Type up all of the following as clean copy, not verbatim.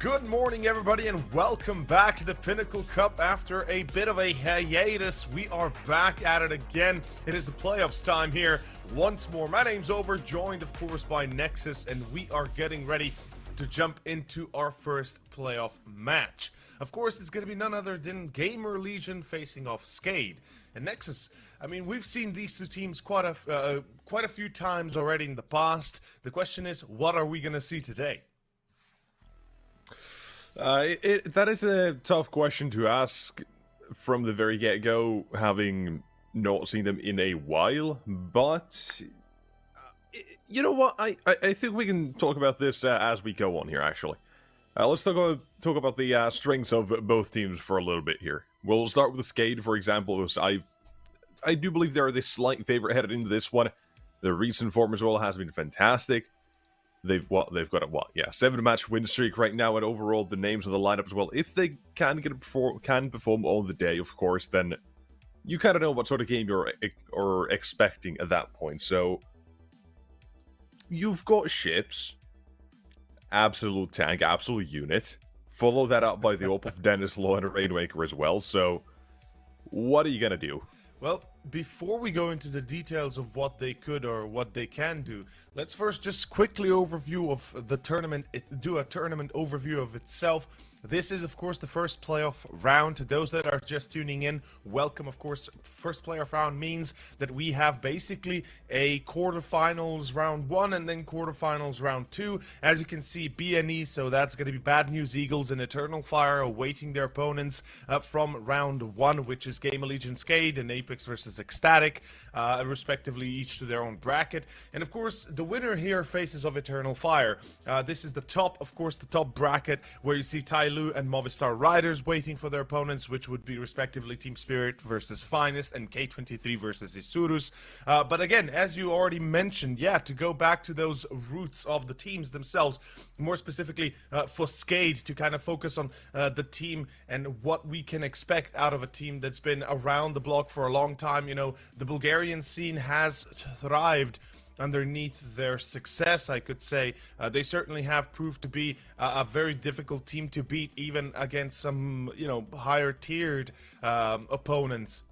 Good morning, everybody, and welcome back to the Pinnacle Cup. After a bit of a hiatus, we are back at it again. It is the playoffs time here once more. My name's Over, joined, of course, by Nexus, and we are getting ready to jump into our first playoff match. Of course, it's going to be none other than GamerLegion facing off SKADE. And Nexus, I mean, we've seen these two teams quite a few times already in the past. The question is, what are we going to see today? That is a tough question to ask from the very get-go, having not seen them in a while, but you know what, I think we can talk about this as we go on here, actually. Let's talk about the strengths of both teams for a little bit here. We'll start with the SKADE, for example. I do believe they're the slight favorite headed into this one. The recent form as well has been fantastic. They've got a 7-match win streak right now, and overall the names of the lineup as well. If they can perform on the day, of course, then you kind of know what sort of game you're expecting at that point. So you've got ships, absolute tank, absolute unit. Follow that up by the op of Dennis Law and Rainmaker as well. So what are you gonna do? Well, before we go into the details of what they could or what they can do, let's first just quickly overview of the tournament, do a tournament overview of itself. This is, of course, the first playoff round. To those that are just tuning in, welcome, of course. First playoff round means that we have basically a quarterfinals round 1 and then quarterfinals round 2. As you can see, BNE, so that's going to be Bad News Eagles and Eternal Fire awaiting their opponents from round 1, which is GamerLegion SKADE and Apeks versus ECSTATIC, respectively, each to their own bracket. And, of course, the winner here faces off Eternal Fire. This is the top, of course, the top bracket where you see Tyloo and Movistar Riders waiting for their opponents, which would be respectively Team Spirit versus Finest and K23 versus Isurus. But again, as you already mentioned, to go back to those roots of the teams themselves, more specifically for SKADE, to kind of focus on the team and what we can expect out of a team that's been around the block for a long time. You know, the Bulgarian scene has thrived underneath their success, I could say. They certainly have proved to be a very difficult team to beat, even against some, you know, higher tiered opponents.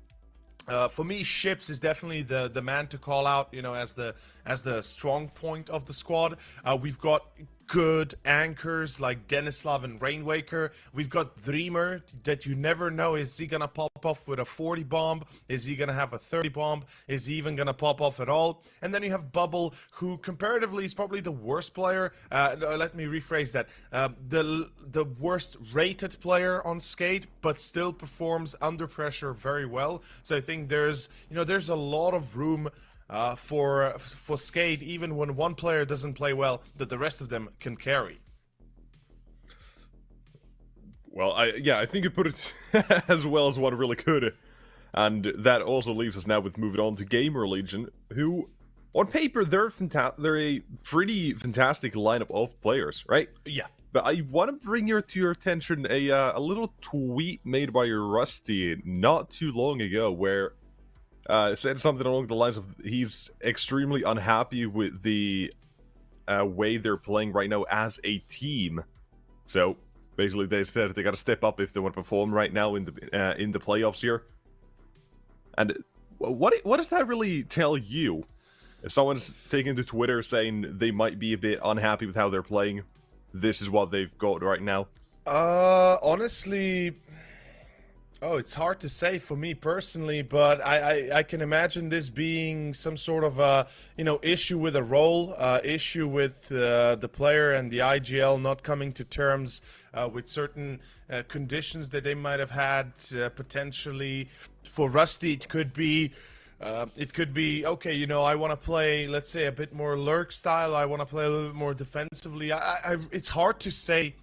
For me, Ships is definitely the man to call out, you know, as the strong point of the squad. We've got good anchors like Denislav and Rainwaker. We've got Dreamer that you never know. Is he gonna pop off with a 40 bomb? Is he gonna have a 30 bomb? Is he even gonna pop off at all? And then you have Bubble, who comparatively is probably the worst player. Let me rephrase that. The worst rated player on SKADE, but still performs under pressure very well. So I think there's a lot of room for SKADE, even when one player doesn't play well, that the rest of them can carry. Well, I think you put it as well as one really could. And that also leaves us now with moving on to GamerLegion, who, on paper, they're a pretty fantastic lineup of players, right? Yeah. But I want to bring to your attention a little tweet made by Rusty not too long ago, where said something along the lines of he's extremely unhappy with the way they're playing right now as a team. So basically, they said they got to step up if they want to perform right now in the playoffs here. And what does that really tell you? If someone's taking to Twitter saying they might be a bit unhappy with how they're playing, this is what they've got right now. Honestly, it's hard to say for me personally, but I can imagine this being some sort of issue with a role, issue with the player and the IGL not coming to terms with certain conditions that they might have had. Potentially for Rusty, it could be okay, you know, I want to play, let's say, a bit more lurk style. I want to play a little bit more defensively. It's hard to say.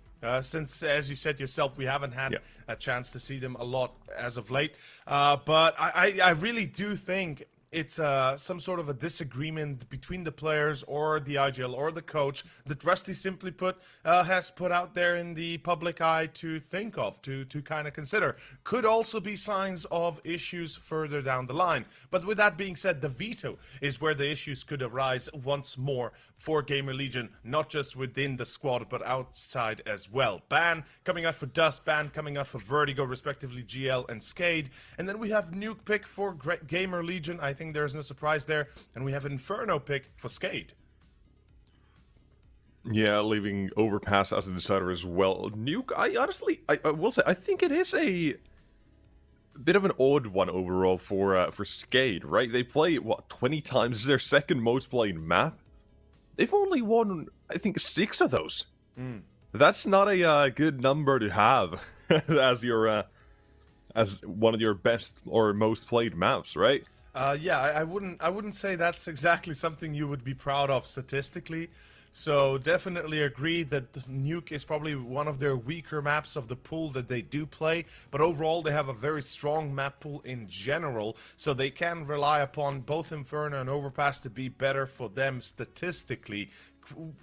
Since, as you said yourself, we haven't had a chance to see them a lot as of late. But I really do think it's some sort of a disagreement between the players or the IGL or the coach that Rusty simply has put out there in the public eye to think of, to kind of consider. Could also be signs of issues further down the line. But with that being said, the veto is where the issues could arise once more for GamerLegion, not just within the squad, but outside as well. Ban coming out for Dust, ban coming out for Vertigo, respectively GL and SKADE. And then we have Nuke pick for GamerLegion. I think there's no surprise there. And we have Inferno pick for SKADE. Yeah, leaving Overpass as a decider as well. Nuke, I will say, I think it is a bit of an odd one overall for SKADE, right? They play, what, 20 times? This is their second most played map. They've only won, I think, 6 of those. That's not a good number to have as your as one of your best or most played maps, right? Yeah, I wouldn't say that's exactly something you would be proud of statistically. So definitely agree that Nuke is probably one of their weaker maps of the pool that they do play, but overall they have a very strong map pool in general, so they can rely upon both Inferno and Overpass to be better for them statistically.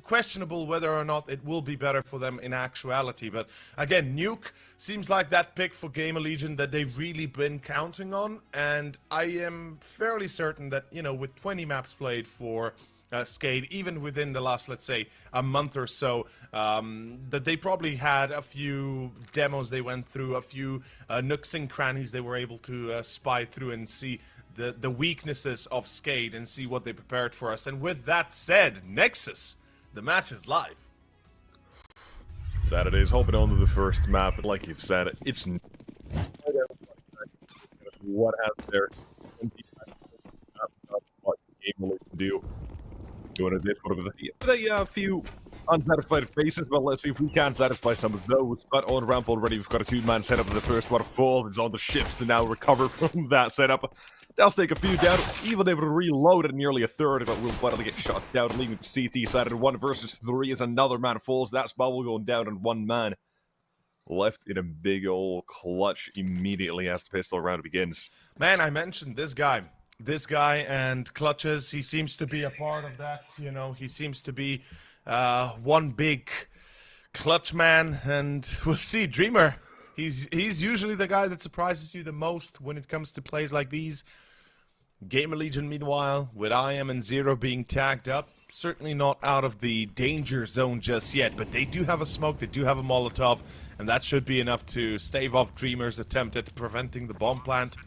Questionable whether or not it will be better for them in actuality, but again, Nuke seems like that pick for GamerLegion that they've really been counting on, and I am fairly certain that, you know, with 20 maps played for SKADE, even within the last, let's say, a month or so, that they probably had a few demos they went through, a few nooks and crannies they were able to spy through and see the weaknesses of SKADE and see what they prepared for us. And with that said, Nexus, the match is live. That it is. Hopping on to the first map, but like you've said, it's what has there what GamerLegion can do. Doing it this one with a few unsatisfied faces, but let's see if we can satisfy some of those. But on ramp already, we've got a 2-man setup. The first one falls. It's on the ships to now recover from that setup. Does take a few down, even able to reload at nearly a third, but will finally get shot down, leaving the CT side. And 1 versus 3 as another man falls. That's Bubble going down, and 1 man left in a big old clutch immediately as the pistol round begins. Man, I mentioned this guy. This guy and clutches, he seems to be a part of that, you know, he seems to be one big clutch man, and we'll see. Dreamer, he's usually the guy that surprises you the most when it comes to plays like these. GamerLegion, meanwhile, with IM and Zero being tagged up, certainly not out of the danger zone just yet, but they do have a smoke, they do have a Molotov, and that should be enough to stave off Dreamer's attempt at preventing the bomb plant.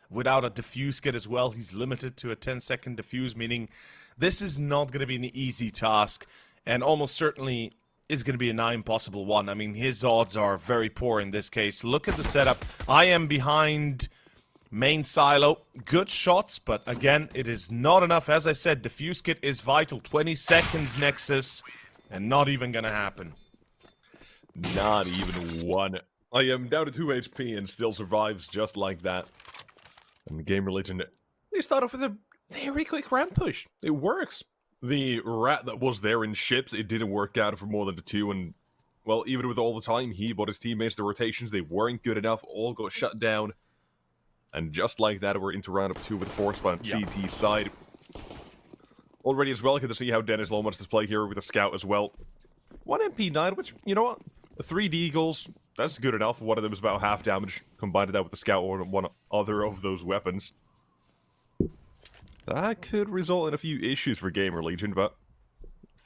Without a defuse kit as well, he's limited to a 10-second defuse, meaning this is not going to be an easy task, and almost certainly is going to be a nigh impossible one. I mean, his odds are very poor in this case. Look at the setup. I am behind main silo. Good shots, but again, it is not enough. As I said, defuse kit is vital. 20 seconds, Nexus, and not even going to happen. Not even one. I am down to 2 HP and still survives just like that. And GamerLegion, they start off with a very quick ramp push. It works. The rat that was there in ships, it didn't work out for more than the 2, and, well, even with all the time he bought his teammates, the rotations, they weren't good enough, all got shut down. And just like that, we're into round of 2 with 4 spawn CT side. Already as well, good to see how Dennis Low wants to play here with a scout as well. 1 MP9, which, you know what, 3 deagles, that's good enough. One of them is about half damage. Combined that with the scout or one other of those weapons. That could result in a few issues for GamerLegion, but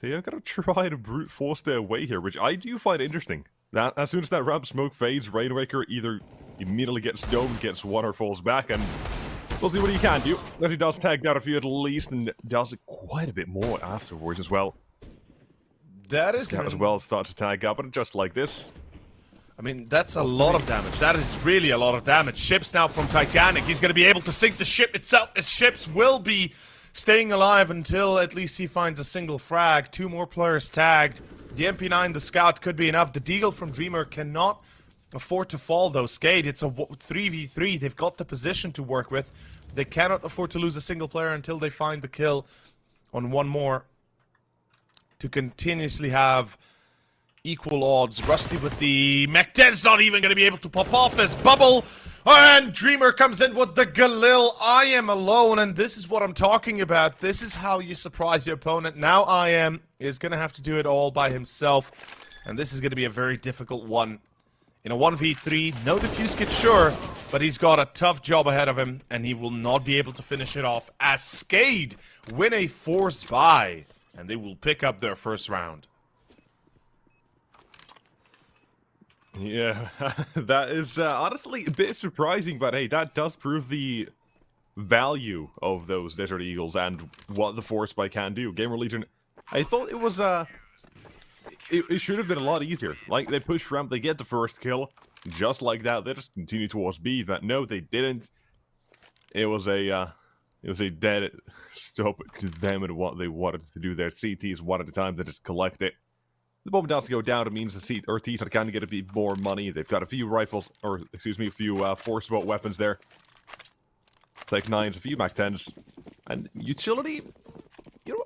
they are going to try to brute force their way here, which I do find interesting. That as soon as that ramp smoke fades, Rainwaker either immediately gets domed, gets 1, or falls back, and we'll see what he can do. As he does tag down a few at least, and does quite a bit more afterwards as well. That is as well start to tag up, and just like this. I mean, that's a lot of damage. That is really a lot of damage. Ships now from Titanic. He's going to be able to sink the ship itself. His ships will be staying alive until at least he finds a single frag. 2 more players tagged. The MP9, the scout, could be enough. The deagle from Dreamer cannot afford to fall, though. SKADE, it's a 3v3. They've got the position to work with. They cannot afford to lose a single player until they find the kill on 1 more to continuously have equal odds. Rusty with the mech 10's not even going to be able to pop off as Bubble And Dreamer comes in with the Galil. I am alone, and this is what I'm talking about. This is how you surprise your opponent. Now I am is going to have to do it all by himself, and this is going to be a very difficult one. In a 1v3, no defuse kit, sure, but he's got a tough job ahead of him, and he will not be able to finish it off as SKADE win a forced buy, and they will pick up their first round. Yeah, that is honestly a bit surprising, but hey, that does prove the value of those Desert Eagles and what the Force Spy can do. GamerLegion, I thought it was, it should have been a lot easier. Like, they push ramp, they get the first kill, just like that, they just continue towards B, but no, they didn't. It was a dead stop to them and what they wanted to do there. CTs one at a time, they just collect it. The bomb does go down, it means the Ts are kind of get a bit more money. They've got a few rifles, or excuse me, a few force bolt weapons there. Tech 9s, a few Mac 10s, and utility, you know,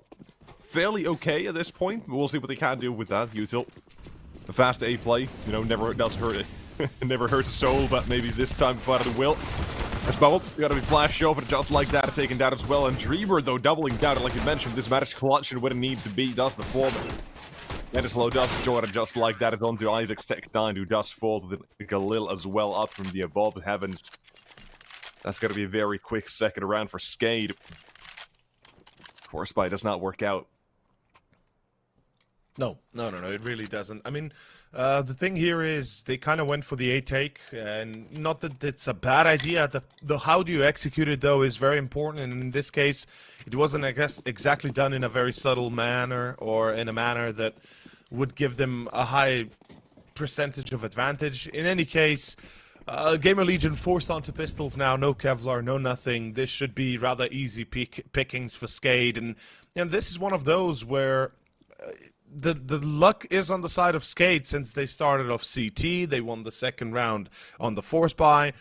fairly okay at this point. We'll see what they can do with that util. A fast A play, you know, never does hurt it. Never hurts a soul, but maybe this time but it will. As bubble, gotta be flashed over just like that, taken down as well. And Dreamer, though, doubling down, like you mentioned, this match clutch and when it needs to be, does perform. Edislow does join it just like that. It's on to Isaac's Tech 9, who does fall to the Galil as well, up from the above heavens. That's going to be a very quick second round for SKADE. Force Spy does not work out. No, it really doesn't. I mean, the thing here is they kind of went for the A take, and not that it's a bad idea. The how do you execute it, though, is very important, and in this case, it wasn't, I guess, exactly done in a very subtle manner, or in a manner that would give them a high percentage of advantage. In any case, GamerLegion forced onto pistols now, no Kevlar, no nothing. This should be rather easy pickings for SKADE, and you know, this is one of those where the luck is on the side of SKADE since they started off CT. They won the second round on the force buy.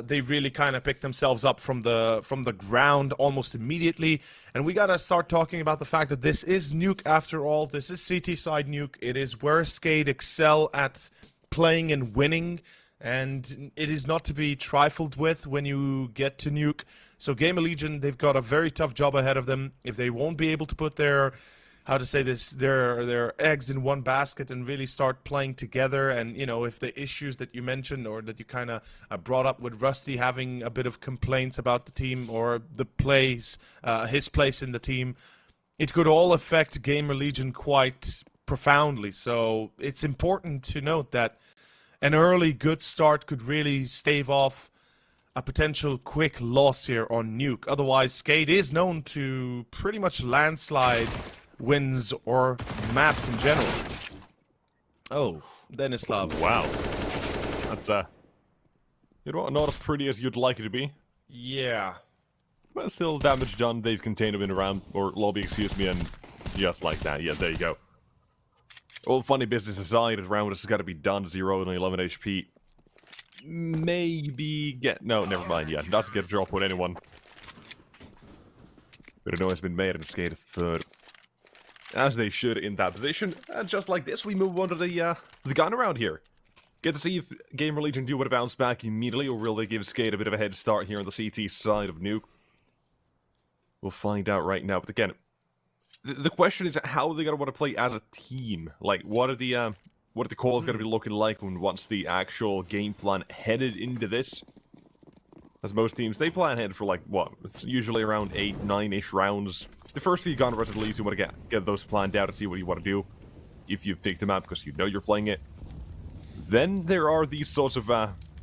They really kind of picked themselves up from the ground almost immediately. And we gotta start talking about the fact that this is Nuke after all. This is CT side Nuke. It is where SKADE excel at playing and winning, and it is not to be trifled with when you get to Nuke. So GamerLegion, they've got a very tough job ahead of them. If they won't be able to put their their eggs in one basket and really start playing together, and you know, if the issues that you mentioned or that you kind of brought up with Rusty having a bit of complaints about the team or the plays, his place in the team, it could all affect GamerLegion quite profoundly. So it's important to note that an early good start could really stave off a potential quick loss here on Nuke. Otherwise, SKADE is known to pretty much landslide wins or maps in general. Oh, Denislav. Wow. That's, you know what, not as pretty as you'd like it to be. Yeah. But still, damage done, they've contained him in a round, or lobby, excuse me, and just like that. Yeah, there you go. All funny business aside, the round has got to be done, 0 and 11 HP. Maybe get... No, never mind, yeah, doesn't get a drop on anyone. But a noise has been made and SKADE third. As they should in that position. And just like this, we move on to the gun around here. Get to see if GamerLegion do want to bounce back immediately, or will they give SKADE a bit of a head start here on the CT side of Nuke? We'll find out right now. But again, the question is how are they going to want to play as a team? Like, what are the calls going to be looking like when what's the actual game plan headed into this? As most teams, they plan ahead for like, what? It's usually around 8, 9-ish rounds. The first few gun runs, at least, you want to get those planned out and see what you want to do. If you've picked them out because you know you're playing it. Then there are these sorts of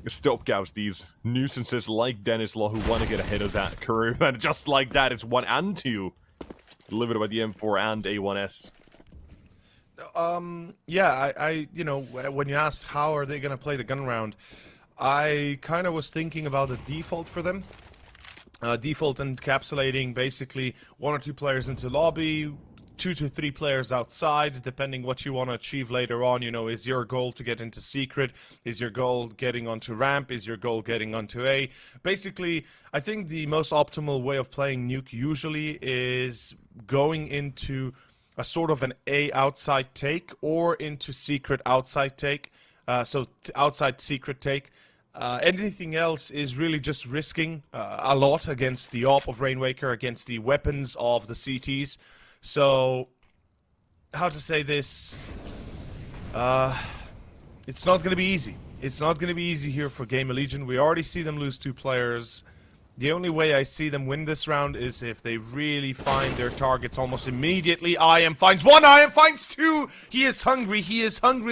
stopgaps, these nuisances like Denislaw who want to get ahead of that curve. And just like that, it's 1 and 2. Delivered by the M4 and A1S. Yeah, I you know, when you asked how are they going to play the gun round, I kind of was thinking about the default for them. Default encapsulating basically 1 or 2 players into lobby, 2 to 3 players outside, depending what you want to achieve later on. You know, is your goal to get into secret? Is your goal getting onto ramp? Is your goal getting onto A? Basically, I think the most optimal way of playing Nuke usually is going into a sort of an A outside take or into secret outside take. So outside secret take. Anything else is really just risking a lot against the AWP of Rainwaker, against the weapons of the CTs. So, how to say this? It's not going to be easy. It's not going to be easy here for GamerLegion. We already see them lose 2 players. The only way I see them win this round is if they really find their targets almost immediately. IM finds 1, IM finds 2! He is hungry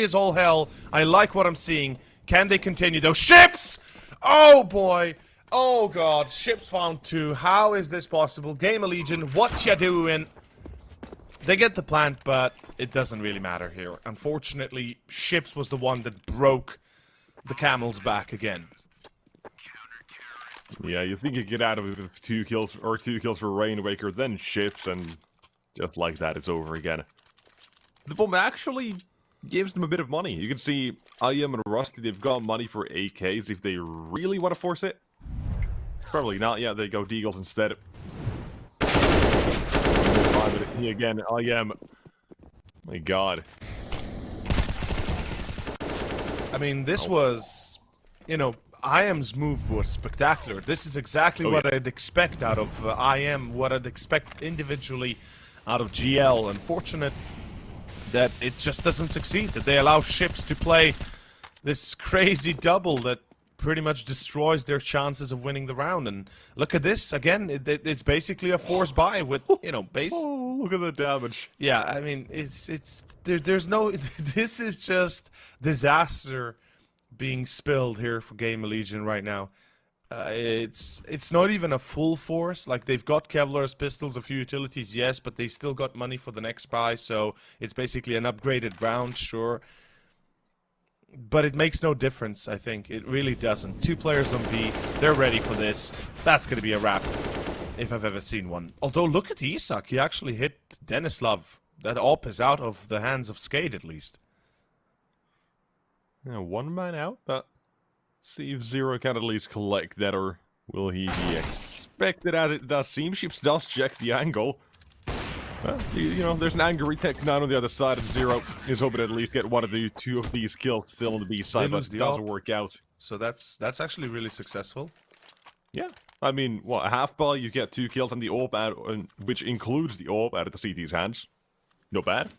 as all hell. I like what I'm seeing. Can they continue though? Ships! Oh boy! Oh god, Ships found 2. How is this possible? GamerLegion, what ya doing? They get the plant, but it doesn't really matter here. Unfortunately, Ships was the one that broke the camel's back again. Yeah, you think you get out of it with 2 kills for Rainwaker, then Ships, and just like that, it's over again. The bomb actually gives them a bit of money. You can see IM and Rusty, they've got money for AKs if they really want to force it. Probably not, yeah, they go Deagles instead. He again, IM. My god. I mean, this was, you know, IM's move was spectacular. This is exactly what I'd expect out of IM, what I'd expect individually out of GL. Unfortunate that it just doesn't succeed, that they allow Ships to play this crazy double that pretty much destroys their chances of winning the round. And look at this, again, it's basically a force buy with, you know, base. Oh, look at the damage. Yeah, I mean, there's no, this is just disaster being spilled here for GamerLegion right now. It's not even a full force. Like, they've got Kevlar's pistols, a few utilities, yes, but they still got money for the next buy, so it's basically an upgraded round, sure. But it makes no difference, I think. It really doesn't. 2 players on B, they're ready for this. That's gonna be a wrap, if I've ever seen one. Although, look at Isak, he actually hit Denislav. That AWP is out of the hands of SKADE, at least. Yeah, 1 man out, but see if Zero can at least collect that, or will he be expected as it does seem. Ships does check the angle. Well, you know, there's an angry Tech 9 on the other side, and Zero is hoping to at least get 1 of the 2 of these kills still on the B side, but it doesn't work out. So that's actually really successful. Yeah. I mean, what, a half ball, you get 2 kills, and the AWP out, which includes the AWP out of the CT's hands. Not bad.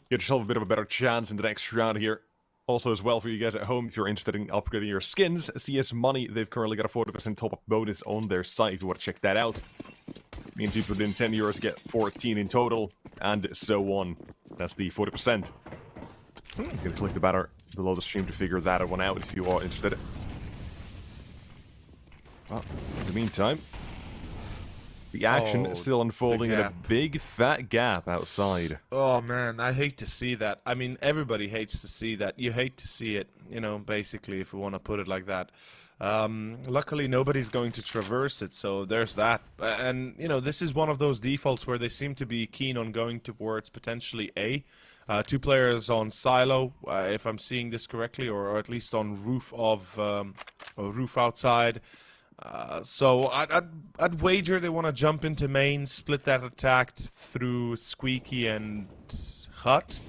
Get yourself a bit of a better chance in the next round here. Also, as well, for you guys at home, if you're interested in upgrading your skins, CS Money, they've currently got a 40% top-up bonus on their site if you want to check that out. Means you put in 10 euros, get 14 in total, and so on. That's the 40%. You can click the banner below the stream to figure that one out if you are interested. Well, in the meantime, the action is still unfolding in a big fat gap outside. Oh man, I hate to see that. I mean, everybody hates to see that. You hate to see it, you know, basically, if we want to put it like that. Luckily, nobody's going to traverse it, so there's that. And, you know, this is one of those defaults where they seem to be keen on going towards potentially A. 2 players on silo, if I'm seeing this correctly, or at least on roof of, or roof outside. So I'd wager they want to jump into main, split that attack through Squeaky and Hut.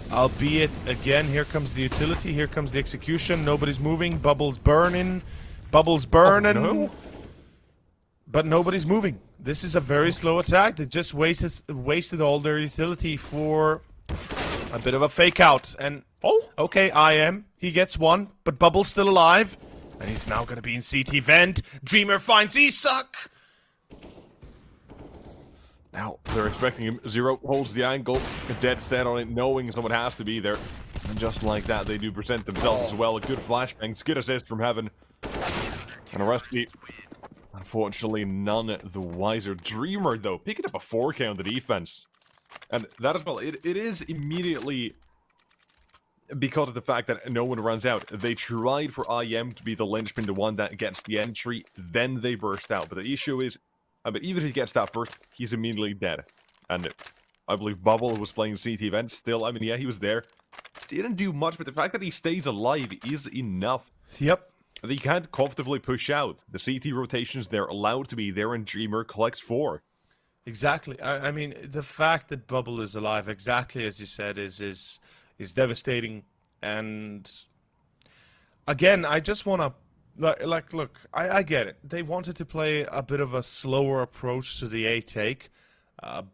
Albeit, again, here comes the utility, here comes the execution, nobody's moving, bubbles burning, oh, no. But nobody's moving. This is a very slow attack. They just wasted all their utility for a bit of a fake out. And, oh, okay, IM, he gets 1, but Bubble's still alive. And he's now going to be in CT vent. Dreamer finds Isak. Now, they're expecting him. Zero holds the angle, dead set on it, knowing someone has to be there. And just like that, they do present themselves as well. A good flashbangs, good assist from Heaven. And a Rusty, unfortunately, none the wiser. Dreamer, though, picking up a 4K on the defense. And that as well, it is immediately because of the fact that no one runs out. They tried for IM to be the linchpin, the one that gets the entry, then they burst out. But the issue is, I mean, even if he gets that first, he's immediately dead. And I believe Bubble was playing CT event still. I mean, yeah, he was there. Didn't do much, but the fact that he stays alive is enough. Yep. They can't comfortably push out. The CT rotations, they're allowed to be there, and Dreamer collects 4. Exactly. I mean, the fact that Bubble is alive, exactly as you said, is devastating. And again, I just want to, look, I get it. They wanted to play a bit of a slower approach to the A take,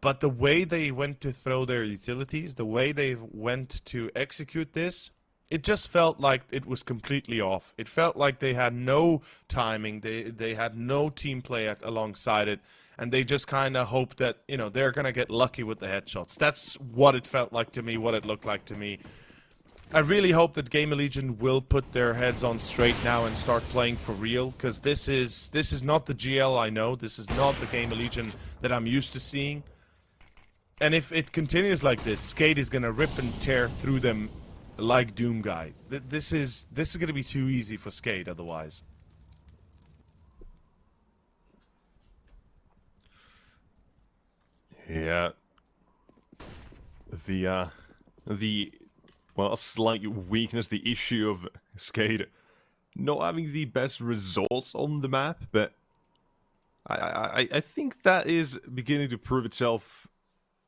but the way they went to throw their utilities, the way they went to execute this, it just felt like it was completely off. It felt like they had no timing, they had no team play alongside it, and they just kind of hoped that, you know, they're going to get lucky with the headshots. That's what it felt like to me, what it looked like to me. I really hope that GamerLegion will put their heads on straight now and start playing for real, because this is not the GL I know. This is not the going that I'm used to seeing. And if it continues like this, SKADE is going to rip and tear through them like Doom Guy. This is going to be too easy for SKADE otherwise. Yeah. Well, a slight weakness, the issue of SKADE not having the best results on the map, but I think that is beginning to prove itself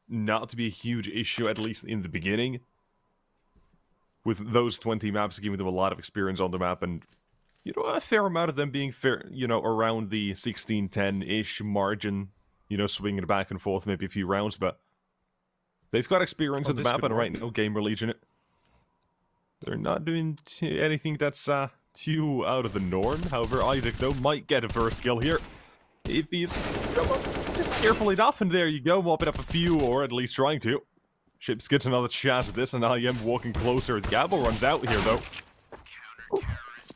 not to be a huge issue, at least in the beginning. With those 20 maps giving them a lot of experience on the map, and, you know, a fair amount of them being fair, you know, around the 16-10-ish margin, you know, swinging back and forth maybe a few rounds, but they've got experience on the map, and right now, GamerLegion, they're not doing anything that's too out of the norm. However, Isaac, though, might get a first kill here if he's careful enough, and there you go, mopping up a few, or at least trying to. Ships gets another shot at this, and I am walking closer. Gabble runs out here, though.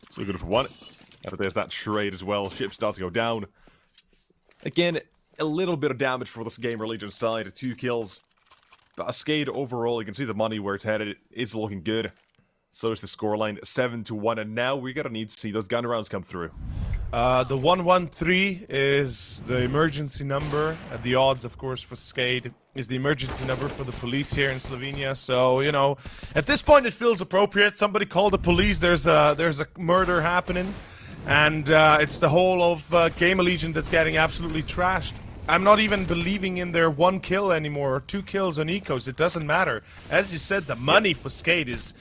So good for one. And there's that trade as well. Ships does go down. Again, a little bit of damage for this GamerLegion side. 2 kills. But SKADE overall, you can see the money where it's headed. It's looking good. So is the scoreline 7-1, and now we're gonna need to see those gun rounds come through. The 113 is the emergency number. The odds, of course, for SKADE is the emergency number for the police here in Slovenia. So, you know, at this point it feels appropriate. Somebody called the police. There's a murder happening, and it's the whole of GamerLegion that's getting absolutely trashed. I'm not even believing in their 1 kill anymore, or 2 kills on ecos. It doesn't matter. As you said, the money for SKADE is,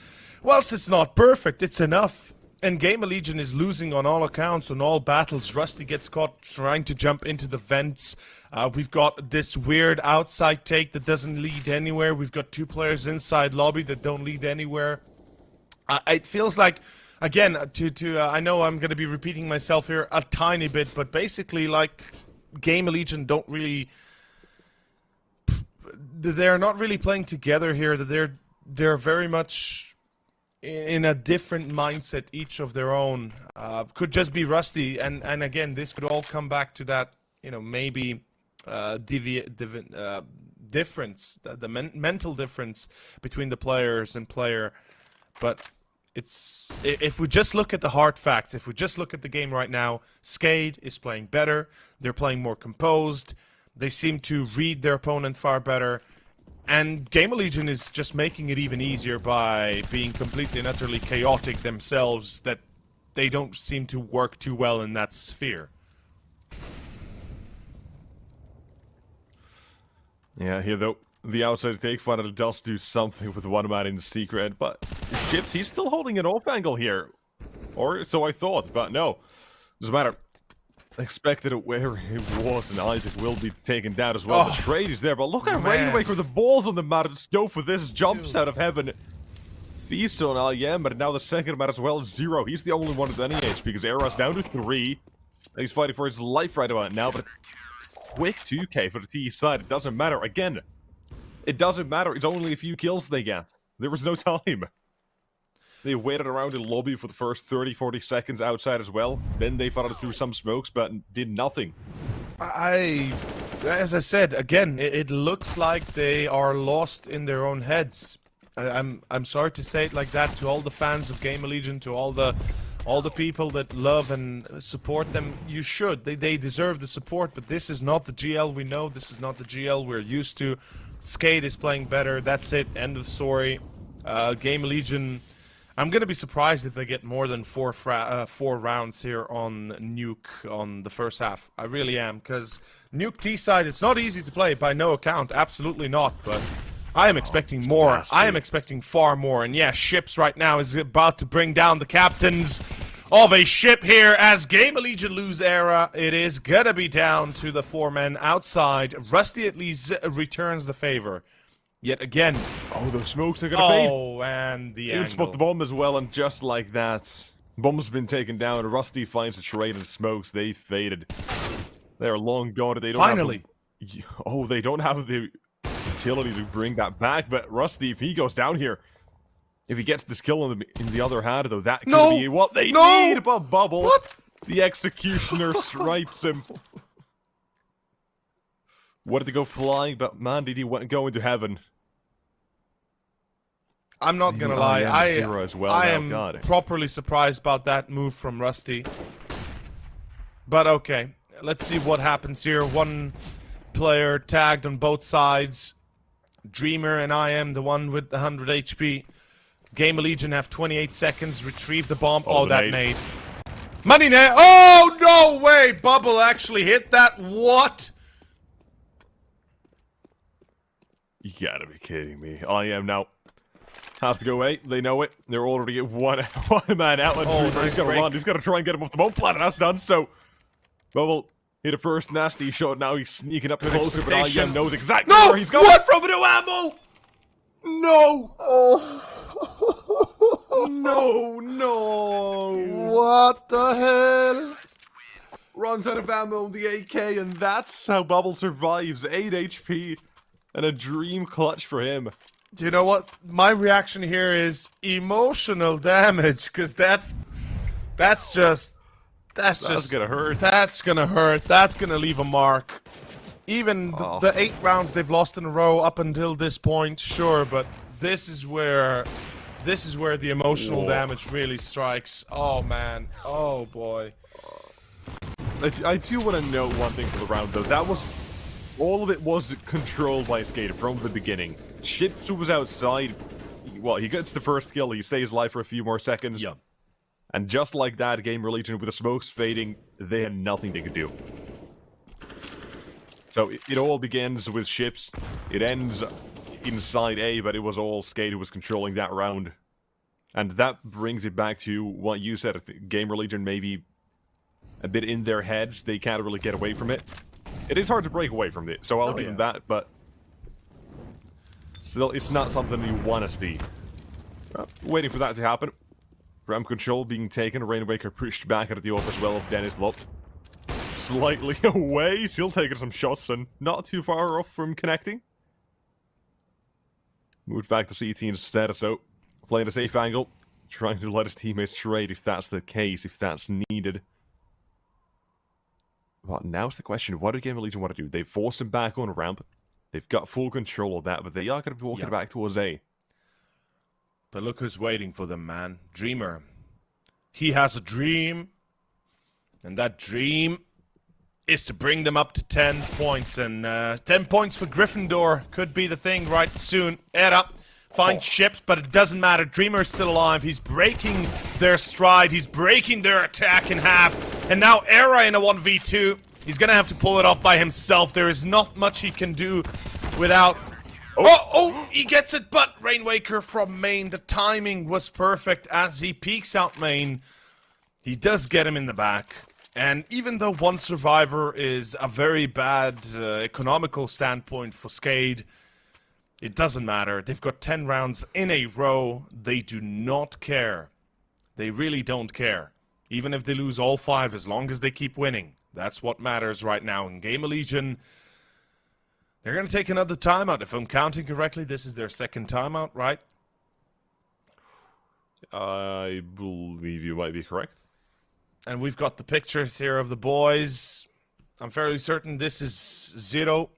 whilst it's not perfect, it's enough. And GamerLegion is losing on all accounts, on all battles. Rusty gets caught trying to jump into the vents. We've got this weird outside take that doesn't lead anywhere. We've got 2 players inside lobby that don't lead anywhere. It feels like, again, I know I'm going to be repeating myself here a tiny bit, but basically, like, GamerLegion don't really... They're not really playing together here. They're very much in a different mindset, each of their own. Could just be Rusty, and again, this could all come back to that, you know, maybe difference, the mental difference between the players and player. But it's, if we just look at the hard facts, if we just look at the game right now, SKADE is playing better. They're playing more composed. They seem to read their opponent far better. And GamerLegion is just making it even easier by being completely and utterly chaotic themselves, that they don't seem to work too well in that sphere. Yeah, here though, the outside take finally does do something with one man in the secret, but Ships, he's still holding an off angle here. Or so I thought, but no. Doesn't matter. Expected it where it was, and Isaac will be taken down as well. The trade is there, but look at Rainmaker, the balls on the mat. Just go for this, jumps out of heaven. Feast on IM, but now the second mat as well, 0. He's the only one with any HP because Era's down to 3. And he's fighting for his life right about now, but quick 2k for the T side. It doesn't matter. Again, it doesn't matter. It's only a few kills they get. There was no time. They waited around in lobby for the first 30-40 seconds outside as well. Then they followed through some smokes, but did nothing. As I said, again, it looks like they are lost in their own heads. I'm sorry to say it like that to all the fans of GamerLegion, to all the people that love and support them. You should. They deserve the support, but this is not the GL we know. This is not the GL we're used to. SKADE is playing better. That's it. End of story. GamerLegion... I'm going to be surprised if they get more than 4 rounds here on Nuke on the first half. I really am, because Nuke T-side, it's not easy to play by no account, absolutely not, but I am expecting more. nasty. I am expecting far more. And yeah, Ships right now is about to bring down the captains of a ship here as GamerLegion lose Era. It is gonna be down to the 4 men outside. Rusty at least returns the favor. Yet again. Oh, those smokes are gonna fade. Oh, and the You angle. can spot the bomb as well, and just like that, bomb's been taken down. Rusty finds a trade and smokes. They faded. They are long gone. They don't Finally. Have the, oh, they don't have the utility to bring that back. But Rusty, if he goes down here, if he gets this kill in the other hand, though, that could be what they need. But Bubble, What? The Executioner stripes him. Wanted to go flying, but man, did he go into heaven. I'm not gonna lie, I am properly surprised about that move from Rusty. But okay, let's see what happens here. One player tagged on both sides. Dreamer and I am the one with the 100 HP. GamerLegion have 28 seconds, retrieve the bomb. Oh, that nade. Money nade. Oh, no way! Bubble actually hit that. What? You gotta be kidding me. I am now. Has to go away. They know it. They're already at one man out. He's gotta run. He's gotta try and get him off the bomb plant, and that's done. So, Bubble hit a first nasty shot. Now he's sneaking up closer, but IM knows exactly where he's going. What? From no ammo! No! Oh. No! What the hell? Runs out of ammo on the AK, and that's how Bubble survives. 8 HP, and a dream clutch for him. Do you know what? My reaction here is emotional damage, because that's gonna hurt. That's gonna hurt. That's gonna leave a mark. Even the 8 rounds they've lost in a row up until this point, sure, but this is where the emotional damage really strikes. Oh man. Oh boy. I do want to note one thing for the round though. That was all of it was controlled by SKADE from the beginning. Ships was outside. Well, he gets the first kill. He stays alive for a few more seconds. Yeah. And just like that, GamerLegion with the smokes fading, they had nothing they could do. So it all begins with Ships. It ends inside A, but it was all SKADE who was controlling that round. And that brings it back to what you said. GamerLegion maybe a bit in their heads. They can't really get away from it. It is hard to break away from it, so I'll give them that, but still, it's not something you want to see. Waiting for that to happen. Ram control being taken. Rainwaker pushed back at the off as well of Dennis Lop. Slightly away, still taking some shots and not too far off from connecting. Moved back to CT instead, so playing a safe angle. Trying to let his teammates trade if that's the case, if that's needed. Well, now's the question. What do GamerLegion want to do? They've forced him back on ramp. They've got full control of that, but they are going to be walking back towards A. But look who's waiting for them, man. Dreamer. He has a dream. And that dream is to bring them up to 10 points. And 10 points for Gryffindor could be the thing right soon. Era finds Ships, but it doesn't matter. Dreamer is still alive. He's breaking their stride. He's breaking their attack in half. And now Era in a 1v2. He's gonna have to pull it off by himself. There is not much he can do without... Oh, he gets it, but Rainwaker from main. The timing was perfect as he peeks out main. He does get him in the back. And even though one survivor is a very bad economical standpoint for SKADE, it doesn't matter. They've got 10 rounds in a row. They do not care. They really don't care. Even if they lose all 5, as long as they keep winning. That's what matters right now. In GamerLegion, they're going to take another timeout. If I'm counting correctly, this is their second timeout, right? I believe you might be correct. And we've got the pictures here of the boys. I'm fairly certain this is 0.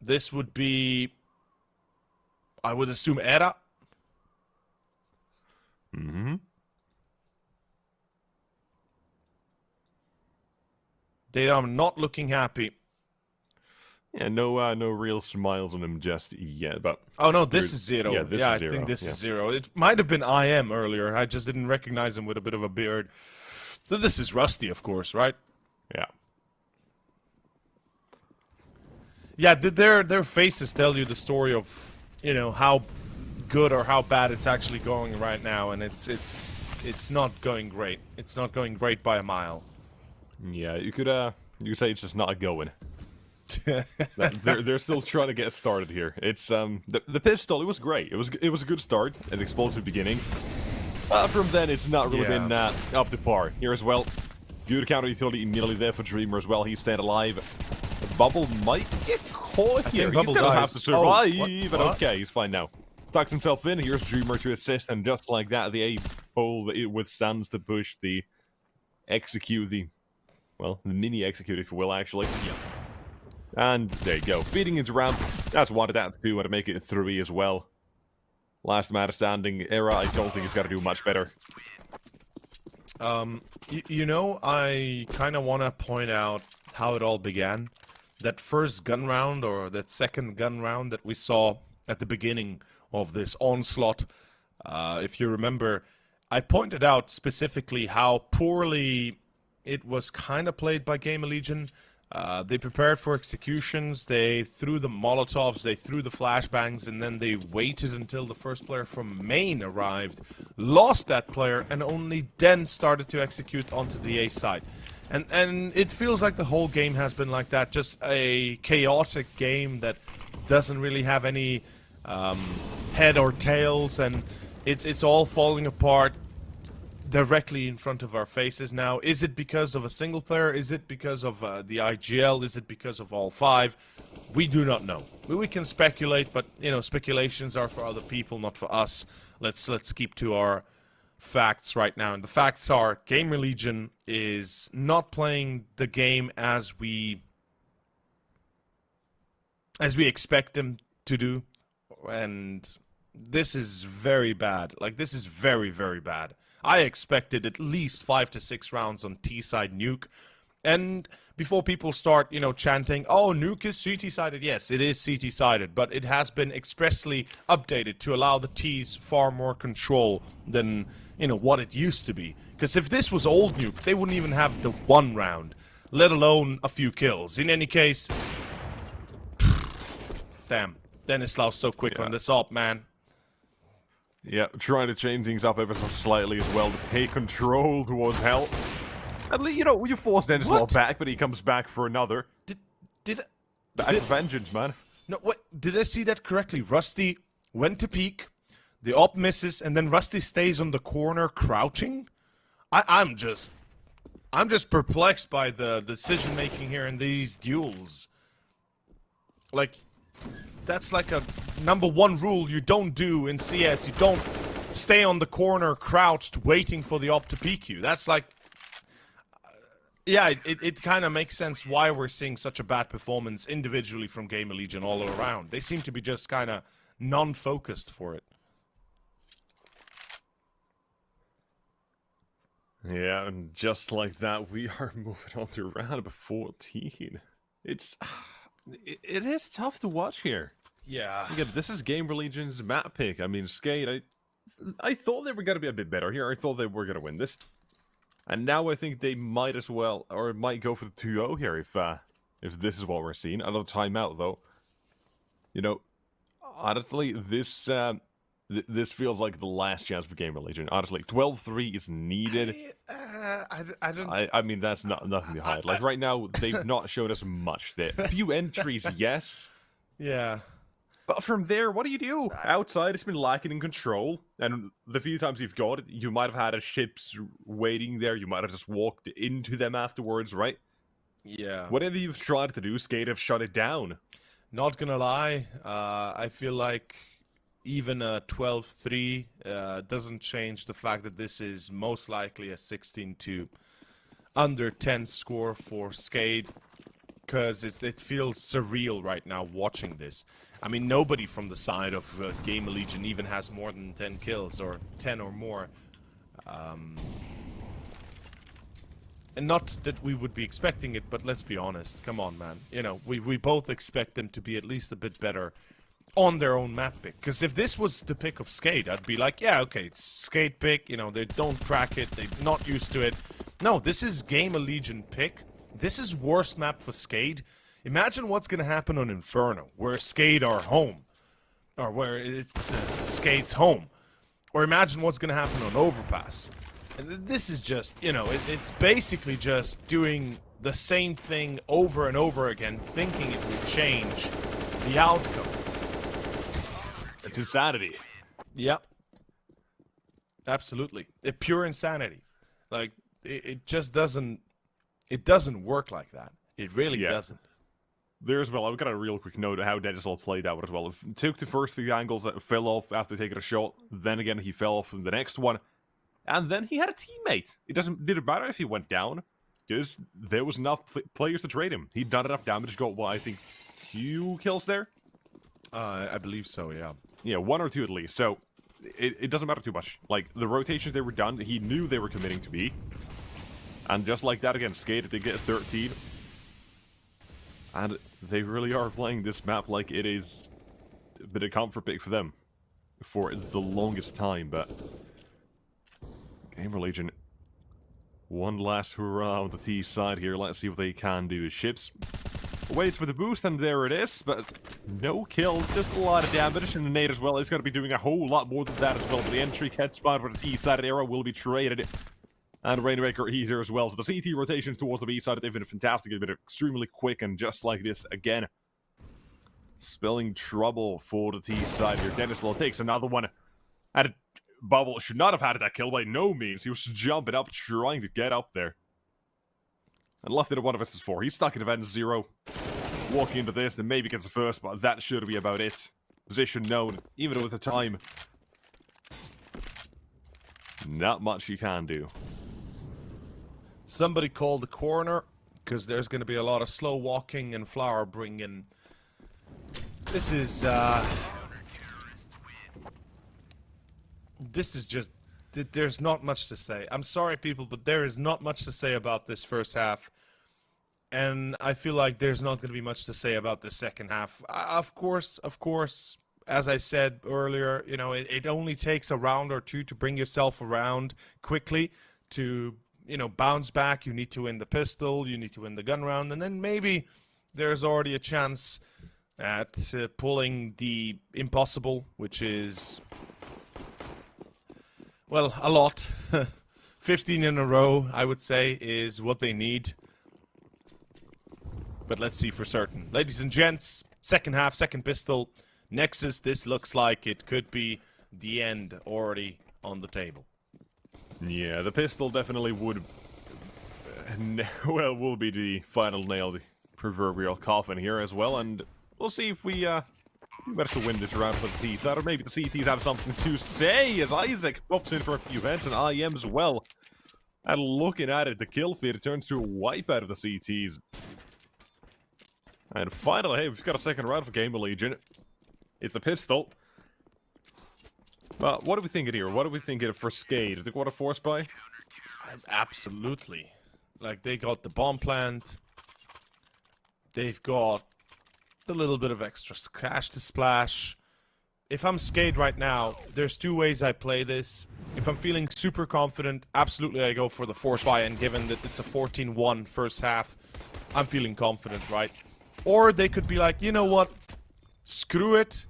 This would be, I would assume, Era. Mm-hmm. They are not looking happy. Yeah, no real smiles on him just yet, but... Oh, no, this is 0. Yeah, this is 0. I think this is 0. It might have been IM earlier. I just didn't recognize him with a bit of a beard. This is Rusty, of course, right? Yeah. Yeah, did their faces tell you the story of you know, how good or how bad it's actually going right now, and it's not going great. It's not going great by a mile. Yeah, you could say it's just not going. They're still trying to get started here. It's the pistol. It was great. It was a good start, an explosive beginning. From then, it's not really been up to par. Here as well, good counter utility immediately there for Dreamer as well. He's staying alive. The Bubble might get caught here. He's gonna have to survive, but okay, he's fine now. Tucks himself in. Here's Dreamer to assist, and just like that, the A pole it withstands to push the execute the mini execute, if you will, actually. Yeah. And there you go. Feeding into ramp. That's wanted that too, and to make it 3 as well. Last man standing era, I don't think it's got to do much better. You know, I kind of want to point out how it all began. That first gun round, or that second gun round that we saw at the beginning of this onslaught. If you remember, I pointed out specifically how poorly it was kind of played by GamerLegion. They prepared for executions, they threw the Molotovs, they threw the flashbangs, and then they waited until the first player from main arrived, lost that player, and only then started to execute onto the A side. And it feels like the whole game has been like that, just a chaotic game that doesn't really have any head or tails, and it's all falling apart directly in front of our faces now. Is it because of a single player? Is it because of the IGL? Is it because of all 5? We do not know. We can speculate, but you know, speculations are for other people, not for us. Let's keep to our facts right now. And the facts are GamerLegion is not playing the game as we expect them to do, and this is very bad. Like, this is very, very bad. I expected at least 5 to 6 rounds on T-side nuke. And before people start, you know, chanting, oh, nuke is CT-sided. Yes, it is CT-sided, but it has been expressly updated to allow the T's far more control than, you know, what it used to be. Because if this was old nuke, they wouldn't even have the 1 round, let alone a few kills. In any case, damn, Denislaus so quick on this op, man. Yeah, trying to change things up ever so slightly as well to take control towards hell. At least, you know, you force Denislaus back, but he comes back for another. Did back for vengeance, man. No, wait, did I see that correctly? Rusty went to peek, the op misses, and then Rusty stays on the corner crouching? I'm just perplexed by the decision making here in these duels. Like, that's like a #1 rule you don't do in CS. You don't stay on the corner crouched waiting for the op to peek you. That's like... yeah, it kind of makes sense why we're seeing such a bad performance individually from GamerLegion all around. They seem to be just kind of non-focused for it. Yeah, and just like that, we are moving on to round number 14. It is tough to watch here. Yeah. Again, this is GamerLegion's map pick. I mean, SKADE, I thought they were going to be a bit better here. I thought they were going to win this. And now I think they might as well, or might go for the 2-0 here if this is what we're seeing. Another timeout, though. You know, honestly, this feels like the last chance for GamerLegion. Honestly, 12-3 is needed. I mean, that's nothing to hide. Like, right now, they've not showed us much. There. A few entries, yes. Yeah. But from there, what do you do? Outside, it's been lacking in control. And the few times you've got it, you might have had a ships waiting there. You might have just walked into them afterwards, right? Yeah. Whatever you've tried to do, SKADE have shut it down. Not gonna lie, I feel like even a 12-3 doesn't change the fact that this is most likely a 16-2 under 10 score for SKADE, because it feels surreal right now watching this. I mean, nobody from the side of GamerLegion even has more than 10 kills, or 10 or more. And not that we would be expecting it, but let's be honest. Come on, man. You know, we both expect them to be at least a bit better on their own map pick. Because if this was the pick of SKADE, I'd be like, yeah, okay, it's SKADE pick. You know, they don't crack it. They're not used to it. No, this is GamerLegion pick. This is worst map for SKADE. Imagine what's going to happen on Inferno, where SKADE are home. or where it's SKADE's home. Or imagine what's going to happen on Overpass. And this is just, you know, it's basically just doing the same thing over and over again, thinking it will change the outcome. It's insanity. Yep. Absolutely. Pure insanity. Like, it just doesn't... It doesn't work like that. It really doesn't. There as well, I've got a real quick note of how Denisol played out as well. He took the first few angles that fell off after taking a shot. Then again, he fell off in the next one. And then he had a teammate. It didn't matter if he went down, because there was enough players to trade him. He'd done enough damage, got, what, I think, 2 kills there? I believe so, yeah. Yeah, 1 or 2 at least. So, it doesn't matter too much. Like, the rotations they were done, he knew they were committing to be. And just like that, again, SKADE, they get 13. And they really are playing this map like it is a bit of comfort pick for them for the longest time, but GamerLegion, one last hurrah on the T side here. Let's see what they can do. Ships waits for the boost, and there it is, but no kills, just a lot of damage, and the nade as well is going to be doing a whole lot more than that as well. But the entry catch spot for the T side era will be traded. And Rainmaker, he's here as well. So the CT rotations towards the B side, they've been fantastic. They've been extremely quick, and just like this, again, spelling trouble for the T side here. Denisol takes another one. And Bubble should not have had that kill by no means. He was jumping up, trying to get up there. And left it at 1 of his 4. He's stuck in event 0. Walking into this, then maybe gets the first, but that should be about it. Position known, even with the time. Not much you can do. Somebody called the corner, because there's going to be a lot of slow walking and flower bringing. This is just... There's not much to say. I'm sorry, people, but there is not much to say about this first half. And I feel like there's not going to be much to say about the second half. Of course, as I said earlier, you know, it only takes a round or 2 to bring yourself around quickly to... You know, bounce back, you need to win the pistol, you need to win the gun round, and then maybe there's already a chance at pulling the impossible, which is, well, a lot. 15 in a row, I would say, is what they need. But let's see for certain. Ladies and gents, second half, second pistol, Nexus, this looks like it could be the end already on the table. Yeah, the pistol definitely would, well, will be the final nail, the proverbial coffin here as well, and we'll see if we manage to win this round for the T. Or maybe the CTs have something to say as Isaac pops in for a few hits, and I am as well. And looking at it, the kill feed turns to a wipe out of the CTs. And finally, hey, we've got a second round for GamerLegion. It's the pistol. But what are we thinking here? What are we thinking for SKADE? Do they want to force buy? Absolutely. Like, they got the bomb plant. They've got a little bit of extra cash to splash. If I'm SKADE right now, there's 2 ways I play this. If I'm feeling super confident, absolutely I go for the force buy, and given that it's a 14-1 first half, I'm feeling confident, right? Or they could be like, you know what? Screw it.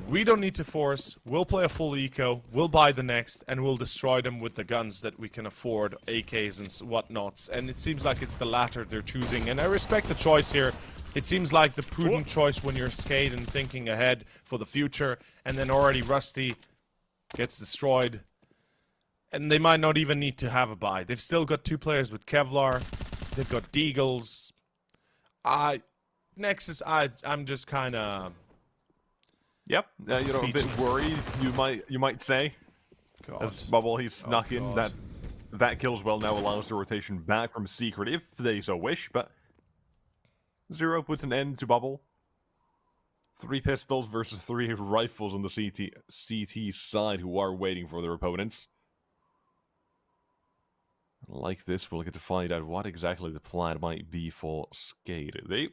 We don't need to force. We'll play a full eco. We'll buy the next, and we'll destroy them with the guns that we can afford, AKs and whatnots. And it seems like it's the latter they're choosing. And I respect the choice here. It seems like the prudent choice when you're SKADE and thinking ahead for the future. And then already Rusty gets destroyed. And they might not even need to have a buy. They've still got 2 players with Kevlar. They've got Deagles. Nexus, I'm just kind of... Yep, you know, a bit worried, you might say. God. As Bubble, he's snuck in. That kill as well now allows the rotation back from Secret, if they so wish, but Zero puts an end to Bubble. 3 pistols versus 3 rifles on the CT side, who are waiting for their opponents. Like this, we'll get to find out what exactly the plan might be for SKADE. They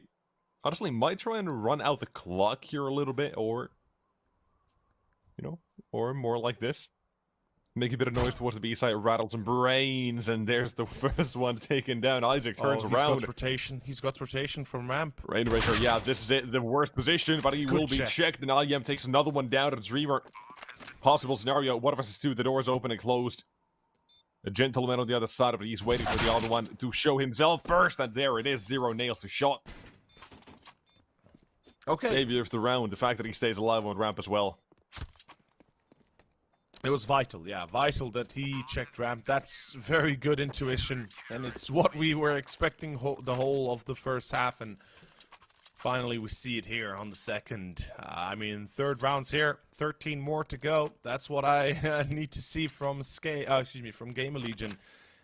honestly might try and run out the clock here a little bit, or... you know, or more like this. Make a bit of noise towards the B side, rattle some brains, and there's the first one taken down. Isaac turns around. He's got rotation from ramp. Rainracer, yeah, this is it. The worst position, but he will be checked. And IM takes another one down to the Dreamer. Possible scenario, 1 vs 2, the door's open and closed. A gentleman on the other side, but he's waiting for the other one to show himself first. And there it is, 0 nails to shot. Okay. Savior of the round, the fact that he stays alive on ramp as well. It was vital, yeah, vital that he checked ramp. That's very good intuition, and it's what we were expecting the whole of the first half, and finally we see it here on the second. I mean, third round's here, 13 more to go. That's what I need to see from from GamerLegion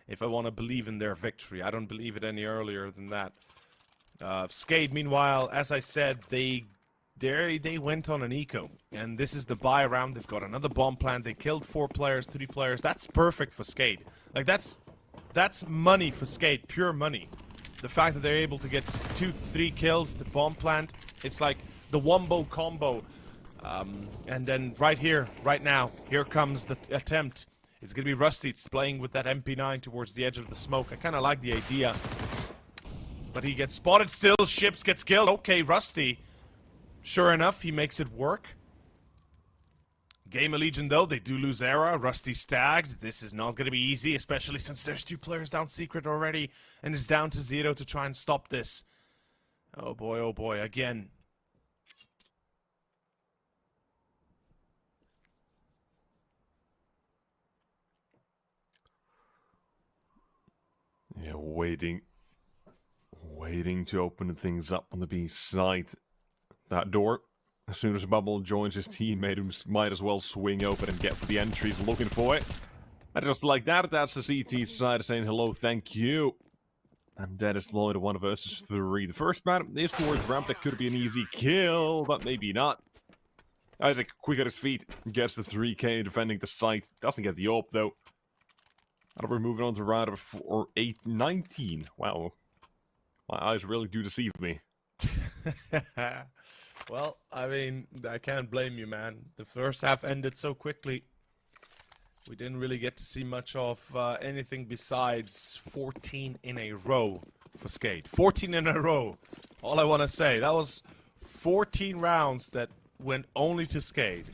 if I want to believe in their victory. I don't believe it any earlier than that. SKADE, meanwhile, as I said, they went on an eco, and this is the buy round. They've got another bomb plant. They killed 4 players, 3 players. That's perfect for SKADE. Like, that's money for SKADE, pure money. The fact that they're able to get 2, 3 kills, the bomb plant, it's like the wombo combo. And then right here, right now, here comes the attempt. It's gonna be Rusty. It's playing with that MP9 towards the edge of the smoke. I kind of like the idea, but he gets spotted still. Ships gets killed. Okay, Rusty. Sure enough, he makes it work. GamerLegion, though, they do lose Era. Rusty stagged. This is not going to be easy, especially since there's 2 players down secret already, and it's down to 0 to try and stop this. Oh boy, again. Yeah, waiting to open things up on the B side. That door, as soon as Bubble joins his teammate, who might as well swing open and get for the entry. He's looking for it. And just like that, that's the CT side saying hello, thank you. And that is Lloyd 1 vs 3. The first man is towards ramp. That could be an easy kill, but maybe not. Isaac, quick at his feet, gets the 3K defending the site. Doesn't get the AWP, though. And we're moving on to round number 4, 8, 19. Wow. My eyes really do deceive me. Well, I mean, I can't blame you, man. The first half ended so quickly. We didn't really get to see much of anything besides 14 in a row for SKADE. 14 in a row. All I want to say, that was 14 rounds that went only to SKADE.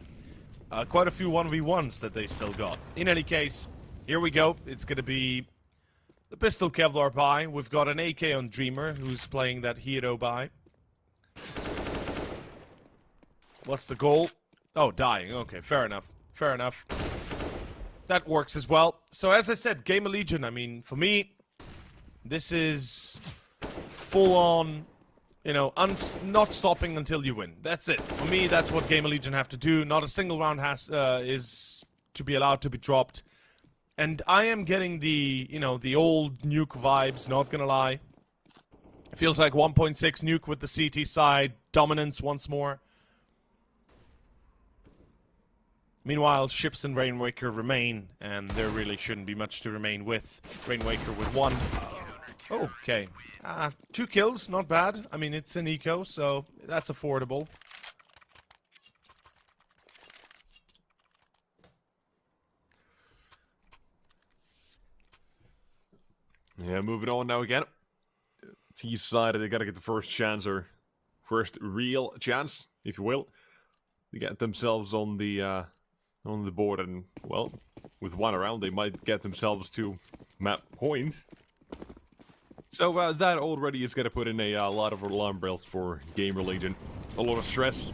Quite a few 1v1s that they still got. In any case, here we go. It's going to be the pistol Kevlar buy. We've got an AK on Dreamer, who's playing that hero buy. What's the goal? Oh, dying. Okay, fair enough. Fair enough. That works as well. So as I said, GamerLegion, I mean, for me, this is full on, you know, not stopping until you win. That's it. For me, that's what GamerLegion have to do. Not a single round is to be allowed to be dropped. And I am getting the, you know, the old nuke vibes, not gonna lie. It feels like 1.6 nuke with the CT side, dominance once more. Meanwhile, Ships and Rainwaker remain, and there really shouldn't be much to remain with. Rainwaker with 1. Okay. 2 kills, not bad. I mean, it's an eco, so that's affordable. Yeah, moving on now again. T side, they gotta get the first chance, or first real chance, if you will, to get themselves on the board, and well, with 1 around, they might get themselves to map point. So that already is gonna put in a lot of alarm bells for GamerLegion. A lot of stress.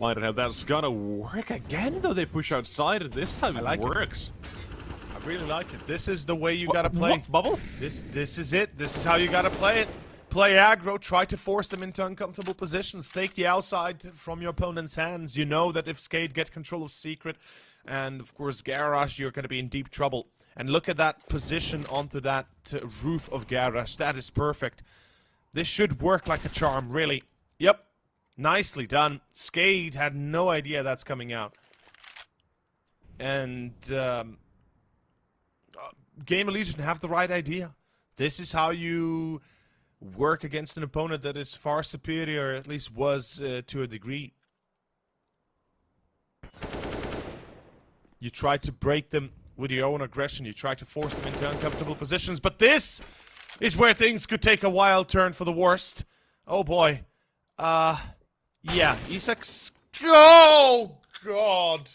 I don't know if that's gonna work again, though. They push outside, and this time it works. I really like it. This is the way you gotta play. Bubble? This is it. This is how you gotta play it. Play aggro, try to force them into uncomfortable positions, take the outside from your opponent's hands. You know that if SKADE get control of Secret, and of course Garage, you're gonna be in deep trouble. And look at that position onto that roof of Garage. That is perfect. This should work like a charm, really. Yep. Nicely done. SKADE had no idea that's coming out. And GamerLegion have the right idea. This is how you work against an opponent that is far superior, at least was to a degree. You try to break them with your own aggression. You try to force them into uncomfortable positions. But this is where things could take a wild turn for the worst. Oh boy. Yeah. Isak. Oh, God.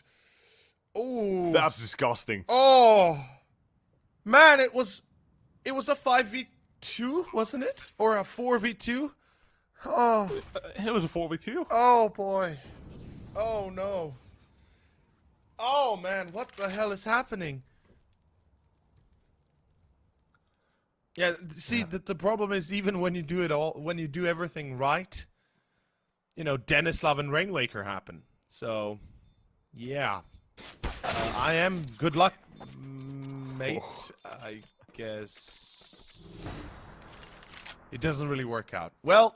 Oh. That's disgusting. Oh. Man, it was a 5v2, wasn't it? Or a 4v2? Oh. It was a 4v2. Oh, boy. Oh, no. Oh, man, what the hell is happening? Yeah, see, the problem is even when you do it all, when you do everything right, you know, Denislav and Rainwaker happen. So, yeah. I am. Good luck, mate. I guess it doesn't really work out. Well,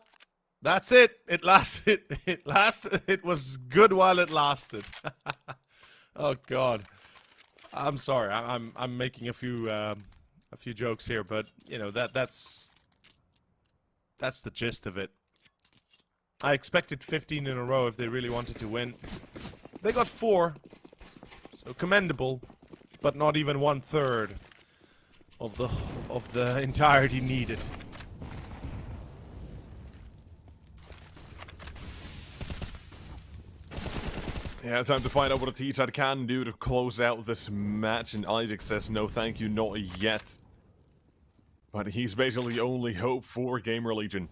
that's it. It lasted. It lasted. It was good while it lasted. Oh God. I'm sorry. I'm making a few jokes here, but you know that's the gist of it. I expected 15 in a row if they really wanted to win. They got 4, so commendable, but not even 1/3 of the entirety needed. Yeah, it's time to find out what a T-Side can do to close out this match, and Isaac says no thank you, not yet. But he's basically the only hope for GamerLegion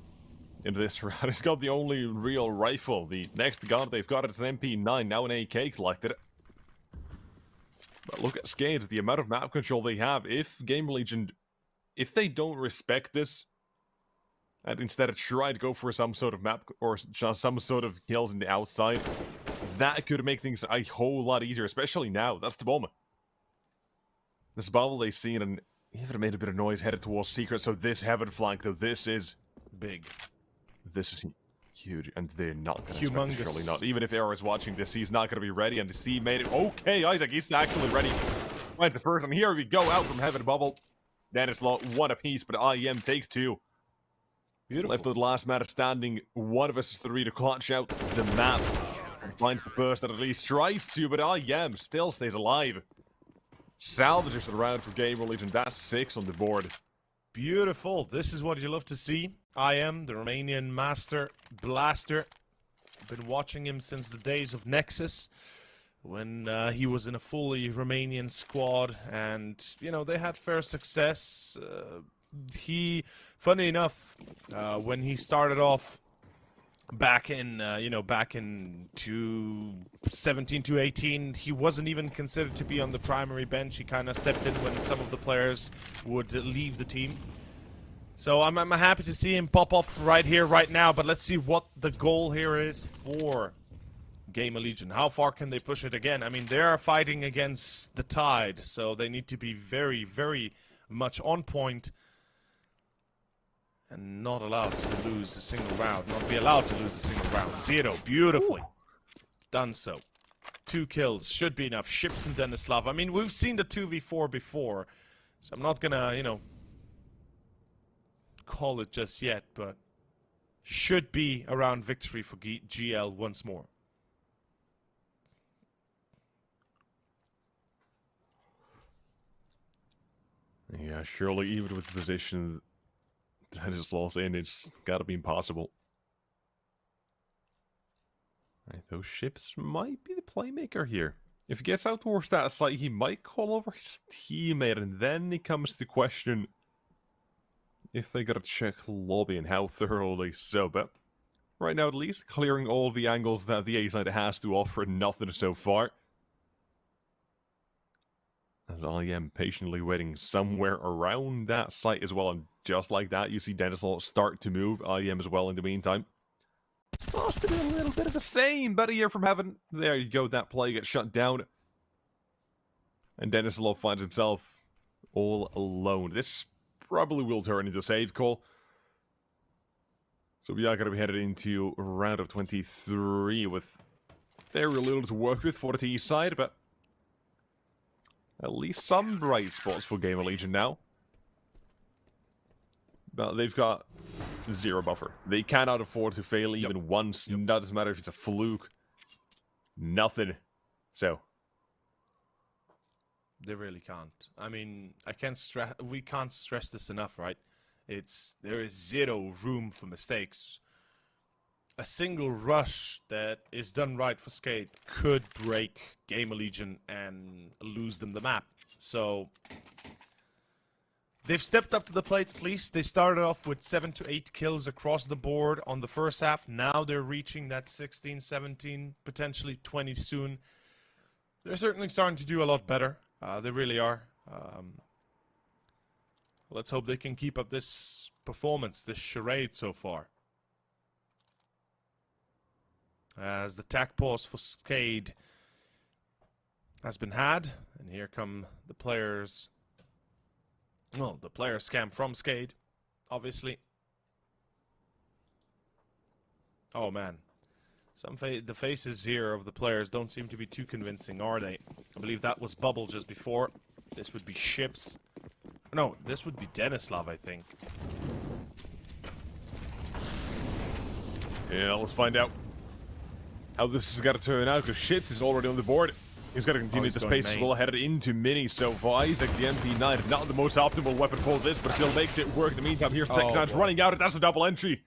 in this round. He's got the only real rifle. The next gun they've got is an MP9, now an AK collected. But look at SKADE, the amount of map control they have. If GamerLegion, if they don't respect this, and instead try to go for some sort of map, or some sort of kills in the outside, that could make things a whole lot easier, especially now. That's the bomb. This bubble they've seen, and even made a bit of noise headed towards Secret, so this heaven flank, though, this is big. This is huge, and they're not going to respect it, surely not. Even if Arrow is watching this, he's not going to be ready, and the Steve made it. Okay, Isaac, he's actually ready. Right, the first, and here we go, out from heaven bubble. Denislav, 1 apiece, but IEM takes 2. Beautiful. Left with the last man standing, 1 vs 3 to clutch out the map. Finds the burst that at least tries to, but IEM still stays alive. Salvages the round for GamerLegion. That's 6 on the board. Beautiful. This is what you love to see. IEM, the Romanian master blaster. I've been watching him since the days of Nexus, when he was in a fully Romanian squad, and, you know, they had fair success. Funny enough, when he started off back in, back in 2017 to 18, he wasn't even considered to be on the primary bench. He kind of stepped in when some of the players would leave the team. So I'm happy to see him pop off right here, right now, but let's see what the goal here is for GamerLegion. How far can they push it again? I mean, they are fighting against the tide, so they need to be very, very much on point and not allowed to lose a single round. Not be allowed to lose a single round. 0, beautifully. Ooh. Done so. 2 kills, should be enough. Ships and Denislav. I mean, we've seen the 2v4 before, so I'm not gonna, you know, call it just yet, but should be around victory for GL once more. Yeah, surely even with the position that is lost in, it's gotta be impossible. Right, those ships might be the playmaker here. If he gets out towards that site, he might call over his teammate, and then it comes to the question if they gotta check lobby and how thoroughly so. But right now, at least, clearing all the angles that the A side has to offer, nothing so far. As I am patiently waiting somewhere around that site as well, and just like that, you see Denislav start to move. I am as well in the meantime. Supposed to do a little bit of the same, but a year from heaven. There you go, that play gets shut down. And Denislav finds himself all alone. This probably will turn into a save call. So we are going to be headed into round of 23 with very little to work with for the T side, but at least some bright spots for GamerLegion now. But they've got 0 buffer. They cannot afford to fail even once. Doesn't matter if it's a fluke. Nothing. So, They really can't. I mean, we can't stress this enough, right? There is zero room for mistakes. A single rush that is done right for SKADE could break GamerLegion and lose them the map. So they've stepped up to the plate at least. They started off with 7 to 8 kills across the board on the first half. Now they're reaching that 16, 17, potentially 20 soon. They're certainly starting to do a lot better. They really are. Let's hope they can keep up this performance, this charade so far. As the tack pause for SKADE has been had, and here come the players. Well, the player scam from SKADE, obviously. Oh man, the faces here of the players don't seem to be too convincing, are they? I believe that was Bubble just before. This would be Ships. No, this would be Denislav, I think. Yeah, let's find out how this has got to turn out, because Ships is already on the board. He's got to continue the space as well, headed into Mini. So for Isaac, the MP9, not the most optimal weapon for this, but still makes it work. In the meantime, here's Dignitas running out, and that's a double entry.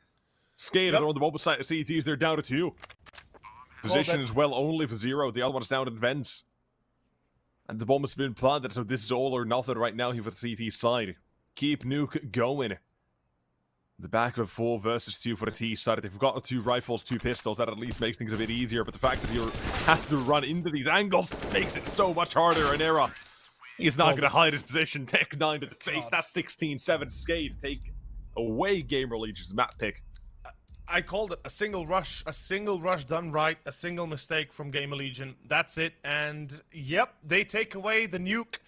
SKADE are on the mobile side of CTs, they're down to 2. Position as well, only for 0. The other one is down in vents. And the bomb has been planted, so this is all or nothing right now here for the CT side. Keep nuke going. The back of 4 versus 2 for the T side. They've got 2 rifles, 2 pistols. That at least makes things a bit easier. But the fact that you have to run into these angles makes it so much harder. And Era, he's not going to hide his position. Tech 9 to the face. That's 16-7. SKADE take away GamerLegion's map pick. I called it a single rush done right, a single mistake from GamerLegion. That's it. And yep, they take away the nuke.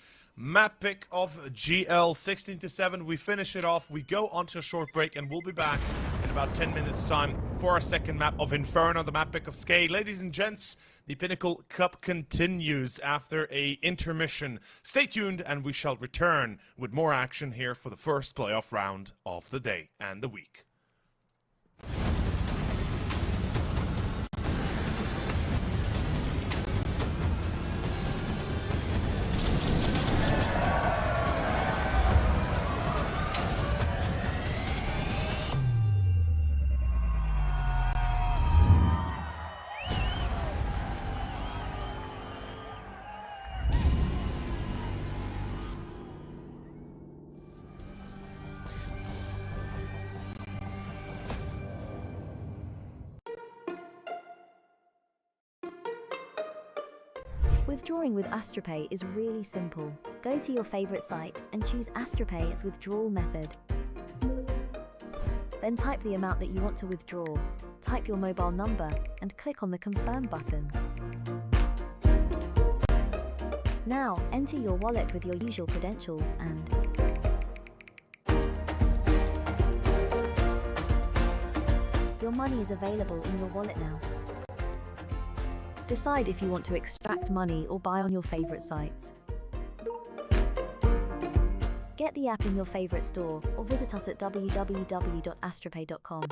Map pick of GL, 16-7. We finish it off. We go onto a short break, and we'll be back in about 10 minutes' time for our second map of Inferno, the map pick of SKADE. Ladies and gents, the Pinnacle Cup continues after a intermission. Stay tuned, and we shall return with more action here for the first playoff round of the day and the week. Withdrawing with AstroPay is really simple. Go to your favorite site and choose AstroPay as withdrawal method. Then type the amount that you want to withdraw, type your mobile number, and click on the Confirm button. Now, enter your wallet with your usual credentials and your money is available in your wallet now. Decide if you want to extract money or buy on your favorite sites. Get the app in your favorite store or visit us at www.astropay.com.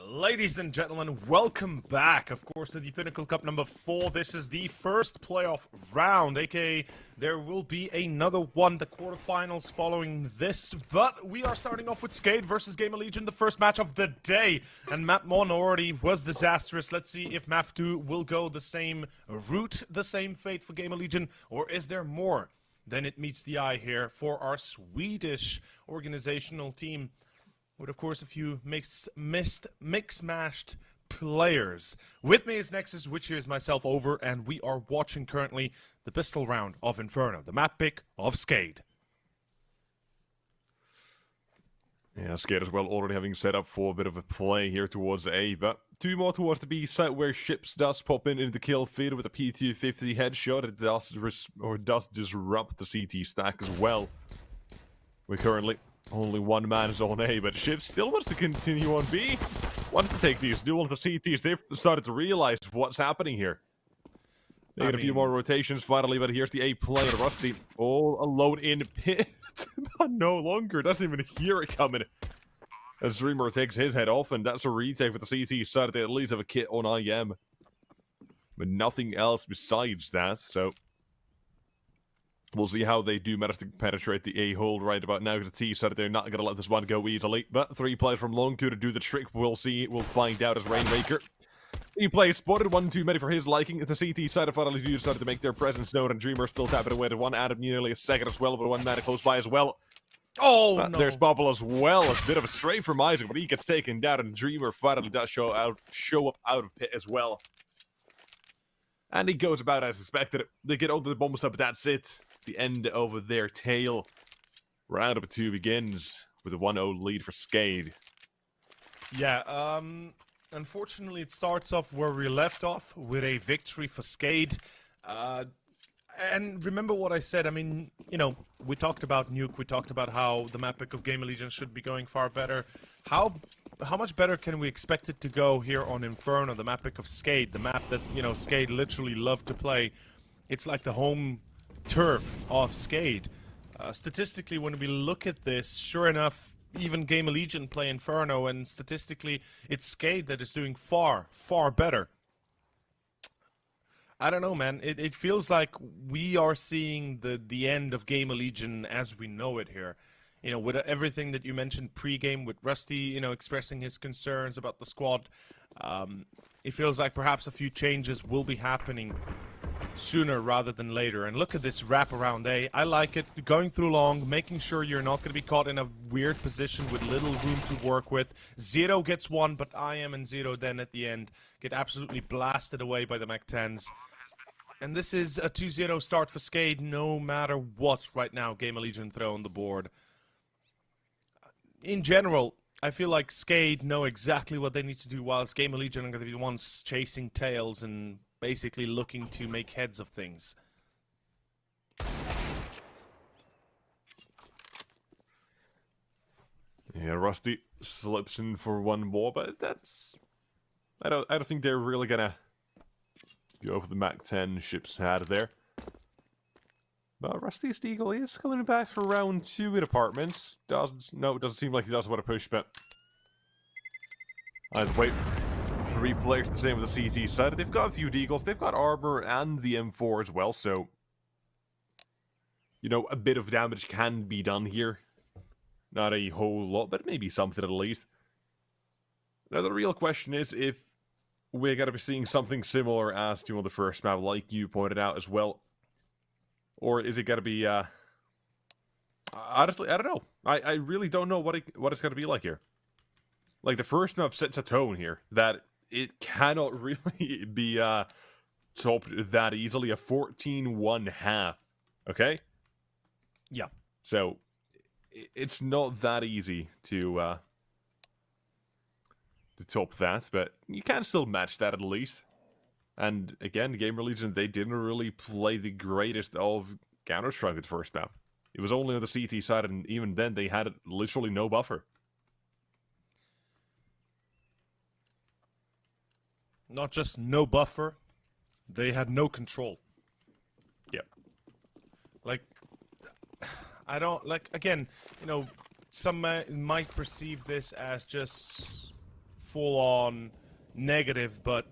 Ladies and gentlemen, welcome back, of course, to the Pinnacle Cup number 4. This is the first playoff round, aka there will be another one, the quarterfinals following this. But we are starting off with SKADE versus GamerLegion, the first match of the day. And map 1 already was disastrous. Let's see if map 2 will go the same route, the same fate for GamerLegion, or is there more than it meets the eye here for our Swedish organizational team? With, of course, a few mix-mashed players. With me is Nexus, which is myself over, and we are watching currently the pistol round of Inferno, the map pick of SKADE. Yeah, SKADE as well, already having set up for a bit of a play here towards A, but two more towards the B side where Ships does pop in into the kill feed with a P250 headshot. It does disrupt the CT stack as well. We're currently Only one man is on A, but Ship still wants to continue on B. Wants to take these duel the CTs. They've started to realize what's happening here. They get a few more rotations finally, but here's the A player, Rusty, all alone in pit. No longer, doesn't even hear it coming. As Dreamer takes his head off, and that's a retake for the CT side. They at least have a kit on IM. But nothing else besides that, so... We'll see how they do manage to penetrate the A-hole right about now. The T side, they're not going to let this one go easily. But 3 players from long to do the trick. We'll see. We'll find out as Rainmaker. He plays spotted, one too many for his liking. The CT side of finally decided to make their presence known, and Dreamer still tapping away to one. Adam nearly a second as well, but one man close by as well. Oh, no. There's Bubble as well. A bit of a stray from Isaac, but he gets taken down, and Dreamer finally does show up out of pit as well. And he goes about as expected. They get onto the bombs up, but that's it. The end of their tale. Round of 2 begins with a 1-0 lead for SKADE. Yeah, unfortunately it starts off where we left off, with a victory for SKADE. And remember what I said, I mean, you know, we talked about Nuke, we talked about how the map pick of GamerLegion should be going far better. How much better can we expect it to go here on Inferno, the map pick of SKADE, the map that, you know, SKADE literally love to play. It's like the home turf of SKADE. Statistically, when we look at this, sure enough, even GamerLegion play Inferno, and statistically, it's SKADE that is doing far, far better. I don't know, man. It feels like we are seeing the end of GamerLegion as we know it here. You know, with everything that you mentioned pre-game, with Rusty, you know, expressing his concerns about the squad, it feels like perhaps a few changes will be happening sooner rather than later. And look at this wrap around A. I like it. Going through long, making sure you're not going to be caught in a weird position with little room to work with. Zero gets one, but IM and Zero then at the end get absolutely blasted away by the Mac-10s. And this is a 2-0 start for SKADE no matter what right now GamerLegion throw on the board. In general, I feel like SKADE know exactly what they need to do, whilst GamerLegion are going to be the ones chasing tails and basically looking to make heads of things. Yeah, Rusty slips in for one more, but that's... I don't think they're really gonna go for the Mac-10 ships out of there. But Rusty's Eagle is coming back for round 2 in apartments. It doesn't seem like he does want to push, but I'd wait. 3 players the same with the CT side. They've got a few Deagles, they've got armor and the M4 as well, so you know, a bit of damage can be done here. Not a whole lot, but maybe something at least. Now the real question is if we're going to be seeing something similar as to the first map, like you pointed out as well. Or is it going to be, honestly, I don't know. I really don't know what it's going to be like here. Like, the first map sets a tone here that it cannot really be topped that easily. A 14-1-1/2, okay? Yeah. So, it's not that easy to top that, but you can still match that at least. And again, GamerLegion, they didn't really play the greatest of Counter-Strike at the first map. It was only on the CT side, and even then they had literally no buffer. Not just no buffer, they had no control. Yep. Like, I don't, like, again, you know, some might perceive this as just full-on negative, but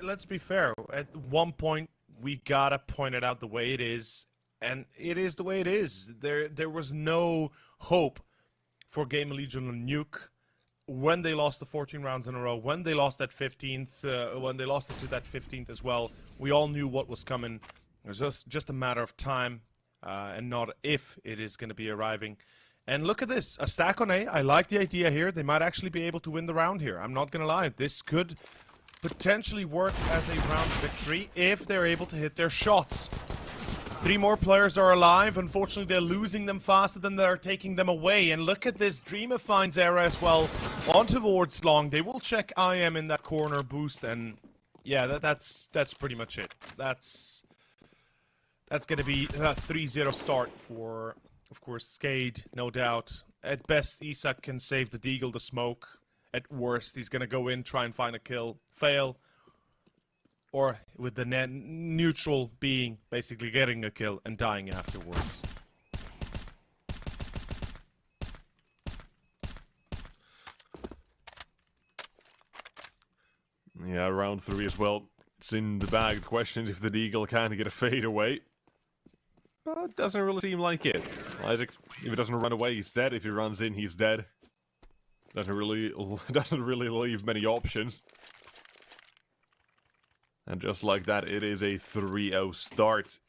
let's be fair. At one point, we gotta point it out the way it is, and it is the way it is. There was no hope for GamerLegion on Nuke when they lost the 14 rounds in a row, when they lost that 15th, when they lost it to that 15th as well. We all knew what was coming. It was just a matter of time, and not if it is going to be arriving. And look at this, a stack on A. I like the idea here. They might actually be able to win the round here. I'm not going to lie. This could potentially work as a round victory if they're able to hit their shots. 3 more players are alive. Unfortunately, they're losing them faster than they're taking them away. And look at this, Dreamer finds error as well on towards long. They will check IM in that corner boost, and yeah, that's pretty much it. That's going to be a 3-0 start for, of course, SKADE, no doubt. At best, Isak can save the Deagle the smoke. At worst, he's gonna go in, try and find a kill, fail. Or with the neutral being basically getting a kill and dying afterwards. Yeah, round 3 as well. It's in the bag. The question is if the Deagle can get a fade away. But it doesn't really seem like it. Isaac, if he doesn't run away, he's dead. If he runs in, he's dead. Doesn't really leave many options. And just like that, it is a 3-0 start.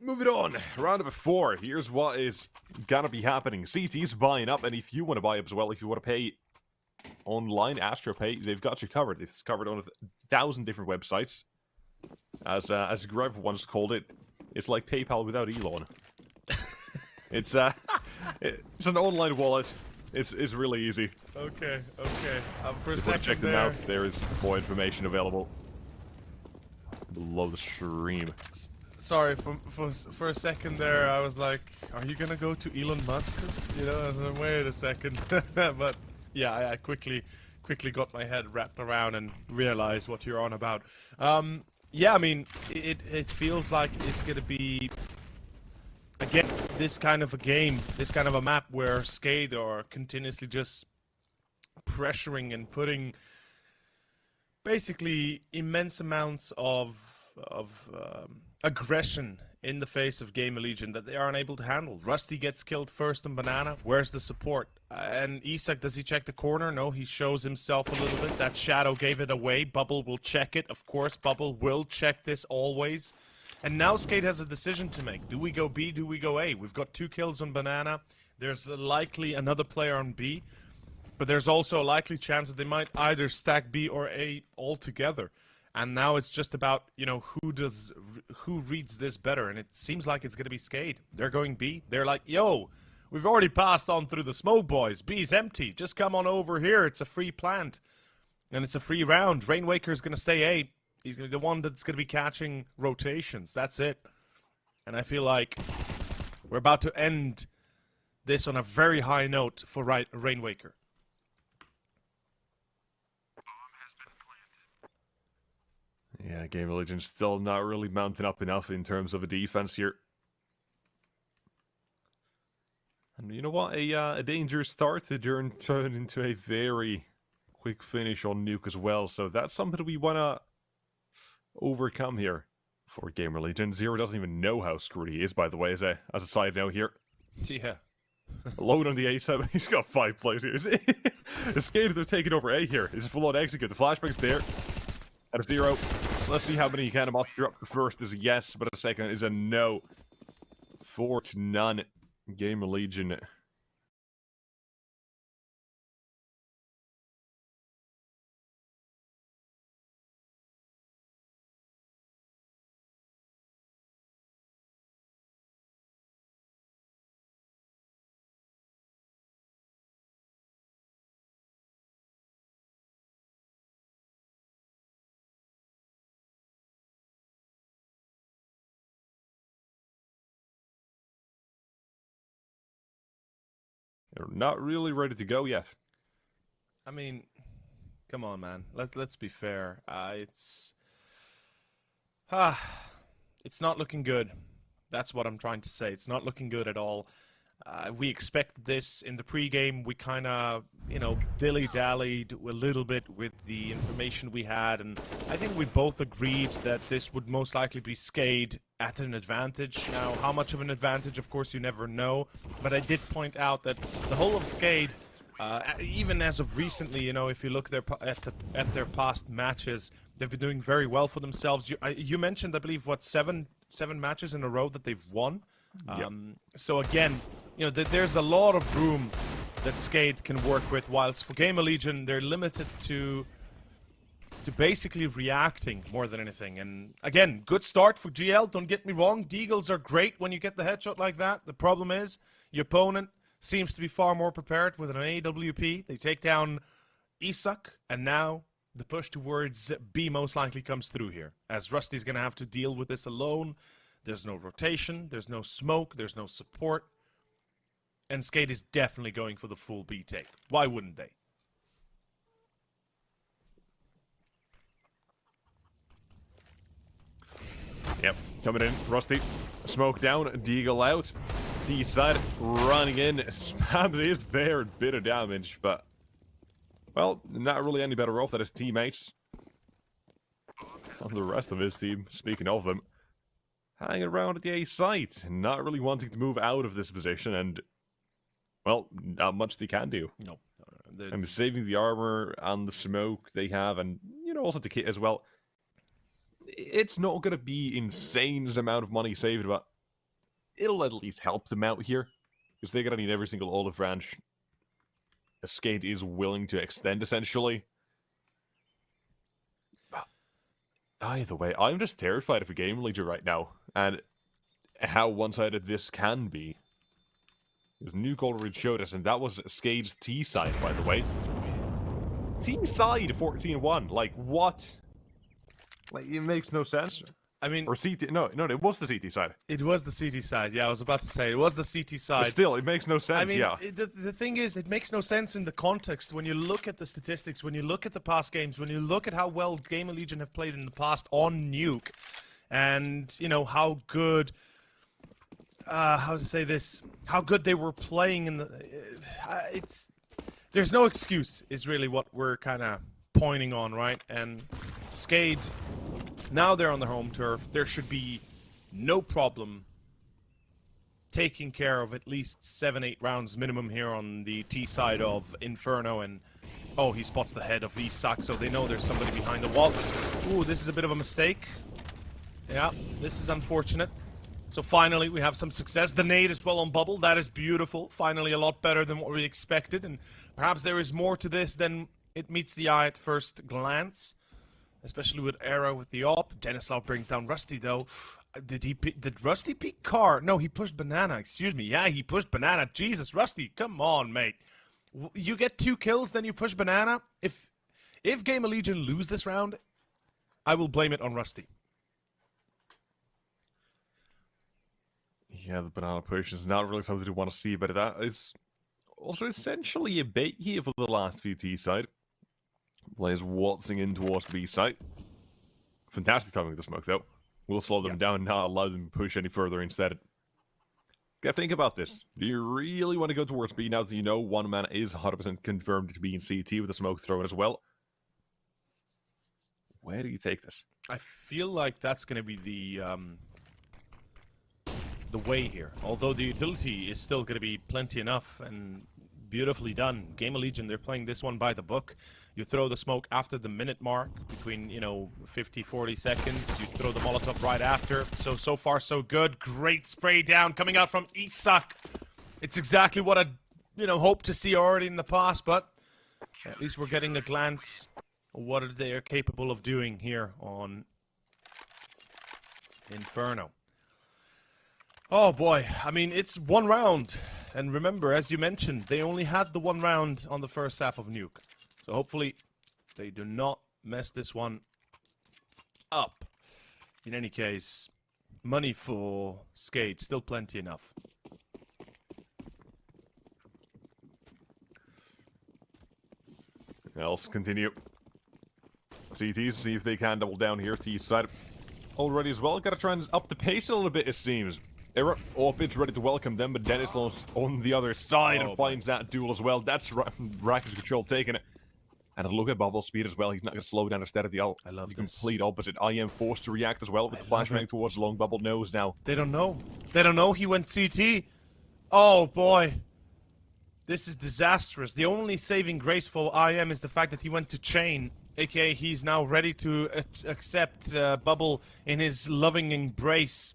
Moving on, round number 4. Here's what is gonna be happening. CT's buying up, and if you want to buy up as well, if you want to pay online, AstroPay, they've got you covered. It's covered on 1,000 different websites. As Grev once called it, it's like PayPal without Elon. It's an online wallet. It's really easy. Okay. For a Just want to second check them there. out. There is more information available below the stream. Sorry, for a second there, I was like, "Are you gonna go to Elon Musk?" You know, I was like, wait a second. But yeah, I quickly got my head wrapped around and realized what you're on about. Yeah, I mean, it feels like it's gonna be again this kind of a game, this kind of a map where SKADE are continuously just pressuring and putting basically immense amounts of aggression in the face of GamerLegion that they are unable to handle. Rusty gets killed first on Banana. Where's the support? And Isak, does he check the corner? No, he shows himself a little bit. That shadow gave it away. Bubble will check it. Of course, Bubble will check this always. And now SKADE has a decision to make. Do we go B? Do we go A? We've got 2 kills on Banana. There's likely another player on B. But there's also a likely chance that they might either stack B or A altogether. And now it's just about, you know, who reads this better. And it seems like it's going to be SKADE. They're going B. They're like, yo, we've already passed on through the smoke, boys. B's empty. Just come on over here. It's a free plant. And it's a free round. Rainwaker's going to stay A. He's gonna be the one that's going to be catching rotations. That's it. And I feel like we're about to end this on a very high note for Rainwaker. Yeah, GamerLegion's still not really mounting up enough in terms of a defense here. And you know what? A dangerous start to turn into a very quick finish on Nuke as well. So that's something we want to overcome here for GamerLegion. Zero doesn't even know how screwed he is, by the way, as a side note here. Yeah. Alone on the A7, he's got 5 players here. The SKADE, they're taking over A here. Is full on execute. The flashback's there. At a 0. Let's see how many he can muster up. The first is a yes, but a second is a no. 4-0. GamerLegion. They're not really ready to go yet. I mean, come on, man. Let's be fair. It's not looking good. That's what I'm trying to say. It's not looking good at all. We expected this in the pregame. We kind of, you know, dilly-dallied a little bit with the information we had, and I think we both agreed that this would most likely be SKADE at an advantage. Now, how much of an advantage, of course, you never know, but I did point out that the whole of SKADE, even as of recently, you know, if you look at their past matches, they've been doing very well for themselves. You mentioned, I believe, what, seven matches in a row that they've won? Yep. So again, you know, there's a lot of room that SKADE can work with, whilst for GamerLegion, they're limited to basically reacting more than anything. And again, good start for GL, don't get me wrong. Deagles are great when you get the headshot like that. The problem is, your opponent seems to be far more prepared with an AWP. They take down Isak, and now the push towards B most likely comes through here, as Rusty's going to have to deal with this alone. There's no rotation, there's no smoke, there's no support. And SKADE is definitely going for the full B take. Why wouldn't they? Yep, coming in, Rusty. Smoke down, Deagle out. T side running in. Spam is there, bit of damage, but well, not really any better off than his teammates. And the rest of his team, speaking of them, hanging around at the A site, not really wanting to move out of this position, and well, not much they can do. No. And saving the armor and the smoke they have, and you know, also the kit as well. It's not going to be insane amount of money saved, but it'll at least help them out here. Because they're going to need every single olive branch SKADE is willing to extend, essentially. But either way, I'm just terrified of a GamerLegion right now. And how one-sided this can be. Because Nuke already showed us, and that was SKADE's T side, by the way. Team side 14-1. Like, what? Like, it makes no sense. I mean... Or CT... No, it was the CT side. It was the CT side, yeah, I was about to say. It was the CT side. But still, it makes no sense, I mean, yeah. The thing is, it makes no sense in the context when you look at the statistics, when you look at the past games, when you look at how well GamerLegion have played in the past on Nuke, and, you know, how good... how to say this? How good they were playing in the... it's... There's no excuse, is really what we're kind of pointing on, right? And SKADE... Now they're on their home turf. There should be no problem taking care of at least 7-8 rounds minimum here on the T side of Inferno. And oh, he spots the head of Isak, so they know there's somebody behind the wall. Ooh, this is a bit of a mistake. Yeah, this is unfortunate. So finally, we have some success. The nade is well on bubble. That is beautiful. Finally, a lot better than what we expected. And perhaps there is more to this than it meets the eye at first glance. Especially with Arrow with the op. Denislav brings down Rusty, though. Did Rusty peek car? No, he pushed Banana. Excuse me. Yeah, he pushed Banana. Jesus, Rusty, come on, mate. You get 2 kills, then you push Banana. If GamerLegion lose this round, I will blame it on Rusty. Yeah, the Banana push is not really something you want to see, but that is also essentially a bait here for the last few T side. Players waltzing in towards the B site. Fantastic timing with the smoke, though. We'll slow them down, not allow them to push any further instead. Gotta think about this. Do you really want to go towards B now that you know one man is 100% confirmed to be in CT with the smoke thrown as well? Where do you take this? I feel like that's going to be the way here. Although the utility is still going to be plenty enough and beautifully done. GamerLegion, they're playing this one by the book. You throw the smoke after the minute mark, between, you know, 50, 40 seconds. You throw the Molotov right after. So far, so good. Great spray down coming out from Isak. It's exactly what I, you know, hoped to see already in the past, but at least we're getting a glance of what they are capable of doing here on Inferno. Oh boy, I mean, it's 1 round. And remember, as you mentioned, they only had the 1 round on the first half of Nuke. So hopefully they do not mess this one up. In any case, money for SKADE, still plenty enough. Else continue. CTs, see if they can double down here. T side already as well. Gotta try and up the pace a little bit, it seems. Apeks ready to welcome them, but Denislav's on the other side and finds that duel as well. That's Racket's control taking it. And look at bubble speed as well. He's not going to slow down instead of the complete opposite. I am forced to react as well with the flashbang towards the long bubble nose now. They don't know. They don't know he went CT. Oh boy. This is disastrous. The only saving grace for IM is the fact that he went to chain. AKA he's now ready to accept Bubble in his loving embrace.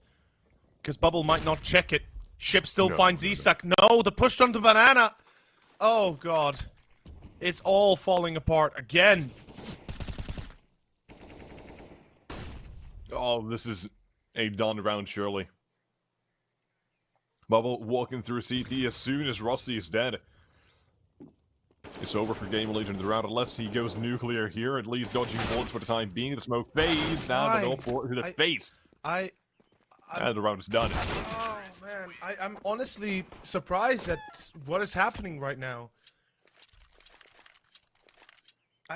Because Bubble might not check it. Ship still finds Isak. No, the push onto Banana. Oh god. It's all falling apart again. Oh, this is a done round, surely. Bubble walking through CT as soon as Rusty is dead. It's over for GamerLegion in the round unless he goes nuclear here, at least dodging bullets for the time being. The smoke fades down and up to the face. And the round is done. Oh man, I'm honestly surprised at what is happening right now.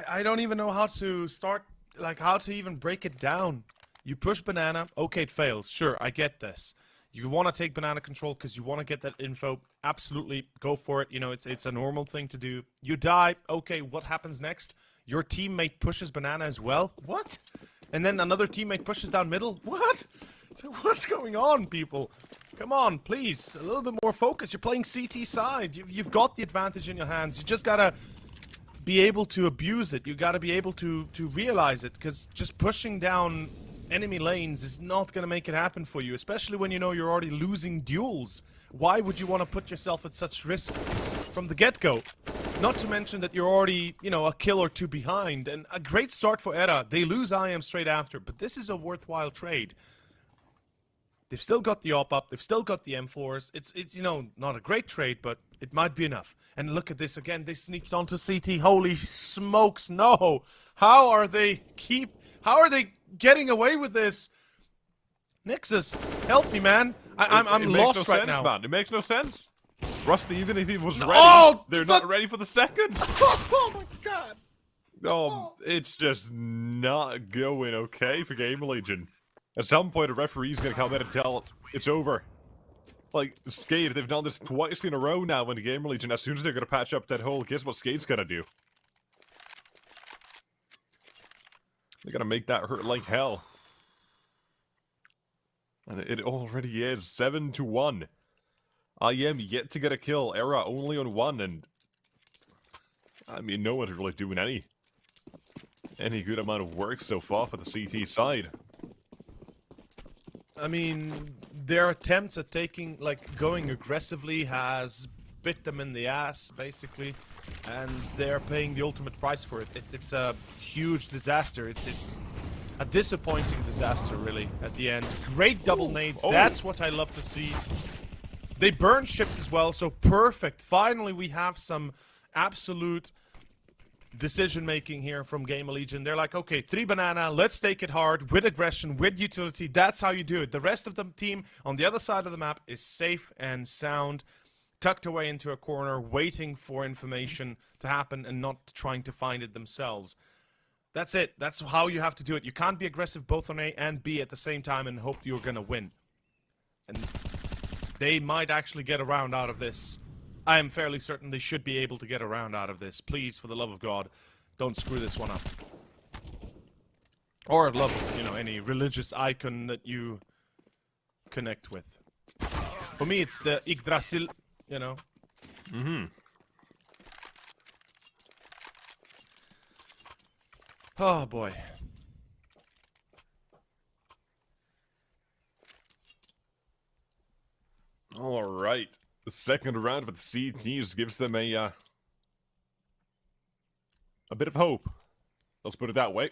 I don't even know how to start, like how to even break it down. You push banana, okay, it fails. Sure, I get this. You want to take banana control because you want to get that info. Absolutely, go for it. You know, it's a normal thing to do. You die, okay, what happens next? Your teammate pushes banana as well? What? And then another teammate pushes down middle? What? What's going on, people? Come on, please, a little bit more focus. You're playing CT side. You've got the advantage in your hands. You just gotta be able to abuse it. You gotta be able to realize it, because just pushing down enemy lanes is not gonna make it happen for you, especially when you know you're already losing duels. Why would you want to put yourself at such risk from the get-go? Not to mention that you're already, you know, a kill or two behind, and a great start for ERA. They lose IM straight after, but this is a worthwhile trade. They've still got the op up, they've still got the M4s. It's you know, not a great trade, but it might be enough. And look at this again, they sneaked onto CT. Holy smokes, no! How are they getting away with this? Nixus, help me, man. I'm lost right now. Man. It makes no sense. Rusty, even if he was ready, they're not ready for the second. Oh my god. Oh, it's just not going okay for GamerLegion. At some point, a referee's gonna come in and tell it's over. Like, SKADE, they've done this twice in a row now in the GamerLegion. As soon as they're gonna patch up that hole, guess what SKADE's gonna do? They're gonna make that hurt like hell. And it already is 7-1. I am yet to get a kill. ERA only on 1, and I mean, no one's really doing any good amount of work so far for the CT side. I mean, their attempts at going aggressively has bit them in the ass, basically, and they're paying the ultimate price for it. It's a huge disaster. It's a disappointing disaster, really, at the end. Great double nades. That's what I love to see. They burn ships as well, so perfect. Finally, we have some absolute decision-making here from GamerLegion. They're like, okay, 3 banana, let's take it hard, with aggression, with utility. That's how you do it. The rest of the team on the other side of the map is safe and sound, tucked away into a corner, waiting for information to happen and not trying to find it themselves. That's it. That's how you have to do it. You can't be aggressive both on A and B at the same time and hope you're gonna win. And they might actually get a round out of this. I am fairly certain they should be able to get a round out of this. Please, for the love of God, don't screw this one up. Or love, you know, any religious icon that you connect with. For me, it's the Yggdrasil, you know. Mm-hmm. Oh, boy. All right. The second round with the CTs gives them a bit of hope. Let's put it that way.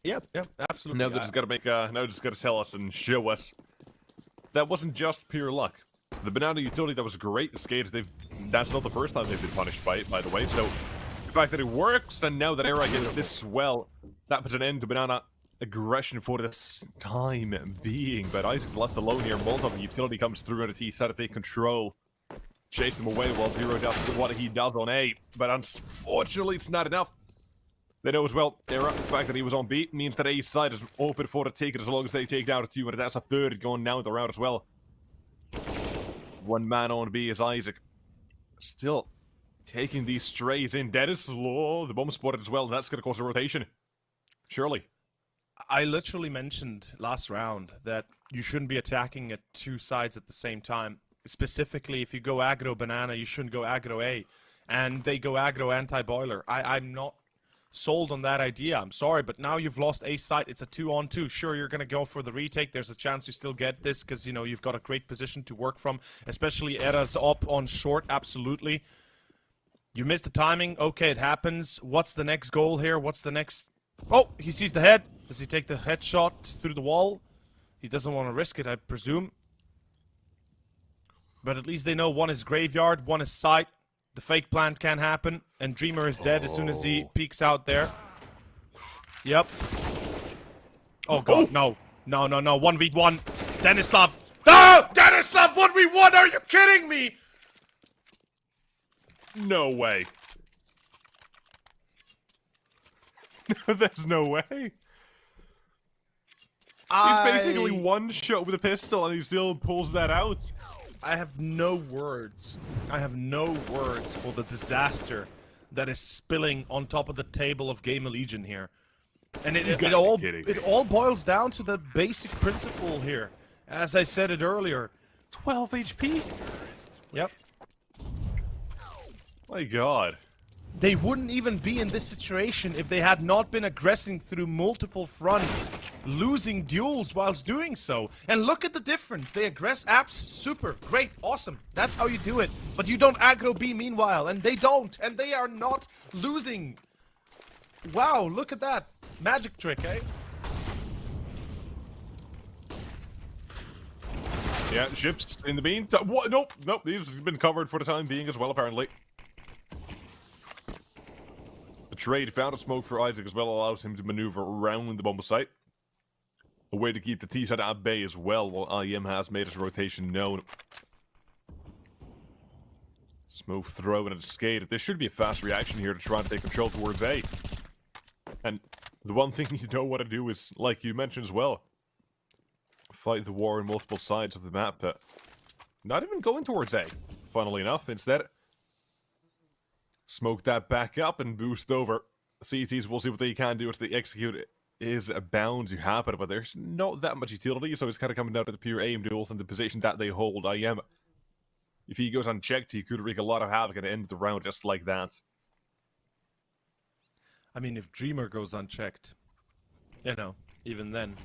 Yep, absolutely. Now they're just gotta now just gotta tell us and show us that wasn't just pure luck. The banana utility, that was great. SKADE, that's not the first time they've been punished by it, by the way. So the fact that it works, and now that ERA gets this well, that puts an end to banana aggression for this time being. But Isaac's left alone here. Molotov, the utility comes through on the T side to take control. Chase them away while Zero does what he does on A. But unfortunately, it's not enough. They know as well, the fact that he was on B means that A's side is open for the take it as long as they take down a 2, and that's a third going down the route as well. One man on B is Isaac. Still taking these strays in. Dead is slow. The bomb spotted as well, and that's going to cause a rotation. Surely. I literally mentioned last round that you shouldn't be attacking at 2 sides at the same time. Specifically, if you go aggro banana, you shouldn't go aggro A. And they go aggro anti-boiler. I'm not sold on that idea. I'm sorry, but now you've lost A side. It's a 2-on-2. Sure, you're going to go for the retake. There's a chance you still get this because, you know, you've got a great position to work from. Especially Era's up on short, absolutely. You missed the timing. Okay, it happens. What's the next goal here? What's the next... Oh, he sees the head. Does he take the headshot through the wall? He doesn't want to risk it, I presume. But at least they know one is graveyard, one is site. The fake plant can happen. And Dreamer is dead as soon as he peeks out there. Yep. Oh, God, no. No, 1v1. Denislav. No! Denislav 1v1! Are you kidding me? No way. There's no way. He's basically one shot with a pistol and he still pulls that out. I have no words. I have no words for the disaster that is spilling on top of the table of GamerLegion here. And it all boils down to the basic principle here. As I said it earlier. 12 HP? Yep. My god. They wouldn't even be in this situation if they had not been aggressing through multiple fronts, losing duels whilst doing so. And look at the difference. They aggress apps, super, great, awesome. That's how you do it. But you don't aggro B meanwhile, and they don't, and they are not losing. Wow, look at that. Magic trick, eh? Yeah, ships in the meantime. What? Nope, he's been covered for the time being as well, apparently. Trade found a smoke for Isaac as well, allows him to maneuver around the bomb site. A way to keep the T side at bay as well, while IM has made his rotation known. Smoke throw and SKADE. There should be a fast reaction here to try and take control towards A. And the one thing you don't want to do is, like you mentioned as well, fight the war on multiple sides of the map, but not even going towards A, funnily enough. Instead, smoke that back up and boost over. CTs, we'll see what they can do if they execute it. Is bound to happen, but there's not that much utility, so it's kind of coming down to the pure aim duels and the position that they hold. IM, if he goes unchecked, he could wreak a lot of havoc and end the round just like that. I mean, if Dreamer goes unchecked, you know, even then,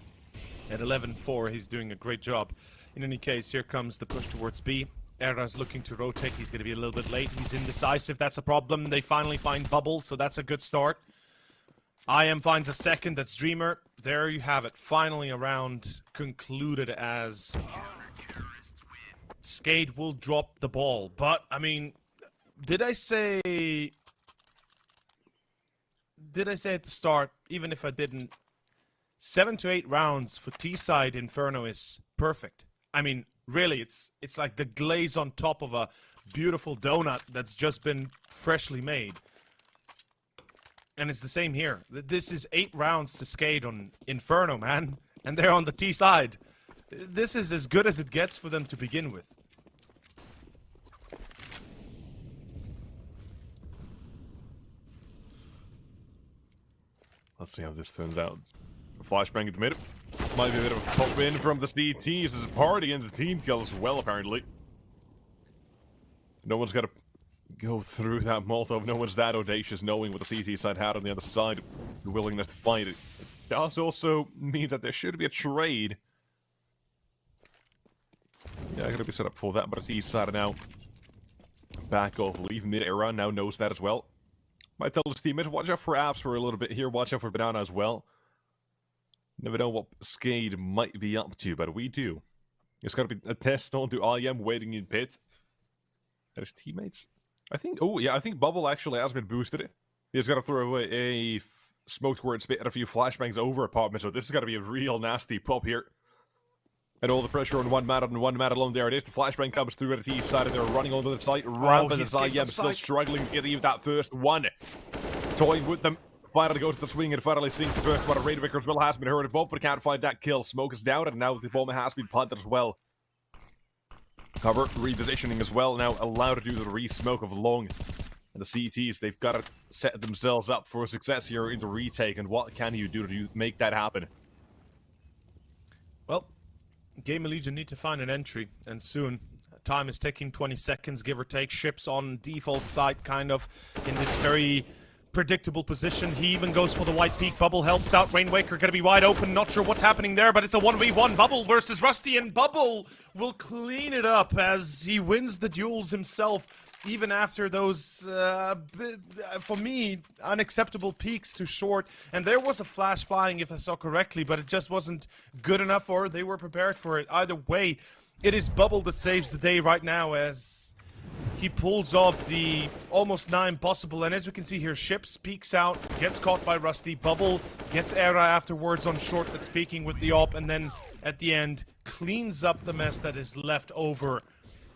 at 11-4, he's doing a great job. In any case, here comes the push towards B. Era's looking to rotate. He's going to be a little bit late. He's indecisive. That's a problem. They finally find Bubble, so that's a good start. IM finds a second. That's Dreamer. There you have it. Finally, a round concluded as SKADE will drop the ball. But, I mean, did I say at the start, even if I didn't, 7 to 8 rounds for T-side Inferno is perfect. I mean, really, it's like the glaze on top of a beautiful donut that's just been freshly made. And it's the same here. This is 8 rounds to SKADE on Inferno, man. And they're on the T side. This is as good as it gets for them to begin with. Let's see how this turns out. Flashbang at the middle. Might be a bit of a pop in from the CTs. There's a party and the team kill as well, apparently. No one's got to go through that Molotov. No one's that audacious, knowing what the CT side had on the other side. The willingness to fight it. It does also mean that there should be a trade. Yeah, gonna be set up for that, but it's East side now. Back off, leave mid-era now knows that as well. Might tell his teammates, watch out for Apps for a little bit here. Watch out for Banana as well. Never know what SKADE might be up to, but we do. It's got to be a test on to IM waiting in pit. And his teammates. I think, oh yeah, I think Bubble actually has been boosted. He's got to throw away a smoke towards pit and a few flashbangs over apartment, so this is going to be a real nasty pop here. And all the pressure on one man alone. There it is. The flashbang comes through at the T side and they're running onto the site. Rampant as IM still struggling to get even that first one. Toying with them. Finally goes to the swing and finally sinks the first one. Raidwicker as well has been hurt above, but can't find that kill. Smoke is down and now the bomb has been planted as well. Cover repositioning as well. Now allowed to do the re-smoke of long. And the CTs, they've got to set themselves up for success here in the retake. And what can you do to make that happen? Well, GamerLegion need to find an entry, and soon. Time is ticking, 20 seconds, give or take. Ships on default side, kind of in this very predictable position. He even goes for the white peak. Bubble helps out. Rainwaker gonna be wide open. Not sure what's happening there, but it's a 1v1. Bubble versus Rusty, and Bubble will clean it up as he wins the duels himself, even after those, for me, unacceptable peaks to short. And there was a flash flying, if I saw correctly, but it just wasn't good enough, or they were prepared for it. Either way, it is Bubble that saves the day right now, as He pulls off the almost nigh impossible, and as we can see here, Ships peeks out, gets caught by Rusty, Bubble gets Era afterwards on short that's peeking with the op, and then at the end cleans up the mess that is left over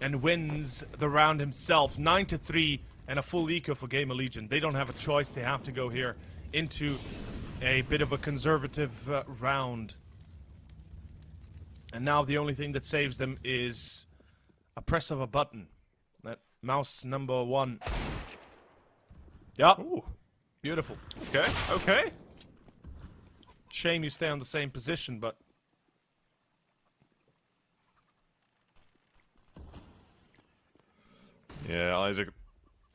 and wins the round himself. 9-3 and a full eco for GamerLegion. They don't have a choice, they have to go here into a bit of a conservative round. And now the only thing that saves them is a press of a button. That mouse number 1. Yeah. Ooh. Beautiful. Okay, okay. Shame you stay on the same position, but... Yeah, Isaac.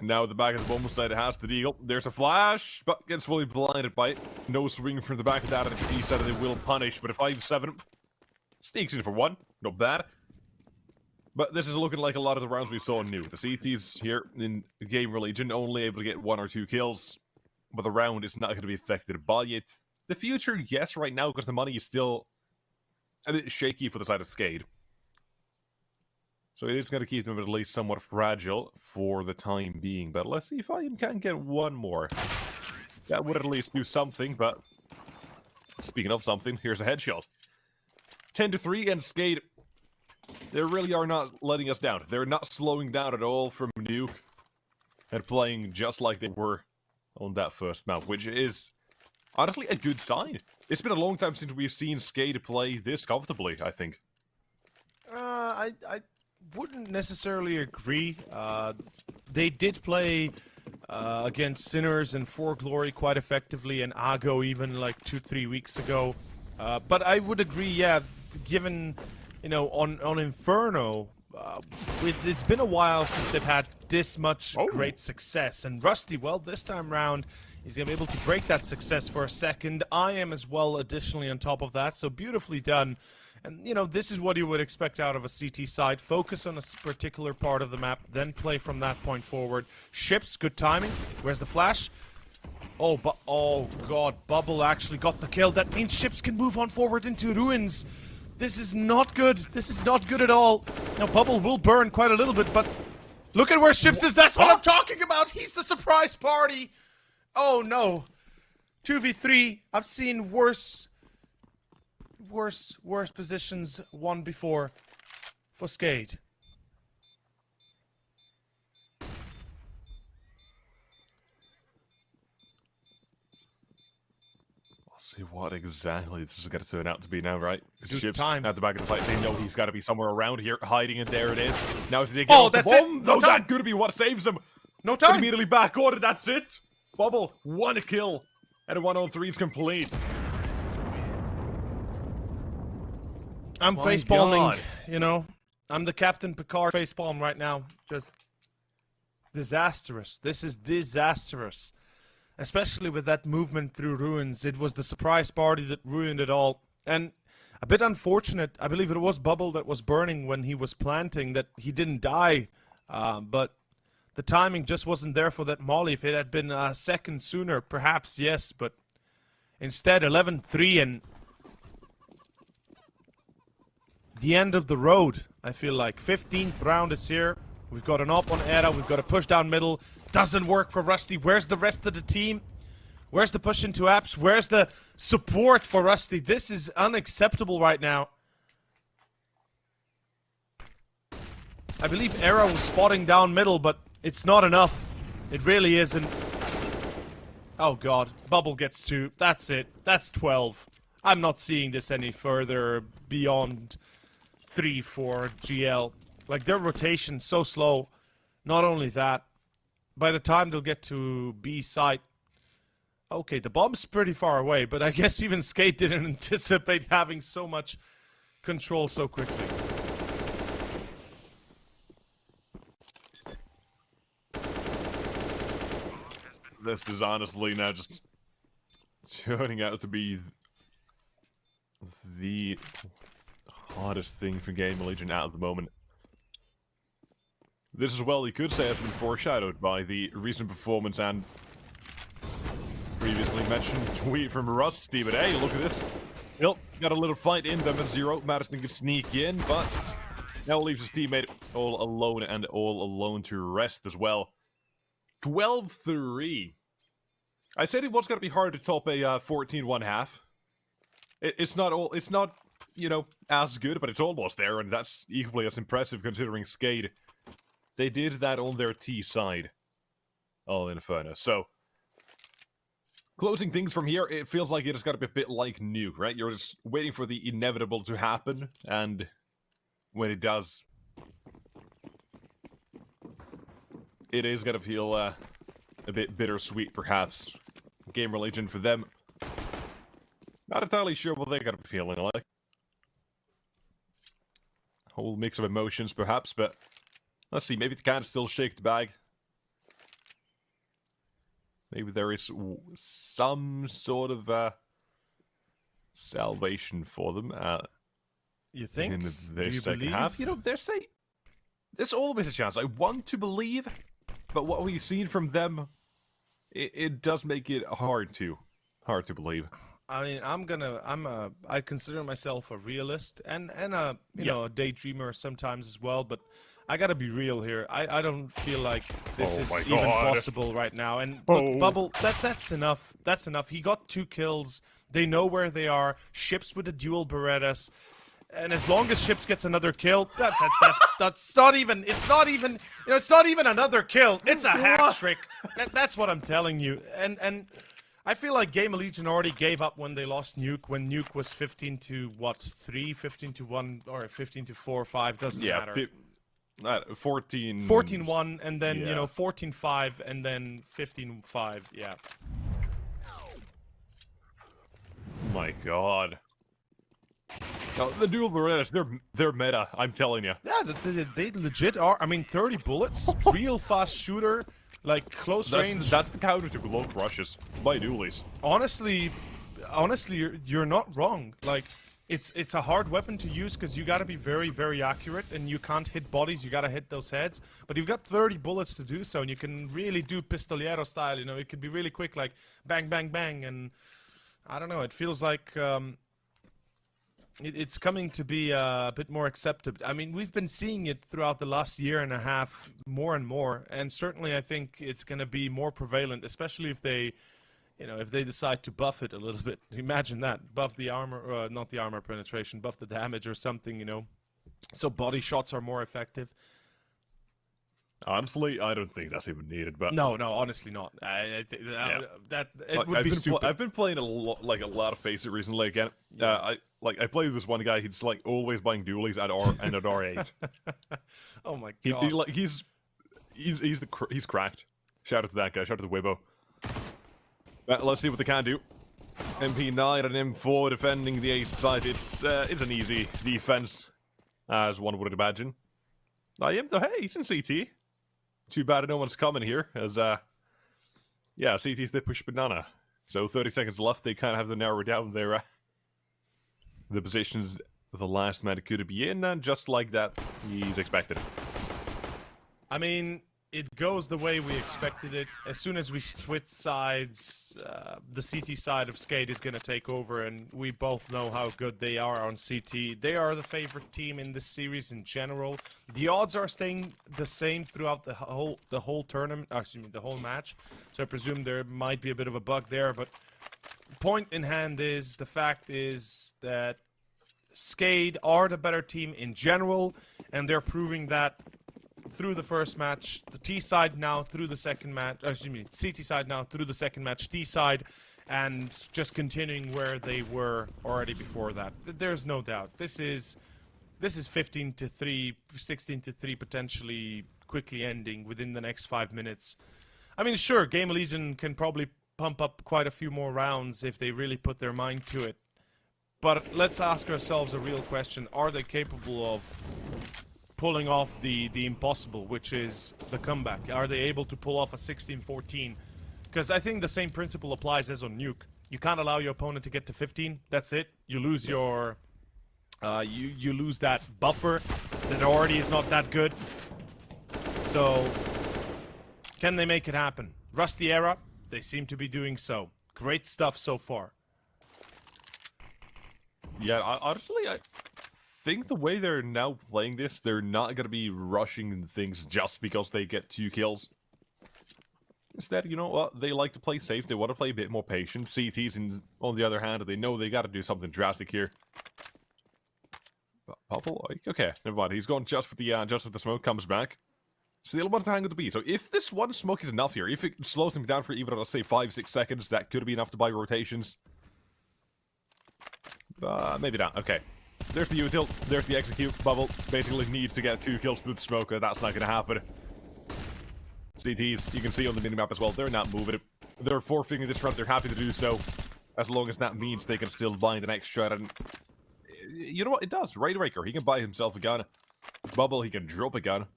Now at the back of the bomb side, it has the deagle. There's a flash, but gets fully blinded by it. No swing from the back of that, and the D side they will punish, but a 5-7 sneaks in for 1. Not bad. But this is looking like a lot of the rounds we saw new. The CTs here in GamerLegion only able to get 1 or 2 kills, but the round is not going to be affected by it. The future, yes, right now, because the money is still a bit shaky for the side of SKADE. So it is going to keep them at least somewhat fragile for the time being. But let's see if I can get 1 more. That would at least do something, but... Speaking of something, here's a headshot. 10-3, and SKADE, they really are not letting us down. They're not slowing down at all from Nuke. And playing just like they were on that first map, which is honestly a good sign. It's been a long time since we've seen SKADE play this comfortably, I think. I wouldn't necessarily agree. They did play against Sinners and For Glory quite effectively, and Ago even like 2-3 weeks ago. But I would agree, yeah, given, you know, on Inferno, it's been a while since they've had this much great success. And Rusty, well, this time round, he's going to be able to break that success for a second. I am as well, additionally, on top of that, so beautifully done. And, you know, this is what you would expect out of a CT side. Focus on a particular part of the map, then play from that point forward. Ships, good timing. Where's the flash? Oh, but oh god, Bubble actually got the kill. That means Ships can move on forward into ruins. This is not good. This is not good at all. Now, Bubble will burn quite a little bit, but look at where Ships is. That's what I'm talking about. He's the surprise party. Oh, no. 2v3. I've seen worse positions won before for SKADE. See what exactly this is going to turn out to be now, right? Ships time at the back of the site. They know he's got to be somewhere around here, hiding, and there it is. Now they get off that's the bomb. it. No time. That could be what saves him. No time. Immediately back on, and that's it. Bubble, 1 kill, and a 1-on-3 is complete. I'm facepalming, you know. I'm the Captain Picard facepalm right now. Just disastrous. This is disastrous. Especially with that movement through ruins. It was the surprise party that ruined it all. And a bit unfortunate, I believe it was Bubble that was burning when he was planting, that he didn't die. But the timing just wasn't there for that molly. If it had been a second sooner, perhaps, yes. But instead, 11-3 and the end of the road, I feel like. 15th round is here. We've got an op on Era. We've got a push down middle. Doesn't work for Rusty. Where's the rest of the team? Where's the push into Apps? Where's the support for Rusty? This is unacceptable right now. I believe Era was spotting down middle, but it's not enough. It really isn't. Oh god. Bubble gets 2. That's it. That's 12. I'm not seeing this any further beyond 3 for GL. Like, their rotation's so slow. Not only that, by the time they'll get to B site... Okay, the bomb's pretty far away, but I guess even SKADE didn't anticipate having so much control so quickly. This is honestly now just turning out to be the hardest thing for GamerLegion at the moment. This as well, you could say, has been foreshadowed by the recent performance and previously mentioned tweet from Rusty. But hey, look at this. Yep, got a little fight in them at 0. Madison can sneak in, but Now leaves his teammate all alone and all alone to rest as well. 12-3. I said it was going to be hard to top a 14-1 half. It's not, you know, as good, but it's almost there, and that's equally as impressive considering SKADE. They did that on their T side. Oh, Inferno. So, closing things from here, it feels like it has got to be a bit like Nuke, right? You're just waiting for the inevitable to happen, and when it does, it is going to feel a bit bittersweet, perhaps. GamerLegion for them. Not entirely sure what they're going to be feeling like. Whole mix of emotions, perhaps, but let's see. Maybe they can still shake the bag. Maybe there is some sort of salvation for them. You think? In the Do you second believe? half, you know, there's always a chance. I want to believe, but what we've seen from them, it does make it hard to believe. I mean, I consider myself a realist and a you know, a daydreamer sometimes as well, but I gotta be real here. I don't feel like this is even possible right now. And look, Bubble, that's enough. That's enough. He got 2 kills. They know where they are. Ships with the dual Berettas. And as long as Ships gets another kill, that's not even. It's not even. You know, it's not even another kill. It's a hat trick. That's what I'm telling you. And I feel like GamerLegion already gave up when they lost Nuke. When Nuke was 15 to what 3, 15 to 1, or 15 to 4 or 5 doesn't matter. 14-1, and then you know 14-5, and then 15-5. Yeah. My God. No, the dual Berettas, they're meta, I'm telling you. Yeah, they legit are. I mean, 30 bullets, real fast shooter, like close range. That's the counter to Globe Rushes by dualies. Honestly, you're not wrong. Like, it's a hard weapon to use because you got to be very, very accurate, and you can't hit bodies. You got to hit those heads. But you've got 30 bullets to do so, and you can really do Pistolero style. You know, it could be really quick, like bang, bang, bang, and I don't know. It feels like. It's coming to be a bit more accepted. I mean, we've been seeing it throughout the last year and a half more and more, and certainly I think it's going to be more prevalent, especially if they, you know, if they decide to buff it a little bit. Imagine that. Buff the armor, not the armor penetration, buff the damage or something, you know, so body shots are more effective. Honestly, I don't think that's even needed. But no, honestly not. That it would be stupid. I've been playing a lot of Face It recently. Again, I played with this one guy. He's like always buying dualies at and at R8. Oh my God! He's cracked. Shout out to that guy. Shout out to Wibbo. Let's see what they can do. MP9 and M4 defending the ace side. It's an easy defense, as one would imagine. I am though. Hey, he's in CT. Too bad no one's coming here, as, yeah, CT's they push banana. So 30 seconds left, they kind of have to narrow down their, the positions the last man could be in, and just like that, he's expected. I mean, it goes the way we expected it. As soon as we switch sides, the CT side of SKADE is going to take over, and we both know how good they are on CT. They are the favorite team in this series in general. The odds are staying the same throughout the whole tournament, excuse me, the whole match. So I presume there might be a bit of a bug there, but point in hand is, the fact is that SKADE are the better team in general, and they're proving that through the first match. The T side now through the second match, excuse me, CT side now through the second match, T side, and just continuing where they were already before that. There's no doubt. This is 15-3, 16-3, potentially quickly ending within the next 5 minutes. I mean, sure, GamerLegion can probably pump up quite a few more rounds if they really put their mind to it. But let's ask ourselves a real question. Are they capable of pulling off the impossible, which is the comeback? Are they able to pull off a 16-14? Because I think the same principle applies as on Nuke. You can't allow your opponent to get to 15. That's it. You lose your... you lose that buffer that already is not that good. So, can they make it happen? Rusty era, they seem to be doing so. Great stuff so far. Yeah, honestly, I think the way they're now playing this, they're not going to be rushing things just because they get 2 kills. Instead, you know what? They like to play safe. They want to play a bit more patient. CTs, on the other hand, they know they got to do something drastic here. Bubble? Okay, never mind. He's gone just for the smoke. Comes back. Still want to hang with the B. So if this one smoke is enough here, if it slows him down for even, let's say, 5-6 seconds, that could be enough to buy rotations. Maybe not. Okay. There's the util. There's the execute. Bubble basically needs to get 2 kills through the smoke. That's not going to happen. CTs, you can see on the minimap as well, they're not moving it. They're forfeiting this round, they're happy to do so. As long as that means they can still buy an extra. And you know what? It does. Raidbreaker, he can buy himself a gun. Bubble, he can drop a gun.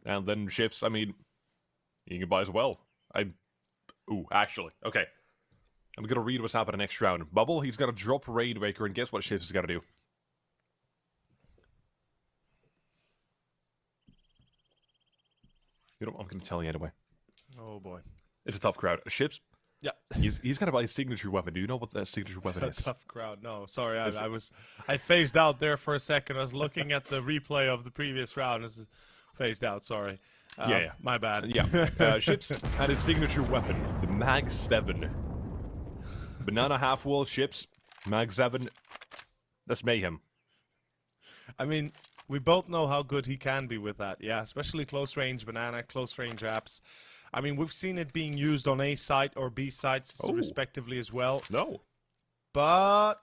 And then ships, I mean, he can buy as well. Ooh, actually, okay. I'm gonna read what's happening next round. Bubble, he's gonna drop Raidbreaker, and guess what ships is gonna do? You know what? I'm gonna tell you anyway. Oh boy. It's a tough crowd. Ships? Yeah. He's gonna buy a signature weapon. Do you know what that signature weapon is? Tough crowd. No, sorry, I phased out there for a second. I was looking at the replay of the previous round. It's phased out, sorry. Yeah. My bad. Yeah. Ships had his signature weapon, the Mag 7. Banana half-wall ships, Mag 7. That's mayhem. I mean, we both know how good he can be with that, yeah, especially close-range banana, close-range apps. I mean, we've seen it being used on A site or B sites respectively as well. No. But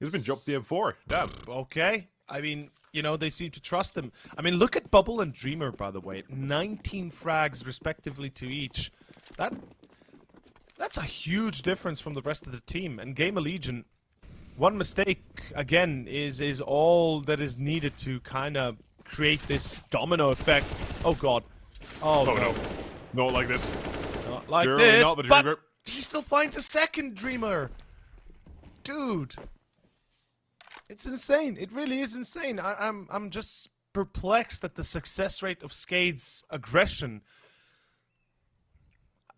he's been dropped the M4. Damn. Okay. I mean, you know, they seem to trust him. I mean, look at Bubble and Dreamer, by the way. 19 frags respectively to each. That's a huge difference from the rest of the team. And GamerLegion, one mistake, again, is all that is needed to kind of create this domino effect. Oh, God. Oh, no. Not like this. Not like Surely this, not, but he still finds a second Dreamer. Dude. It's insane. It really is insane. I'm just perplexed at the success rate of SKADE's aggression.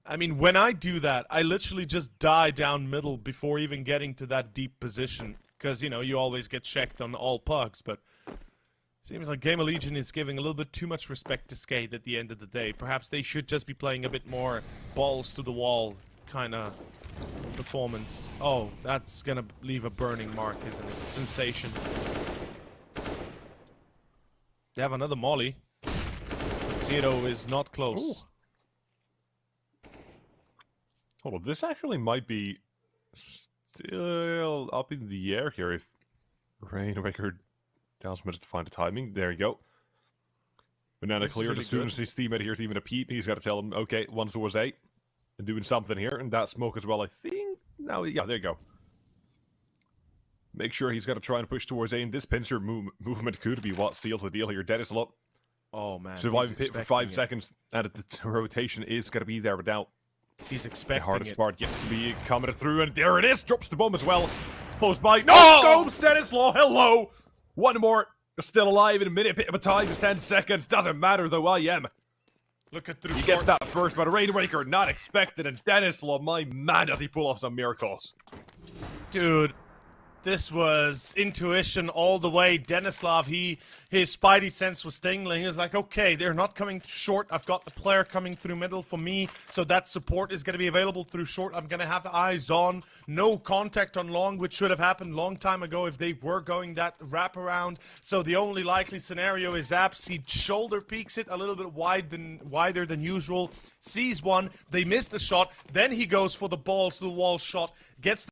I mean, when I do that, I literally just die down middle before even getting to that deep position. Because, you know, you always get checked on all pugs, but seems like GamerLegion is giving a little bit too much respect to SKADE at the end of the day. Perhaps they should just be playing a bit more balls to the wall kind of performance. Oh, that's gonna leave a burning mark, isn't it? Sensation. They have another molly. Zero is not close. Ooh. Hold on, this actually might be still up in the air here if Rainmaker tells me to find the timing. There you go. Banana cleared really as soon as his teammate hears even a peep. He's got to tell him, okay, 1 towards 8. And doing something here. And that smoke as well, I think. No, yeah, there you go. Make sure he's got to try and push towards 8. And this pincer movement could be what seals the deal here. Denislav. Oh, man. Surviving pit for 5 seconds. And the rotation is going to be there without. He's expecting the hardest it. part yet to be commented through, and there it is! Drops the bomb as well. Close by. No! Goes Denislav! Hello! One more. Still alive in a minute. Bit of a time. Just 10 seconds. Doesn't matter though. I am. Look at through. He gets that first, but Rainmaker not expected, and Denislav, my man, does he pull off some miracles? Dude. This was intuition all the way. Denislav, his spidey sense was tingling. He was like, okay, they're not coming short. I've got the player coming through middle for me, so that support is going to be available through short. I'm going to have eyes on. No contact on long, which should have happened long time ago if they were going that wraparound. So the only likely scenario is Apeks. He shoulder peeks it a little bit wider than usual. Sees one. They miss the shot. Then he goes for the balls to the wall shot. Gets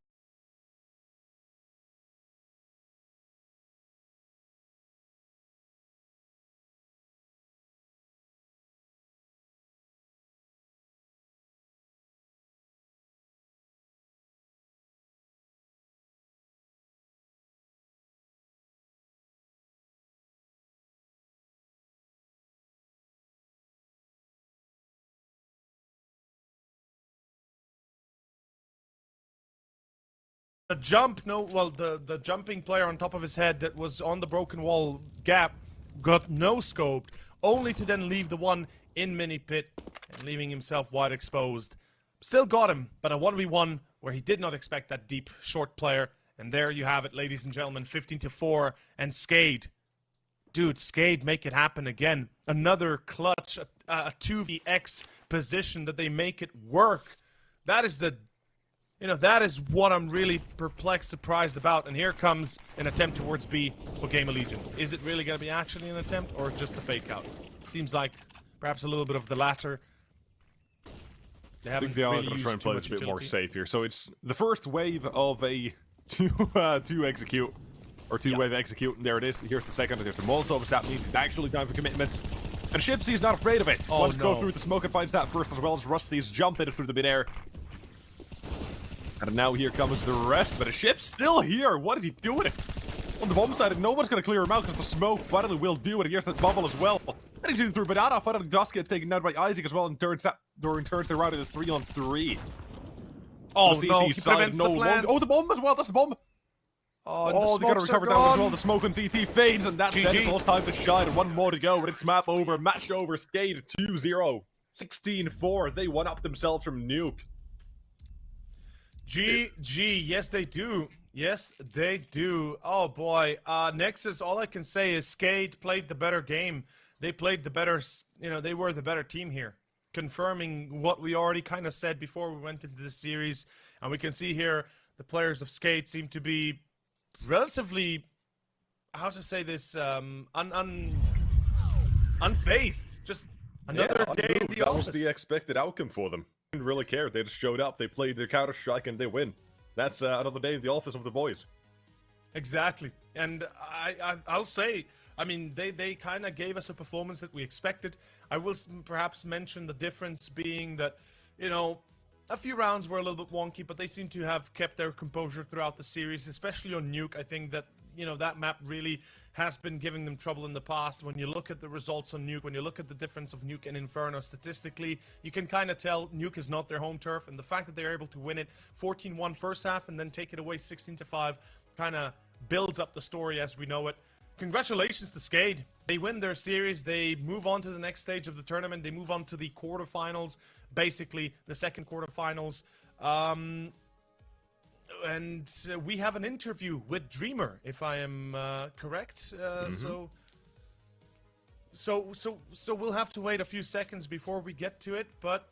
the jump, the jumping player on top of his head that was on the broken wall gap got no scoped, only to then leave the one in mini pit and leaving himself wide exposed. Still got him, but a 1v1 where he did not expect that deep short player, And there you have it, ladies and gentlemen, 15-4, and SKADE. Dude, SKADE make it happen again. Another clutch, a 2vx position that they make it work. That is the, that is what I'm really perplexed, surprised about. And here comes an attempt towards B for GamerLegion. Is it really going to be actually an attempt or just a fake out? Seems like perhaps a little bit of the latter. I think they are going to try and play this a bit more safe here. So it's the first wave of a two execute. Or two-wave execute, and there it is. Here's the second, and there's the Molotovs. That means it's actually time for commitment. And Shipsy is not afraid of it. Oh, Wants to go through the smoke and finds that first, as well as Rusty's jumping it through the mid-air. And now here comes the rest, but a Ship's still here. What is he doing? On the bomb side, no one's going to clear him out because the smoke finally will do it. And here's the bubble as well. And he's shooting through Banana. Finally does get taken down by Isaac as well, and turns the round into 3-on-3. Oh, the no, he side prevents the plant. Oh, the bomb as well. That's the bomb. Oh, they gotta recover that as well. The smoke on CT fades, and that's GG. it. It's all time to shine, and one more to go. But it's matched over, SKADE 2-0. 16-4. They one up themselves from Nuke. GG. Yes, they do. Yes, they do. Oh, boy. Nexus, all I can say is SKADE played the better game. They played the better, they were the better team here. Confirming what we already kind of said before we went into this series. And we can see here the players of SKADE seem to be relatively, how to say this, unfazed. Just another day in the that office. was the expected outcome for them. Didn't really care. They just showed up. They played their Counter-Strike and they win. That's another day in the office of the boys. Exactly. And I'll say, I mean, they kind of gave us a performance that we expected. I will perhaps mention the difference being that, a few rounds were a little bit wonky, but they seem to have kept their composure throughout the series, especially on Nuke. I think that, that map really has been giving them trouble in the past. When you look at the results on Nuke, when you look at the difference of Nuke and Inferno statistically, you can kind of tell Nuke is not their home turf, and the fact that they're able to win it 14-1 first half and then take it away 16-5 kind of builds up the story as we know it. Congratulations to SKADE. They win their series. They move on to the next stage of the tournament. They move on to the quarterfinals, basically the second quarterfinals. And we have an interview with Dreamer, if I am correct. So we'll have to wait a few seconds before we get to it. But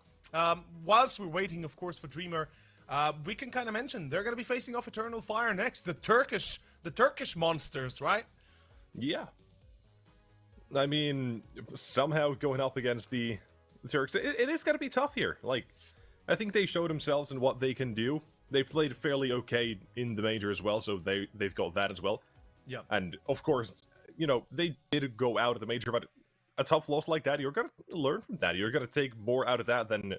whilst we're waiting, of course, for Dreamer, we can kind of mention they're going to be facing off Eternal Fire next. The Turkish monsters, right? Yeah. I mean, somehow going up against the Turks, it is going to be tough here. Like, I think they showed themselves and what they can do. They played fairly okay in the major as well, so they've got that as well. Yeah. And, of course, they did go out of the major, but a tough loss like that, you're going to learn from that. You're going to take more out of that than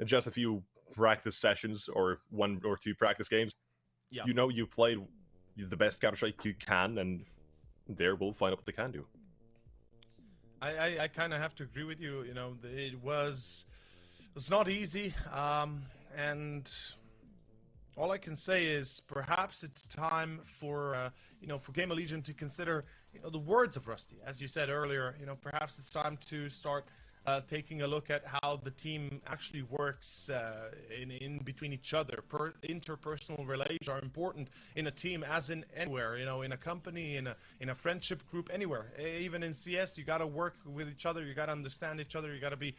just a few practice sessions or 1 or 2 practice games. Yeah. You played the best Counter-Strike you can, and there we'll find out what they can do. I kind of have to agree with you. It was not easy, and all I can say is perhaps it's time for for GamerLegion to consider the words of Rusty, as you said earlier. Perhaps it's time to start taking a look at how the team actually works in between each other. Interpersonal relations are important in a team, as in anywhere. In a company, in a friendship group, anywhere. Even in CS, you got to work with each other. You got to understand each other. You got to be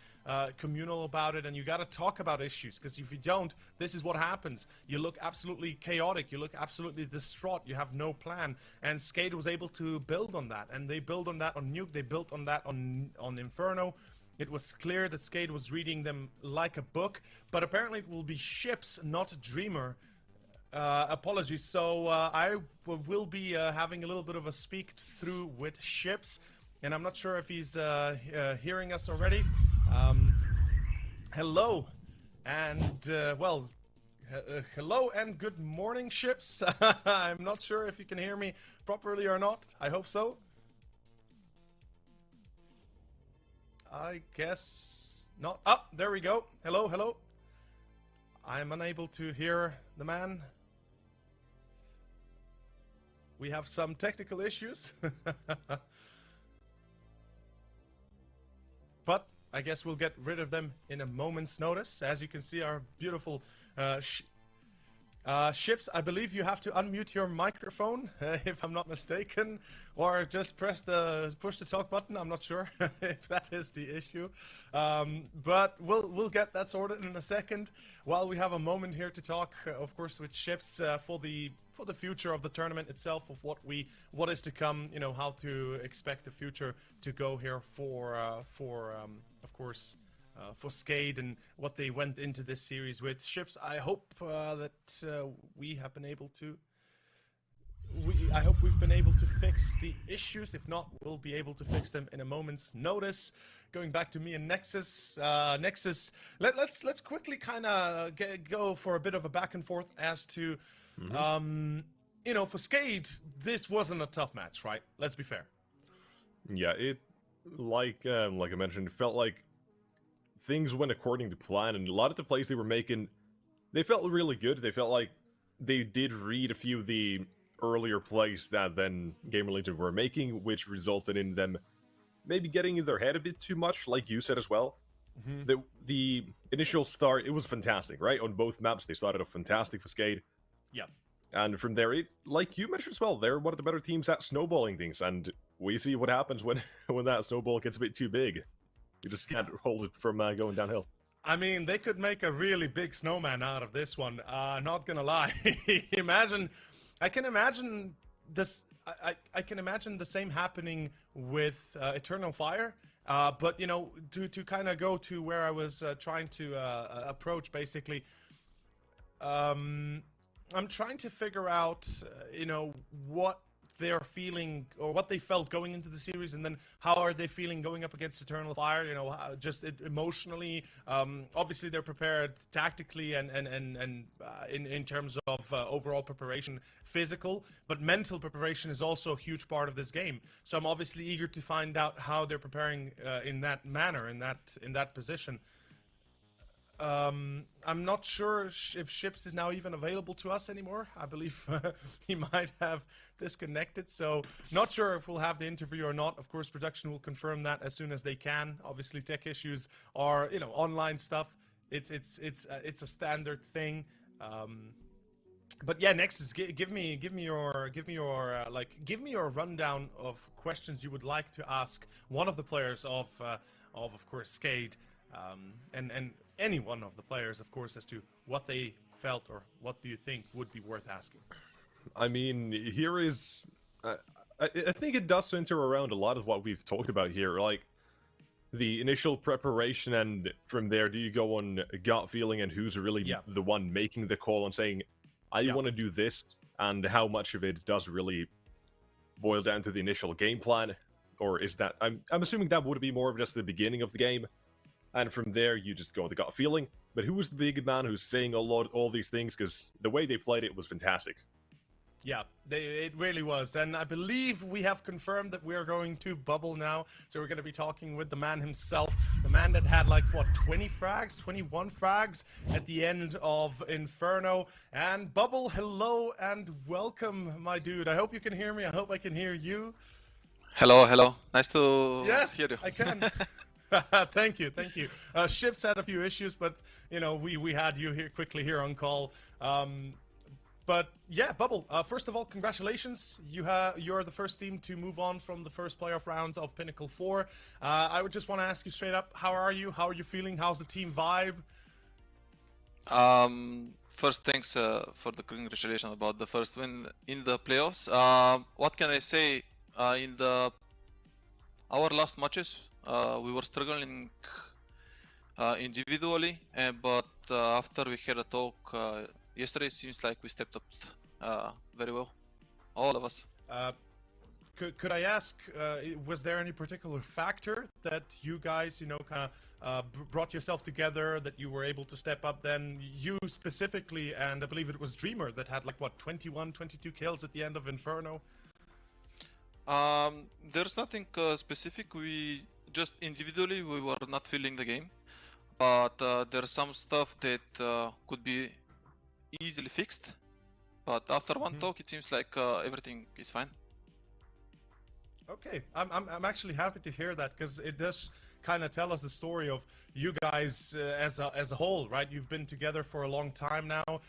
communal about it, and you got to talk about issues. Because if you don't, this is what happens. You look absolutely chaotic. You look absolutely distraught. You have no plan. And SKADE was able to build on that, and they built on that on Nuke. They built on that on Inferno. It was clear that SKADE was reading them like a book, but apparently it will be Ships, not Dreamer. Apologies. So I will be having a little bit of a speak through with Ships, and I'm not sure if he's hearing us already. Hello, and hello and good morning, Ships. I'm not sure if you can hear me properly or not. I hope so. I guess not. Oh, there we go. Hello, hello. I'm unable to hear the man. We have some technical issues. But I guess we'll get rid of them in a moment's notice. As you can see, our beautiful Ships, I believe you have to unmute your microphone, if I'm not mistaken, or just push the talk button. I'm not sure if that is the issue, but we'll get that sorted in a second. While we have a moment here to talk, of course, with Ships for the future of the tournament itself, of what is to come. You know, how to expect the future to go here for of course. For SKADE and what they went into this series with. Ships, I hope that we have been able to. I hope we've been able to fix the issues. If not, we'll be able to fix them in a moment's notice. Going back to me and Nexus. Nexus, let's quickly kind of go for a bit of a back and forth as to, you know, for SKADE, this wasn't a tough match, right? Let's be fair. Yeah, it like I mentioned, it felt like things went according to plan, and a lot of the plays they were making, they felt really good. They felt like they did read a few of the earlier plays that then GamerLegion were making, which resulted in them maybe getting in their head a bit too much, like you said as well. The initial start, it was fantastic, right? On both maps, they started off fantastic for SKADE. Yeah. And from there, like you mentioned as well, they're one of the better teams at snowballing things, and we see what happens when that snowball gets a bit too big. You just can't hold it from going downhill. I mean, they could make a really big snowman out of this one. Not gonna lie. I can imagine this. I can imagine the same happening with Eternal Fire. But you know, to kind of go to where I was trying to approach, basically. I'm trying to figure out, you know, what they're feeling or what they felt going into the series, and then how are they feeling going up against Eternal Fire, you know, just emotionally. Obviously they're prepared tactically and in terms of overall preparation, physical, but mental preparation is also a huge part of this game. So I'm obviously eager to find out how they're preparing in that manner, in that position. I'm not sure if Ships is now even available to us anymore. I believe he might have disconnected, so not sure if we'll have the interview or not. Of course, production will confirm that as soon as they can. Obviously, tech issues are, you know, online stuff. It's a standard thing. But yeah, Nexus, give me your rundown of questions you would like to ask one of the players of course SKADE, and any one of the players, of course, as to what they felt or what do you think would be worth asking. I mean, here is, I think it does center around a lot of what we've talked about here, like the initial preparation, and from there, do you go on gut feeling and who's really the one making the call and saying, I want to do this, and how much of it does really boil down to the initial game plan, or is that, I'm assuming that would be more of just the beginning of the game, and from there you just go with the gut feeling. But who was the big man who's saying all these things? Because the way they played it was fantastic. Yeah, it really was. And I believe we have confirmed that we're going to Bubble now. So we're going to be talking with the man himself. The man that had like, what, 20 frags? 21 frags at the end of Inferno. And Bubble, hello and welcome, my dude. I hope you can hear me. I hope I can hear you. Hello, hello. Nice to hear you. Yes, I can. Thank you. Ships had a few issues, but you know, we had you here quickly here on call. But yeah, Bubble. First of all, congratulations. You're the first team to move on from the first playoff rounds of Pinnacle 4. I would just want to ask you straight up, how are you? How are you feeling? How's the team vibe? First, thanks for the congratulations about the first win in the playoffs. What can I say? In our last matches, we were struggling individually, but after we had a talk yesterday, it seems like we stepped up very well, all of us. Could I ask, was there any particular factor that you guys, you know, kind of brought yourself together, that you were able to step up then? You specifically, and I believe it was Dreamer that had like, what, 21, 22 kills at the end of Inferno? There's nothing specific. We just individually we were not feeling the game, but there's some stuff that could be easily fixed. But after one talk, it seems like everything is fine. Okay, I'm actually happy to hear that, because it does kind of tell us the story of you guys as a whole, right? You've been together for a long time now.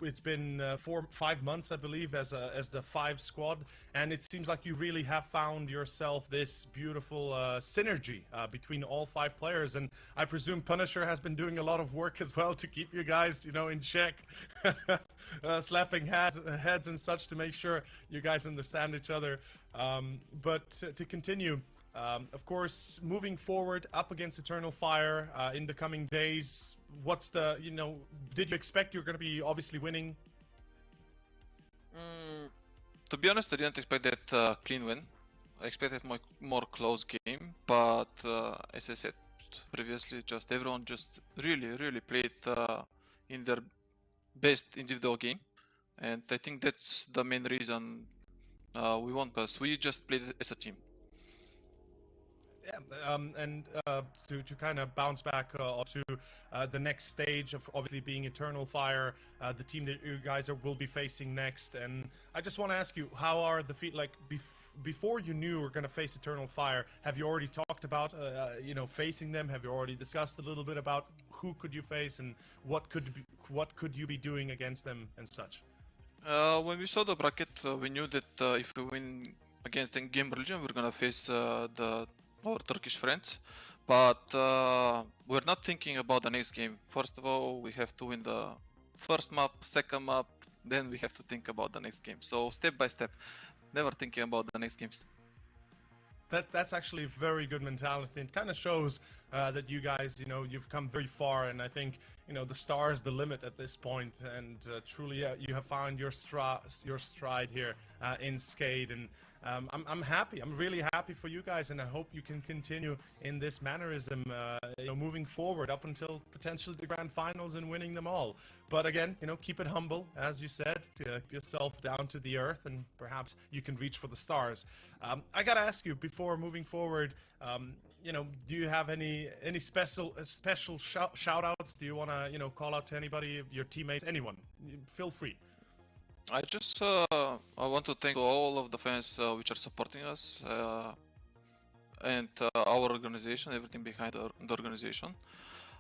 it's been 4-5 months, I believe, as the 5 squad, and it seems like you really have found yourself this beautiful synergy between all 5 players. And I presume Punisher has been doing a lot of work as well to keep you guys, you know, in check, slapping heads and such to make sure you guys understand each other. But to continue. Of course, moving forward up against Eternal Fire in the coming days, what's the, you know, did you expect you're going to be obviously winning? To be honest, I didn't expect that clean win. I expected more close game, but as I said previously, just everyone just really played in their best individual game, and I think that's the main reason we won, because we just played as a team. Yeah, and to kind of bounce back to the next stage of obviously being Eternal Fire, the team that you guys will be facing next. And I just want to ask you, how are the before you knew you were going to face Eternal Fire, have you already talked about you know, facing them? Have you already discussed a little bit about who could you face and what could you be doing against them and such? When we saw the bracket, we knew that if we win against the GamerLegion, we're gonna face our Turkish friends, but we're not thinking about the next game. First of all, we have to win the first map, second map, then we have to think about the next game. So step by step, never thinking about the next games. That's actually a very good mentality. It kind of shows that you guys, you know, you've come very far, and I think, you know, the star is the limit at this point, and truly you have found your stride here in SKADE, and I'm happy. I'm really happy for you guys, and I hope you can continue in this mannerism, you know, moving forward up until potentially the grand finals and winning them all. But again, you know, keep it humble, as you said, to keep yourself down to the earth, and perhaps you can reach for the stars. I gotta ask you, before moving forward, you know, do you have any special shout outs? Do you want to, you know, call out to anybody, your teammates, anyone? Feel free. I just I want to thank all of the fans which are supporting us and our organization, everything behind the organization.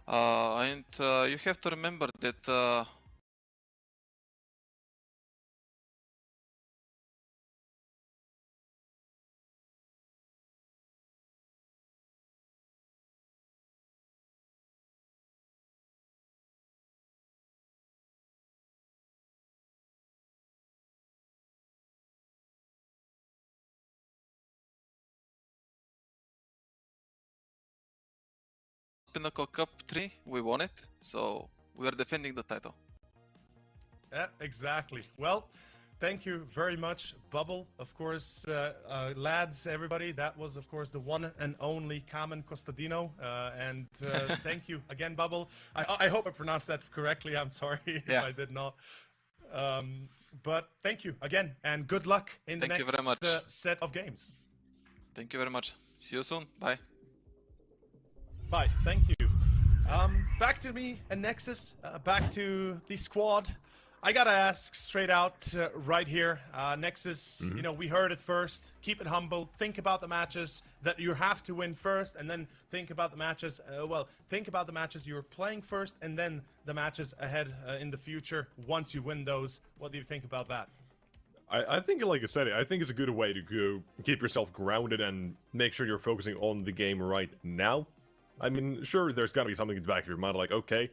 And you have to remember that Pinnacle Cup IV, we won it, so we are defending the title. Yeah, exactly. Well, thank you very much, Bubble. Of course, lads, everybody, that was, of course, the one and only Kamen Costadino. And thank you again, Bubble. I hope I pronounced that correctly. I'm sorry if I did not. But thank you again, and good luck in the next set of games. Thank you very much. See you soon. Bye. Bye. Thank you. Back to me and Nexus. Back to the squad. I gotta ask straight out right here, Nexus. You know, we heard it first. Keep it humble. Think about the matches that you have to win first, and then think about the matches. Think about the matches you're playing first, and then the matches ahead in the future. Once you win those, what do you think about that? I think, like I said, I think it's a good way to go keep yourself grounded and make sure you're focusing on the game right now. I mean, sure, there's gotta be something in the back of your mind, like, okay,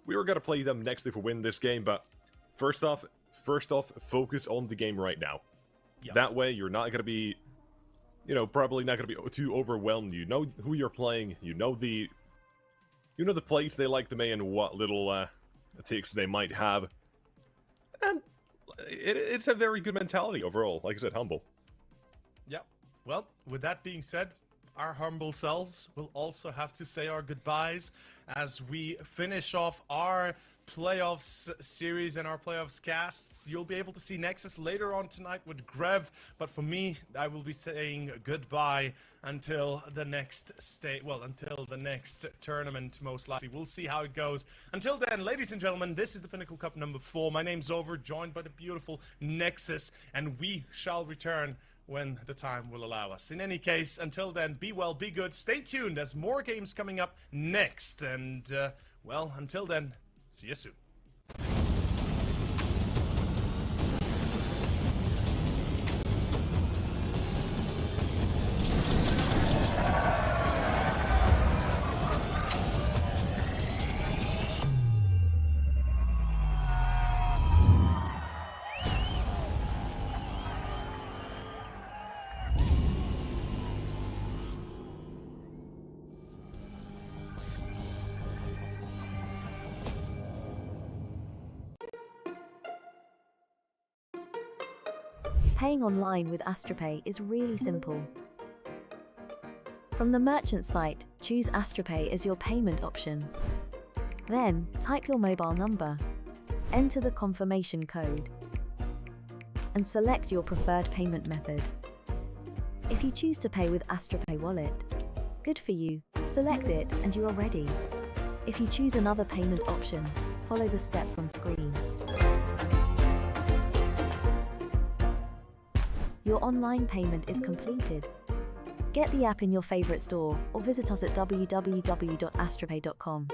we were gonna play them next if we win this game, but first off, focus on the game right now. Yep. That way, you're not gonna be, you know, probably not gonna be too overwhelmed. You know who you're playing. You know the plays they like to make and what little ticks they might have, and it's a very good mentality overall. Like I said, humble. Yep. Well, with that being said, our humble selves will also have to say our goodbyes as we finish off our playoffs series and our playoffs casts. You'll be able to see Nexus later on tonight with Grev, but for me, I will be saying goodbye until the next until the next tournament, most likely. We'll see how it goes. Until then, ladies and gentlemen, this is the Pinnacle Cup number 4. My name's Over, joined by the beautiful Nexus, and we shall return when the time will allow us. In any case, until then, be well, be good, stay tuned, as more games coming up next, and, well, until then, see you soon. Paying online with AstroPay is really simple. From the merchant site, choose AstroPay as your payment option. Then, type your mobile number, enter the confirmation code, and select your preferred payment method. If you choose to pay with AstroPay Wallet, good for you, select it and you are ready. If you choose another payment option, follow the steps on screen. Your online payment is completed. Get the app in your favorite store or visit us at www.astropay.com.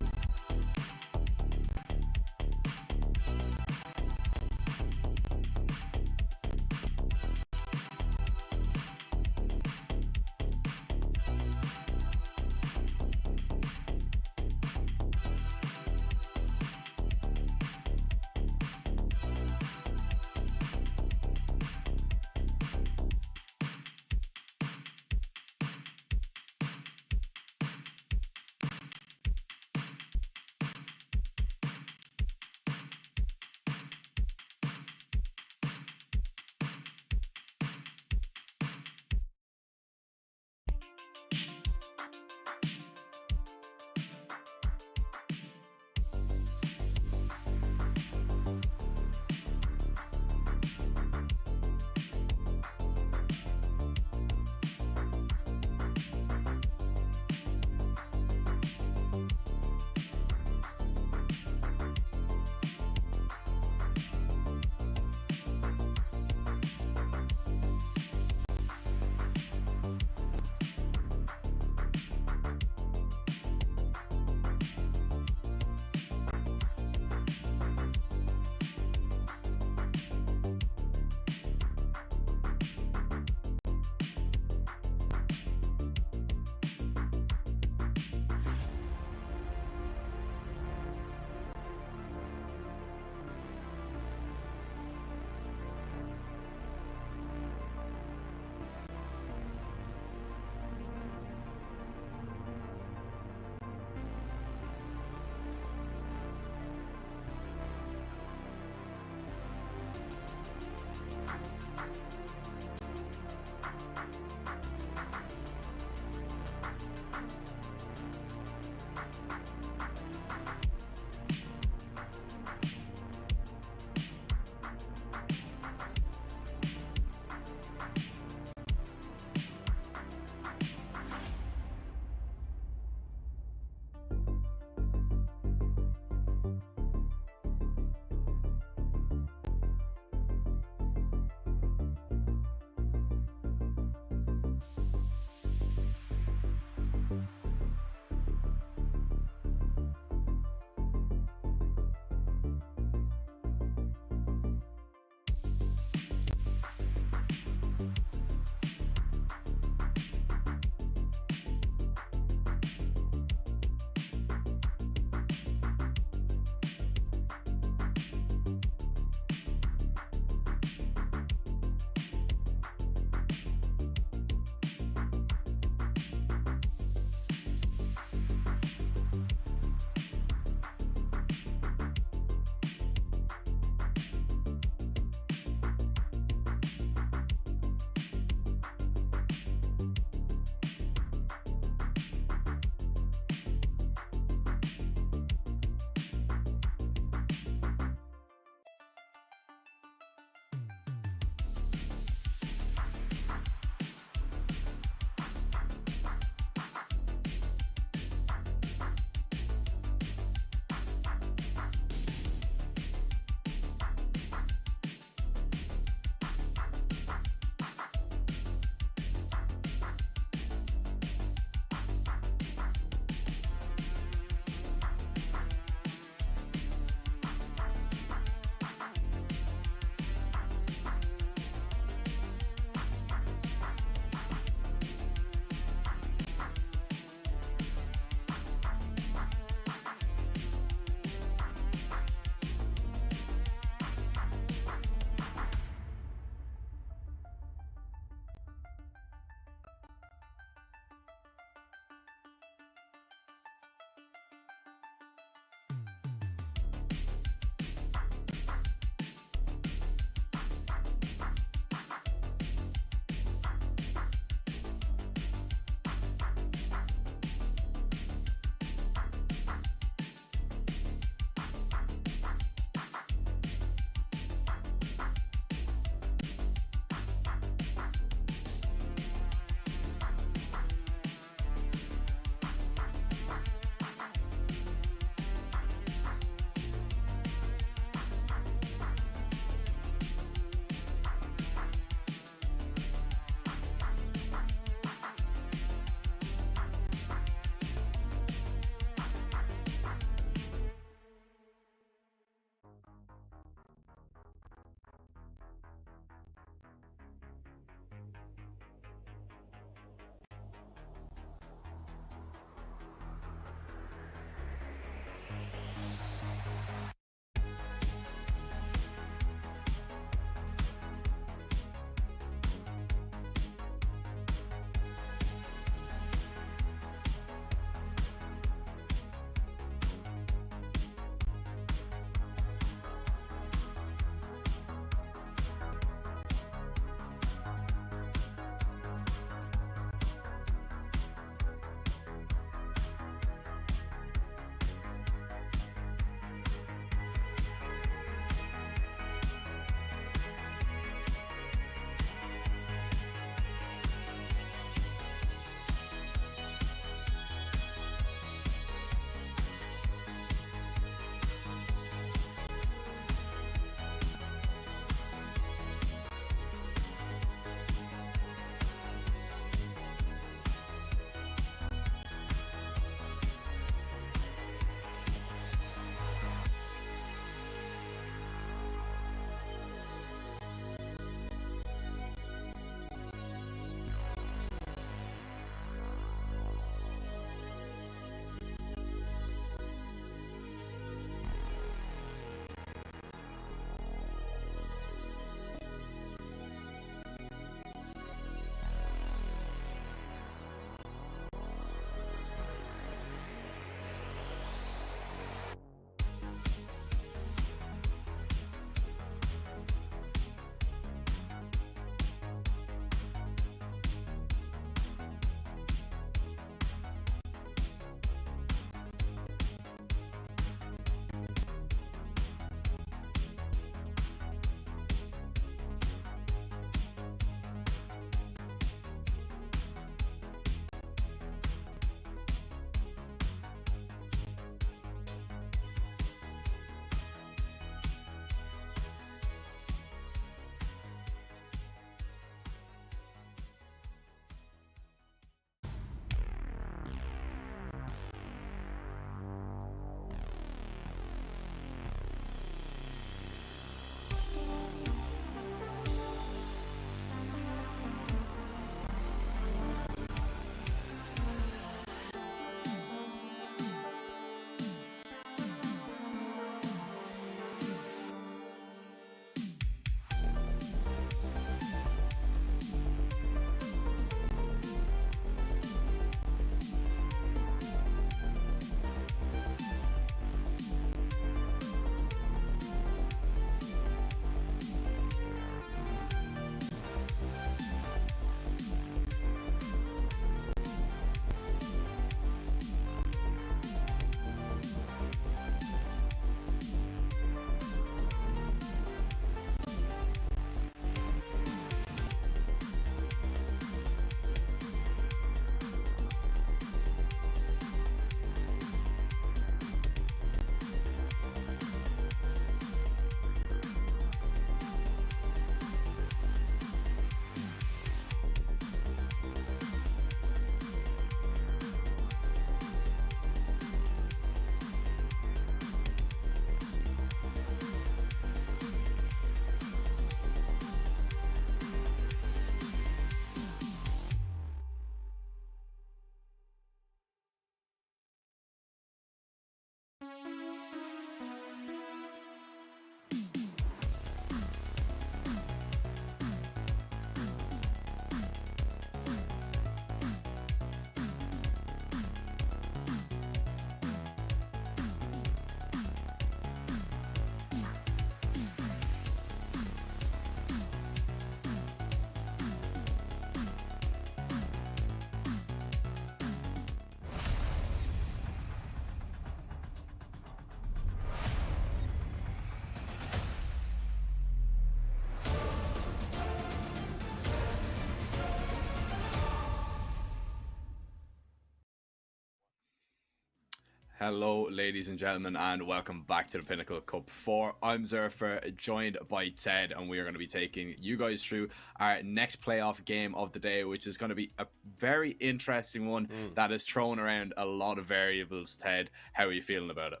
Hello, ladies and gentlemen, and welcome back to the Pinnacle Cup IV. I'm Zerfer, joined by Ted, and we are going to be taking you guys through our next playoff game of the day, which is going to be a very interesting one that has thrown around a lot of variables. Ted, how are you feeling about it?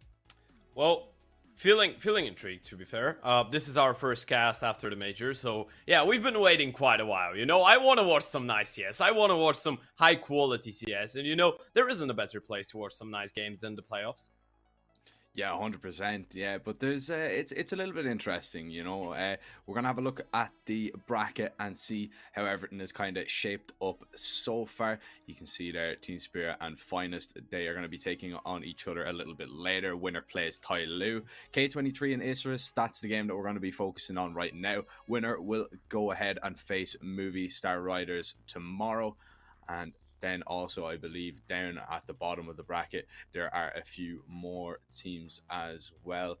Well, feeling intrigued, to be fair. This is our first cast after the major, so yeah, we've been waiting quite a while. You know, I want to watch some nice CS. I want to watch some high quality CS, and you know, there isn't a better place to watch some nice games than the playoffs. Yeah, 100%. Yeah, but there's it's a little bit interesting, you know. We're gonna have a look at the bracket and see how everything is kind of shaped up so far. You can see there, Team Spirit and Finest, they are going to be taking on each other a little bit later. Winner plays Tyloo. K23 and Isurus, that's the game that we're going to be focusing on right now. Winner will go ahead and face Movie Star Riders tomorrow. And then also, I believe, down at the bottom of the bracket, there are a few more teams as well.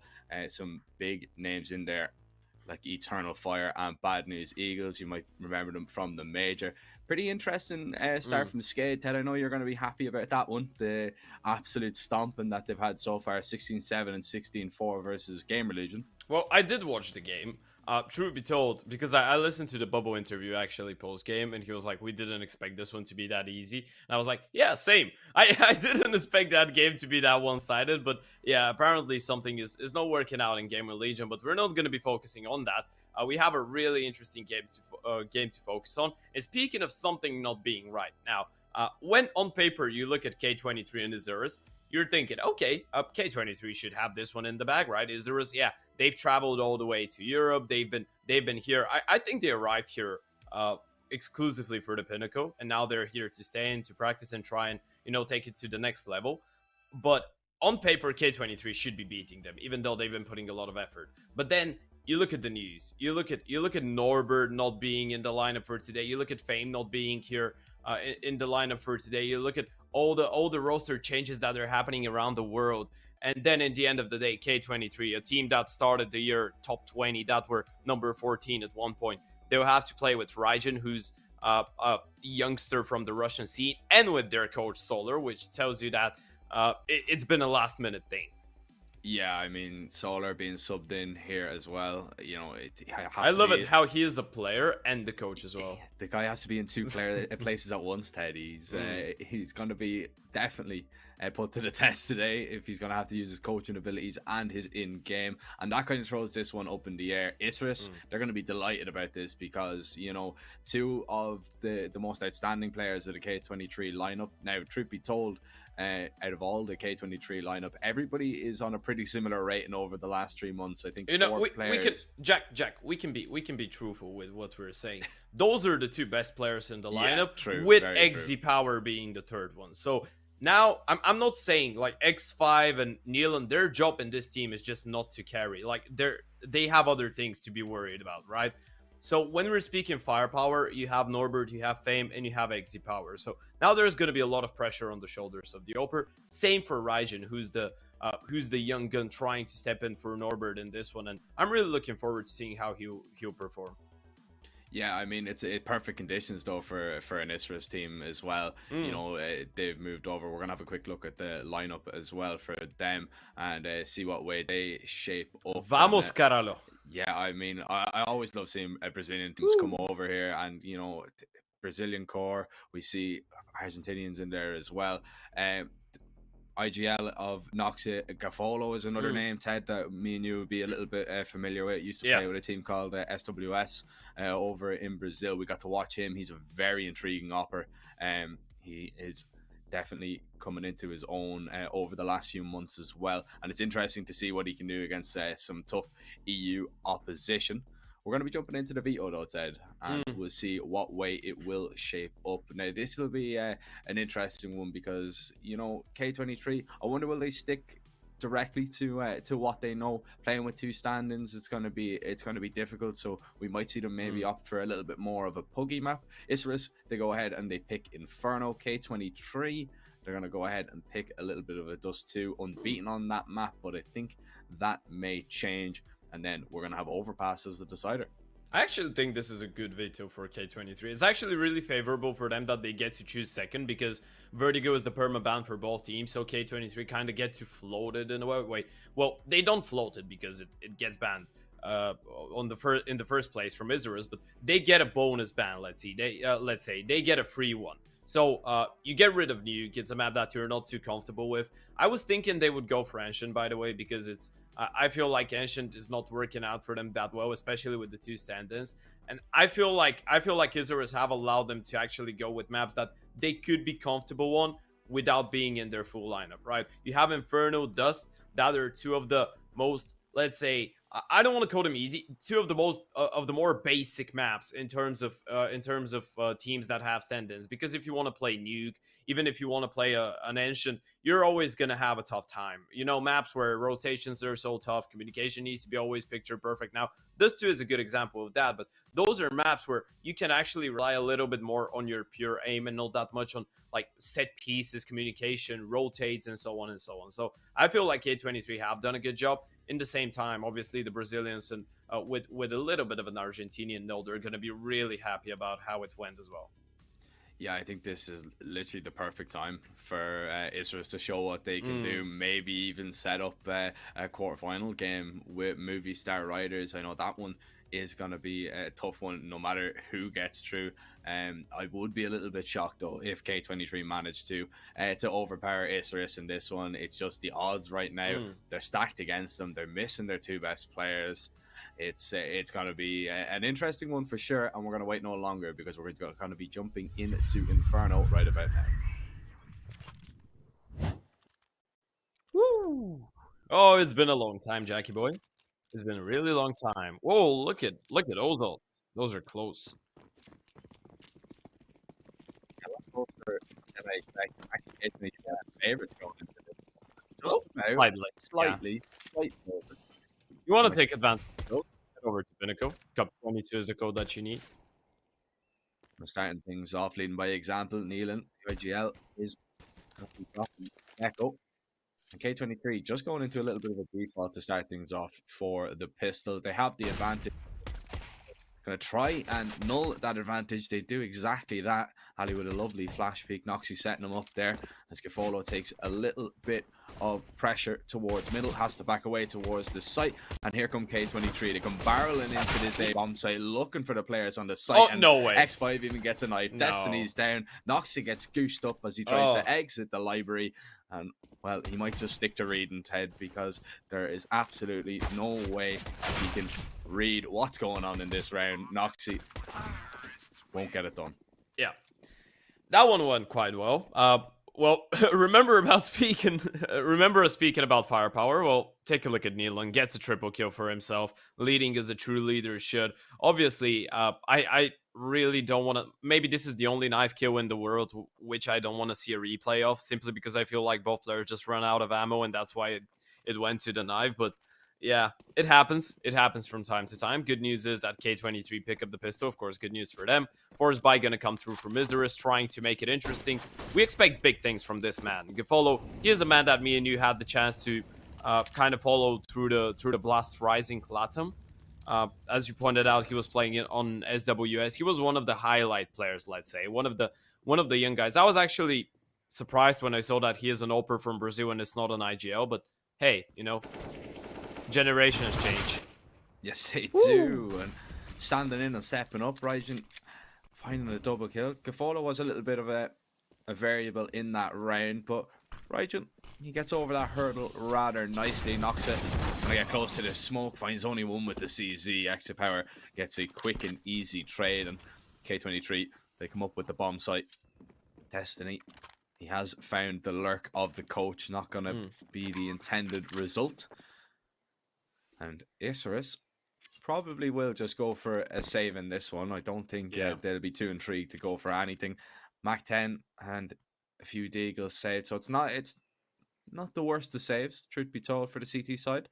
Some big names in there, like Eternal Fire and Bad News Eagles. You might remember them from the major. Pretty interesting start from SKADE. Ted, I know you're going to be happy about that one. The absolute stomping that they've had so far, 16-7 and 16-4 versus GamerLegion. Well, I did watch the game. Truth be told, because I listened to the Bubble interview actually post-game, and he was like, we didn't expect this one to be that easy. And I was like, yeah, same. I didn't expect that game to be that one-sided, but yeah, apparently something is not working out in GamerLegion, but we're not going to be focusing on that. We have a really interesting game to focus on. And speaking of something not being right, now, when on paper you look at K23 and Isurus, you're thinking, okay, K23 should have this one in the bag, right? Isurus, yeah, they've traveled all the way to Europe. They've been here. I think they arrived here exclusively for the Pinnacle, and now they're here to stay and to practice and try and, you know, take it to the next level. But on paper, K23 should be beating them, even though they've been putting a lot of effort. But then you look at the news. You look at Norbert not being in the lineup for today. You look at Fame not being here in the lineup for today. You look at all the roster changes that are happening around the world. And then in the end of the day, K23, a team that started the year top 20, that were number 14 at one point, they'll have to play with Ryzen, who's a youngster from the Russian scene, and with their coach Solar, which tells you that it's been a last minute thing. Yeah, I mean, Solar being subbed in here as well, you know, I love it how he is a player and the coach as well. The guy has to be in two places at once, Ted. He's going to be definitely put to the test today if he's going to have to use his coaching abilities and his in-game. And that kind of throws this one up in the air. Isurus, they're going to be delighted about this because, you know, two of the most outstanding players of the K23 lineup. Now, truth be told, out of all the K23 lineup, everybody is on a pretty similar rating over the last 3 months. I think, you know, we can Jack, we can be truthful with what we're saying. Those are the two best players in the lineup, with XZ Power being the third one. So now I'm not saying like X5 and Nealon, their job in this team is just not to carry. Like they have other things to be worried about, right? So when we're speaking firepower, you have Norbert, you have Fame, and you have XZ Power. So now there's going to be a lot of pressure on the shoulders of the Oper. Same for Ryzen, who's the young gun trying to step in for Norbert in this one. And I'm really looking forward to seeing how he'll perform. Yeah, I mean, it's perfect conditions, though, for an Isurus team as well. You know, they've moved over. We're going to have a quick look at the lineup as well for them and see what way they shape up. Vamos, Caralo. Yeah, I mean, I always love seeing Brazilian teams come over here and, you know, Brazilian core. We see Argentinians in there as well. IGL of Noxia Gafolo is another name, Ted, that me and you would be a little bit familiar with. Used to play with a team called SWS over in Brazil. We got to watch him. He's a very intriguing opper. He is definitely coming into his own over the last few months as well. And it's interesting to see what he can do against some tough EU opposition. We're going to be jumping into the veto, though, Ted, and we'll see what way it will shape up. Now, this will be an interesting one because, you know, K23, I wonder will they stick directly to what they know. Playing with two stand-ins, it's going to be difficult, so we might see them maybe opt for a little bit more of a puggy map. Isurus, they go ahead and they pick Inferno. K23, they're going to go ahead and pick a little bit of a Dust 2, unbeaten on that map, but I think that may change. And then we're going to have Overpass as the decider. I actually think this is a good veto for K23. It's actually really favorable for them that they get to choose second, because Vertigo is the permaban for both teams, so K23 kind of get to float it in a way. Well, they don't float it because it gets banned in the first place from Isurus, but they get a bonus ban. Let's say they get a free one. So you get rid of Nuke. It's a map that you're not too comfortable with. I was thinking they would go for Ancient, by the way, because it's I feel like Ancient is not working out for them that well, especially with the two stand-ins. And I feel like Isurus have allowed them to actually go with maps that they could be comfortable on without being in their full lineup, right? You have Inferno, Dust, that are two of the most, let's say, I don't want to call them easy, two of the most of the more basic maps in terms of teams that have stand-ins. Because if you want to play Nuke, even if you want to play an Ancient, you're always going to have a tough time. You know, maps where rotations are so tough, communication needs to be always picture perfect. Now, this too is a good example of that, but those are maps where you can actually rely a little bit more on your pure aim and not that much on like set pieces, communication, rotates, and so on and so on. So I feel like K23 have done a good job. In the same time, obviously the Brazilians and with a little bit of an Argentinian node, they're going to be really happy about how it went as well. Yeah, I think this is literally the perfect time for Isurus to show what they can do. Maybe even set up a quarterfinal game with Movie Star Riders. I know that one is going to be a tough one no matter who gets through. I would be a little bit shocked though if K23 managed to overpower Isurus in this one. It's just the odds right now. They're stacked against them. They're missing their two best players. It's going to be an interesting one for sure, and we're going to wait no longer because we're going to be jumping into Inferno right about now. Woo! Oh, it's been a long time, Jackie boy. It's been a really long time. Whoa, look at those ults. Those are close. Favorites going into this. Just slightly. You want to take advantage of those? Head over to Pinnacle. Cup 22 is the code that you need. We're starting things off, leading by example. Nealon, PGL is Echo. And K23 just going into a little bit of a default to start things off for the pistol. They have the advantage. Going to try and null that advantage. They do exactly that. Ali with a lovely flash peek. Noxie setting them up there as Gafolo takes a little bit of pressure towards middle, has to back away towards the site, and here come K23. They come barreling into this A bomb site, looking for the players on the site. Oh, and no way. X5 even gets a knife. No. Destiny's down. Noxie gets goosed up as he tries to exit the library, and well, he might just stick to reading Ted because there is absolutely no way he can read what's going on in this round. Noxie won't get it done. Yeah, that one went quite well. Well, remember us speaking about firepower. Well, take a look at Nealon. Gets a triple kill for himself, leading as a true leader should. Obviously, I really don't want to. Maybe this is the only knife kill in the world which I don't want to see a replay of, simply because I feel like both players just run out of ammo, and that's why it went to the knife. But yeah, it happens. It happens from time to time. Good news is that K23 pick up the pistol. Of course, good news for them. Force Buy gonna come through from Isurus, trying to make it interesting. We expect big things from this man. Gafolo, he is a man that me and you had the chance to kind of follow through the Blast Rising Clatum. As you pointed out, he was playing it on SWS. He was one of the highlight players, let's say. One of the young guys. I was actually surprised when I saw that he is an Oper from Brazil and it's not an IGL, but hey, you know, generations change. Yes, they do. And standing in and stepping up, Raijin finding a double kill. Gafolo was a little bit of a variable in that round, but Raijin, he gets over that hurdle rather nicely. Knocks it. When I get close to the smoke, finds only one with the CZ. Extra Power gets a quick and easy trade, and K23, they come up with the bomb site. Destiny, he has found the lurk of the coach. Not going to be the intended result. And Isurus probably will just go for a save in this one. I don't think they'll be too intrigued to go for anything. Mach 10 and a few deagles saved. So it's not the worst of saves, truth be told, for the CT side.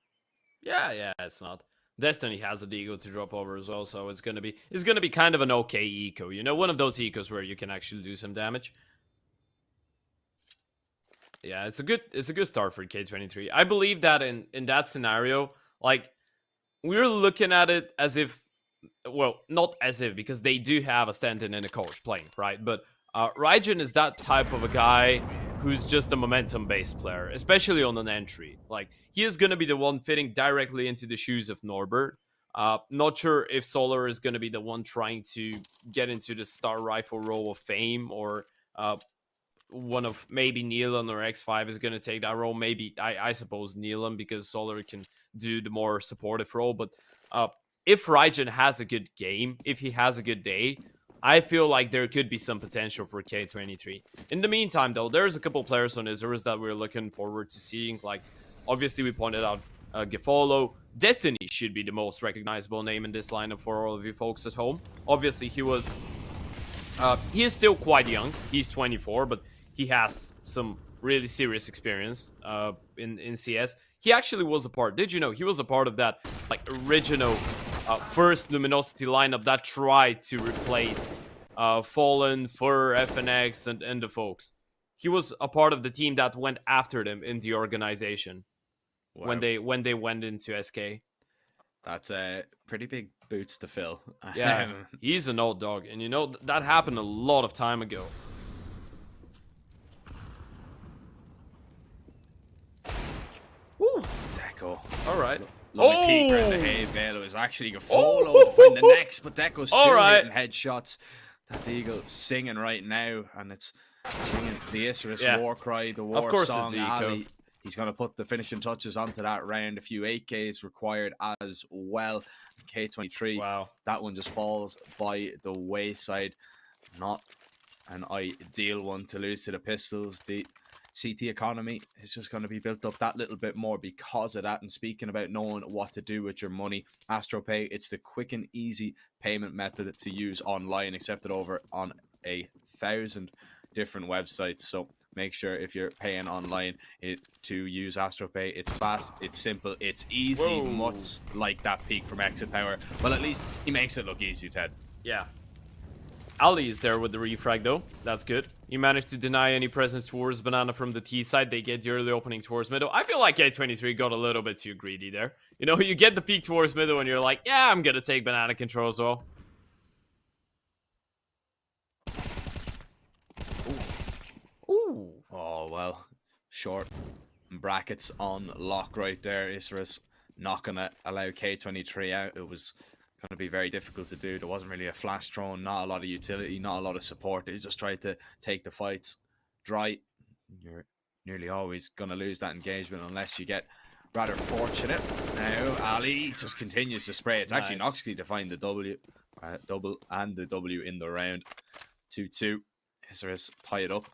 Yeah, it's not. Destiny has a deagle to drop over as well, so it's gonna be kind of an okay eco. You know, one of those ecos where you can actually do some damage. Yeah, it's a good start for K23. I believe that in that scenario, like, we're looking at it as if well, not as if, because they do have a stand-in and a coach playing, right? But Raijin is that type of a guy who's just a momentum-based player, especially on an entry. Like, he is going to be the one fitting directly into the shoes of Norbert. Not sure if Solar is going to be the one trying to get into the Star Rifle role of fame, or one of maybe Neelan or X5 is going to take that role. Maybe, I suppose, Neelan, because Solar can do the more supportive role. But if Raijin has a good game, if he has a good day, I feel like there could be some potential for K23. In the meantime, though, there's a couple players on Isurus that we're looking forward to seeing. Like, obviously, we pointed out Gefolo. Destiny should be the most recognizable name in this lineup for all of you folks at home. Obviously, he is still quite young. He's 24, but he has some really serious experience in CS. He actually was a part. Did you know he was a part of that like original first Luminosity lineup that tried to replace Fallen, Fur, FNX, and the folks? He was a part of the team that went after them in the organization. Wow. when they went into SK. That's pretty big boots to fill. Yeah, he's an old dog, and you know that happened a lot of time ago. Woo! Deco. All right. Lovely peeker in the hay bale. It was actually Gefolo to find the next, but Deco's still hitting headshots. That Eagle singing right now, and it's singing the Isurus war cry, the war song. It's the Ali. He's going to put the finishing touches onto that round. A few 8Ks required as well. K23, wow, that one just falls by the wayside. Not an ideal one to lose to the pistols. The CT economy is just going to be built up that little bit more because of that. And speaking about knowing what to do with your money, AstroPay, it's the quick and easy payment method to use online, accepted over on 1,000 different websites. So make sure if you're paying online to use AstroPay. It's fast, it's simple, it's easy. Whoa. Much like that peak from Exit Power. Well, at least he makes it look easy, Ted. Yeah. Ali is there with the refrag, though. That's good. He managed to deny any presence towards Banana from the T side. They get the early opening towards middle. I feel like K23 got a little bit too greedy there. You know, you get the peak towards middle and you're like, yeah, I'm going to take Banana control as well. Ooh. Oh, well. Short brackets on lock right there. Isurus not going to allow K23 out. It was going to be very difficult to do. There wasn't really a flash thrown, not a lot of utility, not a lot of support. They just tried to take the fights dry. You're nearly always going to lose that engagement unless you get rather fortunate. Now, Ali just continues to spray. It's actually Noxley to find the double and the W in the round. 2-2. Isurus tie it up.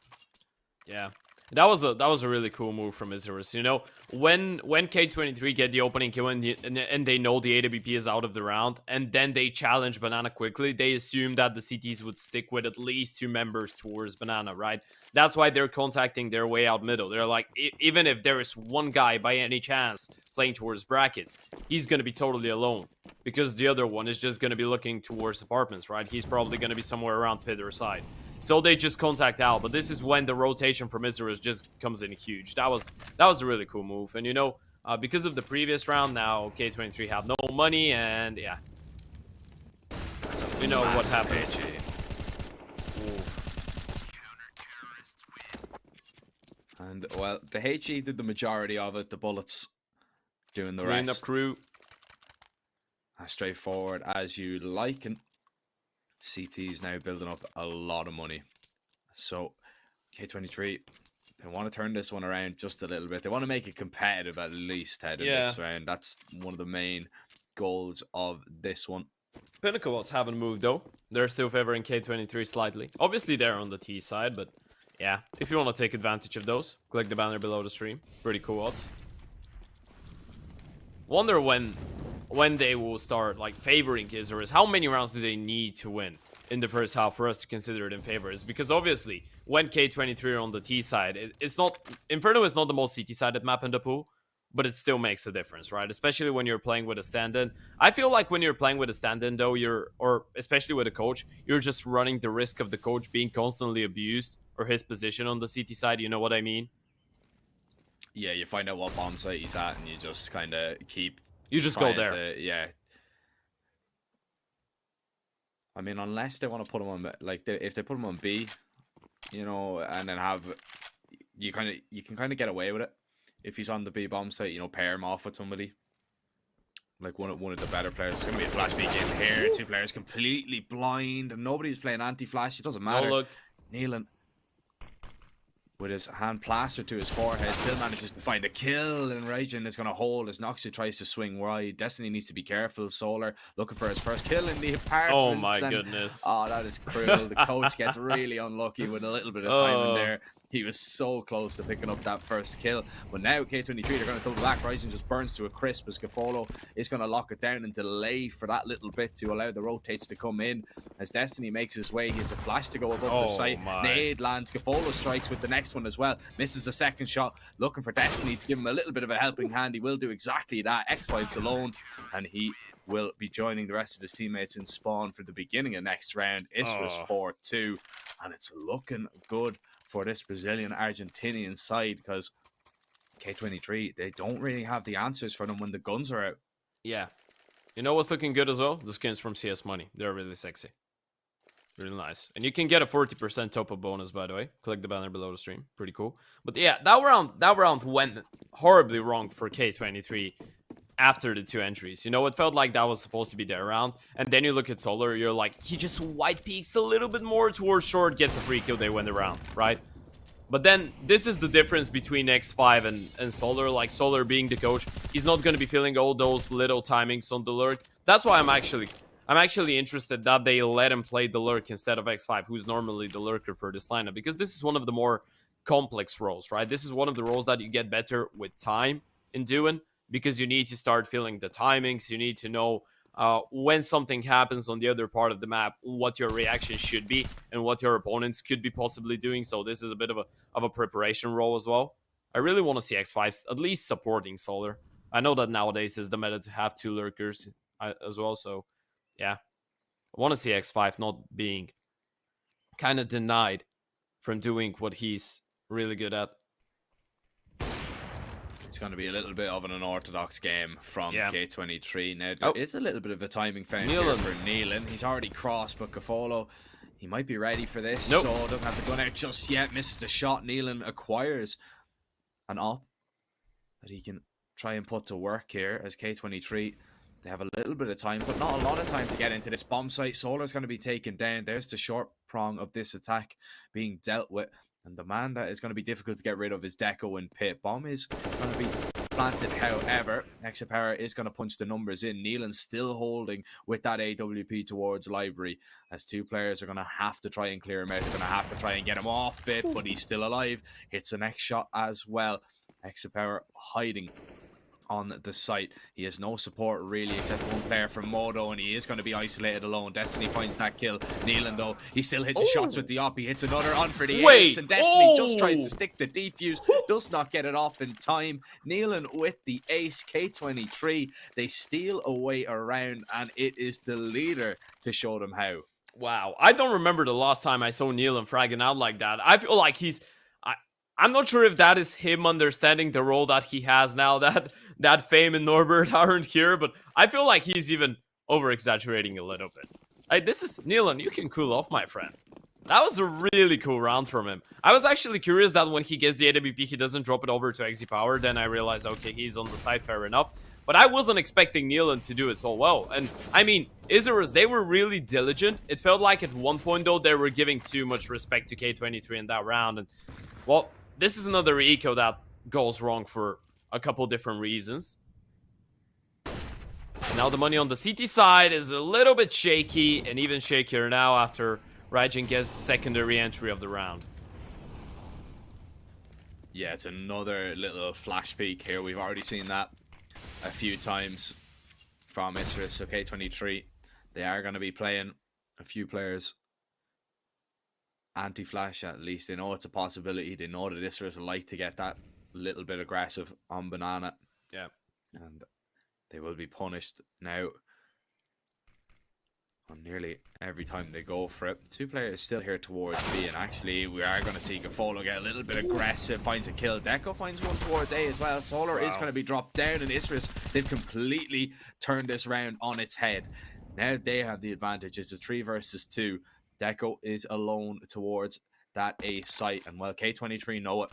Yeah. That was a really cool move from Isurus. You know, when K23 get the opening kill and they know the AWP is out of the round, and then they challenge Banana quickly, they assume that the CTs would stick with at least 2 members towards Banana, right? That's why they're contacting their way out middle. They're like, even if there is one guy by any chance playing towards brackets, he's going to be totally alone, because the other one is just going to be looking towards apartments, right? He's probably going to be somewhere around pit or side. So they just contact out, but this is when the rotation from Isurus just comes in huge. That was a really cool move, and you know, because of the previous round, now K23 have no money, and yeah, you know what happens. And well, the HE did the majority of it. The bullets doing the rest. Up crew. As straightforward as you like, and CT's now building up a lot of money. So K23, they want to turn this one around just a little bit. They want to make it competitive at least, Ted, in this round. That's one of the main goals of this one. Pinnacle haven't moved though. They're still favoring K23 slightly. Obviously they're on the T side, but yeah, if you want to take advantage of those, click the banner below the stream. Pretty cool odds. Wonder when they will start like favoring Isurus. How many rounds do they need to win in the first half for us to consider it in favor? Is because obviously when K23 are on the T side, it's not, Inferno is not the most CT sided map in the pool, but it still makes a difference, right? Especially when you're playing with a stand-in. I feel like when you're playing with a stand-in though, or especially with a coach, you're just running the risk of the coach being constantly abused or his position on the CT side. You know what I mean? Yeah, you find out what bomb site he's at and you just kind of keep... You just go there. Yeah. I mean, unless they want to put him on, like, if they put him on B, you know, and then have, you can kind of get away with it. If he's on the B bomb site, you know, pair him off with somebody. Like one of the better players. It's going to be a flash B game here. Two players completely blind. And nobody's playing anti-flash. It doesn't matter. No look. Nealon, with his hand plastered to his forehead, still manages to find a kill. And Raijin is going to hold as Noxu tries to swing wide. Destiny needs to be careful. Solar looking for his first kill in the apartments. Oh my goodness. Oh, that is cruel. The coach gets really unlucky with a little bit of time in there. He was so close to picking up that first kill. But now K23, they're going to double back. Raijin just burns to a crisp as Gafolo is going to lock it down and delay for that little bit to allow the rotates to come in. As Destiny makes his way, he has a flash to go above the site. Nade lands. Gafolo strikes with the next one as well. Misses the second shot. Looking for Destiny to give him a little bit of a helping hand. He will do exactly that. X5's alone. And he will be joining the rest of his teammates in spawn for the beginning of next round. Isurus 4-2. And it's looking good for this Brazilian-Argentinian side, because K23, they don't really have the answers for them when the guns are out. Yeah. You know what's looking good as well? The skins from CS Money. They're really sexy. Really nice. And you can get a 40% top-up bonus, by the way. Click the banner below the stream. Pretty cool. But yeah, that round went horribly wrong for K23 after the 2 entries. You know, it felt like that was supposed to be their round. And then you look at Solar, you're like, he just white peaks a little bit more towards short, gets a free kill, they win the round, right? But then this is the difference between X5 and Solar. Like, Solar being the coach, he's not going to be feeling all those little timings on the lurk. That's why I'm actually interested that they let him play the lurk instead of X5, who's normally the lurker for this lineup, because this is one of the more complex roles, right? This is one of the roles that you get better with time in doing, because you need to start feeling the timings. You need to know when something happens on the other part of the map, what your reaction should be and what your opponents could be possibly doing. So this is a bit of a preparation role as well. I really want to see X5 at least supporting Solar. I know that nowadays is the meta to have 2 lurkers as well. So yeah, I want to see X5 not being kind of denied from doing what he's really good at. It's going to be a little bit of an unorthodox game from K23. Now, there is a little bit of a timing found here for Nealon. He's already crossed, but Gafolo, he might be ready for this. So doesn't have the gun out just yet. Misses the shot. Nealon acquires an op that he can try and put to work here as K23. They have a little bit of time, but not a lot of time to get into this bomb site. Solar's going to be taken down. There's the short prong of this attack being dealt with. And the man that is going to be difficult to get rid of is Deco and Pit. Bomb is going to be planted, however. Exapower is going to punch the numbers in. Nealon's still holding with that AWP towards Library, as 2 players are going to have to try and clear him out. They're going to have to try and get him off Pit, but he's still alive. Hits the next shot as well. Exapower hiding on the site. He has no support really except one player from Modo, and he is going to be isolated alone. Destiny finds that kill. Nealon though, he's still hitting shots with the op. He hits another on for the ace, and Destiny just tries to stick the defuse, does not get it off in time. Nealon with the ace. K23, they steal away a round, and it is the leader to show them how. Wow, I don't remember the last time I saw Nealon fragging out like that. I feel like I'm not sure if that is him understanding the role that he has now that Fame and Norbert aren't here, but I feel like he's even over-exaggerating a little bit. Like, this is Nealon, you can cool off, my friend. That was a really cool round from him. I was actually curious that when he gets the AWP, he doesn't drop it over to XZ Power. Then I realized, okay, he's on the side, fair enough. But I wasn't expecting Nealon to do it so well. And, I mean, Isurus, they were really diligent. It felt like at one point, though, they were giving too much respect to K23 in that round. And, well, this is another eco that goes wrong for a couple different reasons. And now the money on the CT side is a little bit shaky, and even shakier now after Raijin gets the secondary entry of the round. Yeah, it's another little flash peek here. We've already seen that a few times from Isurus. So K23, they are going to be playing a few players anti-flash, at least. They know it's a possibility. They know that Isurus like to get that little bit aggressive on Banana. Yeah. And they will be punished now on nearly every time they go for it. 2 players still here towards B, and actually we are going to see Gafolo get a little bit aggressive, finds a kill. Deco finds one towards A as well. Solar is going to be dropped down, and Isurus, they've completely turned this round on its head. Now they have the advantage. It's a 3 versus 2. Deco is alone towards that A site, and well, K23 know it.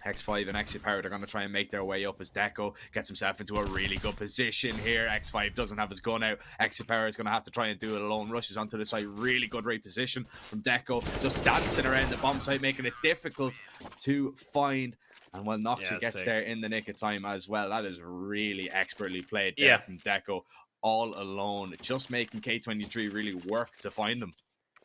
X5 and XPower, they're going to try and make their way up as Deco gets himself into a really good position here. X5 doesn't have his gun out. XPower is going to have to try and do it alone. Rushes onto the site. Really good reposition from Deco. Just dancing around the bomb site, making it difficult to find. And well, Noxy gets there in the nick of time as well. That is really expertly played there from Deco. All alone. Just making K23 really work to find them.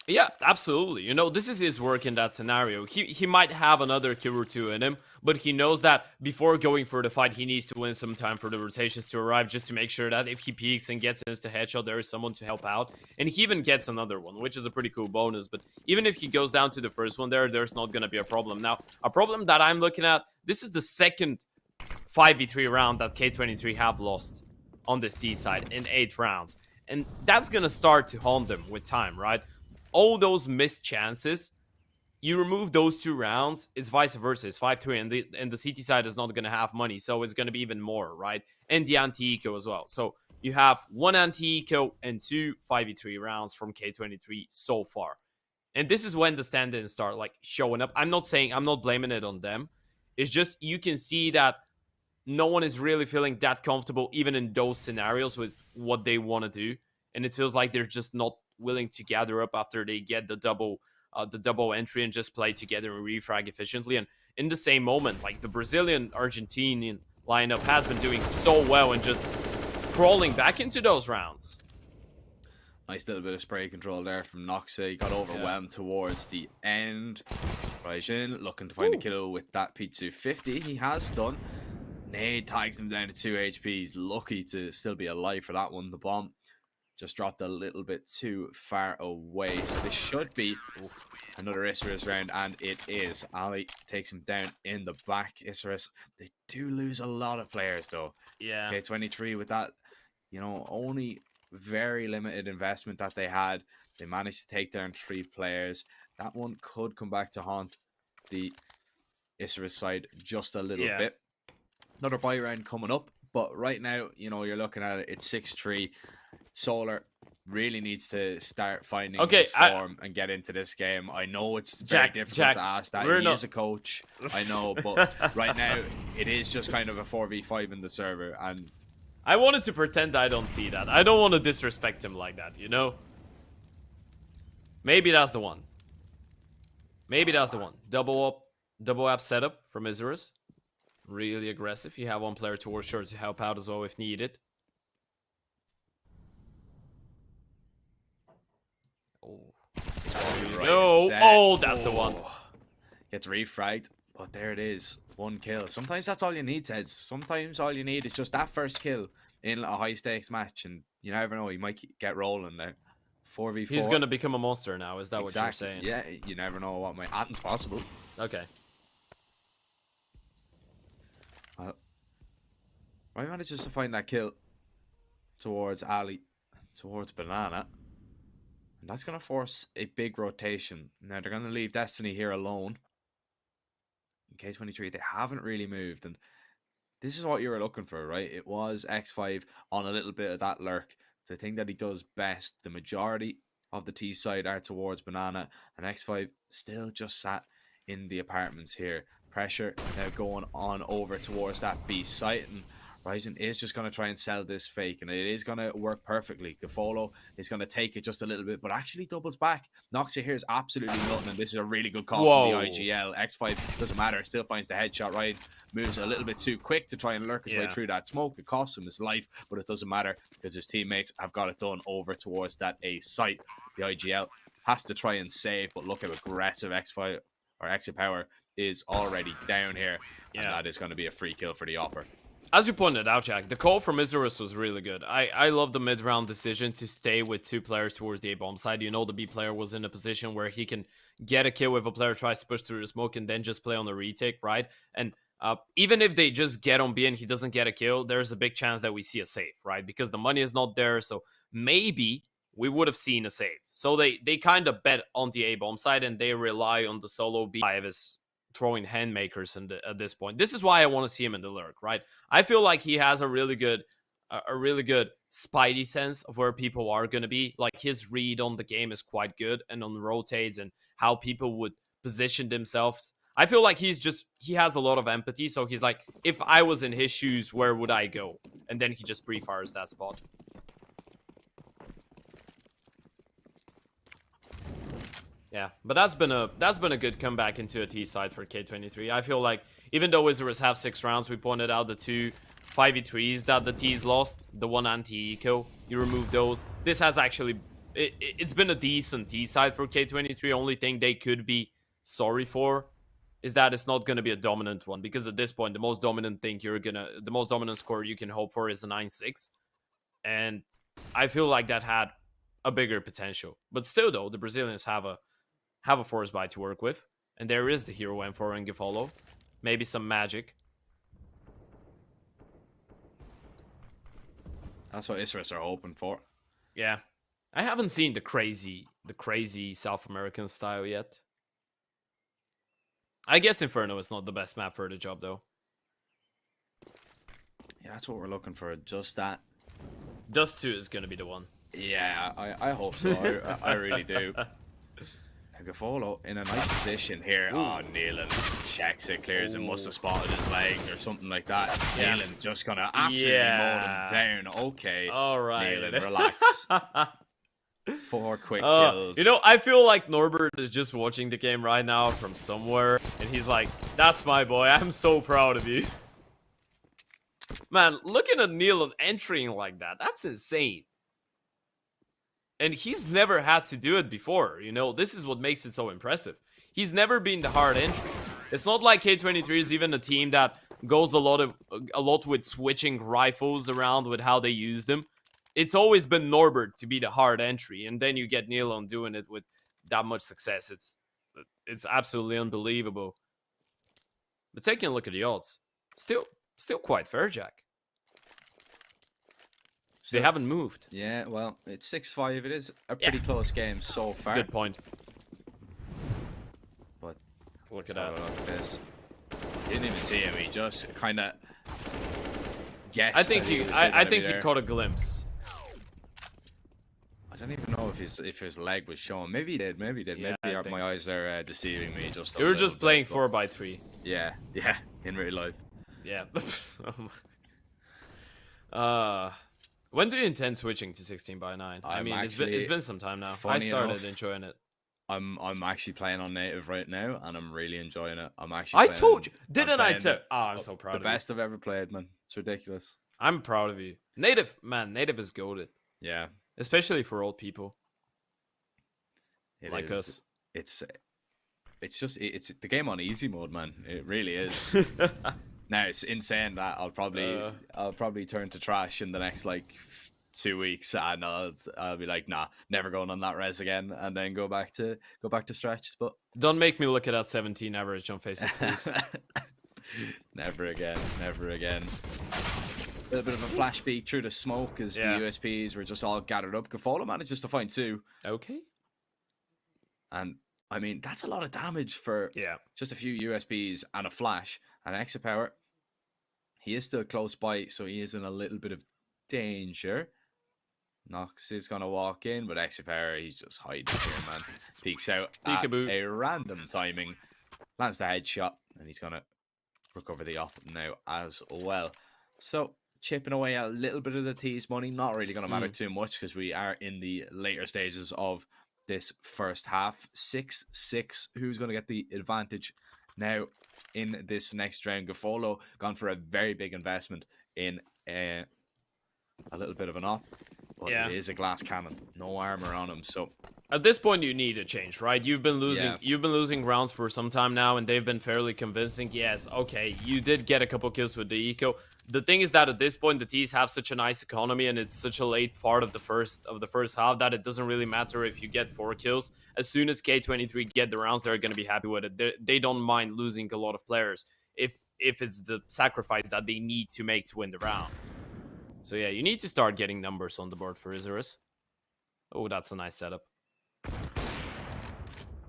Yeah, absolutely. You know, this is his work in that scenario. He might have another kill or two in him, but he knows that before going for the fight, he needs to win some time for the rotations to arrive, just to make sure that if he peeks and gets an insta headshot, there is someone to help out. And he even gets another one, which is a pretty cool bonus. But even if he goes down to the first one there's not going to be a problem. Now, a problem that I'm looking at, this is the second 5v3 round that K23 have lost on this T side in 8 rounds. And that's going to start to haunt them with time, right? All those missed chances, you remove those 2 rounds, it's vice versa. It's 5-3, and the CT side is not going to have money, so it's going to be even more, right? And the anti-eco as well. So you have 1 anti-eco and 2 5v3 rounds from K23 so far. And this is when the stand-ins start like showing up. I'm not blaming it on them. It's just you can see that no one is really feeling that comfortable, even in those scenarios, with what they want to do. And it feels like they're just not willing to gather up after they get the double entry and just play together and refrag efficiently. And in the same moment, like the Brazilian Argentinian lineup has been doing so well and just crawling back into those rounds. Nice little bit of spray control there from Noxy. Got overwhelmed towards the end. Ryjin looking to find a kill with that P250. He has done. Nade tags him down to 2 HP. He's lucky to still be alive for that one. The bomb just dropped a little bit too far away. So this should be another Isurus round, and it is. Ali takes him down in the back. Isurus, they do lose a lot of players though. Yeah. K23 with that, you know, only very limited investment that they had. They managed to take down 3 players. That one could come back to haunt the Isurus side just a little bit. Another buy round coming up, but right now, you know, you're looking at it, it's 6-3. Solar really needs to start finding his form and get into this game. I know it's very difficult to ask that. He is a coach, I know, but right now it is just kind of a 4v5 in the server, and I wanted to pretend I don't see that. I don't want to disrespect him like that, you know? Maybe that's the one. Maybe that's the one. Double up setup from Isurus. Really aggressive. You have one player towards short to help out as well if needed. Oh, that's the one. Gets refragged, but there it is. 1 kill. Sometimes that's all you need, Ted. Sometimes all you need is just that first kill in a high stakes match, and you never know, you might get rolling there. 4v4. He's gonna become a monster now. Is that what you're saying? Yeah, you never know what might happen. Possible. Okay. Right manages to find that kill towards Ali, towards Banana. And that's going to force a big rotation. Now, they're going to leave Destiny here alone. In K23, they haven't really moved. And this is what you were looking for, right? It was X5 on a little bit of that lurk. The thing that he does best, the majority of the T side are towards Banana. And X5 still just sat in the apartments here. Pressure now going on over towards that B site. And Ryzen is just going to try and sell this fake, and it is going to work perfectly. Gafolo is going to take it just a little bit, but actually doubles back. Noxy here is absolutely nothing, and this is a really good call from the IGL. X5 doesn't matter, still finds the headshot. Ryan moves a little bit too quick to try and lurk his way through that smoke. It costs him his life, but it doesn't matter because his teammates have got it done over towards that A site. The IGL has to try and save, but look how aggressive X5 or XPower is already down here, and that is going to be a free kill for the Opper. As you pointed out, Jack, the call from Isurus was really good. I love the mid-round decision to stay with 2 players towards the A-bomb side. You know, the B player was in a position where he can get a kill if a player tries to push through the smoke and then just play on the retake, right? And even if they just get on B and he doesn't get a kill, there's a big chance that we see a save, right? Because the money is not there, so maybe we would have seen a save. So they kind of bet on the A-bomb side and they rely on the solo B as throwing handmakers at this point. This is why I want to see him in the lurk, right? I feel like he has a really good a really good spidey sense of where people are going to be. Like his read on the game is quite good, and on the rotates and how people would position themselves. I feel like he has a lot of empathy, so he's like, if I was in his shoes, where would I go? And then he just pre-fires that spot. Yeah, but that's been a good comeback into a T side for K23. I feel like even though Isurus have 6 rounds, we pointed out the 2 5v3s that the T's lost, the 1 anti-eco, you remove those. This has actually, it's been a decent T side for K23. Only thing they could be sorry for is that it's not going to be a dominant one, because at this point the most dominant score you can hope for is a 9-6, and I feel like that had a bigger potential. But still though, the Brazilians have a force buy to work with, and there is the hero M4 and Gefolo, maybe some magic. That's what Isurus are hoping for. Yeah, I haven't seen the crazy South American style yet. I guess Inferno is not the best map for the job, though. Yeah, that's what we're looking for. Just that. Dust 2 is going to be the one. Yeah, I hope so. I really do. Gefolo in a nice position here. Ooh. Oh, Nealon checks it, clears it, must have spotted his legs or something like that. Yeah. Nealon just going to absolutely mow him down. Okay. All right. Nealon, relax. 4 quick kills. You know, I feel like Norbert is just watching the game right now from somewhere, and he's like, that's my boy. I'm so proud of you. Man, looking at Nealon entering like that, that's insane. And he's never had to do it before, you know? This is what makes it so impressive. He's never been the hard entry. It's not like K23 is even a team that goes a lot with switching rifles around with how they use them. It's always been Norbert to be the hard entry, and then you get Nealon doing it with that much success. It's absolutely unbelievable. But taking a look at the odds, still quite fair, Jack. They haven't moved. Yeah, well, it's 6-5. It is a pretty close game so far. Good point. But look at that. Look at this. Didn't even see him. He just kind of guessed. I think he caught a glimpse. I don't even know if his leg was showing. Maybe he did. Maybe he did. Yeah, maybe my eyes are deceiving me. You were just playing 4x3. Yeah, in real life. Yeah. When do you intend switching to 16x9? I mean, it's been some time now. I started enjoying it. I'm actually playing on native right now, and I'm really enjoying it. I told you, didn't I? I'm so proud of you. The best I've ever played, man. It's ridiculous. I'm proud of you. Native, man. Native is goated. Yeah. Especially for old people. It like is. us. It's the game on easy mode, man. It really is. Now, it's insane that I'll probably turn to trash in the next like 2 weeks, and I'll be like, nah, never going on that res again, and then go back to stretches. But don't make me look at that 17 average on Facebook, please. Never again. Never again. A little bit of a flash peek through the smoke as the USPs were just all gathered up. Gefolo manages to find 2. Okay. And I mean, that's a lot of damage for just a few USBs and a flash. And Exapower, he is still close by, so he is in a little bit of danger. Nox is going to walk in, but Exapower, he's just hiding here, man. Peeks out at a random timing. Lands the headshot, and he's going to recover the op now as well. So, chipping away a little bit of the T's money. Not really going to matter too much, because we are in the later stages of this first half. 6-6. Who's going to get the advantage now in this next round? Gefolo gone for a very big investment in a little bit of an op, but it is a glass cannon, no armor on him. So at this point, you need a change, right? You've been losing rounds for some time now, and they've been fairly convincing. Yes, okay, you did get a couple kills with the eco. The thing is that at this point, the T's have such a nice economy, and it's such a late part of the first half that it doesn't really matter if you get 4 kills. As soon as K23 get the rounds, they're going to be happy with it. They don't mind losing a lot of players if it's the sacrifice that they need to make to win the round. So yeah, you need to start getting numbers on the board for Isurus. Oh, that's a nice setup.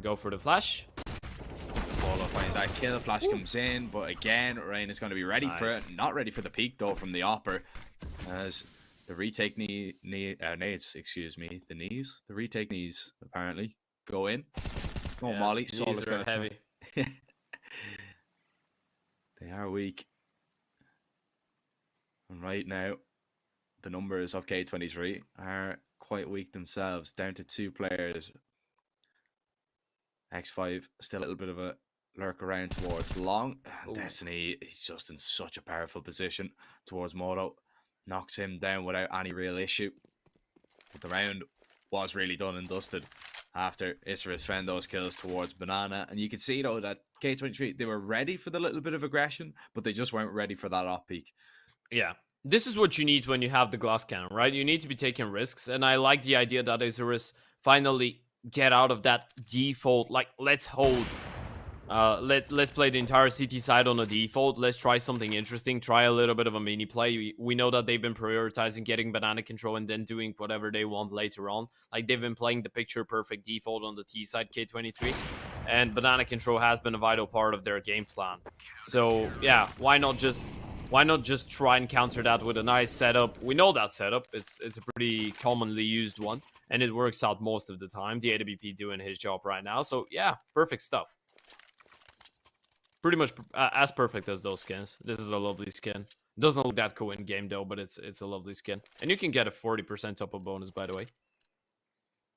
Go for the flash. Gefolo finds that kill. Flash comes in, but again, Rain is going to be ready for it. Not ready for the peak, though, from the Opper. as the retake nades, excuse me, the retake knees apparently go in. Oh, Molly, knees are heavy. They are weak. And right now, the numbers of K23 are quite weak themselves, down to 2 players. X5 still a little bit of a lurk around towards long. Destiny is just in such a powerful position towards Moto. Knocks him down without any real issue. But the round was really done and dusted after Isurus found those kills towards Banana. And you can see, though, that K23, they were ready for the little bit of aggression, but they just weren't ready for that off peak. Yeah. This is what you need when you have the glass cannon, right? You need to be taking risks. And I like the idea that Isurus finally get out of that default, like, let's hold. Let's play the entire CT side on a default. Let's try something interesting. Try a little bit of a mini play. We know that they've been prioritizing getting banana control and then doing whatever they want later on. Like, they've been playing the picture perfect default on the T side, K23, and banana control has been a vital part of their game plan. So yeah, why not just try and counter that with a nice setup? We know that setup. It's a pretty commonly used one, and it works out most of the time. The AWP doing his job right now. So yeah, perfect stuff. Pretty much as perfect as those skins. This is a lovely skin. Doesn't look that cool in game though, but it's a lovely skin. And you can get a 40% top up bonus, by the way.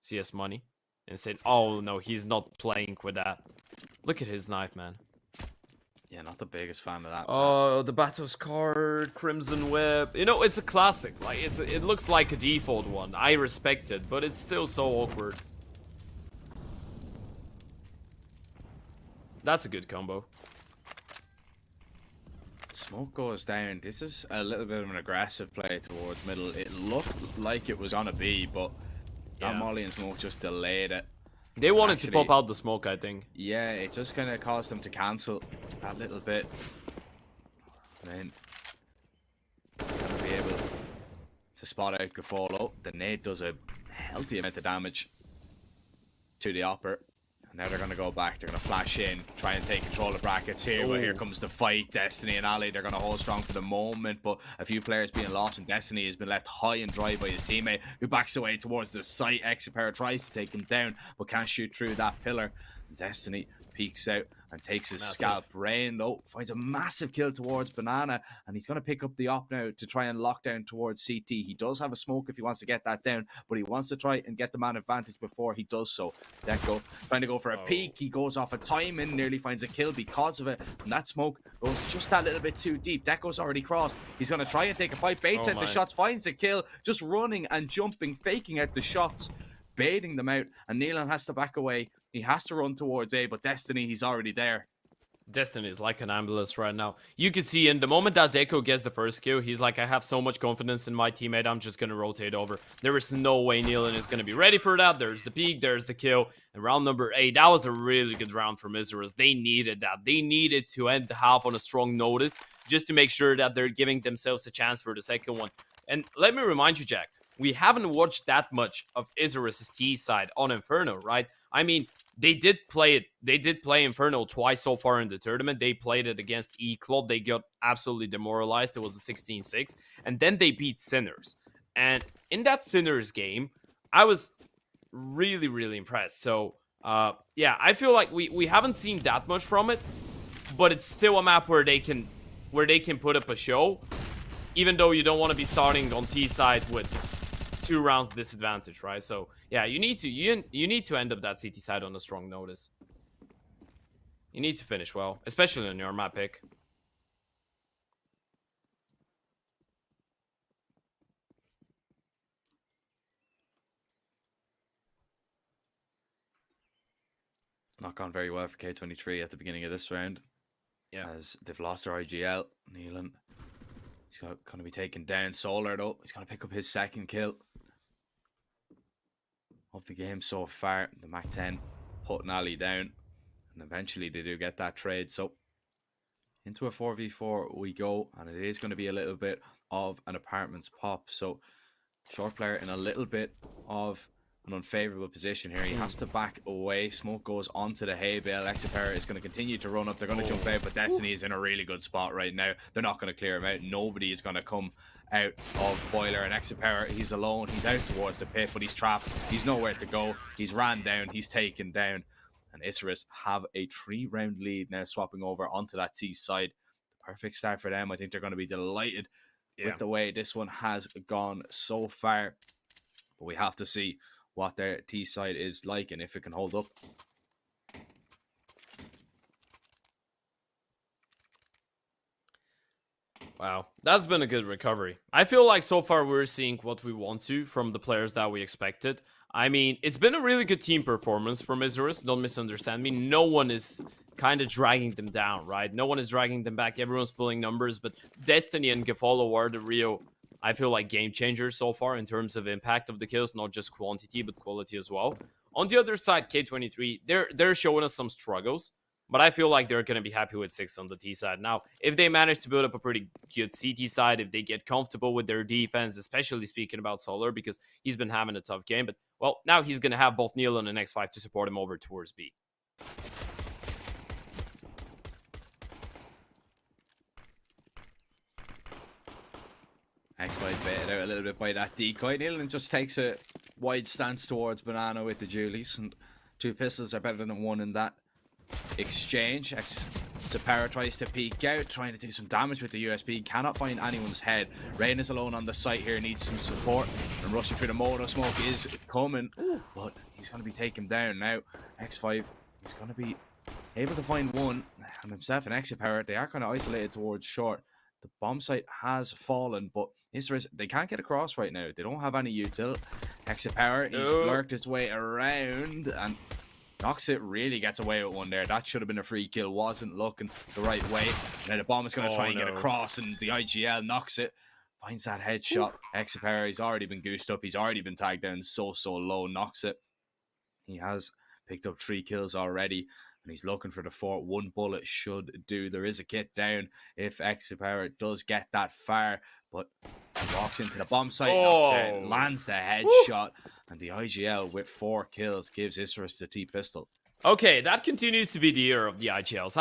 CS money. And say, oh no, he's not playing with that. Look at his knife, man. Yeah, not the biggest fan of that. Oh, the Batos card, Crimson Whip. You know, it's a classic. Like, it looks like a default one. I respect it, but it's still so awkward. That's a good combo. Smoke goes down. This is a little bit of an aggressive play towards middle. It looked like it was on a B, but that Molly and Smoke just delayed it. They wanted to pop out the smoke, I think. Yeah, it just kind of caused them to cancel that little bit. And then he's going to be able to spot out Gafolo. The nade does a healthy amount of damage to the upper. Now they're going to go back. They're going to flash in, try and take control of brackets here. But here comes the fight. Destiny and Ali, they're going to hold strong for the moment. But a few players being lost, and Destiny has been left high and dry by his teammate, who backs away towards the site. Exipera tries to take him down, but can't shoot through that pillar. Destiny peeks out and takes his scalp. Rain, though, finds a massive kill towards Banana, and he's going to pick up the op now to try and lock down towards CT. He does have a smoke if he wants to get that down, but he wants to try and get the man advantage before he does so. Deco trying to go for a peek. He goes off a timing, nearly finds a kill because of it, and that smoke goes just that little bit too deep. Deco's already crossed. He's going to try and take a fight, baits out the shots, finds the kill, just running and jumping, faking out the shots, baiting them out, and Neelan has to back away. He has to run towards A, but Destiny, he's already there. Destiny is like an ambulance right now. You can see in the moment that Deco gets the first kill, he's like, I have so much confidence in my teammate, I'm just going to rotate over. There is no way Neelan is going to be ready for that. There's the peak, there's the kill. And round number 8, that was a really good round for Isurus. They needed that. They needed to end the half on a strong notice just to make sure that they're giving themselves a chance for the second one. And let me remind you, Jack, we haven't watched that much of Isurus' T side on Inferno, right? I mean, they did play it. They did play Inferno twice so far in the tournament. They played it against E-Club. They got absolutely demoralized. It was a 16-6. And then they beat Sinners. And in that Sinners game, I was really, really impressed. So, yeah, I feel like we haven't seen that much from it. But it's still a map where they can put up a show. Even though you don't want to be starting on T side with 2 rounds disadvantage, right? So yeah, you need to end up that CT side on a strong notice. You need to finish well, especially on your map pick. Not gone very well for K23 at the beginning of this round. Yeah, as they've lost their IGL. Neelan, he's going to be taken down. Solar, though, he's going to pick up his second kill of the game so far. The Mac 10 putting Ali down, and eventually they do get that trade. So into a 4v4 we go, and it is going to be a little bit of an apartments pop. So short player in a little bit of an unfavorable position here. He has to back away. Smoke goes onto the hay bale. Exipera is going to continue to run up. They're going to jump out, but Destiny is in a really good spot right now. They're not going to clear him out. Nobody is going to come out of Boiler, and Exipera, he's alone. He's out towards the pit, but he's trapped. He's nowhere to go. He's ran down. He's taken down. And Isurus have a 3-round lead now, swapping over onto that T side. The perfect start for them. I think they're going to be delighted with the way this one has gone so far. But we have to see what their T side is like and if it can hold up. Wow, that's been a good recovery. I feel like so far we're seeing what we want to from the players that we expected. I mean, it's been a really good team performance from Isurus, don't misunderstand me. No one is kind of dragging them down, right? No one is dragging them back. Everyone's pulling numbers, but Destiny and Gefolo are the real, I feel like, game changers so far in terms of impact of the kills, not just quantity, but quality as well. On the other side, K23, they're showing us some struggles, but I feel like they're going to be happy with 6 on the T side. Now, if they manage to build up a pretty good CT side, if they get comfortable with their defense, especially speaking about Solar, because he's been having a tough game, but, well, now he's going to have both Neil and an X5 to support him over towards B. X5 baited out a little bit by that decoy. Nealon just takes a wide stance towards Banana with the Julies, and 2 pistols are better than 1 in that exchange. Separa tries to peek out, trying to do some damage with the USB. Cannot find anyone's head. Rain is alone on the site here, needs some support. And rushing through the motor smoke is coming, but he's going to be taken down now. X5 is going to be able to find one, and himself and Exipara, they are kind of isolated towards short. The bomb site has fallen, but Isurus, they can't get across right now. They don't have any util. Exipara, he's lurked his way around, and Noxit really gets away with one there. That should have been a free kill. Wasn't looking the right way. And then the bomb is going to try and get across, and the IGL knocks it. Finds that headshot. Exipera, he's already been goosed up. He's already been tagged down so low. Knocks it. He has picked up 3 kills already, and he's looking for the 4th. 1 bullet should do. There is a kit down if Exipera does get that far, but he walks into the bomb site, knocks it, lands the headshot, and the IGL with 4 kills gives Isurus the T-pistol. Okay, that continues to be the year of the IGLs.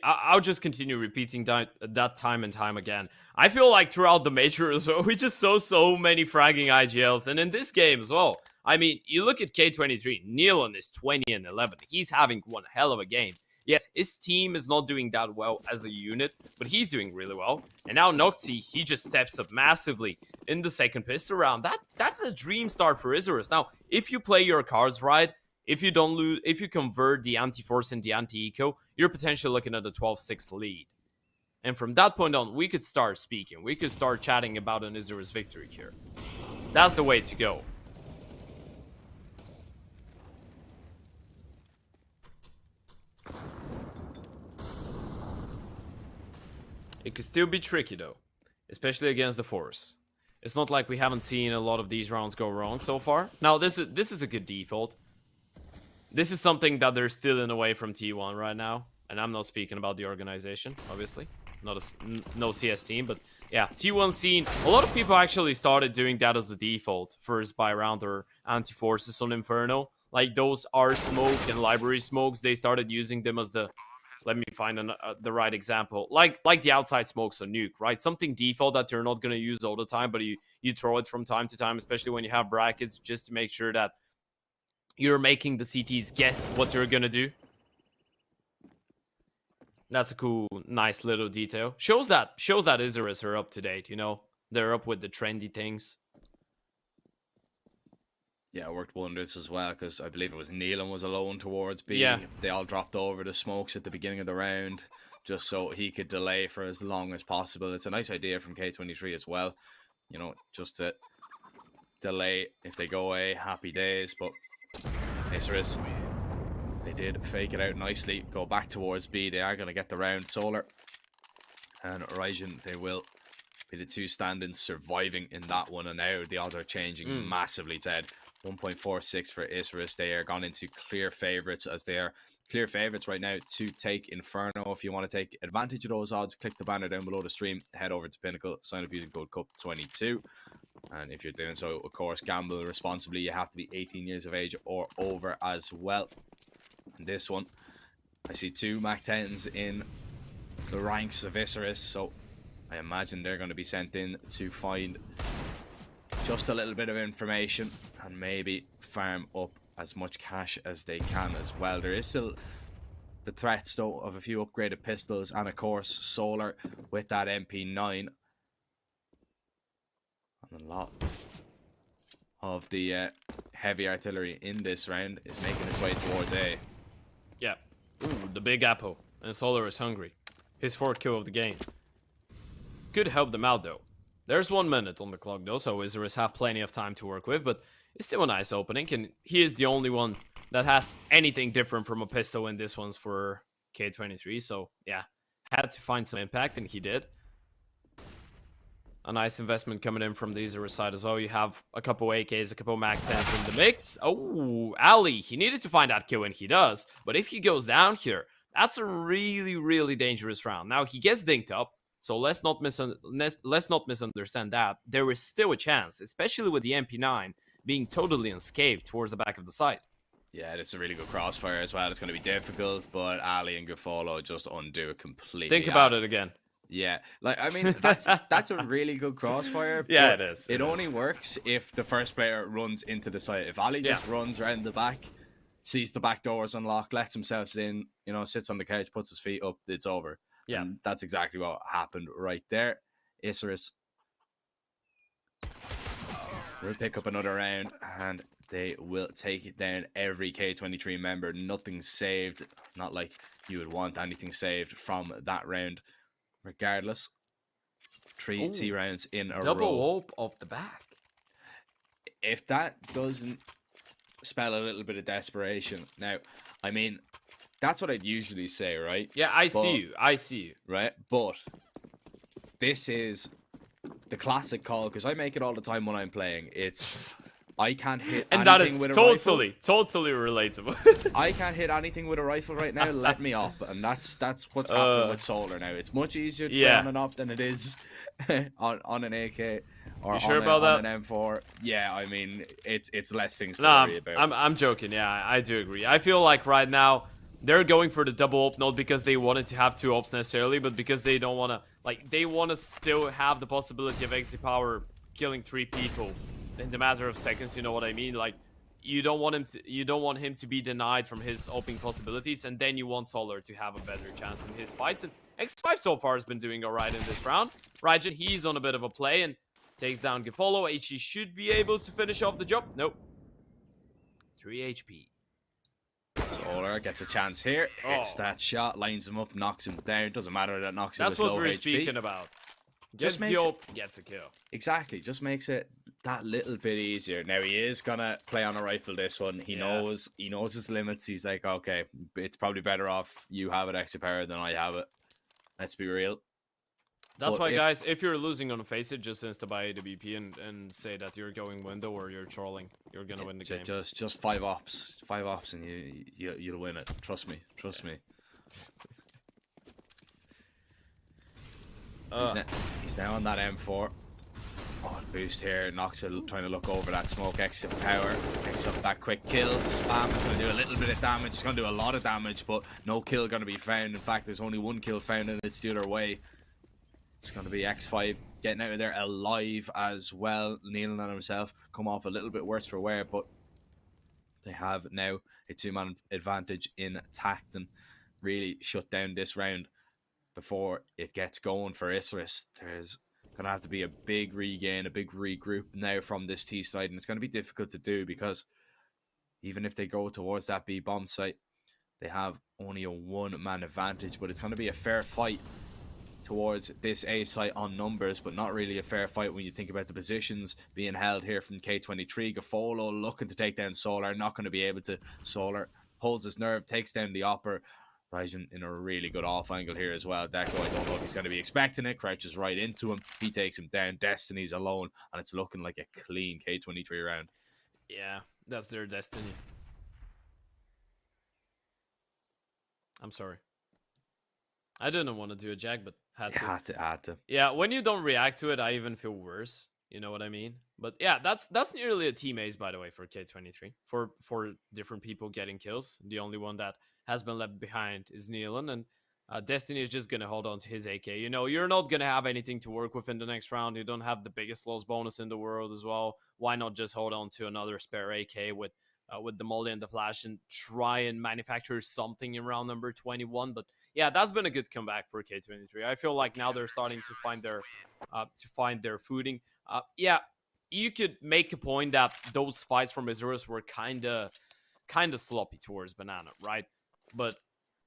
I'll just continue repeating that time and time again. I feel like throughout the major as well, we just saw so many fragging IGLs, and in this game as well. I mean, you look at K23, Nealon is 20 and 11. He's having one hell of a game. Yes, his team is not doing that well as a unit, but he's doing really well. And now Noxy, he just steps up massively in the second pistol round. That's a dream start for Isurus. Now, if you play your cards right, if you don't lose, if you convert the anti-force and the anti-eco, you're potentially looking at a 12-6 lead. And from that point on, we could start speaking. We could start chatting about an Isurus victory here. That's the way to go. It could still be tricky though, especially against the Force. It's not like we haven't seen a lot of these rounds go wrong so far. Now this is a good default. This is something that they're still in away from T1 right now, and I'm not speaking about the organization, obviously, no CS team, but yeah, T1 scene. A lot of people actually started doing that as a default, first buy round or anti-forces on Inferno. Like those R smoke and library smokes, they started using them as the. Let me find the right example. Like the outside smokes on Nuke, right? Something default that you're not going to use all the time, but you throw it from time to time, especially when you have brackets, just to make sure that you're making the CTs guess what you're going to do. That's a cool, nice little detail. Shows that Isurus are up to date, you know? They're up with the trendy things. Yeah, it worked wonders as well, because I believe it was Nealon was alone towards B. Yeah. They all dropped over the smokes at the beginning of the round, just so he could delay for as long as possible. It's a nice idea from K23 as well, you know, just to delay if they go away. Happy days, but Isurus, they did fake it out nicely, go back towards B. They are going to get the round. Solar and Ryzen, they will be the 2 stand-ins surviving in that one, and now the odds are changing massively, Ted. 1.46 for Isurus. They are gone into clear favorites, as they are clear favorites right now to take Inferno. If you want to take advantage of those odds, click the banner down below the stream, head over to Pinnacle, sign up using code CUP22. And if you're doing so, of course, gamble responsibly. You have to be 18 years of age or over as well. And this one, I see 2 Mac 10s in the ranks of Isurus, so I imagine they're going to be sent in to find just a little bit of information and maybe farm up as much cash as they can as well. There is still the threats, though, of a few upgraded pistols and, of course, Solar with that MP9. And a lot of the heavy artillery in this round is making its way towards A. Yeah. Ooh, the big apple. And Solar is hungry. His 4th kill of the game. Could help them out, though. There's 1 minute on the clock, though, so Isurus have plenty of time to work with, but it's still a nice opening, and he is the only one that has anything different from a pistol, and this one's for K23, so yeah, had to find some impact, and he did. A nice investment coming in from the Isurus side as well. You have a couple AKs, a couple Mac 10s in the mix. Oh, Ali, he needed to find that kill, and he does, but if he goes down here, that's a really, really dangerous round. Now, he gets dinked up, so let's not misunderstand that. There is still a chance, especially with the MP9 being totally unscathed towards the back of the site. Yeah, it's a really good crossfire as well. It's going to be difficult, but Ali and Gafolo just undo it completely. Think about it again. Yeah, like, I mean, that's a really good crossfire. Yeah, it is. It only works if the first player runs into the site. If Ali just runs around the back, sees the back doors unlocked, lets himself in, you know, sits on the couch, puts his feet up, it's over. Yeah, and that's exactly what happened right there. Isurus will pick up another round, and they will take it down. Every K23 member, nothing saved. Not like you would want anything saved from that round. Regardless, 3 T rounds in a double row. hope off the back. If that doesn't spell a little bit of desperation, now, I mean, that's what I'd usually say, right? Yeah, I see you. Right? But this is the classic call, because I make it all the time when I'm playing. It's, I can't hit and anything that is with a totally relatable. I can't hit anything with a rifle right now. Let me up, and that's what's happening with Solar now. It's much easier to play on an op than it is on an AK or you sure on, about on that? an M4. Yeah, I mean it's less things to worry about. I'm joking. Yeah, I do agree. I feel like right now they're going for the double op, not because they wanted to have 2 ops necessarily, but because they don't want to, like, they want to still have the possibility of XD Power killing 3 people in the matter of seconds. You know what I mean? Like, you don't want him to be denied from his opening possibilities, and then you want Solar to have a better chance in his fights. And X5 so far has been doing alright in this round. Raijin, he's on a bit of a play and takes down Gafolo. HE should be able to finish off the job. Nope. 3 HP. Solar gets a chance here. It's that shot, lines him up, knocks him down. Doesn't matter that knocks him with That's low what we're HP. speaking about. Just Just makes the op, gets a kill. Exactly, just makes it that little bit easier. Now he is gonna play on a rifle this one. He knows his limits. He's like, okay, it's probably better off you have it extra power than I have it. Let's be real. That's why, guys, if you're losing on Face It, just insta-buy the BP and say that you're going window or you're trolling. You're gonna win the game. Just 5 ops, and you'll win it. Trust me. He's now on that M4. Oh, boost here. Nox trying to look over that smoke. Exit power. Picks up that quick kill. Spam is going to do a little bit of damage. It's going to do a lot of damage, but no kill going to be found. In fact, there's only 1 kill found, and it's the other way. It's going to be X5 getting out of there alive as well. Kneeling on himself. Come off a little bit worse for wear, but they have now a 2-man advantage intact and really shut down this round before it gets going for Isurus. There's going to have to be a big regain, a big regroup now from this T side, and it's going to be difficult to do because even if they go towards that B bomb site, they have only a 1-man advantage, but it's going to be a fair fight towards this A site on numbers, but not really a fair fight when you think about the positions being held here from K23. Gafolo looking to take down Solar, not going to be able to. Solar holds his nerve, takes down the Opper. Raijin in a really good off angle here as well. Deco, I don't know if he's going to be expecting it. Crouches right into him. He takes him down. Destiny's alone, and it's looking like a clean K23 round. Yeah, that's their destiny. I'm sorry. I didn't want to do a jag, but had to. Had to. Yeah, when you don't react to it, I even feel worse. You know what I mean? But yeah, that's nearly a team ace, by the way, for K23. For different people getting kills. The only one that has been left behind is Nealon, and Destiny is just gonna hold on to his AK. You know, you're not gonna have anything to work with in the next round. You don't have the biggest loss bonus in the world as well. Why not just hold on to another spare AK with the Molly and the Flash and try and manufacture something in round number 21? But yeah, that's been a good comeback for K23. I feel like now they're starting to find their footing. Yeah, you could make a point that those fights from Isurus were kind of sloppy towards Banana, right? But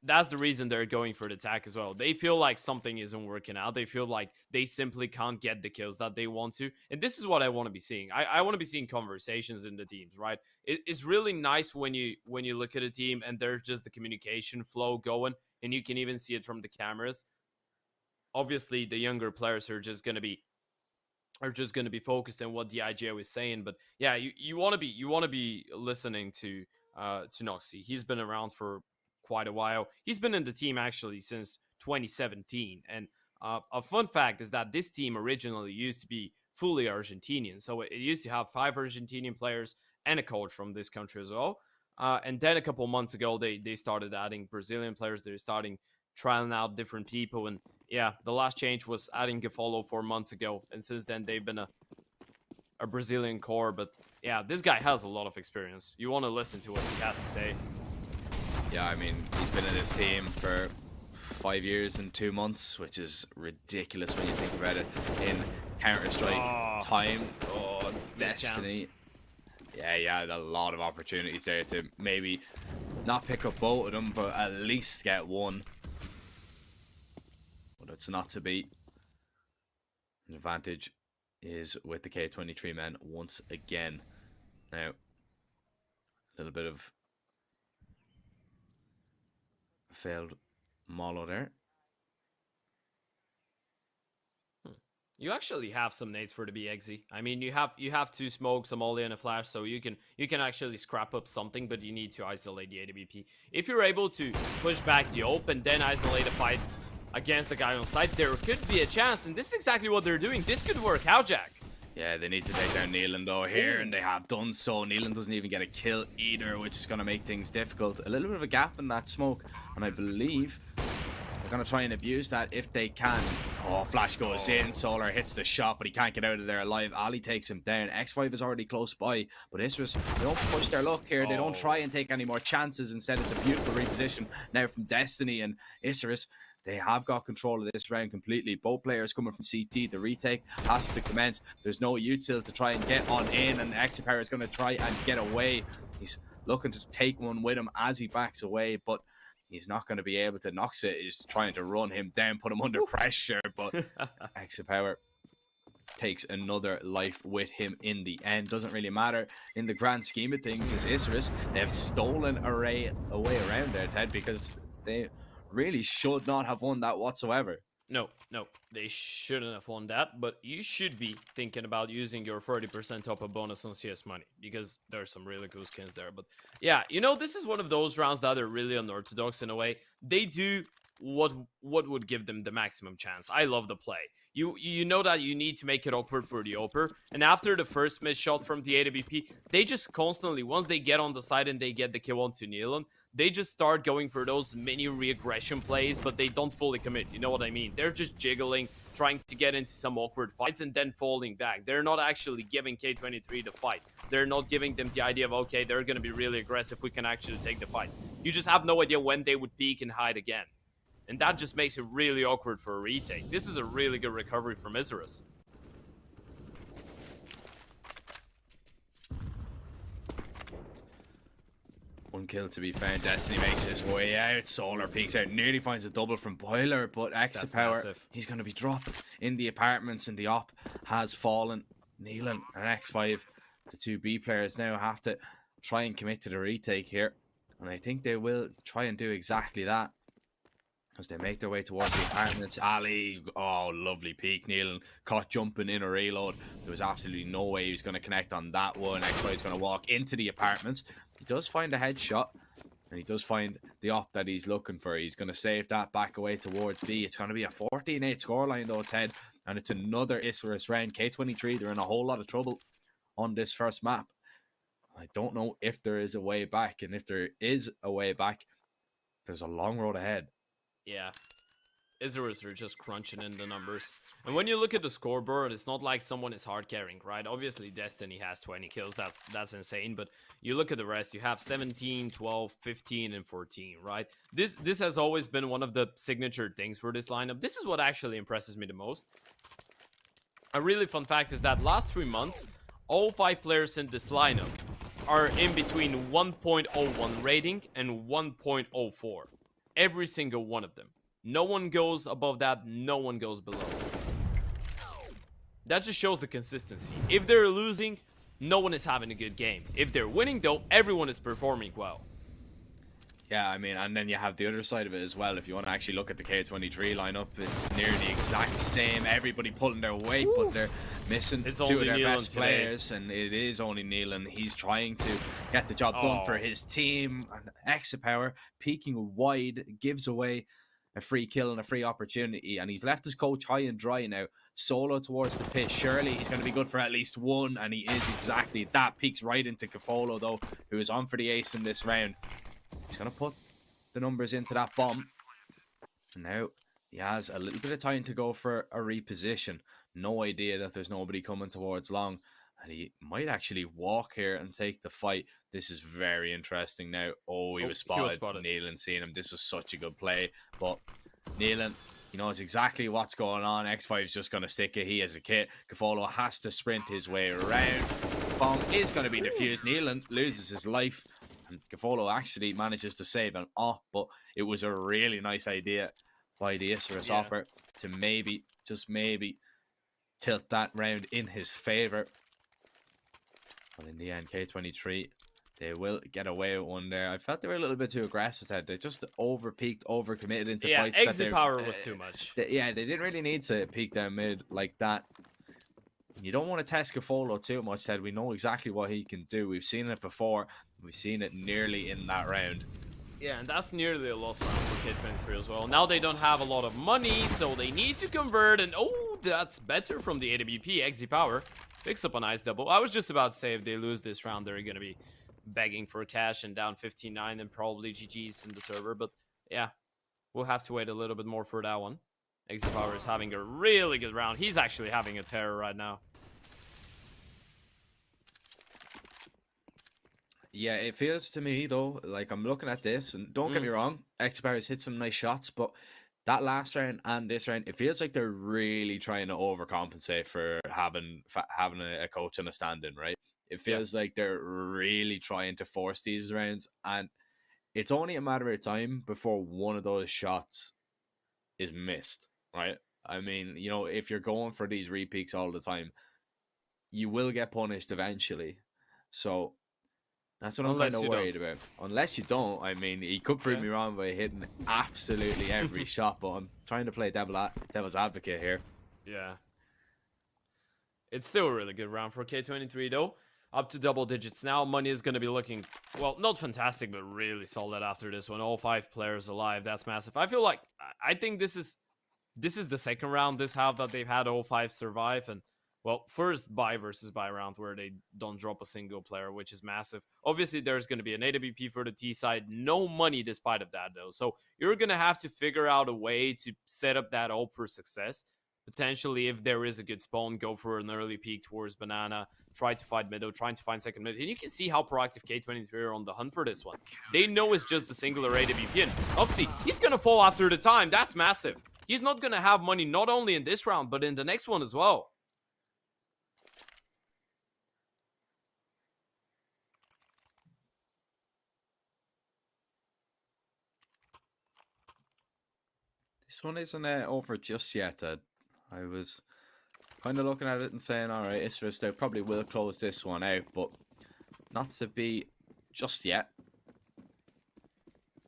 that's the reason they're going for the attack as well. They feel like something isn't working out. They feel like they simply can't get the kills that they want to. And this is what I want to be seeing. I want to be seeing conversations in the teams, right? It's really nice when you look at a team and there's just the communication flow going, and you can even see it from the cameras. Obviously, the younger players are just gonna be focused on what the IGO is saying. But yeah, you want to be listening to Noxy. He's been around for quite a while. He's been in the team actually since 2017. And a fun fact is that this team originally used to be fully Argentinian. So it used to have 5 Argentinian players and a coach from this country as well. And then a couple months ago, they started adding Brazilian players. They're starting trialing out different people. And yeah, the last change was adding Gafolo 4 months ago. And since then, they've been a Brazilian core. But yeah, this guy has a lot of experience. You want to listen to what he has to say. Yeah, I mean, he's been in this team for 5 years and 2 months, which is ridiculous when you think about it. In Counter-Strike time, Destiny. Yeah, he had a lot of opportunities there to maybe not pick up both of them, but at least get one. But it's not to be. An advantage is with the K23 men once again. Now, a little bit of failed Molo there. You actually have some nades for the BXZ. I mean, you have 2 smokes, a molly, and a flash, so you can actually scrap up something, but you need to isolate the AWP. If you're able to push back the open and then isolate a fight against the guy on site, there could be a chance, and this is exactly what they're doing. This could work out, Jack. Yeah, they need to take down Nealon though here, and they have done so. Nealon doesn't even get a kill either, which is going to make things difficult. A little bit of a gap in that smoke, and I believe they're going to try and abuse that if they can. Oh, flash goes in, Solar hits the shot, but he can't get out of there alive. Ali takes him down. X5 is already close by, but Isurus, they don't push their luck here. They don't try and take any more chances. Instead, it's a beautiful reposition now from Destiny, and Isurus, they have got control of this round completely. Both players coming from CT. The retake has to commence. There's no util to try and get on in, and Exapower is going to try and get away. He's looking to take one with him as he backs away, but he's not going to be able to. Noxa is trying to run him down, put him under pressure, but Exapower takes another life with him in the end. Doesn't really matter in the grand scheme of things. Is Isurus, they have stolen away around there, Ted, because they really should not have won that whatsoever. No, they shouldn't have won that, but you should be thinking about using your 30% top-up bonus on CS money, because there's some really cool skins there. But yeah, you know, this is one of those rounds that are really unorthodox in a way. They do what would give them the maximum chance. I love the play. You know that you need to make it awkward for the Oper, and after the first missed shot from the AWP, they just constantly, once they get on the side and they get the kill onto Nealon, they just start going for those mini re-aggression plays, but they don't fully commit. You know what I mean? They're just jiggling, trying to get into some awkward fights and then falling back. They're not actually giving K23 the fight. They're not giving them the idea of, okay, they're going to be really aggressive. We can actually take the fight. You just have no idea when they would peek and hide again. And that just makes it really awkward for a retake. This is a really good recovery from Isurus. One kill to be found. Destiny makes his way out. Solar peeks out, nearly finds a double from Boiler, but Exapower, he's going to be dropped in the apartments, and the op has fallen. Nealon and X5, the 2 B players, now have to try and commit to the retake here. And I think they will try and do exactly that, as they make their way towards the apartments. Ali, oh, lovely peek. Nealon caught jumping in a reload. There was absolutely no way he was going to connect on that one. X5 is going to walk into the apartments. He does find a headshot, and he does find the op that he's looking for. He's going to save that back away towards B. It's going to be a 14-8 scoreline though, Ted, And it's another Isurus round. K23, they're in a whole lot of trouble on this first map. I don't know if there is a way back. And if there is a way back, there's a long road ahead. Yeah. Isurus are just crunching in the numbers. And when you look at the scoreboard, it's not like someone is hard carrying, right? Obviously, Destiny has 20 kills. That's insane. But you look at the rest, you have 17, 12, 15, and 14, right? This has always been one of the signature things for this lineup. This is what actually impresses me the most. A really fun fact is that last 3 months, all 5 players in this lineup are in between 1.01 rating and 1.04. Every single one of them. No one goes above that, no one goes below. That just shows the consistency. If they're losing, no one is having a good game. If they're winning, though, everyone is performing well. Yeah, I mean, and then you have the other side of it as well. If you want to actually look at the K23 lineup, it's near the exact same. Everybody pulling their weight, but they're missing two of their best players, and it is only Nealon. He's trying to get the job done for his team. And Exapower peeking wide, gives away a free kill and a free opportunity, and he's left his coach high and dry now. Solo towards the pit. Surely he's going to be good for at least one, and he is exactly that. Peeks right into Kafolo, though, who is on for the ace in this round. He's going to put the numbers into that bomb. And now he has a little bit of time to go for a reposition. No idea that there's nobody coming towards long. And he might actually walk here and take the fight. This is very interesting now. Oh, he was spotted. Nealon seeing him. This was such a good play. But Nealon, he knows exactly what's going on. X5 is just going to stick it. He has a kit. Kafolo has to sprint his way around. Bomb is going to be defused. Nealon loses his life. And Kafolo actually manages to save him off. But it was a really nice idea by the Isurus Opera to maybe, just maybe, tilt that round in his favor. But in the end, K23, they will get away with one there. I felt they were a little bit too aggressive. They just over-peaked, over-committed into fights. Yeah, exit power was too much. They didn't really need to peak down mid like that. You don't want to test Kafolo too much, Ted. We know exactly what he can do. We've seen it before. We've seen it nearly in that round. Yeah, and that's nearly a lost round for K23 as well. Now they don't have a lot of money, so they need to convert. And oh, that's better from the AWP. Exit power picks up a nice double. I was just about to say if they lose this round, they're going to be begging for cash and down 15-9 and probably GG's in the server. But yeah, we'll have to wait a little bit more for that one. Exit power is having a really good round. He's actually having a terror right now. Yeah, it feels to me, though, like I'm looking at this, and don't get me wrong, Exapower has hit some nice shots, but that last round and this round, it feels like they're really trying to overcompensate for having a coach and a stand-in, right? It feels like they're really trying to force these rounds, and it's only a matter of time before one of those shots is missed, right? I mean, you know, if you're going for these repeaks all the time, you will get punished eventually. So that's what I'm kind of worried about. Unless you don't, I mean, he could prove me wrong by hitting absolutely every shot, but I'm trying to play devil's advocate here. Yeah. It's still a really good round for K23, though. Up to double digits now. Money is going to be looking, well, not fantastic, but really solid after this one. All 5 players alive. That's massive. I feel like, I think this is the second round this half that they've had all 5 survive. And, well, first buy versus buy round where they don't drop a single player, which is massive. Obviously, there's going to be an AWP for the T side. No money despite of that, though. So you're going to have to figure out a way to set up that ult for success. Potentially, if there is a good spawn, go for an early peek towards Banana. Try to find middle, trying to find second mid. And you can see how proactive K23 are on the hunt for this one. They know it's just a singular AWP. And Opsy, he's going to fall after the time. That's massive. He's not going to have money not only in this round, but in the next one as well. This one isn't over just yet. I was kind of looking at it and saying, all right, Isurus, they probably will close this one out, but not to be just yet.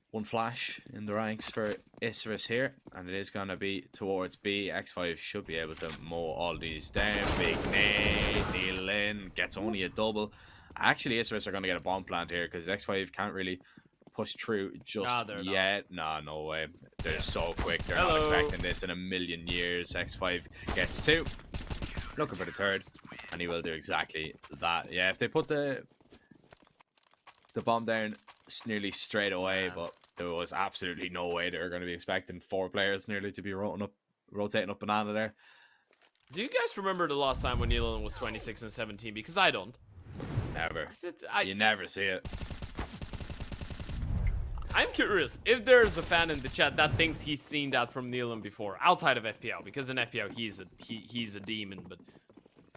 One flash in the ranks for Isurus here, and it is going to be towards B. X5 should be able to mow all these down. Big nade, Neil in, gets only a double. Actually, Isurus are going to get a bomb plant here because X5 can't really push through just they're yet. Nah, no way. They're so quick. They're Hello. not expecting this in a million years. X5 gets 2. Looking for the 3rd. And he will do exactly that. Yeah, if they put the bomb down nearly straight away, but there was absolutely no way they were going to be expecting 4 players nearly to be rotating up banana there. Do you guys remember the last time when Nealon was 26 and 17? Because I don't. Never. I, You never see it. I'm curious if there's a fan in the chat that thinks he's seen that from Nealon before, outside of FPL, because in FPL he's a demon, but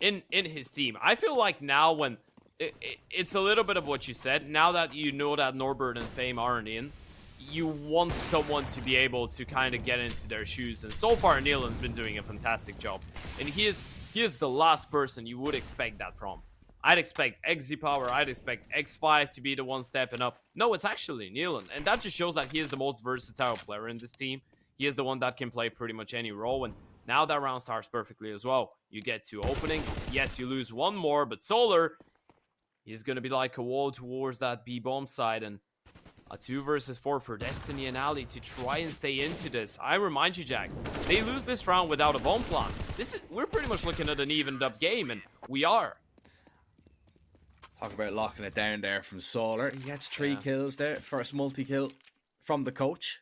in his team, I feel like now when it's a little bit of what you said. Now that you know that Norbert and Fame aren't in, you want someone to be able to kind of get into their shoes, and so far Nealon's been doing a fantastic job, and he is the last person you would expect that from. I'd expect XZ Power, I'd expect X5 to be the one stepping up. No, it's actually Nealon, and that just shows that he is the most versatile player in this team. He is the one that can play pretty much any role, and now that round starts perfectly as well. You get 2 openings. Yes, you lose 1 more, but Solar is going to be like a wall towards that B-bomb side, and a 2 versus 4 for Destiny and Ali to try and stay into this. I remind you, Jack, they lose this round without a bomb plan. We're pretty much looking at an evened up game, and we are. Talk about locking it down there from Solar. He gets 3 kills there. First multi-kill from the coach.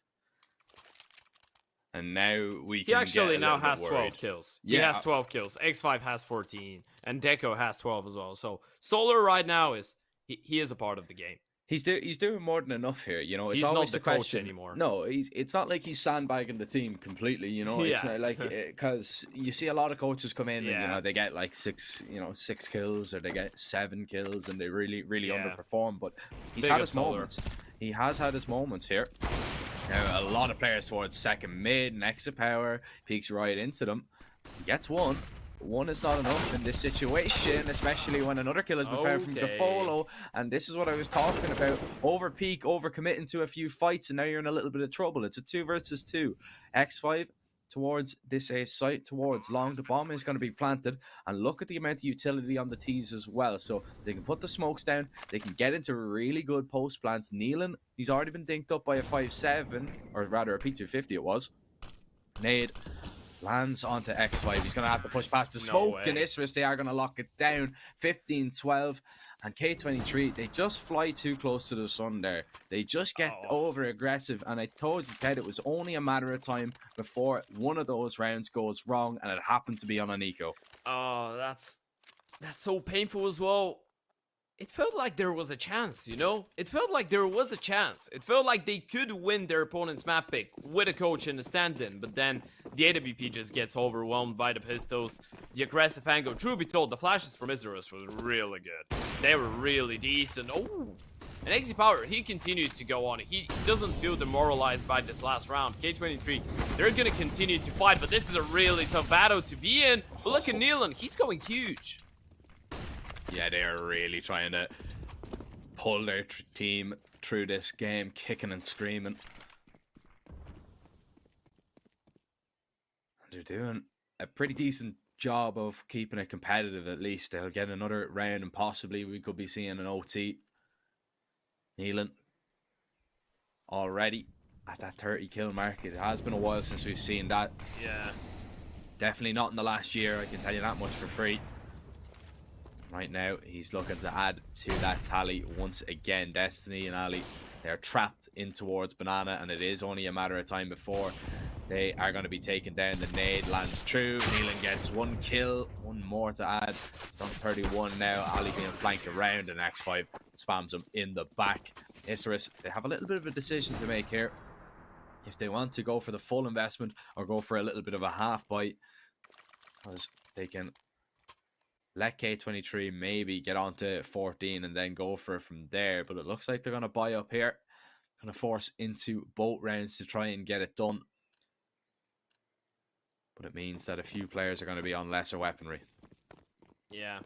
And now we can He actually get a now little has bit 12 worried. kills. Yeah. He has 12 kills. X5 has 14. And Deco has 12 as well. So Solar right now he is a part of the game. He's doing more than enough here, you know. It's He's not always the the coach question anymore. No, it's not like he's sandbagging the team completely, you know. It's Yeah. not like, because you see a lot of coaches come in and, you Yeah. know, they get like 6 kills, or they get 7 kills, and they really Yeah. underperform. But he's Big had up his Solar. moments. He has had his moments here. Now, a lot of players towards second mid, next to power, peeks right into them. He gets 1. 1 is not enough in this situation, especially when another kill has been found from Okay. Defolo. And this is what I was talking about. Over peak, over committing to a few fights, and now you're in a little bit of trouble. It's a 2 versus 2. X5 towards this site, towards long. The bomb is going to be planted. And look at the amount of utility on the T's as well. So they can put the smokes down. They can get into really good post plants. Nealon, he's already been dinked up by a 5-7, or rather a P250 it was. Nade lands onto X5. He's going to have to push past the smoke, way. and Isurus, they are going to lock it down. 15-12. And K23, they just fly too close to the sun there. They just get over aggressive, and I told you, Ted, it was only a matter of time before one of those rounds goes wrong, and it happened to be on an eco. Oh, that's so painful as well. It felt like there was a chance, you know? It felt like there was a chance. It felt like they could win their opponent's map pick with a coach in the stand-in, but then the AWP just gets overwhelmed by the pistols. The aggressive angle. Truth be told, the flashes from Isurus was really good. They were really decent. Oh! And XZ Power, he continues to go on. He doesn't feel demoralized by this last round. K23, they're going to continue to fight, but this is a really tough battle to be in. But look at Nealon, he's going huge. Yeah, they are really trying to pull their team through this game, kicking and screaming. They're doing a pretty decent job of keeping it competitive, at least. They'll get another round, and possibly we could be seeing an OT. Nealon already at that 30 kill mark. It has been a while since we've seen that. Yeah. Definitely not in the last year, I can tell you that much for free. Right now, he's looking to add to that tally once again. Destiny and Ali, they're trapped in towards Banana, and it is only a matter of time before they are going to be taken down. The nade lands true. Nealon gets 1 kill, 1 more to add. He's on 31 now. Ali being flanked around, and X5 spams him in the back. Isurus, they have a little bit of a decision to make here. If they want to go for the full investment or go for a little bit of a half bite, because they can let K23 maybe get on to 14 and then go for it from there. But it looks like they're going to buy up here. Going to force into both rounds to try and get it done. But it means that a few players are going to be on lesser weaponry. Yeah.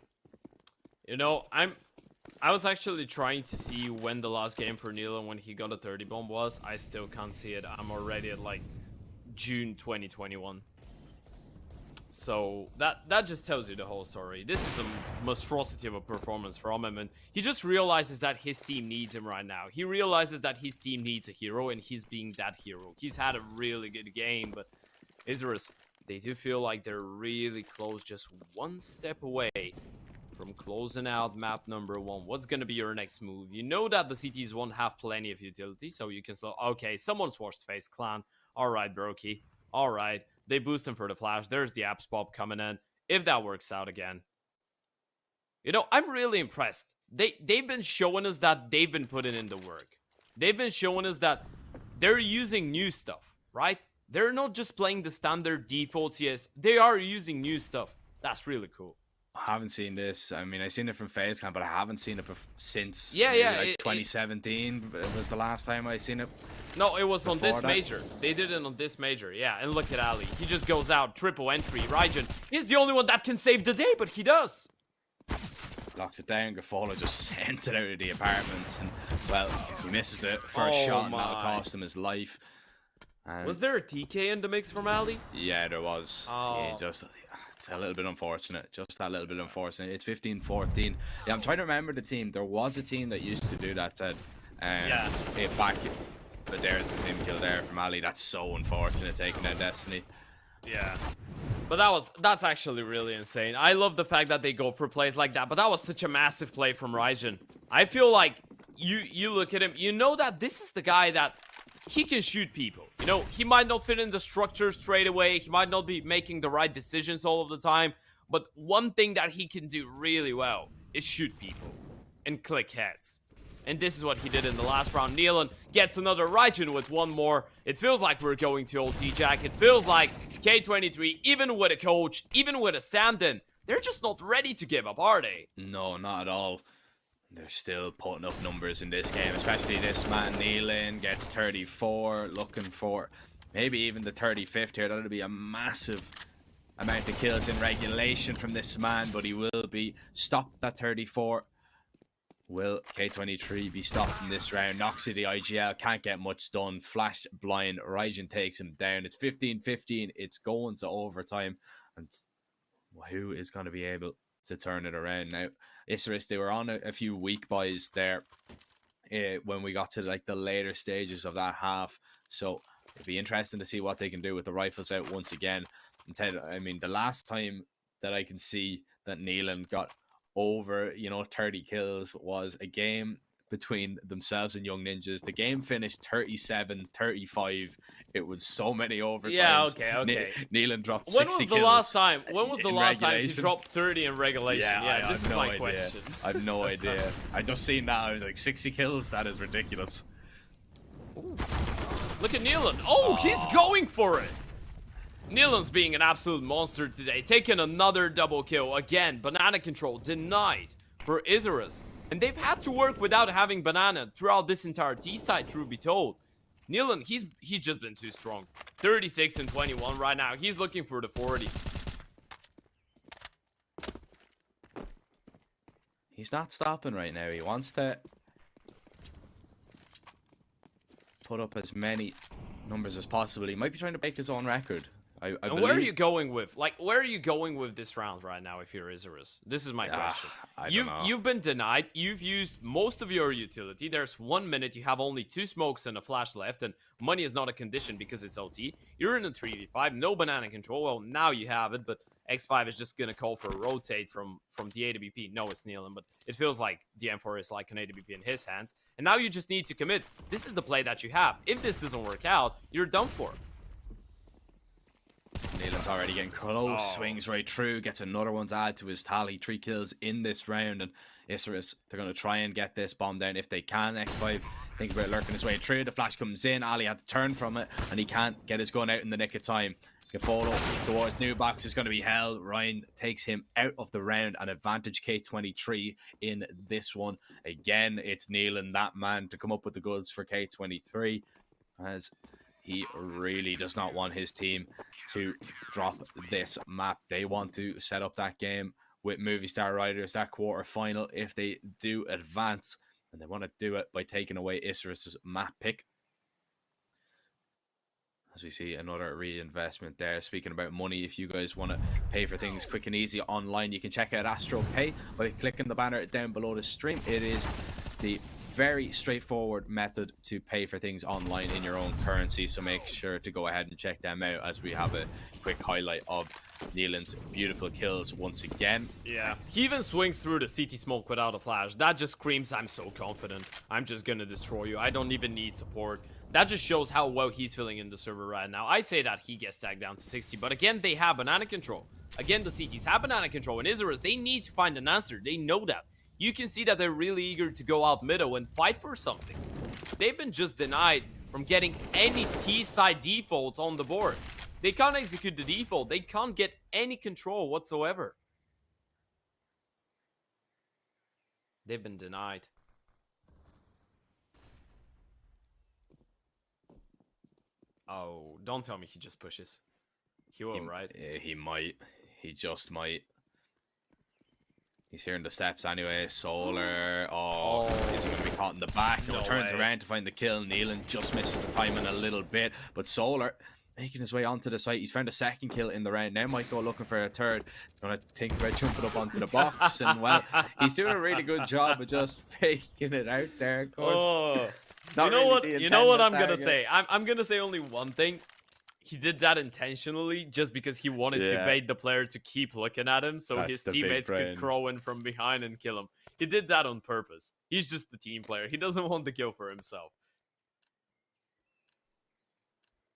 You know, I was actually trying to see when the last game for Nealon when he got a 30 bomb was. I still can't see it. I'm already at like June 2021. So that just tells you the whole story. This is a monstrosity of a performance from him, and he just realizes that his team needs him right now. He realizes that his team needs a hero, and he's being that hero. He's had a really good game, but Isurus, they do feel like they're really close, just one step away from closing out map number 1. What's gonna be your next move? You know that the CTs won't have plenty of utility, so you can slow. Okay, someone's washed face clan. All right, Brokey. All right. They boost him for the flash. There's the apps pop coming in. If that works out again. You know, I'm really impressed. They've been showing us that they've been putting in the work. They've been showing us that they're using new stuff, right? They're not just playing the standard defaults. Yes, they are using new stuff. That's really cool. I haven't seen this. I mean, I've seen it from FaZe Clan, but I haven't seen it since. Yeah, maybe yeah. Like 2017 was the last time I seen it. No, it was on this that. major. They did it on this major. Yeah, and look at Ali. He just goes out, triple entry. Raijin, he's the only one that can save the day, but he does. Locks it down. Gafolo just sends it out of the apartments, and well, he misses the first shot, and that'll cost him his life. And Was there a TK in the mix from Ali? yeah, there was. Oh. It's a little bit unfortunate. Just that little bit unfortunate. It's 15-14. Yeah, I'm trying to remember the team. There was a team that used to do that, Ted. Yeah. But there's the team kill there from Ali. That's so unfortunate, taking down Destiny. Yeah. But that's actually really insane. I love the fact that they go for plays like that, but that was such a massive play from Raijin. I feel like you look at him, you know that this is the guy that he can shoot people. You know, he might not fit in the structure straight away. He might not be making the right decisions all of the time. But one thing that he can do really well is shoot people and click heads. And this is what he did in the last round. Nealon gets another Raijin with one more. It feels like we're going to OT Jack. It feels like K23, even with a coach, even with a stand-in, they're just not ready to give up, are they? No, not at all. They're still putting up numbers in this game, especially this man Nealon gets 34, looking for maybe even the 35th here. That'll be a massive amount of kills in regulation from this man, but he will be stopped at 34. Will K23 be stopped in this round? Noxy, the IGL, can't get much done. Flash blind, Raijin takes him down. It's 15-15. It's going to overtime. And who is going to be able to turn it around now? Isurus, they were on a few weak buys there when we got to like the later stages of that half. So it'd be interesting to see what they can do with the rifles out once again. And Ted, I mean, the last time that I can see that Nealon got over 30 kills was a game between themselves and Young Ninjas. The game finished 37-35. It was so many overtimes. Yeah, okay. Nealon dropped 60 kills. When was the last time he dropped 30 in regulation? Yeah, this is no my idea. question. I have no idea. I just seen that. I was like, 60 kills? That is ridiculous. Ooh. Look at Nealon. Oh, he's going for it. Nealon's being an absolute monster today, taking another double kill. Again, banana control denied for Isurus. And they've had to work without having banana throughout this entire T side, truth be told. Nealon, he's just been too strong. 36 and 21 right now. He's looking for the 40. He's not stopping right now. He wants to put up as many numbers as possible. He might be trying to break his own record. I and where are you going with? Like, where are you going with this round right now if you're Isurus? This is my question. You've been denied. You've used most of your utility. There's 1 minute. You have only 2 smokes and a flash left, and money is not a condition because it's OT. You're in a 3v5. No banana control. Well, now you have it, but X5 is just going to call for a rotate from the AWP. No, it's Nealon, but it feels like the M4 is like an AWP in his hands. And now you just need to commit. This is the play that you have. If this doesn't work out, you're done for. Nealon's already getting close, swings right through, gets another one to add to his tally. 3 kills in this round, and Isurus, they're going to try and get this bomb down if they can. X5 thinks about lurking his way through. The flash comes in, Ali had to turn from it, and he can't get his gun out in the nick of time. Gafolo towards new box is going to be held. Ryan takes him out of the round, and advantage K23 in this one. Again, it's Nealon, that man, to come up with the goods for K23, as he really does not want his team to drop this map. They want to set up that game with Movie Star Riders, that quarterfinal, if they do advance. And they want to do it by taking away Isurus' map pick. As we see another reinvestment there. Speaking about money, if you guys want to pay for things quick and easy online, you can check out AstroPay by clicking the banner down below the stream. It is the very straightforward method to pay for things online in your own currency, so make sure to go ahead and check them out as we have a quick highlight of Neelan's beautiful kills once again. Yeah, he even swings through the CT smoke without a flash. That just screams, I'm so confident. I'm just gonna destroy you. I don't even need support. That just shows how well he's feeling in the server right now. I say that he gets tagged down to 60, but again, they have banana control. Again, the CTs have banana control, and Isurus, they need to find an answer. They know that. You can see that they're really eager to go out middle and fight for something. They've been just denied from getting any T-side defaults on the board. They can't execute the default. They can't get any control whatsoever. They've been denied. Oh, don't tell me he just pushes. He will, right? He might. He just might. He's hearing the steps anyway. Solar. Oh, is he going to be caught in the back? No, turns around to find the kill. Neelan just misses the timing a little bit. But Solar making his way onto the site. He's found a second kill in the round. Now might go looking for a third. Going to think about jumping up onto the box. And, well, he's doing a really good job of just faking it out there, of course. Oh. You know what I'm gonna say? I'm gonna say only one thing. He did that intentionally just because he wanted to bait the player to keep looking at him so his teammates could crawl in from behind and kill him. He did that on purpose. He's just the team player. He doesn't want the kill for himself.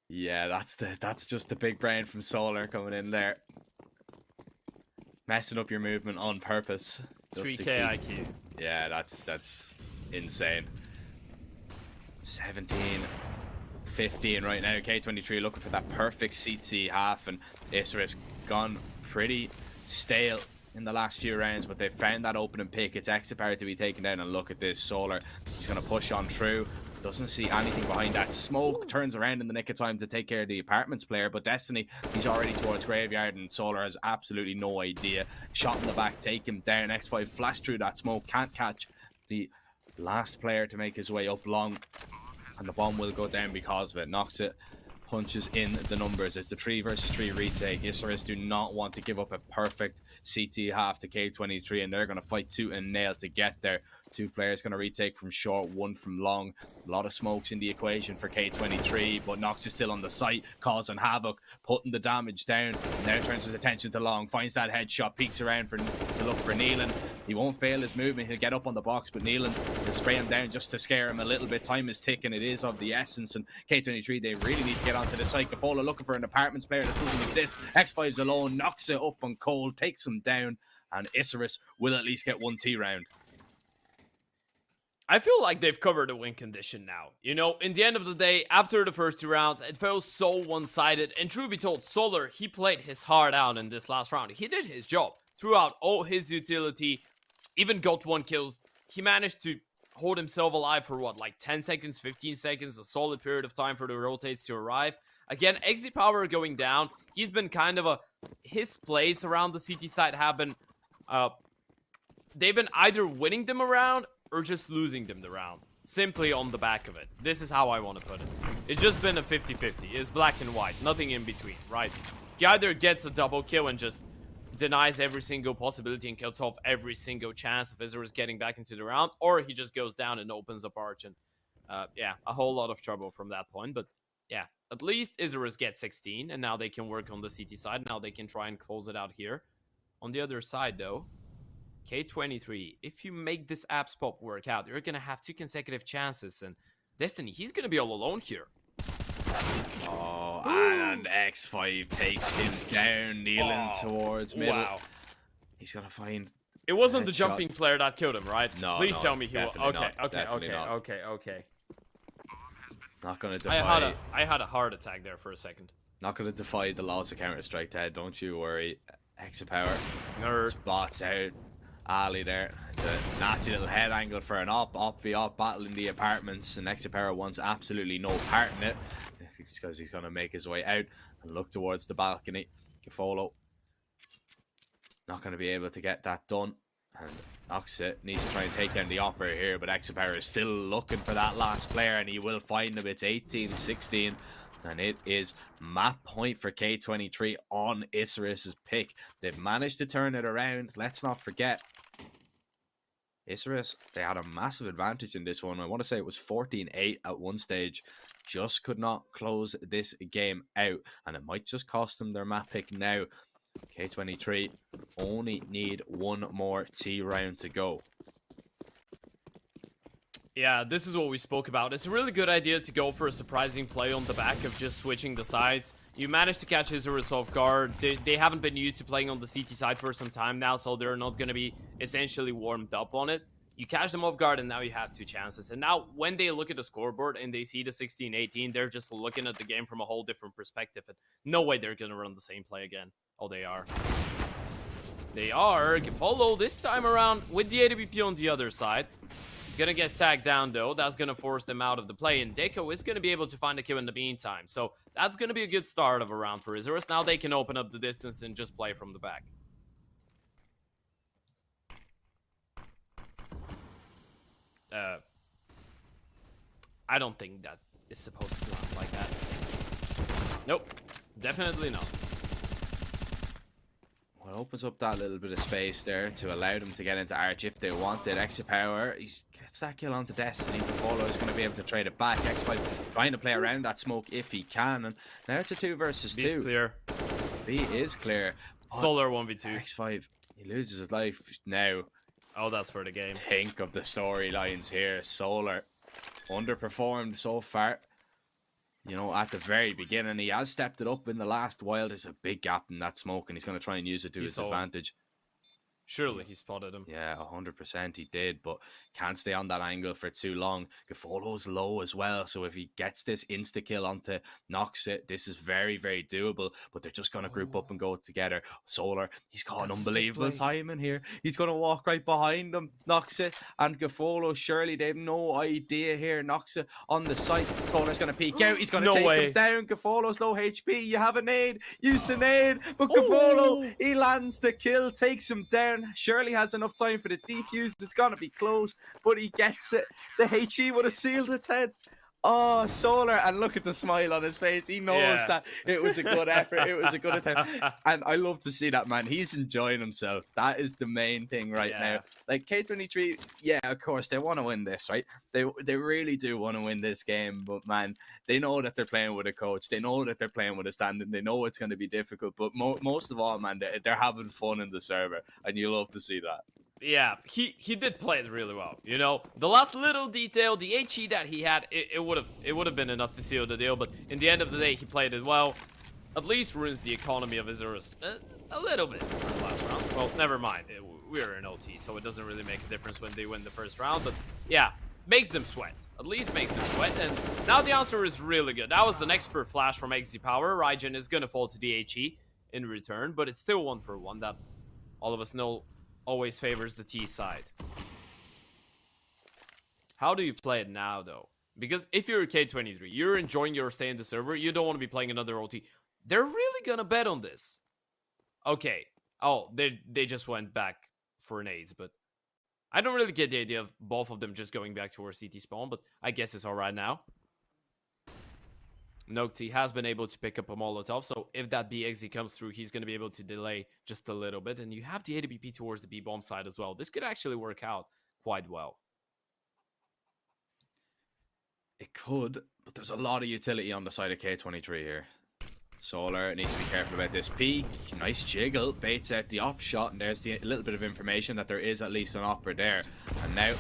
Yeah, that's just the big brain from Solar coming in there. Messing up your movement on purpose. 3k IQ. Yeah, that's insane. 17, 15 right now. K23 looking for that perfect CT half, and Isurus gone pretty stale in the last few rounds, but they've found that opening pick. It's Exapower to be taken down, and look at this. Solar, he's going to push on through. Doesn't see anything behind that smoke. Turns around in the nick of time to take care of the apartments player, but Destiny, he's already towards Graveyard, and Solar has absolutely no idea. Shot in the back, take him down. X5 flashed through that smoke, can't catch the last player to make his way up long, and the bomb will go down because of it. Knocks it, punches in the numbers. It's a 3 versus 3 retake. Isurus do not want to give up a perfect CT half to K23, and they're going to fight tooth and nail to get there. 2 players going to retake from short, 1 from long. A lot of smokes in the equation for K23, but Nox is still on the site, causing havoc, putting the damage down. Now turns his attention to long, finds that headshot, peeks around to look for Neelan. He won't fail his movement. He'll get up on the box, but Neelan will spray him down just to scare him a little bit. Time is ticking. It is of the essence, and K23, they really need to get onto the site. Gafola looking for an apartments player that doesn't exist. X5's alone, knocks it up on cold, takes him down, and Isurus will at least get 1 T round. I feel like they've covered the win condition now. You know, in the end of the day, after the first 2 rounds, it felt so one-sided. And truth be told, Solar, he played his heart out in this last round. He did his job throughout all his utility, even got 1 kills. He managed to hold himself alive for what, like 10 seconds, 15 seconds, a solid period of time for the rotates to arrive. Again, exit power going down. He's been kind of his plays around the CT side have been, they've been either winning them around or just losing them the round, simply on the back of it. This is how I want to put it. It's just been a 50-50. It's black and white, nothing in between, right? He either gets a double kill and just denies every single possibility and kills off every single chance of Isurus getting back into the round, or he just goes down and opens up Arch, and yeah, a whole lot of trouble from that point. But yeah, at least Isurus gets 16, and now they can work on the CT side. Now they can try and close it out here. On the other side, though, K23, if you make this Apeks pop work out, you're going to have 2 consecutive chances, and Destiny, he's going to be all alone here. Oh, and X5 takes him down, kneeling towards middle. Wow. He's going to find... It wasn't the jumping player that killed him, right? No, Please tell me he was... Okay. Okay. Not going to defy... I had a heart attack there for a second. Not going to defy the laws of Counter-Strike, Ted. Don't you worry. Exapower. Nerd. Spots out. Ali there. It's a nasty little head angle for an op v op battle in the apartments, and Exapower wants absolutely no part in it because he's going to make his way out and look towards the balcony. Gafolo not going to be able to get that done, and Noxit needs to try and take down the operator here, but Exapower is still looking for that last player, and he will find him. It's 18-16. and it is map point for K23 on Isurus's pick. They've managed to turn it around. Let's not forget, Isurus, they had a massive advantage in this one. I want to say it was 14-8 at one stage. Just could not close this game out, and it might just cost them their map pick now. K23 only need one more T round to go. Yeah, this is what we spoke about. It's a really good idea to go for a surprising play on the back of just switching the sides. You managed to catch Isurus off guard. They haven't been used to playing on the CT side for some time now, so they're not going to be essentially warmed up on it. You catch them off guard, and now you have 2 chances. And now, when they look at the scoreboard and they see the 16-18, they're just looking at the game from a whole different perspective. And no way they're going to run the same play again. Oh, they are. They are. Follow this time around with the AWP on the other side. Gonna get tagged down, though. That's gonna force them out of the play. And Deco is gonna be able to find a kill in the meantime. So that's gonna be a good start of a round for Isurus. Now they can open up the distance and just play from the back. I don't think that is supposed to land like that. Nope. Definitely not. Well, it opens up that little bit of space there to allow them to get into Arch if they want it. Extra power, he gets that kill onto Destiny. Follow is going to be able to trade it back. X5 trying to play around that smoke if he can. And now it's a 2 versus 2. He's clear. B is clear. Solar 1v2. X5, he loses his life now. Oh, that's for the game. Think of the storylines here. Solar underperformed so far. You know, at the very beginning, he has stepped it up in the last while. There's a big gap in that smoke, and he's going to try and use it to his advantage. Surely he spotted him. Yeah, 100% he did, but can't stay on that angle for too long. Gafolo's low as well, so if he gets this insta-kill onto Noxit, this is very, very doable, but they're just going to group up and go together. Solar, he's got an unbelievable timing here. He's going to walk right behind them, Noxit and Gafolo. Surely they have no idea here. Noxit on the site. Solar's going to peek out. He's going to take him down. Gafolo's low HP. You have a nade. Use the nade, but Gafolo, he lands the kill, takes him down. Surely has enough time for the defuse. It's gonna be close, but he gets it. The HE would have sealed its head. Oh, Solar, and look at the smile on his face. He knows that it was a good effort. It was a good attempt. And I love to see that, man. He's enjoying himself. That is the main thing right now. Like, K23, yeah, of course, they want to win this, right? They really do want to win this game. But, man, they know that they're playing with a coach. They know that they're playing with a standard. They know it's going to be difficult. But most of all, man, they're having fun in the server. And you love to see that. Yeah, he did play it really well. You know, the last little detail, the HE that he had, it would have been enough to seal the deal. But in the end of the day, he played it well. At least ruins the economy of Isurus a little bit for the last round. Well, never mind. We're in OT, so it doesn't really make a difference when they win the first round. But yeah, makes them sweat. At least makes them sweat. And now the answer is really good. That was an expert flash from XZ Power. Raijin is gonna fall to the HE in return, but it's still 1-for-1 that all of us know always favors the T side. How do you play it now, though? Because if you're a K23, you're enjoying your stay in the server, you don't want to be playing another OT. They're really gonna bet on this. Okay. Oh, they just went back for nades, but I don't really get the idea of both of them just going back towards CT spawn, but I guess it's alright now. Nocti has been able to pick up a Molotov, so if that BXZ comes through, he's going to be able to delay just a little bit. And you have the AWP towards the B-bomb side as well. This could actually work out quite well. It could, but there's a lot of utility on the side of K23 here. Solar needs to be careful about this peek. Nice jiggle, baits out the op shot, and there's the little bit of information that there is at least an opera there. And now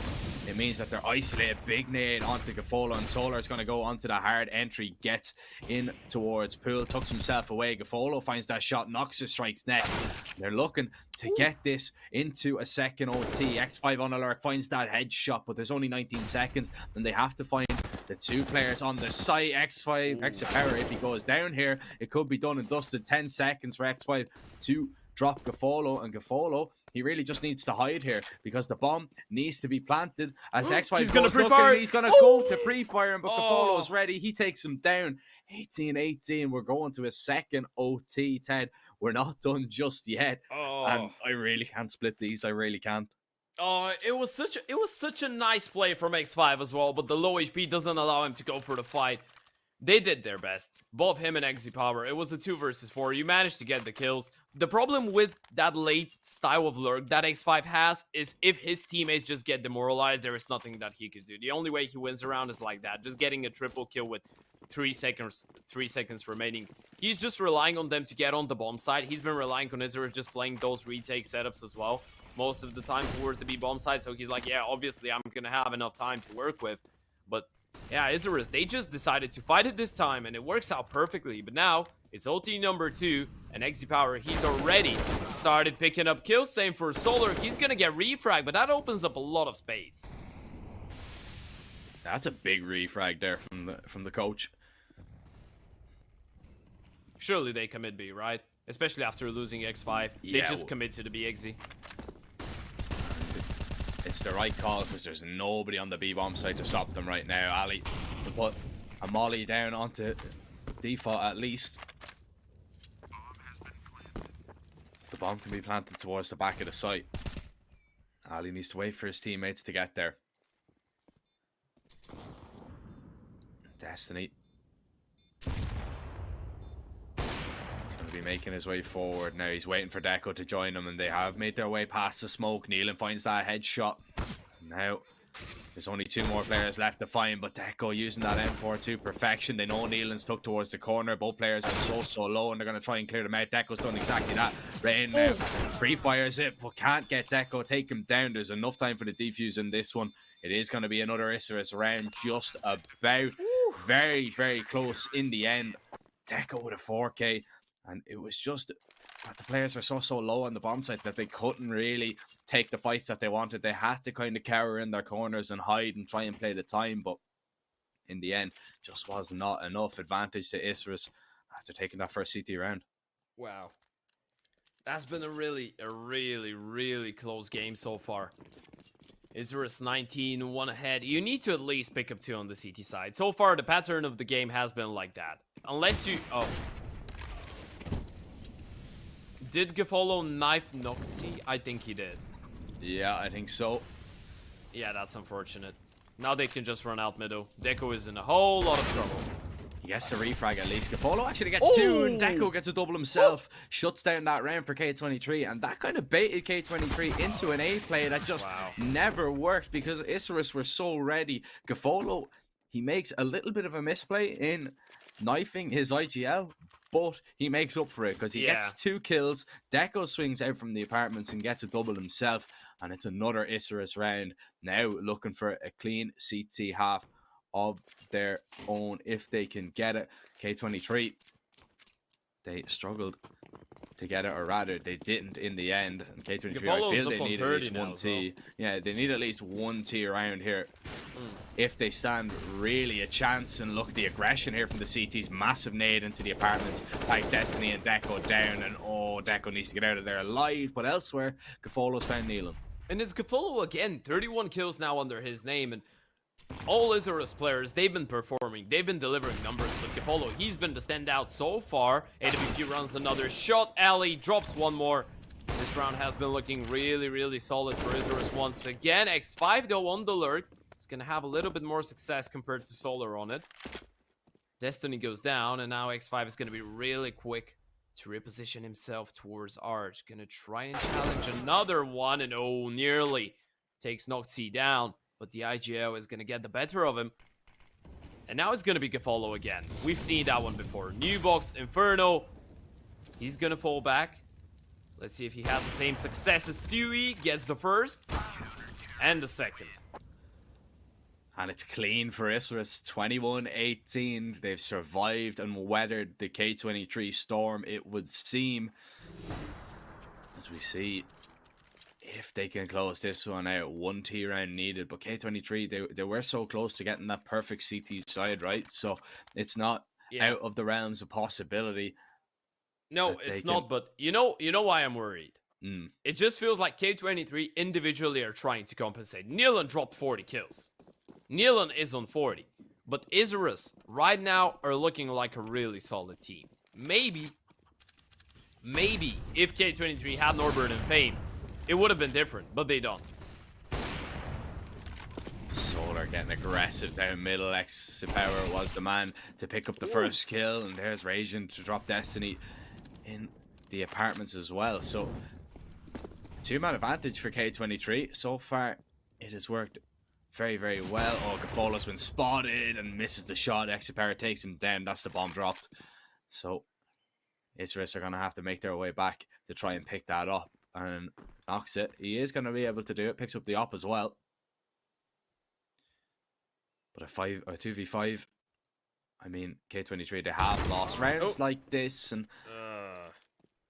it means that they're isolated. Big nade onto Gafolo, and Solar is going to go onto the hard entry, gets in towards Pool, tucks himself away. Gafolo finds that shot, Noxus strikes next. They're looking to get this into a second OT. X5 on alert, finds that headshot, but there's only 19 seconds, and they have to find the 2 players on the site. X5, extra power. If he goes down here, it could be done and dusted. 10 seconds for X5 to drop Gafolo, and Gafolo, he really just needs to hide here because the bomb needs to be planted as X5 he's gonna pre-fire. He's gonna go to pre-fire him, but Gafolo's ready. He takes him down. 18-18. We're going to a second OT, Ted. We're not done just yet. And I really can't split these. I really can't. Oh, it was such a nice play from X5 as well, but the low HP doesn't allow him to go for the fight. They did their best. Both him and XZ Power. It was a 2 versus 4. You managed to get the kills. The problem with that late style of lurk that X5 has is if his teammates just get demoralized, there is nothing that he could do. The only way he wins around is like that. Just getting a triple kill with 3 seconds remaining. He's just relying on them to get on the bomb side. He's been relying on Isurus just playing those retake setups as well. Most of the time towards the B bomb side. So he's like, yeah, obviously I'm going to have enough time to work with. But yeah, Isurus, they just decided to fight it this time, and it works out perfectly. But now, it's OT number 2, and XZ Power, he's already started picking up kills. Same for Solar. He's gonna get refrag, but that opens up a lot of space. That's a big refrag there from the coach. Surely they commit B, right? Especially after losing X5. Yeah, they just commit to the B, XZ. It's the right call because there's nobody on the B-bomb side to stop them right now. Ali to put a molly down onto default at least. The bomb can be planted towards the back of the site. Ali needs to wait for his teammates to get there. Destiny. He's going to be making his way forward now. He's waiting for Deco to join him, and they have made their way past the smoke. Nealon finds that headshot. Now, there's only 2 more players left to find, but Deco using that M4 to perfection. They know Nealon's tucked towards the corner. Both players are so low, and they're going to try and clear them out. Deco's done exactly that. Rain now pre-fires it, but can't get Deco. Take him down. There's enough time for the defuse in this one. It is going to be another Isurus round, just about. Very, very close in the end. Deco with a 4K, and it was just that the players were so low on the bomb site that they couldn't really take the fights that they wanted. They had to kind of cower in their corners and hide and try and play the time, but in the end, just was not enough advantage to Isurus after taking that first CT round. Wow. That's been a really close game so far. Isurus 19, 1 ahead. You need to at least pick up 2 on the CT side. So far, the pattern of the game has been like that. Unless you... Oh. Did Gafolo knife Noxy? I think he did. Yeah, I think so. Yeah, that's unfortunate. Now they can just run out middle. Deco is in a whole lot of trouble. He gets the refrag at least. Gafolo actually gets 2, and Deco gets a double himself. Shuts down that round for K23, and that kind of baited K23 into an A play that just never worked because Isurus were so ready. Gafolo, he makes a little bit of a misplay in knifing his IGL, but he makes up for it because he gets 2 kills. Deco swings out from the apartments and gets a double himself, and it's another Isurus round. Now looking for a clean CT half of their own if they can get it. K23, they struggled to get it, or rather they didn't in the end. And K23, I feel they need at least 1 T. Yeah, they need at least 1 T around here if they stand really a chance. And look at the aggression here from the CTs. Massive nade into the apartments. Tags Destiny and Deco down, and Deco needs to get out of there alive. But elsewhere, Gafolo's found Nealon. And it's Gafolo again, 31 kills now under his name, and all Isurus players, they've been performing, they've been delivering numbers, but Gafolo, he's been the standout so far. AWP runs another shot, Ali drops 1 more. This round has been looking really solid for Isurus once again. X5 though on the lurk, it's gonna have a little bit more success compared to Solar on it. Destiny goes down, and now X5 is gonna be really quick to reposition himself towards Arch. Gonna try and challenge another one, and nearly takes Noxy down. But the IGL is going to get the better of him. And now it's going to be Gafolo again. We've seen that one before. New box, Inferno. He's going to fall back. Let's see if he has the same success as Stewie. Gets the first. And the second. And it's clean for Isurus. 21-18. They've survived and weathered the K23 storm, it would seem. As we see, if they can close this one out, 1 T round needed. But K23, they were so close to getting that perfect CT side, right? So it's not out of the realms of possibility. No, it's not. But you know why I'm worried. It just feels like K23 individually are trying to compensate. Nealon dropped 40 kills. Nealon is on 40. But Isurus right now are looking like a really solid team. Maybe if K23 had Norbert and Fame, it would have been different, but they don't. Solar getting aggressive down middle. Power was the man to pick up the first kill, and there's Raging to drop Destiny in the apartments as well. So 2-man advantage for K23. So far, it has worked very, very well. Oh, Gafola's been spotted and misses the shot. Power takes him down. That's the bomb dropped. So Isurus are going to have to make their way back to try and pick that up, and knocks it. He is going to be able to do it. Picks up the op as well. But a 2v5, I mean, K23, they have lost rounds like this, and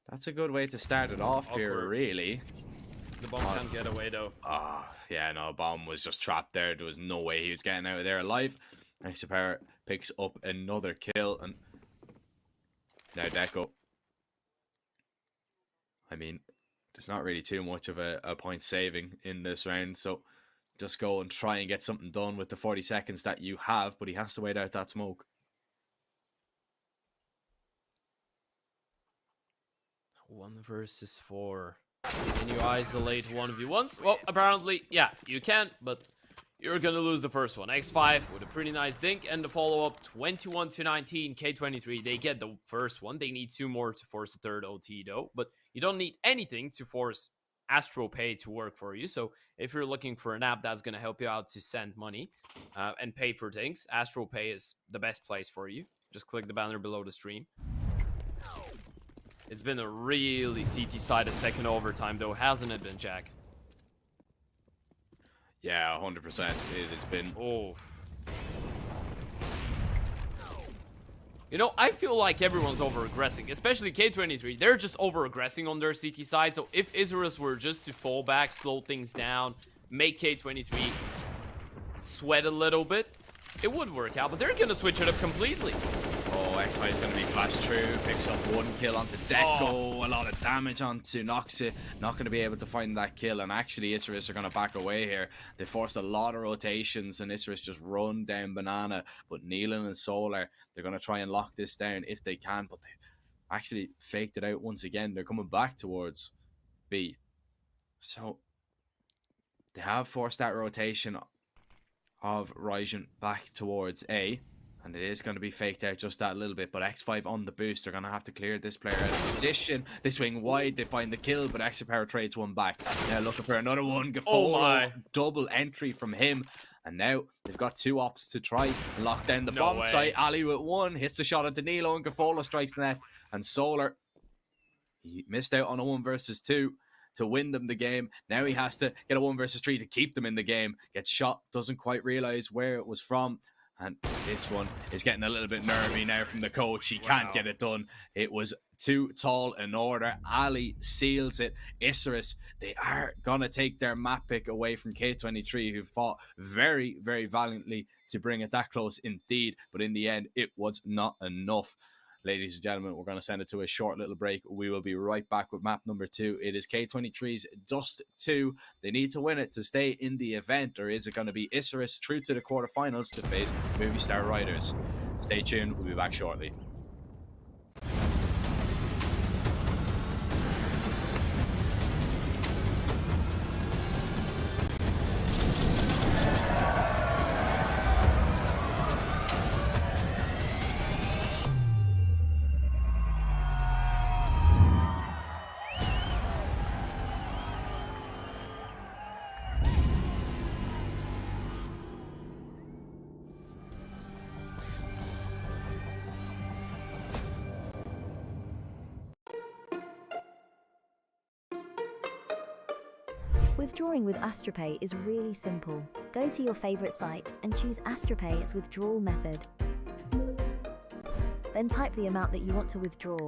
that's a good way to start it off here, really. The bomb can't get away, though. Yeah, no, bomb was just trapped there. There was no way he was getting out of there alive. Power picks up another kill, and now Deco. I mean, there's not really too much of a point saving in this round, so just go and try and get something done with the 40 seconds that you have, but he has to wait out that smoke. 1 versus 4. Can you isolate 1v1s? Well, apparently, yeah, you can, but you're gonna lose the first one. X5 with a pretty nice dink, and the follow-up 21-19. K23, they get the first one. They need 2 more to force the third OT, though, but you don't need anything to force AstroPay to work for you. So if you're looking for an app that's going to help you out to send money and pay for things, AstroPay is the best place for you. Just click the banner below the stream. It's been a really CT-sided second overtime, though, hasn't it been, Jack? Yeah, 100%. It has been. Oh. You know, I feel like everyone's over-aggressing, especially K23. They're just over-aggressing on their CT side, so if Isurus were just to fall back, slow things down, make K23 sweat a little bit, it would work out, but they're gonna switch it up completely. Oh, X5 is going to be flashed through, picks up 1 kill onto Deco, a lot of damage onto Noxa, not going to be able to find that kill, and actually Isurus are going to back away here. They forced a lot of rotations, and Isurus just run down Banana, but Neelan and Solar, they're going to try and lock this down if they can, but they actually faked it out once again. They're coming back towards B. So, they have forced that rotation of Ryzen back towards A. And it is going to be faked out just that little bit. But X5 on the boost. They're going to have to clear this player out of position. They swing wide. They find the kill. But Power trades one back. Now looking for another one. Gafolo, double entry from him. And now they've got 2 ops to try and lock down the bomb site. Ali with 1. Hits the shot into Nilo. And Gafolo strikes the net. And Solar, he missed out on a 1 versus 2 to win them the game. Now he has to get a 1 versus 3 to keep them in the game. Gets shot. Doesn't quite realize where it was from. And this one is getting a little bit nervy now from the coach. He can't get it done. It was too tall an order. Ali seals it. Isurus, they are going to take their map pick away from K23, who fought very, very valiantly to bring it that close indeed. But in the end, it was not enough. Ladies and gentlemen, we're going to send it to a short little break. We will be right back with map number 2. It is K23's Dust 2. They need to win it to stay in the event, or is it going to be Isurus through to the quarterfinals to face Movistar Riders? Stay tuned. We'll be back shortly. Withdrawing with AstroPay is really simple. Go to your favorite site and choose AstroPay's withdrawal method. Then type the amount that you want to withdraw,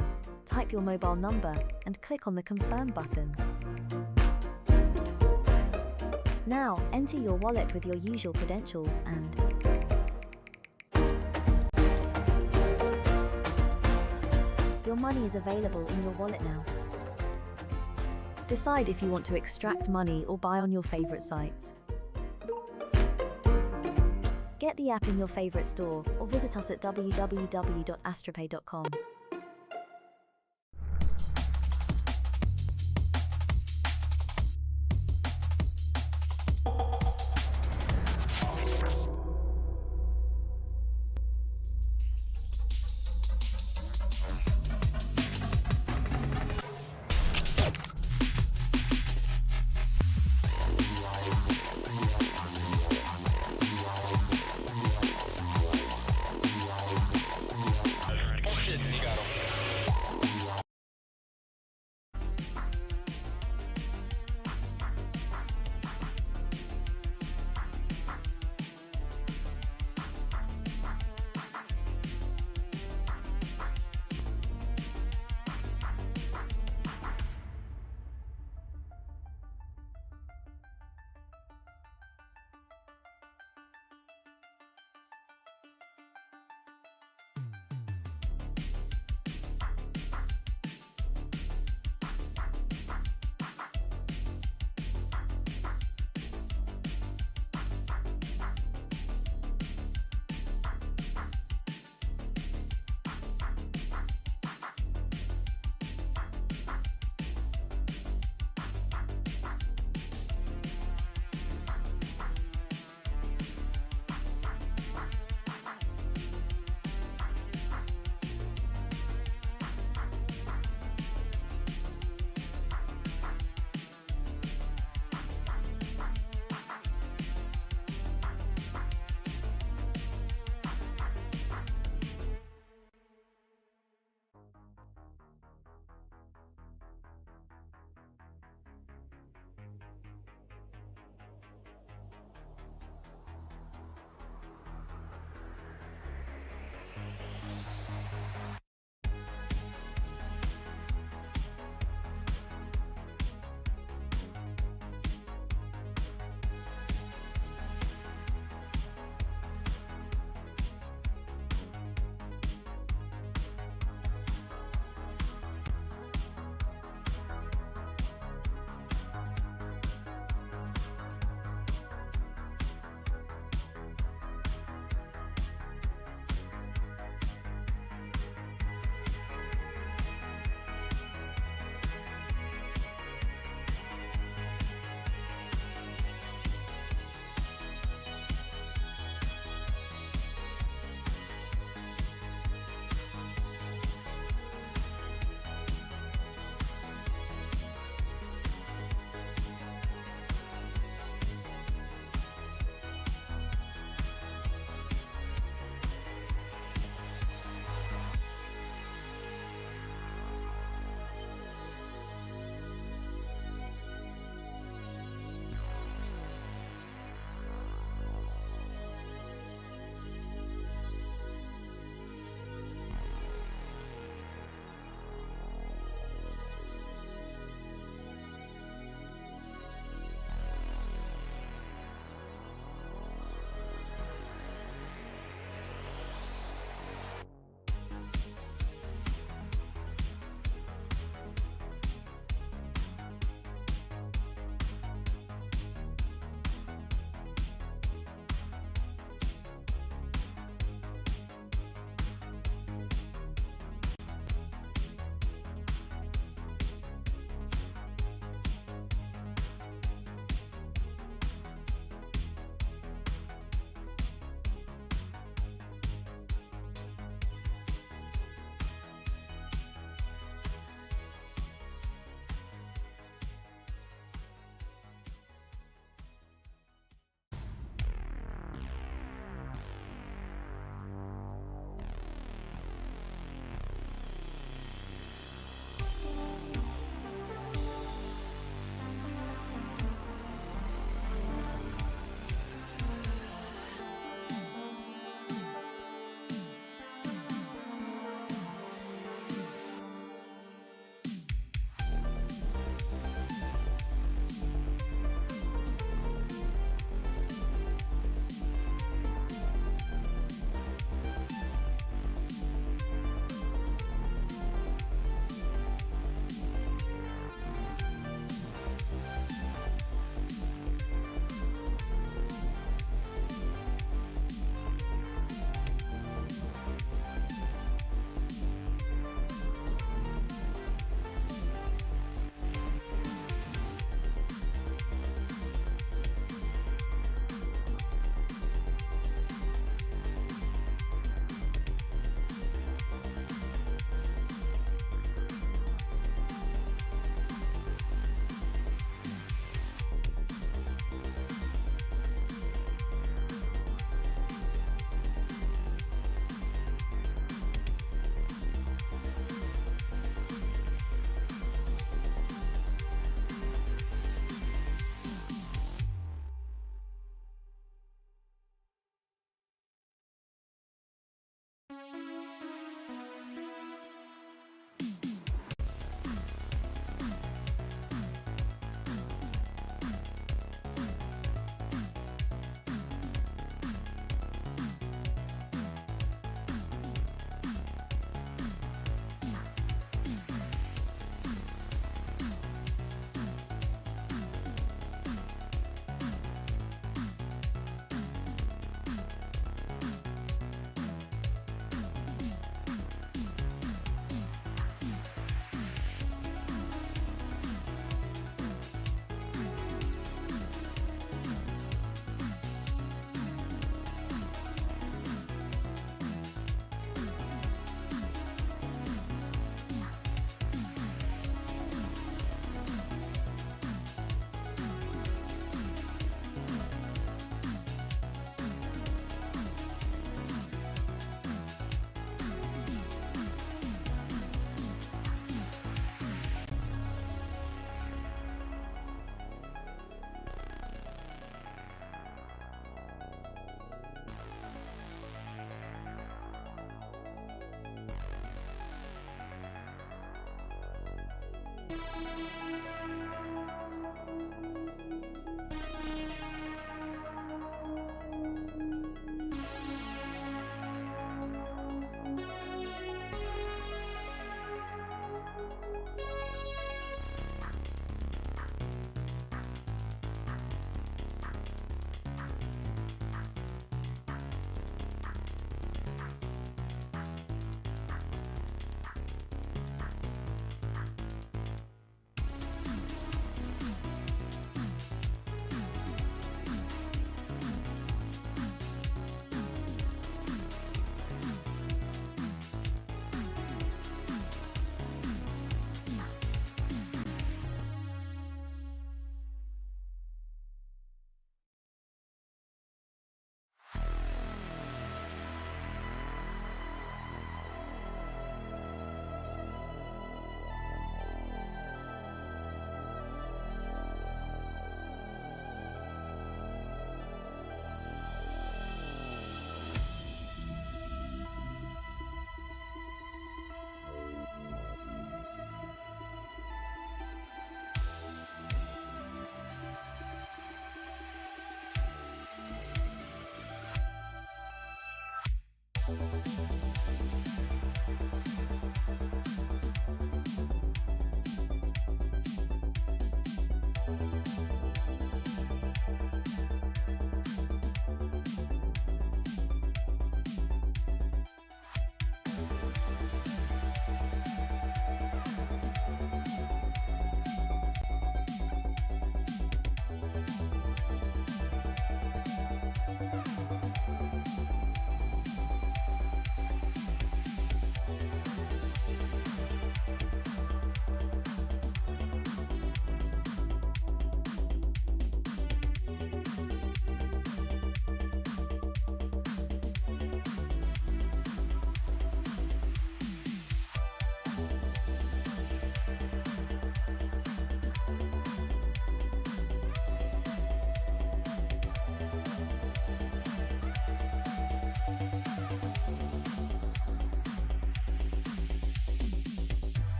type your mobile number, and click on the Confirm button. Now, enter your wallet with your usual credentials and your money is available in your wallet now. Decide if you want to extract money or buy on your favorite sites. Get the app in your favorite store or visit us at www.astropay.com.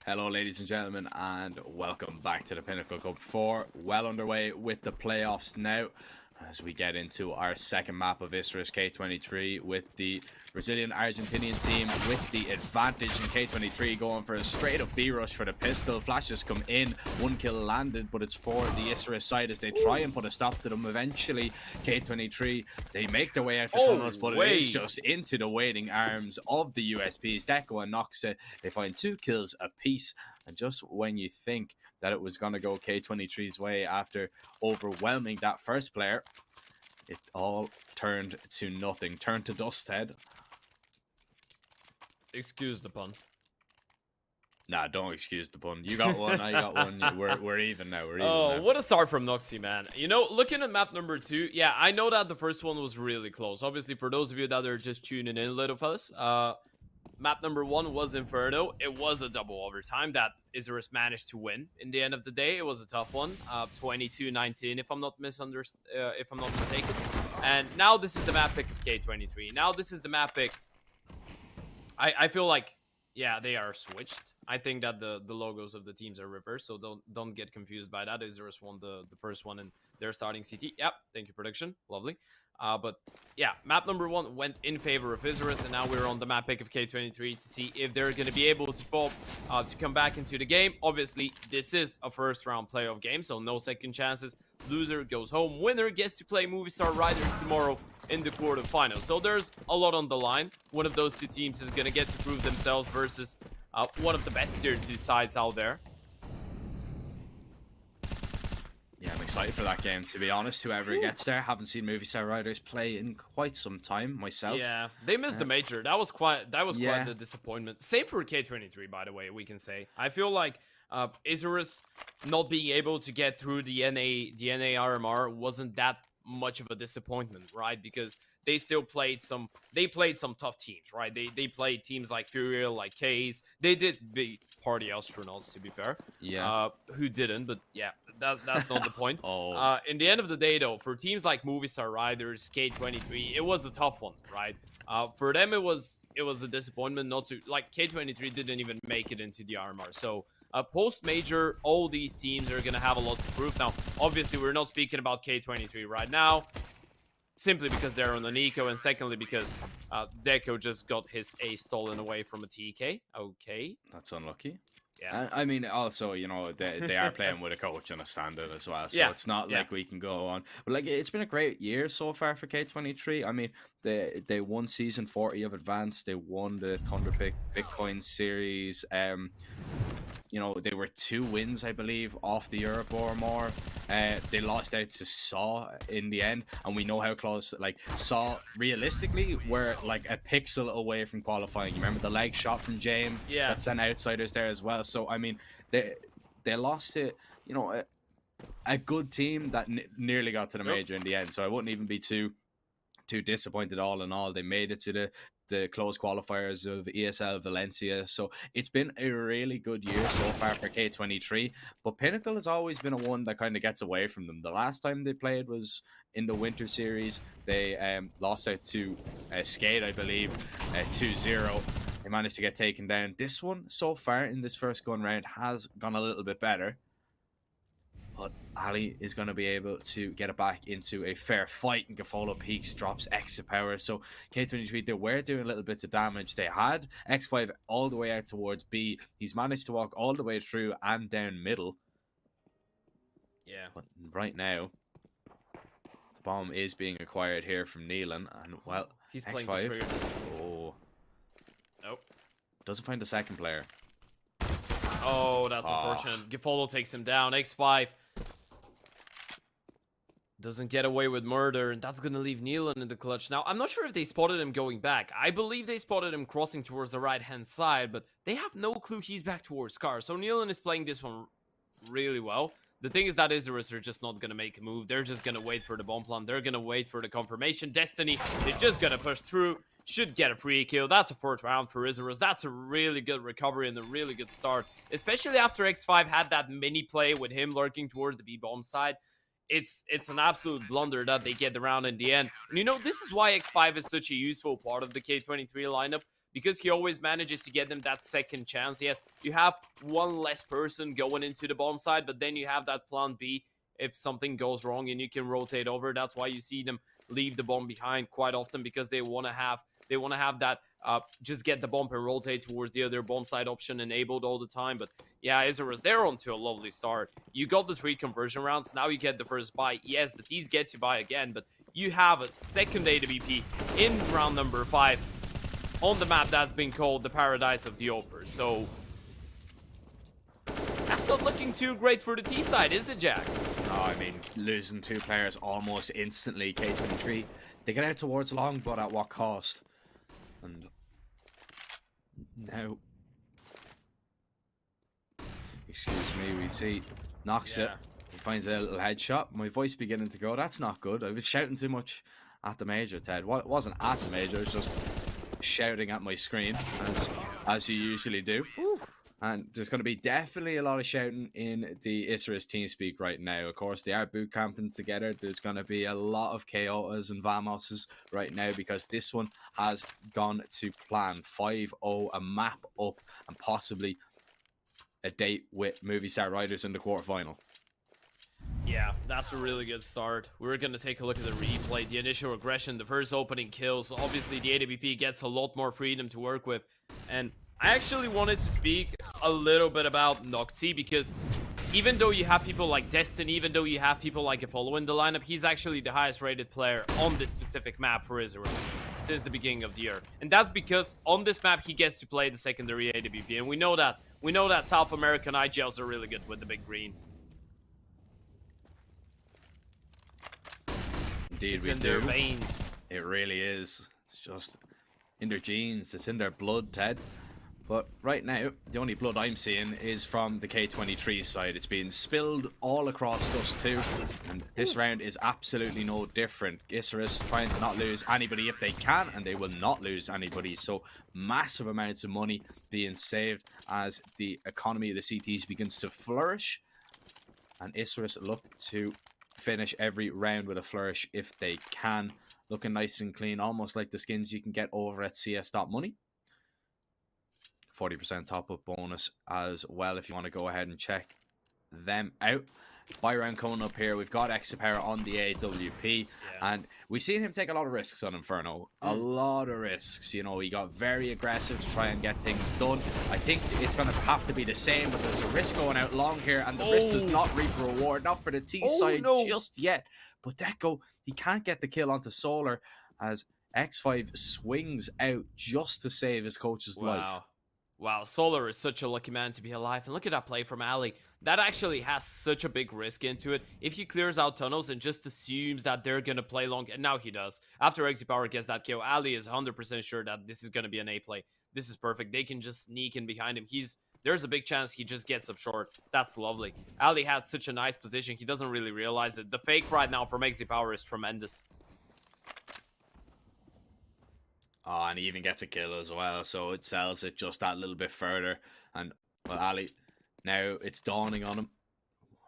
Hello, ladies and gentlemen, and welcome back to the Pinnacle Cup IV. Well underway with the playoffs now, as we get into our second map of Isurus K23 with the Brazilian Argentinian team with the advantage, in K23 going for a straight up B rush for the pistol. Flashes come in, 1 kill landed, but it's for the Isurus side as they try and put a stop to them. Eventually, K23, they make their way out the tunnels, but it is just into the waiting arms of the USPs. Deco and Noxa, they find 2 kills apiece. And just when you think that it was going to go K23's way after overwhelming that first player, it all turned to nothing. Turned to dust, Ted. Excuse the pun. Nah, don't excuse the pun. You got one, I got one. We're even now. We're even Oh, now. what a start from Noxy, man. You know, looking at map number 2, yeah, I know that the first one was really close. Obviously, for those of you that are just tuning in, little fellas, map number 1 was Inferno. It was a double overtime that Isurus managed to win. In the end of the day, it was a tough one, 22-19, if I'm not mistaken. And now this is the map pick of K23. Now this is the map pick. I feel like, yeah, they are switched. I think that the logos of the teams are reversed, so don't get confused by that. Isurus won the first one, and they're starting CT. Yep, thank you, prediction. Lovely. But yeah, map number 1 went in favor of Isurus, and now we're on the map pick of K23 to see if they're going to be able to fall to come back into the game. Obviously, this is a first round playoff game, so no second chances. Loser goes home. Winner gets to play Movistar Riders tomorrow in the quarterfinals. So there's a lot on the line. One of those two teams is going to get to prove themselves versus one of the best tier 2 sides out there. Yeah, I'm excited for that game, to be honest. Whoever gets there, haven't seen Movistar Riders play in quite some time myself. Yeah, they missed the major. That was quite the disappointment. Same for K23, by the way, we can say. I feel like Isurus not being able to get through the NA RMR wasn't that much of a disappointment, right? Because they still played some tough teams, right? They played teams like FURIA, like Kyiv. They did beat Party Astronauts, to be fair. Yeah. Who didn't, but yeah, that's not the point. Oh. In the end of the day, though, for teams like Movistar Riders, K23, it was a tough one, right? For them, it was a disappointment not to, like, K23 didn't even make it into the RMR. So post-major, all these teams are going to have a lot to prove. Now, obviously, we're not speaking about K23 right now, simply because they're on an eco, and secondly, because Deco just got his ace stolen away from a TK. Okay. That's unlucky. Yeah. I mean, also, you know, they are playing with a coach and a standard as well, so Yeah. it's not like we can go on. But, like, it's been a great year so far for K23. I mean, they won Season 40 of Advanced. They won the Thunderpick Bitcoin Series. You know, they were 2 wins, I believe, off the Europe or more. They lost out to SAW in the end, and we know how close, like, SAW realistically were like a pixel away from qualifying. You remember the leg shot from James that sent outsiders there as well. So I mean, they lost to, you know, a good team that nearly got to the major in the end. So I wouldn't even be too disappointed all in all. They made it to the close qualifiers of ESL Valencia. So it's been a really good year so far for K23, but Pinnacle has always been a one that kind of gets away from them. The last time they played was in the Winter Series. They lost out to SKADE, I believe, 2-0. They managed to get taken down. This one so far in this first gun round has gone a little bit better, but Ali is going to be able to get it back into a fair fight, and Gafolo Peaks drops extra power. So K23, they were doing little bits of damage. They had X5 all the way out towards B. He's managed to walk all the way through and down middle. Yeah. But right now, the bomb is being acquired here from Neelan, and well, He's playing X5. the trigger. Oh. Nope. Doesn't find the second player. Oh, that's unfortunate. Gafolo takes him down. X5 doesn't get away with murder, and that's going to leave Neelan in the clutch. Now, I'm not sure if they spotted him going back. I believe they spotted him crossing towards the right-hand side, but they have no clue he's back towards Scar. So Neelan is playing this one really well. The thing is that Isurus are just not going to make a move. They're just going to wait for the bomb plant. They're going to wait for the confirmation. Destiny is just going to push through. Should get a free kill. That's a 4th round for Isurus. That's a really good recovery and a really good start, especially after X5 had that mini play with him lurking towards the B-bomb side. It's an absolute blunder that they get the round in the end. And you know, this is why X5 is such a useful part of the K23 lineup, because he always manages to get them that second chance. Yes, you have one less person going into the bomb side, but then you have that plan B if something goes wrong and you can rotate over. That's why you see them leave the bomb behind quite often, because they want to have that just get the bomb and rotate towards the other bomb side option enabled all the time. But yeah, Isurus, they're on to a lovely start. You got the 3 conversion rounds, now you get the first buy. Yes, the T's get to buy again, but you have a second AWP in round number 5 on the map that's been called the Paradise of the Opers. So that's not looking too great for the T side, is it, Jack? No, I mean, losing 2 players almost instantly. K23, they get out towards long, but at what cost? And now, excuse me, we see knocks it. He finds a little headshot. My voice beginning to go. That's not good. I was shouting too much at the major, Ted. Well, it wasn't at the major. It was just shouting at my screen, as you usually do. Ooh. And there's going to be definitely a lot of shouting in the Isurus TeamSpeak right now. Of course, they are boot camping together. There's going to be a lot of Kotas and Vamoses right now, because this one has gone to plan. 5-0, a map up, and possibly a date with Movistar Riders in the quarterfinal. Yeah, that's a really good start. We're going to take a look at the replay. The initial aggression, the first opening kills. Obviously, the AWP gets a lot more freedom to work with. And I actually wanted to speak a little bit about Nocti, because even though you have people like Destiny, even though you have people like Apollo in the lineup, he's actually the highest rated player on this specific map for Isurus since the beginning of the year. And that's because on this map, he gets to play the secondary AWP. And we know that South American IGLs are really good with the big green. Indeed, it's we in do. Their veins. It really is. It's just in their genes. It's in their blood, Ted. But right now, the only blood I'm seeing is from the K23 side. It's being spilled all across Dust 2. And this round is absolutely no different. Isurus trying to not lose anybody if they can, and they will not lose anybody. So massive amounts of money being saved as the economy of the CTs begins to flourish. And Isurus look to finish every round with a flourish if they can. Looking nice and clean, almost like the skins you can get over at cs.money. 40% top-up bonus as well if you want to go ahead and check them out. Buy round coming up here. We've got Exapower on the AWP, and we've seen him take a lot of risks on Inferno. A lot of risks. You know, he got very aggressive to try and get things done. I think it's going to have to be the same, but there's a risk going out long here, and the risk does not reap a reward. Not for the T side just yet. But Deco, he can't get the kill onto Solar as X5 swings out just to save his coach's life. Wow, Solar is such a lucky man to be alive. And look at that play from Ali. That actually has such a big risk into it. If he clears out tunnels and just assumes that they're going to play long, and now he does. After Exapower gets that kill, Ali is 100% sure that this is going to be an A play. This is perfect. They can just sneak in behind him. There's a big chance he just gets up short. That's lovely. Ali had such a nice position. He doesn't really realize it. The fake right now from Exapower is tremendous. Oh, and he even gets a kill as well, so it sells it just that little bit further. And, well, Ali, now it's dawning on him.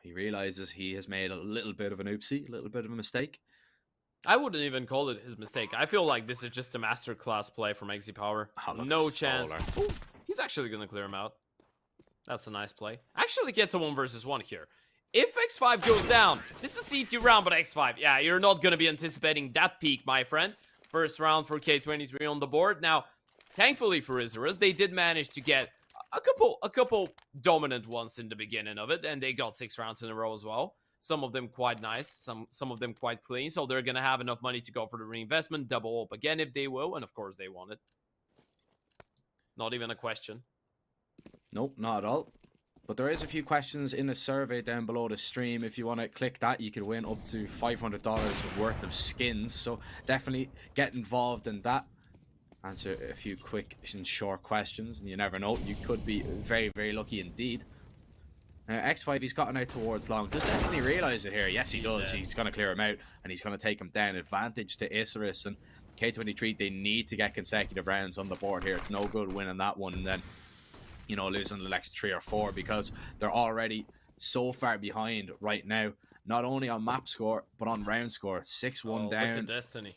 He realizes he has made a little bit of an oopsie, a little bit of a mistake. I wouldn't even call it his mistake. I feel like this is just a masterclass play from Exapower. No chance. Ooh, he's actually going to clear him out. That's a nice play. Actually gets a 1v1 here. If X5 goes down, this is a CT round, but X5, yeah, you're not going to be anticipating that peak, my friend. First round for K23 on the board. Now, thankfully for Isurus, they did manage to get a couple dominant ones in the beginning of it, and they got 6 rounds in a row as well. Some of them quite nice, some of them quite clean, so they're gonna have enough money to go for the reinvestment, double up again if they will, and of course they want it. Not even a question. Nope, not at all. But there is a few questions in the survey down below the stream. If you want to click that, you could win up to $500 worth of skins. So definitely get involved in that. Answer a few quick and short questions. And you never know, you could be very, very lucky indeed. Now, X5, he's gotten out towards long. Does Destiny realize it here? Yes, he does. He's going to clear him out, and he's going to take him down. Advantage to Isurus. And K23, they need to get consecutive rounds on the board here. It's no good winning that one and then, you know, losing the next 3 or 4, because they're already so far behind right now, not only on map score but on round score. 6-1 down. Look at Destiny.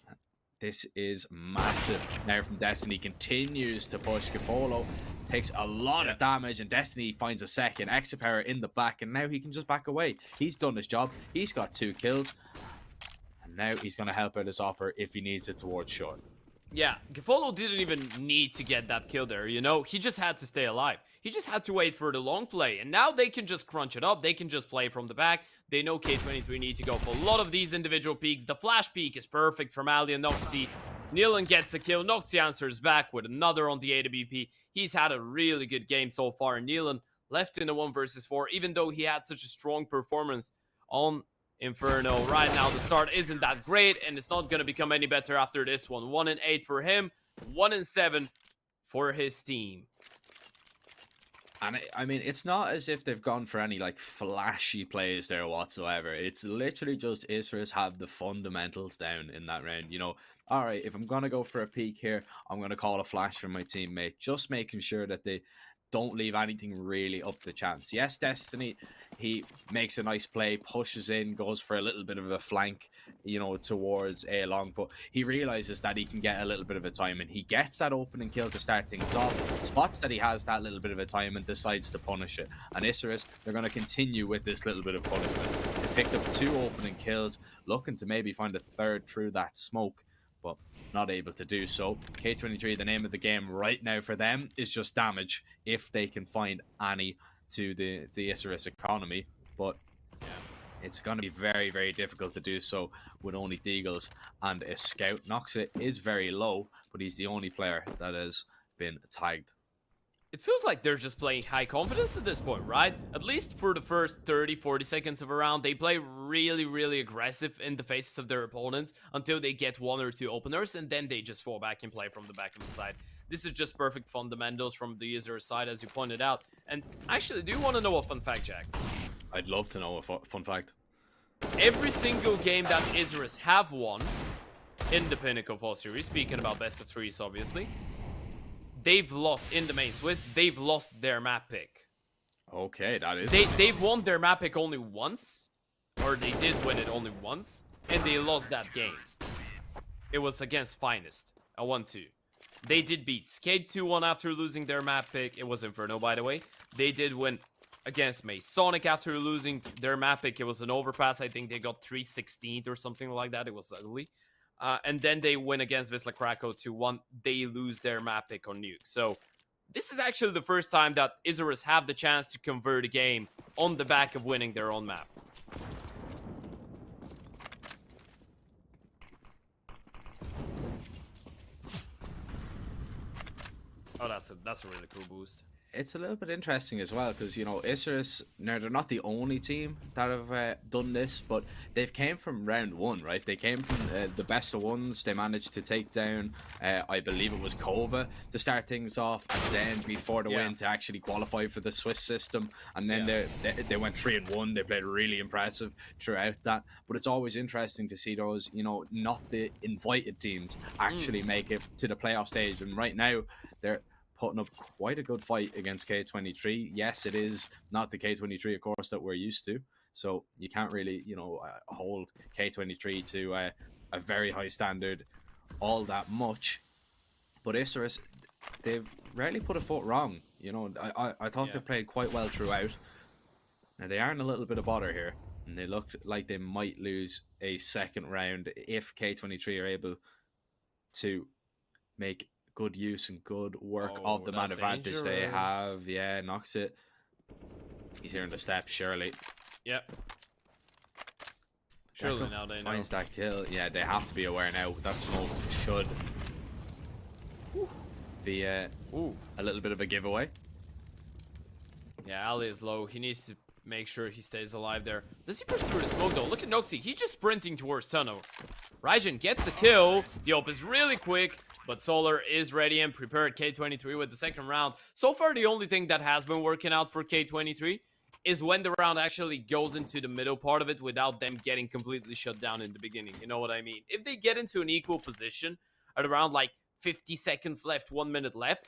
This is massive. Now from Destiny continues to push. Gafolo takes a lot of damage, and Destiny finds a second. Exapower in the back, and now he can just back away. He's done his job. He's got 2 kills. And now he's going to help out his Opper if he needs it towards short. Yeah, Gafolo didn't even need to get that kill there, you know? He just had to stay alive. He just had to wait for the long play, and now they can just crunch it up. They can just play from the back. They know K23 need to go for a lot of these individual peaks. The flash peak is perfect from Ali and Noxy. Nealon gets a kill. Noxy answers back with another on the AWP. He's had a really good game so far, and Nealon left in a 1 versus 4, even though he had such a strong performance on Inferno. Right now, the start isn't that great, and it's not going to become any better after this one. 1-8 for him, 1-7 for his team. And I mean, it's not as if they've gone for any like flashy plays there whatsoever. It's literally just Isurus have the fundamentals down in that round. You know, all right, if I'm going to go for a peek here, I'm going to call a flash from my teammate, just making sure that they don't leave anything really up to chance. Yes, Destiny, he makes a nice play, pushes in, goes for a little bit of a flank, you know, towards A long, but he realizes that he can get a little bit of a time, and he gets that opening kill to start things off, spots that he has that little bit of a time and decides to punish it. And Isurus, they're going to continue with this little bit of punishment. They picked up 2 opening kills, looking to maybe find a third through that smoke, but not able to do so. K23, the name of the game right now for them is just damage, if they can find any to the Isurus economy. But it's going to be very, very difficult to do so with only Deagles and a scout. Noxa is very low, but he's the only player that has been tagged. It feels like they're just playing high confidence at this point, right? At least for the first 30-40 seconds of a round, they play really, really aggressive in the faces of their opponents until they get 1 or 2 openers, and then they just fall back and play from the back of the side. This is just perfect fundamentals from the Isurus side, as you pointed out. And actually, do you want to know a fun fact, Jack? I'd love to know a fun fact. Every single game that Isurus have won in the Pinnacle IV series, speaking about best of 3s, obviously, they've lost in the main Swiss. They've lost their map pick. Okay, that is. They've won their map pick only once, or they did win it only once, and they lost that game. It was against Finest, a 1-2. They did beat SKADE 2-1 after losing their map pick. It was Inferno, by the way. They did win against MASONIC after losing their map pick. It was an overpass. I think they got 3/16th or something like that. It was ugly. And then they win against Wisla Krakow 2-1. They lose their map pick on Nuke. So this is actually the first time that Isurus have the chance to convert a game on the back of winning their own map. Oh, that's a really cool boost. It's a little bit interesting as well, because, you know, Isurus, now they're not the only team that have done this, but they've came from round 1, right? They came from the best of ones. They managed to take down, I believe it was Kova to start things off, and then before the win to actually qualify for the Swiss system, and then they went 3-1. They played really impressive throughout that, but it's always interesting to see those, you know, not the invited teams actually make it to the playoff stage, and right now they're putting up quite a good fight against K23. Yes, it is not the K23, of course, that we're used to. So you can't really, you know, hold K23 to a very high standard all that much. But Isurus, they've rarely put a foot wrong. You know, I thought they played quite well throughout. Now, they are in a little bit of bother here. And they looked like they might lose a second round if K23 are able to make good use and good work of the man advantage they have. Yeah, knocks it. He's here in the steps, surely. Yep. Surely now they know. Finds that kill. Yeah, they have to be aware now. That smoke should be a little bit of a giveaway. Yeah, Ali is low. He needs to make sure he stays alive there. Does he push through the smoke though? Look at Noxy. He's just sprinting towards tunnel. Raijin gets the kill. The op is really quick, but Solar is ready and prepared. K23 with the second round. So far, the only thing that has been working out for K23 is when the round actually goes into the middle part of it without them getting completely shut down in the beginning. You know what I mean? If they get into an equal position at around like 50 seconds left, 1 minute left,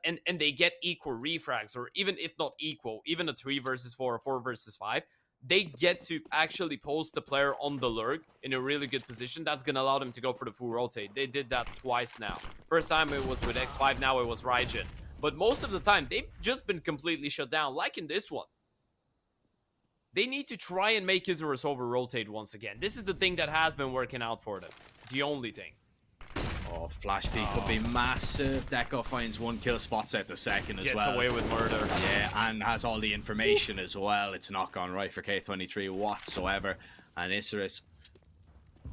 and they get equal refrags, or even if not equal, even a 3 versus 4 or 4 versus 5, they get to actually post the player on the lurk in a really good position. That's going to allow them to go for the full rotate. They did that twice now. First time it was with X5, now it was Raijin. But most of the time, they've just been completely shut down, like in this one. They need to try and make Isurus over-rotate once again. This is the thing that has been working out for them. The only thing. Oh, flash peek could be massive. Deco finds 1 kill, spots out the second as well. Gets away with murder. Yeah, and has all the information as well. It's not gone right for K23 whatsoever. And Isurus,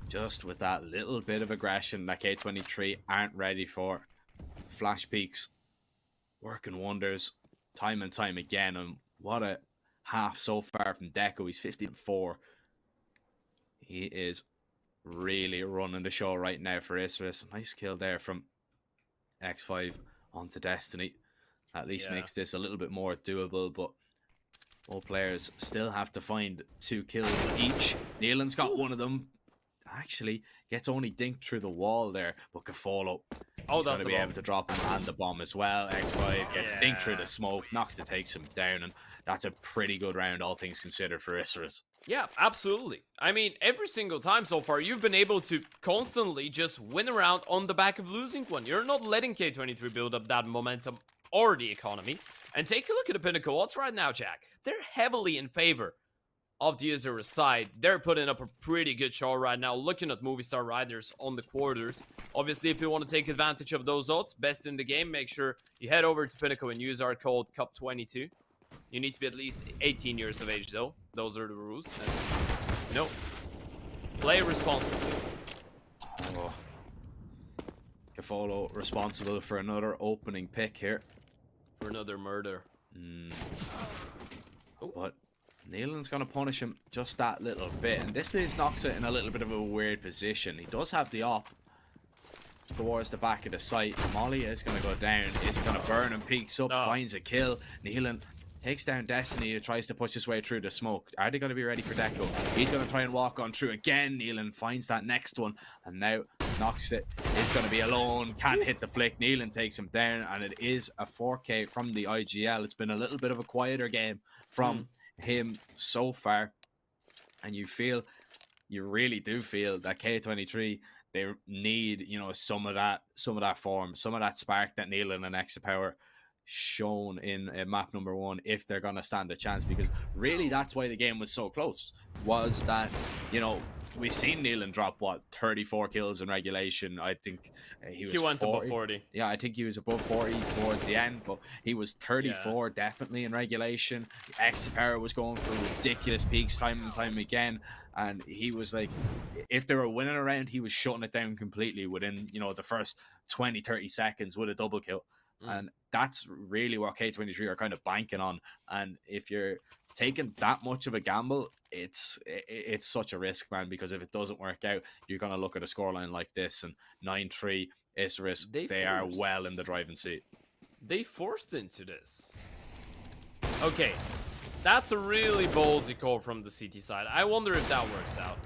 just with that little bit of aggression that K23 aren't ready for. Flash peeks working wonders time and time again. And what a half so far from Deco. He's 15-4. He is really running the show right now for Isurus. Nice kill there from X5 onto Destiny. At least makes this a little bit more doable, but all players still have to find 2 kills each. Neelan's got one of them. Actually, gets only dinked through the wall there, but Kafolo, he's going to be able to drop him and the bomb as well. X5 gets dinked through the smoke, Noxta takes him down, and that's a pretty good round, all things considered, for Isurus. Yeah, absolutely. I mean, every single time so far, you've been able to constantly just win around on the back of losing one. You're not letting K23 build up that momentum or the economy. And take a look at the Pinnacle odds right now, Jack. They're heavily in favor of the Isurus side. They're putting up a pretty good show right now, looking at Movistar Riders on the quarters. Obviously, if you want to take advantage of those odds, best in the game, make sure you head over to Pinnacle and use our code CUP22. You need to be at least 18 years of age, though. Those are the rules. And, play responsibly. Oh. Kafolo responsible for another opening pick here. For another murder. But Neelan's going to punish him just that little bit. And this leaves Noxta in a little bit of a weird position. He does have the op towards the back of the site. Molly is going to go down. Is going to burn and peeks up. Finds a kill. Neelan takes down Destiny, who tries to push his way through the smoke. Are they going to be ready for Deco? He's going to try and walk on through again. Neelan finds that next one. And now Noxta is going to be alone. Can't hit the flick. Neelan takes him down. And it is a 4K from the IGL. It's been a little bit of a quieter game from him so far. And you really do feel that K23, they need, some of that form, some of that spark that Neelan and Extra Power shown in map number 1 if they're going to stand a chance, because really that's why the game was so close, was that we've seen Neelan drop 34 kills in regulation. I think he went 40. Above 40. Yeah, I think he was above 40 towards the end, but he was 34 definitely in regulation. Extra Power was going for ridiculous peaks time and time again, and he was like, if they were winning a round, he was shutting it down completely within the first 20-30 seconds with a double kill. And that's really what K23 are kind of banking on. And if you're taking that much of a gamble, it's such a risk, man, because if it doesn't work out, you're going to look at a scoreline like this, and 9-3 Isurus, they are well in the driving seat. They forced into this. Okay, that's a really ballsy call from the CT side. I wonder if that works out.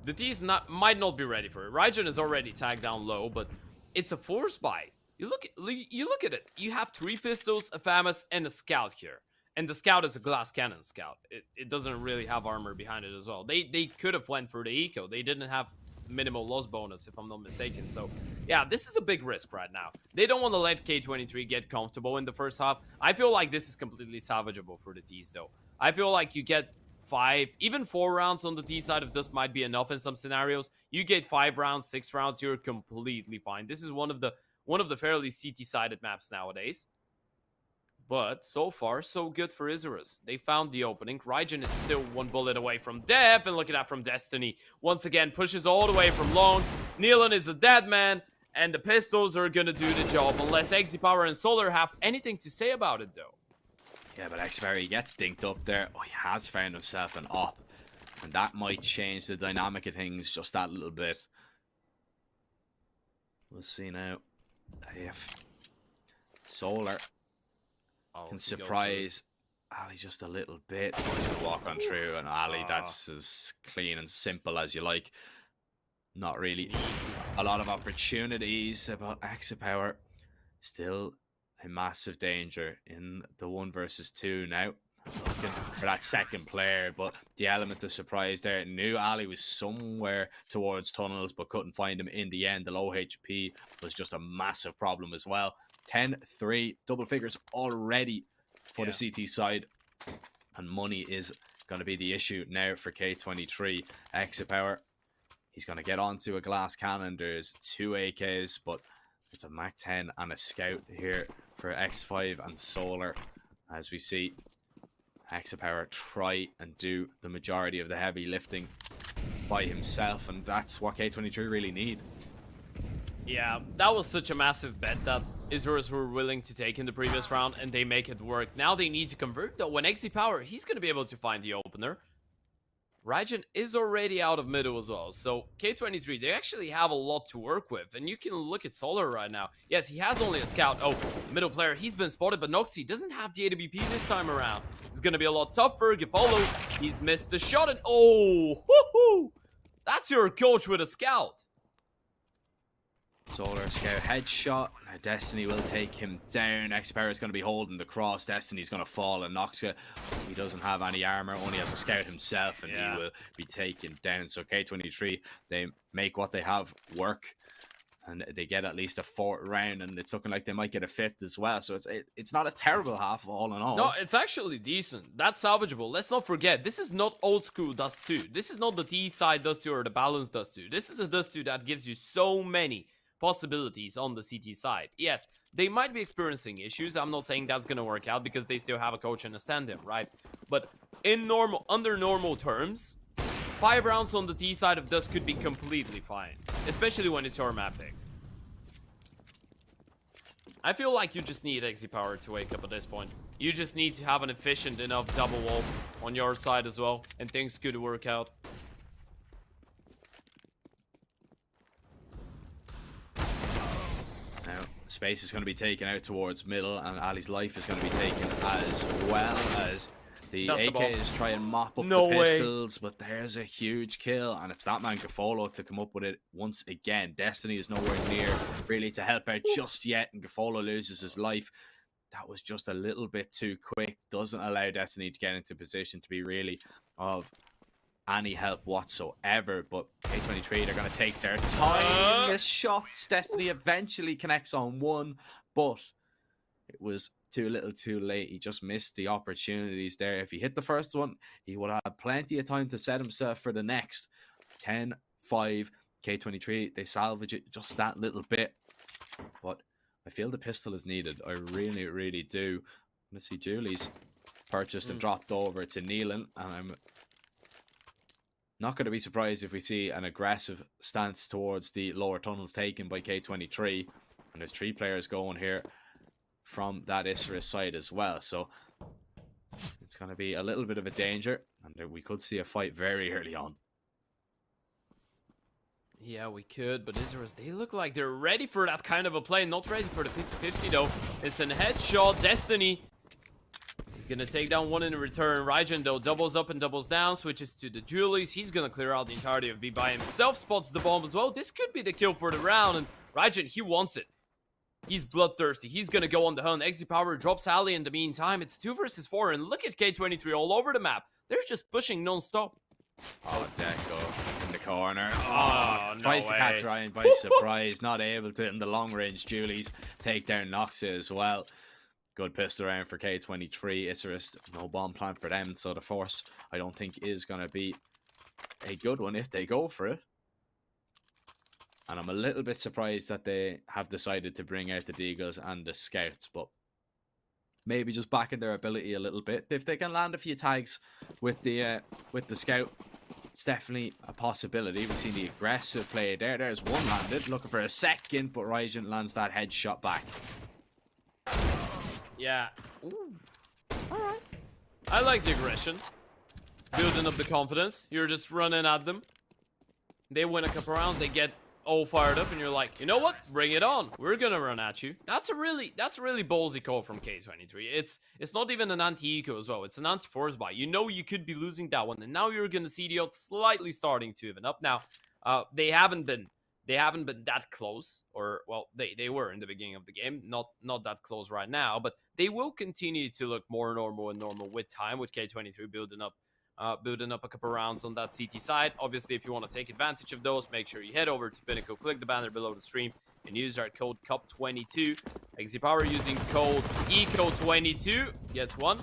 The T's might not be ready for it. Raijin is already tagged down low, but it's a force buy. You look at it. You have 3 pistols, a FAMAS, and a scout here. And the scout is a glass cannon scout. It doesn't really have armor behind it as well. They could have went for the eco. They didn't have minimal loss bonus, if I'm not mistaken. So, yeah, this is a big risk right now. They don't want to let K23 get comfortable in the first half. I feel like this is completely salvageable for the T's, though. I feel like you get 5, even 4 rounds on the T side, if this might be enough in some scenarios. You get 5 rounds, 6 rounds, you're completely fine. This is one of the fairly CT-sided maps nowadays. But so far, so good for Isurus. They found the opening. Raijin is still 1 bullet away from death. And look at that from Destiny. Once again, pushes all the way from long. Neelan is a dead man. And the pistols are going to do the job. Unless Power and Solar have anything to say about it, though. Yeah, but Xberry gets dinked up there. Oh, he has found himself an op. And that might change the dynamic of things just that little bit. We'll see now if Solar can surprise Ali just a little bit. He's going to walk on through, and Ali, that's as clean and simple as you like. Not really a lot of opportunities about Extra Power. Still a massive danger in the 1 versus 2 now. looking for that second player, but the element of surprise there. Knew Ali was somewhere towards tunnels, but couldn't find him in the end. The low HP was just a massive problem as well. 10-3, double figures already for the CT side, and money is going to be the issue now for K23. Exit power, he's going to get onto a glass cannon. There's 2 AKs, but it's a Mac 10 and a Scout here for X5 and Solar, as we see Exit power try and do the majority of the heavy lifting by himself, and that's what K23 really need. Yeah, that was such a massive bet that Isurus were willing to take in the previous round, and they make it work. Now they need to convert, though. When Exit power, he's going to be able to find the opener. Rajan is already out of middle as well, so K23, they actually have a lot to work with, and you can look at Solar right now. Yes, he has only a Scout. Oh, middle player, he's been spotted, but Noxy doesn't have the AWP this time around. It's going to be a lot tougher. Gifolo, he's missed the shot, and oh, woohoo! That's your coach with a Scout. Solar Scout headshot. Now Destiny will take him down. Xpower is going to be holding the cross. Destiny's going to fall, and Noxa, he doesn't have any armor, only has a Scout himself, and he will be taken down. So K23, they make what they have work, and they get at least a 4th round, and it's looking like they might get a 5th as well. So it's not a terrible half all in all. No, it's actually decent. That's salvageable. Let's not forget, this is not old school Dust 2. This is not the D side Dust 2 or the balanced Dust 2. This is a Dust 2 that gives you so many possibilities on the CT side. Yes, they might be experiencing issues. I'm not saying that's gonna work out because they still have a coach and a stand-in, right? But under normal terms, 5 rounds on the D side of Dust could be completely fine, especially when it's your map pick. I feel like you just need Exit power to wake up at this point. You just need to have an efficient enough double wall on your side as well, and things could work out. Space is going to be taken out towards middle, and Ali's life is going to be taken, as well as the AKs try and mop up the pistols, but there's a huge kill, and it's that man Gafolo to come up with it once again. Destiny is nowhere near really to help out just yet, and Gafolo loses his life. That was just a little bit too quick. Doesn't allow Destiny to get into position to be really of any help whatsoever, but K23, they're going to take their time. Shots. Destiny eventually connects on one, but it was too little too late. He just missed the opportunities there. If he hit the first one, he would have plenty of time to set himself for the next. 10-5, K23, they salvage it just that little bit, but I feel the pistol is needed. I really, really do. Let's see, Julie's purchased and dropped over to Neelan, and I'm not going to be surprised if we see an aggressive stance towards the lower tunnels taken by K23. And there's 3 players going here from that Isurus side as well. So it's going to be a little bit of a danger, and we could see a fight very early on. Yeah, we could, but Isurus, they look like they're ready for that kind of a play. Not ready for the 50-50 though. It's a headshot. Destiny, he's gonna take down one in return. Rajan, though, doubles up and doubles down, switches to the Julies. He's gonna clear out the entirety of B by himself, spots the bomb as well. This could be the kill for the round, and Rajan, he wants it. He's bloodthirsty. He's gonna go on the hunt. Exit power drops Ali in the meantime. It's 2 versus 4, and look at K23 all over the map. They're just pushing non-stop. Oh, Deco in the corner. Oh, no tries to catch Ryan by surprise. Not able to in the long range. Julies take down Noxa as well. Good pistol round for K23. Isurus, no bomb plant for them, so the force I don't think is going to be a good one if they go for it. And I'm a little bit surprised that they have decided to bring out the Deagles and the Scouts, but maybe just backing their ability a little bit. If they can land a few tags with the Scout, it's definitely a possibility. We've seen the aggressive play there. There's one landed, looking for a second, but Rajan lands that headshot back. Yeah. Ooh. Alright. I like the aggression. Building up the confidence. You're just running at them. They win a couple rounds, they get all fired up, and you're like, you know what? Bring it on. We're gonna run at you. That's a really ballsy call from K23. It's not even an anti-eco as well. It's an anti-force buy. You know you could be losing that one, and now you're gonna see the odds slightly starting to even up. Now, they haven't been They haven't been that close, or well, they were in the beginning of the game, not that close right now, but they will continue to look more normal and normal with time, with K23 building up a couple rounds on that CT side. Obviously, if you want to take advantage of those, make sure you head over to Pinnacle, click the banner below the stream, and use our code CUP22. XZ Power using code ECO22 gets one.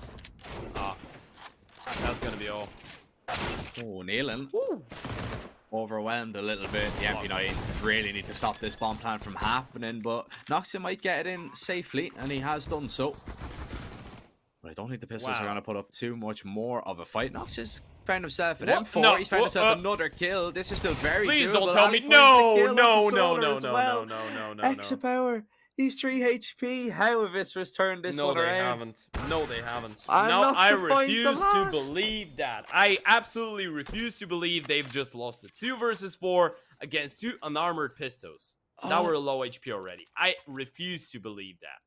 That's gonna be all. Oh, Nealon. Ooh. Overwhelmed a little bit. The MP9s really need to stop this bomb plan from happening, but Noxia might get it in safely, and he has done so. But I don't think the pistols are going to put up too much more of a fight. Noxia's found himself an M4. No, He's found himself another kill. This is still very Please doable. don't tell me. No. Extra power. He's 3 HP. How have Isurus turned this one around? No, they haven't. And No, I Noxia finds the refuse to last. believe that. I absolutely refuse to believe they've just lost the 2 versus 4 against 2 unarmored pistols that were low HP already. I refuse to believe that.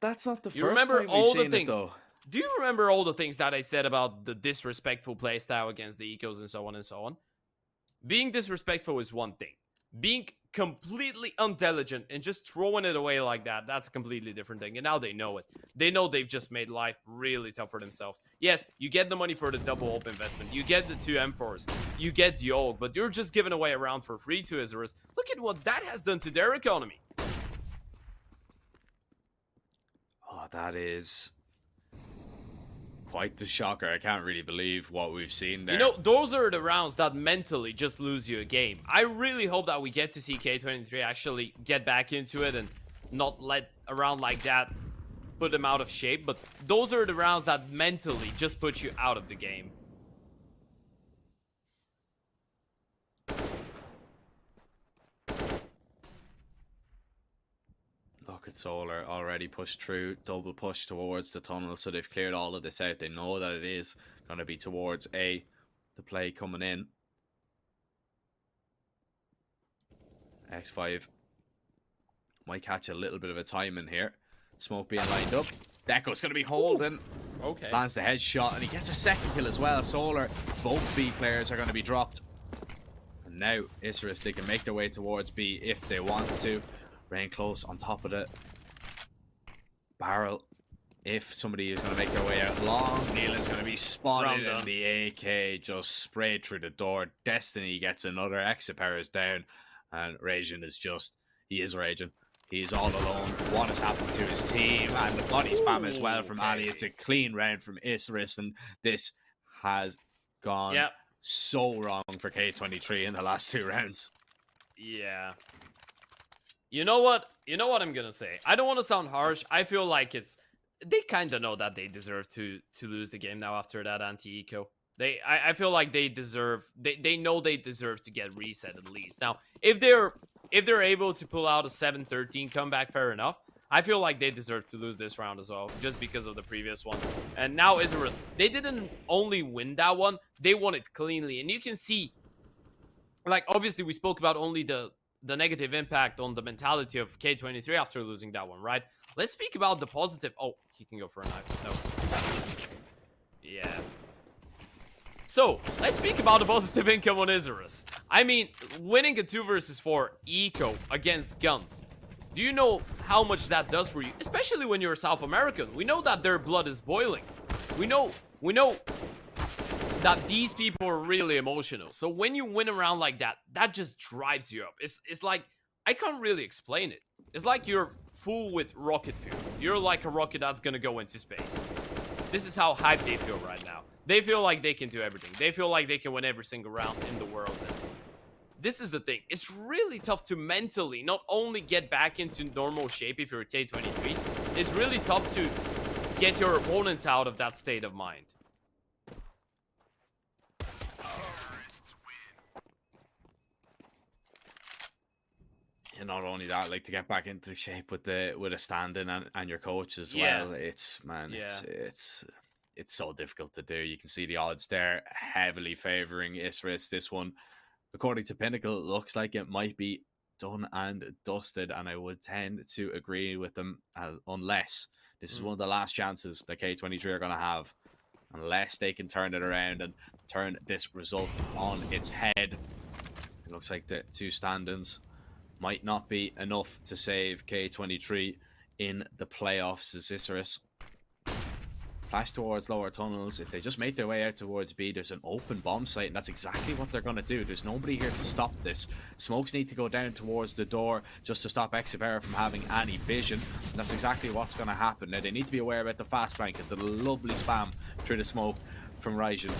That's not the You first remember time all we've the seen things. it, though. Do you remember all the things that I said about the disrespectful playstyle against the Ecos and so on and so on? Being disrespectful is one thing. Being completely intelligent and just throwing it away like that, that's a completely different thing. And now they know it. They know they've just made life really tough for themselves. Yes, you get the money for the double up investment. You get the 2 M4s. You get the AUG, but you're just giving away a round for free to Isurus. Look at what that has done to their economy. Oh, that is quite the shocker. I can't really believe what we've seen there. You know, those are the rounds that mentally just lose you a game. I really hope that we get to see K23 actually get back into it and not let a round like that put them out of shape. But those are the rounds that mentally just put you out of the game. Look at Solar already pushed through, double push towards the tunnel, so they've cleared all of this out. They know that it is going to be towards A, the play coming in. X5 might catch a little bit of a time in here. Smoke being lined up. Deco's going to be holding. Okay. Lands the headshot, and he gets a second kill as well. Solar, both B players are going to be dropped. And now Isurus, they can make their way towards B if they want to. Rain close on top of it. Barrel. If somebody is going to make their way out long, Nealon's going to be spotted, and the AK just sprayed through the door. Destiny gets another. Exit power is down, and Raging is just, he is raging. He's all alone. What has happened to his team? And the body spam as well from Ali. It's a clean round from Isurus, and this has gone so wrong for K23 in the last 2 rounds. Yeah. You know what? You know what I'm gonna say? I don't want to sound harsh. I feel like they kind of know that they deserve to lose the game now after that anti-eco. I feel like they know they deserve to get reset at least. Now, if they're able to pull out a 7-13 comeback, fair enough. I feel like they deserve to lose this round as well, just because of the previous one. And now Isurus, they didn't only win that one, they won it cleanly. And you can see, like, obviously we spoke about only the negative impact on the mentality of K23 after losing that one, right? Let's speak about the positive. Oh, he can go for a knife. No. Yeah. So, let's speak about the positive income on Isurus. I mean, winning a 2 versus 4 eco against guns. Do you know how much that does for you? Especially when you're South American. We know that their blood is boiling. We know that these people are really emotional. So when you win around like that, that just drives you up. It's like, I can't really explain it. It's like you're full with rocket fuel. You're like a rocket that's gonna go into space. This is how hyped they feel right now. They feel like they can do everything. They feel like they can win every single round in the world. And this is the thing. It's really tough to mentally not only get back into normal shape if you're K23. It's really tough to get your opponents out of that state of mind. And not only that, like, to get back into shape with a stand-in and your coach as well. It's so difficult to do. You can see the odds there heavily favoring Isurus. This one, according to Pinnacle, looks like it might be done and dusted, and I would tend to agree with them unless this is one of the last chances that K23 are going to have, unless they can turn it around and turn this result on its head. It looks like the 2 stand-ins might not be enough to save K23 in the playoffs, as Isurus flash towards lower tunnels. If they just make their way out towards B, there's an open bomb site, and that's exactly what they're going to do. There's nobody here to stop this. Smokes need to go down towards the door just to stop Exipera from having any vision, and that's exactly what's going to happen. Now, they need to be aware about the fast flank. It's a lovely spam through the smoke from Raijin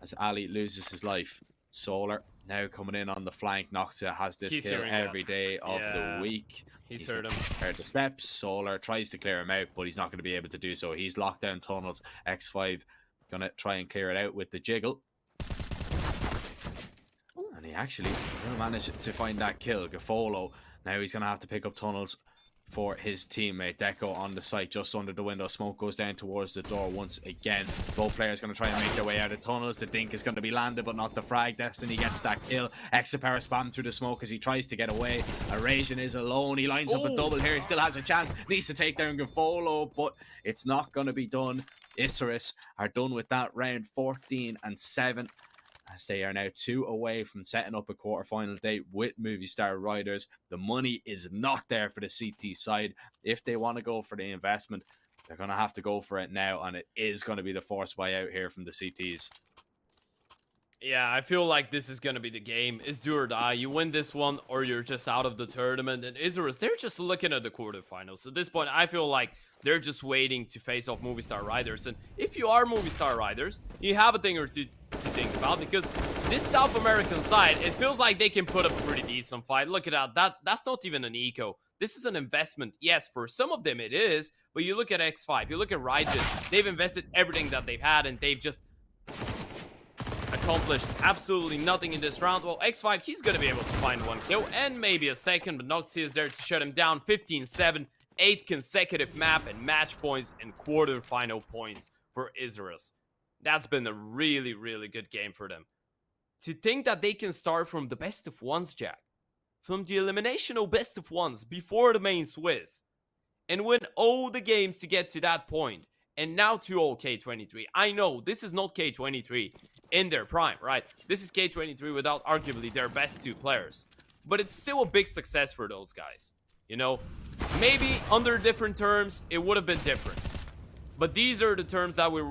as Ali loses his life. Solar now coming in on the flank. Noxia has this kill every day of the week. He's heard him. Heard the steps. Solar tries to clear him out, but he's not going to be able to do so. He's locked down tunnels. X5 going to try and clear it out with the jiggle. And he actually managed to find that kill. Gafolo, now he's going to have to pick up tunnels for his teammate. Deco on the site just under the window. Smoke goes down towards the door once again. Both players going to try and make their way out of tunnels. The dink is going to be landed, but not the frag. Destiny gets that kill. Exipera spam through the smoke as he tries to get away. Arasion is alone. He lines up a double here. He still has a chance. Needs to take down Gafolo, but it's not going to be done. Isurus are done with that round, 14-7. As they are now 2 away from setting up a quarterfinal date with Movistar Riders. The money is not there for the CT side. If they want to go for the investment, they're going to have to go for it now, and it is going to be the forced buyout here from the CTs. Yeah, I feel like this is going to be the game. It's do or die. You win this one or you're just out of the tournament. And Isurus, they're just looking at the quarterfinals. At this point, I feel like they're just waiting to face off Movistar Riders. And if you are Movistar Riders, you have a thing or two to think about, because this South American side, it feels like they can put up a pretty decent fight. Look at that. That's not even an eco. This is an investment. Yes, for some of them it is, but you look at X5, you look at Raijin, they've invested everything that they've had, and they've just accomplished absolutely nothing in this round. Well, X5, he's going to be able to find one kill and maybe a second, but Noxia is there to shut him down. 15-7, 8th consecutive map and match points and quarterfinal points for Isurus. That's been a really, really good game for them. To think that they can start from the best of ones, Jack, from the eliminational best of ones before the main Swiss, and win all the games to get to that point, and now 2-0 K23. I know this is not K23 in their prime, right? This is K23 without arguably their best 2 players, but it's still a big success for those guys. You know, maybe under different terms it would have been different, but these are the terms that we're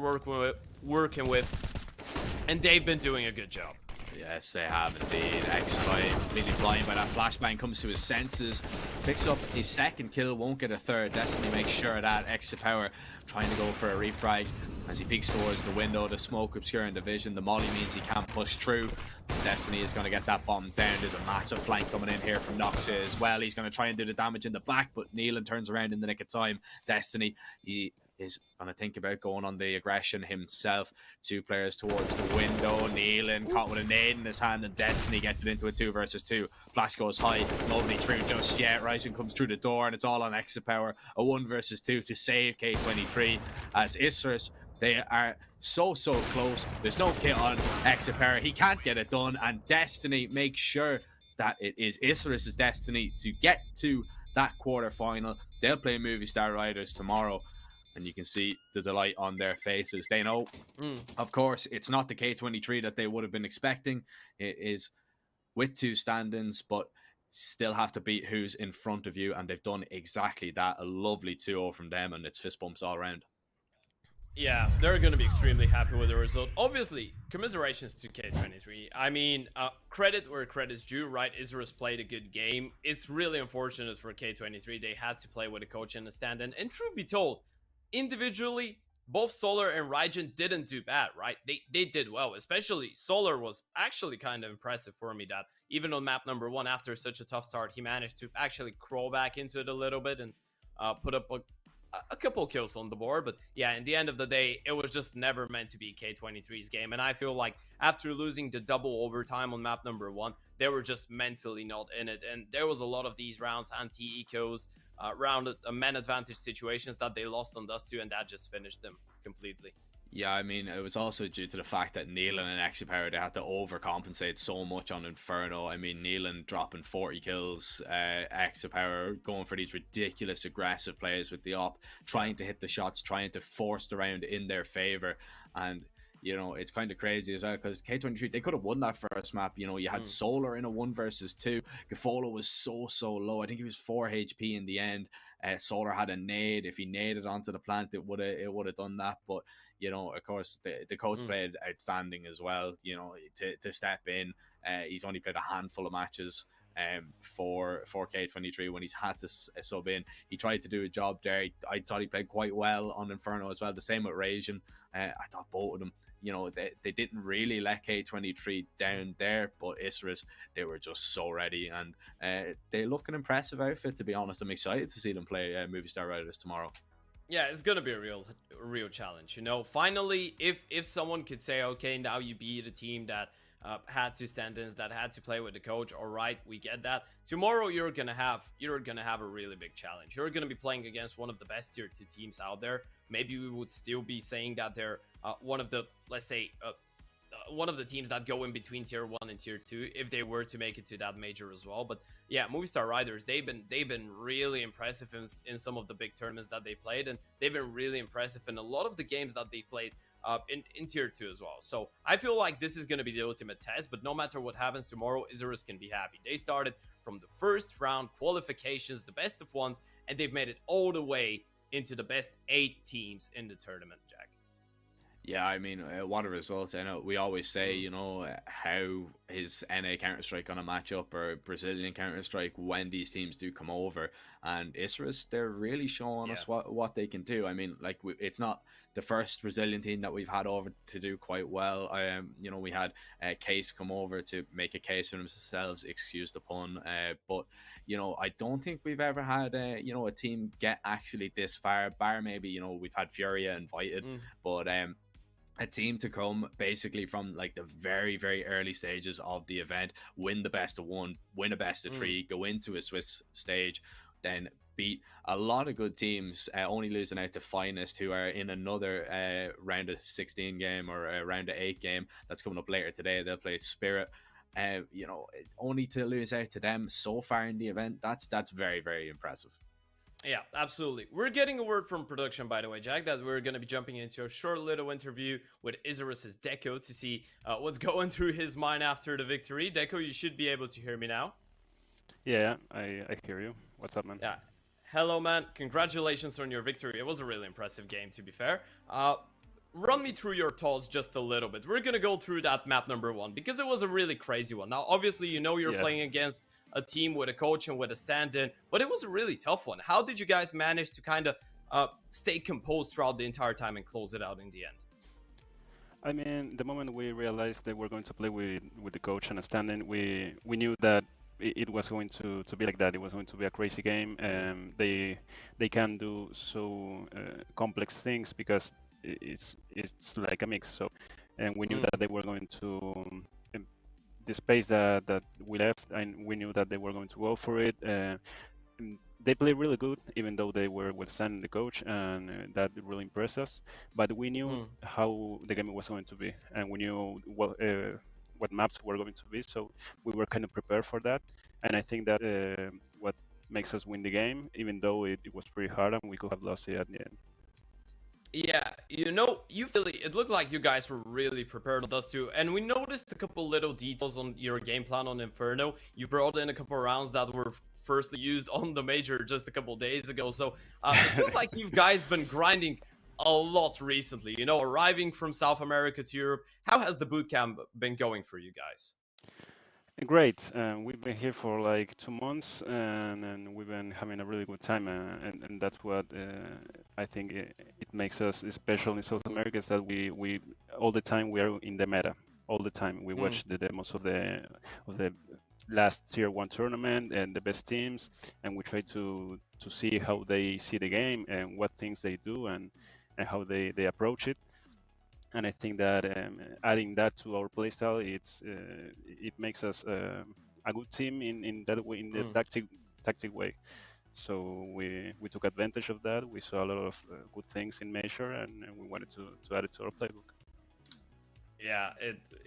working with, and they've been doing a good job. Yes, they have indeed. X5 completely blind by that flashbang, comes to his senses, picks up his second kill, won't get a third. Destiny makes sure of that. Exipera trying to go for a refrag as he peeks towards the window. The smoke obscuring the vision. The molly means he can't push through. Destiny is going to get that bomb down. There's a massive flank coming in here from Noxia as well. He's going to try and do the damage in the back, but Neelan turns around in the nick of time. Destiny, he is going to think about going on the aggression himself. 2 players towards the window. Neelan caught with a nade in his hand, and Destiny gets it into a 2 versus 2. Flash goes high, nobody through just yet. Raijin comes through the door, and it's all on Exipera. A 1 versus 2 to save K23 as Isurus, they are so close. There's no kit on Exipera. He can't get it done, and Destiny makes sure that it is Isurus' destiny to get to that quarterfinal. They'll play Movistar Riders tomorrow, and you can see the delight on their faces. They know, of course, it's not the K23 that they would have been expecting. It is with 2 stand-ins, but still have to beat who's in front of you, and they've done exactly that. A lovely 2-0 from them, and it's fist bumps all around. Yeah, they're going to be extremely happy with the result. Obviously, commiserations to K23. I mean, credit where credit's due, right? Isurus played a good game. It's really unfortunate for K23. They had to play with a coach and a stand-in. And truth be told, individually, both Solar and Raijin didn't do bad, right? They did well. Especially Solar was actually kind of impressive for me, that even on map number 1, after such a tough start, he managed to actually crawl back into it a little bit and put up a couple kills on the board. But yeah, in the end of the day, it was just never meant to be K23's game. And I feel like after losing the double overtime on map number 1, they were just mentally not in it. And there was a lot of these rounds, anti-ecos, round man advantage situations that they lost on Dust 2, and that just finished them completely. Yeah, I mean, it was also due to the fact that Neelan and Exipera, they had to overcompensate so much on Inferno. I mean, Neelan dropping 40 kills, Exipera going for these ridiculous aggressive plays with the op, trying to hit the shots, trying to force the round in their favor. And you know, it's kind of crazy as well, because K23, they could have won that first map. You know, you had Solar in a 1 versus 2. Gafolo was so low. I think he was 4 HP in the end. Solar had a nade. If he naded onto the plant, it would have done that. But, you know, of course, the coach played outstanding as well, you know, to step in. He's only played a handful of matches for K23 when he's had to sub in. He tried to do a job there. I thought he played quite well on Inferno as well. The same with Rajan. I thought both of them, you know, they didn't really let K23 down there, but Isurus, they were just so ready, and they look an impressive outfit, to be honest. I'm excited to see them play Movistar Riders tomorrow. Yeah, it's gonna be a real challenge. You know, finally, if someone could say, okay, now you beat a team that had to stand-ins, that had to play with the coach, all right, we get that. Tomorrow you're gonna have a really big challenge. You're gonna be playing against one of the best tier 2 teams out there. Maybe we would still be saying that they're one of the, let's say, one of the teams that go in between tier 1 and tier 2 if they were to make it to that major as well. But yeah, Movistar Riders, they've been really impressive in some of the big tournaments that they played, and they've been really impressive in a lot of the games that they played in tier 2 as well. So I feel like this is going to be the ultimate test, but no matter what happens tomorrow, Isurus can be happy. They started from the first round qualifications, the best of ones, and they've made it all the way into the best 8 teams in the tournament, Jack. Yeah, I mean, what a result. I know we always say, you know, how is NA Counter-Strike going to match up, or Brazilian Counter-Strike, when these teams do come over. And Isurus, they're really showing us what they can do. I mean, like, it's not the first Brazilian team that we've had over to do quite well. You know, we had Case come over to make a case for themselves, excuse the pun. But, you know, I don't think we've ever had, you know, a team get actually this far, bar maybe, you know, we've had FURIA invited, but a team to come basically from like the very, very early stages of the event, win the best of 1, win a best of 3, go into a Swiss stage, then beat a lot of good teams, only losing out to Finest, who are in another round of 16 game, or a round of 8 game that's coming up later today. They'll play Spirit. You know, only to lose out to them so far in the event, that's very, very impressive. Yeah, absolutely. We're getting a word from production, by the way, Jack, that we're going to be jumping into a short little interview with Isurus' Deco to see what's going through his mind after the victory. Deco, you should be able to hear me now. Yeah, I hear you. What's up, man? Yeah. Hello, man. Congratulations on your victory. It was a really impressive game, to be fair. Run me through your thoughts just a little bit. We're going to go through that map number 1, because it was a really crazy one. Now, obviously, you know you're playing against a team with a coach and with a stand-in, but it was a really tough one. How did you guys manage to kind of stay composed throughout the entire time and close it out in the end? I mean, the moment we realized that we're going to play with the coach and a stand-in, we knew that it was going to be like that. It was going to be a crazy game. They can do so complex things because it's like a mix. So, and we knew that they were going to the space that we left, and we knew that they were going to go for it. They played really good, even though they were withstanding the coach, and that really impressed us. But we knew how the game was going to be, and we knew what maps were going to be, so we were kind of prepared for that. And I think that what makes us win the game, even though it was pretty hard and we could have lost it at the end. Yeah, you know, it looked like you guys were really prepared on those two, and we noticed a couple little details on your game plan on Inferno. You brought in a couple rounds that were firstly used on the major just a couple days ago, so it feels like you guys been grinding a lot recently, you know, arriving from South America to Europe. How has the bootcamp been going for you guys? Great. We've been here for like 2 months, and we've been having a really good time, and that's what I think it makes us special in South America, is that we all the time we are in the meta. All the time we watch the demos of the last tier 1 tournament and the best teams, and we try to see how they see the game and what things they do and how they approach it. And I think that adding that to our playstyle, it makes us a good team in that way, in the tactic way. So we took advantage of that. We saw a lot of good things in Major, and we wanted to add it to our playbook. Yeah,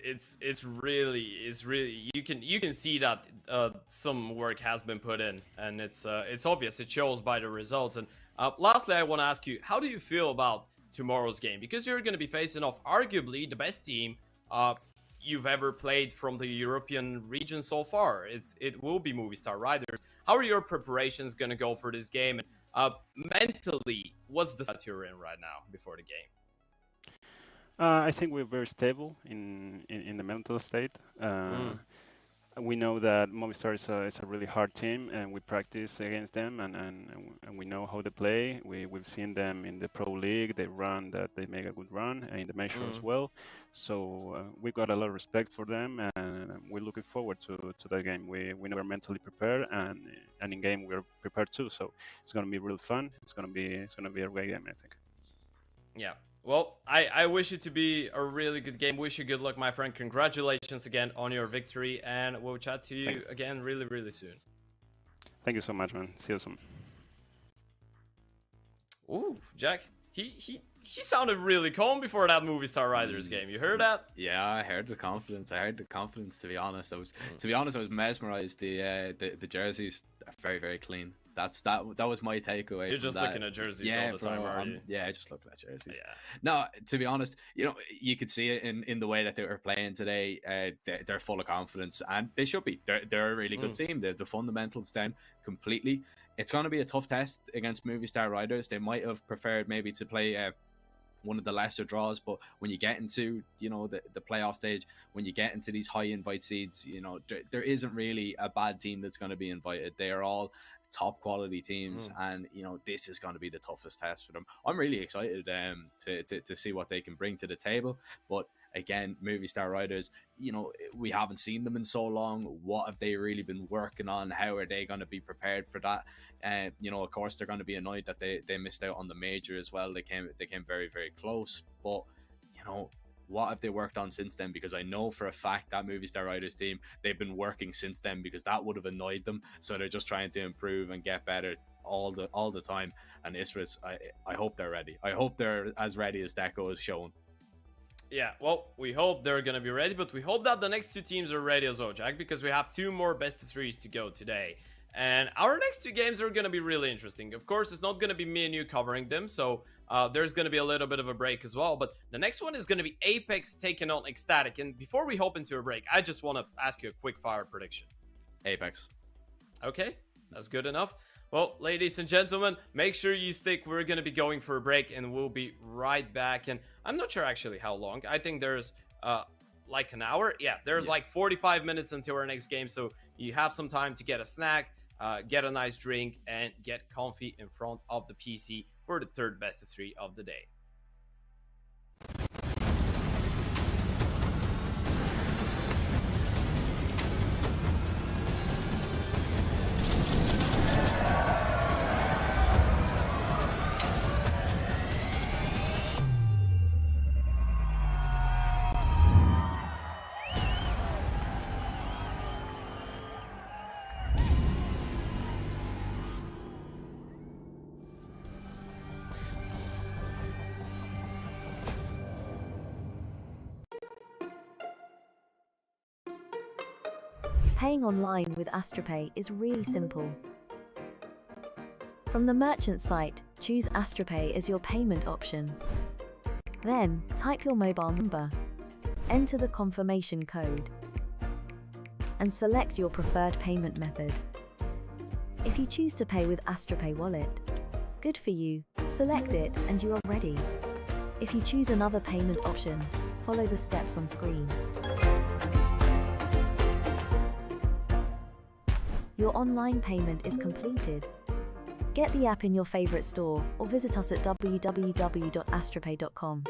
it's really you can see that some work has been put in, and it's obvious. It shows by the results. And lastly, I want to ask you, how do you feel about tomorrow's game, because you're going to be facing off arguably the best team you've ever played from the European region so far. It will be Movistar Riders. How are your preparations going to go for this game? Mentally, what's the state you're in right now before the game? I think we're very stable in the mental state. We know that Movistar is a really hard team, and we practice against them, and we know how they play. We've seen them in the Pro League. They make a good run, and in the Major as well. So we got a lot of respect for them, and we're looking forward to that game. We know we're mentally prepared, and in game we're prepared too. So it's gonna be real fun. It's gonna be a great game, I think. Yeah. Well, I wish it to be a really good game. Wish you good luck, my friend. Congratulations again on your victory, and we'll chat to you again really, really soon. Thank you so much, man. See you soon. Ooh, Jack, he sounded really calm before that Movistar Riders game. You heard that? Yeah, I heard the confidence. To be honest, I was mesmerized. The jerseys are very, very clean. That was my takeaway. You're just looking at jerseys all the time, are you? Yeah, just looking at jerseys. Yeah. No, to be honest, you could see it in the way that they were playing today. They're full of confidence, and they should be. They're a really good team. They're the fundamentals down completely. It's going to be a tough test against Movistar Riders. They might have preferred maybe to play one of the lesser draws, but when you get into the playoff stage, when you get into these high invite seeds, there isn't really a bad team that's going to be invited. They are all top quality teams, and this is going to be the toughest test for them. I'm really excited to see what they can bring to the table. But again, Movistar Riders, we haven't seen them in so long. What have they really been working on? How are they going to be prepared for that? Of course they're going to be annoyed that they missed out on the major as well. They came very, very close, but what have they worked on since then? Because I know for a fact that Movistar Riders team, they've been working since then, because that would have annoyed them. So they're just trying to improve and get better all the time. And Isurus, I hope they're ready. I hope they're as ready as Deco has shown. Yeah, well, we hope they're going to be ready, but we hope that the next two teams are ready as well, Jack, because we have two more best of threes to go today. And our next two games are going to be really interesting. Of course, it's not going to be me and you covering them, so there's going to be a little bit of a break as well. But the next one is going to be Apeks taking on SKADE. And before we hop into a break, I just want to ask you a quick fire prediction. Apeks. Okay, that's good enough. Well, ladies and gentlemen, make sure you stick. We're going to be going for a break, and we'll be right back. And I'm not sure actually how long. I think there's like an hour. Yeah, there's like 45 minutes until our next game. So you have some time to get a snack, get a nice drink, and get comfy in front of the PC for the third best of three of the day. Paying online with AstroPay is really simple. From the merchant site, choose AstroPay as your payment option. Then, type your mobile number, enter the confirmation code, and select your preferred payment method. If you choose to pay with AstroPay Wallet, good for you, select it and you are ready. If you choose another payment option, follow the steps on screen. Your online payment is completed. Get the app in your favorite store or visit us at www.astropay.com.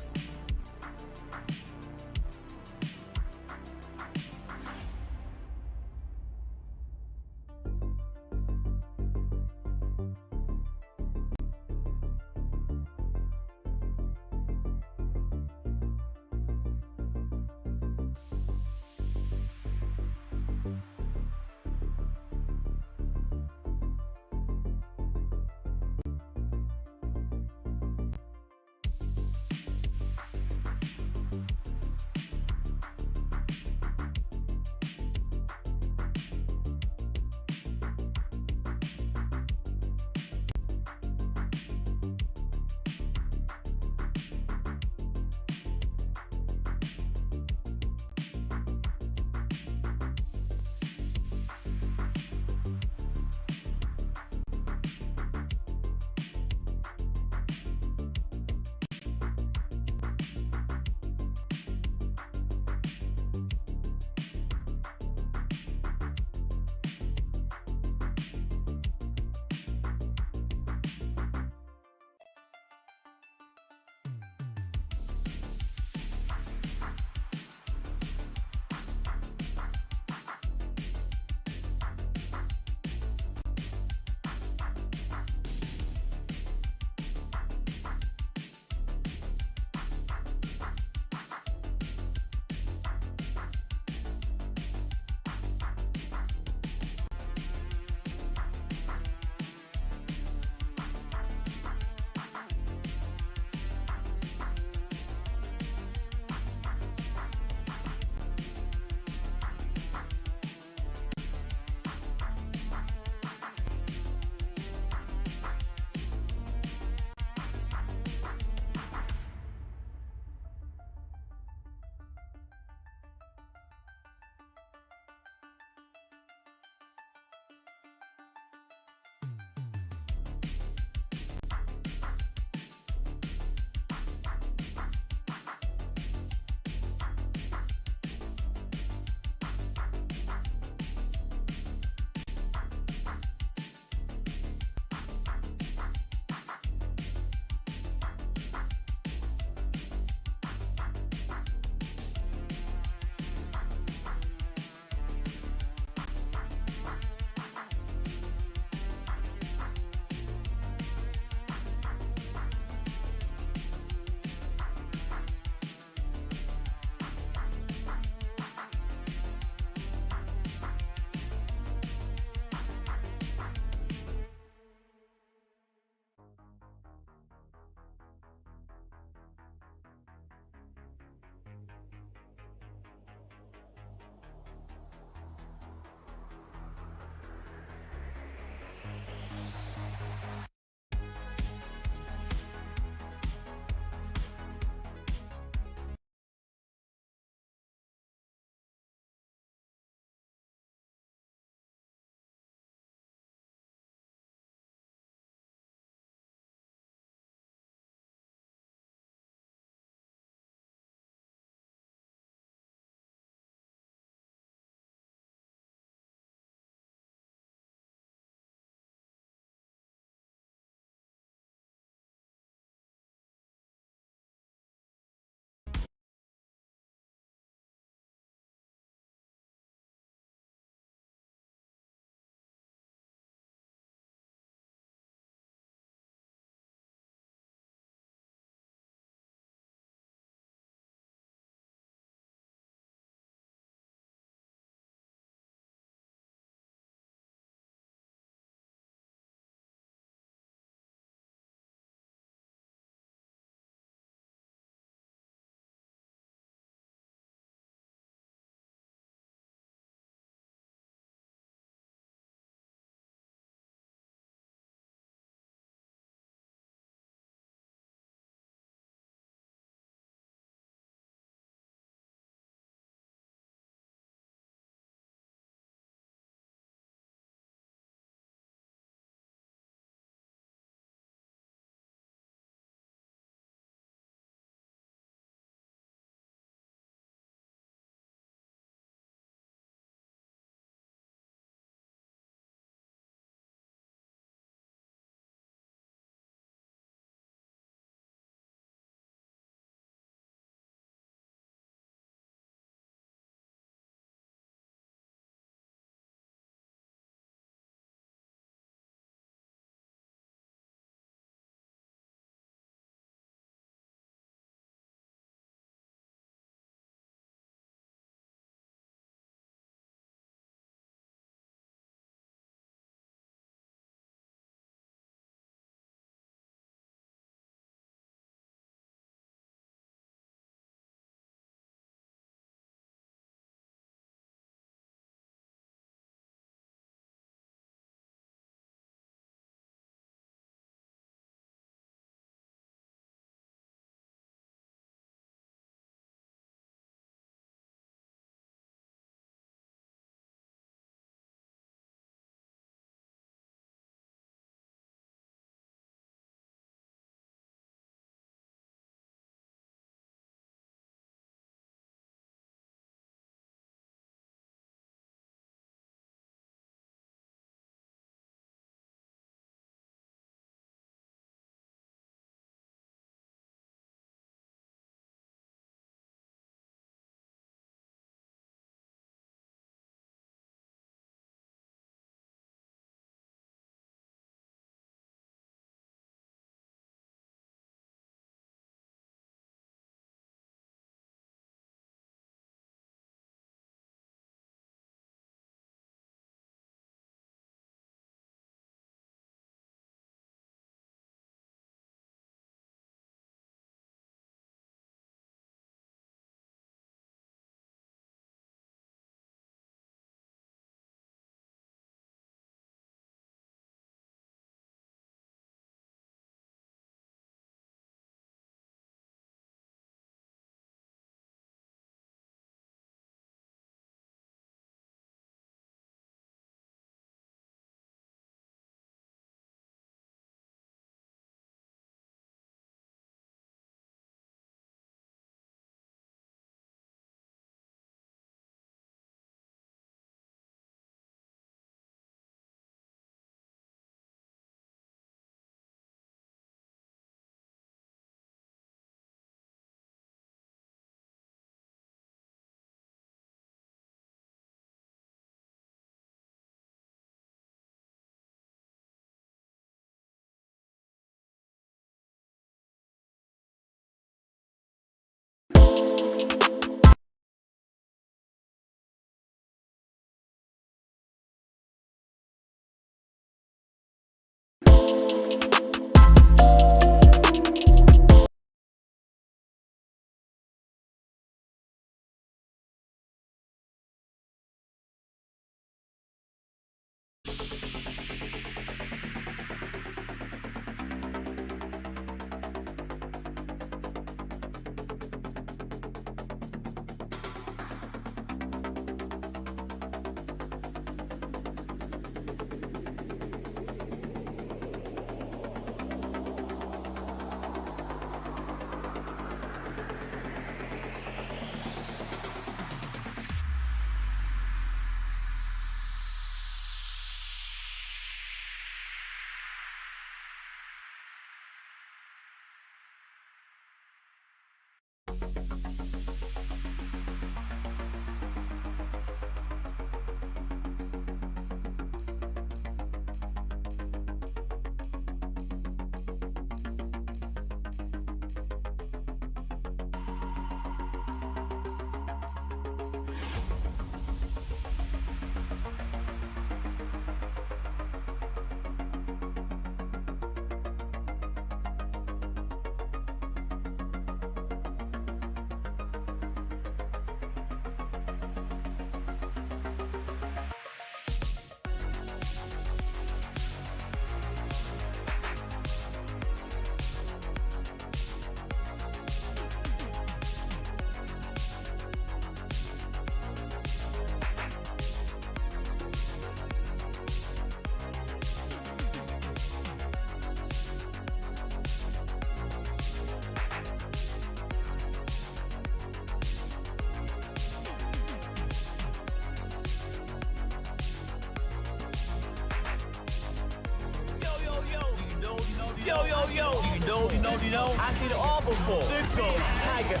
I seen it all before. Cisco, Tiger.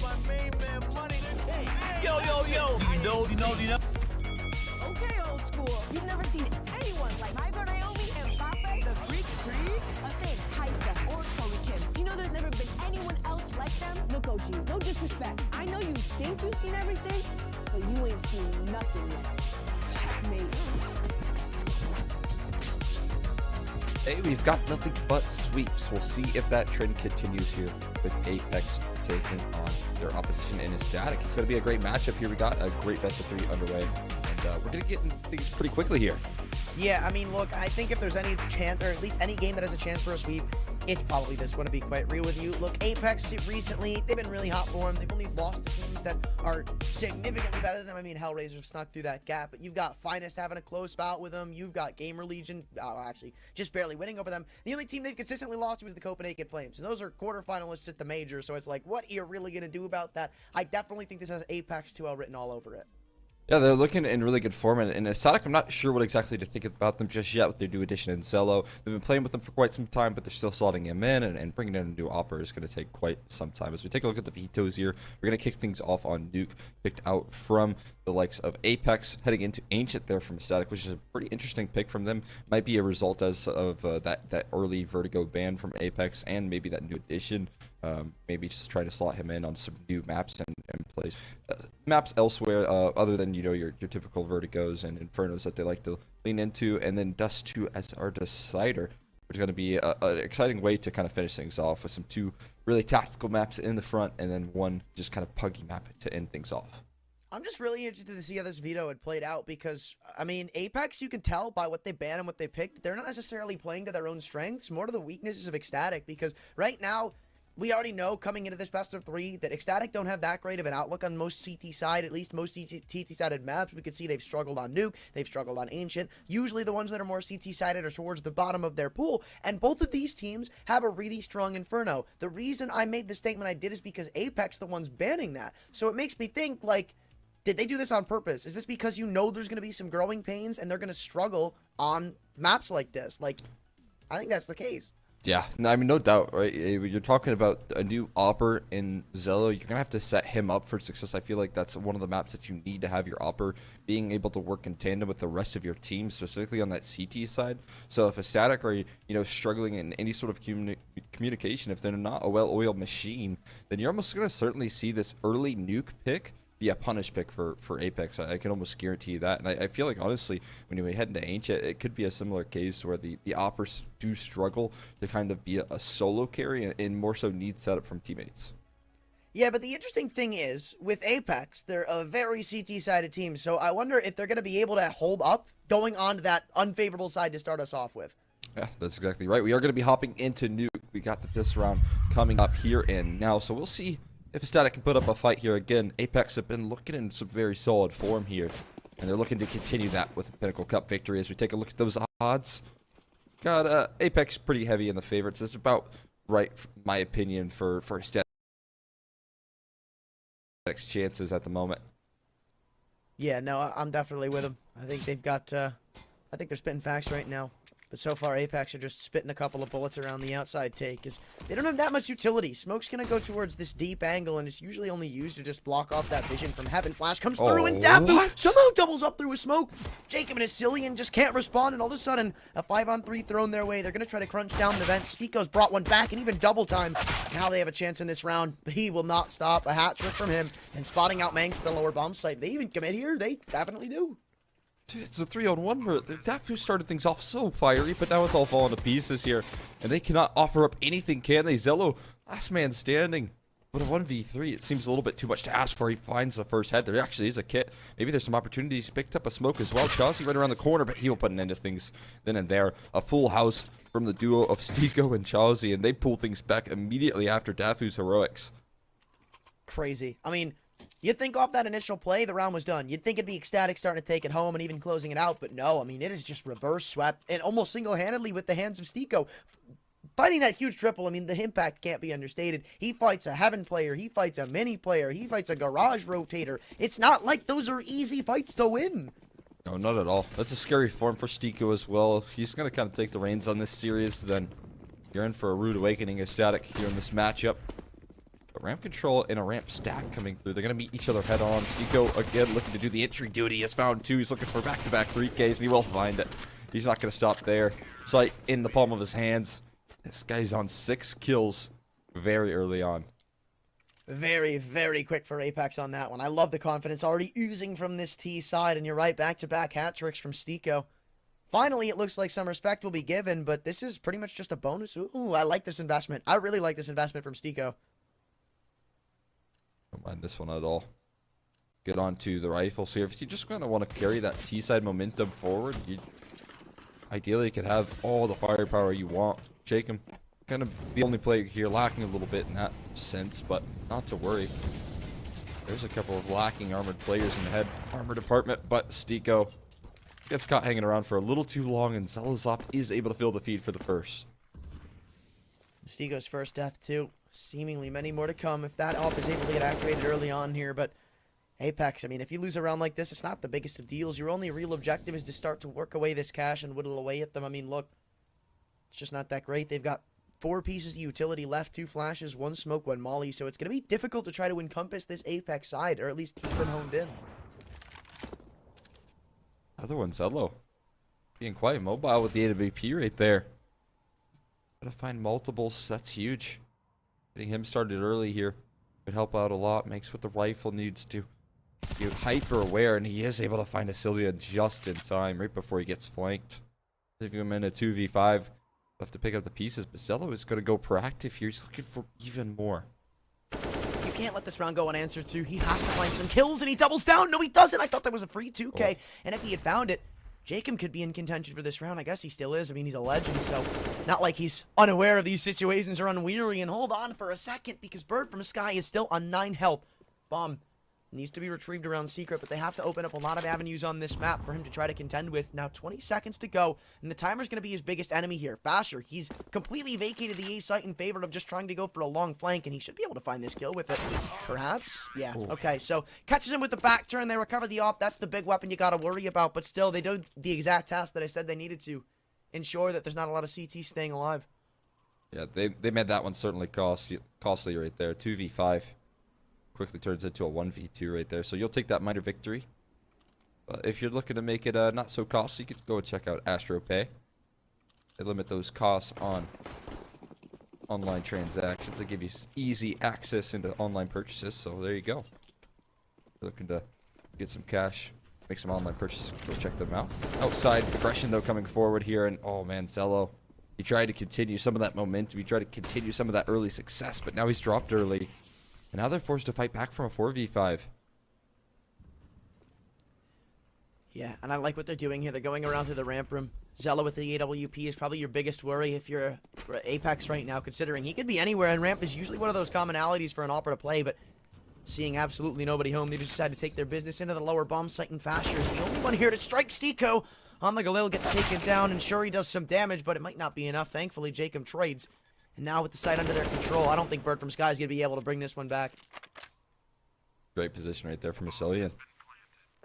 Yo. You know. Okay, old school. You've never seen anyone like Tiger Naomi and Mbappe, the Greek freak? A thing, Kaisa, or Chloe Kim. You know there's never been anyone else like them? Look, OG, no disrespect. I know you think you've seen everything, but you ain't seen nothing yet. Checkmate. Hey, we've got nothing but sweeps. We'll see if that trend continues here with Apeks taking on their opposition in SKADE. It's going to be a great matchup here. We got a great best of 3 underway, and we're going to get into things pretty quickly here. Yeah, I mean, look, I think if there's any chance, or at least any game that has a chance for a sweep, it's probably this one, to be quite real with you. Look, Apeks recently, they've been really hot for them. They've only lost to teams that are significantly better than them. I mean, Hellraisers have snuck through that gap, but you've got Finest having a close bout with them. You've got GamerLegion, actually, just barely winning over them. The only team they've consistently lost to is the Copenhagen Flames, and those are quarterfinalists at the major, so it's like, what are you really going to do about that? I definitely think this has Apeks 2L written all over it. Yeah, they're looking in really good form, and SKADE, I'm not sure what exactly to think about them just yet with their new addition in Zello. They've been playing with them for quite some time, but they're still slotting him in, and bringing in a new opera is going to take quite some time. As we take a look at the vetoes here, we're going to kick things off on Nuke, picked out from the likes of Apeks, heading into Ancient there from SKADE, which is a pretty interesting pick from them. Might be a result as of that early Vertigo ban from Apeks, and maybe that new addition. Maybe just trying to slot him in on some new maps and plays maps elsewhere, other than, you know, your typical Vertigos and Infernos that they like to lean into, and then Dust 2 as our decider, which is going to be an exciting way to kind of finish things off with some 2 really tactical maps in the front, and then 1 just kind of puggy map to end things off. I'm just really interested to see how this veto had played out because, I mean, Apeks, you can tell by what they ban and what they pick, they're not necessarily playing to their own strengths, more to the weaknesses of SKADE, because right now, we already know coming into this best of 3 that SKADE don't have that great of an outlook on most CT side, at least most CT-sided maps. We can see they've struggled on Nuke, they've struggled on Ancient. Usually the ones that are more CT-sided are towards the bottom of their pool, and both of these teams have a really strong Inferno. The reason I made the statement I did is because Apeks the one's banning that. So it makes me think, like, did they do this on purpose? Is this because you know there's going to be some growing pains and they're going to struggle on maps like this? Like, I think that's the case. Yeah, I mean, no doubt, right? You're talking about a new Opper in Zello. You're going to have to set him up for success. I feel like that's one of the maps that you need to have your Opper being able to work in tandem with the rest of your team, specifically on that CT side. So if a SKADE are, you know, struggling in any sort of communication, if they're not a well-oiled machine, then you're almost going to certainly see this early Nuke pick be a punish pick for Apeks. I can almost guarantee that. And I feel like, honestly, when we head into Ancient, it could be a similar case where the Oppers do struggle to kind of be a solo carry and more so need setup from teammates. Yeah, but the interesting thing is, with Apeks, they're a very CT-sided team, so I wonder if they're going to be able to hold up going on to that unfavorable side to start us off with. Yeah, that's exactly right. We are going to be hopping into Nuke. We got this round coming up here and now, so we'll see if SKADE can put up a fight here again. Apeks have been looking in some very solid form here, and they're looking to continue that with a Pinnacle Cup victory. As we take a look at those odds, got Apeks pretty heavy in the favorites. It's about right, in my opinion, for SKADE's chances at the moment. Yeah, no, I'm definitely with them. I think they've got, I think they're spitting facts right now. But so far, Apeks are just spitting a couple of bullets around the outside take, because they don't have that much utility. Smoke's going to go towards this deep angle, and it's usually only used to just block off that vision from heaven. Flash comes through, and Dafu somehow doubles up through with Smoke. Jacob and his Cillian just can't respond, and all of a sudden, a 5-on-3 thrown their way. They're going to try to crunch down the vent. Stiko's brought one back, and even double time. Now they have a chance in this round, but he will not stop. A hat trick from him, and spotting out Manx at the lower bomb site. They even commit here? They definitely do. Dude, it's a 3-on-1 where Dafu started things off so fiery, but now it's all falling to pieces here. And they cannot offer up anything, can they? Zello, last man standing. But a 1v3, it seems a little bit too much to ask for. He finds the first head. There actually is a kit. Maybe there's some opportunities. He picked up a smoke as well. Chelsea right around the corner, but he will put an end to things then and there. A full house from the duo of Stiko and Chelsea, and they pull things back immediately after Dafu's heroics. Crazy. I mean, you'd think off that initial play, the round was done. You'd think it'd be ecstatic starting to take it home and even closing it out, but no. I mean, it is just reverse swept and almost single-handedly with the hands of Stiko. Fighting that huge triple, I mean, the impact can't be understated. He fights a Heaven player, he fights a Mini player, he fights a Garage rotator. It's not like those are easy fights to win. No, not at all. That's a scary form for Stiko as well. If he's going to kind of take the reins on this series, then You're in for a rude awakening as Static here in this matchup. But ramp control and a ramp stack coming through. They're going to meet each other head on. Stico again looking to do the entry duty. Has found 2. He's looking for back-to-back 3Ks, and he will find it. He's not going to stop there. Sight in the palm of his hands. This guy's on 6 kills very early on. Very, very quick for Apeks on that one. I love the confidence already oozing from this T side, and you're right, back-to-back hat tricks from Stico. Finally, it looks like some respect will be given, but this is pretty much just a bonus. Ooh, I like this investment. I really like this investment from Stico. Don't mind this one at all. Get on to the rifles here. If you just kind of want to carry that T-side momentum forward, you ideally could have all the firepower you want. Jacob, kind of the only player here lacking a little bit in that sense, but not to worry. There's a couple of lacking armored players in the head armor department, but Stico gets caught hanging around for a little too long, and Zelozop is able to fill the feed for the first. Stico's first death, too. Seemingly many more to come if that op is able to get activated early on here, but Apeks, I mean, if you lose a round like this, it's not the biggest of deals. Your only real objective is to start to work away this cash and whittle away at them. I mean, look, it's just not that great. They've got 4 pieces of utility left, 2 flashes, 1 smoke, 1 molly, so it's going to be difficult to try to encompass this Apeks side, or at least keep them honed in. Other one, Zelo. Being quite mobile with the AWP right there. Gotta find multiples, that's huge. Getting him started early here could help out a lot. Makes what the rifle needs to be hyper aware, and he is able to find a Sylvia just in time, right before he gets flanked. Leaving him in a 2v5. Have to pick up the pieces, but Zelo is gonna go proactive here. He's looking for even more. You can't let this round go unanswered, too. He has to find some kills, and he doubles down. No, he doesn't. I thought that was a free 2K, and if he had found it, Jacob could be in contention for this round. I guess he still is. I mean, he's a legend, so not like he's unaware of these situations or unweary. And hold on for a second, because Bird from Sky is still on 9 health. Bomb needs to be retrieved around Secret, but they have to open up a lot of avenues on this map for him to try to contend with. Now 20 seconds to go, and the timer's going to be his biggest enemy here. Fasher, he's completely vacated the A site in favor of just trying to go for a long flank, and he should be able to find this kill with it. Perhaps? Yeah. Okay, so catches him with the back turn. They recover the op. That's the big weapon you got to worry about, but still, they do the exact task that I said they needed to ensure that there's not a lot of CT staying alive. Yeah, they made that one certainly costly right there. 2v5. Quickly turns into a 1v2 right there. So you'll take that minor victory. But if you're looking to make it not so costly, you could go and check out AstroPay. They limit those costs on online transactions. They give you easy access into online purchases. So there you go. If you're looking to get some cash, make some online purchases, go check them out. Outside aggression though coming forward here, and oh man, Zelo. He tried to continue some of that momentum. He tried to continue some of that early success, but now he's dropped early. And now they're forced to fight back from a 4v5. Yeah, and I like what they're doing here. They're going around through the ramp room. Zelo with the AWP is probably your biggest worry if you're Apeks right now, considering he could be anywhere, and ramp is usually one of those commonalities for an Opera to play, but seeing absolutely nobody home, they just decided to take their business into the lower bomb site, and Fasher is the only one here to strike Stico. On the Galil gets taken down, and sure he does some damage, but it might not be enough. Thankfully, Jacob trades. And now with the site under their control, I don't think Bird from Sky is going to be able to bring this one back. Great position right there from Masillion.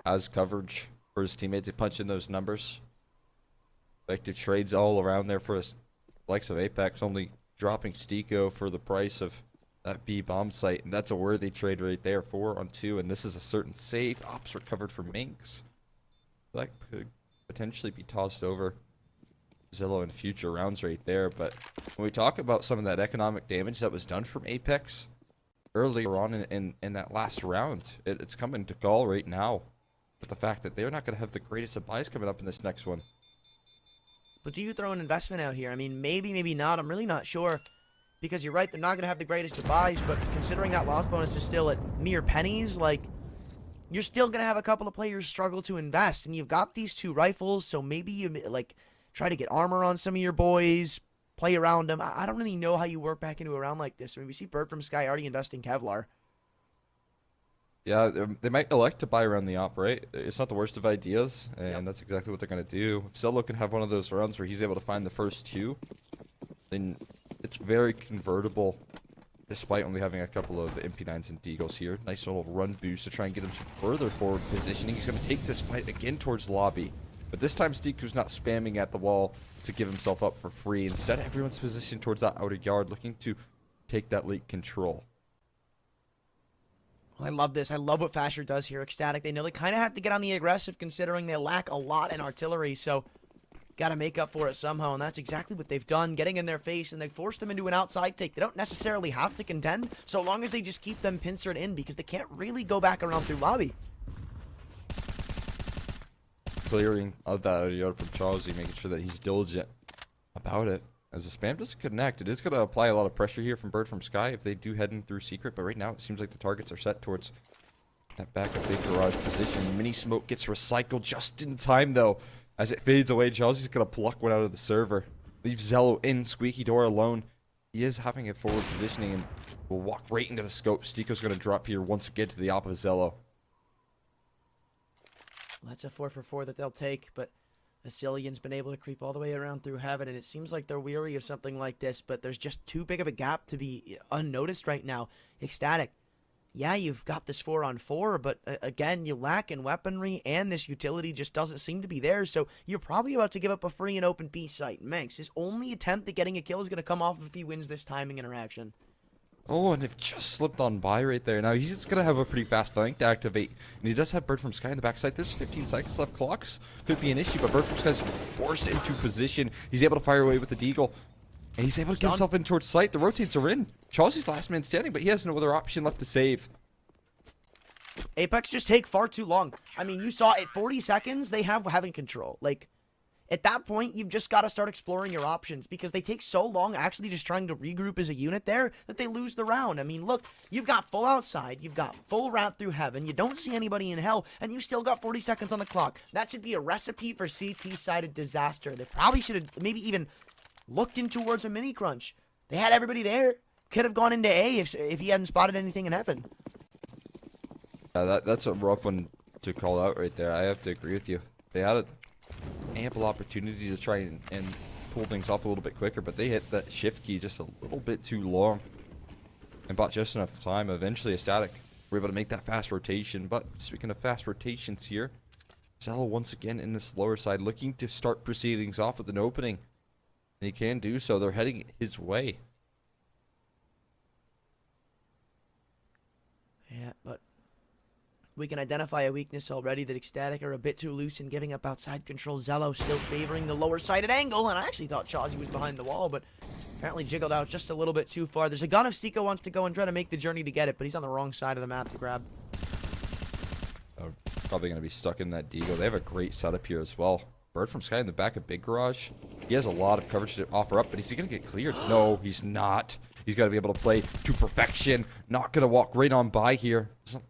Has coverage for his teammate to punch in those numbers. Effective trades all around there for his likes of Apeks, only dropping Stico for the price of that B bomb site. And that's a worthy trade right there, 4-on-2. And this is a certain save. Ops recovered from Minx. That could potentially be tossed over Zelo in future rounds right there. But when we talk about some of that economic damage that was done from Apeks earlier on in that last round, it's coming to gall right now with the fact that they're not going to have the greatest of buys coming up in this next one. But do you throw an investment out here? I mean, maybe, maybe not. I'm really not sure. Because you're right, they're not going to have the greatest of buys, but considering that loss bonus is still at mere pennies, like, you're still going to have a couple of players struggle to invest. And you've got these 2 rifles, so maybe you, like, try to get armor on some of your boys, play around them. I don't really know how you work back into a round like this. I mean, we see Bird from Sky already investing Kevlar. Yeah, they might elect to buy around the op, right? It's not the worst of ideas, and that's exactly what they're going to do. If Zelo can have one of those runs where he's able to find the first 2, then it's very convertible, despite only having a couple of MP9s and Deagles here. Nice little run boost to try and get him some further forward positioning. He's going to take this fight again towards lobby. But this time, Stiku's not spamming at the wall to give himself up for free. Instead, everyone's positioned towards that outer yard, looking to take that late control. I love this. I love what Fasher does here. Ecstatic. They know they kind of have to get on the aggressive, considering they lack a lot in artillery. So, got to make up for it somehow, and that's exactly what they've done, getting in their face, and they force them into an outside take. They don't necessarily have to contend, so long as they just keep them pincered in, because they can't really go back around through lobby. Clearing of that yard from Charlesy, making sure that he's diligent about it. As the spam doesn't connect, it is going to apply a lot of pressure here from Bird from Sky if they do head in through secret, but right now it seems like the targets are set towards that back of big garage position. Mini smoke gets recycled just in time, though. As it fades away, Chelsea's going to pluck one out of the server. Leaves Zello in Squeaky Door alone. He is having a forward positioning and will walk right into the scope. Stiko's going to drop here once again to the op of Zello. Well, that's a 4-for-4 that they'll take, but Asilian's been able to creep all the way around through heaven, and it seems like they're weary of something like this, but there's just too big of a gap to be unnoticed right now. Ecstatic. Yeah, you've got this 4-on-4, but again, you lack in weaponry, and this utility just doesn't seem to be there, so you're probably about to give up a free and open B site. Manx, his only attempt at getting a kill is going to come off if he wins this timing interaction. Oh, and they've just slipped on by right there. Now, he's just going to have a pretty fast flank to activate. And he does have Bird from Sky in the backside. There's 15 seconds left. Clocks could be an issue, but Bird from Sky's forced into position. He's able to fire away with the Deagle. And he's able to get himself in towards sight. The rotates are in. Chelsea's last man standing, but he has no other option left to save. Apeks just take far too long. I mean, you saw at 40 seconds, they have having control. Like, at that point, you've just got to start exploring your options because they take so long actually just trying to regroup as a unit there that they lose the round. I mean, look, you've got full outside, you've got full wrap through heaven, you don't see anybody in hell, and you still got 40 seconds on the clock. That should be a recipe for CT-sided disaster. They probably should have maybe even looked in towards a mini crunch. They had everybody there. Could have gone into A if he hadn't spotted anything in heaven. That's a rough one to call out right there. I have to agree with you. They had an ample opportunity to try and pull things off a little bit quicker, but they hit that shift key just a little bit too long and bought just enough time. Eventually, ecstatic were able to make that fast rotation. But speaking of fast rotations here, Zello once again in this lower side looking to start proceedings off with an opening, and he can do so. They're heading his way. Yeah, but we can identify a weakness already that Ecstatic are a bit too loose in giving up outside control. Zello still favoring the lower sided angle, and I actually thought Chazzy was behind the wall, but apparently jiggled out just a little bit too far. There's a gun if Stiko wants to go and try to make the journey to get it, but he's on the wrong side of the map to grab. Oh, probably going to be stuck in that Deagle. They have a great setup here as well. Bird from Sky in the back of Big Garage. He has a lot of coverage to offer up, but is he going to get cleared? No, he's not. He's got to be able to play to perfection. Not going to walk right on by here. Doesn't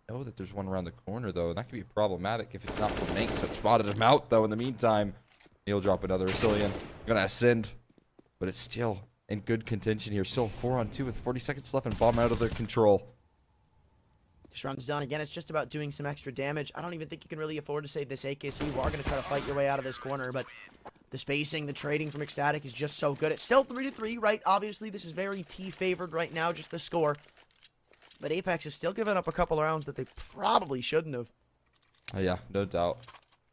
know that there's one around the corner, though. That could be problematic if it's not for Manx that spotted him out, though, in the meantime. He'll drop another Asilian. Going to ascend, but it's still in good contention here. Still 4-on-2 with 40 seconds left and bomb out of their control. Just runs down again. It's just about doing some extra damage. I don't even think you can really afford to save this AK, so you are going to try to fight your way out of this corner, but the spacing, the trading from Ecstatic is just so good. It's still 3-3, right? Obviously, this is very T-favored right now, just the score. But Apeks has still given up a couple of rounds that they probably shouldn't have. Yeah, no doubt.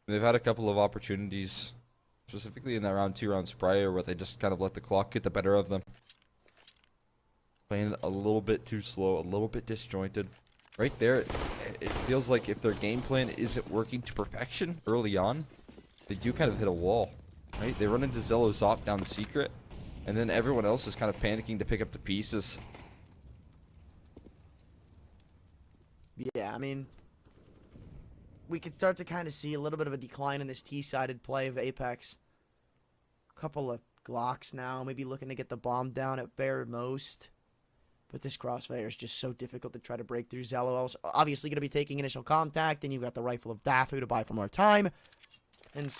They've had a couple of opportunities, specifically in that round 2 rounds prior, where they just kind of let the clock get the better of them. Playing a little bit too slow, a little bit disjointed. Right there, it feels like if their game plan isn't working to perfection early on, they do kind of hit a wall, right? They run into Zello's op down the secret, and then everyone else is kind of panicking to pick up the pieces. Yeah, I mean, we could start to kind of see a little bit of a decline in this T-sided play of Apeks. A couple of Glocks now, maybe looking to get the bomb down at bare most. But this crossfire is just so difficult to try to break through. Zello obviously going to be taking initial contact, and you've got the rifle of Dafu to buy for more time. And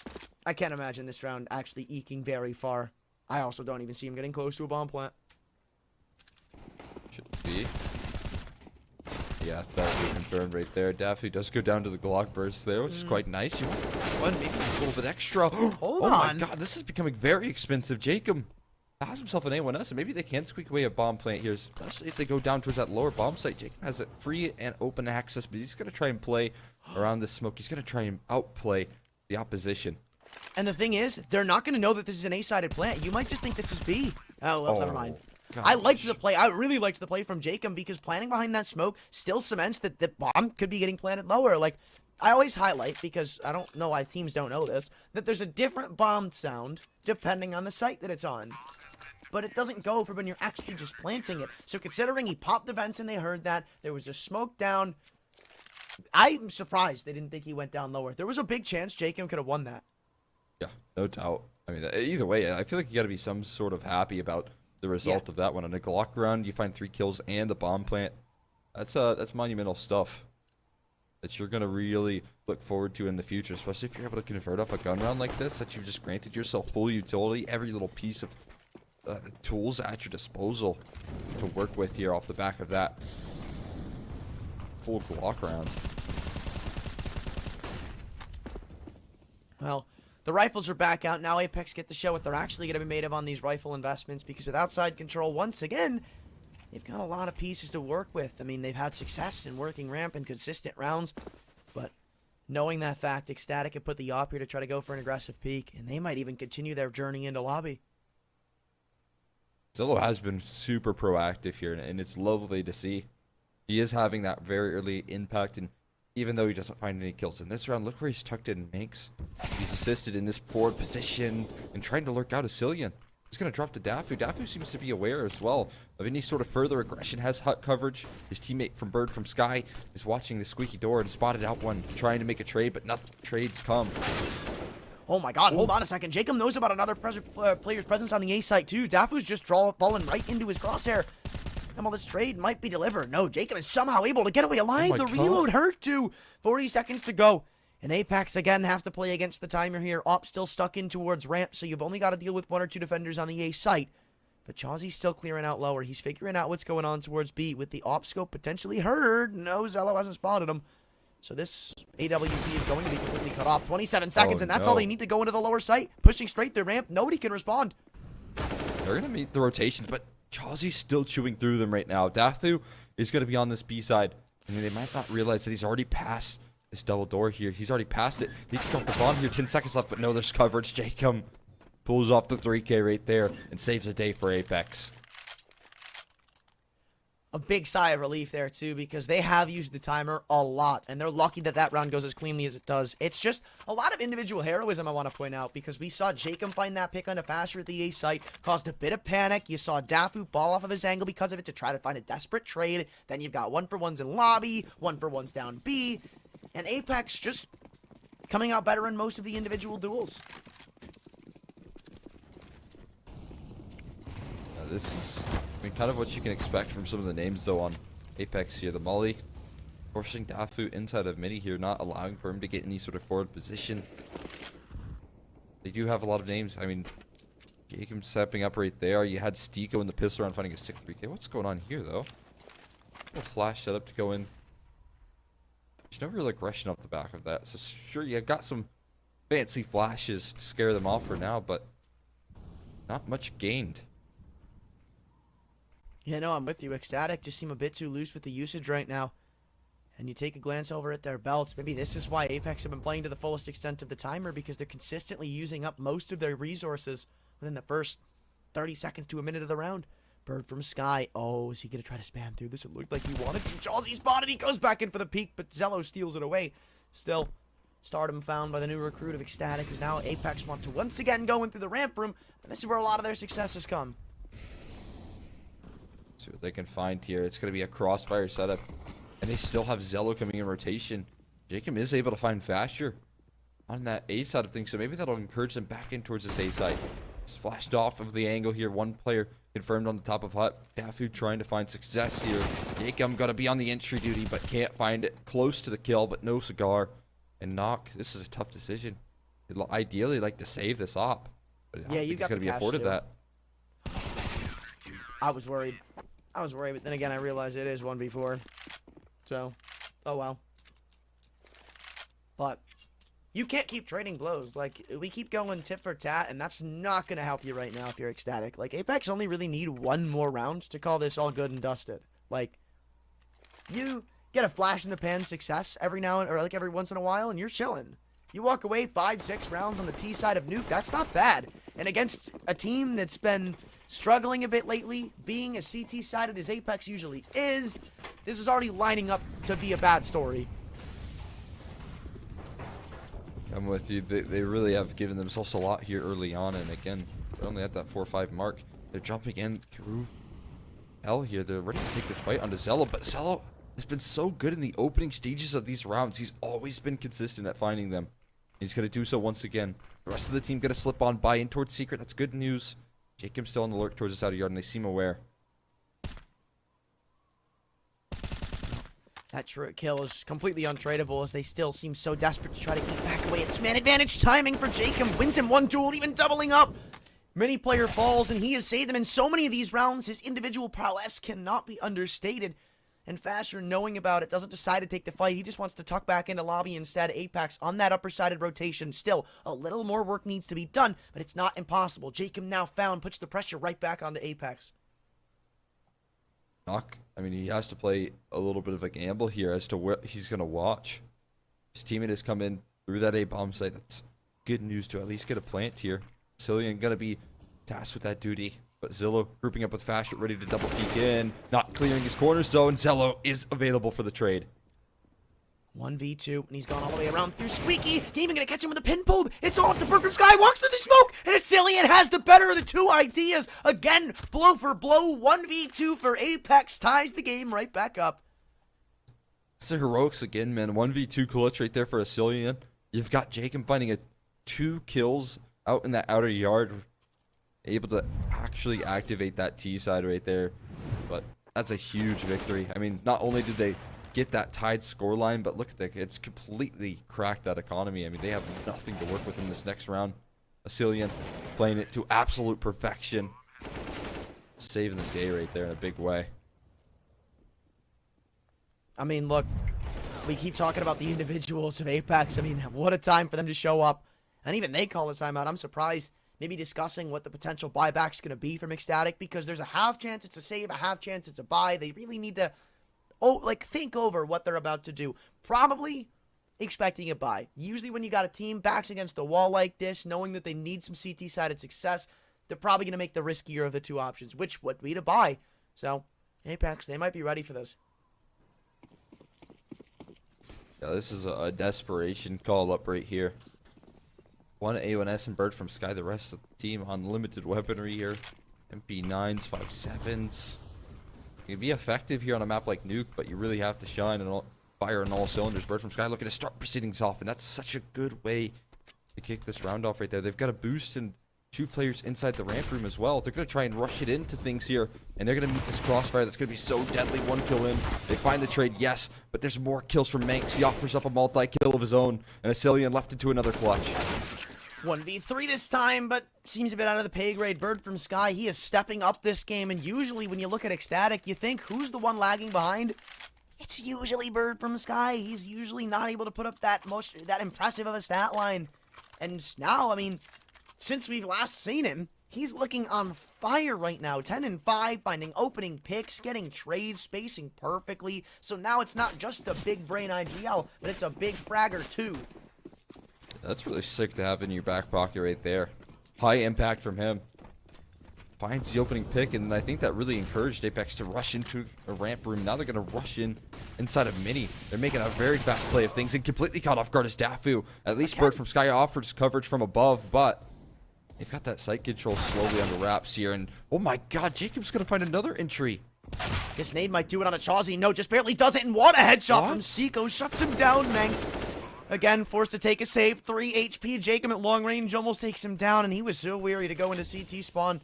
I can't imagine this round actually eking very far. I also don't even see him getting close to a bomb plant. Should be. Yeah, that'll be confirmed right there. Daffy does go down to the Glock burst there, which is quite nice. You want one, maybe a little bit extra. Hold on. on. My god, this is becoming very expensive. Jacob has himself an A1S, and maybe they can squeak away a bomb plant here, especially if they go down towards that lower bomb site. Jacob has it free and open access, but he's going to try and play around this smoke. He's going to try and outplay the opposition. And the thing is, they're not going to know that this is an A-sided plant. You might just think this is B. Oh, well, never mind. Gosh. I liked the play. I really liked the play from Jacob because planting behind that smoke still cements that the bomb could be getting planted lower. Like, I always highlight, because I don't know why teams don't know this, that there's a different bomb sound depending on the site that it's on. But it doesn't go for when you're actually just planting it. So considering he popped the vents and they heard that, there was a smoke down. I'm surprised they didn't think he went down lower. There was a big chance Jacob could have won that. Yeah, no doubt. I mean, either way, I feel like you got to be some sort of happy about the result of that one. On a Glock round, you find 3 kills and the bomb plant. That's monumental stuff that you're going to really look forward to in the future, especially if you're able to convert off a gun round like this, that you've just granted yourself full utility, every little piece of tools at your disposal to work with here off the back of that full Glock round. Well, the rifles are back out. Now Apeks get to show what they're actually going to be made of on these rifle investments, because with outside control, once again, they've got a lot of pieces to work with. I mean, they've had success in working ramp and consistent rounds, but knowing that fact, ECSTATIC could put the op here to try to go for an aggressive peak, and they might even continue their journey into lobby. Zello has been super proactive here, and it's lovely to see. He is having that very early impact, and even though he doesn't find any kills in this round, look where he's tucked in Manx. He's assisted in this forward position and trying to lurk out a Cillian. He's going to drop to Dafu. Dafu seems to be aware as well of any sort of further aggression, has hut coverage. His teammate from Bird from Sky is watching the squeaky door and spotted out one, trying to make a trade, but nothing trades come. Oh my god, hold on a second. Jacob knows about another player's presence on the A site too. Dafu's just fallen right into his crosshair. And while this trade might be delivered, no, Jacob is somehow able to get away alive. The reload hurt too. 40 seconds to go. And Apeks again have to play against the timer here. Op still stuck in towards ramp, so you've only got to deal with 1 or 2 defenders on the A site. But Chauzy's still clearing out lower. He's figuring out what's going on towards B with the op scope potentially heard. No, Zello hasn't spotted him. So this AWP is going to be completely cut off. 27 seconds, and that's all they need to go into the lower site. Pushing straight through ramp. Nobody can respond. They're going to meet the rotations, but Chauzy's still chewing through them right now. Dafu is going to be on this B side. I mean, they might not realize that he's already passed this double door here. He's already passed it. He can drop the bomb here. 10 seconds left, but no, there's coverage. Jacob pulls off the 3K right there and saves the day for Apeks. A big sigh of relief there, too, because they have used the timer a lot, and they're lucky that that round goes as cleanly as it does. It's just a lot of individual heroism, I want to point out, because we saw Jacob find that pick on a faster at the A site, caused a bit of panic. You saw Dafu fall off of his angle because of it to try to find a desperate trade. Then you've got 1-for-1s in lobby, 1-for-1s down B, and Apeks just coming out better in most of the individual duels. This is, I mean, kind of what you can expect from some of the names, though, on Apeks here. The Molly forcing Dafu inside of mini here, not allowing for him to get any sort of forward position. They do have a lot of names. I mean, Jacob stepping up right there. You had Stiko in the pistol round finding a 6-3K. What's going on here, though? A flash setup to go in. There's no real aggression off the back of that. So, sure, you got some fancy flashes to scare them off for now, but not much gained. Yeah, no, I'm with you. ECSTATIC just seem a bit too loose with the usage right now. And you take a glance over at their belts. Maybe this is why Apeks have been playing to the fullest extent of the timer, because they're consistently using up most of their resources within the first 30 seconds to a minute of the round. Bird from Sky. Oh, is he going to try to spam through this? It looked like he wanted to. Chauzy spotted. He goes back in for the peak, but Zello steals it away. Still, stardom found by the new recruit of ECSTATIC, as now Apeks want to once again go in through the ramp room. And this is where a lot of their successes come. See what they can find here. It's going to be a crossfire setup. And they still have Zello coming in rotation. Jacob is able to find Fasher on that A side of things, so maybe that'll encourage them back in towards this A side. Just flashed off of the angle here. One player confirmed on the top of hut. Dafu trying to find success here. Jacob got to be on the entry duty, but can't find it. Close to the kill, but no cigar. And Knock, this is a tough decision. He'd ideally like to save this op, but yeah, you got going to be afforded that. I was worried, but then again, I realized it is 1v4. So, oh well. But you can't keep trading blows. Like, we keep going tit for tat, and that's not going to help you right now if you're ECSTATIC. Like, Apeks only really need one more round to call this all good and dusted. Like, you get a flash in the pan success every now and or like every once in a while, and you're chilling. You walk away 5-6 rounds on the T side of Nuke, that's not bad. And against a team that's been struggling a bit lately, being as CT-sided as Apeks usually is, this is already lining up to be a bad story. I'm with you. They really have given themselves a lot here early on, and again, they're only at that 4-5 mark. They're jumping in through L here. They're ready to take this fight onto Zello, but Zello has been so good in the opening stages of these rounds. He's always been consistent at finding them. He's going to do so once again. The rest of the team going to slip on by in towards Secret. That's good news. Jacob's still on the lurk towards this outer yard, and they seem aware. That kill is completely untradeable as they still seem so desperate to try to eat back away. It's man advantage timing for Jacob. Wins him one duel, even doubling up. Many player falls, and he has saved them in so many of these rounds. His individual prowess cannot be understated. And Faster, knowing about it, doesn't decide to take the fight. He just wants to tuck back into lobby instead. Apeks on that upper-sided rotation. Still, a little more work needs to be done, but it's not impossible. Jacob now found, puts the pressure right back onto Apeks. Knock. I mean, he has to play a little bit of a gamble here as to what he's going to watch. His teammate has come in through that A-bomb site. That's good news to at least get a plant here. Cillian going to be tasked with that duty. But Zillow grouping up with Faster, ready to double peek in. Not clearing his corners, though, and Zello is available for the trade. 1v2, and he's gone all the way around through Squeaky. He even gonna catch him with a pin pulled. It's all up to Bird from Sky. Walks through the smoke, and Cillian has the better of the two ideas. Again, blow for blow. 1v2 for Apeks. Ties the game right back up. It's the heroics again, man. 1v2 clutch right there for Cillian. You've got Jacob finding 2 kills out in that outer yard. Able to actually activate that T side right there. But that's a huge victory. I mean, not only did they get that tied scoreline, but look at that. It's completely cracked that economy. I mean, they have nothing to work with in this next round. Cillian playing it to absolute perfection. Saving the day right there in a big way. I mean, look, we keep talking about the individuals of Apeks. I mean, what a time for them to show up. And even they call a timeout. I'm surprised. Maybe discussing what the potential buyback's going to be from ECSTATIC, because there's a half chance it's a save, a half chance it's a buy. They really need to, think over what they're about to do. Probably expecting a buy. Usually when you got a team backs against the wall like this, knowing that they need some CT-sided success, they're probably going to make the riskier of the two options, which would be to buy. So, Apeks, they might be ready for this. Yeah, this is a desperation call up right here. 1 A1S and Bird from Sky. The rest of the team on limited weaponry here. MP9s, 5.7s. You can be effective here on a map like Nuke, but you really have to shine and fire on all cylinders. Bird from Sky looking to start proceedings off, and that's such a good way to kick this round off right there. They've got a boost and 2 players inside the ramp room as well. They're going to try and rush it into things here, and they're going to meet this crossfire that's going to be so deadly. 1 kill in. They find the trade, yes, but there's more kills from Manx. He offers up a multi-kill of his own, and Cillian left into another clutch. 1v3 this time, but seems a bit out of the pay grade. Bird from Sky, he is stepping up this game, and usually when you look at ECSTATIC, you think, who's the one lagging behind? It's usually Bird from Sky. He's usually not able to put up that impressive of a stat line. And now, I mean, since we've last seen him, he's looking on fire right now. 10-5, finding opening picks, getting trades, spacing perfectly. So now it's not just a big brain IGL, but it's a big fragger too. That's really sick to have in your back pocket right there. High impact from him. Finds the opening pick, and I think that really encouraged Apeks to rush into a ramp room. Now they're going to rush in inside of Mini. They're making a very fast play of things, and completely caught off guard is Dafu. At least Bird from Sky offers coverage from above, but they've got that sight control slowly under wraps here. And oh my god, Jacob's going to find another entry. Guess Nade might do it on a Chauzy. No, just barely does it, and what a headshot from Seiko. Shuts him down, Manx. Again, forced to take a save. 3 HP. Jacob at long range almost takes him down, and he was so weary to go into CT spawn.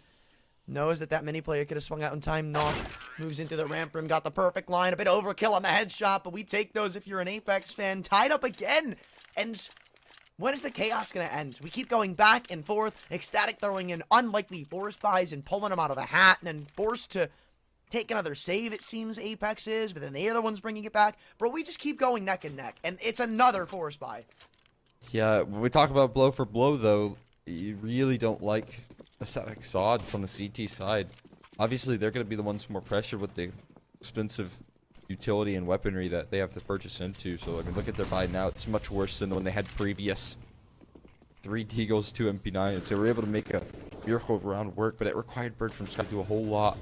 Knows that mini player could have swung out in time. Knock. Moves into the ramp room. Got the perfect line. A bit overkill on the headshot, but we take those if you're an Apeks fan. Tied up again. And when is the chaos going to end? We keep going back and forth. ECSTATIC throwing in unlikely force buys and pulling them out of the hat, and then forced to take another save, it seems Apeks is, but then the other one's bringing it back. Bro, we just keep going neck and neck, and it's another force buy. Yeah, when we talk about blow for blow, though, you really don't like ECSTATIC's odds on the CT side. Obviously, they're going to be the ones more pressured with the expensive utility and weaponry that they have to purchase into. So, I mean, look at their buy now. It's much worse than when they had previous. 3 Deagles, 2 MP9s. They were able to make a miracle round work, but it required Bird from Sky to do a whole lot.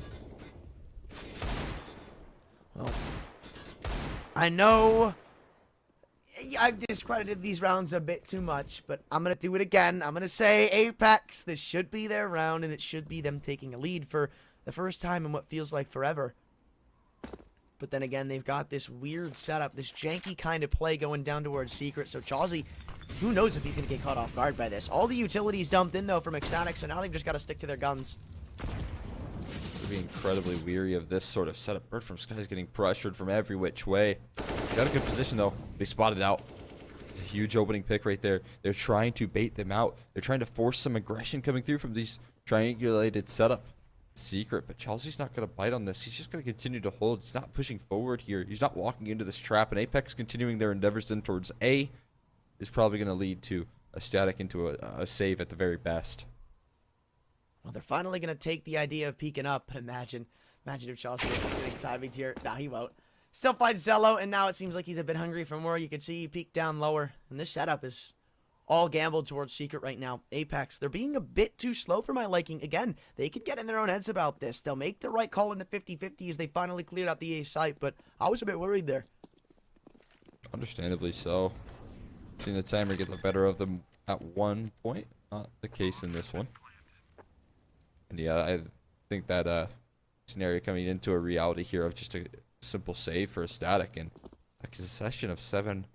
Well, I know I've discredited these rounds a bit too much, but I'm going to do it again. I'm going to say Apeks, this should be their round, and it should be them taking a lead for the first time in what feels like forever. But then again, they've got this weird setup, this janky kind of play going down towards Secret. So Chawsey, who knows if he's going to get caught off guard by this. All the utilities dumped in, though, from ECSTATIC, so now they've just got to stick to their guns. They'll be incredibly weary of this sort of setup. Bird from Sky is getting pressured from every which way. Got a good position, though. They spotted out. It's a huge opening pick right there. They're trying to bait them out. They're trying to force some aggression coming through from these triangulated setup. Secret, but Chelsea not going to bite on this. He's just going to continue to hold. He's not pushing forward here. He's not walking into this trap, and Apeks continuing their endeavors then towards A is probably going to lead to a static into a save at the very best. Well, they're finally going to take the idea of peeking up, but imagine if Chelsea is getting timing here. Nah, he won't. Still fights Zello, and now it seems like he's a bit hungry for more. You can see he peeked down lower, and this setup is all gambled towards Secret right now. Apeks, they're being a bit too slow for my liking. Again, they could get in their own heads about this. They'll make the right call in the 50-50 as they finally cleared out the A site, but I was a bit worried there. Understandably so. Seeing the timer get the better of them at one point. Not the case in this one. And yeah, I think that scenario coming into a reality here of just a simple save for a static and a concession of 7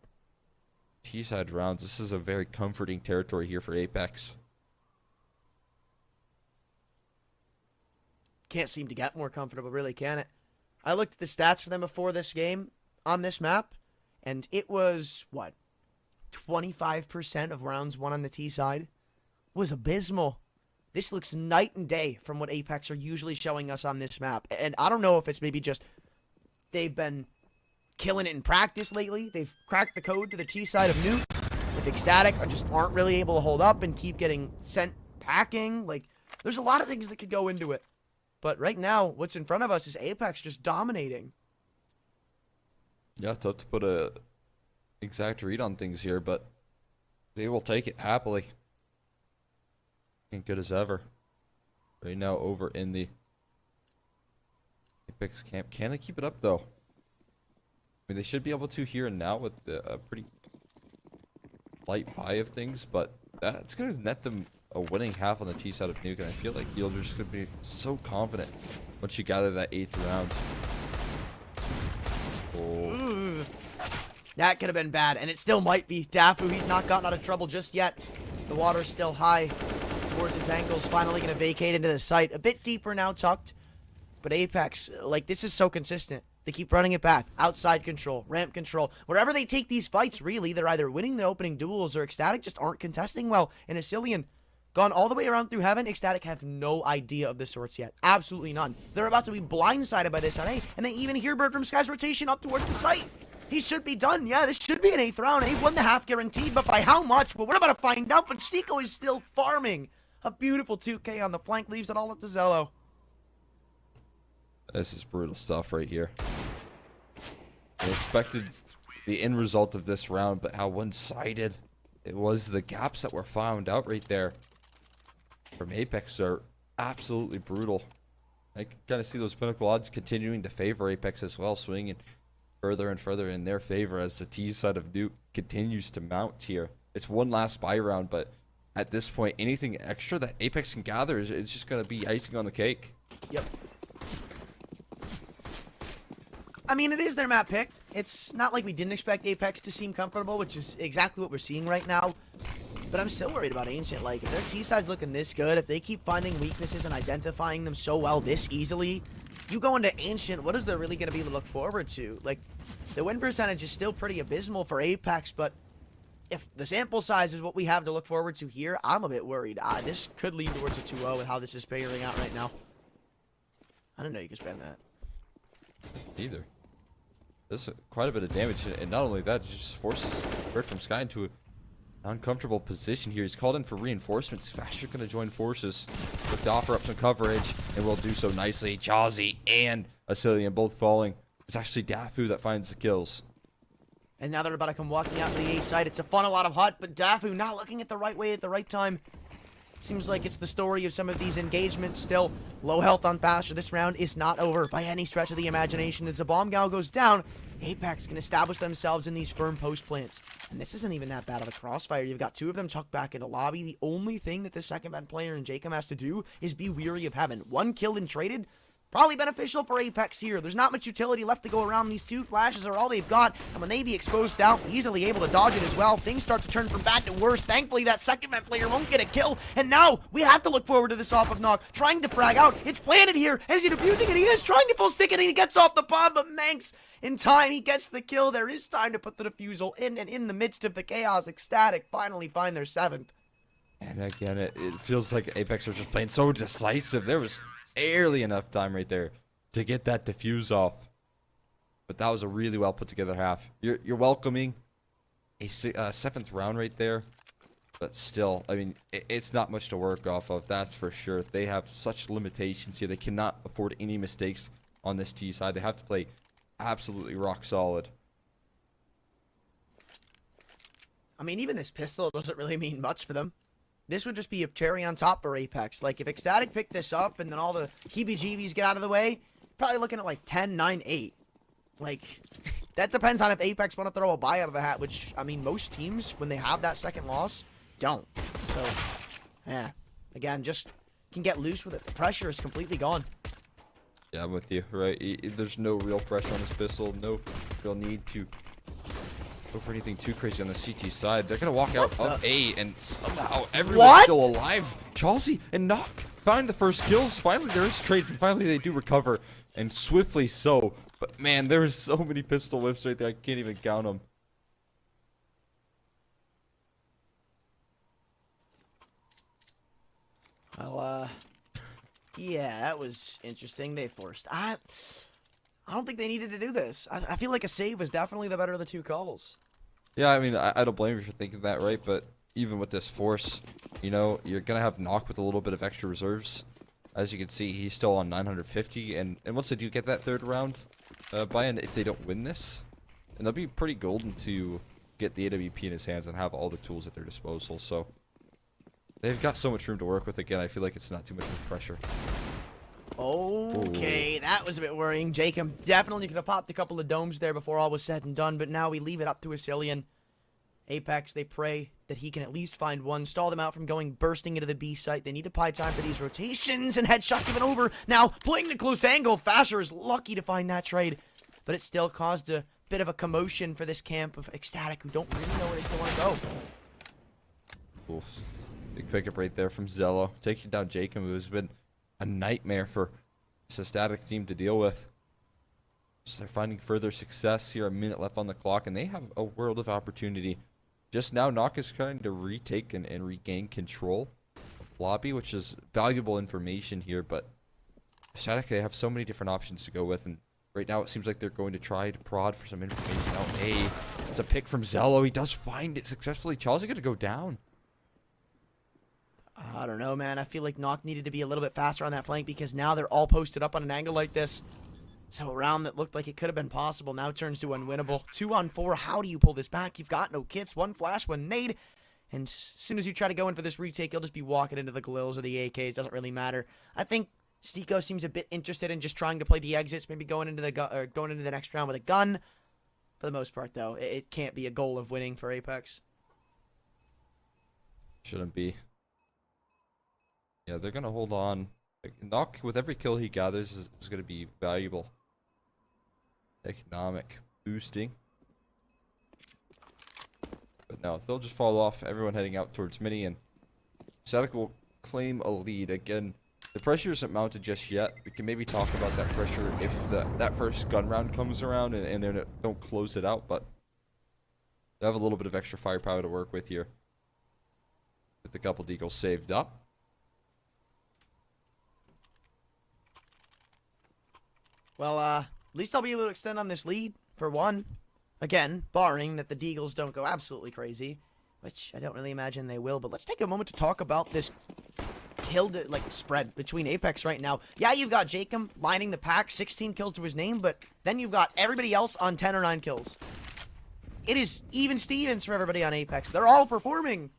T-side rounds. This is a very comforting territory here for Apeks. Can't seem to get more comfortable, really, can it? I looked at the stats for them before this game on this map, and it was, what, 25% of rounds won on the T side? Was abysmal. This looks night and day from what Apeks are usually showing us on this map. And I don't know if it's maybe just they've been killing it in practice lately. They've cracked the code to the T side of Nuke. With ECSTATIC, or just aren't really able to hold up and keep getting sent packing. Like, there's a lot of things that could go into it. But right now, what's in front of us is Apeks just dominating. Yeah, tough to put a exact read on things here, but they will take it happily. And good as ever. Right now, over in the Apeks camp. Can they keep it up, though? I mean, they should be able to here and now with a pretty light buy of things, but that's going to net them a winning half on the T side of Nuke, and I feel like Yielder's just going to be so confident once you gather that 8th round. Oh. That could have been bad, and it still might be. Dafu, he's not gotten out of trouble just yet. The water's still high towards his ankles, finally going to vacate into the site. A bit deeper now, tucked, but Apeks, like, this is so consistent. They keep running it back. Outside control, ramp control. Wherever they take these fights, really, they're either winning the opening duels or ECSTATIC just aren't contesting well. And Asilian, gone all the way around through heaven, ECSTATIC have no idea of the sorts yet. Absolutely none. They're about to be blindsided by this on A, and they even hear Bird from Sky's rotation up towards the site. He should be done. Yeah, this should be an 8th round. They've won the half guaranteed, but by how much? Well, we're about to find out, but Stico is still farming. A beautiful 2K on the flank leaves it all up to Zello. This is brutal stuff right here. I expected the end result of this round, but how one-sided it was. The gaps that were found out right there from Apeks are absolutely brutal. I can kind of see those Pinnacle odds continuing to favor Apeks as well, swinging further and further in their favor as the T side of Nuke continues to mount here. It's one last buy round, but at this point, anything extra that Apeks can gather is it's just going to be icing on the cake. Yep. I mean, it is their map pick. It's not like we didn't expect Apeks to seem comfortable, which is exactly what we're seeing right now. But I'm still worried about Ancient. Like, if their T-side's looking this good, if they keep finding weaknesses and identifying them so well this easily, you go into Ancient, what is there really going to be to look forward to? Like, the win percentage is still pretty abysmal for Apeks, but if the sample size is what we have to look forward to here, I'm a bit worried. This could lead towards a 2-0 with how this is figuring out right now. I didn't know you could spend that. Either. This is quite a bit of damage, and not only that, it just forces Bird from Sky into an uncomfortable position here. He's called in for reinforcements. Faster going to join forces with to offer up some coverage, and will do so nicely. Jazzy and Asilian both falling It's actually Dafu that finds the kills. And now they're about to come walking out to the A side. It's a funnel out of Hut, but Dafu not looking at the right way at the right time. Seems like it's the story of some of these engagements. Still, low health on Basher. This round is not over by any stretch of the imagination. As the bomb gal goes down, Apeks can establish themselves in these firm post plants. And this isn't even that bad of a crossfire. You've got two of them tucked back into lobby. The only thing that the second man player and Jacob has to do is be weary of heaven. One killed and traded. Probably beneficial for Apeks here. There's not much utility left to go around. These two flashes are all they've got. And when they be exposed out, easily able to dodge it as well. Things start to turn from bad to worse. Thankfully, that second man player won't get a kill. And now, we have to look forward to this off of Knock. Trying to frag out. It's planted here. And is he defusing it? He is trying to full stick it. And he gets off the bomb. But Manx, in time, he gets the kill. There is time to put the defusal in. And in the midst of the chaos, SKADE finally find their 7th. And again, it feels like Apeks are just playing so decisive. There was barely enough time right there to get that defuse off. But that was a really well put together half. You're welcoming a 7th round right there. But still, I mean, it's not much to work off of, that's for sure. They have such limitations here. They cannot afford any mistakes on this T side. They have to play absolutely rock solid. I mean, even this pistol doesn't really mean much for them. This would just be a cherry on top for Apeks. Like, if SKADE picked this up and then all the heebie-jeebies get out of the way, probably looking at like 10, 9, 8. Like, that depends on if Apeks want to throw a buy out of the hat, which, I mean, most teams, when they have that second loss, don't. So, yeah. Again, just can get loose with it. The pressure is completely gone. Yeah, I'm with you, right? There's no real pressure on this pistol. No real need to go for anything too crazy on the CT side. They're going to walk out of A, and somehow everyone's still alive. Chalsey and Knock find the first kills. Finally, there is trade. Finally, they do recover, and swiftly so. But, man, there are so many pistol whiffs right there. I can't even count them. Well, yeah, that was interesting. They forced. I don't think they needed to do this. I feel like a save was definitely the better of the two calls. Yeah, I mean, I don't blame you for thinking that, right? But even with this force, you know, you're going to have Knock with a little bit of extra reserves. As you can see, he's still on 950. And once they do get that 3rd round buy-in, if they don't win this, and they'll be pretty golden to get the AWP in his hands and have all the tools at their disposal. So they've got so much room to work with. Again, I feel like it's not too much of pressure. Okay, that was a bit worrying. Jacob definitely could have popped a couple of domes there before all was said and done, but now we leave it up to Asilian. Apeks, they pray that he can at least find one, stall them out from going bursting into the B site. They need to buy time for these rotations, and headshot given over. Now, playing the close angle, Fasher is lucky to find that trade, but it still caused a bit of a commotion for this camp of SKADE, who don't really know where they still want to go. Oof. Big pickup right there from Zello, taking down Jacob, who's been a nightmare for this SKADE team to deal with. So they're finding further success here. A minute left on the clock, and they have a world of opportunity. Just now, Knock is trying to retake and regain control of lobby, which is valuable information here. But SKADE, they have so many different options to go with, and right now it seems like they're going to try to prod for some information. Oh, hey, it's a pick from Zello. He does find it successfully. Charles is going to go down. I don't know, man. I feel like Knock needed to be a little bit faster on that flank because now they're all posted up on an angle like this. So a round that looked like it could have been possible now turns to unwinnable. 2-on-4, how do you pull this back? You've got no kits, one flash, one nade. And as soon as you try to go in for this retake, you'll just be walking into the Galils or the AKs. Doesn't really matter. I think Stico seems a bit interested in just trying to play the exits, maybe going into the next round with a gun. For the most part, though, it can't be a goal of winning for Apeks. Shouldn't be. Yeah, they're going to hold on. Knock, with every kill he gathers, is going to be valuable. Economic boosting. But no, they'll just fall off. Everyone heading out towards mini, and SKADE will claim a lead. Again, the pressure isn't mounted just yet. We can maybe talk about that pressure if that first gun round comes around and they don't close it out, but they have a little bit of extra firepower to work with here. With a couple deagles saved up. Well, at least I'll be able to extend on this lead, for one. Again, barring that the Deagles don't go absolutely crazy, which I don't really imagine they will. But let's take a moment to talk about this kill like spread between Apeks right now. Yeah, you've got Jacob lining the pack, 16 kills to his name, but then you've got everybody else on 10 or 9 kills. It is even Stevens for everybody on Apeks. They're all performing.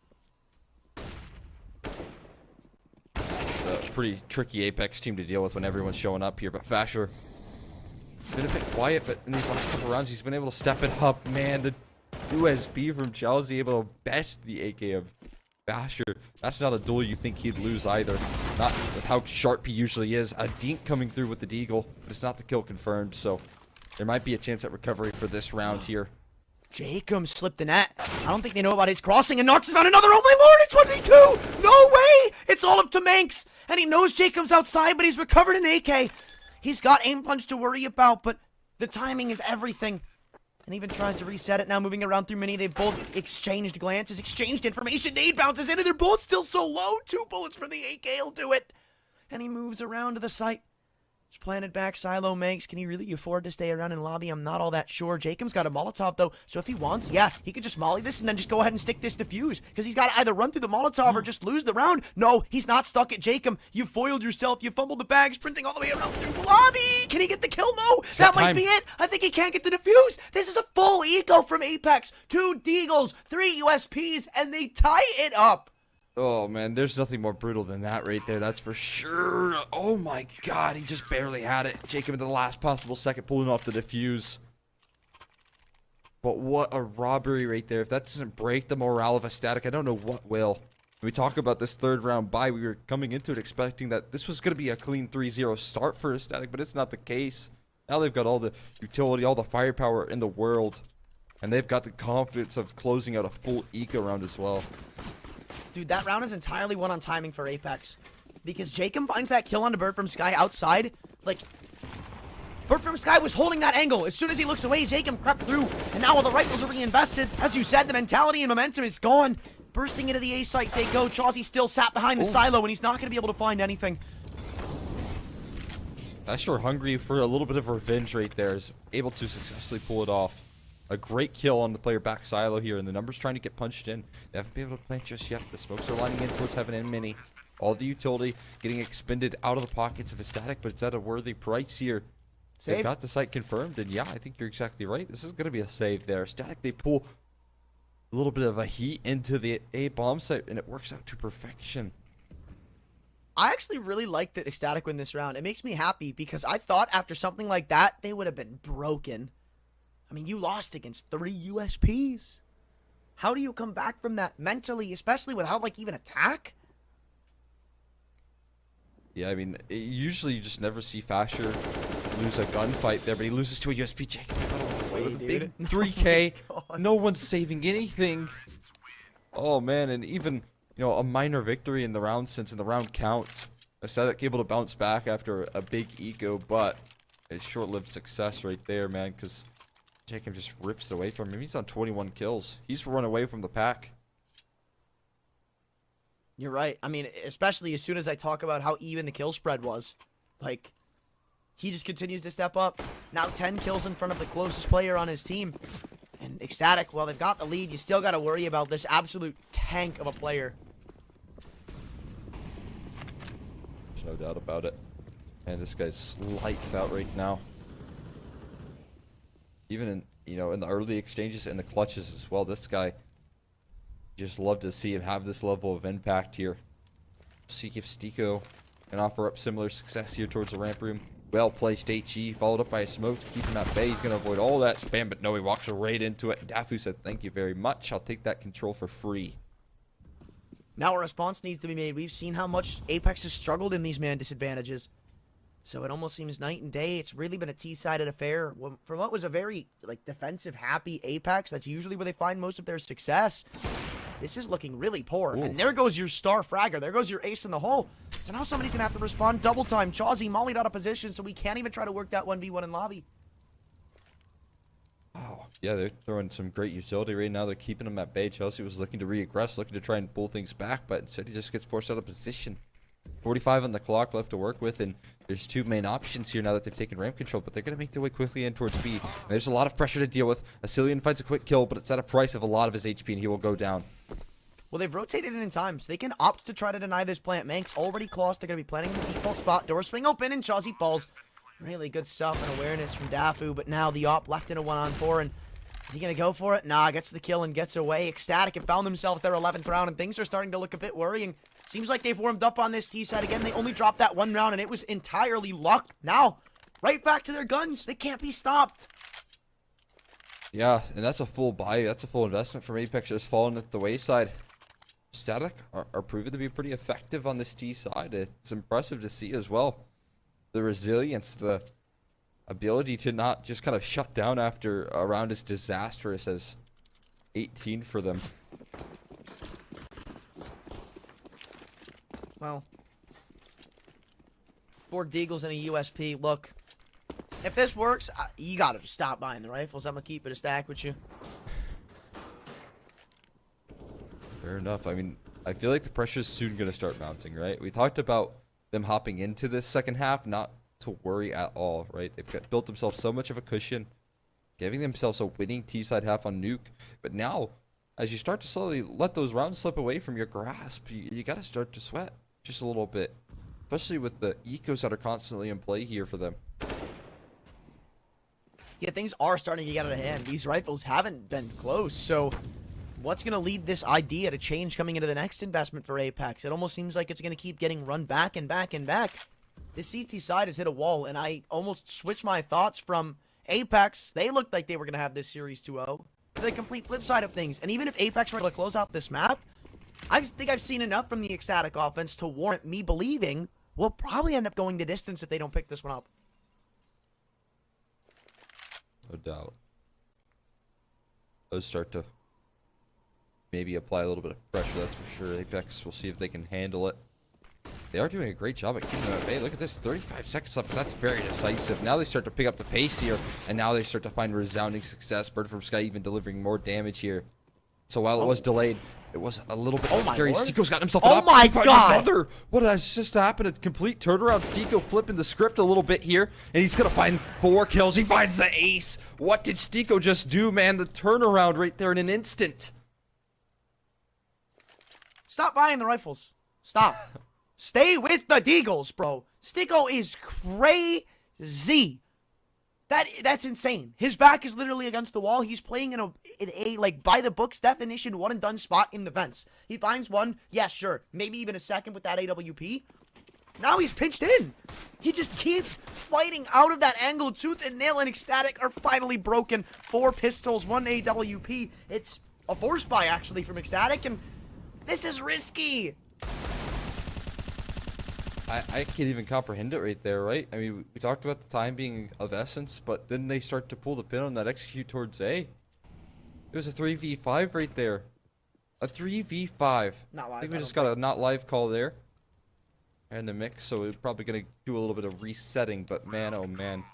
Pretty tricky Apeks team to deal with when everyone's showing up here, but Fasher been a bit quiet, but in these last couple rounds he's been able to step it up. Man, the USB from Chelsea able to best the AK of Fasher. That's not a duel you think he'd lose either, not with how sharp he usually is. A dink coming through with the deagle, but it's not the kill confirmed, so there might be a chance at recovery for this round here. Jacob slipped the net. I don't think they know about his crossing, and Nox found another. Oh my lord, it's 1v2! No way! It's all up to Manx, and he knows Jacob's outside, but he's recovered an AK. He's got aim punch to worry about, but the timing is everything. And even tries to reset it now, moving around through mini. They've both exchanged glances, exchanged information. Nade bounces in, and they're both still so low. 2 bullets from the AK will do it. And he moves around to the site. Just planted back, Silo Manx. Can he really afford to stay around in lobby? I'm not all that sure. Jacob's got a Molotov, though, so if he wants, yeah, he could just molly this and then just go ahead and stick this defuse, because he's got to either run through the Molotov or just lose the round. No, he's not stuck at Jacob. You foiled yourself. You fumbled the bag, sprinting all the way around through the lobby. Can he get the kill? No, that might be it. I think he can't get the defuse. This is a full eco from Apeks. 2 deagles, 3 USPs, and they tie it up. Oh, man, there's nothing more brutal than that right there. That's for sure. Oh, my God. He just barely had it. Jacob in the last possible second pulling off the defuse. But what a robbery right there. If that doesn't break the morale of SKADE, I don't know what will. When we talk about this 3rd round bye, we were coming into it expecting that this was going to be a clean 3-0 start for SKADE, but it's not the case. Now they've got all the utility, all the firepower in the world. And they've got the confidence of closing out a full eco round as well. Dude, that round is entirely one on timing for Apeks. Because Jacob finds that kill on the Bird from Sky outside. Like, Bird from Sky was holding that angle. As soon as he looks away, Jacob crept through. And now all the rifles are reinvested. As you said, the mentality and momentum is gone. Bursting into the A site they go. Chauzy still sat behind the silo, and he's not going to be able to find anything. That's sure hungry for a little bit of revenge right there. Is able to successfully pull it off. A great kill on the player back silo here, and the numbers trying to get punched in. They haven't been able to plant just yet. The smokes are lining in towards Heaven and Mini. All the utility getting expended out of the pockets of SKADE, but it's at a worthy price here. They've got the site confirmed, and yeah, I think you're exactly right. This is going to be a save there. SKADE, they pull a little bit of a heat into the A bomb site, and it works out to perfection. I actually really like that SKADE win this round. It makes me happy, because I thought after something like that, they would have been broken. I mean, you lost against 3 USPs. How do you come back from that mentally, especially without, like, even attack? Yeah, I mean, usually you just never see Fasher lose a gunfight there, but he loses to a USP. Jacob, big 3K. No one's saving anything. Oh, man, and even, you know, a minor victory in the round since in the round count. SKADE able to bounce back after a big eco, but a short-lived success right there, man, because Jacob just rips it away from him. He's on 21 kills. He's run away from the pack. You're right. I mean, especially as soon as I talk about how even the kill spread was. Like, he just continues to step up. Now 10 kills in front of the closest player on his team. And SKADE, well, they've got the lead. You still got to worry about this absolute tank of a player. There's no doubt about it. And this guy's lights out right now. Even in, you know, in the early exchanges and the clutches as well, this guy, just love to see him have this level of impact here. See if Stico can offer up similar success here towards the ramp room. Well placed HE, followed up by a smoke to keep him at bay. He's going to avoid all that spam, but no, he walks right into it. Dafu said, thank you very much. I'll take that control for free. Now a response needs to be made. We've seen how much Apeks has struggled in these man disadvantages. So it almost seems night and day. It's really been a T-sided affair. From what was a very, like, defensive, happy Apeks, that's usually where they find most of their success. This is looking really poor. Ooh. And there goes your star fragger. There goes your ace in the hole. So now somebody's going to have to respond double time. Chauzy mollied out of position, so we can't even try to work that 1v1 in lobby. Oh, yeah, they're throwing some great utility right now. They're keeping him at bay. Chelsea was looking to re-aggress, looking to try and pull things back, but instead he just gets forced out of position. 45 on the clock left to work with, and there's 2 main options here now that they've taken ramp control, but they're going to make their way quickly in towards B. And there's a lot of pressure to deal with. Asilian finds a quick kill, but it's at a price of a lot of his HP, and he will go down. Well, they've rotated it in time, so they can opt to try to deny this plant. Manx already close. They're going to be planning the default spot. Door swing open, and Chauzy falls. Really good stuff and awareness from Dafu, but now the op left in a 1-on-4, and is he going to go for it? Nah, gets the kill and gets away. Ecstatic have found themselves their 11th round, and things are starting to look a bit worrying. Seems like they've warmed up on this T side again. They only dropped that 1 round, and it was entirely luck. Now, right back to their guns. They can't be stopped. Yeah, and that's a full buy. That's a full investment from Apeks just falling at the wayside. Static are proven to be pretty effective on this T side. It's impressive to see as well. The resilience, the ability to not just kind of shut down after a round as disastrous as 18 for them. Well, 4 Deagles and a USP. Look, if this works, you gotta just stop buying the rifles. I'm gonna keep it a stack with you. Fair enough. I mean, I feel like the pressure's soon gonna start mounting, right? We talked about them hopping into this second half, not to worry at all, right? They've built themselves so much of a cushion, giving themselves a winning T-side half on Nuke. But now, as you start to slowly let those rounds slip away from your grasp, you got to start to sweat just a little bit, especially with the ecos that are constantly in play here for them. Yeah, things are starting to get out of hand. These rifles haven't been close, so what's going to lead this idea to change coming into the next investment for Apeks? It almost seems like it's going to keep getting run back and back and back. This CT side has hit a wall, and I almost switched my thoughts from Apeks. They looked like they were going to have this series 2-0 to the complete flip side of things. And even if Apeks were to close out this map, I think I've seen enough from the ecstatic offense to warrant me believing we'll probably end up going the distance if they don't pick this one up. No doubt. Those start to maybe apply a little bit of pressure, that's for sure. Apeks, we'll see if they can handle it. They are doing a great job at keeping them at bay. Look at this, 35 seconds left. That's very decisive. Now they start to pick up the pace here, and now they start to find resounding success. Bird from Sky even delivering more damage here. So while it was delayed, it was a little bit scary. Stiko's got himself Oh my god! Another. What has just happened? A complete turnaround. Stiko flipping the script a little bit here, and he's gonna find 4 kills. He finds the ace. What did Stiko just do, man? The turnaround right there in an instant. Stop buying the rifles. Stop. Stay with the Deagles, bro. Stiko is crazy. That's insane. His back is literally against the wall. He's playing in a like by the books definition one and done spot in the vents. He finds one, yeah, sure, maybe even a second with that AWP. Now he's pinched in. He just keeps fighting out of that angle. Tooth and Nail and Ecstatic are finally broken. 4 pistols, 1 AWP. It's a force buy actually from Ecstatic, and this is risky. I can't even comprehend it right there, right? I mean, we talked about the time being of essence, but then they start to pull the pin on that execute towards A. It was a 3v5 right there. A 3v5. Not live, I think we just got a not live call there. And the mix, so we're probably going to do a little bit of resetting, but man, oh man.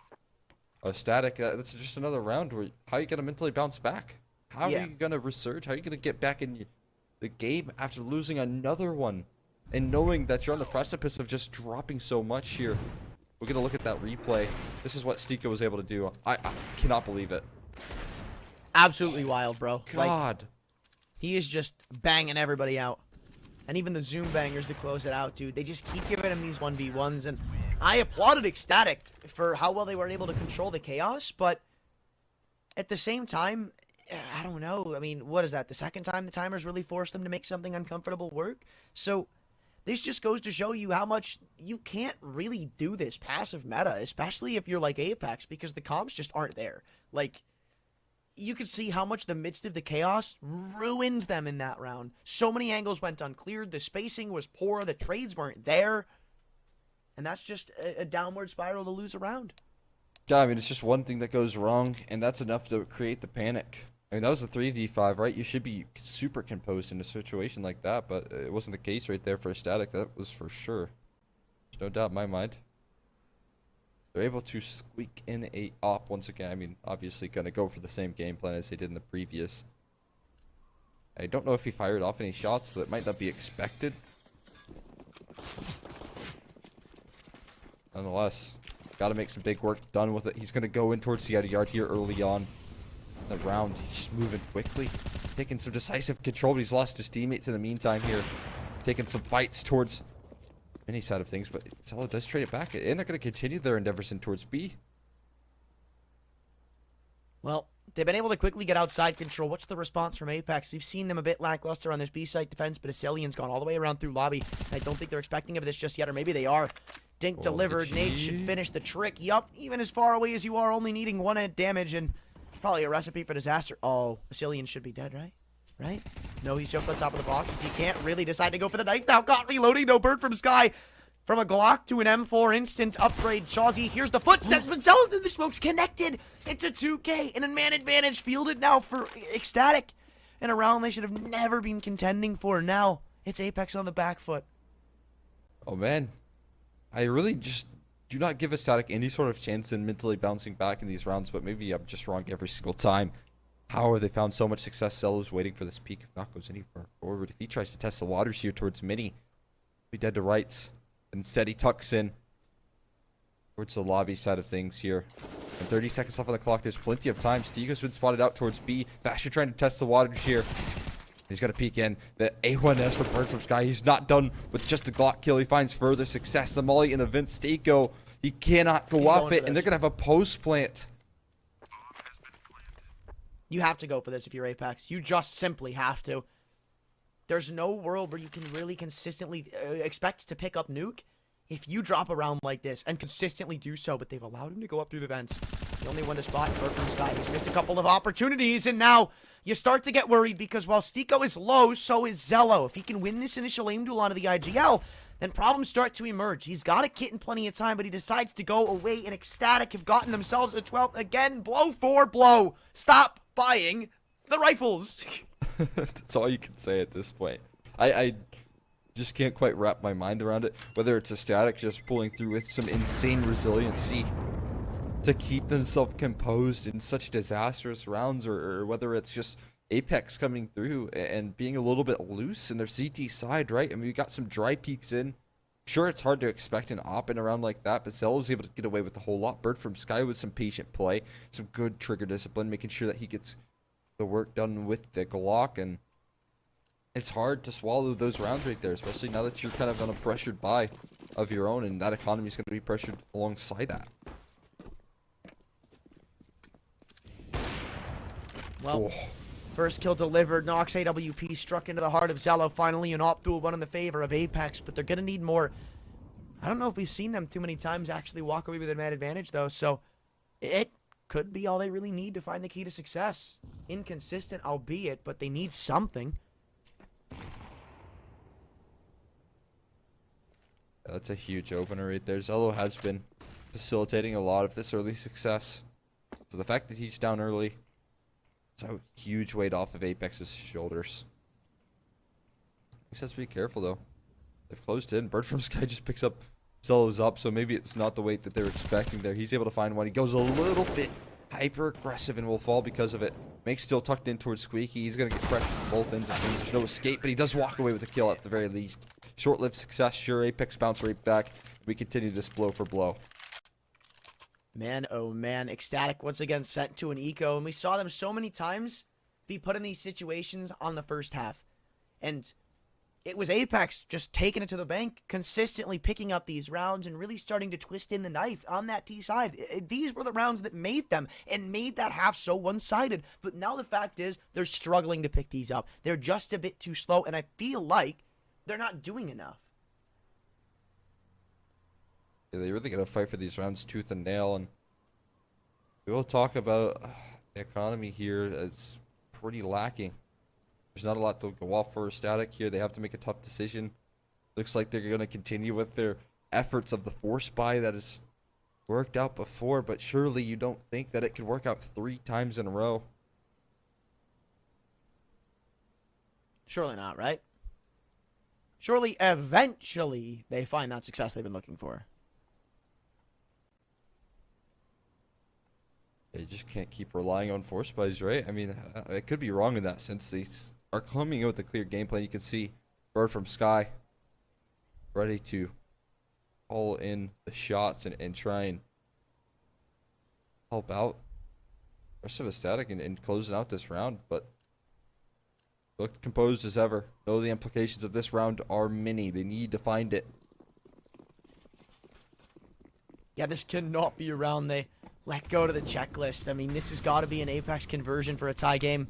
Static, that's just another round where how are you going to mentally bounce back? How are you going to resurge? How are you going to get back in the game after losing another one? And knowing that you're on the precipice of just dropping so much here. We're going to look at that replay. This is what Stiko was able to do. I cannot believe it. Absolutely wild, bro. God. Like, he is just banging everybody out. And even the Zoom bangers to close it out, dude. They just keep giving him these 1v1s. And I applauded Ecstatic for how well they were able to control the chaos. But at the same time, I don't know. I mean, what is that? The second time the timers really forced them to make something uncomfortable work? So this just goes to show you how much you can't really do this passive meta, especially if you're like Apeks, because the comps just aren't there. Like, you could see how much the midst of the chaos ruined them in that round. So many angles went uncleared, the spacing was poor, the trades weren't there, and that's just a downward spiral to lose a round. Yeah, I mean, it's just one thing that goes wrong, and that's enough to create the panic. I mean, that was a 3v5, right? You should be super composed in a situation like that, but it wasn't the case right there for Static. That was for sure. There's no doubt in my mind. They're able to squeak in a op once again. I mean, obviously going to go for the same game plan as they did in the previous. I don't know if he fired off any shots, so that might not be expected. Nonetheless, got to make some big work done with it. He's going to go in towards the outer yard here early on. the round. He's just moving quickly, taking some decisive control, but he's lost his teammates in the meantime here. Taking some fights towards any side of things, but Zello does trade it back, and they're going to continue their endeavors in towards B. Well, they've been able to quickly get outside control. What's the response from Apeks? We've seen them a bit lackluster on this B site defense, but Asilian's gone all the way around through lobby. I don't think they're expecting of this just yet, or maybe they are. Dink delivered. Nate should finish the trick. Yup, even as far away as you are, only needing 1 hit damage, and probably a recipe for disaster. Oh, Asilian should be dead, right? Right? No, he's jumped on top of the boxes. He can't really decide to go for the knife now. Got reloading, no bird from Sky. From a Glock to an M4 instant upgrade. Shawzy here's the footsteps, but Zello through the smokes connected. It's a 2K and a man advantage fielded now for Ecstatic. In a round they should have never been contending for. Now it's Apeks on the back foot. Oh man, I really just do not give Ecstatic any sort of chance in mentally bouncing back in these rounds, but maybe I'm just wrong every single time. How have they found so much success? Zello's waiting for this peak. If not goes any further forward, if he tries to test the waters here towards Mini, be dead to rights. Instead, he tucks in towards the lobby side of things here. And 30 seconds left on the clock. There's plenty of time. Stigo's been spotted out towards B. Vasher trying to test the waters here. He's got to peek in. The A1S for Bird from Sky. He's not done with just the Glock kill. He finds further success. The Molly in the Vince Stigo. He cannot go up it, and they're going to have a post plant. You have to go for this if you're Apeks. You just simply have to. There's no world where you can really consistently expect to pick up Nuke if you drop a round like this and consistently do so, but they've allowed him to go up through the vents. The only one to spot Bird from Sky. He's missed a couple of opportunities, and now you start to get worried because while Stigo is low, so is Zello. If he can win this initial aim duel onto the IGL, then problems start to emerge. He's got a kit in plenty of time, but he decides to go away, and Ecstatic have gotten themselves a 12th. Again, blow for blow. Stop buying the rifles. That's all you can say at this point. I just can't quite wrap my mind around it. Whether it's Ecstatic just pulling through with some insane resiliency to keep themselves composed in such disastrous rounds, or whether it's just Apeks coming through and being a little bit loose in their CT side, right? I mean, we got some dry peaks in. Sure, it's hard to expect an op in a round like that, but Zello was able to get away with a whole lot. Bird from Sky with some patient play, some good trigger discipline, making sure that he gets the work done with the Glock, and it's hard to swallow those rounds right there, especially now that you're kind of on a pressured buy of your own, and that economy is going to be pressured alongside that. Well, first kill delivered. Nox AWP struck into the heart of Zello. Finally, an op duel one in the favor of Apeks, but they're going to need more. I don't know if we've seen them too many times actually walk away with an advantage, though, so it could be all they really need to find the key to success. Inconsistent, albeit, but they need something. That's a huge opener right there. Zello has been facilitating a lot of this early success. So the fact that he's down early is a huge weight off of Apex's shoulders. He has to be careful, though. They've closed in. Bird from Sky just picks up Zello's up, so maybe it's not the weight that they're expecting there. He's able to find one. He goes a little bit hyper-aggressive and will fall because of it. Make's still tucked in towards Squeaky. He's going to get crushed from both ends. There's no escape, but he does walk away with a kill at the very least. Short-lived success, sure. Apeks bounce right back. We continue this blow for blow. Man, oh man. Ecstatic once again sent to an eco, and we saw them so many times be put in these situations on the first half. And it was Apeks just taking it to the bank, consistently picking up these rounds and really starting to twist in the knife on that T side. These were the rounds that made them and made that half so one-sided. But now the fact is they're struggling to pick these up. They're just a bit too slow, and I feel like they're not doing enough. Yeah, they really got to fight for these rounds tooth and nail, and we will talk about the economy here as pretty lacking. There's not a lot to go off for Ecstatic here. They have to make a tough decision. Looks like they're going to continue with their efforts of the force buy that has worked out before, but surely you don't think that it could work out 3 times in a row. Surely not, right? Surely eventually they find that success they've been looking for. You just can't keep relying on force buys, right? I mean, I could be wrong in that sense. They are coming out with a clear game plan. You can see Bird from Sky ready to haul in the shots and try and help out rest of SKADE and closing out this round, but looked composed as ever. Know the implications of this round are many. They need to find it. Yeah, this cannot be a round they let go to the checklist. I mean, this has got to be an Apeks conversion for a tie game.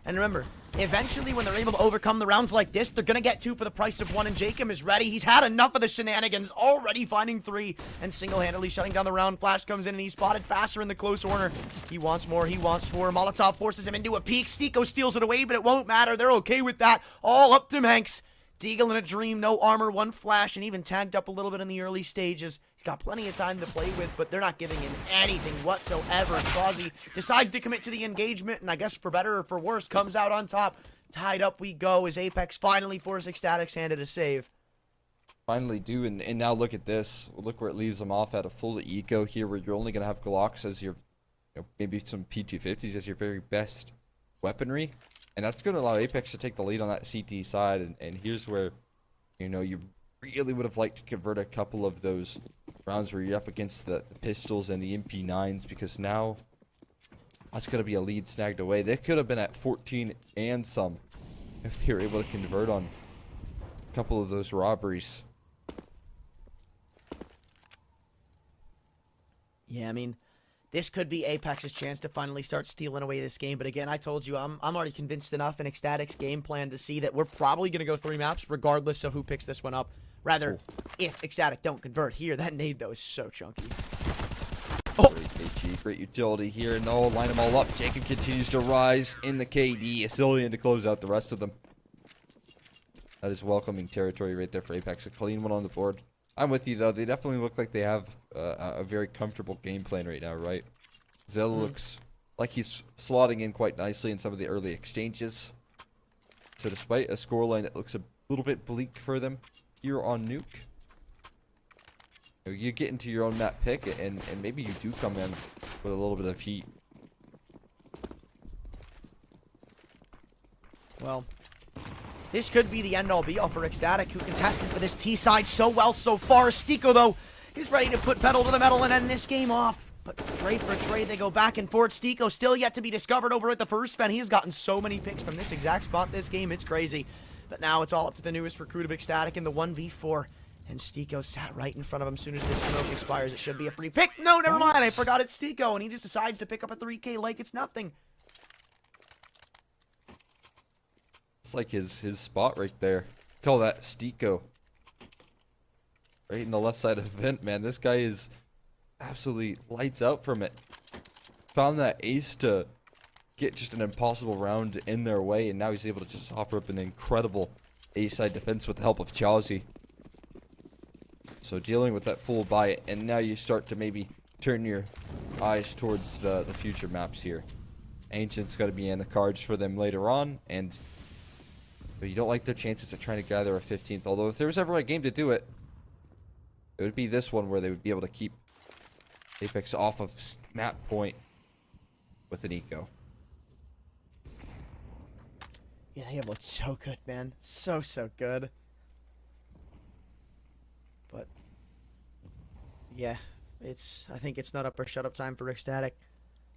And remember, eventually when they're able to overcome the rounds like this, they're going to get 2 for the price of 1, and Jacob is ready. He's had enough of the shenanigans, already finding 3, and single-handedly shutting down the round. Flash comes in, and he's spotted faster in the close corner. He wants more, he wants 4. Molotov forces him into a peek. Stiko steals it away, but it won't matter. They're okay with that. All up to Manx. Deagle in a dream, no armor, 1 flash, and even tagged up a little bit in the early stages. He's got plenty of time to play with, but they're not giving him anything whatsoever. Quasi decides to commit to the engagement, and I guess for better or for worse, comes out on top. Tied up we go as Apeks finally forces SKADE's handed a save. Finally do, and now look at this. Look where it leaves them off at a full eco here, where you're only going to have Glocks as your, maybe some P250s as your very best weaponry. And that's going to allow Apeks to take the lead on that CT side. And here's where, you really would have liked to convert a couple of those rounds where you're up against the pistols and the MP9s, because now that's going to be a lead snagged away. They could have been at 14 and some if they were able to convert on a couple of those robberies. Yeah, I mean, this could be Apex's chance to finally start stealing away this game. But again, I told you, I'm already convinced enough in SKADE's game plan to see that we're probably going to go 3 maps regardless of who picks this one up. Rather, if SKADE don't convert here. That nade, though, is so chunky. Oh! Great HE, great utility here. And line them all up. Jacob continues to rise in the KD. Asilian to close out the rest of them. That is welcoming territory right there for Apeks. A clean one on the board. I'm with you, though. They definitely look like they have a very comfortable game plan right now, right? Zell looks like he's slotting in quite nicely in some of the early exchanges. So despite a scoreline that looks a little bit bleak for them here on Nuke, you get into your own map pick, and maybe you do come in with a little bit of heat. Well, this could be the end-all be-all for SKADE, who contested for this T-side so well so far. Stiko, though, is ready to put pedal to the metal and end this game off. But trade for trade, they go back and forth. Stiko still yet to be discovered over at the first fen. He has gotten so many picks from this exact spot this game. It's crazy. But now it's all up to the newest recruit of SKADE in the 1v4. And Stiko sat right in front of him. As soon as this smoke expires, it should be a free pick. No, never mind. I forgot it's Stiko, and he just decides to pick up a 3K like it's nothing. It's like his spot right there. Call that Stiko. Right in the left side of the vent, man. This guy is absolutely lights out from it. Found that ace to get just an impossible round in their way, and now he's able to just offer up an incredible A-side defense with the help of Chelsea. So dealing with that full buy, and now you start to maybe turn your eyes towards the future maps here. Ancient's got to be in the cards for them later on, but you don't like their chances of trying to gather a 15th. Although if there was ever a game to do it, it would be this one where they would be able to keep Apeks off of map point with an eco. Yeah, they have looked so good, man. So good. But yeah, I think it's not up or shut up time for SKADE.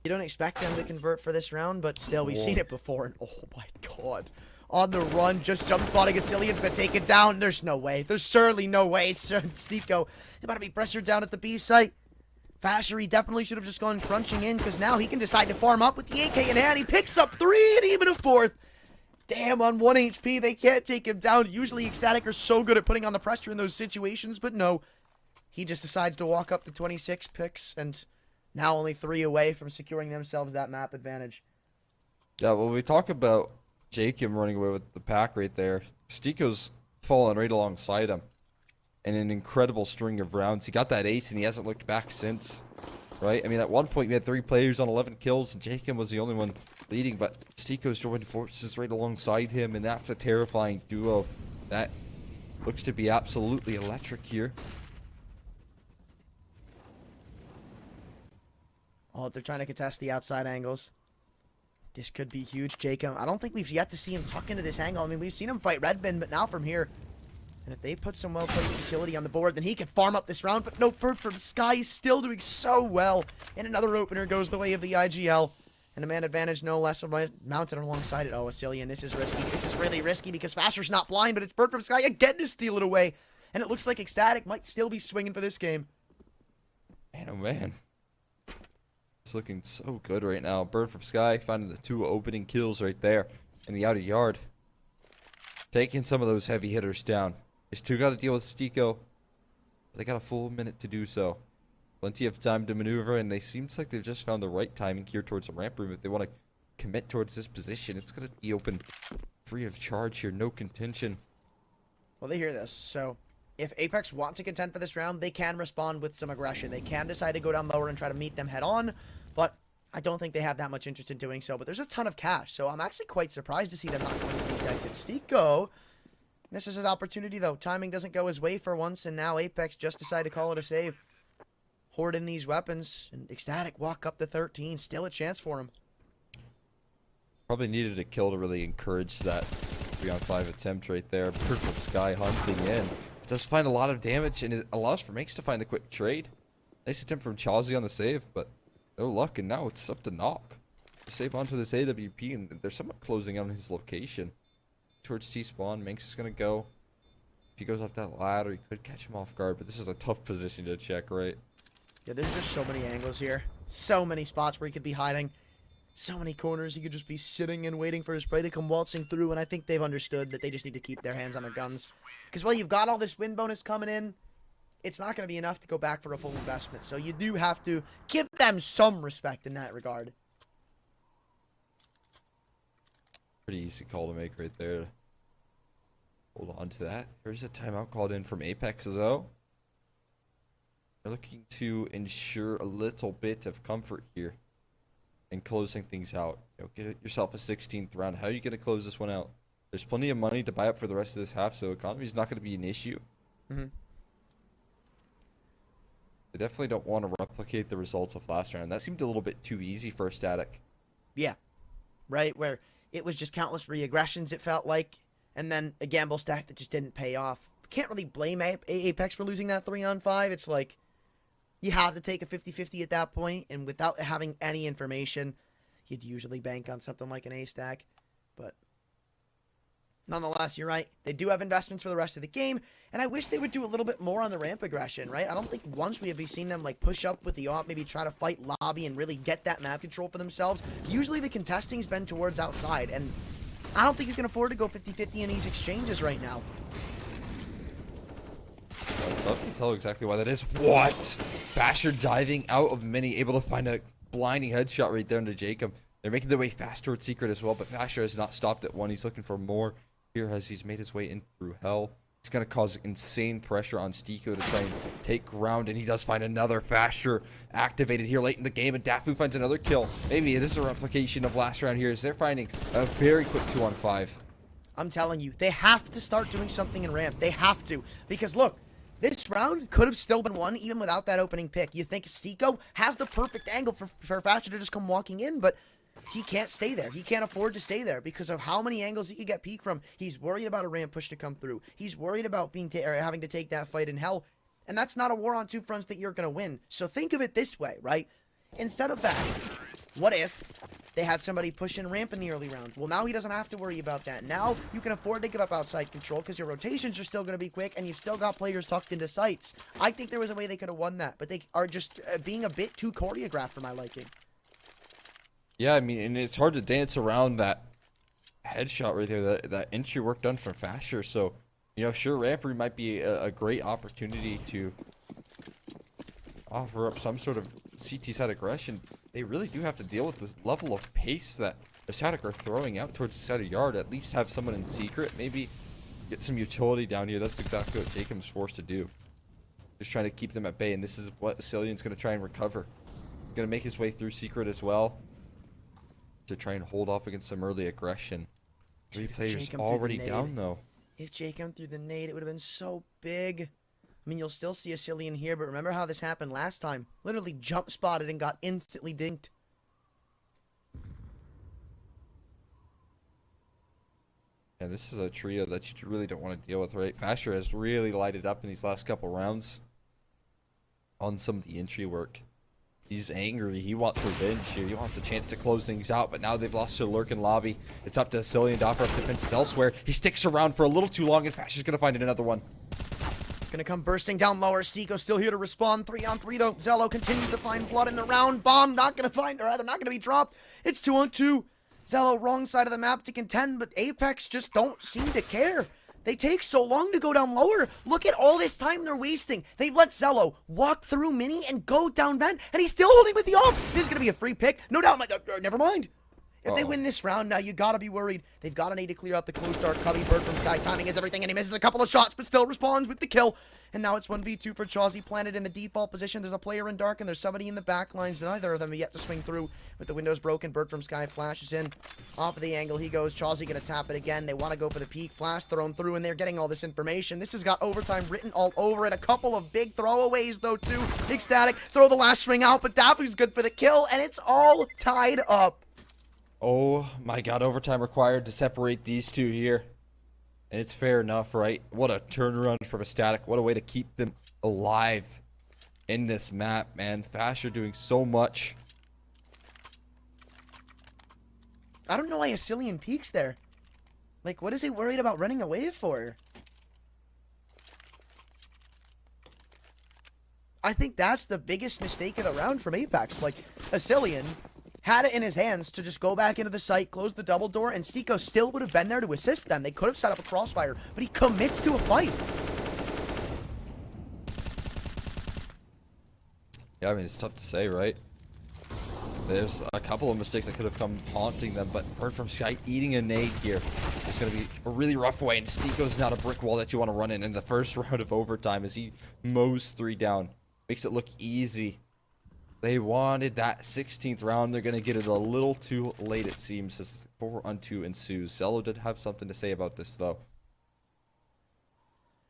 You don't expect them to convert for this round, but still, we've seen it before, and oh my god. On the run, just jump spotting Asilian's gonna take it down. There's no way. There's certainly no way. Stiko about to be pressured down at the B site. Fashery definitely should have just gone crunching in, because now he can decide to farm up with the AK in hand. He picks up 3 and even a 4th. Damn, on 1 HP, they can't take him down. Usually SKADE are so good at putting on the pressure in those situations, but no. He just decides to walk up to 26 picks, and now only 3 away from securing themselves that map advantage. Yeah, well, we talk about Jacob running away with the pack right there. Stiko's fallen right alongside him in an incredible string of rounds. He got that ace, and he hasn't looked back since, right? I mean, at one point, we had 3 players on 11 kills, and Jacob was the only one leading, but Stiko's joined forces right alongside him, and that's a terrifying duo. That looks to be absolutely electric here. Oh, they're trying to contest the outside angles. This could be huge, Jacob. I don't think we've yet to see him tuck into this angle. I mean, we've seen him fight Redbin, but now from here. And if they put some well-placed utility on the board, then he can farm up this round. But no, Bird from Sky is still doing so well. And another opener goes the way of the IGL. And a man advantage, no less, mounted alongside it. Oh, Asilian, this is risky. This is really risky because Fasher's not blind, but it's Bird from Sky again to steal it away. And it looks like ecstatic might still be swinging for this game. Man, oh man. It's looking so good right now. Bird from Sky finding the 2 opening kills right there in the outer yard. Taking some of those heavy hitters down. They still got to deal with Stiko. They got a full minute to do so. Plenty of time to maneuver, and they seems like they've just found the right timing here towards the ramp room. If they want to commit towards this position, it's going to be open free of charge here. No contention. Well, they hear this, so if Apeks want to contend for this round, they can respond with some aggression. They can decide to go down lower and try to meet them head on, but I don't think they have that much interest in doing so. But there's a ton of cash, so I'm actually quite surprised to see them not going to these exits. Stiko, this is an opportunity, though. Timing doesn't go his way for once, and now Apeks just decided to call it a save. Hoard in these weapons, and ecstatic walk up to 13. Still a chance for him. Probably needed a kill to really encourage that 3-on-5 attempt right there. Perfect Sky hunting in. Does find a lot of damage, and it allows for Makes to find the quick trade. Nice attempt from Chazi on the save, but no luck, and now it's up to Knock. Save onto this AWP, and they're somewhat closing on his location. Towards T-spawn, Manx is going to go. If he goes off that ladder, he could catch him off guard, but this is a tough position to check, right? Yeah, there's just so many angles here. So many spots where he could be hiding. So many corners he could just be sitting and waiting for his prey to come waltzing through, and I think they've understood that they just need to keep their hands on their guns. Because while you've got all this win bonus coming in, it's not going to be enough to go back for a full investment. So you do have to give them some respect in that regard. Pretty easy call to make right there. Hold on to that. There's a timeout called in from Apeks, though. They're looking to ensure a little bit of comfort here and closing things out. You know, get yourself a 16th round. How are you going to close this one out? There's plenty of money to buy up for the rest of this half, so economy is not going to be an issue. Mm-hmm. They definitely don't want to replicate the results of last round. That seemed a little bit too easy for SKADE. Yeah. Right, where it was just countless re-aggressions, it felt like, and then a gamble stack that just didn't pay off. Can't really blame Apeks for losing that 3-on-5. It's like, you have to take a 50-50 at that point, and without having any information, you'd usually bank on something like an A-stack. But nonetheless, you're right. They do have investments for the rest of the game, and I wish they would do a little bit more on the ramp aggression, right? I don't think once we have seen them like push up with the AWP, maybe try to fight lobby and really get that map control for themselves. Usually the contesting's been towards outside, and I don't think you can afford to go 50-50 in these exchanges right now. I'd love to tell exactly why that is. What? Basher diving out of mini, able to find a blinding headshot right there into Jacob. They're making their way fast towards Secret as well, but Basher has not stopped at one. He's looking for more here as he's made his way in through hell. It's going to cause insane pressure on Stiko to try and take ground, and he does find another Basher activated here late in the game, and Dafu finds another kill. Maybe it is a replication of last round here as they're finding a very quick 2-on-5. I'm telling you, they have to start doing something in ramp. They have to, because look, this round could have still been won even without that opening pick. You think Stiko has the perfect angle for Thatcher to just come walking in, but he can't stay there. He can't afford to stay there because of how many angles he could get peek from. He's worried about a ramp push to come through. He's worried about having to take that fight in hell. And that's not a war on two fronts that you're going to win. So think of it this way, right? Instead of that, what if they had somebody pushing ramp in the early round? Well, now he doesn't have to worry about that. Now you can afford to give up outside control because your rotations are still going to be quick and you've still got players tucked into sites. I think there was a way they could have won that, but they are just being a bit too choreographed for my liking. Yeah, I mean, and it's hard to dance around that headshot right there, that entry work done from Fasher. So, you know, sure, Rampery might be a great opportunity to offer up some sort of CT side aggression. They really do have to deal with the level of pace that the SKADE are throwing out towards the center yard. At least have someone in secret, maybe get some utility down here. That's exactly what Jacob's forced to do. Just trying to keep them at bay, and this is what Asilian's going to try and recover. Going to make his way through secret as well to try and hold off against some early aggression. 3 players already down, though. If Jacob threw the nade, it would have been so big. I mean, you'll still see Asilian here, but remember how this happened last time? Literally jump spotted and got instantly dinked. And this is a trio that you really don't want to deal with, right? Fasher has really lighted up in these last couple rounds on some of the entry work. He's angry. He wants revenge here. He wants a chance to close things out, but now they've lost their lurking lobby. It's up to Cillian to offer up defenses elsewhere. He sticks around for a little too long, and Fasher's going to find another one. Gonna come bursting down lower. Stiko still here to respond. 3-on-3 though. Zello continues to find blood in the round. Bomb not gonna find, or rather not gonna be dropped. It's 2-on-2. Zello wrong side of the map to contend, but Apeks just don't seem to care. They take so long to go down lower. Look at all this time they're wasting. They've let Zello walk through Mini and go down vent, and he's still holding with the off. This is gonna be a free pick. No doubt. Never mind. If they win this round now, you gotta be worried. They've gotta need to clear out the close dark cubby. Bird from Sky timing is everything, and he misses a couple of shots, but still responds with the kill. And now it's 1v2 for Chauzy, planted in the default position. There's a player in dark, and there's somebody in the back lines. Neither of them have yet to swing through with the windows broken. Bird from Sky flashes in. Off of the angle he goes. Chauzy gonna tap it again. They want to go for the peak. Flash thrown through, and they're getting all this information. This has got overtime written all over it. A couple of big throwaways, though, too. ECSTATIC throw the last swing out, but Daffy's good for the kill, and it's all tied up. Oh my god, overtime required to separate these two here. And it's fair enough, right? What a turnaround from ECSTATIC. What a way to keep them alive in this map, man. Fasher doing so much. I don't know why Cillian peeks there. Like, what is he worried about running away for? I think that's the biggest mistake of the round from Apeks. Like, Cillian had it in his hands to just go back into the site, close the double door, and Stiko still would have been there to assist them. They could have set up a crossfire, but he commits to a fight. Yeah, I mean, it's tough to say, right? There's a couple of mistakes that could have come haunting them, but Bird from Sky eating a nade here. It's going to be a really rough way, and Stiko's not a brick wall that you want to run in the first round of overtime as he mows 3 down. Makes it look easy. They wanted that 16th round. They're going to get it a little too late, it seems, as 4-on-2 ensues. Zello did have something to say about this, though.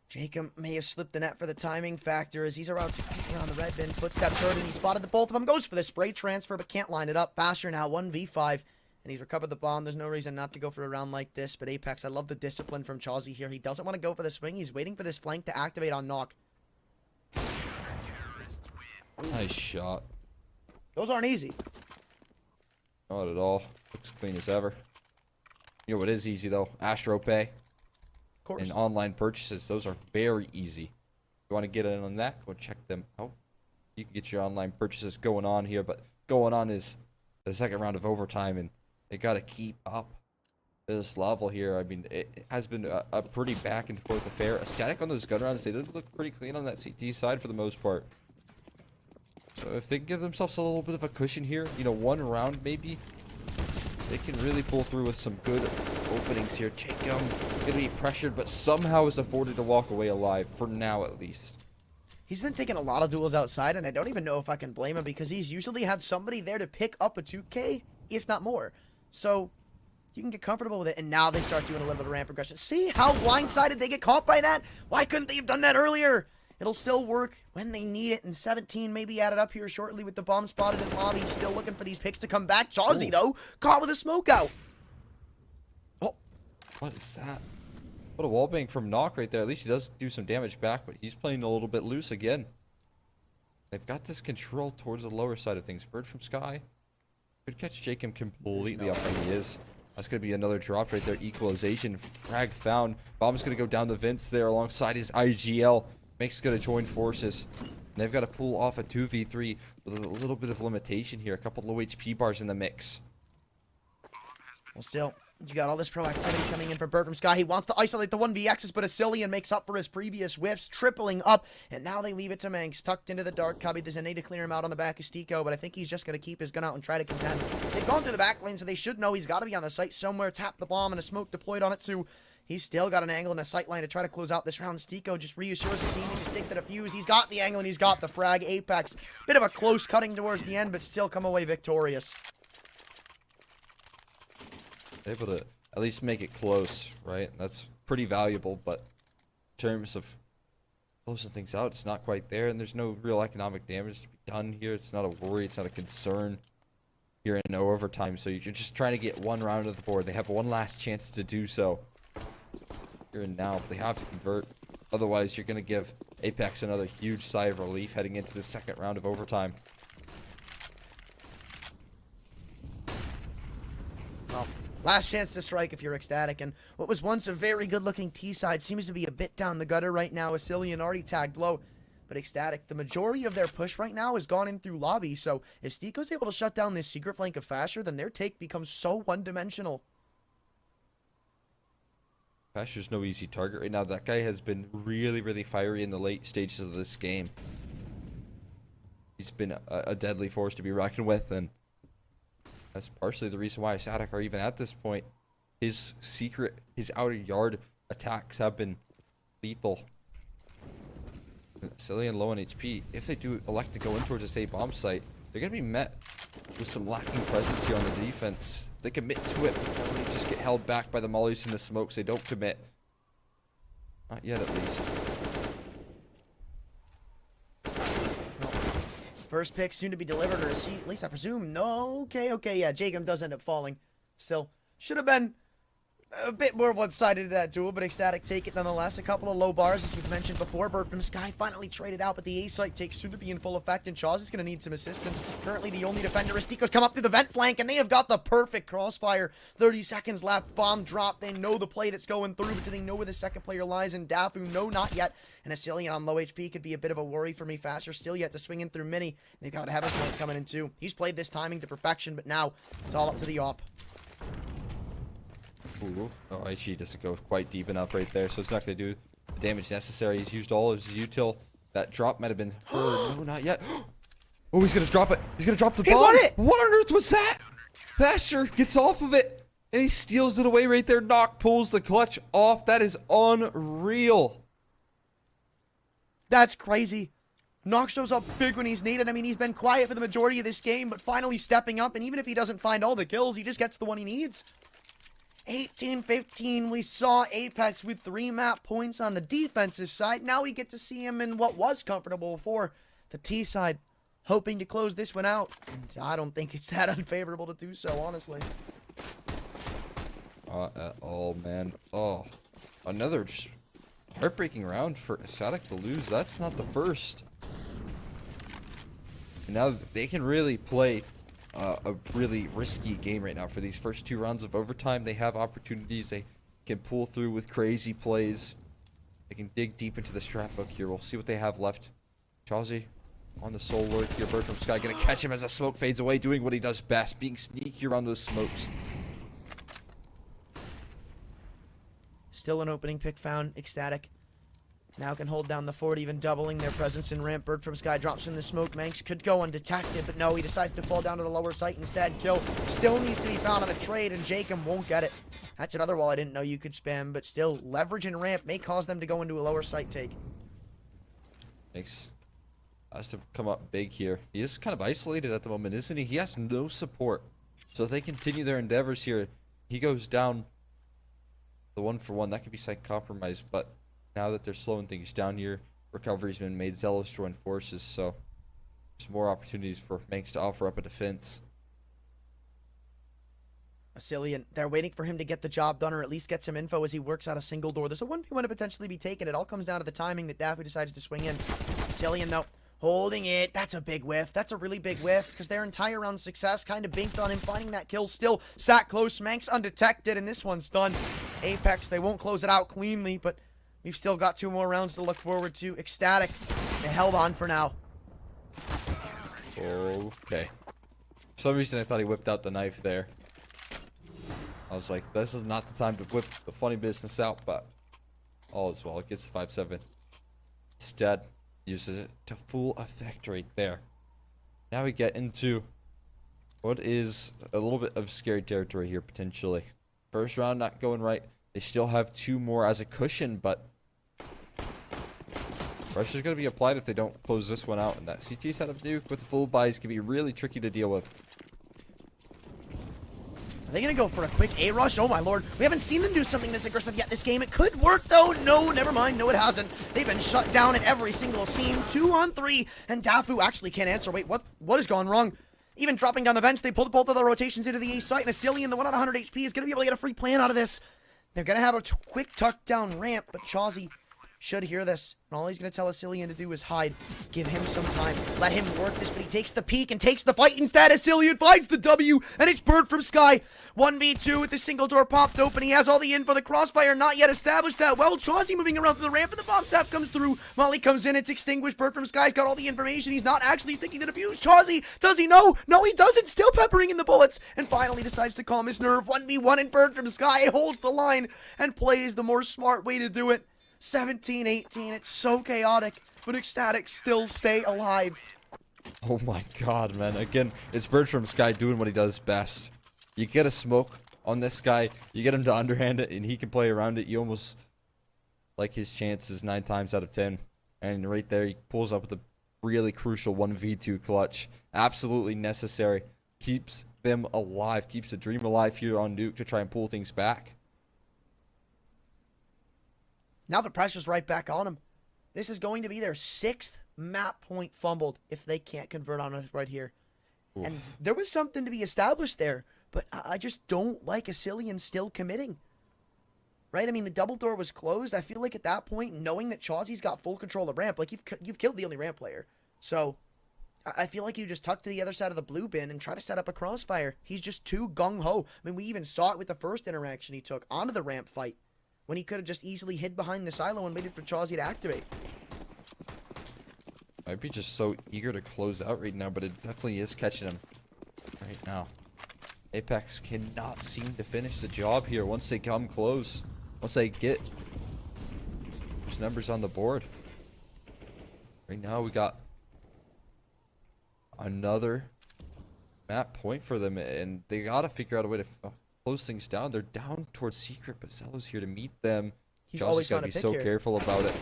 Jacob may have slipped the net for the timing factor as he's around the red bin. Footsteps heard, and he spotted the both of them. Goes for the spray transfer, but can't line it up. Faster now, 1v5, and he's recovered the bomb. There's no reason not to go for a round like this, but Apeks, I love the discipline from Chauzy here. He doesn't want to go for the swing. He's waiting for this flank to activate on knock. Nice shot. Those aren't easy. Not at all. Looks clean as ever. You know what is easy, though? AstroPay. Of course. And online purchases. Those are very easy. If you want to get in on that, go check them out. You can get your online purchases going on here, but going on is the second round of overtime, and they got to keep up this level here. I mean, it has been a pretty back and forth affair. ECSTATIC on those gun rounds, they did look pretty clean on that CT side for the most part. So if they can give themselves a little bit of a cushion here, you know, 1 round maybe, they can really pull through with some good openings here. Jacob gonna be pressured, but somehow is afforded to walk away alive, for now at least. He's been taking a lot of duels outside, and I don't even know if I can blame him because he's usually had somebody there to pick up a 2K, if not more. So you can get comfortable with it, and now they start doing a little bit of ramp progression. See how blindsided they get caught by that? Why couldn't they have done that earlier? It'll still work when they need it, and 17 maybe added up here shortly with the bomb spotted in lobby. Still looking for these picks to come back. Chauzy, though, caught with a smoke out. Oh, what is that? What a wallbang from Knock right there. At least he does do some damage back, but he's playing a little bit loose again. They've got this control towards the lower side of things. Bird from Sky could catch Jacob completely up, and he is. That's going to be another drop right there. Equalization. Frag found. Bomb's going to go down the vents there alongside his IGL. Make's going to join forces. And they've got to pull off a 2v3 with a little bit of limitation here. A couple low HP bars in the mix. Well, still, you got all this proactivity coming in from Bird from Sky. He wants to isolate the 1vx's, but Cillian makes up for his previous whiffs, tripling up. And now they leave it to Manx, tucked into the dark cubby. There's a need to clear him out on the back of Stiko, but I think he's just going to keep his gun out and try to contend. They've gone through the back lane, so they should know he's got to be on the site somewhere. Tap the bomb and a smoke deployed on it too. He's still got an angle and a sight line to try to close out this round. Stiko just reassures his team to stick to the fuse. He's got the angle and he's got the frag. Apeks, bit of a close cutting towards the end, but still come away victorious. Able to at least make it close, right? That's pretty valuable, but in terms of closing things out, it's not quite there, and there's no real economic damage to be done here. It's not a worry, it's not a concern here in no overtime, so you're just trying to get 1 round of the board. They have one last chance to do so here and now, but they have to convert. Otherwise, you're going to give Apeks another huge sigh of relief heading into the second round of overtime. Last chance to strike if you're ecstatic, and what was once a very good-looking T side seems to be a bit down the gutter right now. Asilian already tagged low, but ecstatic, the majority of their push right now has gone in through lobby, so if Stico's able to shut down this secret flank of Fasher, then their take becomes so one-dimensional. Fasher's no easy target right now. That guy has been really, really fiery in the late stages of this game. He's been a deadly force to be reckoned with, and that's partially the reason why SKADE are even at this point. His outer yard attacks have been lethal. Cillian low on HP. If they do elect to go in towards this A bomb site, they're going to be met with some lacking presence here on the defense. They commit to it, but they just get held back by the mollies and the smokes. They don't commit. Not yet, at least. First pick soon to be delivered, or at least I presume. No, okay, yeah, Jacob does end up falling. Still, should have been a bit more one-sided to that duel, but ecstatic take it nonetheless. A couple of low bars, as we've mentioned before. Bird from Sky finally traded out, but the A site takes soon to be in full effect, and Chaz is going to need some assistance. Currently, the only defender is Stico's come up through the vent flank, and they have got the perfect crossfire. 30 seconds left, bomb drop. They know the play that's going through, but do they know where the second player lies? And Dafu, no, not yet. And Asilian on low HP could be a bit of a worry for me. Faster still yet to swing in through Mini. They've got to have a point coming in too. He's played this timing to perfection, but now it's all up to the op. Ooh. Oh, Aichi doesn't go quite deep enough right there, so it's not going to do the damage necessary. He's used all of his util. That drop might have been heard. No, not yet. Oh, he's going to drop it. He's going to drop the bomb. He won it! What on earth was that? Fasher gets off of it, and he steals it away right there. Knock pulls the clutch off. That is unreal. That's crazy. Nox shows up big when he's needed. I mean, he's been quiet for the majority of this game, but finally stepping up, and even if he doesn't find all the kills, he just gets the one he needs. 18-15, we saw Apeks with 3 map points on the defensive side. Now we get to see him in what was comfortable before, the T side, hoping to close this one out. And I don't think it's that unfavorable to do so, honestly. At all, man. Oh, another just heartbreaking round for SKADE to lose. That's not the first. And now they can really play a really risky game right now for these first 2 rounds of overtime. They have opportunities. They can pull through with crazy plays. They can dig deep into the strat book here. We'll see what they have left. Chazi on the soul lord here. Bird from Sky gonna catch him as the smoke fades away, doing what he does best, being sneaky around those smokes. Still an opening pick found. Ecstatic now can hold down the fort, even doubling their presence in ramp. Bird from Sky drops in the smoke. Manx could go undetected, but no, he decides to fall down to the lower site instead. Kill still needs to be found on a trade, and Jacob won't get it. That's another wall I didn't know you could spam, but still, leverage and ramp may cause them to go into a lower site take. Manx has to come up big here. He is kind of isolated at the moment, isn't he? He has no support. So if they continue their endeavors here, he goes down the 1-for-1. That could be site compromised, but now that they're slowing things down here, recovery's been made. Zealous joined forces, so there's more opportunities for Manx to offer up a defense. Asilian, they're waiting for him to get the job done, or at least get some info as he works out a single door. There's a 1v1 to potentially be taken. It all comes down to the timing that Daffy decides to swing in. Asilian, though, holding it. That's a big whiff. That's a really big whiff, because their entire round success kind of banked on him finding that kill. Still sat close. Manx undetected, and this one's done. Apeks, they won't close it out cleanly, but we've still got 2 more rounds to look forward to. Ecstatic, they held on for now. Okay. For some reason, I thought he whipped out the knife there. I was like, this is not the time to whip the funny business out, but all is well. It gets 5-7. Instead, uses it to full effect right there. Now we get into what is a little bit of scary territory here, potentially. First round not going right. They still have 2 more as a cushion, but pressure's going to be applied if they don't close this one out. And that CT setup nuke with full buys can be really tricky to deal with. Are they going to go for a quick A-rush? Oh, my lord. We haven't seen them do something this aggressive yet this game. It could work, though. No, never mind. No, it hasn't. They've been shut down at every single scene. 2-on-3. And Dafu actually can't answer. Wait, what has gone wrong? Even dropping down the vents, they pulled both of the rotations into the A site. And Asilian, the one on 100 HP, is going to be able to get a free plan out of this. They're going to have a quick tuck down ramp, but Chazi should hear this. And all he's going to tell Asilian to do is hide. Give him some time. Let him work this, but he takes the peek and takes the fight instead. Asilian finds the W, and it's Bird from Sky. 1v2 with the single door popped open. He has all the info. The crossfire not yet established that well. Chauzy moving around through the ramp, and the bomb tap comes through. Molly comes in. It's extinguished. Bird from Sky's got all the information. He's not actually sticking the defuse. Chauzy, does he know? No, he doesn't. Still peppering in the bullets. And finally decides to calm his nerve. 1v1, and Bird from Sky holds the line and plays the more smart way to do it. 17-18. It's so chaotic, but ecstatic still stay alive. Oh my god, man. Again, it's Bird from Sky doing what he does best. You get a smoke on this guy, you get him to underhand it, and he can play around it. You almost like his chances 9 times out of 10. And right there, he pulls up with a really crucial 1v2 clutch. Absolutely necessary. Keeps them alive, keeps the dream alive here on Nuke to try and pull things back. Now the pressure's right back on him. This is going to be their 6th map point fumbled if they can't convert on us right here. Oof. And there was something to be established there, but I just don't like Asilian still committing. Right? I mean, the double door was closed. I feel like at that point, knowing that Chauzy's got full control of ramp, like you've killed the only ramp player. So I feel like you just tuck to the other side of the blue bin and try to set up a crossfire. He's just too gung-ho. I mean, we even saw it with the first interaction he took onto the ramp fight, when he could have just easily hid behind the silo and waited for Chauzy to activate. Might be just so eager to close out right now, but it definitely is catching him right now. Apeks cannot seem to finish the job here once they come close. Once they get those numbers on the board. Right now we got another map point for them, and they got to figure out a way to close things down. They're down towards Secret, but Zello's here to meet them. He's always got to be so careful about it.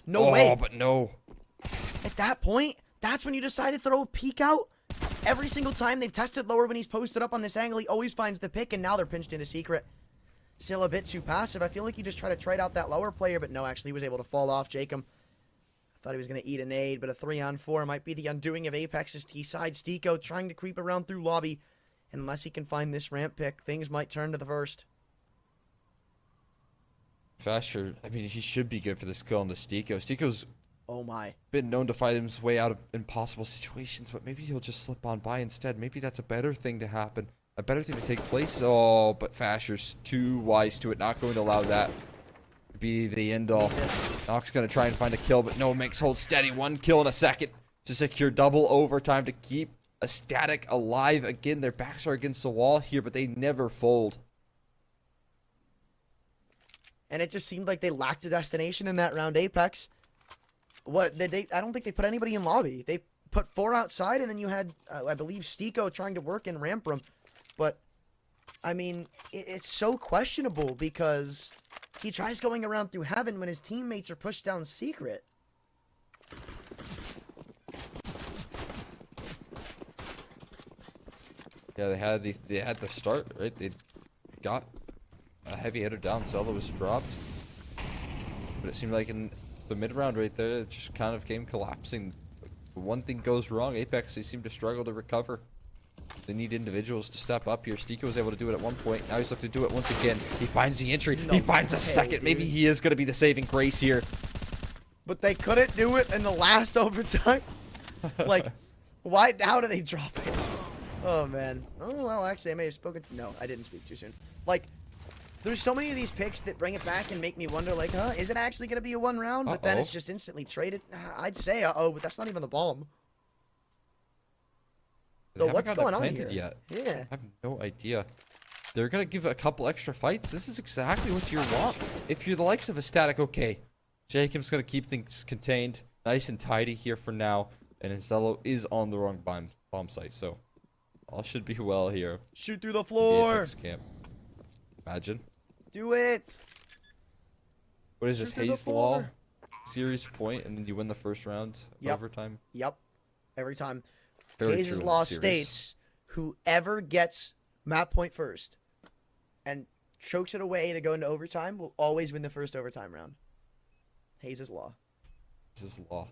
No way. Oh, but no. At that point, that's when you decide to throw a peek out. Every single time they've tested lower when he's posted up on this angle, he always finds the pick, and now they're pinched into Secret. Still a bit too passive. I feel like he just tried to trade out that lower player, but no, actually he was able to fall off Jacob. I thought he was going to eat a nade, but a 3-on-4 might be the undoing of Apex's T-side. Stiko trying to creep around through lobby. Unless he can find this ramp pick, things might turn to the first. Fasher, I mean, he should be good for this kill on the Stiko. Stiko's my been known to fight his way out of impossible situations, but maybe he'll just slip on by instead. Maybe that's a better thing to happen. A better thing to take place. Oh, but Fasher's too wise to it. Not going to allow that to be the end all. Nox going to try and find a kill, but no, makes hold steady. 1 kill in a second to secure double overtime to keep a Static alive. Again, their backs are against the wall here, but they never fold. And it just seemed like they lacked a destination in that round. Apeks, I don't think they put anybody in lobby. They put 4 outside, and then you had, I believe, Stiko trying to work in ramp room. But, I mean, it's so questionable because he tries going around through heaven when his teammates are pushed down Secret. Yeah, they had the start, right? They got a heavy hitter down. Zelda was dropped. But it seemed like in the mid-round right there, it just kind of came collapsing. One thing goes wrong, Apeks, they seem to struggle to recover. They need individuals to step up here. Stiko was able to do it at one point. Now he's looking to do it once again. He finds the entry. No he finds a way, second. dude. Maybe he is going to be the saving grace here. But they couldn't do it in the last overtime. Like, why? How do they drop it? Oh, man. Oh, well, actually, I may have spoken. No, I didn't speak too soon. Like, there's so many of these picks that bring it back and make me wonder, like, is it actually going to be a 1 round? But then it's just instantly traded. I'd say, but that's not even the bomb. So what's going on here? Yet. Yeah. I have no idea. They're going to give a couple extra fights. This is exactly what you want. If you're the likes of a Static, okay. Jacob's going to keep things contained. Nice and tidy here for now. And Zello is on the wrong bomb site, so all should be well here. Shoot through the floor. Camp. Imagine. Do it. What is this, Hayes Law? Series point, and then you win the first round overtime? Yep. Every time. Very Hayes' law states whoever gets map point first and chokes it away to go into overtime will always win the first overtime round. Hayes' law. This is law.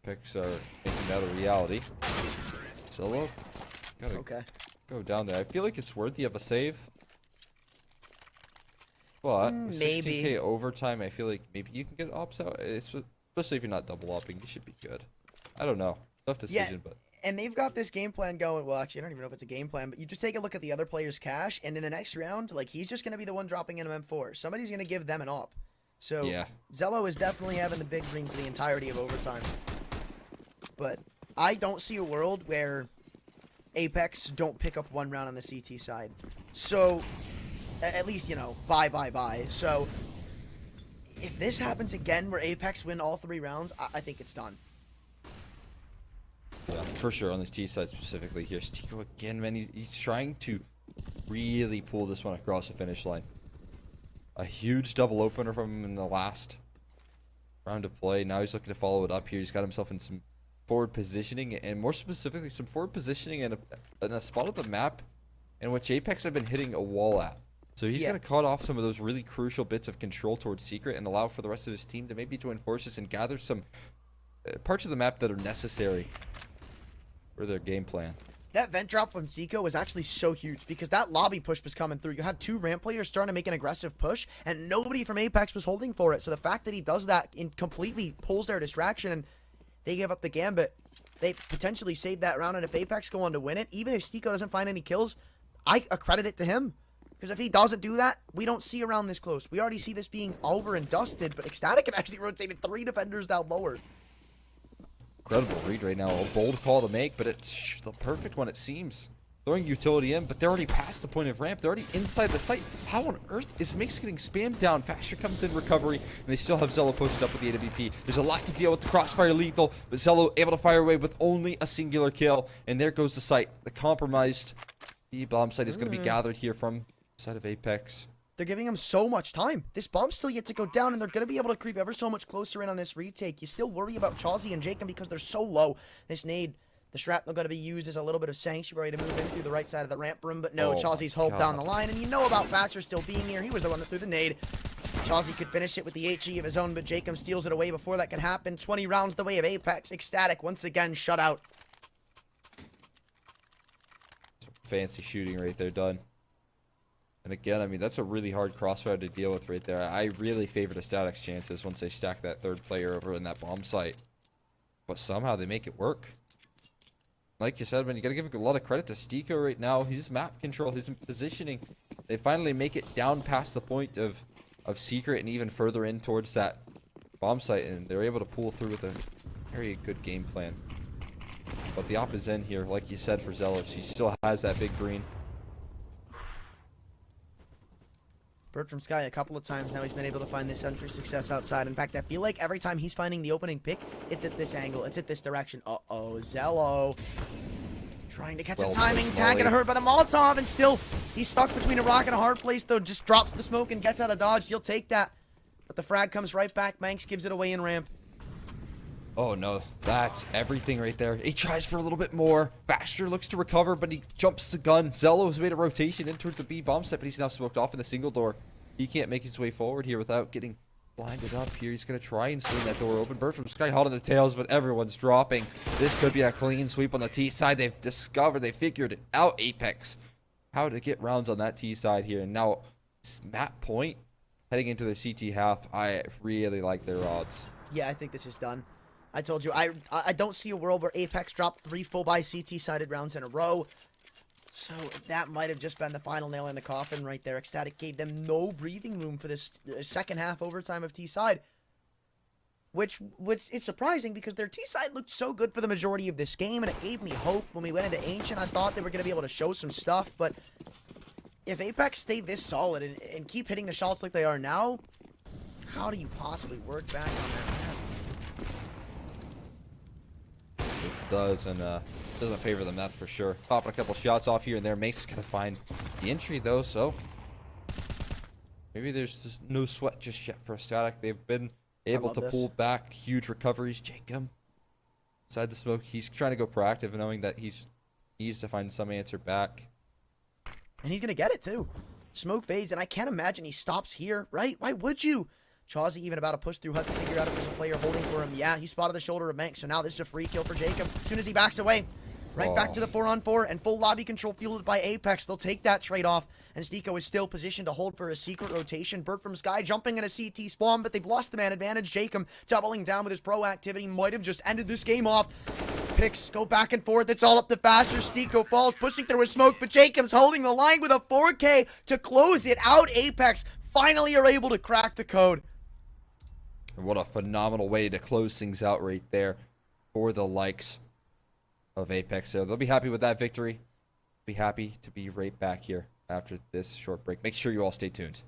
Picks are making that a reality. Solo, gotta go down there. I feel like it's worthy of a save. But with Maybe. 16k overtime, I feel like maybe you can get ops out. Especially if you're not double opping, you should be good. I don't know. Tough decision, but. And they've got this game plan going. Well, actually, I don't even know if it's a game plan, but you just take a look at the other player's cash, and in the next round, like, he's just going to be the one dropping in an M4. Somebody's going to give them an op. So, Yeah. Zello is definitely having the big ring for the entirety of overtime. But I don't see a world where Apeks don't pick up one round on the CT side. So, at least, you know, bye. So, if this happens again where Apeks win all 3 rounds, I think it's done. Yeah, for sure on this T side specifically here. Stico again, man, he's trying to really pull this one across the finish line. A huge double opener from him in the last round of play. Now he's looking to follow it up here. He's got himself in some forward positioning, and more specifically, some forward positioning in a spot of the map in which Apeks have been hitting a wall at. So he's going to cut off some of those really crucial bits of control towards Secret and allow for the rest of his team to maybe join forces and gather some parts of the map that are necessary for their game plan. That vent drop from Zico was actually so huge because that lobby push was coming through. You had 2 ramp players starting to make an aggressive push, and nobody from Apeks was holding for it. So the fact that he does that completely pulls their distraction, and they give up the gambit. They potentially saved that round, and if Apeks go on to win it, even if Zico doesn't find any kills, I accredit it to him. Because if he doesn't do that, we don't see a round this close. We already see this being over and dusted, but SKADE have actually rotated 3 defenders down lower. Incredible read right now. A bold call to make, but it's the perfect one, it seems. Throwing utility in, but they're already past the point of ramp. They're already inside the site. How on earth is Mix getting spammed down? Faster comes in recovery, and they still have Zello posted up with the AWP. There's a lot to deal with. The crossfire lethal, but Zello able to fire away with only a singular kill. And there goes the site. The compromised bomb site is going to be gathered here from the side of Apeks. They're giving him so much time. This bomb's still yet to go down, and they're going to be able to creep ever so much closer in on this retake. You still worry about Chawsy and Jacob because they're so low. This nade, the shrapnel going to be used as a little bit of sanctuary to move in through the right side of the ramp room, but no, Chawsy's hold down the line, and you know about Faster still being here. He was the one that threw the nade. Chawsy could finish it with the HE of his own, but Jacob steals it away before that can happen. 20 rounds the way of Apeks. SKADE once again shut out. Fancy shooting right there, done. And again, I mean, that's a really hard crossfire to deal with right there. I really favor the SKADE's chances once they stack that 3rd player over in that bomb site. But somehow they make it work. Like you said, man, you got to give a lot of credit to Stico right now. His map control, his positioning. They finally make it down past the point of Secret and even further in towards that bomb site. And they're able to pull through with a very good game plan. But the op is in here, like you said, for Zello. She still has that big green. Bird from Sky a couple of times now. He's been able to find this entry success outside. In fact, I feel like every time he's finding the opening pick, it's at this angle. It's at this direction. Uh-oh, Zello. Trying to catch a timing tag, get hurt by the Molotov, and still he's stuck between a rock and a hard place, though. Just drops the smoke and gets out of dodge. He'll take that. But the frag comes right back. Manx gives it away in ramp. Oh no, that's everything right there. He tries for a little bit more. Faster looks to recover, but he jumps the gun. Zello has made a rotation in towards the B bomb site, but he's now smoked off in the single door. He can't make his way forward here without getting blinded up here. He's going to try and swing that door open. Bird from Sky hot on the tails, but everyone's dropping. This could be a clean sweep on the T side. They've figured it out, Apeks. How to get rounds on that T side here. And now, map point, heading into the CT half. I really like their odds. Yeah, I think this is done. I told you, I don't see a world where Apeks dropped 3 full buy CT-sided rounds in a row. So that might have just been the final nail in the coffin right there. SKADE gave them no breathing room for this second half overtime of T-side. Which is surprising because their T-side looked so good for the majority of this game, and it gave me hope when we went into Ancient. I thought they were going to be able to show some stuff, but if Apeks stay this solid and keep hitting the shots like they are now, how do you possibly work back on that map? Does, and doesn't favor them, that's for sure. Popping a couple shots off here and there. Mace is going to find the entry, though, so maybe there's just no sweat just yet for SKADE. They've been able to pull back huge recoveries. Jacob inside the smoke. He's trying to go proactive, knowing that he needs to find some answer back. And he's going to get it, too. Smoke fades, and I can't imagine he stops here, right? Why would you? Chawsy even about to push through HUD to figure out if there's a player holding for him. Yeah, he spotted the shoulder of Manx, so now this is a free kill for Jacob. As soon as he backs away, Right back to the 4-on-4 and full lobby control fueled by Apeks. They'll take that trade-off, and Stico is still positioned to hold for a secret rotation. Burt from Sky jumping in a CT spawn, but they've lost the man advantage. Jacob doubling down with his pro activity might have just ended this game off. Picks go back and forth. It's all up to faster. Stico falls, pushing through his smoke, but Jacob's holding the line with a 4K to close it out. Apeks finally are able to crack the code. What a phenomenal way to close things out right there for the likes of Apeks. So they'll be happy with that victory. Be happy to be right back here after this short break. Make sure you all stay tuned.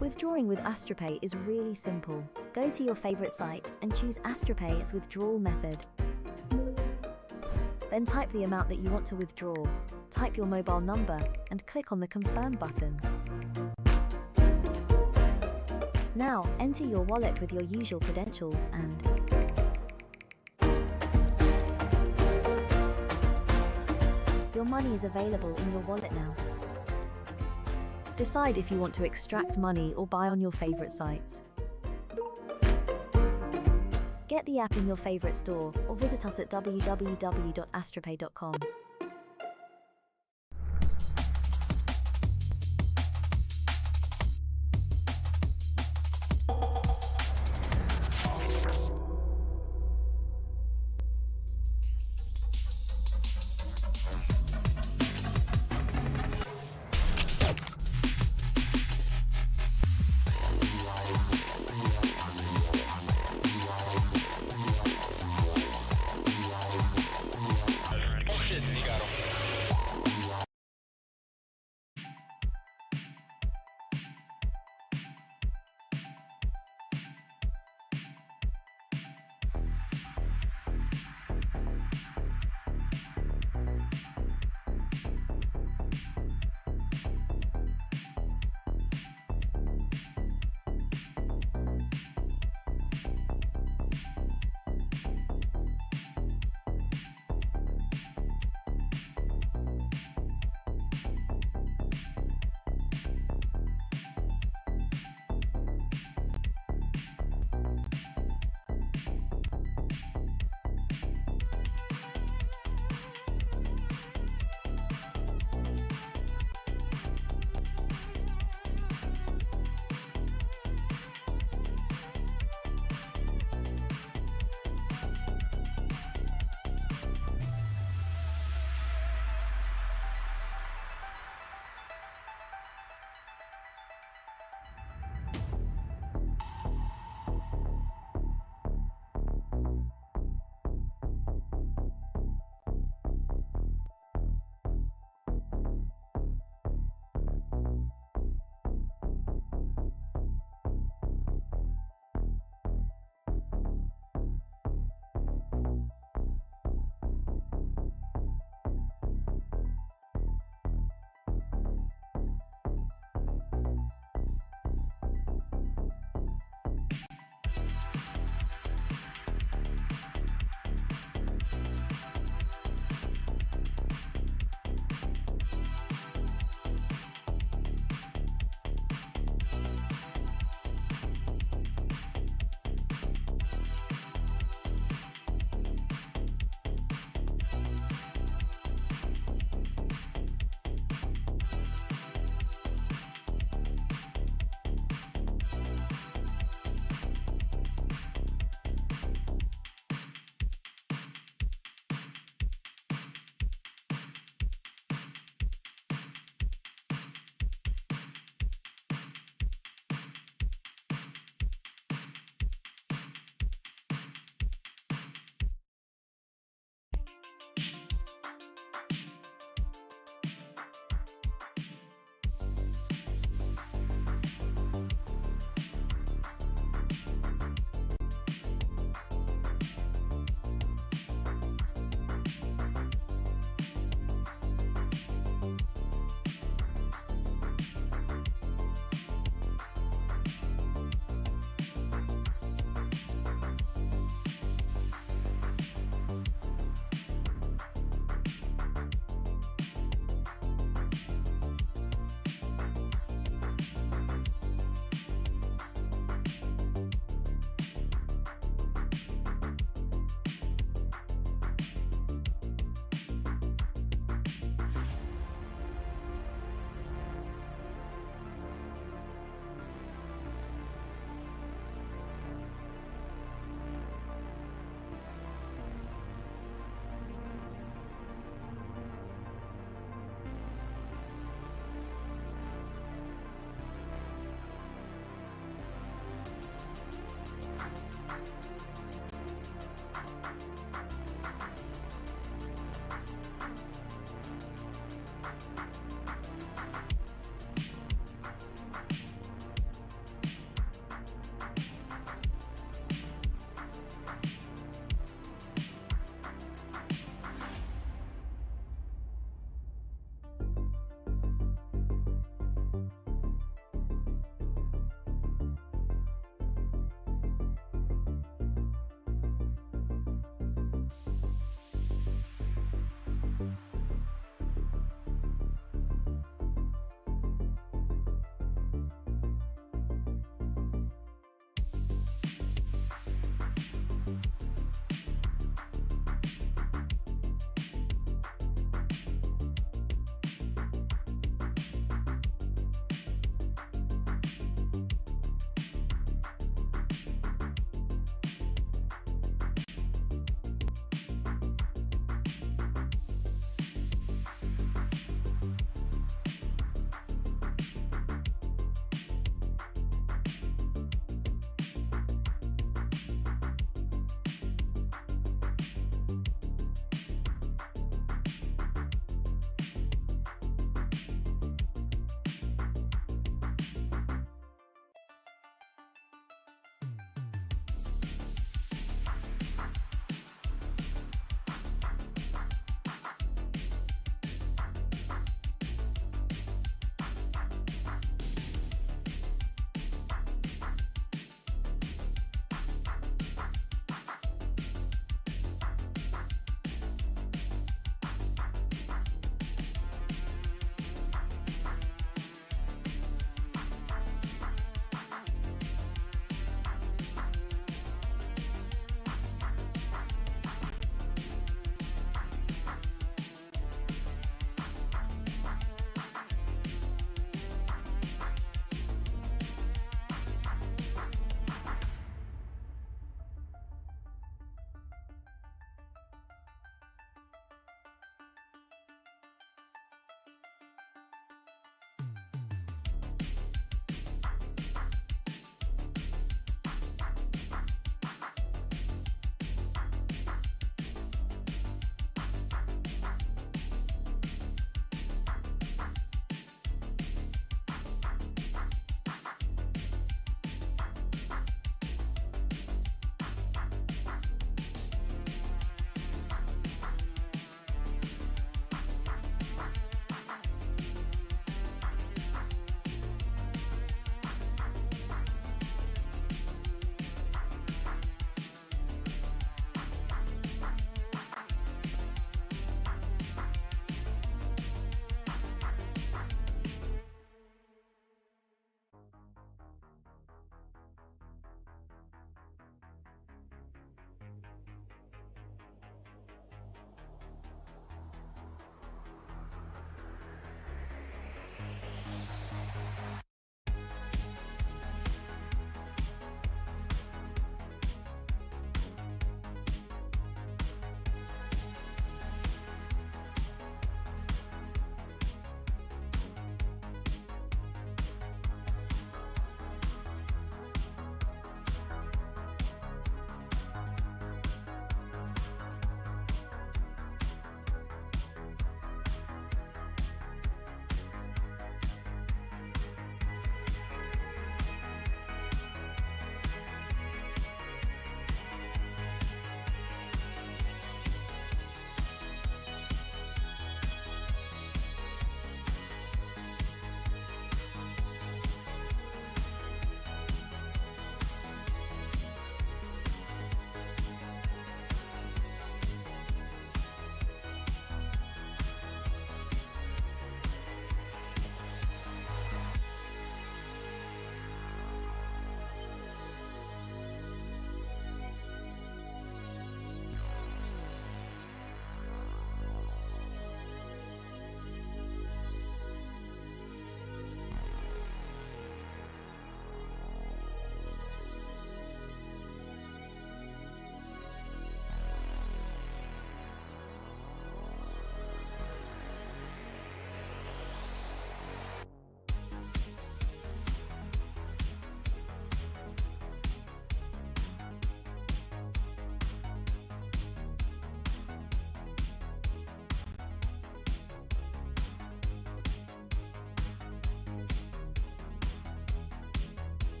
Withdrawing with AstroPay is really simple. Go to your favorite site and choose AstroPay's withdrawal method. Then type the amount that you want to withdraw, type your mobile number, and click on the Confirm button. Now, enter your wallet with your usual credentials and your money is available in your wallet now. Decide if you want to extract money or buy on your favorite sites. Get the app in your favorite store or visit us at www.astropay.com.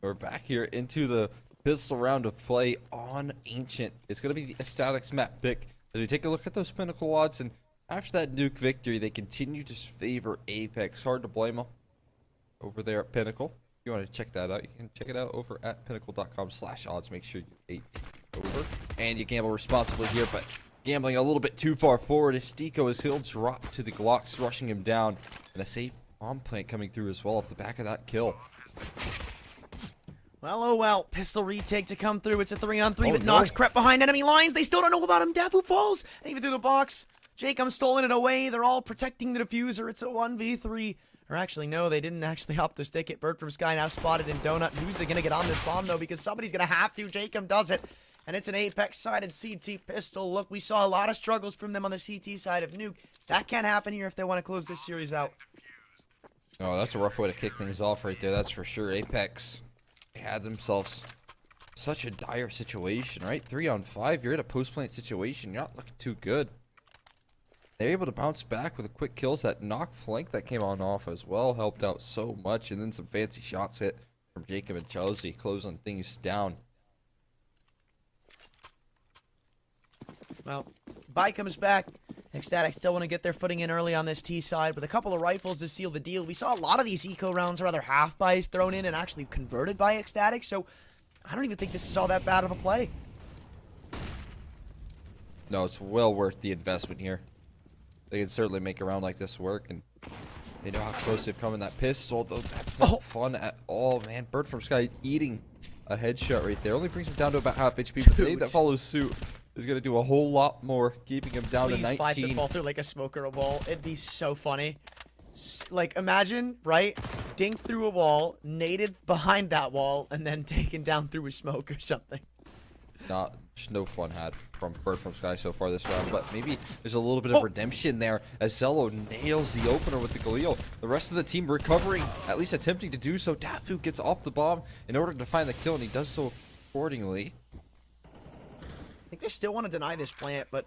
We're back here into the pistol round of play on Ancient. It's going to be the SKADE map pick. As we take a look at those Pinnacle odds, and after that nuke victory, they continue to favor Apeks. Hard to blame them over there at Pinnacle. If you want to check that out, you can check it out over at pinnacle.com/odds. Make sure you 8 over. And you gamble responsibly here, but gambling a little bit too far forward as Stiko, as he'll drop to the Glocks, rushing him down. And a safe bomb plant coming through as well off the back of that kill. Well, oh well. Pistol retake to come through. It's a 3-on-3, but Nox crept behind enemy lines. They still don't know about him. Dafu falls. And even through the box. Jacob stolen it away. They're all protecting the diffuser. It's a 1v3. Or actually, no, they didn't actually opt to stick it. Bird from Sky now spotted in Donut. Who's going to get on this bomb, though? Because somebody's going to have to. Jacob does it. And it's an Apeks-sided CT pistol. Look, we saw a lot of struggles from them on the CT side of Nuke. That can't happen here if they want to close this series out. Oh, that's a rough way to kick things off right there. That's for sure. Apeks, they had themselves such a dire situation, right? 3-on-5. You're in a post-plant situation. You're not looking too good. They're able to bounce back with a quick kills. That knock flank that came on off as well helped out so much. And then some fancy shots hit from Jacob and Chelsea, closing things down. Well, Bai comes back. SKADE still want to get their footing in early on this T side with a couple of rifles to seal the deal. We saw a lot of these eco rounds, or rather half buys thrown in and actually converted by SKADE, so I don't even think this is all that bad of a play. No, it's well worth the investment here. They can certainly make a round like this work, and they know how close they've come in that pistol, though that's not fun at all, man. Bird from Sky eating a headshot right there. Only brings him down to about half HP, but the nade that follows suit is going to do a whole lot more, keeping him down to 19. 5 to fall through like a smoke or a wall. It'd be so funny. Like, imagine, right? Dink through a wall, naded behind that wall, and then taken down through a smoke or something. Just no fun had from Bird from Sky so far this round, but maybe there's a little bit of redemption there as Zello nails the opener with the Galil. The rest of the team recovering, at least attempting to do so. Dafu gets off the bomb in order to find the kill, and he does so accordingly. I think they still want to deny this plant, but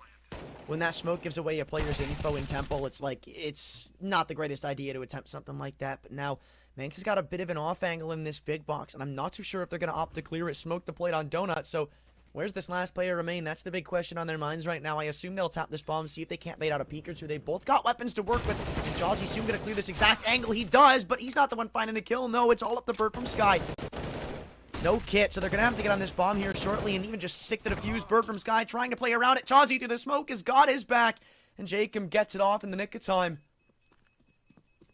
when that smoke gives away a player's info in Temple, it's like, it's not the greatest idea to attempt something like that. But now, Manx has got a bit of an off angle in this big box, and I'm not too sure if they're going to opt to clear it. Smoke the plate on Donut, so where's this last player remain? That's the big question on their minds right now. I assume they'll tap this bomb, see if they can't bait out a peek or two. They both got weapons to work with, and Jawsy's soon going to clear this exact angle. He does, but he's not the one finding the kill. No, it's all up the Bird from Sky. No kit, so they're going to have to get on this bomb here shortly and even just stick the defuse. Bird from Sky trying to play around it. Chawsy through the smoke has got his back, and Jacob gets it off in the nick of time.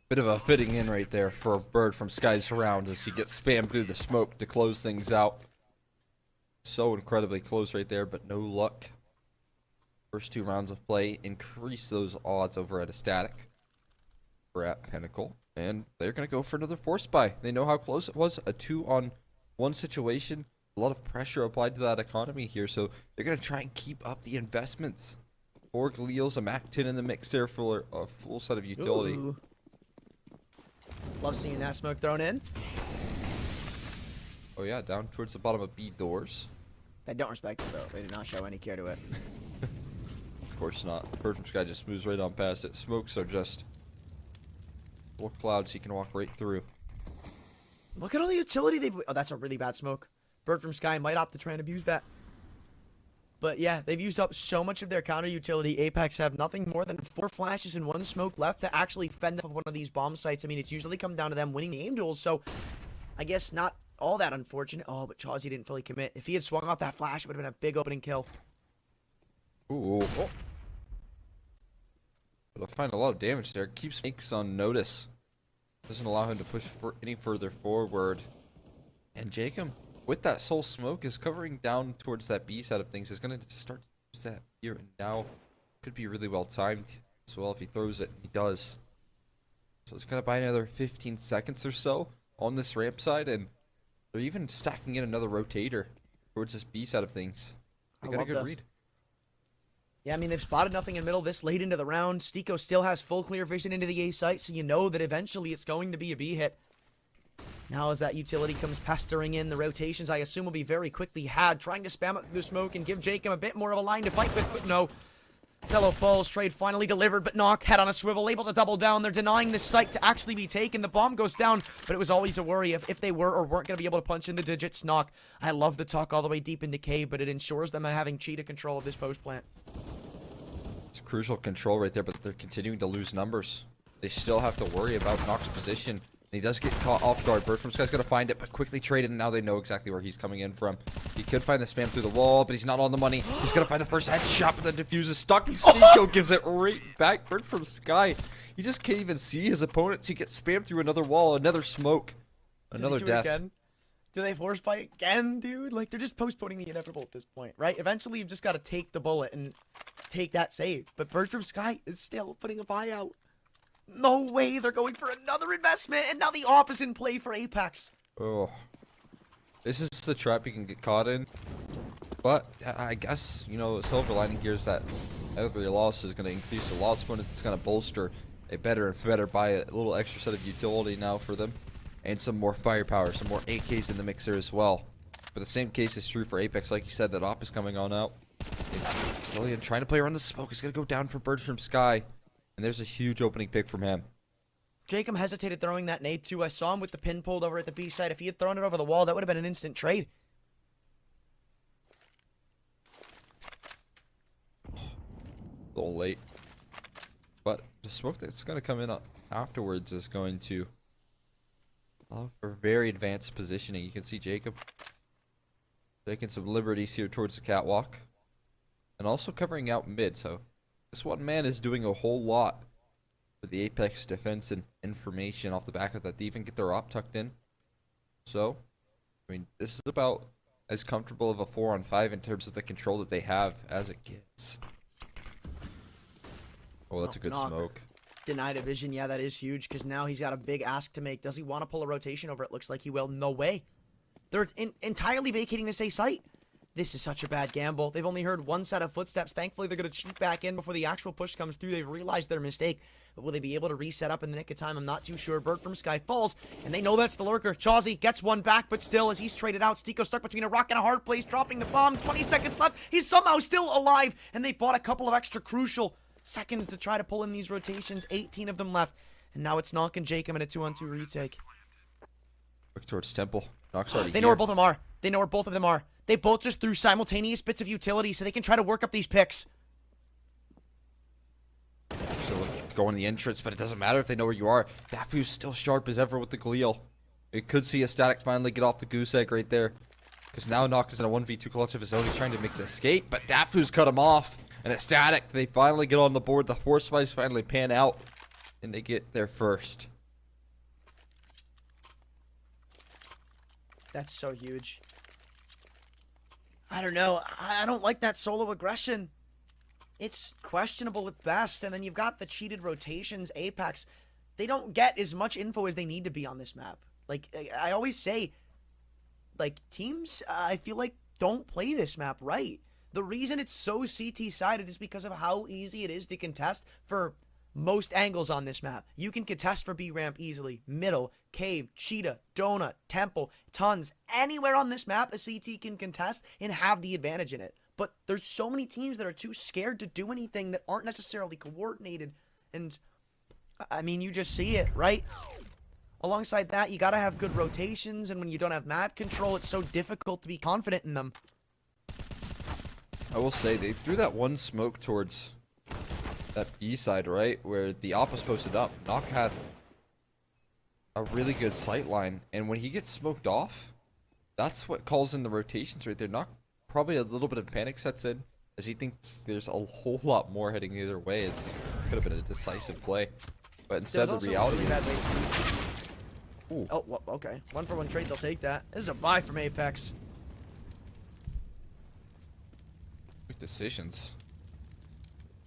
Bit of a fitting in right there for Bird from Sky's round as he gets spammed through the smoke to close things out. So incredibly close right there, but no luck. First 2 rounds of play increase those odds over at SKADE. We're at Pinnacle, and they're going to go for another force buy. They know how close it was. A 2-on-1 situation. A lot of pressure applied to that economy here, so they're going to try and keep up the investments. 4 Galils, a Mac 10 in the mix there for a full set of utility. Ooh. Love seeing that smoke thrown in. Oh yeah, down towards the bottom of B doors. They don't respect it, though. They do not show any care to it. Of course not. Bird from Sky just moves right on past it. Smokes are just little clouds he can walk right through. Look at all the utility they've... Oh, that's a really bad smoke. Bird from Sky might opt to try and abuse that. But yeah, they've used up so much of their counter utility. Apeks have nothing more than 4 flashes and 1 smoke left to actually fend off one of these bomb sites. I mean, it's usually come down to them winning the aim duels, so I guess not all that unfortunate. Oh, but Chawsy didn't fully commit. If he had swung off that flash, it would have been a big opening kill. Ooh. Oh. But I'll find a lot of damage there. Keeps Snakes on notice. Doesn't allow him to push any further forward. And Jacob, with that soul smoke, is covering down towards that B side of things. Is going to start to use that here and now. Could be really well timed as well if he throws it. He does. So it's going to buy another 15 seconds or so on this ramp side, and they're even stacking in another rotator towards this B side of things. They got a good read. Yeah, I mean, they've spotted nothing in the middle this late into the round. Stiko still has full clear vision into the A site, so you know that eventually it's going to be a B hit. Now as that utility comes pestering in, the rotations I assume will be very quickly had, trying to spam it through the smoke and give Jacob a bit more of a line to fight with, but no. Zello falls, trade finally delivered, but Knock, head on a swivel, able to double down. They're denying this site to actually be taken. The bomb goes down, but it was always a worry if they were or weren't going to be able to punch in the digits. Knock, I love the talk all the way deep into Cave, but it ensures them having cheetah control of this post plant. It's crucial control right there, but they're continuing to lose numbers. They still have to worry about Knock's position. And he does get caught off guard. Bird from Sky's going to find it, but quickly traded, and now they know exactly where he's coming in from. He could find the spam through the wall, but he's not on the money. He's going to find the first headshot, but the defuse is stuck, and Sneeko gives it right back. Bird from Sky. You just can't even see his opponents. He gets spammed through another wall, another smoke, another death. Again? Do they force buy again, dude? Like, they're just postponing the inevitable at this point, right? Eventually, you've just got to take the bullet and take that save. But Bird from Sky is still putting a buyout. No way, they're going for another investment, and now the op is in play for Apeks. Oh. This is the trap you can get caught in. But, I guess, you know, the silver lining here is that every loss is going to increase the loss bonus. It's going to bolster a better buy a little extra set of utility now for them. And some more firepower, some more AKs in the mixer as well. But the same case is true for Apeks. Like you said, that op is coming on out. Slowly trying to play around the smoke. It's going to go down for Bird from Sky. And there's a huge opening pick from him. Jacob hesitated throwing that nade too. I saw him with the pin pulled over at the B side. If he had thrown it over the wall, that would have been an instant trade. A little late. But the smoke that's going to come in afterwards is going to allow for very advanced positioning. You can see Jacob taking some liberties here towards the catwalk. And also covering out mid, so this one man is doing a whole lot for the Apeks defense and information off the back of that. They even get their op tucked in. So, I mean, this is about as comfortable of a 4-on-5 in terms of the control that they have as it gets. Oh, that's a good smoke. Denied a vision. Yeah, that is huge because now he's got a big ask to make. Does he want to pull a rotation over? It looks like he will. No way. They're entirely vacating this A site. This is such a bad gamble. They've only heard one set of footsteps. Thankfully, they're going to cheat back in before the actual push comes through. They've realized their mistake. But will they be able to reset up in the nick of time? I'm not too sure. Bird from Sky falls, and they know that's the lurker. Chawsey gets one back, but still, as he's traded out, Steeko stuck between a rock and a hard place, dropping the bomb. 20 seconds left. He's somehow still alive, and they bought a couple of extra crucial seconds to try to pull in these rotations. 18 of them left, and now it's Knock and Jacob in a 2-on-2 retake. Look towards Temple. Knock's already They know where both of them are. They know where both of them are. They both just threw simultaneous bits of utility so they can try to work up these picks. So go in the entrance, but it doesn't matter if they know where you are. Dafu's still sharp as ever with the Galil. We could see SKADE finally get off the goose egg right there. Because now Knock is in a 1v2 clutch of his own. He's trying to make the escape, but Dafu's cut him off. And SKADE, they finally get on the board. The force buys finally pan out. And they get there first. That's so huge. I don't know. I don't like that solo aggression. It's questionable at best. And then you've got the cheated rotations. Apeks, they don't get as much info as they need to be on this map. Like, I always say, like, teams, I feel like, don't play this map right. The reason it's so CT-sided is because of how easy it is to contest for most angles on this map. You can contest for B ramp easily. Middle, cave, cheetah, donut, temple, tons. Anywhere on this map, a CT can contest and have the advantage in it. But there's so many teams that are too scared to do anything that aren't necessarily coordinated. And, I mean, you just see it, right? Alongside that, you gotta have good rotations. And when you don't have map control, it's so difficult to be confident in them. I will say, they threw that one smoke towards that B side, right, where the op was posted up. Knock had a really good sight line, and when he gets smoked off, that's what calls in the rotations right there. Knock probably a little bit of panic sets in, as he thinks there's a whole lot more heading either way. It could have been a decisive play, but instead the reality is... Ooh. Oh, well, okay. 1-for-1 trade, they'll take that. This is a buy from Apeks. Quick decisions.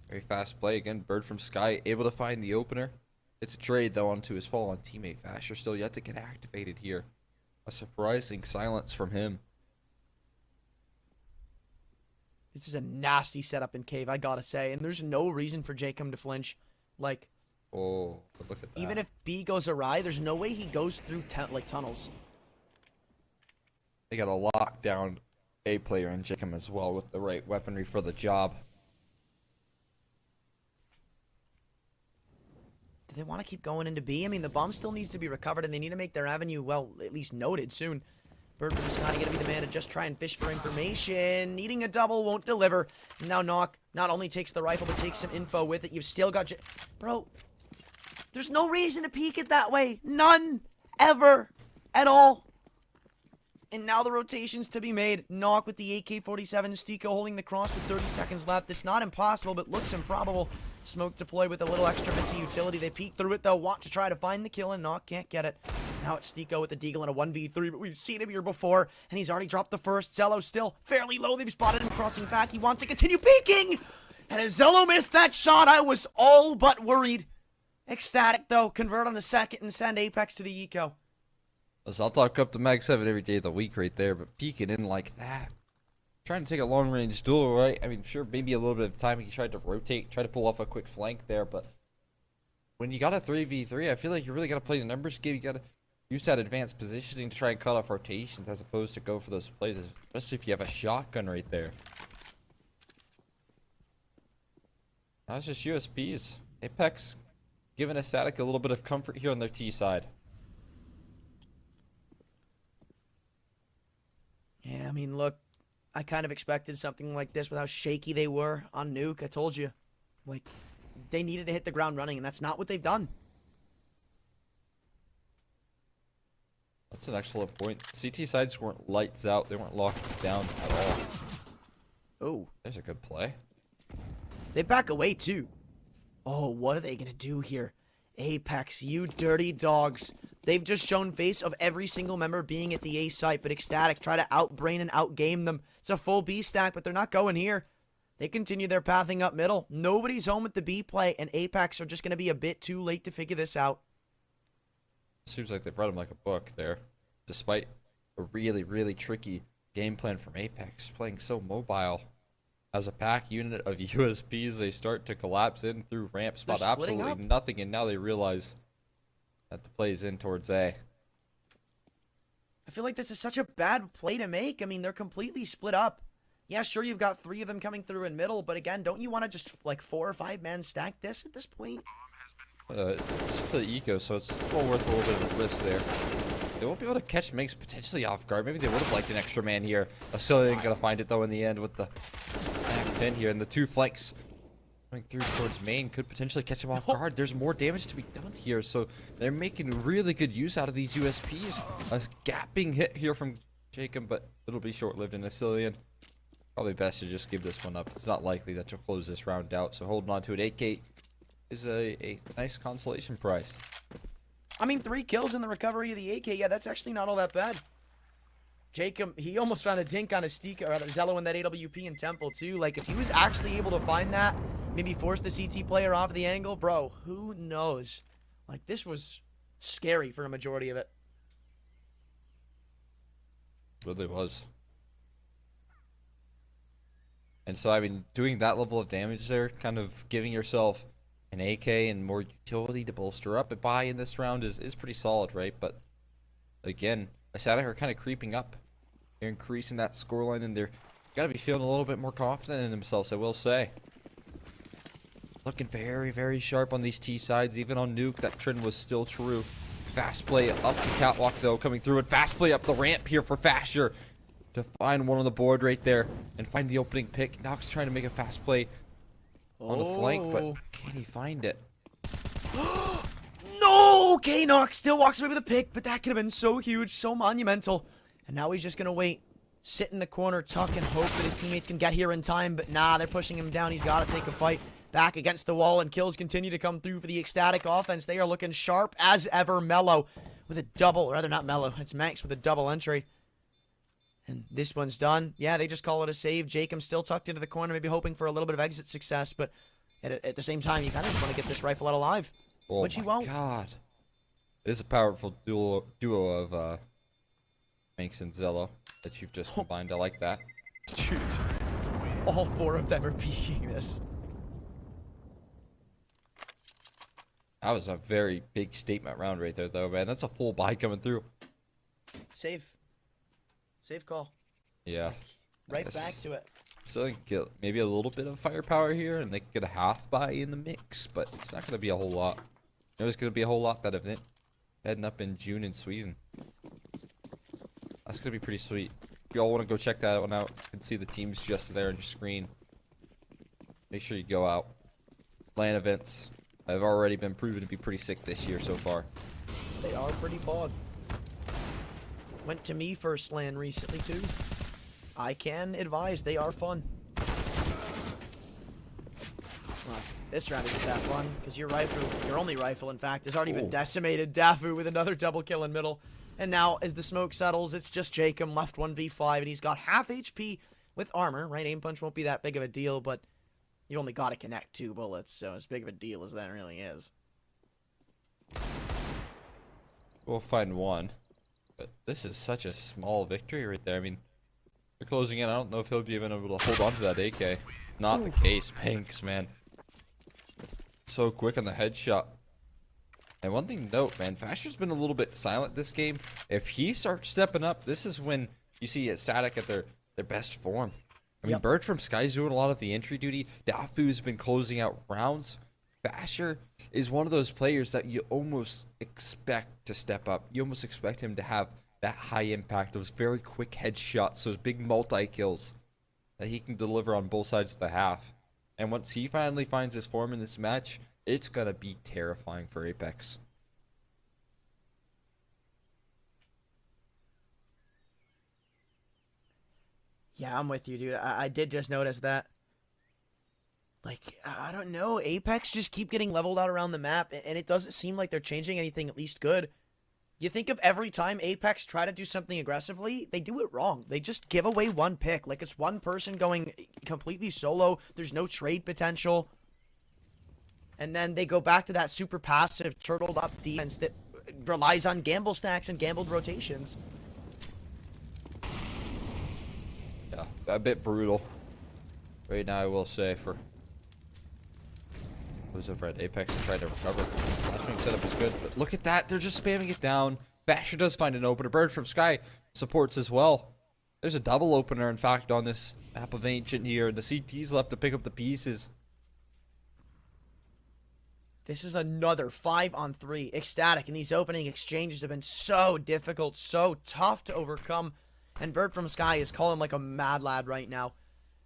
Very fast play again. Bird from Sky able to find the opener. It's a trade though onto his fallen teammate. Fasher still yet to get activated here. A surprising silence from him. This is a nasty setup in cave, I gotta say, and there's no reason for Jacob to flinch. Like, oh, look at that. Even if B goes awry, there's no way he goes through like tunnels. They got a lockdown A player in Jacob as well with the right weaponry for the job. they want to keep going into B? I mean, the bomb still needs to be recovered, and they need to make their avenue, well, at least noted soon. Birdman is kind of going to be the man to just try and fish for information. Needing a double, won't deliver. Now Knock not only takes the rifle, but takes some info with it. You've still got... Bro, there's no reason to peek it that way. None. Ever. At all. And now the rotations to be made. Knock with the AK-47. SKADE holding the cross with 30 seconds left. It's not impossible, but looks improbable. Smoke deploy with a little extra bits of utility. They peek through it, though. Want to try to find the kill, and Knock can't get it. Now it's SKADE with the Deagle in a 1v3, but we've seen him here before, and he's already dropped the first. Zello still fairly low. They've spotted him crossing back. He wants to continue peeking! And if Zello missed that shot, I was all but worried. Ecstatic, though. Convert on the second and send Apeks to the eco. I'll talk up to Mag 7 every day of the week right there, but peeking in like that. Trying to take a long-range duel, right? I mean, sure, maybe a little bit of time he tried to rotate, try to pull off a quick flank there, but when you got a 3v3, I feel like you really got to play the numbers game. You got to use that advanced positioning to try and cut off rotations as opposed to go for those plays, especially if you have a shotgun right there. That's just USPs. Apeks giving SKADE a little bit of comfort here on their T side. Yeah, I mean, look, I kind of expected something like this with how shaky they were on Nuke. I told you. Like, they needed to hit the ground running, and that's not what they've done. That's an excellent point. CT sides weren't lights out. They weren't locked down at all. Oh. There's a good play. They back away, too. Oh, what are they going to do here? Apeks, you dirty dogs. They've just shown face of every single member being at the A site, but SKADE try to outbrain and outgame them. It's a full B stack, but they're not going here. They continue their pathing up middle. Nobody's home with the B play, and Apeks are just going to be a bit too late to figure this out. Seems like they've read him like a book there. Despite a really, really tricky game plan from Apeks, playing so mobile. As a pack unit of USPs, they start to collapse in through ramp spot absolutely nothing, and now they realize that the play is in towards A. I feel like this is such a bad play to make. I mean, they're completely split up. Yeah, sure, you've got 3 of them coming through in middle, but again, don't you want to just, like, 4 or 5 man stack this at this point? It's to the eco, so it's well worth a little bit of a risk there. They won't be able to catch Minx potentially off guard. Maybe they would have liked an extra man here. Still ain't gonna find it though in the end with the back 10 here, and the 2 flanks going through towards main could potentially catch him off guard. There's more damage to be done here, so they're making really good use out of these USPs. A gapping hit here from Jacob, but it'll be short-lived in Asilian. Probably best to just give this one up. It's not likely that you'll close this round out, so holding on to it 8-8 is a nice consolation prize. I mean, 3 kills in the recovery of the AK. Yeah, that's actually not all that bad. Jacob, he almost found a dink on a Stika, or rather Zello in that AWP in Temple, too. Like, if he was actually able to find that, maybe force the CT player off the angle, bro, who knows? Like, this was scary for a majority of it. It really was. And so, I mean, doing that level of damage there, kind of giving yourself an AK and more utility to bolster up a buy in this round is pretty solid, right? But again, SKADE are kind of creeping up. They're increasing that scoreline, and they're got to be feeling a little bit more confident in themselves, I will say. Looking very, very sharp on these T sides, even on Nuke. That trend was still true. Fast play up the catwalk, though, coming through, and fast play up the ramp here for Fasher to find one on the board right there and find the opening pick. Nox trying to make a fast play on the flank, but can he find it? No! Okay, Nox still walks away with a pick, but that could have been so huge, so monumental. And now he's just going to wait, sit in the corner, tuck, and hope that his teammates can get here in time. But nah, they're pushing him down. He's got to take a fight. Back against the wall, and kills continue to come through for the SKADE offense. They are looking sharp as ever. Mellow with a double, or rather not Mellow, it's Manx with a double entry. And this one's done. Yeah, they just call it a save. Jacob still tucked into the corner, maybe hoping for a little bit of exit success, but at the same time, you kind of just want to get this rifle out alive. Oh which he won't. God. It is a powerful duo of Manx and Zello that you've just combined. I like that. Dude, all 4 of them are peeking this. That was a very big statement round right there, though, man. That's a full buy coming through. Save. Save call. Yeah. Right back to it. So they can get maybe a little bit of firepower here, and they can get a half buy in the mix, but it's not going to be a whole lot. There's going to be a whole lot that event heading up in June in Sweden. That's going to be pretty sweet. If you all want to go check that one out, you can see the teams just there on your screen. Make sure you go out. LAN events have already been proven to be pretty sick this year so far. They are pretty bog. Went to me first LAN recently too. I can advise they are fun. Well, this round isn't that fun because your rifle, your only rifle in fact, has already been decimated. Dafu with another double kill in middle. And now as the smoke settles, it's just Jacob left 1v5 and he's got half HP with armor, right? Aim punch won't be that big of a deal, but you only got to connect 2 bullets, so as big of a deal as that really is. We'll find one. But this is such a small victory right there. I mean, they're closing in. I don't know if he'll be even able to hold on to that AK. Not the case. Pinks, man. So quick on the headshot. And one thing to note, man, Fasher's been a little bit silent this game. If he starts stepping up, this is when you see SKADE at their best form. I mean, Bird from Sky's doing a lot of the entry duty. Dafu's been closing out rounds. Fasher is one of those players that you almost expect to step up. You almost expect him to have that high impact, those very quick headshots, those big multi-kills that he can deliver on both sides of the half. And once he finally finds his form in this match, it's going to be terrifying for Apeks. Yeah, I'm with you, dude. I did just notice that. Like, I don't know. Apeks just keep getting leveled out around the map, and it doesn't seem like they're changing anything at least good. You think of every time Apeks try to do something aggressively, they do it wrong. They just give away one pick. Like, it's one person going completely solo. There's no trade potential. And then they go back to that super passive, turtled up defense that relies on gamble stacks and gambled rotations. Yeah, a bit brutal right now, I will say, for those over at Apeks to try to recover. Last wing setup is good, but look at that. They're just spamming it down. Basher does find an opener. Bird from Sky supports as well. There's a double opener, in fact, on this map of Ancient here, and the CT's left to pick up the pieces. This is another 5-on-3. Ecstatic, and these opening exchanges have been so difficult, so tough to overcome. And Bird from Sky is calling like a mad lad right now.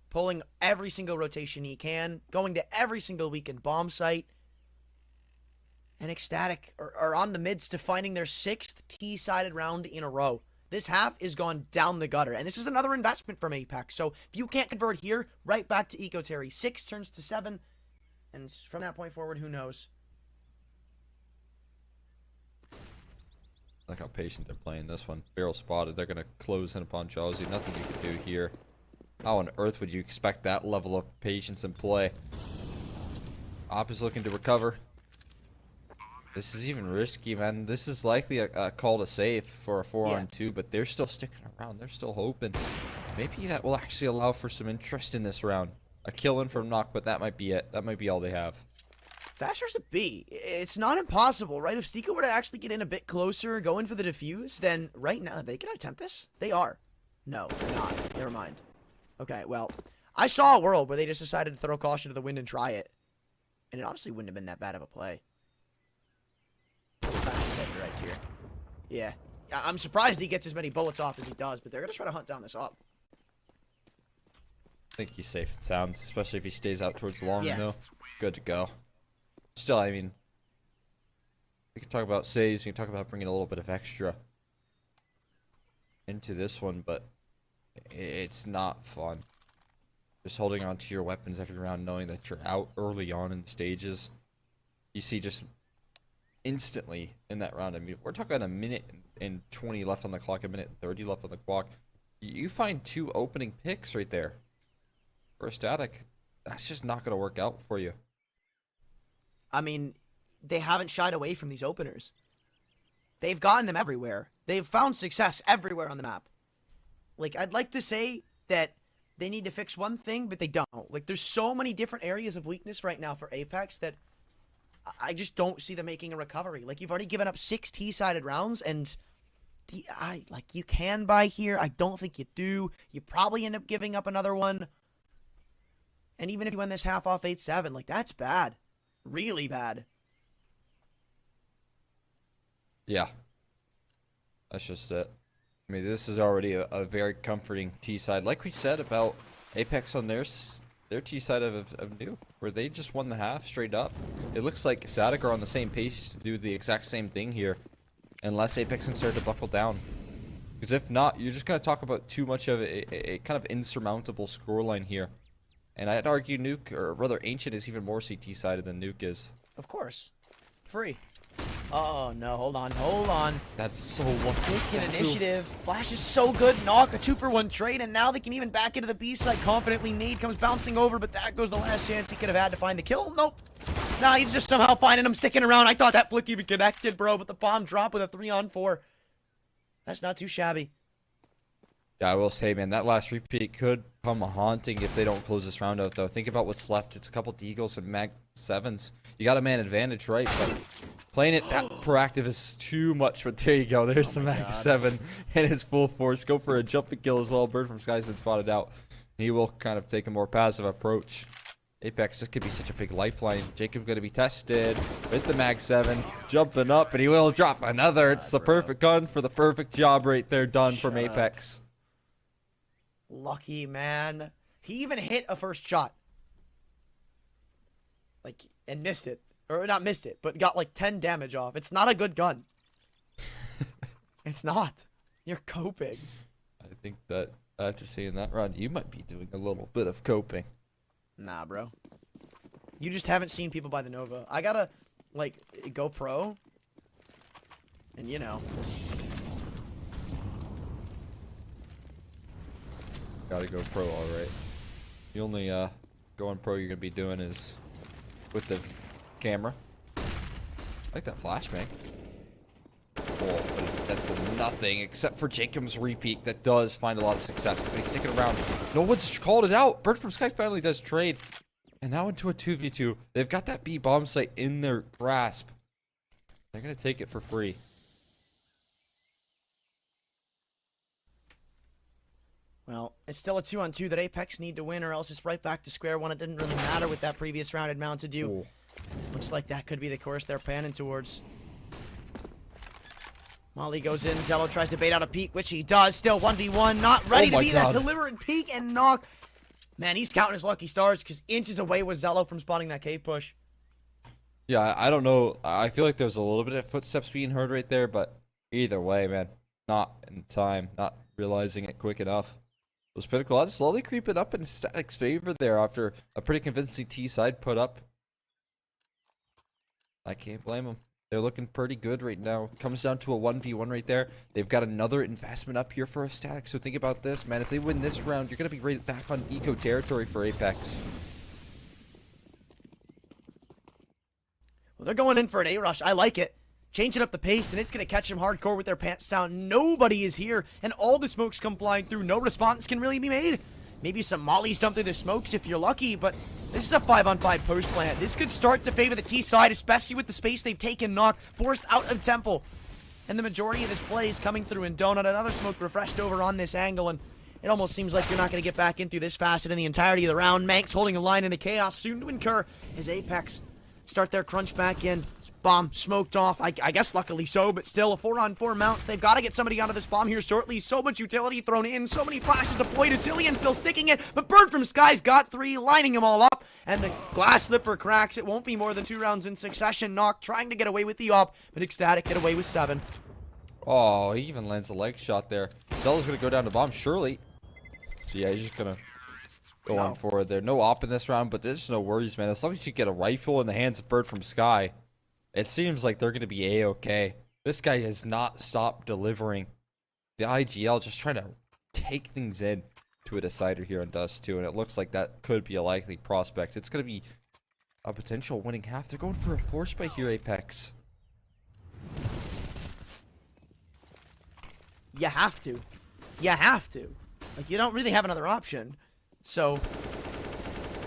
Pulling every single rotation he can, going to every single weekend bomb site. And Ecstatic are on the midst to finding their 6th T-sided round in a row. This half is gone down the gutter, and this is another investment from Apeks. So if you can't convert here, right back to Eco Terry. 6 turns to 7, and from that point forward, who knows? Look how patient they're playing this one. Barrel spotted. They're going to close in upon Jawsy. Nothing you can do here. How on earth would you expect that level of patience in play? Op is looking to recover. This is even risky, man. This is likely a call to save for a 4-on-2, but they're still sticking around. They're still hoping. Maybe that will actually allow for some interest in this round. A kill in from Knock, but that might be it. That might be all they have. Fasher's a B. It's not impossible, right? If Stika were to actually get in a bit closer, go in for the defuse, then right now, they can attempt this? They are. No, they're not. Never mind. Okay, well, I saw a world where they just decided to throw caution to the wind and try it. And it honestly wouldn't have been that bad of a play. Right here. Yeah. I'm surprised he gets as many bullets off as he does, but they're going to try to hunt down this op. I think he's safe and sound, especially if he stays out towards the long though. Good to go. Still, I mean, we can talk about saves, we can talk about bringing a little bit of extra into this one, but it's not fun. Just holding on to your weapons every round, knowing that you're out early on in the stages. You see just instantly in that round, I mean, we're talking a minute and 20 left on the clock, a minute and 30 left on the clock. You find 2 opening picks right there. For a Static, that's just not going to work out for you. I mean, they haven't shied away from these openers. They've gotten them everywhere. They've found success everywhere on the map. Like, I'd like to say that they need to fix one thing, but they don't. Like, there's so many different areas of weakness right now for Apeks that I just don't see them making a recovery. Like, you've already given up 6 T-sided rounds, and you can buy here. I don't think you do. You probably end up giving up another one. And even if you win this half off 8-7, like, that's bad. Really bad. Yeah. That's just it. I mean, this is already a very comforting T side. Like we said about Apeks on their T side of New, where they just won the half straight up. It looks like SKADE are on the same pace to do the exact same thing here, unless Apeks can start to buckle down. Because if not, you're just going to talk about too much of a kind of insurmountable scoreline here. And I'd argue Nuke, or rather Ancient, is even more CT sided than Nuke is. Of course. Free. Oh, no. Hold on. That's so lucky. Taking initiative. Flash is so good. Knock a 2-for-1 trade, and now they can even back into the B side confidently. Nade comes bouncing over, but that goes the last chance he could have had to find the kill. Nope. Nah, he's just somehow finding him, sticking around. I thought that flick even connected, bro, but the bomb dropped with a 3-on-4. That's not too shabby. Yeah, I will say, man, that last repeat could come haunting if they don't close this round out, though. Think about what's left. It's a couple Deagles and Mag 7s. You got a man advantage, right? But playing it that proactive is too much. But there you go. There's the Mag 7 and his full force. Go for a jumping kill as well. Bird from Sky's been spotted out. He will kind of take a more passive approach. Apeks, this could be such a big lifeline. Jacob going to be tested with the Mag 7. Jumping up, and he will drop another. It's the perfect gun for the perfect job right there done from Apeks. Lucky, man. He even hit a first shot. Like, and missed it. Or not missed it, but got like 10 damage off. It's not a good gun. It's not. You're coping. I think that after seeing that run, you might be doing a little bit of coping. Nah, bro. You just haven't seen people buy the Nova. I gotta, like, go pro. And, you know. Gotta go pro, alright. The only going pro you're gonna be doing is with the camera. I like that flashbang. Oh, but that's nothing except for Jacob's repeat that does find a lot of success. But he's sticking around. No one's called it out. Bird from Sky finally does trade. And now into a 2v2. They've got that B bomb site in their grasp. They're gonna take it for free. Well, it's still a 2-on-2 that Apeks need to win, or else it's right back to square one. It didn't really matter with that previous round had Mounted Dew. Ooh. Looks like that could be the course they're panning towards. Molly goes in. Zello tries to bait out a peek, which he does. Still 1v1. Not ready to be that deliberate peek and knock. Man, he's counting his lucky stars because inches away was Zello from spotting that cave push. Yeah, I don't know. I feel like there's a little bit of footsteps being heard right there, but either way, man. Not in time. Not realizing it quick enough. Those Pinnacle odds slowly creeping up in SKADE's favor there after a pretty convincing T side put up. I can't blame them. They're looking pretty good right now. Comes down to a 1v1 right there. They've got another investment up here for a SKADE. So think about this, man. If they win this round, you're going to be right back on eco territory for Apeks. Well, they're going in for an A-rush. I like it. Changing up the pace, and it's going to catch them hardcore with their pants down. Nobody is here, and all the smokes come flying through. No response can really be made. Maybe some mollies dump through the smokes if you're lucky, but this is a 5-on-5 post plant. This could start to favor the T side, especially with the space they've taken. Knock forced out of Temple. And the majority of this play is coming through in Donut. Another smoke refreshed over on this angle, and it almost seems like you're not going to get back in through this facet in the entirety of the round. Manx holding a line in the chaos, soon to incur as Apeks start their crunch back in. Bomb smoked off. I guess luckily so, but still a 4-on-4 mounts. They've got to get somebody out of this bomb here shortly. So much utility thrown in, so many flashes deployed. Azillion still sticking it, but Bird from Sky's got 3, lining them all up, and the glass slipper cracks. It won't be more than 2 rounds in succession. Knock trying to get away with the op, but ECSTATIC get away with 7. Oh, he even lands a leg shot there. Zella's going to go down to bomb, surely. So yeah, he's just going to go on forward there. No op in this round, but there's no worries, man. As long as you get a rifle in the hands of Bird from Sky, it seems like they're going to be A-okay. This guy has not stopped delivering. The IGL just trying to take things in to a decider here on Dust 2, and it looks like that could be a likely prospect. It's going to be a potential winning half. They're going for a force by here, Apeks. You have to. You have to. Like, you don't really have another option. So,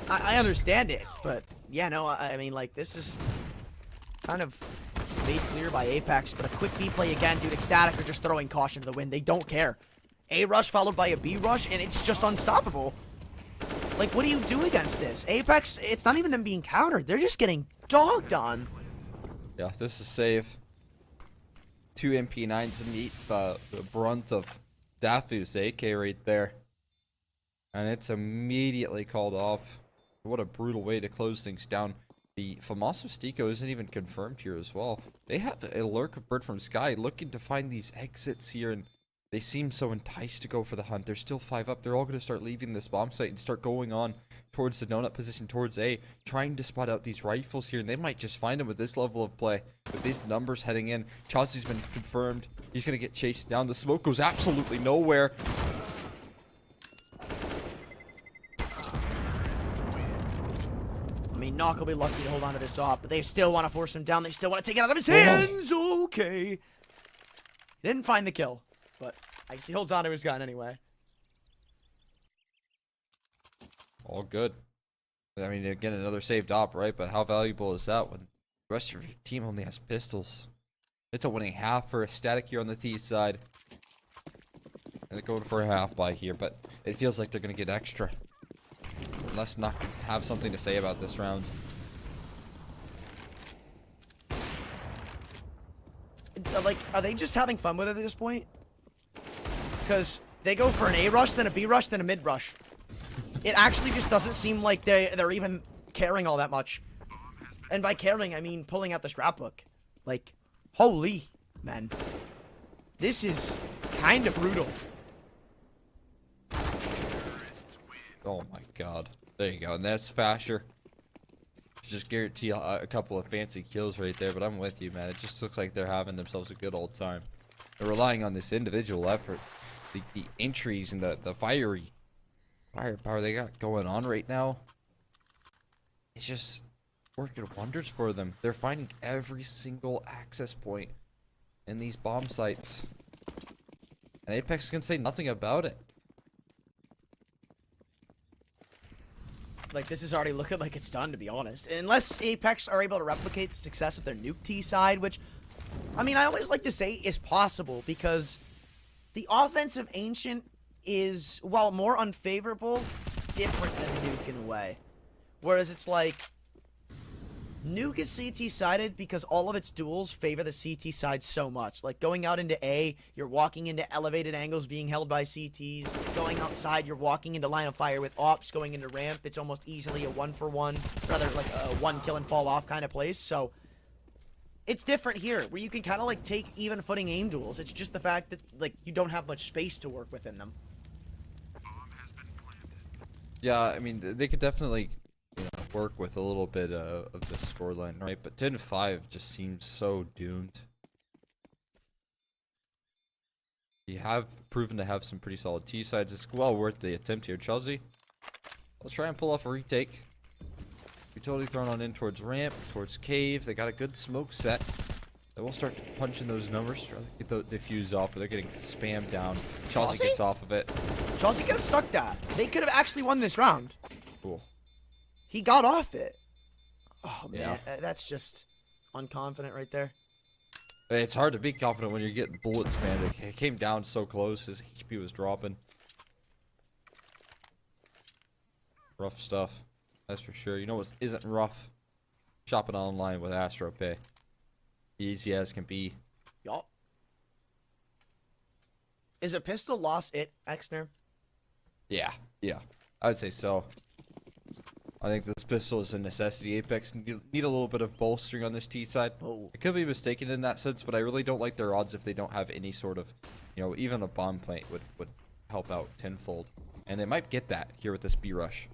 I understand it, but, yeah, no, I mean, like, this is kind of made clear by Apeks, but a quick B play again, dude. ECSTATIC are just throwing caution to the wind. They don't care. A rush followed by a B rush, and it's just unstoppable. Like, what do you do against this? Apeks, it's not even them being countered. They're just getting dogged on. Yeah, this is safe. 2 MP9s meet the brunt of Dafu's AK right there. And it's immediately called off. What a brutal way to close things down. The Famoso Stico isn't even confirmed here as well. They have a lurk of Bird from Sky looking to find these exits here, and they seem so enticed to go for the hunt. They're still 5 up. They're all going to start leaving this bomb site and start going on towards the donut position, towards A, trying to spot out these rifles here, and they might just find them with this level of play. With these numbers heading in, Chauncey's been confirmed. He's going to get chased down. The smoke goes absolutely nowhere. I mean, Knock will be lucky to hold on to this off, but they still want to force him down. They still want to take it out of his hands. Okay. He didn't find the kill, but I guess he holds on to his gun anyway. All good. I mean, again, another saved op, right? But how valuable is that when the rest of your team only has pistols? It's a winning half for SKADE here on the T side. And they're going for a half buy here, but it feels like they're going to get extra. Unless Knock have something to say about this round. Like, are they just having fun with it at this point? Because they go for an A rush, then a B rush, then a mid rush. It actually just doesn't seem like they're even caring all that much. And by caring, I mean pulling out the scrapbook. Like, holy, man. This is kind of brutal. Oh my god. There you go. And that's Fasher. Just guarantee a couple of fancy kills right there, but I'm with you, man. It just looks like they're having themselves a good old time. They're relying on this individual effort. The entries and the firepower they got going on right now. It's just working wonders for them. They're finding every single access point in these bomb sites. And Apeks can say nothing about it. Like, this is already looking like it's done, to be honest. Unless Apeks are able to replicate the success of their nuke T side, which, I mean, I always like to say is possible, because the offensive Ancient is, while more unfavorable, different than Nuke in a way. Whereas it's like, Nuke is CT sided because all of its duels favor the CT side so much. Like, going out into A, you're walking into elevated angles being held by CTs. Going outside, you're walking into line of fire with ops. Going into ramp, it's almost easily a 1-for-1, rather like a 1 kill and fall off kind of place. So it's different here, where you can kind of like take even footing aim duels. It's just the fact that like you don't have much space to work within them. Yeah, I mean, they could definitely, you know, work with a little bit of the scoreline, right? But 10-5 just seems so doomed. You have proven to have some pretty solid T sides. It's well worth the attempt here, Chelsea. Let's try and pull off a retake. We totally thrown on in towards ramp, towards cave. They got a good smoke set. They will start punching those numbers, try to get the diffuse off, but they're getting spammed down. Chelsea gets off of it. Chelsea could have stuck that. They could have actually won this round. Cool. He got off it. Oh, man. Yeah. That's just unconfident right there. It's hard to be confident when you're getting bullet spammed. It came down so close. His HP was dropping. Rough stuff. That's for sure. You know what isn't rough? Shopping online with AstroPay. Easy as can be. Yup. Is a pistol lost it, Exner? Yeah. I would say so. I think this pistol is a necessity. Apeks need a little bit of bolstering on this T side. Oh. I could be mistaken in that sense, but I really don't like their odds if they don't have any sort of, you know, even a bomb plant would help out tenfold. And they might get that here with this B rush.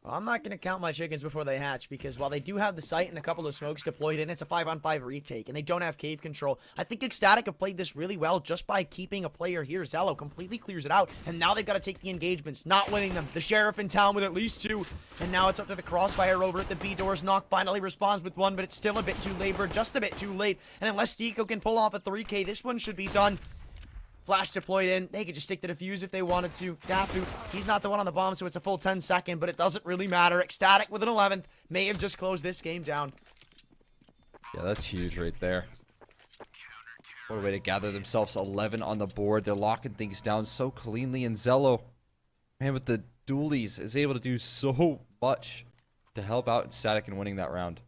Well, I'm not going to count my chickens before they hatch, because while they do have the site and a couple of smokes deployed in, it's a 5-on-5 retake, and they don't have cave control. I think ECSTATIC have played this really well just by keeping a player here. Zello completely clears it out, and now they've got to take the engagements, not winning them. The Sheriff in town with at least 2, and now it's up to the Crossfire over at the B doors. Knock finally responds with 1, but it's still a bit too labor, just a bit too late, and unless Stico can pull off a 3K, this one should be done. Flash deployed in. They could just stick the defuse if they wanted to. Dafu, he's not the one on the bomb, so it's a full 10-second, but it doesn't really matter. ECSTATIC with an 11th may have just closed this game down. Yeah, that's huge right there. What a way to gather themselves 11 on the board. They're locking things down so cleanly, and Zello, man, with the dualies, is able to do so much to help out ECSTATIC in winning that round.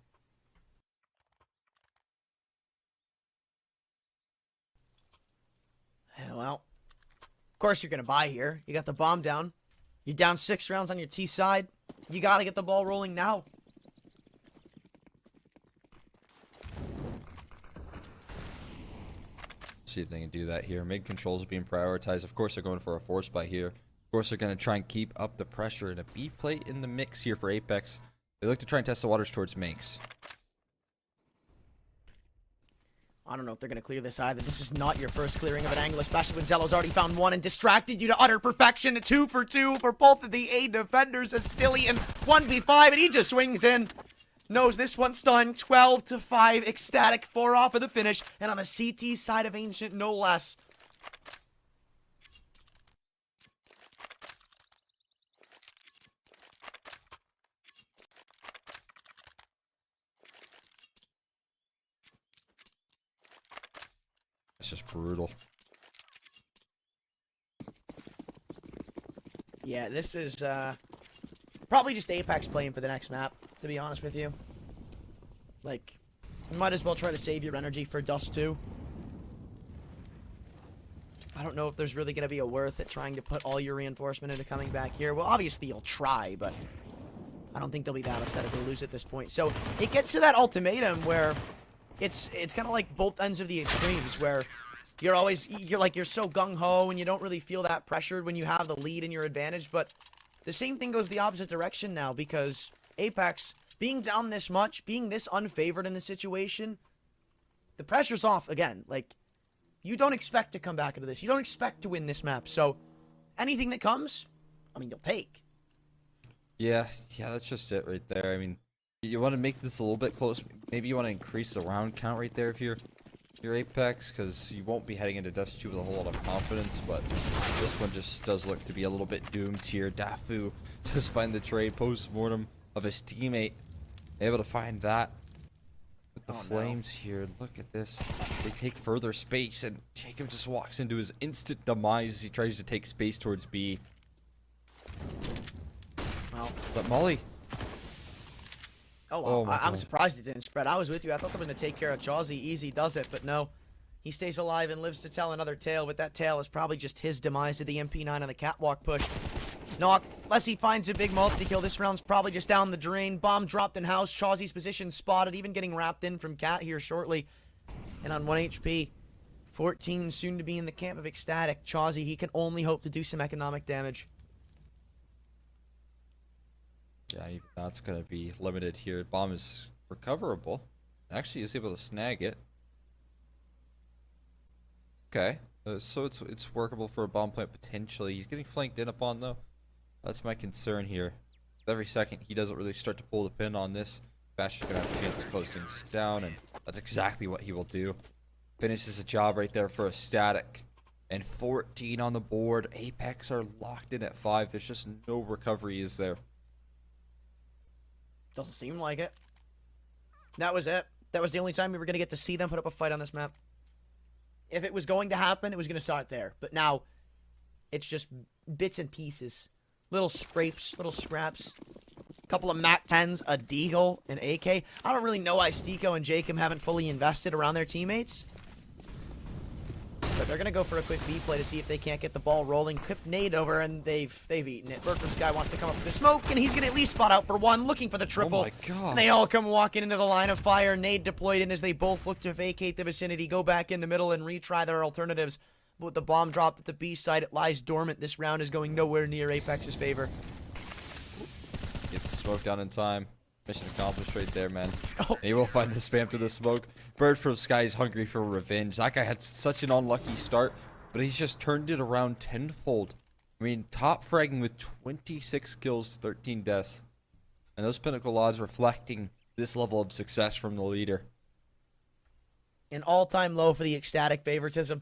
Well, of course you're going to buy here. You got the bomb down. You're down 6 rounds on your T side. You got to get the ball rolling now. See if they can do that here. Mid controls are being prioritized. Of course, they're going for a force buy here. Of course, they're going to try and keep up the pressure. And a B plate in the mix here for Apeks. They look to try and test the waters towards Manx. I don't know if they're going to clear this either. This is not your first clearing of an angle, especially when Zello's already found one and distracted you to utter perfection. A 2 for 2 for both of the A defenders as Silly and 1v5, and he just swings in. Knows this one's done. 12 to 5. Ecstatic 4 off of the finish, and on the CT side of Ancient, no less. It's just brutal. Yeah, this is probably just Apeks playing for the next map, to be honest with you. Like, you might as well try to save your energy for Dust 2. I don't know if there's really going to be a worth it trying to put all your reinforcement into coming back here. Well, obviously you'll try, but I don't think they'll be that upset if they lose at this point. So it gets to that ultimatum where it's kind of like both ends of the extremes, where you're so gung-ho and you don't really feel that pressured when you have the lead and your advantage. But the same thing goes the opposite direction now, because Apeks, being down this much, being this unfavored in the situation, the pressure's off again. Like, you don't expect to come back into this. You don't expect to win this map. So anything that comes, I mean, you'll take. Yeah, that's just it right there. I mean, you want to make this a little bit close. Maybe you want to increase the round count right there if you're Apeks, because you won't be heading into Dust 2 with a whole lot of confidence. But this one just does look to be a little bit doomed here. Dafu just find the trade post-mortem of his teammate. Able to find that with the flames here. Look at this. They take further space, and Jacob just walks into his instant demise as he tries to take space towards B. Well, But Molly. Oh, wow. I'm surprised it didn't spread. I was with you. I thought they were going to take care of Chawsey. Easy does it, but no. He stays alive and lives to tell another tale, but that tale is probably just his demise to the MP9 on the catwalk push. No, unless he finds a big multi-kill, this round's probably just down the drain. Bomb dropped in house. Chawsey's position spotted, even getting wrapped in from Cat here shortly. And on 1 HP, 14 soon to be in the camp of Ecstatic. Chawsey, he can only hope to do some economic damage. Yeah, that's going to be limited here. Bomb is recoverable. Actually, is able to snag it. Okay, so it's workable for a bomb plant potentially. He's getting flanked in upon though. That's my concern here. Every second he doesn't really start to pull the pin on this, Basher's going to have a chance to close things down, and that's exactly what he will do. Finishes the job right there for Ecstatic. And 14 on the board. Apeks are locked in at 5. There's just no recovery, is there? Doesn't seem like it. That was it. That was the only time we were going to get to see them put up a fight on this map. If it was going to happen, it was going to start there. But now, it's just bits and pieces. Little scrapes, little scraps. A couple of MAC 10s, a Deagle, an AK. I don't really know why Stiko and Jacob haven't fully invested around their teammates. But they're going to go for a quick B play to see if they can't get the ball rolling. Quick nade over, and they've eaten it. Bertram's guy wants to come up with the smoke, and he's going to at least spot out for one, looking for the triple. Oh my God. And they all come walking into the line of fire. Nade deployed in as they both look to vacate the vicinity, go back in the middle, and retry their alternatives. But with the bomb dropped at the B side, it lies dormant. This round is going nowhere near Apex's favor. Gets the smoke down in time. Mission accomplished right there, man. Oh. And he will find the spam through the smoke. Bird from Sky is hungry for revenge. That guy had such an unlucky start, but he's just turned it around tenfold. I mean, top fragging with 26 kills, 13 deaths. And those Pinnacle odds reflecting this level of success from the leader. An all-time low for the Ecstatic favoritism.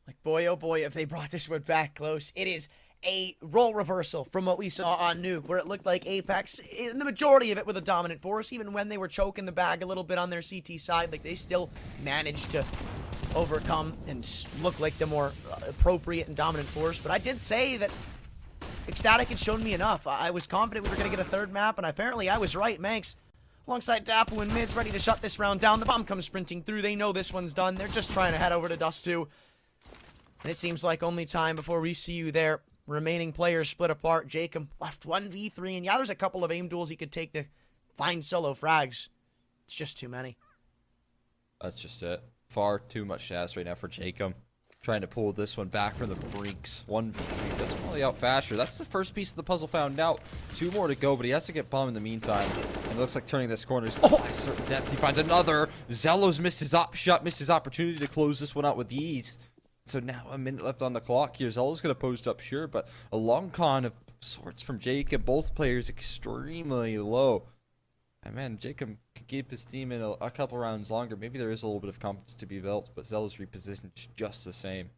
Like, boy, oh boy, if they brought this one back close. It is a role reversal from what we saw on Nuke, where it looked like Apeks, in the majority of it, with a dominant force. Even when they were choking the bag a little bit on their CT side, like, they still managed to overcome and look like the more appropriate and dominant force. But I did say that Ecstatic had shown me enough. I was confident we were going to get a third map, and apparently I was right. Manx, alongside Dapu and Mids, ready to shut this round down. The bomb comes sprinting through. They know this one's done. They're just trying to head over to Dust 2. And it seems like only time before we see you there. Remaining players split apart. Jacob left 1v3. And yeah, there's a couple of aim duels he could take to find solo frags. It's just too many. That's just it. Far too much to ask right now for Jacob. Trying to pull this one back from the brinks. 1v3 doesn't really out faster. That's the first piece of the puzzle found out. 2 more to go, but he has to get bomb in the meantime. And it looks like turning this corner is by certain depth. He finds another. Zelo's missed his shot, missed his opportunity to close this one out with ease. So now a minute left on the clock here. Zelo's going to post up, sure, but a long con of sorts from Jacob. Both players extremely low. And man, Jacob can keep his team in a couple rounds longer. Maybe there is a little bit of confidence to be built, but Zelo's repositioned just the same.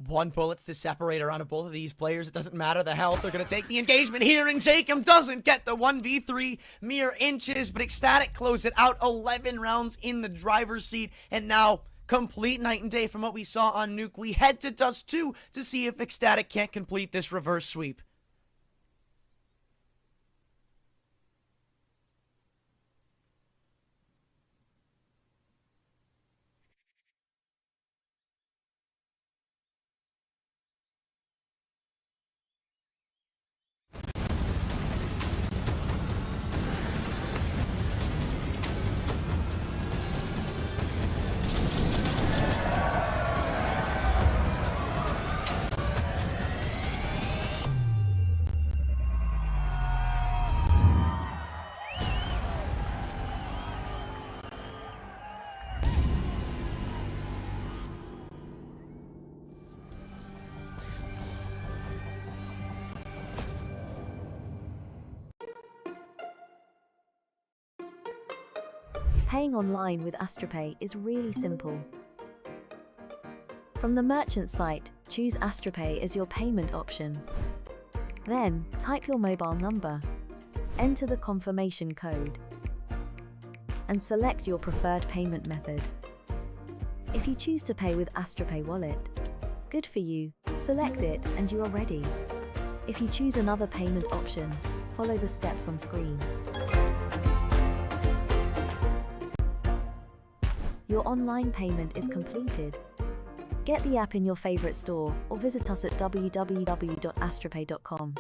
1 bullet to separate around of both of these players. It doesn't matter the health. They're going to take the engagement here, and Jacob doesn't get the 1v3 mere inches, but ECSTATIC close it out. 11 rounds in the driver's seat, and now complete night and day from what we saw on Nuke. We head to Dust 2 to see if ECSTATIC can't complete this reverse sweep. Paying online with AstroPay is really simple. From the merchant site, choose AstroPay as your payment option. Then, type your mobile number, enter the confirmation code, and select your preferred payment method. If you choose to pay with AstroPay Wallet, good for you, select it and you are ready. If you choose another payment option, follow the steps on screen. Your online payment is completed. Get the app in your favorite store or visit us at www.astropay.com.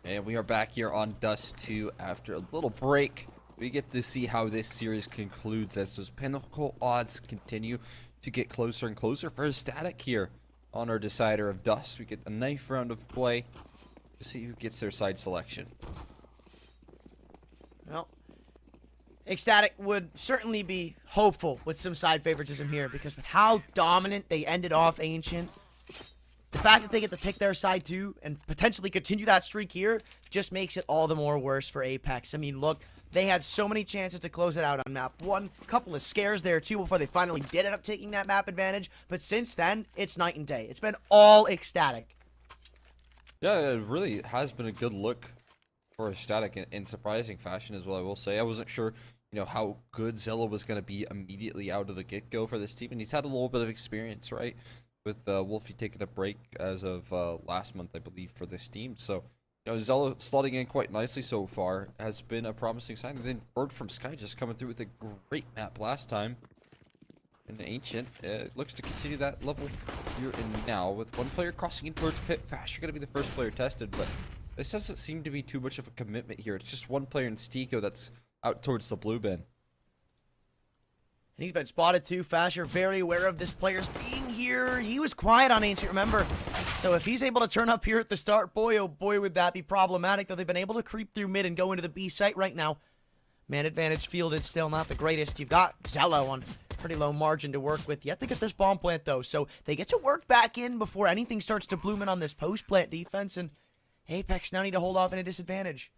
And we are back here on Dust 2 after a little break. We get to see how this series concludes as those Pinnacle odds continue to get closer and closer for SKADE here on our decider of Dust. We get a knife round of play to see who gets their side selection. Well, SKADE would certainly be hopeful with some side favoritism here, because with how dominant they ended off Ancient, the fact that they get to pick their side too and potentially continue that streak here just makes it all the more worse for Apeks. I mean, look, they had so many chances to close it out on map 1. A couple of scares there too before they finally did end up taking that map advantage. But since then, it's night and day. It's been all SKADE. Yeah, it really has been a good look for SKADE in surprising fashion as well, I will say. I wasn't sure, you know, how good Zello was going to be immediately out of the get-go for this team. And he's had a little bit of experience, right? With Wolfie taking a break as of last month, I believe, for this team. So, you know, Zello slotting in quite nicely so far has been a promising sign. And then Bird from Sky just coming through with a great map last time. And Ancient looks to continue that level here and now with one player crossing in towards pit. Fash, you're going to be the first player tested, but this doesn't seem to be too much of a commitment here. It's just one player in Stiko that's out towards the blue bin. And he's been spotted too. Fasher very aware of this player's being here. He was quiet on Ancient, remember. So if he's able to turn up here at the start, boy, oh boy, would that be problematic. Though they've been able to creep through mid and go into the B site right now. Man advantage fielded, still not the greatest. You've got Zello on pretty low margin to work with. You have to get this bomb plant, though. So they get to work back in before anything starts to bloom in on this post plant defense. And Apeks now need to hold off in a disadvantage.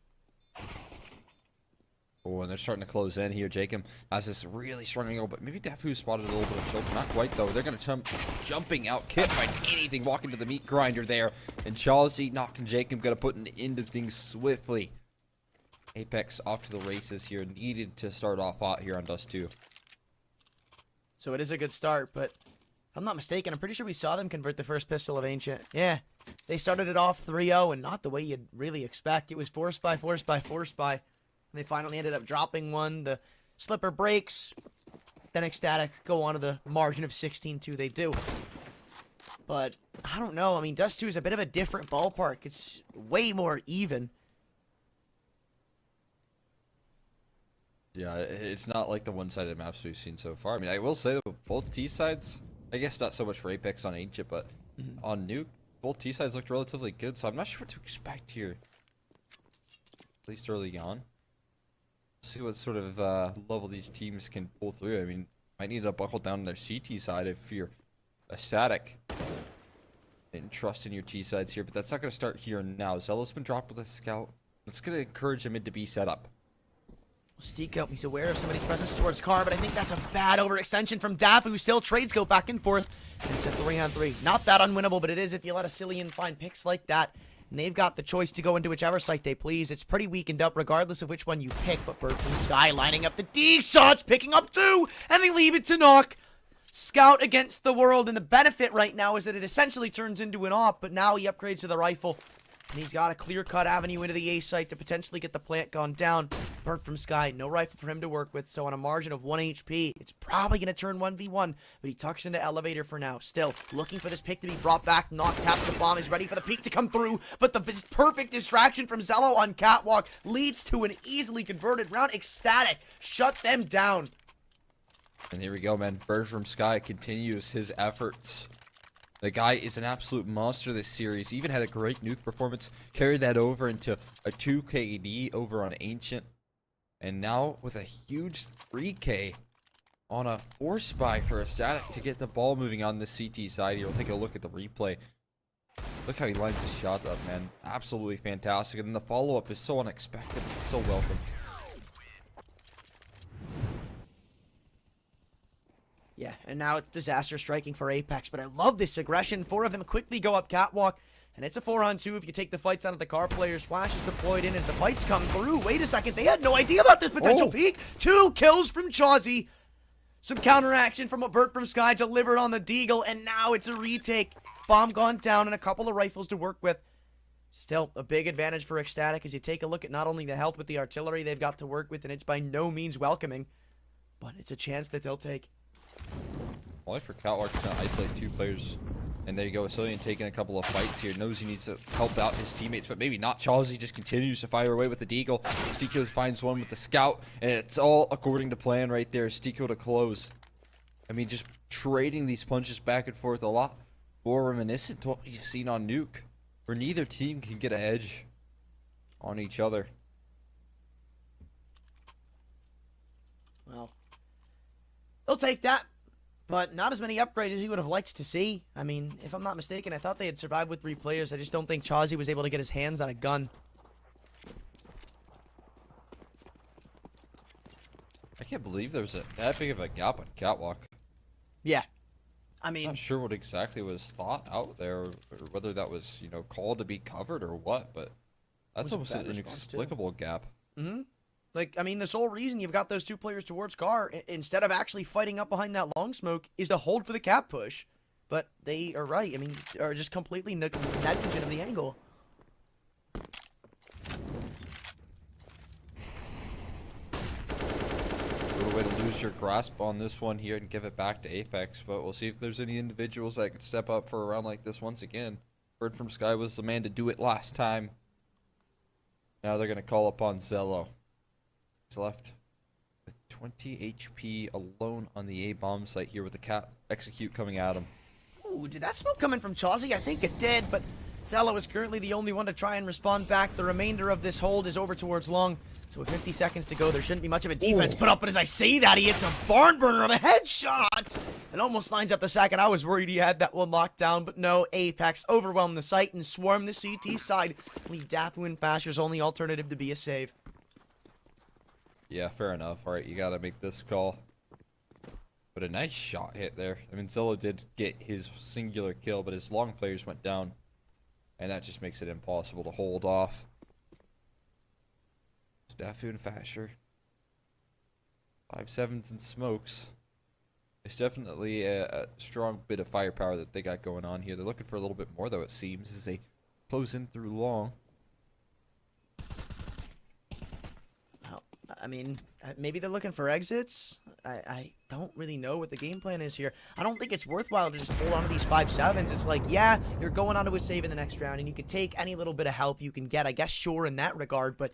Oh, and they're starting to close in here. Jacob has this really strong angle, but maybe Defu spotted a little bit of choke. Not quite, though. They're going to jumping out. Can't find anything. Walking to the meat grinder there. And Chelsea knocking Jacob. Going to put an end to things swiftly. Apeks off to the races here. Needed to start off hot here on Dust 2. So it is a good start, but if I'm not mistaken, I'm pretty sure we saw them convert the first pistol of Ancient. Yeah, they started it off 3-0, and not the way you'd really expect. It was force by force by force by. And they finally ended up dropping one. The slipper breaks. Then SKADE go on to the margin of 16-2. They do. But I don't know. I mean, Dust 2 is a bit of a different ballpark. It's way more even. Yeah, it's not like the one-sided maps we've seen so far. I mean, I will say that both T-sides, I guess not so much for Apeks on Ancient, but on Nuke, both T-sides looked relatively good, so I'm not sure what to expect here. At least early on. See what sort of level these teams can pull through. I mean, might need to buckle down on their CT side if you're SKADE. And trust in your T-sides here, but that's not going to start here and now. Zello's been dropped with a scout. That's going to encourage him into B setup. Stiko, he's aware of somebody's presence towards Car, but I think that's a bad overextension from Daff, who still trades go back and forth. And it's a 3-on-3. Not that unwinnable, but it is if you let a Cillian find picks like that. And they've got the choice to go into whichever site they please. It's pretty weakened up regardless of which one you pick, but Bird from Sky lining up the D shots, picking up 2, and they leave it to Knock. Scout against the world, and the benefit right now is that it essentially turns into an op, but now he upgrades to the rifle. And he's got a clear-cut avenue into the A site to potentially get the plant gone down. Bird from Sky, no rifle for him to work with, so on a margin of 1 HP, it's probably going to turn 1v1, but he tucks into Elevator for now. Still, looking for this pick to be brought back. Knock taps the bomb, is ready for the peek to come through, but the perfect distraction from Zello on Catwalk leads to an easily converted round. SKADE, shut them down. And here we go, man. Bird from Sky continues his efforts. The guy is an absolute monster this series. He even had a great nuke performance. Carried that over into a 2 KD over on Ancient. And now with a huge 3K on a 4-spy for SKADE to get the ball moving on the CT side here. We'll take a look at the replay. Look how he lines his shots up, man. Absolutely fantastic. And then the follow-up is so unexpected. It's so welcome. Yeah, and now it's disaster striking for Apeks, but I love this aggression. 4 of them quickly go up Catwalk, and it's a 4-on-2 if you take the fights out of the Car players. Flash is deployed in as the fights come through. Wait a second, they had no idea about this potential peek. 2 kills from Chauzy. Some counteraction from a Bird from Sky delivered on the Deagle, and now it's a retake. Bomb gone down and a couple of rifles to work with. Still, a big advantage for SKADE as you take a look at not only the health with the artillery they've got to work with, and it's by no means welcoming, but it's a chance that they'll take. Only for Catwalk to isolate 2 players And there you go, Vasilian taking a couple of fights here. Knows he needs to help out his teammates, but maybe not. Chawsey just continues to fire away with the Deagle. Stiko finds one with the Scout, and it's all according to plan right there. Stiko to close. I mean, just trading these punches back and forth a lot more reminiscent to what we've seen on Nuke, where neither team can get an edge on each other. Well, they'll take that. But not as many upgrades as you would have liked to see. I mean, if I'm not mistaken, I thought they had survived with 3 players. I just don't think Chawsey was able to get his hands on a gun. I can't believe there was that big of a gap on Catwalk. Yeah. I mean, not sure what exactly was thought out there, or whether that was, you know, called to be covered or what, but that's almost an inexplicable gap. Mm-hmm. Like, I mean, the sole reason you've got those 2 players towards Car, instead of actually fighting up behind that long smoke, is to hold for the cap push. But they are right. I mean, are just completely negligent of the angle. Good way to lose your grasp on this one here and give it back to Apeks, but we'll see if there's any individuals that could step up for a round like this once again. Bird from Sky was the man to do it last time. Now they're going to call upon Zello. He's left with 20 HP alone on the A-bomb site here with the cap execute coming at him. Ooh, did that smoke come in from Chawsey? I think it did, but Zello is currently the only one to try and respond back. The remainder of this hold is over towards Long. So with 50 seconds to go, there shouldn't be much of a defense put up. But as I say that, he hits a barn burner of a headshot and almost lines up the second. I was worried he had that one locked down, but no. Apeks overwhelmed the site and swarmed the CT side. Leave Dapu and Fasher's only alternative to be a save. Yeah, fair enough. All right, you got to make this call. But a nice shot hit there. I mean, Zello did get his singular kill, but his long players went down. And that just makes it impossible to hold off. Dafu and Fasher. 5-7s and smokes. It's definitely a strong bit of firepower that they got going on here. They're looking for a little bit more, though, it seems, as they close in through Long. Well, I mean, maybe they're looking for exits. I don't really know what the game plan is here. I don't think it's worthwhile to just hold on to these 5-7s. It's like, yeah, you're going on to a save in the next round, and you could take any little bit of help you can get. I guess sure in that regard, but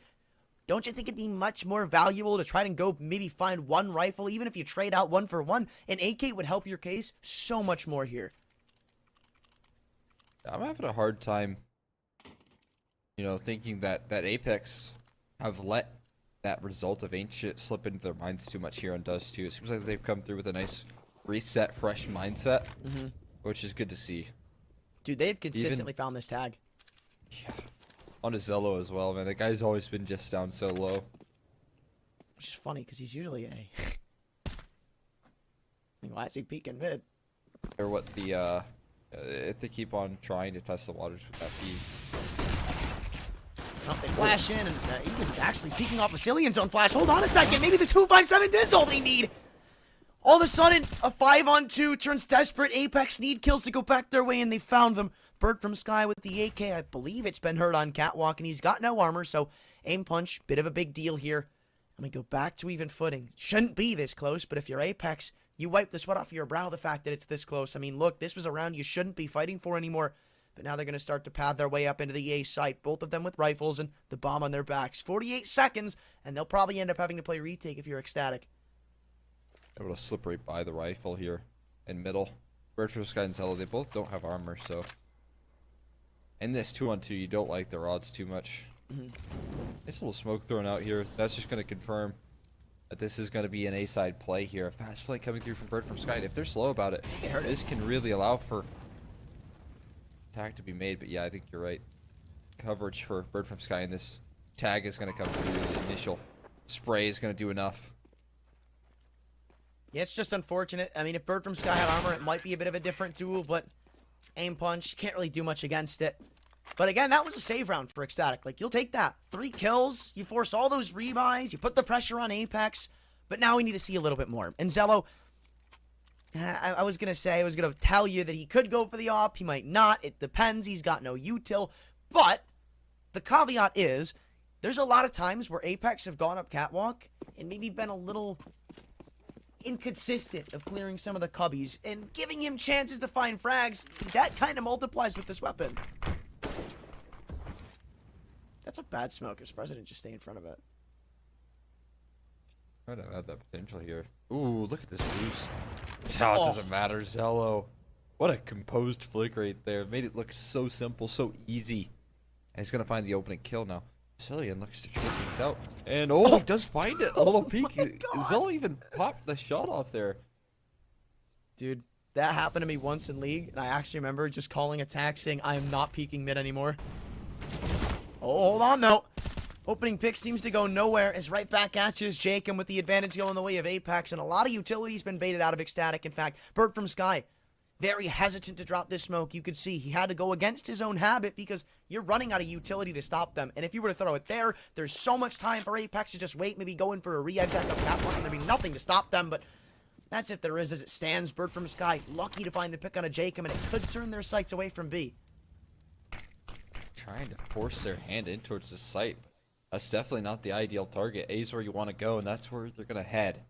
don't you think it'd be much more valuable to try and go maybe find one rifle, even if you trade out 1 for 1? An AK would help your case so much more here. I'm having a hard time, you know, thinking that Apeks have let that result of Ancient slip into their minds too much here on Dust 2. It seems like they've come through with a nice reset, fresh mindset, which is good to see. Dude, they've consistently found this tag. Yeah. On his Zello as well, man. The guy's always been just down so low. Which is funny, because he's usually A. Why is he peeking mid? Or what the, if they keep on trying to test the waters with that feed. Oh, they flash in, and even actually peeking off Vasilian's own flash. Hold on a second, maybe the 257 is all they need. All of a sudden, a 5-on-2 turns desperate. Apeks need kills to go back their way, and they found them. Bird from Sky with the AK. I believe it's been hurt on Catwalk, and he's got no armor, so aim punch, bit of a big deal here. And we go back to even footing. Shouldn't be this close, but if you're Apeks, you wipe the sweat off your brow the fact that it's this close. I mean, look, this was a round you shouldn't be fighting for anymore. But now they're going to start to pad their way up into the A site, both of them with rifles and the bomb on their backs. 48 seconds, and they'll probably end up having to play retake if you're ecstatic. Able to slip right by the rifle here in middle. Bird from Sky and Zello, they both don't have armor, so in this 2-on-2, you don't like their odds too much. Nice little smoke thrown out here. That's just going to confirm that this is going to be an A-side play here. A fast flank coming through from Bird from Sky. And if they're slow about it, this can really allow for attack to be made. But yeah, I think you're right. Coverage for Bird from Sky, and this tag is going to come through. The initial spray is going to do enough. Yeah, it's just unfortunate. I mean, if Bird from Sky had armor, it might be a bit of a different duel, but aim punch, can't really do much against it. But again, that was a save round for Ecstatic. Like, you'll take that. 3 kills, you force all those rebuys, you put the pressure on Apeks, but now we need to see a little bit more. And Zello, I was going to tell you that he could go for the op, he might not, it depends, he's got no util, but the caveat is, there's a lot of times where Apeks have gone up Catwalk and maybe been a little inconsistent of clearing some of the cubbies and giving him chances to find frags. That kind of multiplies with this weapon. That's a bad smoke. I'm surprised I didn't just stay in front of it. Try to add that potential here. Ooh, look at this boost. Oh, it doesn't matter, Zello. What a composed flick right there. Made it look so simple, so easy. And he's going to find the opening kill now. Cillian looks to try things out. And he does find it. A little peek. Zello even popped the shot off there. Dude, that happened to me once in League. And I actually remember just calling attack saying, I am not peeking mid anymore. Oh, hold on though. Opening pick seems to go nowhere. Is right back at you as Jacob with the advantage going the way of Apeks. And a lot of utility's been baited out of ecstatic. In fact, Bird from Sky, very hesitant to drop this smoke. You could see he had to go against his own habit because you're running out of utility to stop them. And if you were to throw it there, there's so much time for Apeks to just wait, maybe go in for a re-exec of cap line. There'd be nothing to stop them, but that's if there is as it stands. Bird from Sky, lucky to find the pick on a Jacob, and it could turn their sights away from B. Trying to force their hand in towards the site. That's definitely not the ideal target. A's where you want to go, and that's where they're going to head.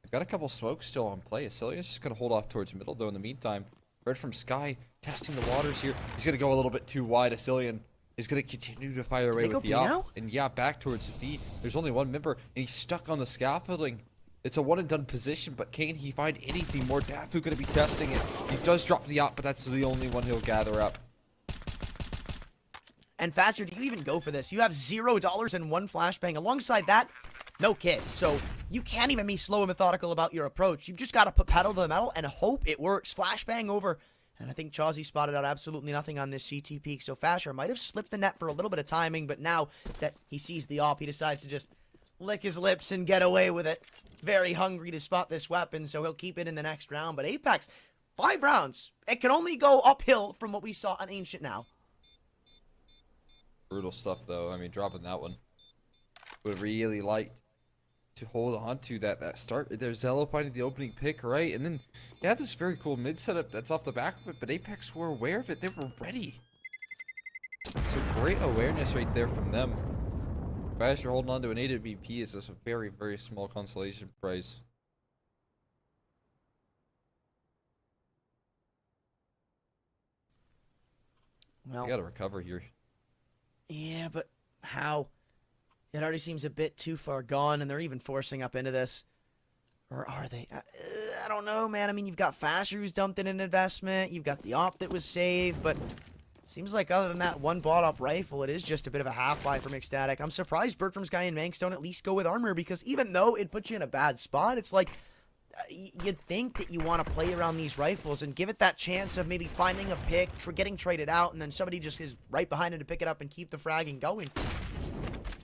I've got a couple smokes still on play. Cillian's just going to hold off towards middle, though, in the meantime. Bird from Sky testing the waters here. He's going to go a little bit too wide. Cillian is going to continue to fire away with the op. And yeah, back towards B. There's only one member, and he's stuck on the scaffolding. It's a one-and-done position, but can he find anything more? Dafu going to be testing it. He does drop the op, but that's the only one he'll gather up. And Faster, do you even go for this? You have $0 and one flashbang. Alongside that, no kid. So you can't even be slow and methodical about your approach. You've just got to put pedal to the metal and hope it works. Flashbang over. And I think Chauzy spotted out absolutely nothing on this CT peak. So Fasher might have slipped the net for a little bit of timing, but now that he sees the op, he decides to just lick his lips and get away with it. Very hungry to spot this weapon, so he'll keep it in the next round. But Apeks, 5 rounds. It can only go uphill from what we saw on Ancient now. Brutal stuff, though. I mean, dropping that one. Would really like to hold on to that start. There's Zello finding the opening pick, right? And then you have this very cool mid setup that's off the back of it, but Apeks were aware of it. They were ready. So great awareness right there from them. Basher holding on to an AWP is just a very, very small consolation prize. Well, you gotta recover here. Yeah, but how? It already seems a bit too far gone, and they're even forcing up into this. Or are they? I don't know, man. I mean, you've got Fasher who's dumped in an investment. You've got the op that was saved, but it seems like other than that one bought-up rifle, it is just a bit of a half-buy from ecstatic. I'm surprised Bird from Sky and Manx don't at least go with armor, because even though it puts you in a bad spot, it's like you'd think that you want to play around these rifles and give it that chance of maybe finding a pick, getting traded out, and then somebody just is right behind it to pick it up and keep the fragging going.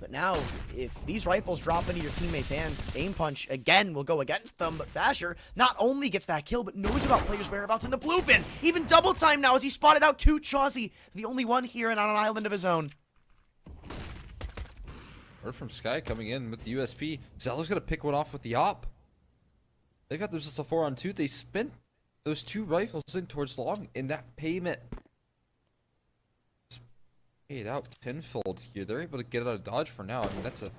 But now, if these rifles drop into your teammate's hands, aim punch again will go against them. But Fasher not only gets that kill, but knows about players' whereabouts in the blue bin. Even double time now as he spotted out 2 Chauzy, the only one here and on an island of his own. Bird from Sky coming in with the USP. Zello's gonna pick one off with the op. They got themselves a 4-on-2. They spent those 2 rifles in towards long, and that payment paid out tenfold here. They're able to get out of dodge for now. I mean, that's a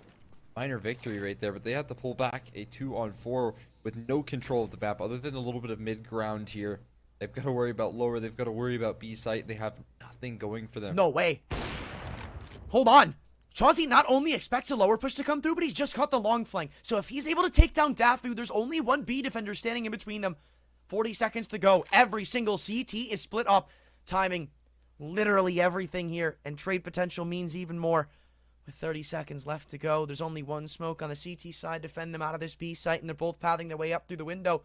minor victory right there, but they have to pull back a 2-on-4 with no control of the map other than a little bit of mid-ground here. They've got to worry about lower. They've got to worry about B site. They have nothing going for them. No way. Hold on. Chauzy not only expects a lower push to come through, but he's just caught the long flank. So if he's able to take down Dafu, there's only one B defender standing in between them. 40 seconds to go. Every single CT is split up. Timing, literally everything here. And trade potential means even more. With 30 seconds left to go, there's only one smoke on the CT side to fend them out of this B site, and they're both pathing their way up through the window.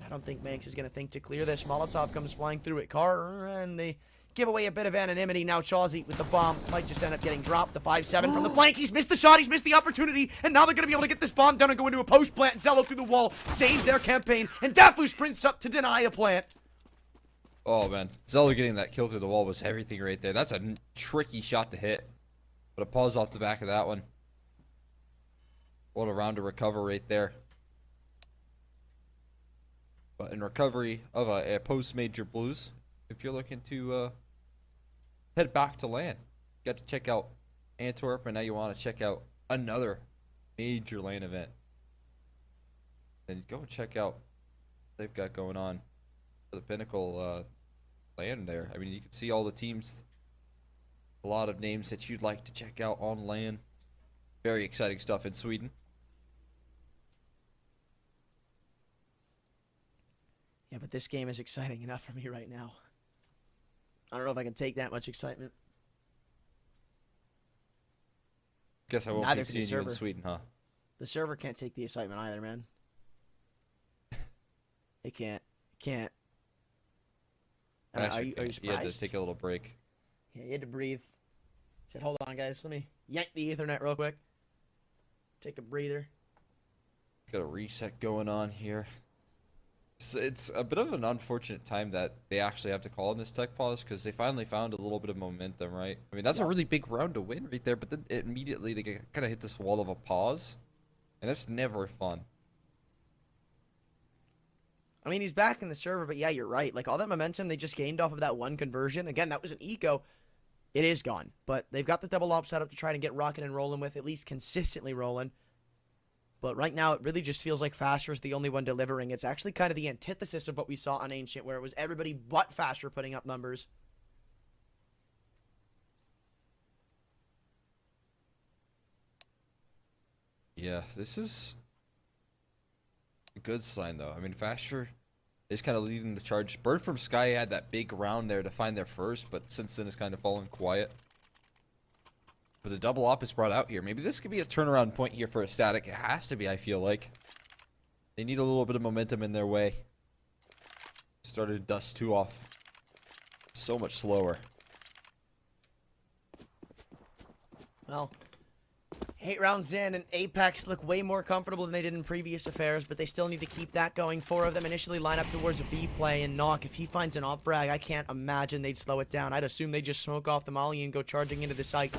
I don't think Manx is going to think to clear this. Molotov comes flying through at Carr, and they give away a bit of anonymity. Now Chauzy with the bomb might just end up getting dropped. The 5-7 from the flank. He's missed the shot. He's missed the opportunity. And now they're going to be able to get this bomb down and go into a post plant. Zello through the wall saves their campaign. And Dafu sprints up to deny a plant. Oh, man. Zello getting that kill through the wall was everything right there. That's a tricky shot to hit. But a pause off the back of that one. What a round to recover right there. But in recovery of a post-major blues, if you're looking to head back to LAN, you got to check out Antwerp, and now you want to check out another major LAN event. then go check out what they've got going on for the Pinnacle LAN there. I mean, you can see all the teams, a lot of names that you'd like to check out on LAN. Very exciting stuff in Sweden. Yeah, but this game is exciting enough for me right now. I don't know if I can take that much excitement. Guess I won't Neither be can the seeing you in server. Sweden, huh? The server can't take the excitement either, man. They can't. Can't. Are you You had to surprised? take a little break. Yeah, you had to breathe. Said, hold on, guys. Let me yank the Ethernet real quick. Take a breather. Got a reset going on here. So it's a bit of an unfortunate time that they actually have to call in this tech pause because they finally found a little bit of momentum, right? I mean, that's a really big round to win right there, but then immediately they kind of hit this wall of a pause, and that's never fun. I mean, he's back in the server, but yeah, you're right. Like, all that momentum they just gained off of that one conversion. Again, that was an eco. It is gone. But they've got the double op set up to try to get rocking and rolling with, at least consistently rolling. But right now, it really just feels like Fasher is the only one delivering. It's actually kind of the antithesis of what we saw on Ancient, where it was everybody but Fasher putting up numbers. Yeah, this is a good sign, though. I mean, Fasher is kind of leading the charge. Bird from Sky had that big round there to find their first, but since then it's kind of fallen quiet. But the double op is brought out here. Maybe this could be a turnaround point here for SKADE. It has to be, I feel like. They need a little bit of momentum in their way. Started to dust 2 off so much slower. Well, 8 rounds in, and Apeks look way more comfortable than they did in previous affairs, but they still need to keep that going. 4 of them initially line up towards a B play, and Knock, if he finds an op frag, I can't imagine they'd slow it down. I'd assume they just smoke off the molly and go charging into the site.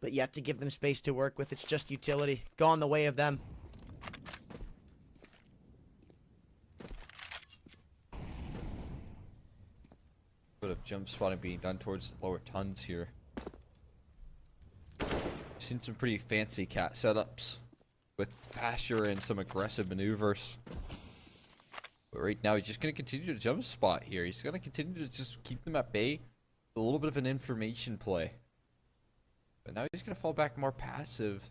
But yet to give them space to work with, it's just utility. Gone the way of them. Bit of jump spotting being done towards the lower tons here. Seen some pretty fancy cat setups with Fasher and some aggressive maneuvers. But right now he's just going to continue to jump spot here. He's going to continue to just keep them at bay. A little bit of an information play. But now he's going to fall back more passive.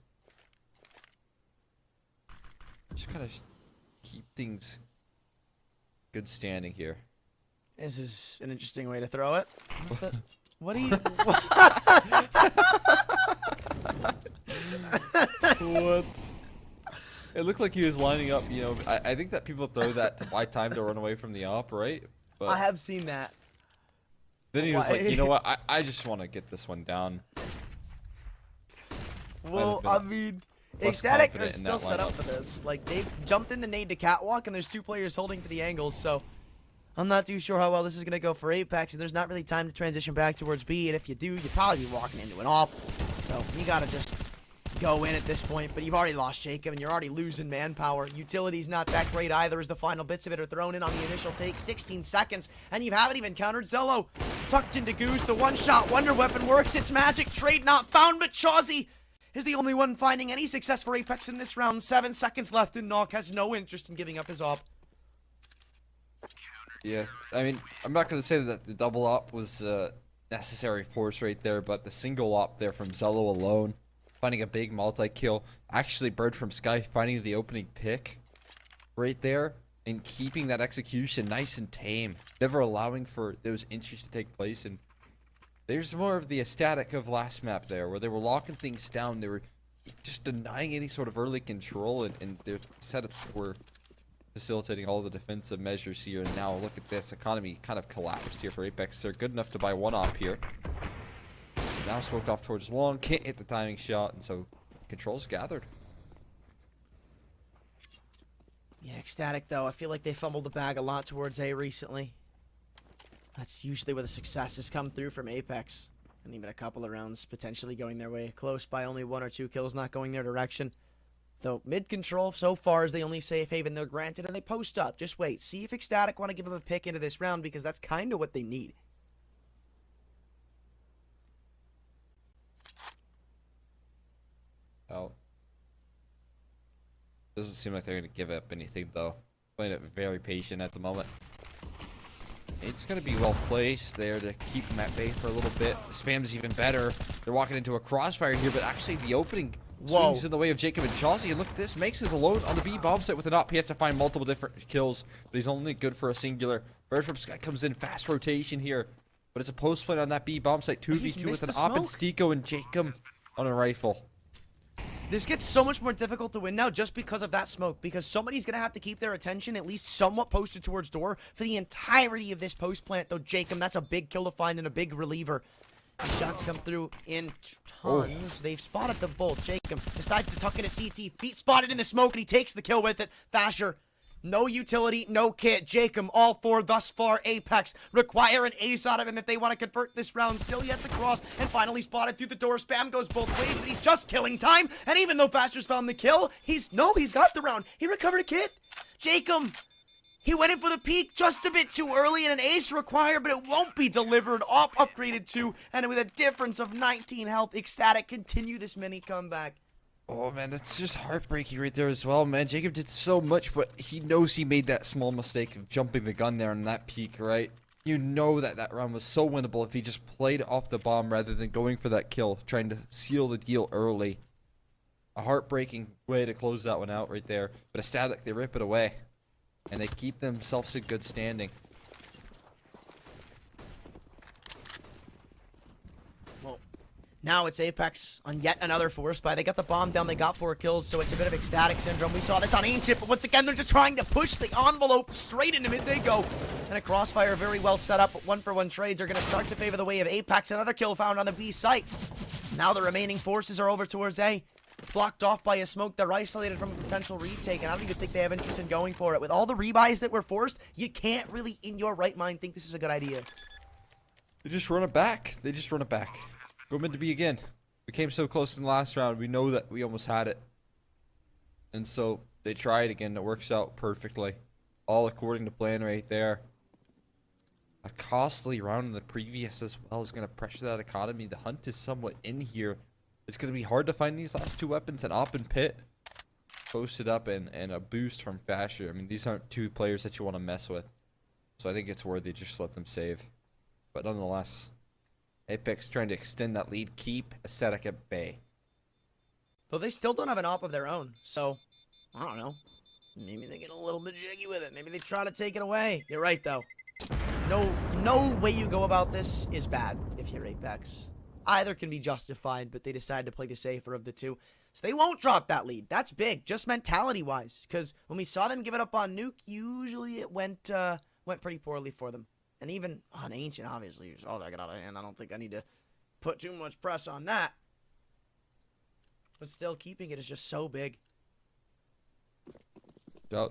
Just kind of keep things good standing here. This is an interesting way to throw it. What do you... What? It looked like he was lining up, you know. I think that people throw that to buy time to run away from the op, right? But I have seen that. then he was like, you know what? I just want to get this one down. Well, been I mean, less SKADE are confident in still that set up lineup. for this. Like, they jumped in the nade to catwalk, and there's 2 players holding for the angles, so I'm not too sure how well this is going to go for Apeks, and there's not really time to transition back towards B, and if you do, you'd probably be walking into an op. So you got to just go in at this point, but you've already lost Jacob, and you're already losing manpower. Utility's not that great either as the final bits of it are thrown in on the initial take. 16 seconds, and you haven't even countered Zello. Tucked into Goose, the one-shot wonder weapon works its magic. Trade not found, but Chauzy is the only one finding any success for Apeks in this round. 7 seconds left, and Knock has no interest in giving up his op. Yeah, I mean, I'm not going to say that the double op was necessary force right there, but the single op there from Zello alone, finding a big multi-kill, actually Bird from Sky finding the opening pick right there, and keeping that execution nice and tame, never allowing for those inches to take place. And there's more of the SKADE of last map there, where they were locking things down, they were just denying any sort of early control, and their setups were facilitating all the defensive measures here. And now look at this, economy kind of collapsed here for Apeks. They're good enough to buy 1 op here. Now smoked off towards long, can't hit the timing shot, and so control's gathered. Yeah, ecstatic though. I feel like they fumbled the bag a lot towards A recently. That's usually where the successes come through from Apeks. And even a couple of rounds potentially going their way. Close by only 1 or 2 kills not going their direction. Though mid-control so far is the only safe haven they're granted, and they post up. Just wait. See if ecstatic want to give them a pick into this round, because that's kind of what they need. Out. Doesn't seem like they're going to give up anything, though. Playing it very patient at the moment. It's going to be well placed there to keep them at bay for a little bit. Spam's even better. They're walking into a crossfire here, but actually the opening swings in the way of Jacob and Chauncey. And look at this. Makes his alone on the B bomb site with an op. He has to find multiple different kills, but he's only good for a singular. Bird from Sky comes in. Fast rotation here. But it's a post play on that B bomb site. 2v2 with an op and Stiko and Jacob on a rifle. This gets so much more difficult to win now just because of that smoke, because somebody's going to have to keep their attention at least somewhat posted towards door for the entirety of this post plant, though. Jacob, that's a big kill to find and a big reliever. The shots come through in tons. They've spotted the bolt. Jacob decides to tuck in a CT. Feet spotted in the smoke, and he takes the kill with it. Fasher, no utility, no kit. Jacob, all four thus far. Apeks require an ace out of him if they want to convert this round. Still yet to cross, and finally spotted through the door. Spam goes both ways, but he's just killing time. And even though Fasher's found the kill, he's got the round. He recovered a kit. Jacob, he went in for the peak just a bit too early, and an ace required, but it won't be delivered. Op upgraded to, and with a difference of 19 health, ECSTATIC continue this mini comeback. Oh, man, that's just heartbreaking right there as well, man. Jacob did so much, but he knows he made that small mistake of jumping the gun there on that peak, right? You know that that round was so winnable if he just played off the bomb rather than going for that kill, trying to seal the deal early. A heartbreaking way to close that one out right there. But ECSTATIC, they rip it away, and they keep themselves in good standing. Now it's Apeks on yet another force buy. They got the bomb down, they got 4 kills, so it's a bit of ECSTATIC syndrome. We saw this on Ancient, but once again, they're just trying to push the envelope straight into mid they go. And a crossfire very well set up, but 1-for-1 trades are going to start to favor the way of Apeks. Another kill found on the B site. Now the remaining forces are over towards A. Blocked off by a smoke, they're isolated from a potential retake, and I don't even think they have interest in going for it. With all the rebuys that were forced, you can't really, in your right mind, think this is a good idea. They just run it back. They just run it back. Go mid to B again. We came so close in the last round. We know that we almost had it. And so they try it again. It works out perfectly. All according to plan right there. A costly round in the previous as well is going to pressure that economy. The hunt is somewhat in here. It's going to be hard to find these last 2 weapons. An op and pit posted up and a boost from Fasher. I mean, these aren't 2 players that you want to mess with. So I think it's worthy just let them save. But nonetheless, Apeks trying to extend that lead, keep ECSTATIC at bay. Though they still don't have an op of their own, so, I don't know. Maybe they get a little bit jiggy with it. Maybe they try to take it away. You're right, though. No way you go about this is bad if you're Apeks. Either can be justified, but they decide to play the safer of the two. So they won't drop that lead. That's big, just mentality-wise. Because when we saw them give it up on Nuke, usually it went pretty poorly for them. And even on Ancient, obviously, you saw that get out of hand. I don't think I need to put too much press on that. But still, keeping it is just so big.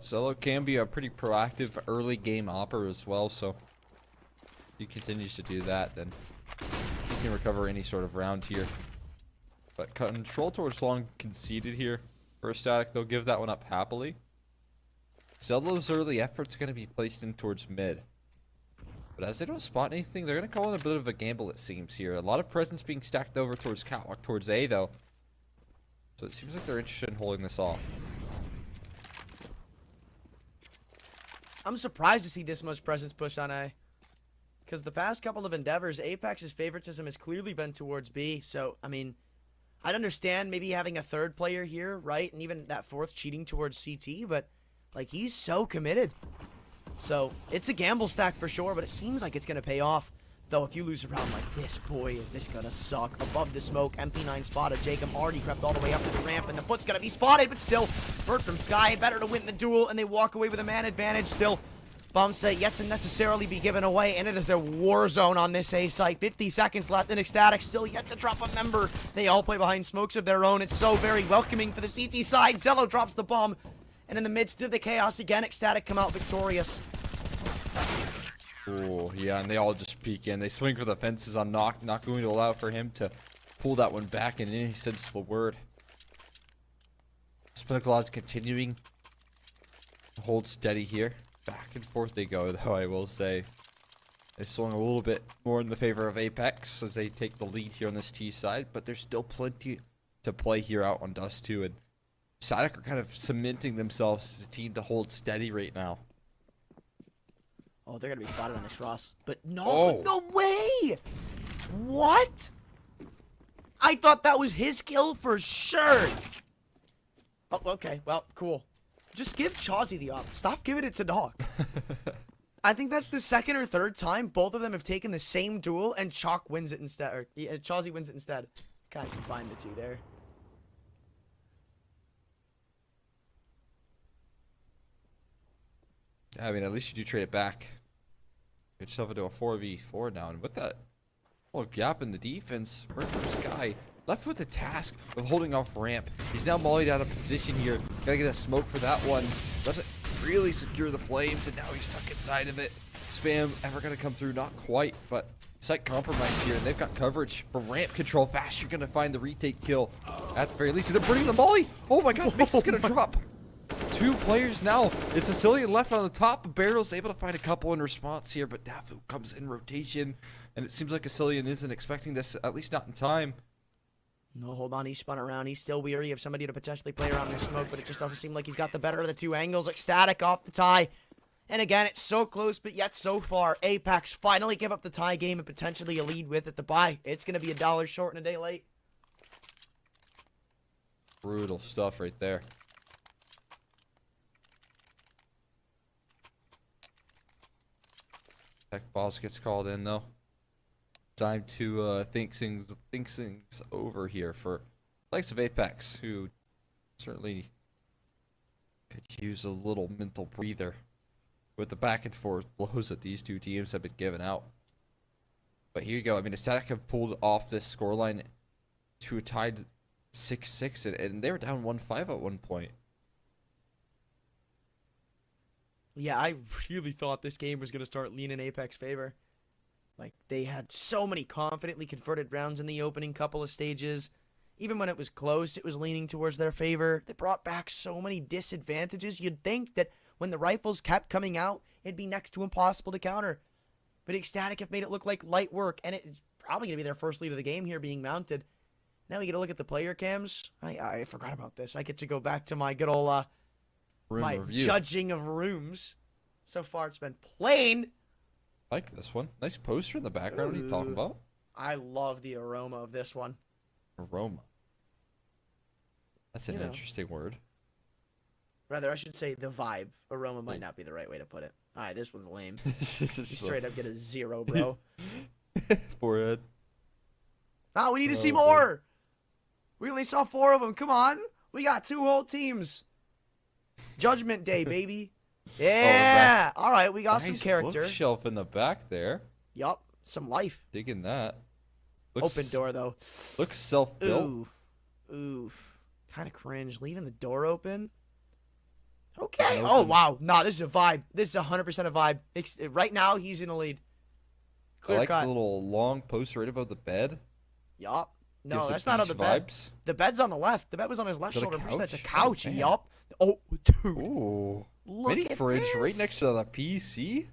Solo can be a pretty proactive early game opper as well, so if he continues to do that, then he can recover any sort of round here. But control towards long conceded here for ECSTATIC. They'll give that one up happily. Zelo's early effort's going to be placed in towards mid. But as they don't spot anything, they're going to call in a bit of a gamble, it seems, here. A lot of presence being stacked over towards Catwalk, towards A, though. So it seems like they're interested in holding this off. I'm surprised to see this much presence pushed on A. Because the past couple of endeavors, Apex's favoritism has clearly been towards B. So, I mean, I'd understand maybe having a 3rd player here, right? And even that 4th cheating towards CT, but, like, he's so committed. So, it's a gamble stack for sure, but it seems like it's going to pay off. Though, if you lose a round like this, boy, is this going to suck. Above the smoke, MP9 spotted. Jacob already crept all the way up to the ramp, and the foot's going to be spotted, but still, Bird from Sky, better to win the duel, and they walk away with a man advantage. Still, bomb site yet to necessarily be given away, and it is a war zone on this A site. 50 seconds left, and ECSTATIC still yet to drop a member. They all play behind smokes of their own. It's so very welcoming for the CT side. Zelo drops the bomb, and in the midst of the chaos again, ECSTATIC come out victorious. Oh, yeah, and they all just peek in. They swing for the fences on Knock, not going to allow for him to pull that one back in any sense of the word. Pinnacle odds continuing to hold steady here. Back and forth they go, though, I will say. They swung a little bit more in the favor of Apeks as they take the lead here on this T side, but there's still plenty to play here out on Dust 2, and SKADE are kind of cementing themselves as a team to hold steady right now. Oh, they're gonna be spotted on this Ross. But no, Oh. no way! What? I thought that was his kill for sure. Oh, okay. Well, cool. Just give Chauzy the op. Stop giving it to Dog. I think that's the second or third time both of them have taken the same duel and Chalk wins it instead, or Chauzy wins it instead. Kind of combine the two there. I mean, at least you do trade it back. Get yourself into a 4v4 now, and with that little gap in the defense, Sky left with the task of holding off ramp. He's now mollied out of position here. Gotta get a smoke for that one. Doesn't really secure the flames, and now he's stuck inside of it. Spam ever gonna come through? Not quite, but site compromise here, and they've got coverage from ramp control. Fast, you're gonna find the retake kill at the very least. And they're bringing the molly. Oh my god, Mix is gonna drop. 2 players now. It's Sicilian left on the top. Barrel's able to find a couple in response here, but Dafu comes in rotation, and it seems like Sicilian isn't expecting this, at least not in time. No, hold on. He spun around. He's still weary of somebody to potentially play around in smoke, but it just doesn't seem like he's got the better of the 2 angles. Ecstatic off the tie. And again, it's so close, but yet so far. Apeks finally give up the tie game and potentially a lead with it. The buy. It's going to be $1 short and a day late. Brutal stuff right there. Tech balls gets called in though. Time to think things over here for likes of Apeks, who certainly could use a little mental breather with the back and forth blows that these 2 teams have been giving out. But here you go. I mean, SKADE have pulled off this scoreline to a tied 6-6, and they were down 1-5 at one point. Yeah, I really thought this game was going to start leaning Apeks' favor. Like, they had so many confidently converted rounds in the opening couple of stages. Even when it was close, it was leaning towards their favor. They brought back so many disadvantages. You'd think that when the rifles kept coming out, it'd be next to impossible to counter. But SKADE have made it look like light work, and it's probably going to be their first lead of the game here being mounted. Now we get a look at the player cams. I forgot about this. I get to go back to my good old my review. judging of rooms. So far, it's been plain. I like this one. Nice poster in the background. What are you talking about? I love the aroma of this one. Aroma. That's an interesting word. Rather, I should say the vibe. Aroma might not be the right way to put it. All right, this one's lame. You straight up get a 0, bro. Forehead. Oh, we need to see more. We only saw 4 of them. Come on. We got 2 whole teams. Judgment Day, baby. Yeah. All right, we got some character. Bookshelf in the back there. Yup. Some life. Digging that. Open door, though. Looks self-built. Ooh. Oof. Kind of cringe. Leaving the door open. Okay. Oh, wow. Nah, this is a vibe. This is 100% a vibe. Right now, he's in the lead. Clear I like cut. the little long poster right above the bed. Yup. No, Gives that's the not on beach the bed. vibes. The bed's on the left. The bed was on his left Is that a shoulder. That's a couch? couch. Oh, man. Yup. Oh, dude. Ooh. Look Mini at fridge right this. next to the PC.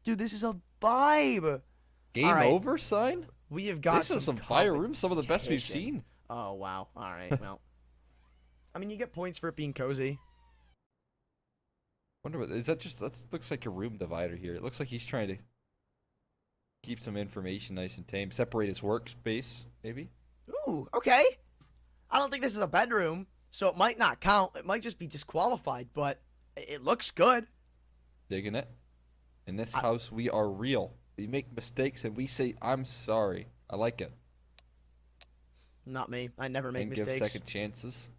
Dude, this is a vibe. Game All right. over sign? We have got This is some fire rooms, some of the best we've competition. seen. Oh, wow. All right. Well, I mean, you get points for it being cozy. Wonder what is that? Just that looks like a room divider here. It looks like he's trying to keep some information nice and tame. Separate his workspace, maybe. Ooh, okay. I don't think this is a bedroom, so it might not count. It might just be disqualified, but it looks good. Digging it. In this house, we are real. We make mistakes and we say, "I'm sorry." I like it. Not me. I never make And mistakes. give second chances.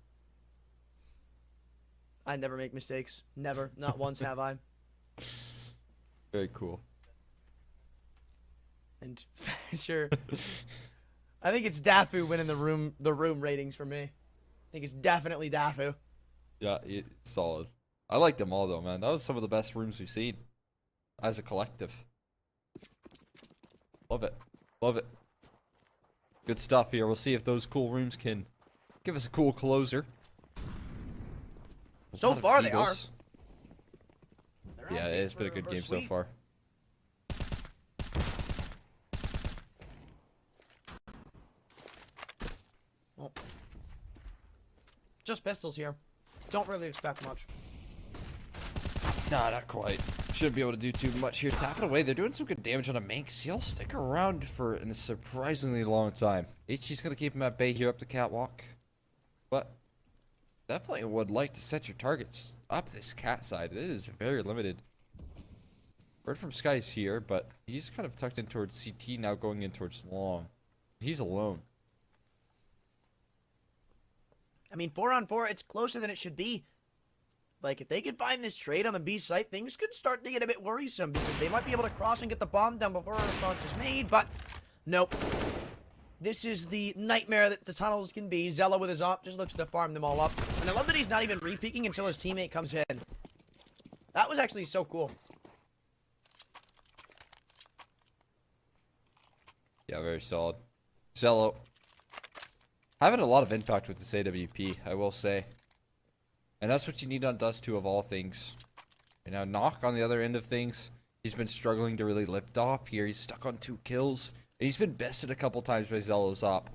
I never make mistakes. Never. Not once have I. Very cool. And sure. I think it's Dafu winning the room ratings for me. I think it's definitely Dafu. Yeah, it's solid. I like them all though, man. That was some of the best rooms we've seen as a collective. Love it. Love it. Good stuff here. We'll see if those cool rooms can give us a cool closer. So far, they are. Eagles. Yeah, it's been a good game so far. Just pistols here. Don't really expect much. Nah, not quite. Shouldn't be able to do too much here. Tap it away. They're doing some good damage on a Manx. He'll stick around for a surprisingly long time. HG's going to keep him at bay here up the catwalk. But definitely would like to set your targets up this cat side. It is very limited. Bird from Sky's here, but he's kind of tucked in towards CT now, going in towards long. He's alone. I mean, 4-on-4, it's closer than it should be. Like, if they could find this trade on the B site, things could start to get a bit worrisome because they might be able to cross and get the bomb down before a response is made, but nope. This is the nightmare that the tunnels can be. Zella with his op just looks to farm them all up. And I love that he's not even re-peeking until his teammate comes in. That was actually so cool. Yeah, very solid. Zello having a lot of impact with this AWP, I will say. And that's what you need on Dust 2 of all things. And now Knock on the other end of things. He's been struggling to really lift off here. He's stuck on 2 kills. And he's been bested a couple times by Zello's op.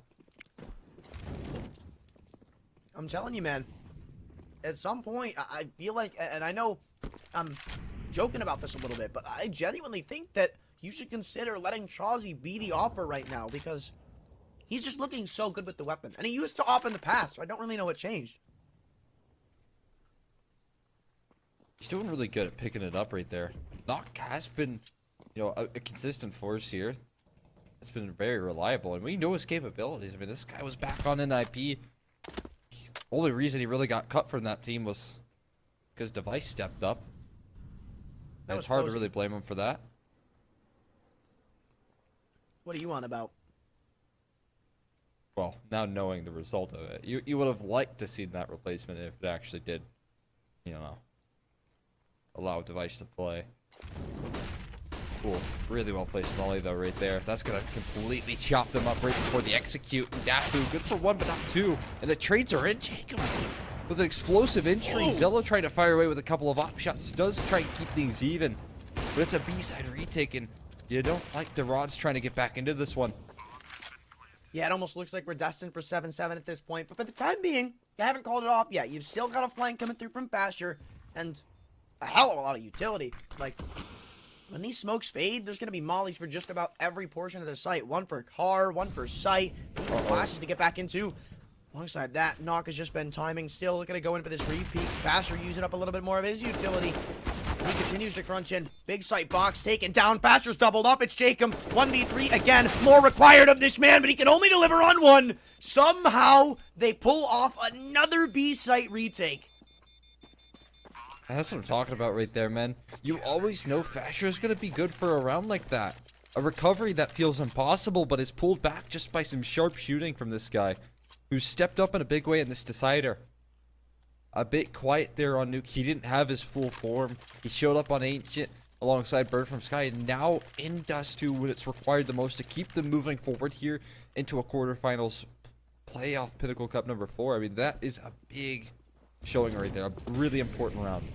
I'm telling you, man. At some point, I feel like, and I know I'm joking about this a little bit, but I genuinely think that you should consider letting Chausey be the opper right now because he's just looking so good with the weapon. And he used to op in the past, so I don't really know what changed. He's doing really good at picking it up right there. Knock has been, you know, a consistent force here. It's been very reliable, and we know his capabilities. I mean, this guy was back on NIP. Only reason he really got cut from that team was because Device stepped up. And it's hard to really blame him for that. What are you on about? Well, now knowing the result of it, you would have liked to see that replacement if it actually did, you know, allow Device to play. Cool. Really well placed volley though right there. That's gonna completely chop them up right before the execute. Dafu, good for 1 but not 2. And the trades are in. Jacob with an explosive entry. Zello trying to fire away with a couple of op shots. Does try and keep things even. But it's a B-side retake and you don't like the Rods trying to get back into this one. Yeah, it almost looks like we're destined for 7-7 at this point. But for the time being, you haven't called it off yet. You've still got a flank coming through from Fasher. And a hell of a lot of utility. Like, when these smokes fade, there's going to be mollies for just about every portion of the site. One for car, one for site, flashes to get back into. Alongside that, Knock has just been timing. Still looking to go in for this repeat. Fasher using up a little bit more of his utility. He continues to crunch in. Big site box taken down. Fasher's doubled up. It's Jacob. 1v3 again. More required of this man, but he can only deliver on one. Somehow, they pull off another B site retake. That's what I'm talking about right there, man. You always know Fasher is going to be good for a round like that. A recovery that feels impossible, but is pulled back just by some sharp shooting from this guy, who's stepped up in a big way in this decider. A bit quiet there on Nuke. He didn't have his full form. He showed up on Ancient alongside Bird from Sky, and now in Dust 2 when it's required the most to keep them moving forward here into a quarterfinals playoff Pinnacle Cup number 4. I mean, that is a big showing right there. A really important round.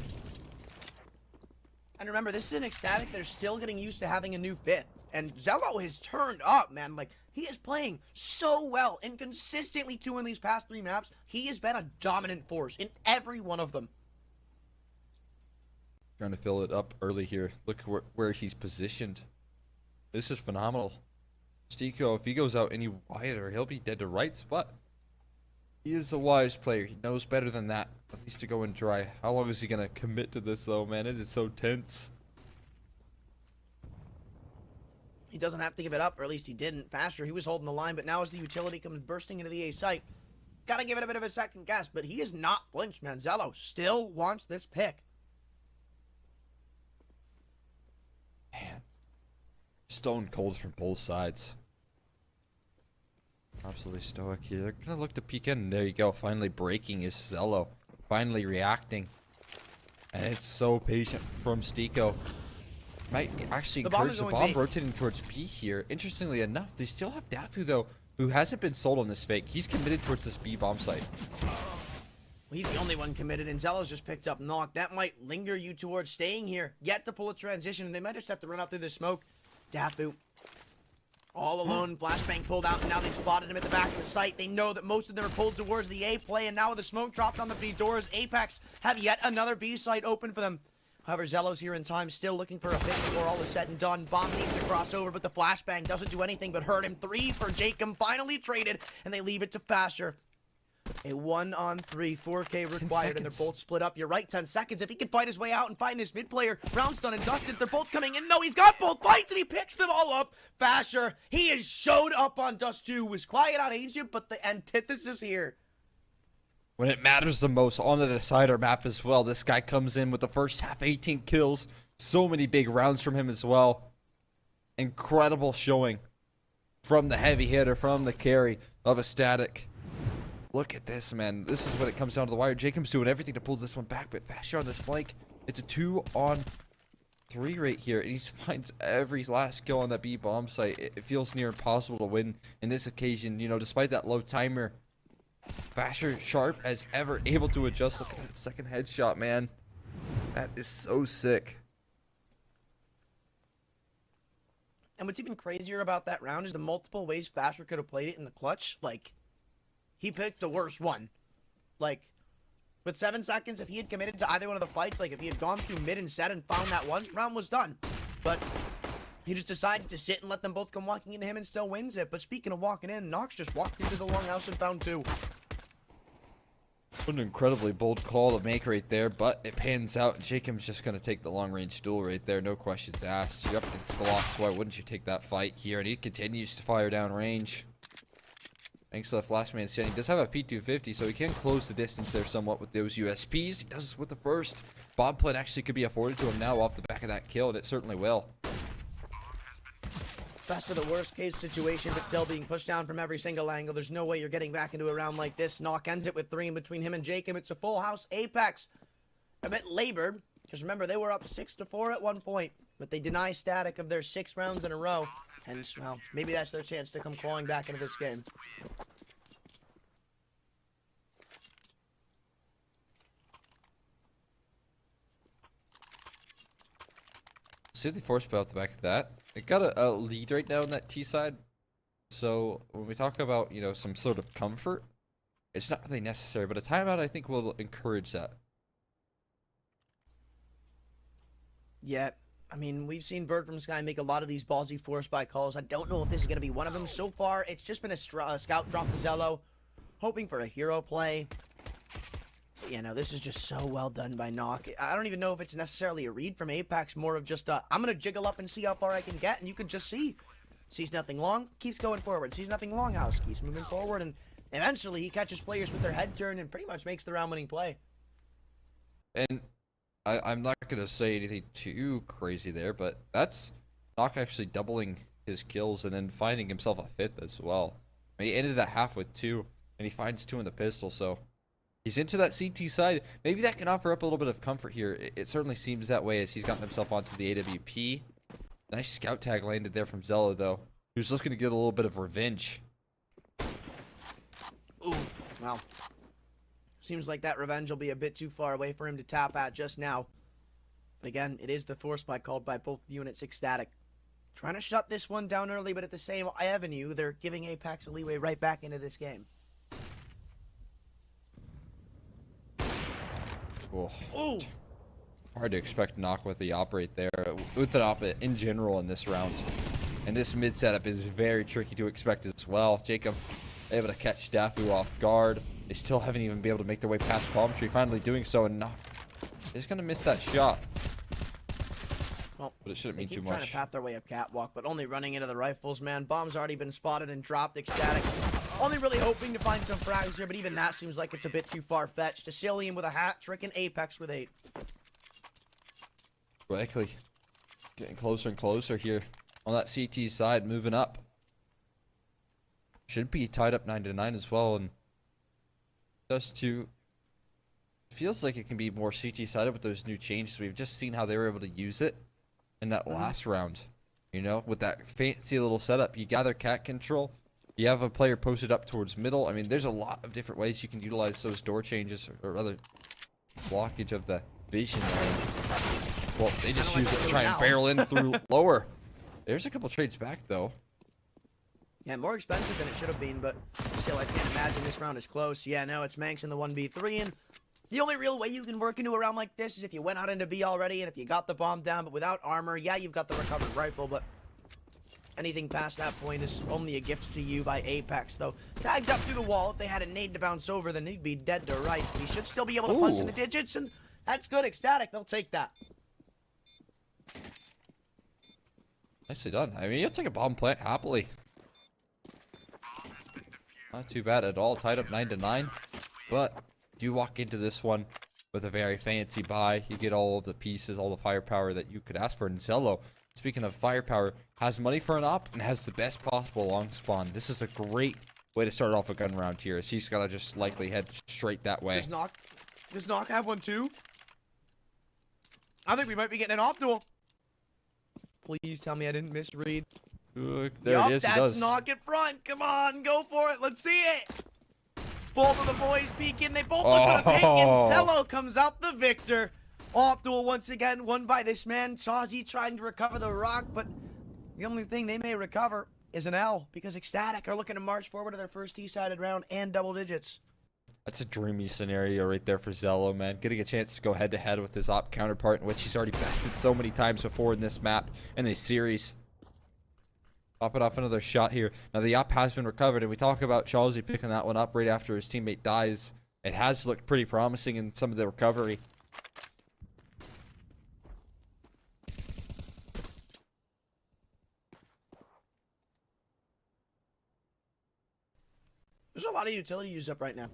And remember, this is an ecstatic. They're still getting used to having a new fifth. And Zello has turned up, man. Like, he is playing so well and consistently too in these past 3 maps. He has been a dominant force in every one of them. Trying to fill it up early here. Look where he's positioned. This is phenomenal. Stiko, if he goes out any wider, he'll be dead to rights, but he is a wise player. He knows better than that. At least to go and dry. How long is he going to commit to this, though, man? It is so tense. He doesn't have to give it up, or at least he didn't. Faster, he was holding the line, but now as the utility comes bursting into the A site, gotta give it a bit of a second guess, but he is not flinched, man. Zello still wants this pick. Man. Stone cold from both sides. Absolutely stoic here. They're gonna look to peek in. There you go. Finally breaking is Zello. Finally reacting. And it's so patient from Stiko. Might actually encourage the bomb rotating towards B here. Interestingly enough, they still have Dafu though, who hasn't been sold on this fake. He's committed towards this B bomb site. Well, he's the only one committed, and Zello's just picked up Knock. That might linger you towards staying here. Yet to pull a transition, and they might just have to run out through the smoke. Dafu All alone, flashbang pulled out, and now they've spotted him at the back of the site. They know that most of them are pulled towards the A play, and now with the smoke dropped on the B doors, Apeks have yet another B site open for them. However, Zello's here in time, still looking for a pick before all is said and done. Bomb needs to cross over, but the flashbang doesn't do anything but hurt him. 3 for Jacob, finally traded, and they leave it to Fasher. A 1-on-3, 4K required, and they're both split up. You're right, 10 seconds. If he can fight his way out and find this mid player, round's done and dusted. They're both coming in. No, he's got both fights, and he picks them all up. Fasher, he has showed up on Dust 2. Was quiet on Ancient, but the antithesis here. When it matters the most, on the decider map as well, this guy comes in with the first half 18 kills. So many big rounds from him as well. Incredible showing from the heavy hitter, from the carry of SKADE. Look at this, man. This is when it comes down to the wire. Jacob's doing everything to pull this one back, but Fasher on this flank. It's a 2-on-3 right here, and he finds every last kill on that B bomb site. It feels near impossible to win in this occasion, you know, despite that low timer. Fasher, sharp as ever, able to adjust. Look at that second headshot, man. That is so sick. And what's even crazier about that round is the multiple ways Fasher could have played it in the clutch. Like, he picked the worst one. Like, with 7 seconds, if he had committed to either one of the fights, like if he had gone through mid and set and found that one, round was done. But he just decided to sit and let them both come walking into him and still wins it. But speaking of walking in, Nox just walked into the longhouse and found 2. What an incredibly bold call to make right there, but it pans out. Jacob's just going to take the long-range duel right there. No questions asked. You're up into the blocks. Why wouldn't you take that fight here? And he continues to fire down range. Thanks to the flashman standing. He does have a P250, so he can close the distance there somewhat with those USPs. He does this with the first. Bomb plant actually could be afforded to him now off the back of that kill, and it certainly will. Best of the worst case situation, but still being pushed down from every single angle. There's no way you're getting back into a round like this. Nock ends it with 3 in between him and Jacob. It's a full house. Apeks a bit labored, because remember, they were up 6-4 at one point, but they deny SKADE of their 6 rounds in a row. And, well, maybe that's their chance to come clawing back into this game. See the force spell at the back of that. It got a lead right now on that T side. So when we talk about, you know, some sort of comfort, it's not really necessary, but a timeout I think will encourage that. Yeah, I mean, we've seen Bird from Sky make a lot of these ballsy force by calls. I don't know if this is going to be one of them. So far, it's just been a scout drop to Zello, hoping for a hero play. But, you know, this is just so well done by Nock. I don't even know if it's necessarily a read from Apeks, more of just a, I'm going to jiggle up and see how far I can get, and you can just see. Sees nothing long, keeps going forward. Sees nothing longhouse, keeps moving forward, and eventually he catches players with their head turned and pretty much makes the round-winning play. And I'm not going to say anything too crazy there, but that's Nock actually doubling his kills and then finding himself a 5th as well. I mean, he ended that half with 2, and he finds 2 in the pistol, so he's into that CT side. Maybe that can offer up a little bit of comfort here. It certainly seems that way as he's gotten himself onto the AWP. Nice scout tag landed there from Zello, though. He was looking to get a little bit of revenge. Ooh, wow. Seems like that revenge will be a bit too far away for him to tap at just now. But again, it is the force spike called by both units ecstatic. Trying to shut this one down early, but at the same avenue, they're giving Apeks a leeway right back into this game. Oh. Ooh. Hard to expect Nock with the op right there. With the op in general in this round. And this mid setup is very tricky to expect as well. Jacob able to catch Dafu off guard. They still haven't even been able to make their way past Palm Tree. Finally doing so, and Nock is going to miss that shot. Well, but it shouldn't they mean keep too trying much. to path their way up catwalk, but only running into the rifles, man. Bomb's already been spotted and dropped. Ecstatic. Only really hoping to find some frags here, but even that seems like it's a bit too far-fetched. Asilian with a hat trick and Apeks with 8. Likely getting closer and closer here on that CT side, moving up. Should be tied up 9-9 as well, and just to feels like it can be more CT sided with those new changes. We've just seen how they were able to use it in that last round. You know, with that fancy little setup, you gather cat control. You have a player posted up towards middle. I mean, there's a lot of different ways you can utilize those door changes, or rather, blockage of the vision. Well, they just use it to try and barrel in through lower. There's a couple trades back, though. Yeah, more expensive than it should have been, but still, I can't imagine this round is close. Yeah, no, it's Manx in the 1v3, and the only real way you can work into a round like this is if you went out into B already, and if you got the bomb down, but without armor, yeah, you've got the recovered rifle, but anything past that point is only a gift to you by Apeks, though. Tagged up through the wall, if they had a nade to bounce over, then he'd be dead to rights, but he should still be able to punch in the digits, and that's good. Ecstatic, they'll take that. Nicely done. I mean, you'll take a bomb plant happily. Not too bad at all. Tied up 9-9. But you walk into this one with a very fancy buy. You get all of the pieces, all the firepower that you could ask for. And Zello, speaking of firepower, has money for an op and has the best possible long spawn. This is a great way to start off a gun round here. As he's got to just likely head straight that way. Does Knock have one too? I think we might be getting an op duel. Please tell me I didn't misread. There Yup, it is. that's Knock in front. Come on, go for it. Let's see it. Both of the boys peeking. They both look good pick, and Zello comes out the victor. Op duel once again, won by this man. Chazzy trying to recover the rock, but the only thing they may recover is an L, because Ecstatic are looking to march forward to their first T-sided round and double digits. That's a dreamy scenario right there for Zello, man. Getting a chance to go head-to-head with his op counterpart, in which he's already bested so many times before in this map, in this series. Popping off another shot here. Now, the op has been recovered, and we talk about Chelsea picking that one up right after his teammate dies. It has looked pretty promising in some of the recovery. There's a lot of utility used up right now.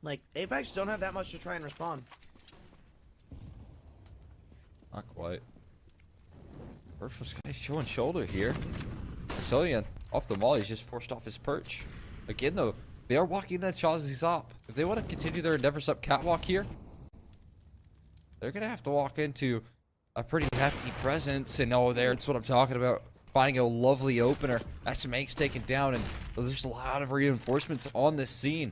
Like, Apeks don't have that much to try and respond. Not quite. First guy showing shoulder here. Cillian off the mall. He's just forced off his perch. Again, though, they are walking that Chazzy's op. If they want to continue their endeavors up catwalk here, they're going to have to walk into a pretty hefty presence. And oh, that's what I'm talking about. Finding a lovely opener. That's Manx taken down, and there's a lot of reinforcements on this scene.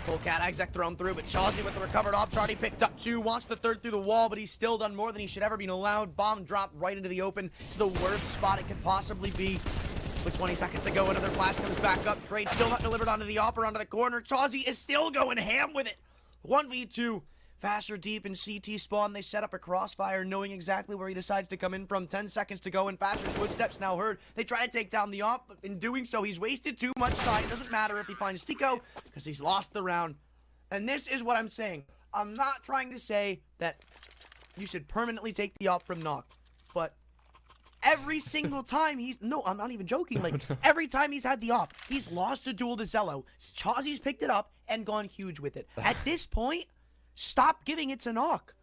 Full cat exec thrown through, but Chazzy with the recovered op already picked up two. Wants the third through the wall, but he's still done more than he should ever been allowed. Bomb dropped right into the open. It's the worst spot it could possibly be. With 20 seconds to go, another flash comes back up. Trade still not delivered onto the op or onto the corner. Chazzy is still going ham with it. 1v2. Faster deep in CT spawn. They set up a crossfire, knowing exactly where he decides to come in from. 10 seconds to go, and Faster's footsteps now heard. They try to take down the op, but in doing so, he's wasted too much time. It doesn't matter if he finds Tico, because he's lost the round. And this is what I'm saying. I'm not trying to say that you should permanently take the op from Knock, but every single time no, I'm not even joking. Like, every time he's had the op, he's lost a duel to Zello. Chazzy's picked it up and gone huge with it. At this point, stop giving it to Knock.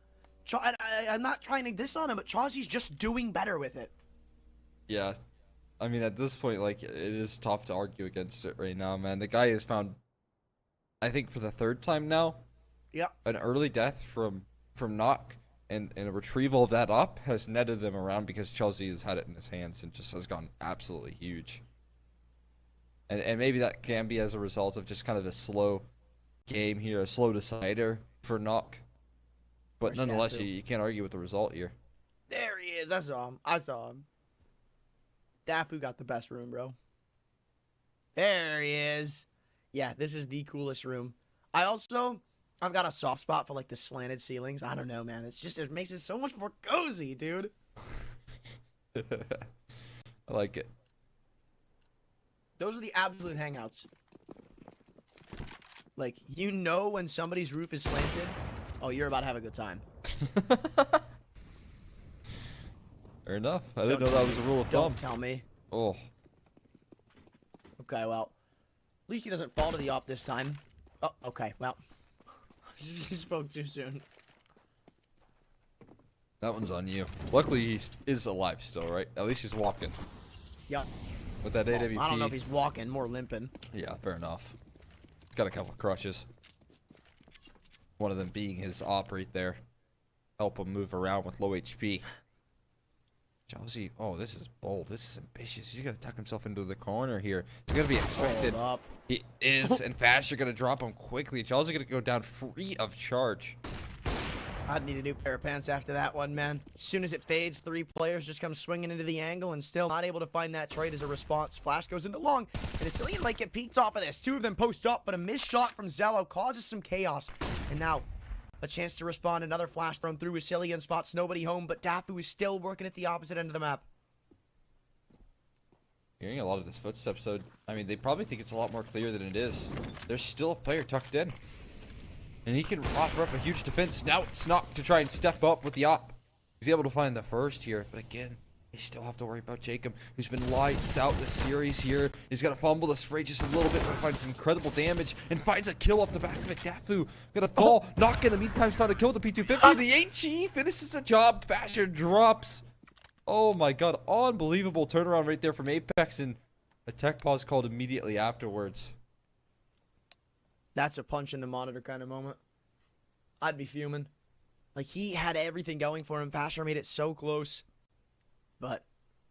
I'm not trying to diss on him, but Chazzy's just doing better with it. Yeah. I mean, at this point, like, it is tough to argue against it right now, man. The guy has found, I think for the third time now, an early death from Knock, and a retrieval of that up has netted them around because Chelsea has had it in his hands and just has gone absolutely huge. And maybe that can be as a result of just kind of a slow game here, a slow decider for Knock. But nonetheless, you can't argue with the result here. There he is. I saw him. Dafu got the best room, bro. There he is. Yeah, this is the coolest room. I've got a soft spot for like the slanted ceilings. I don't know, man. It makes it so much more cozy, dude. I like it. Those are the absolute hangouts. Like, you know when somebody's roof is slanted, oh, you're about to have a good time. Fair enough. I didn't know that was a rule of thumb. Don't tell me. Oh. Okay, well, at least he doesn't fall to the op this time. Oh, okay, well. You spoke too soon. That one's on you. Luckily, he is alive still, right? At least he's walking. Yeah. With that AWP. I don't know if he's walking, more limping. Yeah, fair enough. Got a couple of crushes. One of them being his op right there. Help him move around with low HP. Chelsea, oh, this is bold. This is ambitious. He's going to tuck himself into the corner here. He's going to be expected. He is, and Fast, you're going to drop him quickly. Chelsea going to go down free of charge. I'd need a new pair of pants after that one, man. As soon as it fades, 3 players just come swinging into the angle and still not able to find that trade as a response. Flash goes into long, and Asilian might get peeked off of this. 2 of them post up, but a missed shot from Zello causes some chaos. And now, a chance to respond. Another flash thrown through. Asilian spots nobody home, but Dafu is still working at the opposite end of the map. Hearing a lot of this footsteps, so I mean, they probably think it's a lot more clear than it is. There's still a player tucked in. And he can offer up a huge defense. Now it's Snock to try and step up with the op. He's able to find the first here, but again, they still have to worry about Jacob, who's been lights out this series here. He's got to fumble the spray just a little bit, but finds incredible damage and finds a kill off the back of it. Dafu gonna fall, not gonna meantime found a kill with the P250. The HE finishes the job. Fasher drops. Oh my god, unbelievable turnaround right there from Apeks, and a tech pause called immediately afterwards. That's a punch in the monitor kind of moment. I'd be fuming. Like, he had everything going for him. Fasher made it so close. But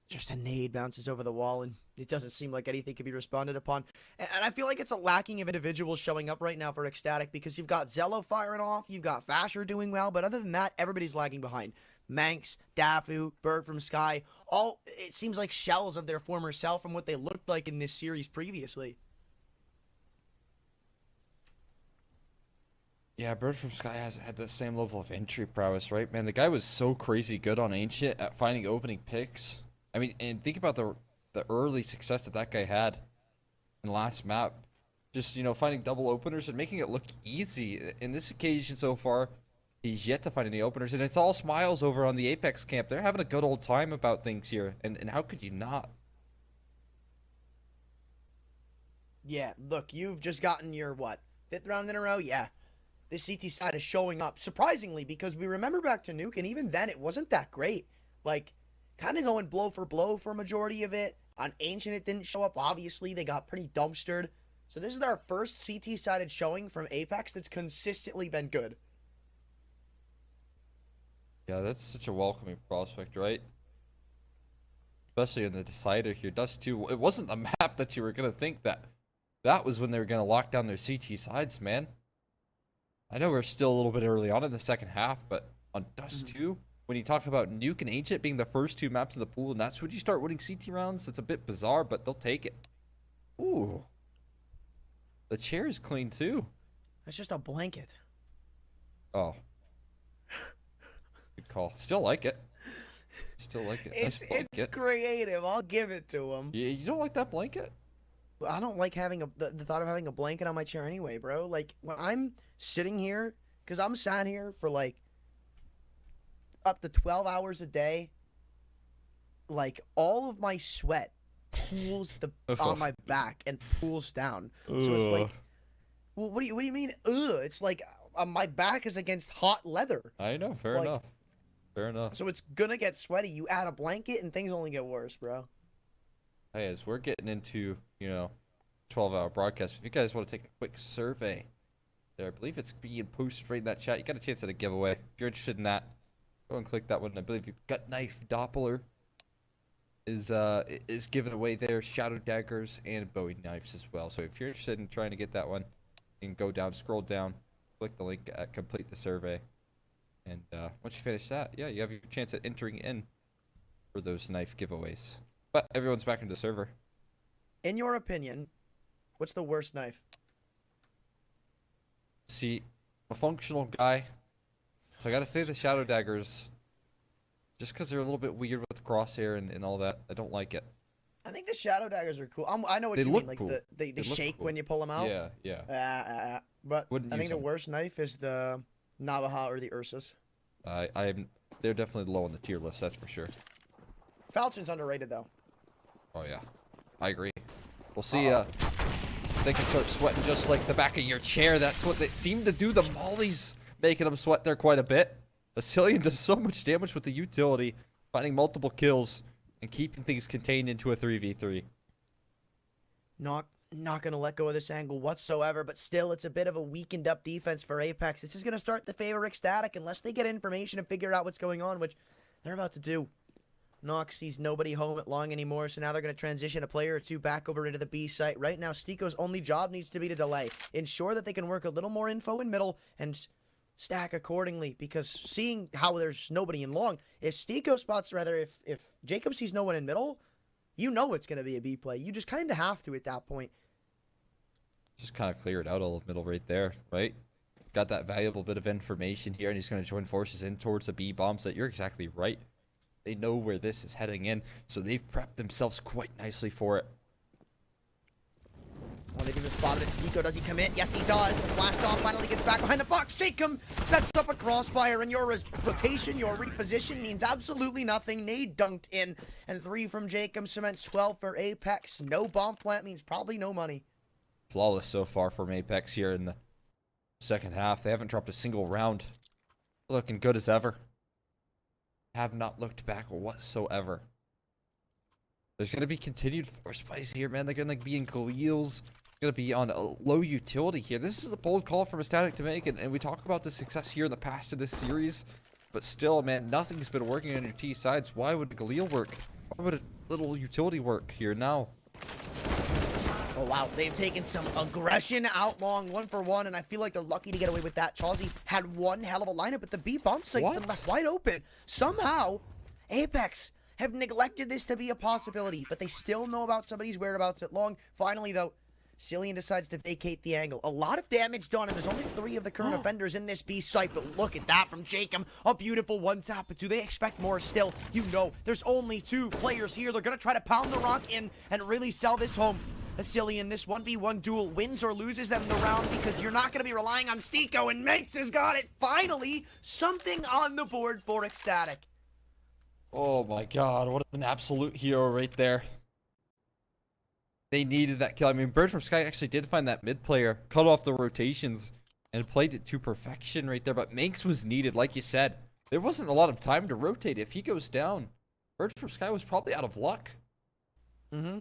just a nade bounces over the wall, and it doesn't seem like anything can be responded upon. And I feel like it's a lacking of individuals showing up right now for Ecstatic, because you've got Zello firing off, you've got Fasher doing well, but other than that, everybody's lagging behind. Manx, Dafu, Bird from Sky, all, it seems like shells of their former self from what they looked like in this series previously. Yeah, Bird from Sky hasn't had the same level of entry prowess, right, man? The guy was so crazy good on Ancient at finding opening picks. I mean, and think about the early success that guy had in the last map. Just, you know, finding double openers and making it look easy. In this occasion so far, he's yet to find any openers, and it's all smiles over on the Apeks camp. They're having a good old time about things here, and how could you not? Yeah, look, you've just gotten your, what, 5th round in a row? Yeah. This CT side is showing up, surprisingly, because we remember back to Nuke, and even then, it wasn't that great. Like, kind of going blow for blow for a majority of it. On Ancient, it didn't show up, obviously. They got pretty dumpstered. So this is our first CT-sided showing from Apeks that's consistently been good. Yeah, that's such a welcoming prospect, right? Especially in the decider here. Dust 2, it wasn't a map that you were going to think that was when they were going to lock down their CT sides, man. I know we're still a little bit early on in the second half, but on Dust 2, when you talk about Nuke and Ancient being the first 2 maps in the pool, and that's when you start winning CT rounds, it's a bit bizarre, but they'll take it. Ooh. The chair is clean, too. That's just a blanket. Oh. Good call. Still like it. Still like it. It's creative. I'll give it to him. You don't like that blanket? I don't like having the thought of having a blanket on my chair anyway, bro. Like, when I'm sitting here, because I'm sat here for, like, up to 12 hours a day, like, all of my sweat pools on my back and pools down. So it's like, well, what do you mean? It's like my back is against hot leather. I know. Fair enough. Fair enough. So it's gonna get sweaty. You add a blanket and things only get worse, bro. Hey, as we're getting into, 12-hour broadcast, if you guys want to take a quick survey there, I believe it's being posted right in that chat. You got a chance at a giveaway. If you're interested in that, go and click that one. I believe Gut Knife Doppler is given away there. Shadow Daggers and Bowie Knives as well. So if you're interested in trying to get that one, you can go down, scroll down, click the link, complete the survey. And once you finish that, yeah, you have your chance at entering in for those knife giveaways. But everyone's back into the server. In your opinion, what's the worst knife? See, I'm a functional guy, so I gotta say the Shadow Daggers, just because they're a little bit weird with the crosshair and all that. I don't like it. I think the Shadow Daggers are cool. I know what They you look mean, like cool. they They look shake cool. when you pull them out. Yeah. But Wouldn't I think use the them. worst knife is the Navaja or the Ursus. They're definitely low on the tier list, that's for sure. Falchion's underrated though. Oh yeah, I agree. We'll see. They can start sweating just like the back of your chair. That's what they seem to do. The mollies making them sweat there quite a bit. Asilian does so much damage with the utility, finding multiple kills and keeping things contained into a 3v3. Not going to let go of this angle whatsoever, but still, it's a bit of a weakened up defense for Apeks. This is going to start to favor Ecstatic unless they get information and figure out what's going on, which they're about to do. Nox sees nobody home at long anymore, so now they're going to transition a player or 2 back over into the B site. Right now, Stiko's only job needs to be to delay. Ensure that they can work a little more info in middle and stack accordingly, because seeing how there's nobody in long, if Stiko spots, rather, if Jacob sees no one in middle, you know it's going to be a B play. You just kind of have to at that point. Just kind of clear it out a little middle right there, right? Got that valuable bit of information here, and he's going to join forces in towards the B bombs. That you're exactly right. They know where this is heading in, so they've prepped themselves quite nicely for it. Oh, they've even spotted it. Stiko, does he commit? Yes, he does. Flashed off, finally gets back behind the box. Shake him, sets up a crossfire, and your rotation, your reposition means absolutely nothing. Nade dunked in, and 3 from Jacob cements 12 for Apeks. No bomb plant means probably no money. Flawless so far from Apeks here in the second half. They haven't dropped a single round. Looking good as ever. Have not looked back whatsoever. There's going to be continued force buys here, man. They're going to be in Galeals. Going to be on a low utility here. This is a bold call from SKADE to make, and we talk about the success here in the past of this series. But still, man, nothing's been working on your T sides. Why would Galil work? Why would a little utility work here now? Oh, wow. They've taken some aggression out long, 1-for-1, and I feel like they're lucky to get away with that. Chauzy had one hell of a lineup, but the B bomb site's been left wide open. Somehow, Apeks have neglected this to be a possibility, but they still know about somebody's whereabouts at long. Finally, though, Cillian decides to vacate the angle. A lot of damage done, and there's only 3 of the current offenders in this B site, but look at that from Jacob. A beautiful one-tap, but do they expect more still? You know, there's only 2 players here. They're going to try to pound the rock in and really sell this home. Cillian, this 1v1 duel wins or loses them the round, because you're not going to be relying on Stiko, and Makes has got it. Finally, something on the board for SKADE. Oh my god, what an absolute hero right there. They needed that kill. I mean, Bird from Sky actually did find that mid player, cut off the rotations, and played it to perfection right there. But Manx was needed, like you said. There wasn't a lot of time to rotate. If he goes down, Bird from Sky was probably out of luck. Mm-hmm.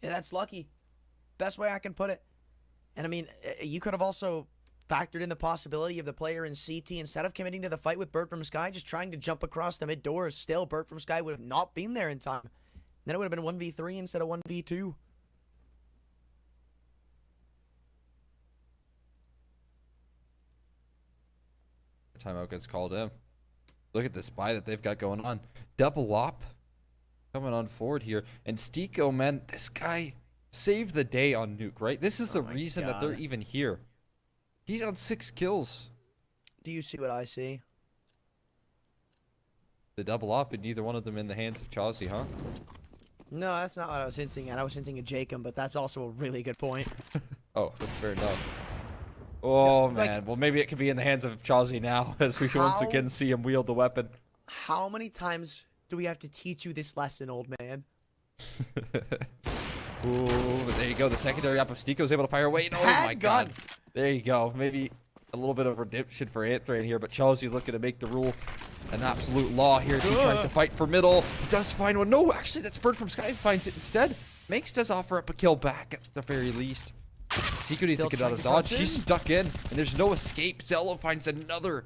Yeah, that's lucky. Best way I can put it. And I mean, you could have also factored in the possibility of the player in CT, instead of committing to the fight with Bird from Sky, just trying to jump across the mid doors. Still, Bird from Sky would have not been there in time. Then it would have been 1v3 instead of 1v2. Timeout gets called in. Look at this buy that they've got going on. Double op coming on forward here. And Stiko, man, this guy saved the day on Nuke, right? This is the reason that they're even here. He's on 6 kills. Do you see what I see? The double op, and neither one of them in the hands of Chauzy, huh? No, that's not what I was hinting at. I was hinting at Jacob, but that's also a really good point. Oh, that's fair enough. Oh, Yeah, like, man. Well, maybe it could be in the hands of Chauzy now, as we once again see him wield the weapon. How many times do we have to teach you this lesson, old man? Ooh, there you go. The secondary op of Stiko's able to fire away. Oh, my God. There you go. Maybe a little bit of redemption for Anthrain here, but Chauzy looking to make the rule an absolute law here as he tries to fight for middle. He does find one. No, actually, that's Bird from Sky finds it instead. Makes does offer up a kill back at the very least. Secret needs to get out of dodge. She's stuck in, and there's no escape. Zello finds another.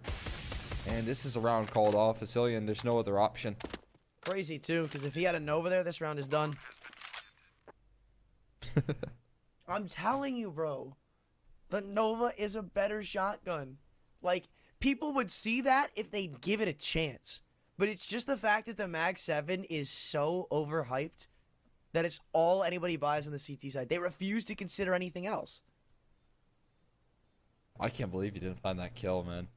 And this is a round called off. Cillian, there's no other option. Crazy, too, because if he had a Nova there, this round is done. I'm telling you, bro. The Nova is a better shotgun. Like, people would see that if they give it a chance. But it's just the fact that the Mag 7 is so overhyped that it's all anybody buys on the CT side. They refuse to consider anything else. I can't believe you didn't find that kill, man.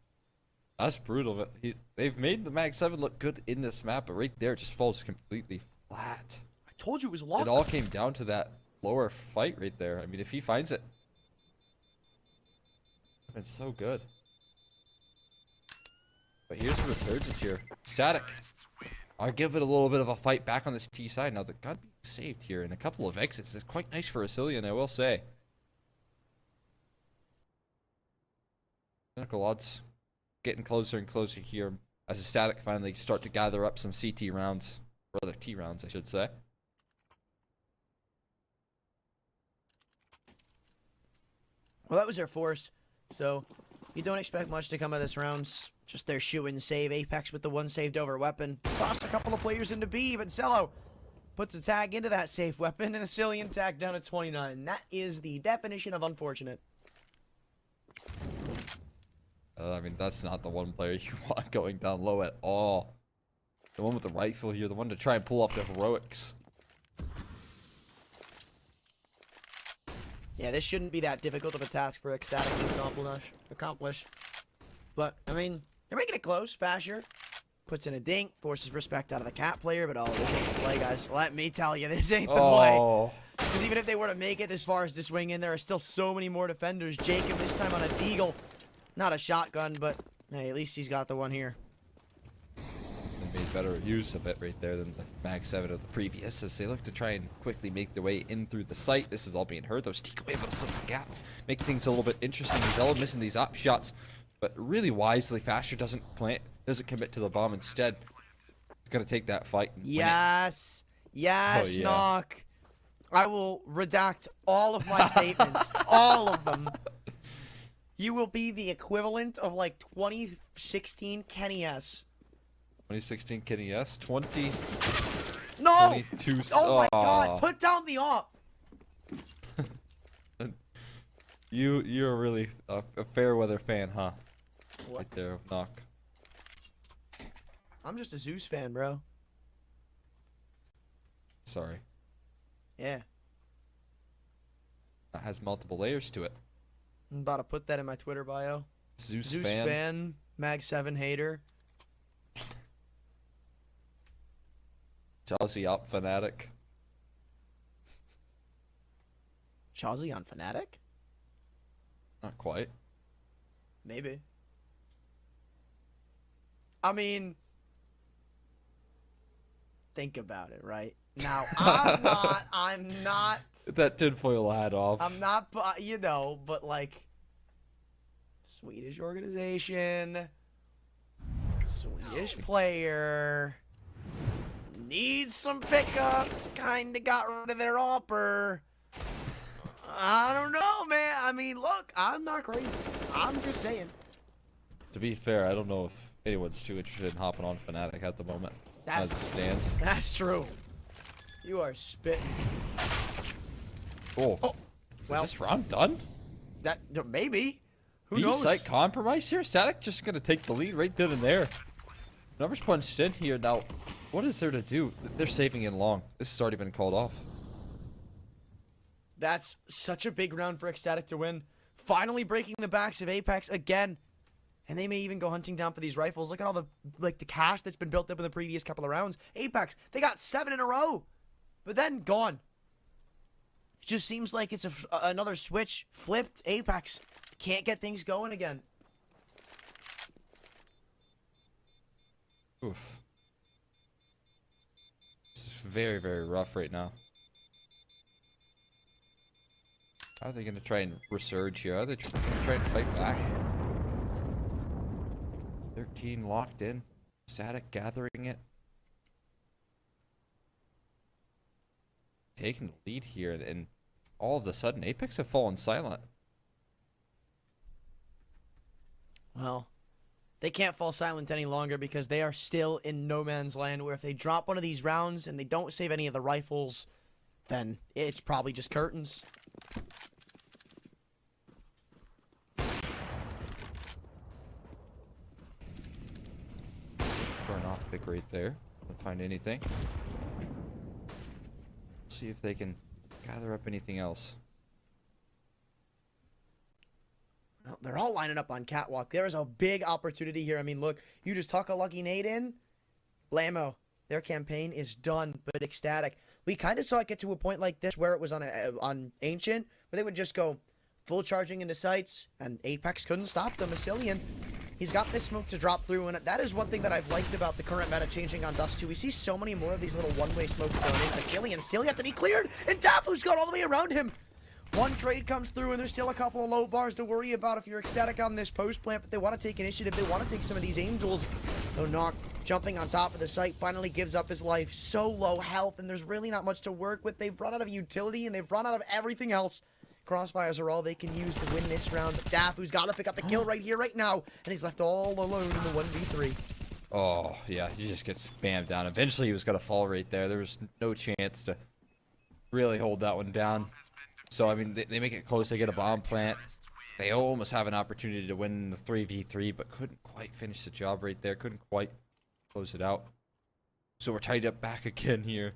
That's brutal. But they've made the Mag 7 look good in this map, but right there it just falls completely flat. I told you it was locked. It all came down to that lower fight right there. I mean, if he finds it, it's so good. But here's the resurgence here. SKADE. I'll give it a little bit of a fight back on this T side. Now, the gun being saved here and a couple of exits. That's quite nice for Cillian, I will say. Pinnacle odds getting closer and closer here as the SKADE finally start to gather up some CT rounds. Or other T rounds, I should say. Well, that was their force. So, you don't expect much to come of this round. Just their shoe-in save. Apeks with the one saved over weapon. Tossed a couple of players into B, but Zello puts a tag into that safe weapon and a Cillian tag down at 29. That is the definition of unfortunate. I mean, that's not the one player you want going down low at all. The one with the rifle here, the one to try and pull off the heroics. Yeah, this shouldn't be that difficult of a task for SKADE to accomplish. But, I mean, they're making it close. Fasher puts in a dink, forces respect out of the cat player, but this ain't the play, guys. Let me tell you, this ain't the play. Because even if they were to make it as far as to swing in, there are still so many more defenders. Jacob this time on a deagle. Not a shotgun, but hey, at least he's got the one here. They made better use of it right there than the Mag 7 of the previous, as they look to try and quickly make their way in through the site. This is all being heard. Those Tico able to slip the gap, make things a little bit interesting. Zell missing these op shots, but really wisely, Fasher doesn't commit to the bomb. Instead, he's gonna take that fight. And Yes, yes, Oh, yeah. Knock. I will redact all of my statements, all of them. You will be the equivalent of like 2016 Kenny S. 2016 Kenny S. 20. No! 22. Oh my Aw. god, put down the op! You're really a fair weather fan, huh? What? Right there, Knock. I'm just a Zeus fan, bro. Sorry. Yeah. That has multiple layers to it. I'm about to put that in my Twitter bio. Zeus Zeus fan. fan, Mag 7 hater. Chelsea op fanatic. Chelsea on Fnatic? Not quite. Maybe. I mean, think about it, right? Now, I'm not, Get that tinfoil hat off. you know, but like, Swedish organization, Swedish player, needs some pickups, kinda got rid of their offer. I don't know, man. I mean, look, I'm not crazy. I'm just saying. To be fair, I don't know if anyone's too interested in hopping on Fnatic at the moment. As it stands. That's true. You are spitting. Oh. Well, Is this round done? that maybe. Who B knows? site compromise here. SKADE just gonna take the lead right then and there. Numbers punched in here. Now, what is there to do? They're saving in long. This has already been called off. That's such a big round for SKADE to win. Finally breaking the backs of Apeks again. And they may even go hunting down for these rifles. Look at all the the cash that's been built up in the previous couple of rounds. Apeks, they got 7 in a row. But then gone. It just seems like it's another switch flipped. Apeks can't get things going again. Oof. This is very, very rough right now. How are they going to try and resurge here? Are they going to try and fight back? 13 locked in. SKADE gathering it. Taking the lead here, and all of a sudden, Apeks have fallen silent. Well, they can't fall silent any longer because they are still in no man's land, where if they drop one of these rounds and they don't save any of the rifles, then it's probably just curtains. Burn off pick right there. Don't find anything. See if they can gather up anything else. Well, they're all lining up on Catwalk. There is a big opportunity here. I mean, look, you just tuck a lucky nade in. Blammo. Their campaign is done, but ecstatic. We kind of saw it get to a point like this where it was on Ancient, where they would just go full charging into sites, and Apeks couldn't stop them. Massilian, he's got this smoke to drop through, and that is one thing that I've liked about the current meta changing on Dust 2. We see so many more of these little one-way smokes thrown in. Massilian still yet to be cleared, and Dafu's got all the way around him. One trade comes through, and there's still a couple of low bars to worry about if you're ecstatic on this post plant, but they want to take initiative. They want to take some of these aim duels. So Knock jumping on top of the site finally gives up his life. So low health, and there's really not much to work with. They've run out of utility, and they've run out of everything else. Crossfires are all they can use to win this round. Dafu's got to pick up the kill right here, right now, and he's left all alone in the 1v3. Oh, yeah, he just gets spammed down. Eventually, he was going to fall right there. There was no chance to really hold that one down. So, I mean, they make it close. They get a bomb plant. They almost have an opportunity to win the 3v3, but couldn't quite finish the job right there. Couldn't quite close it out. So we're tied up back again here.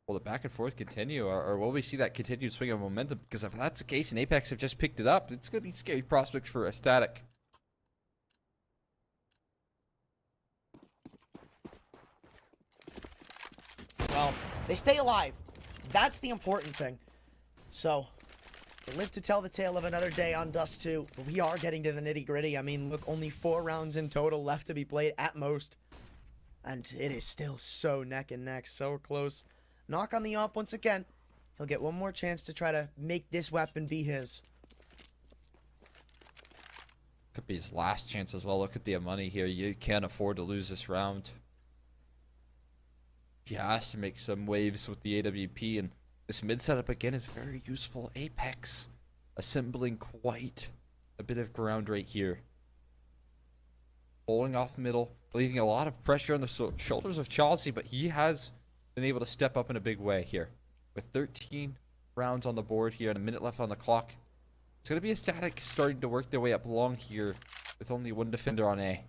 Will the back and forth continue, or will we see that continued swing of momentum? Because if that's the case and Apeks have just picked it up, it's going to be scary prospects for SKADE. Well, they stay alive. That's the important thing. So, they live to tell the tale of another day on Dust 2. But we are getting to the nitty-gritty. I mean, look, only 4 rounds in total left to be played at most. And it is still so neck and neck, so close. Knock on the op once again. He'll get one more chance to try to make this weapon be his. Could be his last chance as well. Look at the money here. You can't afford to lose this round. He has to make some waves with the AWP, and this mid setup again is very useful. Apeks assembling quite a bit of ground right here. Pulling off middle, leaving a lot of pressure on the shoulders of Chelsea, but he has been able to step up in a big way here. With 13 rounds on the board here and a minute left on the clock, it's going to be SKADE starting to work their way up long here with only 1 defender on A.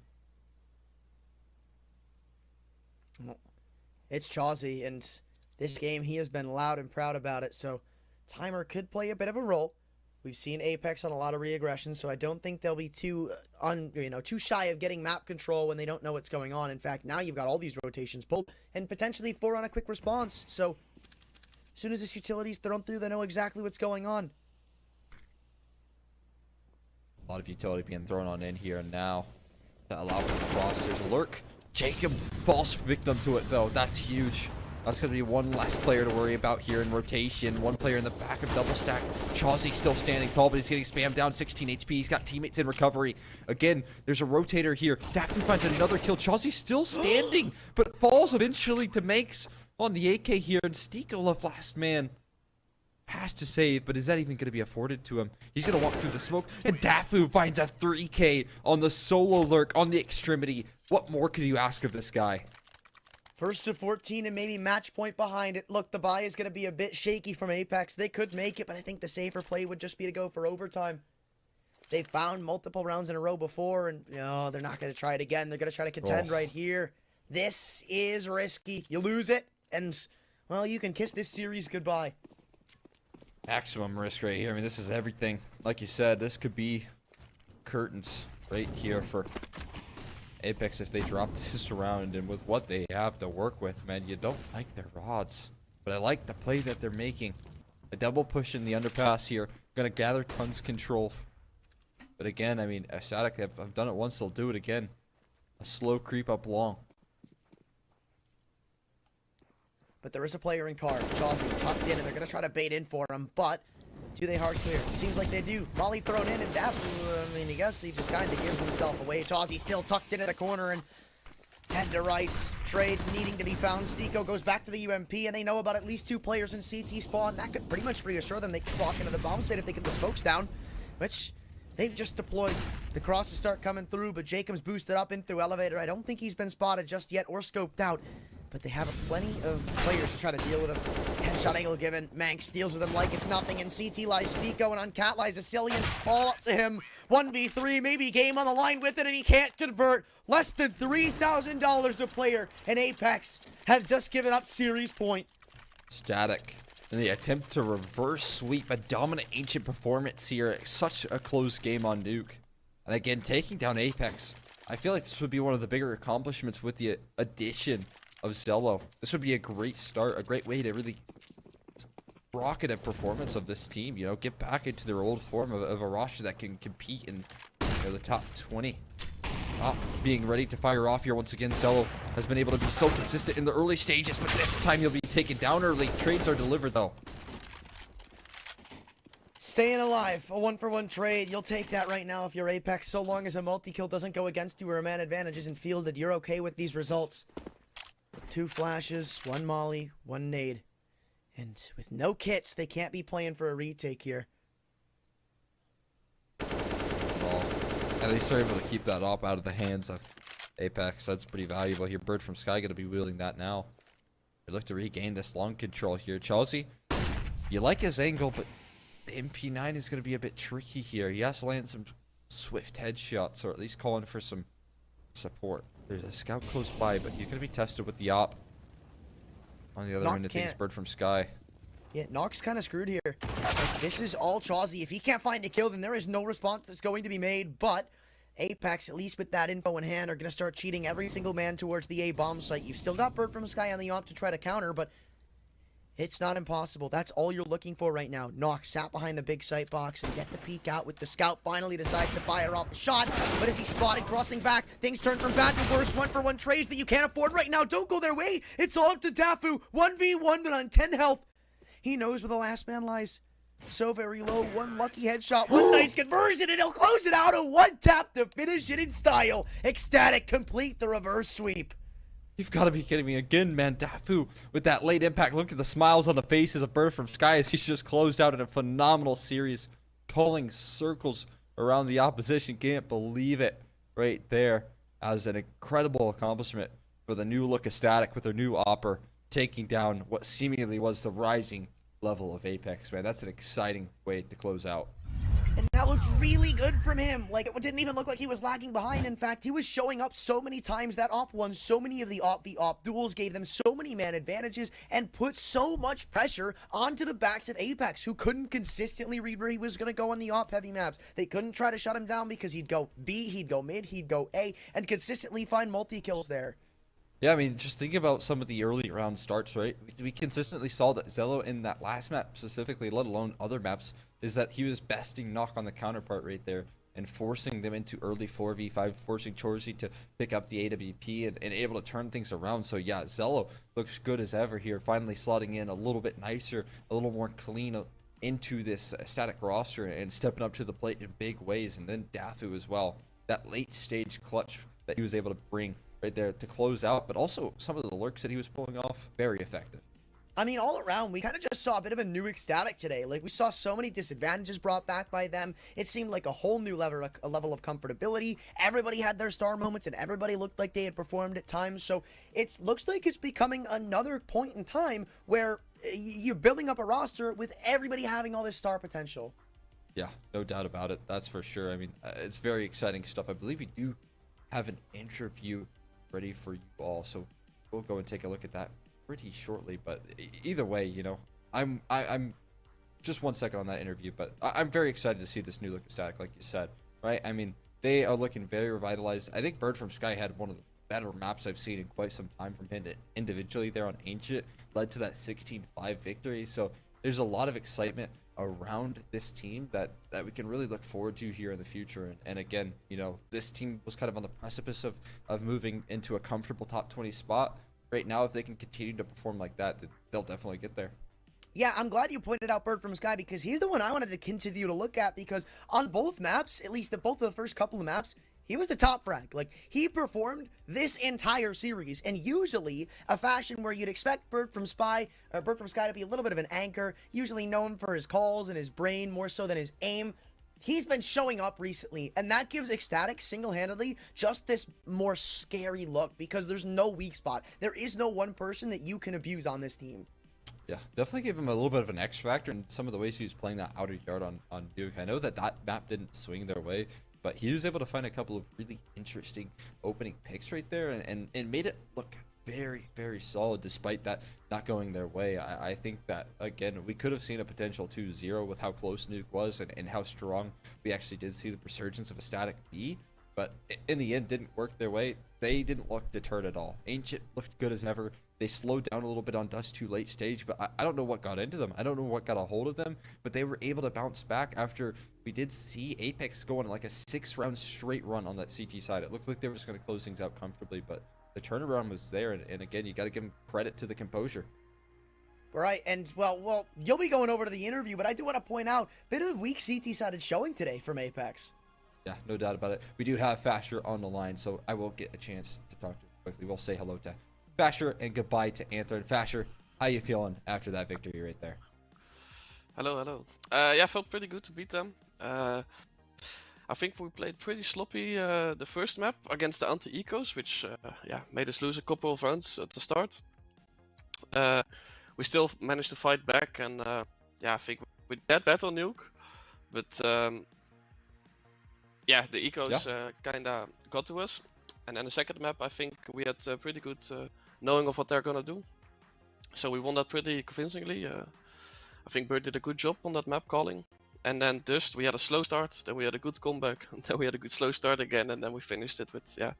It's Chelsea, and this game he has been loud and proud about it, so timer could play a bit of a role. We've seen Apeks on a lot of re-aggressions, so I don't think they'll be too shy of getting map control when they don't know what's going on. In fact, now you've got all these rotations pulled and potentially 4 on a quick response. So as soon as this utility's thrown through, they know exactly what's going on. A lot of utility being thrown on in here now to allow him to cross. There's a lurk. Jacob falls victim to it though. That's huge. That's going to be one less player to worry about here in rotation. 1 player in the back of double stack. Chauzy still standing tall, but he's getting spammed down 16 HP. He's got teammates in recovery. Again, there's a rotator here. Dafu finds another kill. Chauzy's still standing, but falls eventually to Manx on the AK here. And SKADE, last man, has to save, but is that even going to be afforded to him? He's going to walk through the smoke, and Dafu finds a 3K on the solo lurk on the extremity. What more could you ask of this guy? First to 14 and maybe match point behind it. Look, the buy is going to be a bit shaky from Apeks. They could make it, but I think the safer play would just be to go for overtime. They found multiple rounds in a row before, and they're not going to try it again. They're going to try to contend right here. This is risky. You lose it, and, well, you can kiss this series goodbye. Maximum risk right here. I mean, this is everything. Like you said, this could be curtains right here for Apeks if they drop this around, and with what they have to work with, man, you don't like their odds. But I like the play that they're making. A double push in the underpass here. Gonna gather tons control. But again, I mean, SKADE, I've done it once, they'll do it again. A slow creep up long. But there is a player in car. Chauzy tucked in, and they're gonna try to bait in for him, but do they hard clear? It seems like they do. Molly thrown in, and Dafu, I mean, I guess he just kind of gives himself away. Chauzy still tucked into the corner, and head to rights. Trade needing to be found. SKADE goes back to the UMP, and they know about at least 2 players in CT spawn. That could pretty much reassure them they can walk into the bomb site if they get the smokes down, which they've just deployed. The crosses start coming through, but Jacob's boosted up in through elevator. I don't think he's been spotted just yet or scoped out. But they have plenty of players to try to deal with him. Headshot angle given. Manx deals with him like it's nothing. And CT lies SKADE, and on Cat lies Asilian. All up to him. 1v3, maybe game on the line with it, and he can't convert. Less than $3,000 a player. And Apeks have just given up series point. SKADE in the attempt to reverse sweep a dominant ancient performance here. Such a close game on Nuke. And again, taking down Apeks. I feel like this would be one of the bigger accomplishments with the addition of Zello. This would be a great start, a great way to really rocket a performance of this team, get back into their old form of a roster that can compete in the top 20. Being ready to fire off here once again. Zello has been able to be so consistent in the early stages, but this time he'll be taken down early. Trades are delivered though. Staying alive, a 1-for-1 trade. You'll take that right now if you're Apeks. So long as a multi-kill doesn't go against you or a man advantage isn't fielded, you're okay with these results. 2 flashes, 1 molly, 1 nade. And with no kits, they can't be playing for a retake here. Well, at least they're able to keep that op out of the hands of Apeks. That's pretty valuable here. Bird from Sky going to be wielding that now. They look to regain this long control here. Chelsea, you like his angle, but the MP9 is going to be a bit tricky here. He has to land some swift headshots, or at least calling for some support. There's a scout close by, but he's going to be tested with the op. On the other end, I think it's Bird from Sky. Yeah, Nox kind of screwed here. Like, this is all Chauzy. If he can't find a kill, then there is no response that's going to be made. But Apeks, at least with that info in hand, are going to start cheating every single man towards the A bomb site. You've still got Bird from Sky on the op to try to counter, but it's not impossible. That's all you're looking for right now. Nox sat behind the big sight box and get to peek out with the scout. Finally decides to fire off a shot, but as he spotted crossing back, things turn from bad to worse. 1-for-1 trades that you can't afford right now. Don't go their way. It's all up to Dafu. 1v1, but on 10 health. He knows where the last man lies. So very low. One lucky headshot. One nice conversion, and he'll close it out. A one tap to finish it in style. Ecstatic complete the reverse sweep. You've got to be kidding me again, man. Dafu with that late impact. Look at the smiles on the faces of Bird from Sky as he's just closed out in a phenomenal series, calling circles around the opposition. Can't believe it right there, as an incredible accomplishment for the new look ecstatic with their new opper, taking down what seemingly was the rising level of Apeks, man. That's an exciting way to close out. And that looked really good from him. Like, it didn't even look like he was lagging behind. In fact, he was showing up so many times. That op won so many of the op duels, gave them so many man advantages, and put so much pressure onto the backs of Apeks, who couldn't consistently read where he was going to go on the op heavy maps. They couldn't try to shut him down because he'd go B, he'd go mid, he'd go A, and consistently find multi-kills there. Yeah, I mean, just think about some of the early round starts, right? We consistently saw that Zello in that last map specifically, let alone other maps, is that he was besting Knock on the counterpart right there and forcing them into early 4v5, forcing Chauzy to pick up the AWP and able to turn things around. So yeah, Zello looks good as ever here, finally slotting in a little bit nicer, a little more clean into this static roster and stepping up to the plate in big ways. And then Dafu as well, that late stage clutch that he was able to bring right there to close out, but also some of the lurks that he was pulling off, very effective. I mean, all around, we kind of just saw a bit of a new ecstatic today. Like, we saw so many disadvantages brought back by them. It seemed like a whole new level of comfortability. Everybody had their star moments, and everybody looked like they had performed at times. So it looks like it's becoming another point in time where you're building up a roster with everybody having all this star potential. Yeah, no doubt about it. That's for sure. I mean, it's very exciting stuff. I believe we do have an interview ready for you all, so we'll go and take a look at that pretty shortly. But either way, you know, I'm just 1 second on that interview, but I'm very excited to see this new look ecstatic, like you said, right? I mean, they are looking very revitalized. I think Bird from Sky had one of the better maps I've seen in quite some time from him individually there on Ancient, led to that 16-5 victory. So there's a lot of excitement around this team that we can really look forward to here in the future. And again, you know, this team was kind of on the precipice of moving into a comfortable top 20 spot. Right now, if they can continue to perform like that, they'll definitely get there. Yeah, I'm glad you pointed out Bird from Sky, because he's the one I wanted to continue to look at, because on both maps, at least both of the first couple of maps, he was the top frag. Like, he performed this entire series, and usually a fashion where you'd expect Bird from Sky to be a little bit of an anchor, usually known for his calls and his brain more so than his aim. He's been showing up recently, and that gives Ecstatic single-handedly just this more scary look, because there's no weak spot. There is no one person that you can abuse on this team. Yeah, definitely give him a little bit of an X factor in some of the ways he was playing that outer yard on Duke. I know that map didn't swing their way, but he was able to find a couple of really interesting opening picks right there and made it look very, very solid despite that not going their way. I think that, again, we could have seen a potential 2-0 with how close Nuke was and how strong we actually did see the resurgence of Ecstatic be, but in the end didn't work their way. They didn't look deterred at all. Ancient looked good as ever. They slowed down a little bit on Dust 2 late stage, but I don't know what got into them. I don't know what got a hold of them, but they were able to bounce back after we did see Apeks go on like a 6-round straight run on that CT side. It looked like they were just going to close things out comfortably, but the turnaround was there, and again, you got to give them credit to the composure. Right, and well, you'll be going over to the interview, but I do want to point out, bit of a weak CT-sided showing today from Apeks. Yeah, no doubt about it. We do have Fasher on the line, so I will get a chance to talk to him quickly. We'll say hello to Fasher and goodbye to Anther. Fasher, how you feeling after that victory right there? Hello. Yeah, felt pretty good to beat them. I think we played pretty sloppy the first map against the anti-ecos, which made us lose a couple of rounds at the start. We still managed to fight back, and I think that battle nuke, but yeah, the ecos kinda got to us. And then the second map, I think we had pretty good knowing of what they're gonna do. So we won that pretty convincingly. I think Bird did a good job on that map calling. And then Dust, we had a slow start, then we had a good comeback, and then we had a good slow start again, and then we finished it with, yeah,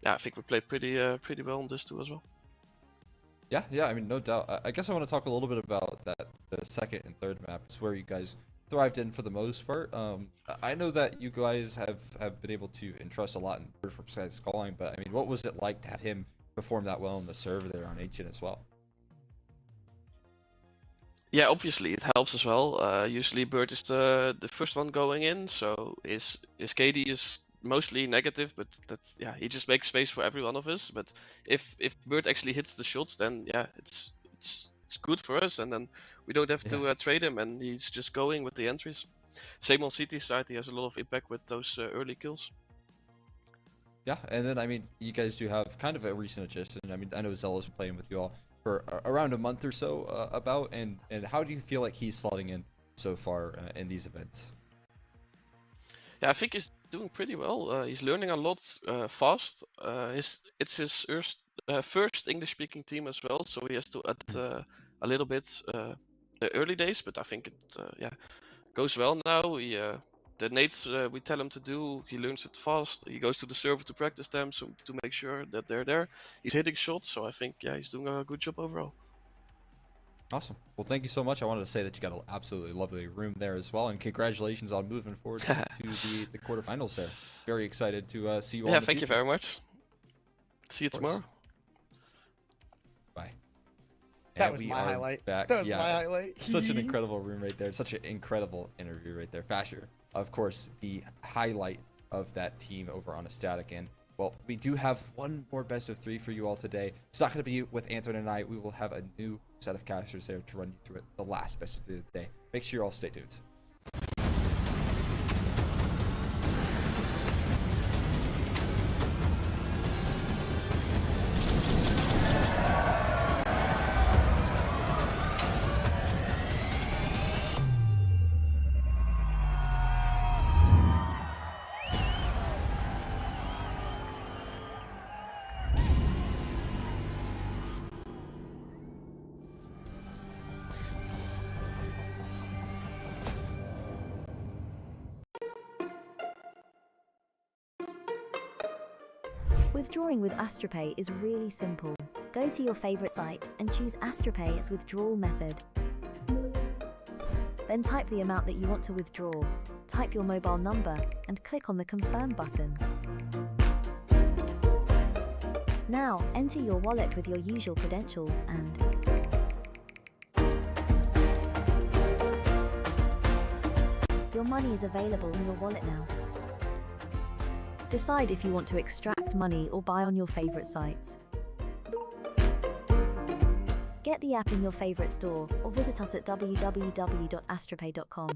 I think we played pretty well on Dust too as well. Yeah, I mean, no doubt. I guess I want to talk a little bit about the second and third maps where you guys thrived in for the most part. I know that you guys have been able to entrust a lot in Bird for precise calling, but I mean, what was it like to have him perform that well on the server there on Ancient as well? Yeah, obviously it helps as well. Usually Bird is the first one going in, so his KD is mostly negative, but yeah, he just makes space for every one of us. But if Bird actually hits the shots, then yeah, it's good for us, and then we don't have to trade him, and he's just going with the entries. Same on CT side, he has a lot of impact with those early kills. Yeah, and then I mean, you guys do have kind of a recent addition. I mean, I know Zella's been playing with you all for around a month or so and how do you feel like he's slotting in so far in these events? Yeah, I think he's doing pretty well. He's learning a lot fast. It's his first English-speaking team as well, so he has to add a little bit the early days, but I think it goes well now. The nades we tell him to do, he learns it fast. He goes to the server to practice them, so to make sure that they're there. He's hitting shots, so I think he's doing a good job overall. Awesome. Well, thank you so much. I wanted to say that you got an absolutely lovely room there as well, and congratulations on moving forward to the quarterfinals there. Very excited to see you all. Yeah, thank you very much. See you tomorrow. Bye. That was my highlight. Back. That was my highlight. Such an incredible room right there. Such an incredible interview right there. Fasher, of course, the highlight of that team over on SKADE. And well, we do have one more best of 3 for you all today. It's not going to be with Anthony and I. We will have a new set of casters there to run you through it. The last best of 3 of the day. Make sure you all stay tuned. Withdrawing with AstroPay is really simple. Go to your favorite site and choose AstroPay as withdrawal method. Then type the amount that you want to withdraw, type your mobile number, and click on the Confirm button. Now, enter your wallet with your usual credentials and your money is available in your wallet now. Decide if you want to extract money or buy on your favorite sites. Get the app in your favorite store or visit us at www.astropay.com.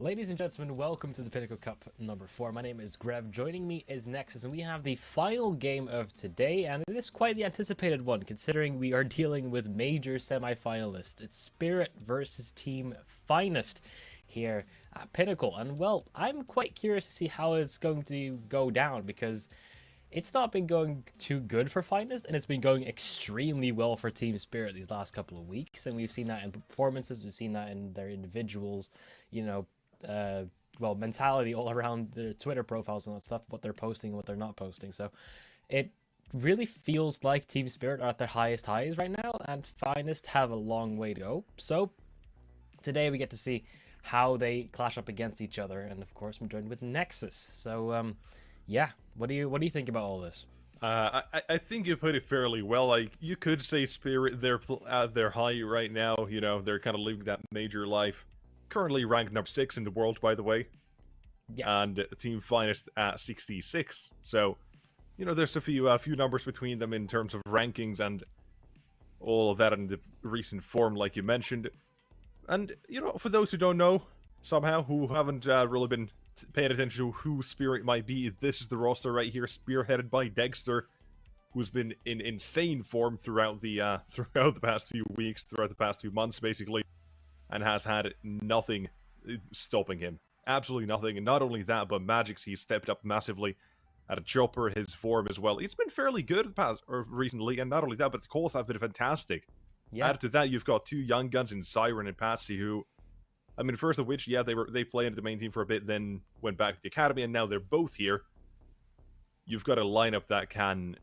Ladies and gentlemen, welcome to the Pinnacle Cup number 4. My name is Grev. Joining me is Nexus, and we have the final game of today, and it is quite the anticipated one, considering we are dealing with major semi-finalists. It's Spirit versus Team Finest here at Pinnacle, and well, I'm quite curious to see how it's going to go down, because it's not been going too good for Finest, and it's been going extremely well for Team Spirit these last couple of weeks, and we've seen that in performances, we've seen that in their individuals, you know, well, mentality all around their Twitter profiles and that stuff, what they're posting and what they're not posting. So it really feels like Team Spirit are at their highest highs right now, and Finest have a long way to go. So today we get to see how they clash up against each other, and of course I'm joined with Nexus. So yeah, what do you think about all this? I think you put it fairly well. Like, you could say Spirit, they're at their high right now. You know, they're kind of living that major life. Currently ranked number 6 in the world, by the way. Yeah. And Team Finest at 66. So, you know, there's a few numbers between them in terms of rankings and all of that in the recent form, like you mentioned. And, you know, for those who don't know, somehow, who haven't really been paying attention to who Spirit might be, this is the roster right here, spearheaded by Dexter, who's been in insane form throughout the past few weeks, throughout the past few months, basically. And has had nothing stopping him. Absolutely nothing. And not only that, but Magic's, he's stepped up massively at a chopper, his form as well. He's been fairly good recently, and not only that, but the calls have been fantastic. Yeah. Added to that, you've got 2 young guns in Siren and Patsy, who, I mean, first of which, yeah, they played in the main team for a bit, then went back to the academy, and now they're both here. You've got a lineup that can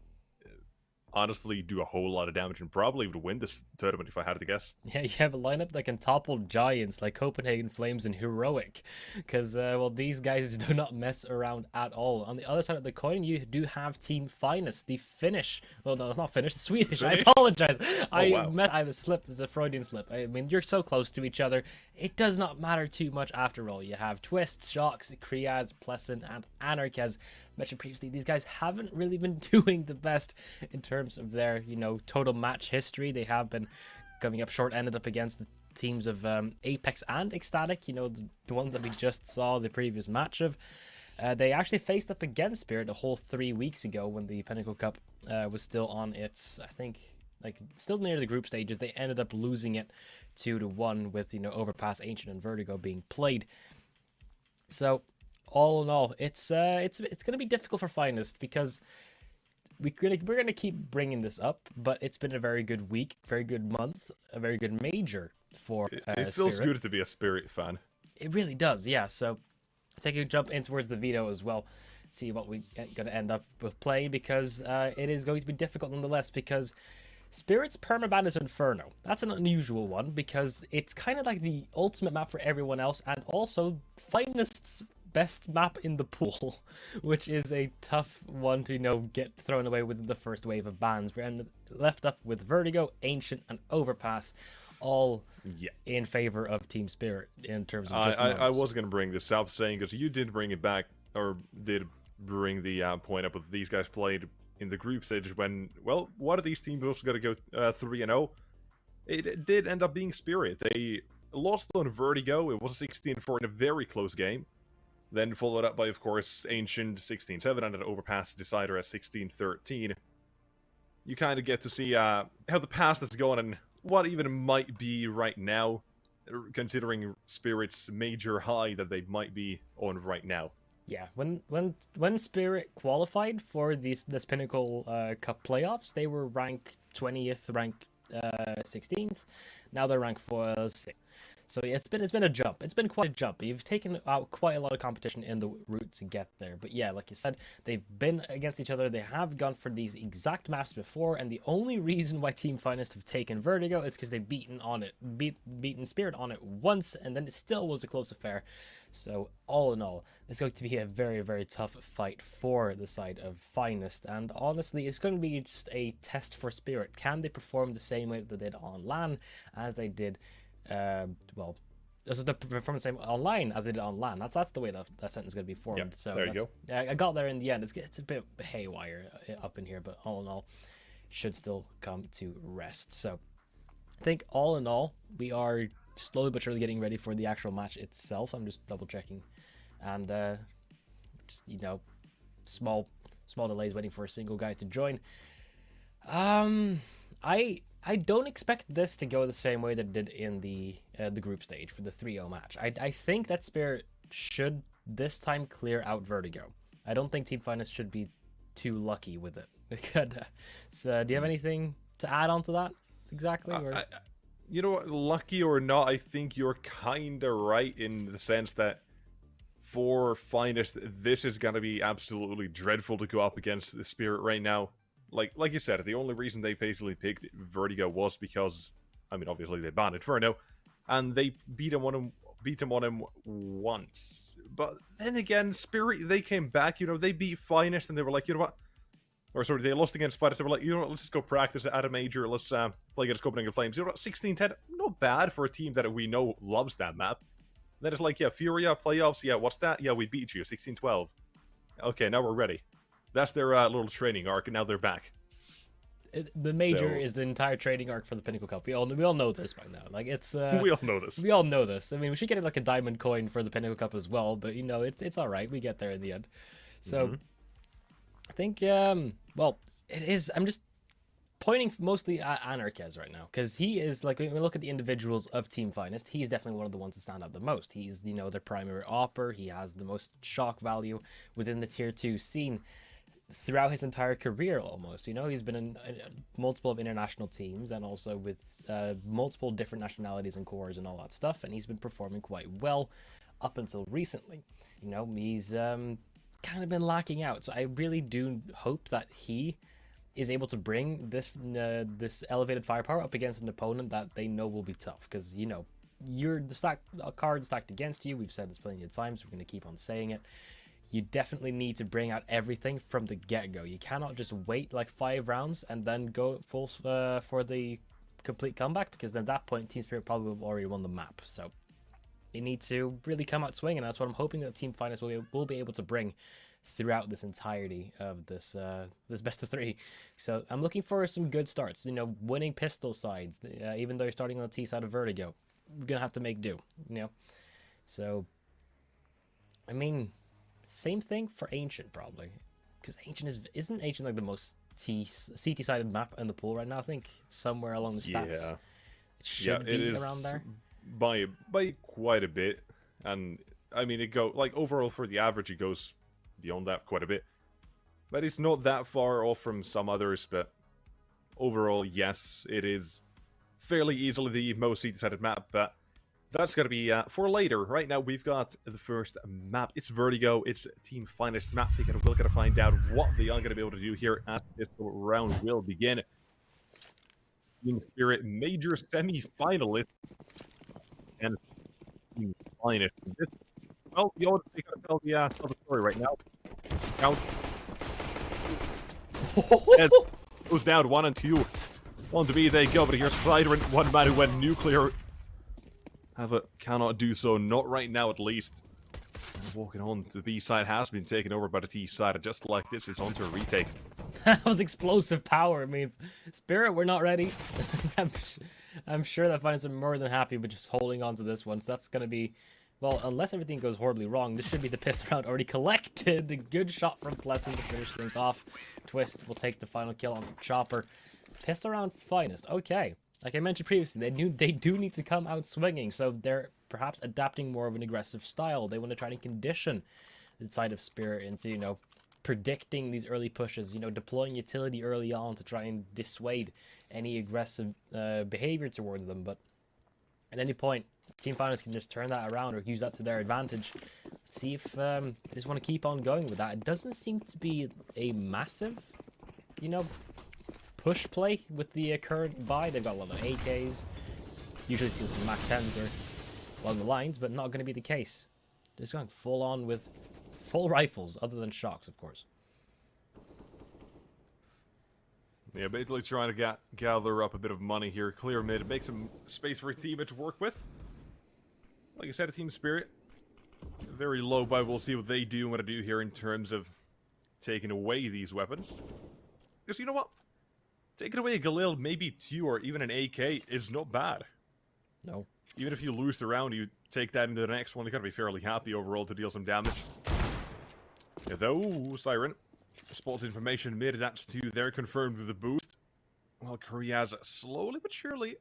honestly do a whole lot of damage and probably would win this tournament if I had to guess. Yeah, you have a lineup that can topple giants like Copenhagen Flames and Heroic, because well, these guys do not mess around at all. On the other side of the coin, you do have Team Finest, the Finnish, well, no, it's not Finnish, the Swedish. I apologize. I have a slip, it's a Freudian slip. I mean, you're so close to each other, it does not matter too much after all. You have Twist, Shocks, Kriaz, Pleasant, and Anarch. As mentioned previously, these guys haven't really been doing the best in terms of their, you know, total match history. They have been coming up short, ended up against the teams of Apeks and ECSTATIC, you know, the ones that we just saw the previous match of. They actually faced up against Spirit a whole 3 weeks ago when the Pinnacle Cup was still on its, I think, like, still near the group stages. They ended up losing it 2-1 with, you know, Overpass, Ancient, and Vertigo being played. So all in all, it's going to be difficult for Finest, because we're gonna keep bringing this up, but it's been a very good week, very good month, a very good major for it feels Spirit. Good to be a Spirit fan. It really does, yeah. So take a jump in towards the veto as well, see what we're gonna end up with playing, because it is going to be difficult nonetheless, because Spirit's permaban is Inferno. That's an unusual one, because it's kind of like the ultimate map for everyone else, and also Finest's best map in the pool, which is a tough one to, you know, get thrown away with the first wave of bans. We're left up with Vertigo, Ancient, and Overpass, all in favor of Team Spirit in terms of just I was going to bring this up, saying, because you did bring it back, or did bring the point up with these guys played in the group stage when, well, one of these teams also got to go 3-0. It did end up being Spirit. They lost on Vertigo. It was 16-4 in a very close game. Then followed up by, of course, Ancient 16-7 and an Overpass Decider at 16-13. You kind of get to see how the past is going and what even might be right now, considering Spirit's major high that they might be on right now. Yeah, when Spirit qualified for this Pinnacle Cup playoffs, they were ranked 20th, ranked 16th. Now they're ranked 6th. So yeah, it's been a jump. It's been quite a jump. You've taken out quite a lot of competition in the route to get there. But yeah, like you said, they've been against each other. They have gone for these exact maps before, and the only reason why Team Finest have taken Vertigo is because they've beaten Spirit on it once, and then it still was a close affair. So all in all, it's going to be a very, very tough fight for the side of Finest. And honestly, it's going to be just a test for Spirit. Can they perform the same way that they did on LAN as they did? Well, so they perform the same online as they did on LAN. That's the way that sentence is going to be formed. Yep, so there you go. Yeah, I got there in the end. It's a bit haywire up in here, but all in all, should still come to rest. So I think all in all, we are slowly but surely getting ready for the actual match itself. I'm just double checking, and just, you know, small delays waiting for a single guy to join. I don't expect this to go the same way that it did in the group stage for the 3-0 match. I think that Spirit should this time clear out Vertigo. I don't think Team Finest should be too lucky with it. So, do you have anything to add on to that exactly? Or? You know what, lucky or not, I think you're kind of right in the sense that for Finest, this is going to be absolutely dreadful to go up against the Spirit right now. Like you said, the only reason they basically picked Vertigo was because, I mean, obviously they banned Inferno, and they beat him on him once. But then again, Spirit, they came back, you know, they beat Finest, and they were like, you know what? Or sorry, they lost against Finest, they were like, you know what, let's just go practice at a major, let's play against Copenhagen Flames. You know what, 16-10, not bad for a team that we know loves that map. And then it's like, yeah, FURIA, playoffs, yeah, what's that? Yeah, we beat you, 16-12. Okay, now we're ready. That's their little training arc, and now they're back. The major is the entire training arc for the Pinnacle Cup. We all know this by now. Like, it's we all know this. We all know this. I mean, we should get like a diamond coin for the Pinnacle Cup as well, but you know, it's all right. We get there in the end. So I think well, it is. I'm just pointing mostly at Anarchez right now, because he is, like, when we look at the individuals of Team Finest, he's definitely one of the ones to stand out the most. He's, you know, their primary opper. He has the most shock value within the tier 2 scene throughout his entire career almost. You know, he's been in multiple of international teams and also with multiple different nationalities and cores and all that stuff, and he's been performing quite well up until recently. You know, he's kind of been lacking out, so I really do hope that he is able to bring this this elevated firepower up against an opponent that they know will be tough, because, you know, you're the card stacked against you. We've said this plenty of times, we're going to keep on saying it. You definitely need to bring out everything from the get-go. You cannot just wait like 5 rounds and then go full for the complete comeback, because then at that point Team Spirit probably will have already won the map. So they need to really come out swinging, and that's what I'm hoping that Team Finest will be able to bring throughout this entirety of this this best of 3. So I'm looking for some good starts. You know, winning pistol sides, even though you're starting on the T side of Vertigo, we're gonna have to make do. You know, so I mean, same thing for Ancient probably, because Ancient isn't Ancient like the most CT sided map in the pool right now? I think somewhere along the stats. Yeah, it should be around there by quite a bit, and I mean, it like overall for the average, it goes beyond that quite a bit, but it's not that far off from some others. But overall, yes, it is fairly easily the most CT-sided map, but that's going to be for later. Right now, we've got the first map. It's Vertigo. It's Team Finest map. We're going to find out what they are going to be able to do here as this round will begin. Team Spirit Major semi-finalist and Team Finest. Well, the order they got to tell the story right now. Count. Goes down 1 and 2. On to B they go, but here's Spider and one man who went nuclear. However, cannot do so, not right now at least. And walking on to the B side has been taken over by the T side, and just like this, it's on to a retake. That was explosive power. I mean, Spirit, we're not ready. I'm sure that Finance are more than happy with just holding on to this one. So that's going to be, well, unless everything goes horribly wrong, this should be the pistol round already collected. A good shot from Pleasant to finish things off. Twist will take the final kill onto Chopper. Pistol round Finest. Okay. Like I mentioned previously, they do need to come out swinging, so they're perhaps adapting more of an aggressive style. They want to try to condition the side of Spirit into, you know, predicting these early pushes, you know, deploying utility early on to try and dissuade any aggressive behavior towards them. But at any point, Team Finance can just turn that around or use that to their advantage. Let's see if they just want to keep on going with that. It doesn't seem to be a massive, you know, push play with the current buy. They've got a lot of AKs. Usually see some Mach 10s or along the lines, but not going to be the case. Just going full on with full rifles, other than shocks, of course. Yeah, basically trying to gather up a bit of money here, clear mid, make some space for a teammate to work with. Like I said, a Team Spirit, very low buy. We'll see what they do want to do here in terms of taking away these weapons. Because you know what? Taking away a Galil, maybe 2 or even an AK is not bad. No. even if you lose the round, you take that into the next one, you gotta be fairly happy overall to deal some damage. Though, Siren spots information mid, that's to there, confirmed with the boost. Well, Korea's slowly but surely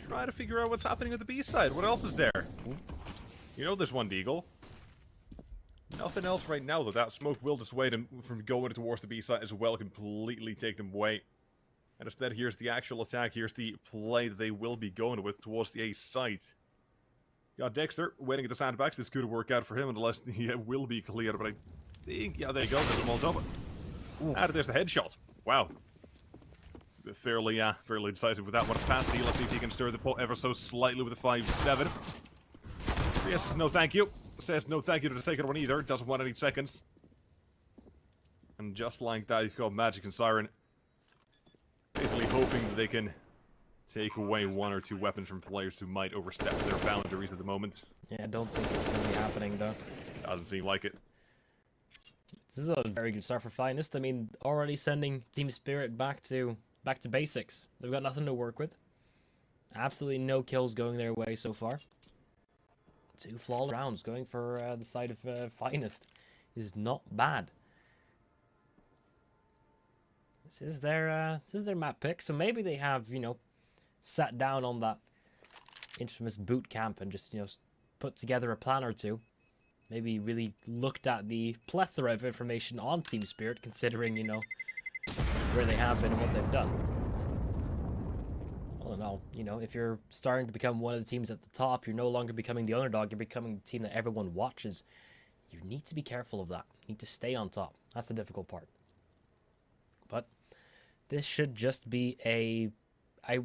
trying to figure out what's happening at the B side. What else is there? You know there's one Deagle. Nothing else right now, though. That smoke will dissuade him from going towards the B side as well, completely take them away. And instead, here's the actual attack. Here's the play that they will be going with towards the A site. Got Dexter waiting at the sandbags. This could work out for him unless he will be cleared. But I think, yeah, there you go. There's a Molotov. And there's the headshot. Wow. Fairly decisive with that one. Patsy, let's see if he can stir the pot ever so slightly with a 5-7. Yes, says no thank you. Says no thank you to the second one either. Doesn't want any seconds. And just like that, you've got Magic and Siren basically hoping that they can take away one or two weapons from players who might overstep their boundaries at the moment. Yeah, I don't think it's going to be happening, though. Doesn't seem like it. This is a very good start for Finest. I mean, already sending Team Spirit back to basics. They've got nothing to work with. Absolutely no kills going their way so far. 2 flawless rounds going for the side of Finest is not bad. This is their map pick, so maybe they have, you know, sat down on that infamous boot camp and just, you know, put together a plan or two. Maybe really looked at the plethora of information on Team Spirit, considering, you know, where they have been and what they've done. All in all, you know, if you're starting to become one of the teams at the top, you're no longer becoming the underdog, you're becoming the team that everyone watches. You need to be careful of that. You need to stay on top. That's the difficult part. But this should just be I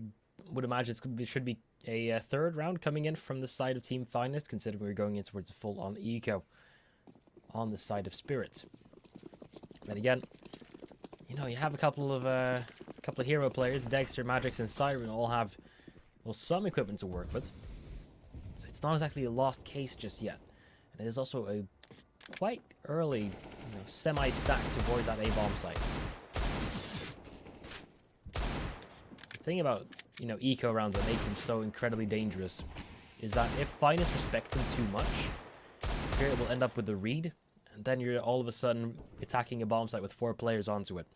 would imagine it should be a third round coming in from the side of Team Finest, considering we're going in towards a full-on eco on the side of Spirit. Then again, you know, you have a couple of hero players, Dexter, Magix, and Siren all have, well, some equipment to work with. So it's not exactly a lost case just yet. And it is also a quite early, you know, semi-stack towards that A-bomb site. The thing about, you know, eco rounds that make them so incredibly dangerous is that if Finest respect them too much, Spirit will end up with the read, and then you're all of a sudden attacking a bomb site with 4 players onto it.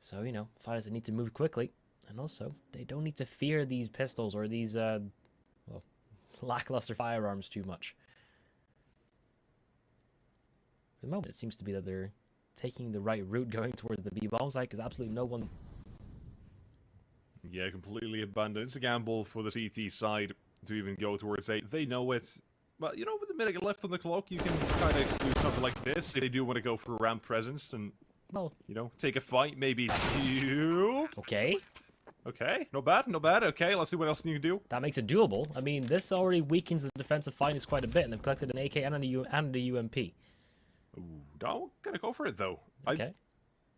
So, you know, Finest need to move quickly, and also they don't need to fear these pistols or these, well, lackluster firearms too much. For the moment, it seems to be that they're taking the right route going towards the B bomb site, because absolutely no one... Yeah, completely abandoned. It's a gamble for the CT side to even go towards A. They know it. But, you know, with a minute left on the clock, you can kind of do something like this. If they do want to go for a ramp presence and, well, you know, take a fight, maybe 2. Okay. Okay, not bad, not bad. Okay, let's see what else you can do. That makes it doable. I mean, this already weakens the defensive Finest quite a bit, and they've collected an AK and a UMP. Ooh, I'm gonna go for it, though. Okay.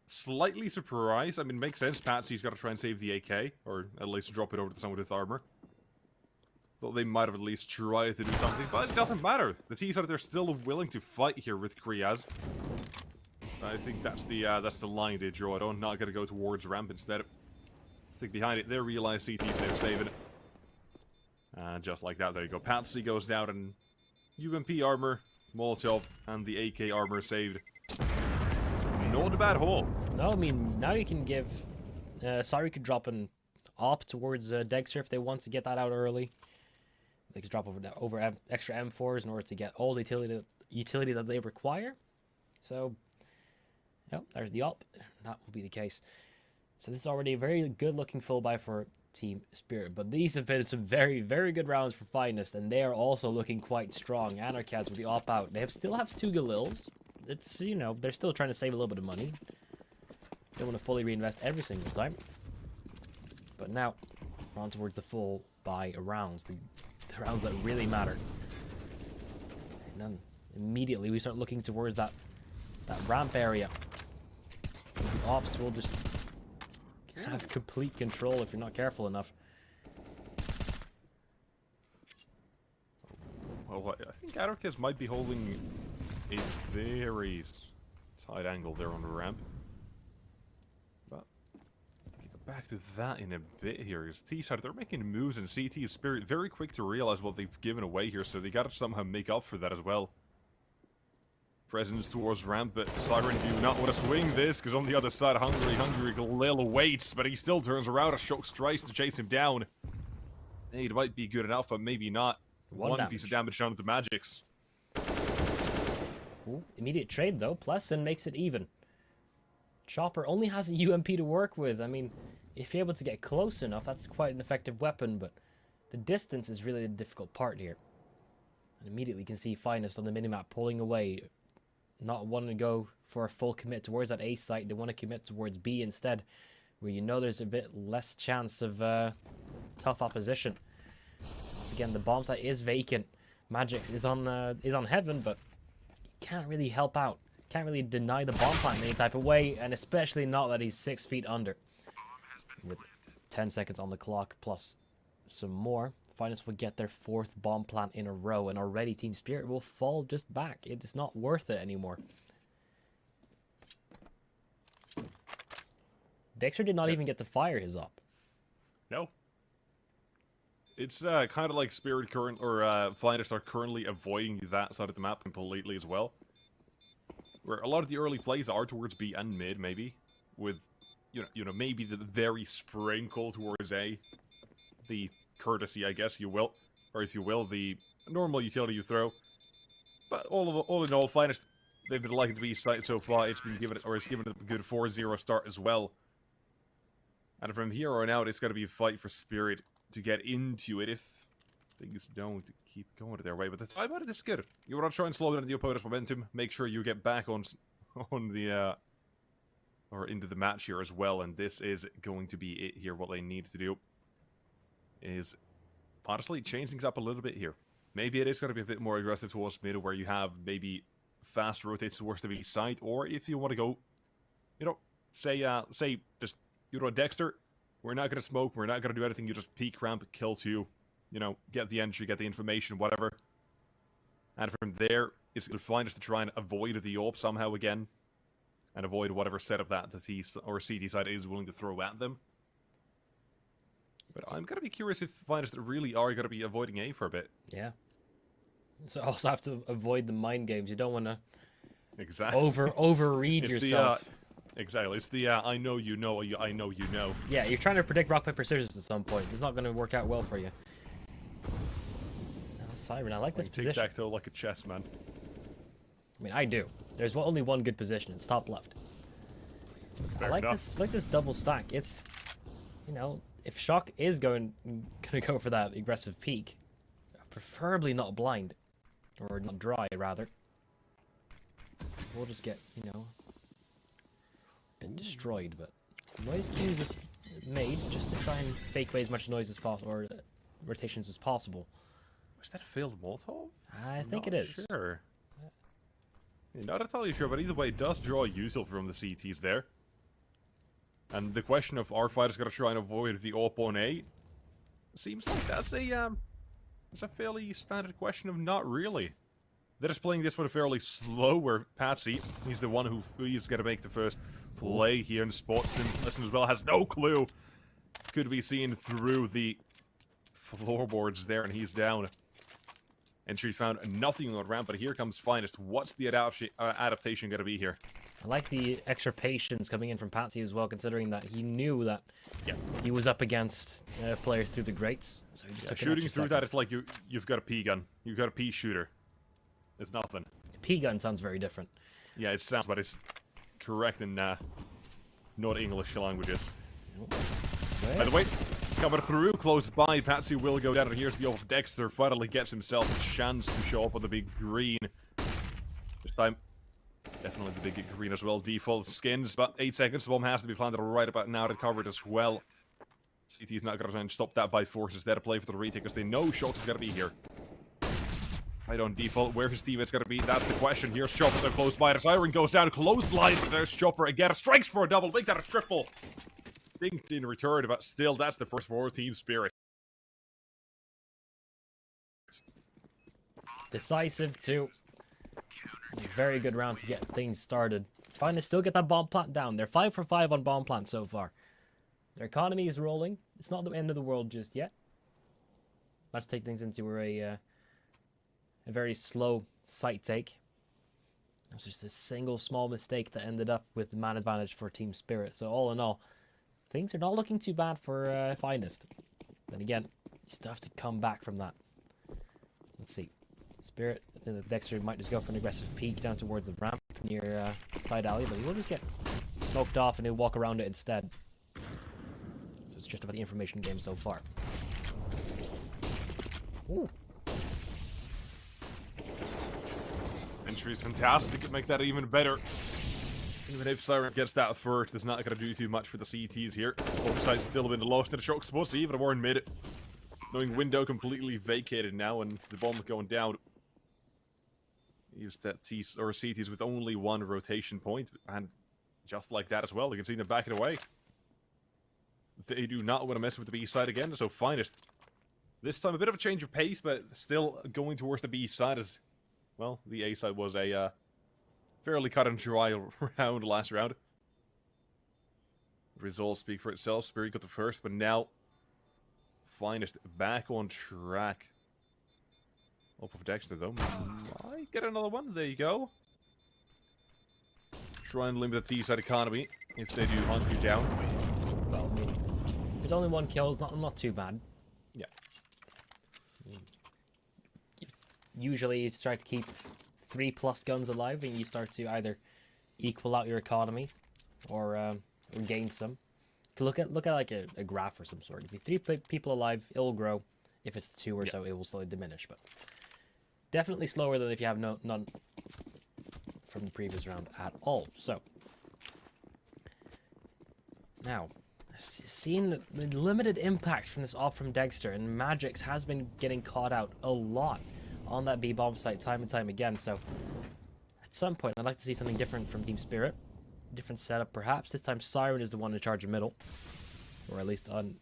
Slightly surprised. I mean, makes sense. Patsy's got to try and save the AK, or at least drop it over to someone with armor. Thought they might have at least tried to do something, but it doesn't matter. The T side, they're still willing to fight here with Kriaz. I think that's the line they draw. I'm not gonna go towards ramp instead. Stick behind it. They realize CT's there saving it. And just like that, there you go. Patsy goes down, and UMP armor, Molotov, and the AK armor saved. Not a bad haul. No, I mean, now you can give... Sari could drop an op towards Dexter if they want to get that out early. They could drop over extra M4s in order to get all the utility that they require. So, yep, there's the op. That will be the case. So this is already a very good-looking full buy for Team Spirit. But these have been some very, very good rounds for Finest, and they are also looking quite strong. Anarchaz with the op out. They still have 2 Galils. It's, you know, they're still trying to save a little bit of money. They don't want to fully reinvest every single time. But now, we're on towards the full buy rounds, the rounds that really matter. And then, immediately, we start looking towards that ramp area. The ops will just have complete control if you're not careful enough. Well, I think Anarchist might be holding a very tight angle there on the ramp. But back to that in a bit here. Is T-side, they're making moves, and CT is Spirit very quick to realize what they've given away here, so they gotta somehow make up for that as well. Presence towards ramp, but Siren do not want to swing this, because on the other side, Hungry Lil waits, but he still turns around as Shock tries to chase him down. Hey, it might be good enough, but maybe not. One piece of damage down to the Magics. Ooh, immediate trade though, Pleasant makes it even. Chopper only has a UMP to work with. I mean, if you're able to get close enough, that's quite an effective weapon, but the distance is really the difficult part here. And immediately you can see Finest on the minimap pulling away, not wanting to go for a full commit towards that A site. They want to commit towards B instead, where you know there's a bit less chance of tough opposition. Once again, the bomb site is vacant. Magix is on Heaven, but he can't really help out. Can't really deny the bomb plant in any type of way, and especially not that he's 6 feet under. With 10 seconds on the clock, plus some more, Finest will get their 4th bomb plant in a row, and already Team Spirit will fall just back. It is not worth it anymore. Dexter did not even get to fire his op. No. It's kind of like Spirit Finest are currently avoiding that side of the map completely as well. Where a lot of the early plays are towards B and mid, maybe, with you know maybe the very sprinkle towards A, the courtesy, I guess you will, or if you will, the normal utility you throw. But all in all, Finest, they've been liking to be site so far. It's been given, or it's given a good 4-0 start as well. And from here on out, it's got to be a fight for Spirit to get into it if things don't keep going their way. But the time out of this is good. You want to try and slow down the opponent's momentum. Make sure you get back on the or into the match here as well. And this is going to be it here. What they need to do is honestly change things up a little bit here. Maybe it is going to be a bit more aggressive towards mid, where you have maybe fast rotates towards the B side, or if you want to go, you know, say just, you know, Dexter, we're not going to smoke, we're not going to do anything, you just peek ramp, kill 2, you know, get the entry, get the information, whatever. And from there, it's going to find us to try and avoid the AWP somehow again, and avoid whatever setup that the T or CT side is willing to throw at them. But I'm going to be curious if Finest really are going to be avoiding A for a bit. Yeah. So also have to avoid the mind games. You don't want to exactly overread yourself. Exactly. It's the I know you know, I know you know. Yeah, you're trying to predict rock, paper, scissors at some point. It's not going to work out well for you. Now, Siren, I like this position. Tic-tac-toe like a chess, man. I mean, I do. There's only one good position. It's top left. Fair I like enough. this double stack. It's, you know, if Shock is going to go for that aggressive peek, preferably not blind, or not dry rather. We'll just get, you know, been destroyed, but noise cue is made just to try and fake away as much noise as possible, or rotations as possible. Was that a failed Molotov? I think it is. Sure. Not entirely sure, but either way, it does draw useful from the CTs there. And the question of are fighters going to try and avoid the AWP on A seems like that's a fairly standard question of not really. They're just playing this one fairly slow, where Patsy, he's the one who is going to make the first play here, and spots him. Listen as well, has no clue. Could be seen through the floorboards there, and he's down. Entry found nothing on ramp, but here comes Finest. What's the adaptation going to be here? I like the extra patience coming in from Patsy as well, considering that he knew that he was up against a player through the grates. So he just took shooting through that, it's like you've got a P gun. You've got a P shooter. It's nothing. P gun sounds very different. Yeah, it sounds, but it's correct in not English languages. By the way, coming through, close by, Patsy will go down, and here's the old Dexter. Finally gets himself a chance to show up on the big green. This time, definitely the big green as well. Default skins, about 8 seconds. The bomb has to be planted right about now to cover it as well. CT's not going to try and stop that by force. It's there to play for the retake, because they know Shock is going to be here. Right on default, where his teammate's going to be, that's the question. Here's Chopper, they're close by. The Siren goes down, close line, but there's Chopper again. Strikes for a double, make that a triple. Dinked in return, but still, that's the first for Team Spirit. Decisive too. A very good round to get things started. Trying to still get that bomb plant down. They're 5 for 5 on bomb plant so far. Their economy is rolling. It's not the end of the world just yet. Let's take things into a very slow sight take. It was just a single small mistake that ended up with the man advantage for Team Spirit. So all in all, things are not looking too bad for Finest. Then again, you still have to come back from that. Let's see. Spirit, I think that Dexter might just go for an aggressive peek down towards the ramp near side alley, but he will just get smoked off and he'll walk around it instead. So it's just about the information game so far. Ooh. Entry is fantastic to make that even better. Even if Siren gets that first, it's not going to do too much for the CTs here. Both sides still been lost in the shock spot, so even more in mid. Knowing window completely vacated now and the bomb going down. Use that CTs with only one rotation point, and just like that as well, you can see them backing away. They do not want to mess with the B side again, so Finest. This time a bit of a change of pace, but still going towards the B side as, well, the A side was a fairly cut and dry round last round. Results speak for itself. Spirit got the first, but now Finest back on track. Up of Dexter though. Might get another one. There you go. Try and limit the T-side economy if they do hunt you down. Well, I mean, if there's only one kill, not too bad. Yeah. Usually you try to keep 3+ guns alive and you start to either equal out your economy or gain some. To look at like a graph or some sort. If you 3 people alive, it'll grow. If it's 2 or so, it will slowly diminish. But definitely slower than if you have none from the previous round at all. So now, seeing the limited impact from this op from Dexter, and Magix has been getting caught out a lot on that B bomb site time and time again. So at some point, I'd like to see something different from Team Spirit. Different setup, perhaps. This time, Siren is the one in charge of middle, or at least on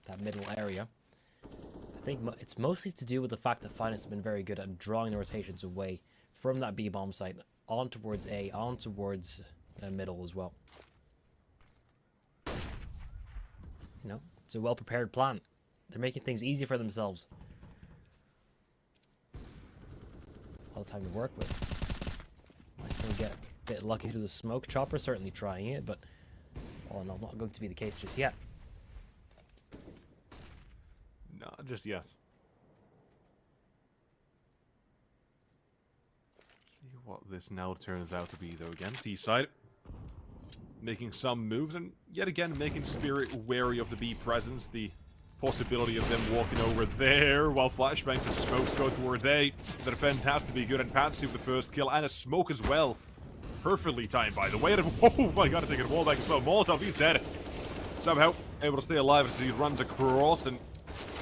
that middle area. I think it's mostly to do with the fact that Finest have been very good at drawing the rotations away from that B bomb site on towards A, on towards middle as well. You know, it's a well-prepared plan. They're making things easy for themselves. All the time to work with. Might still get a bit lucky through the smoke. Chopper certainly trying it, but all in all, not going to be the case just yet. Not just yet. See what this now turns out to be, though. Again, T-side making some moves, and yet again making Spirit wary of the B presence. The possibility of them walking over there while flashbangs and smokes go towards A. The defense has to be good, and Patsy with the first kill, and a smoke as well. Perfectly timed, by the way. Oh my god, taking a wall back as well. Molotov, he's dead. Somehow able to stay alive as he runs across, and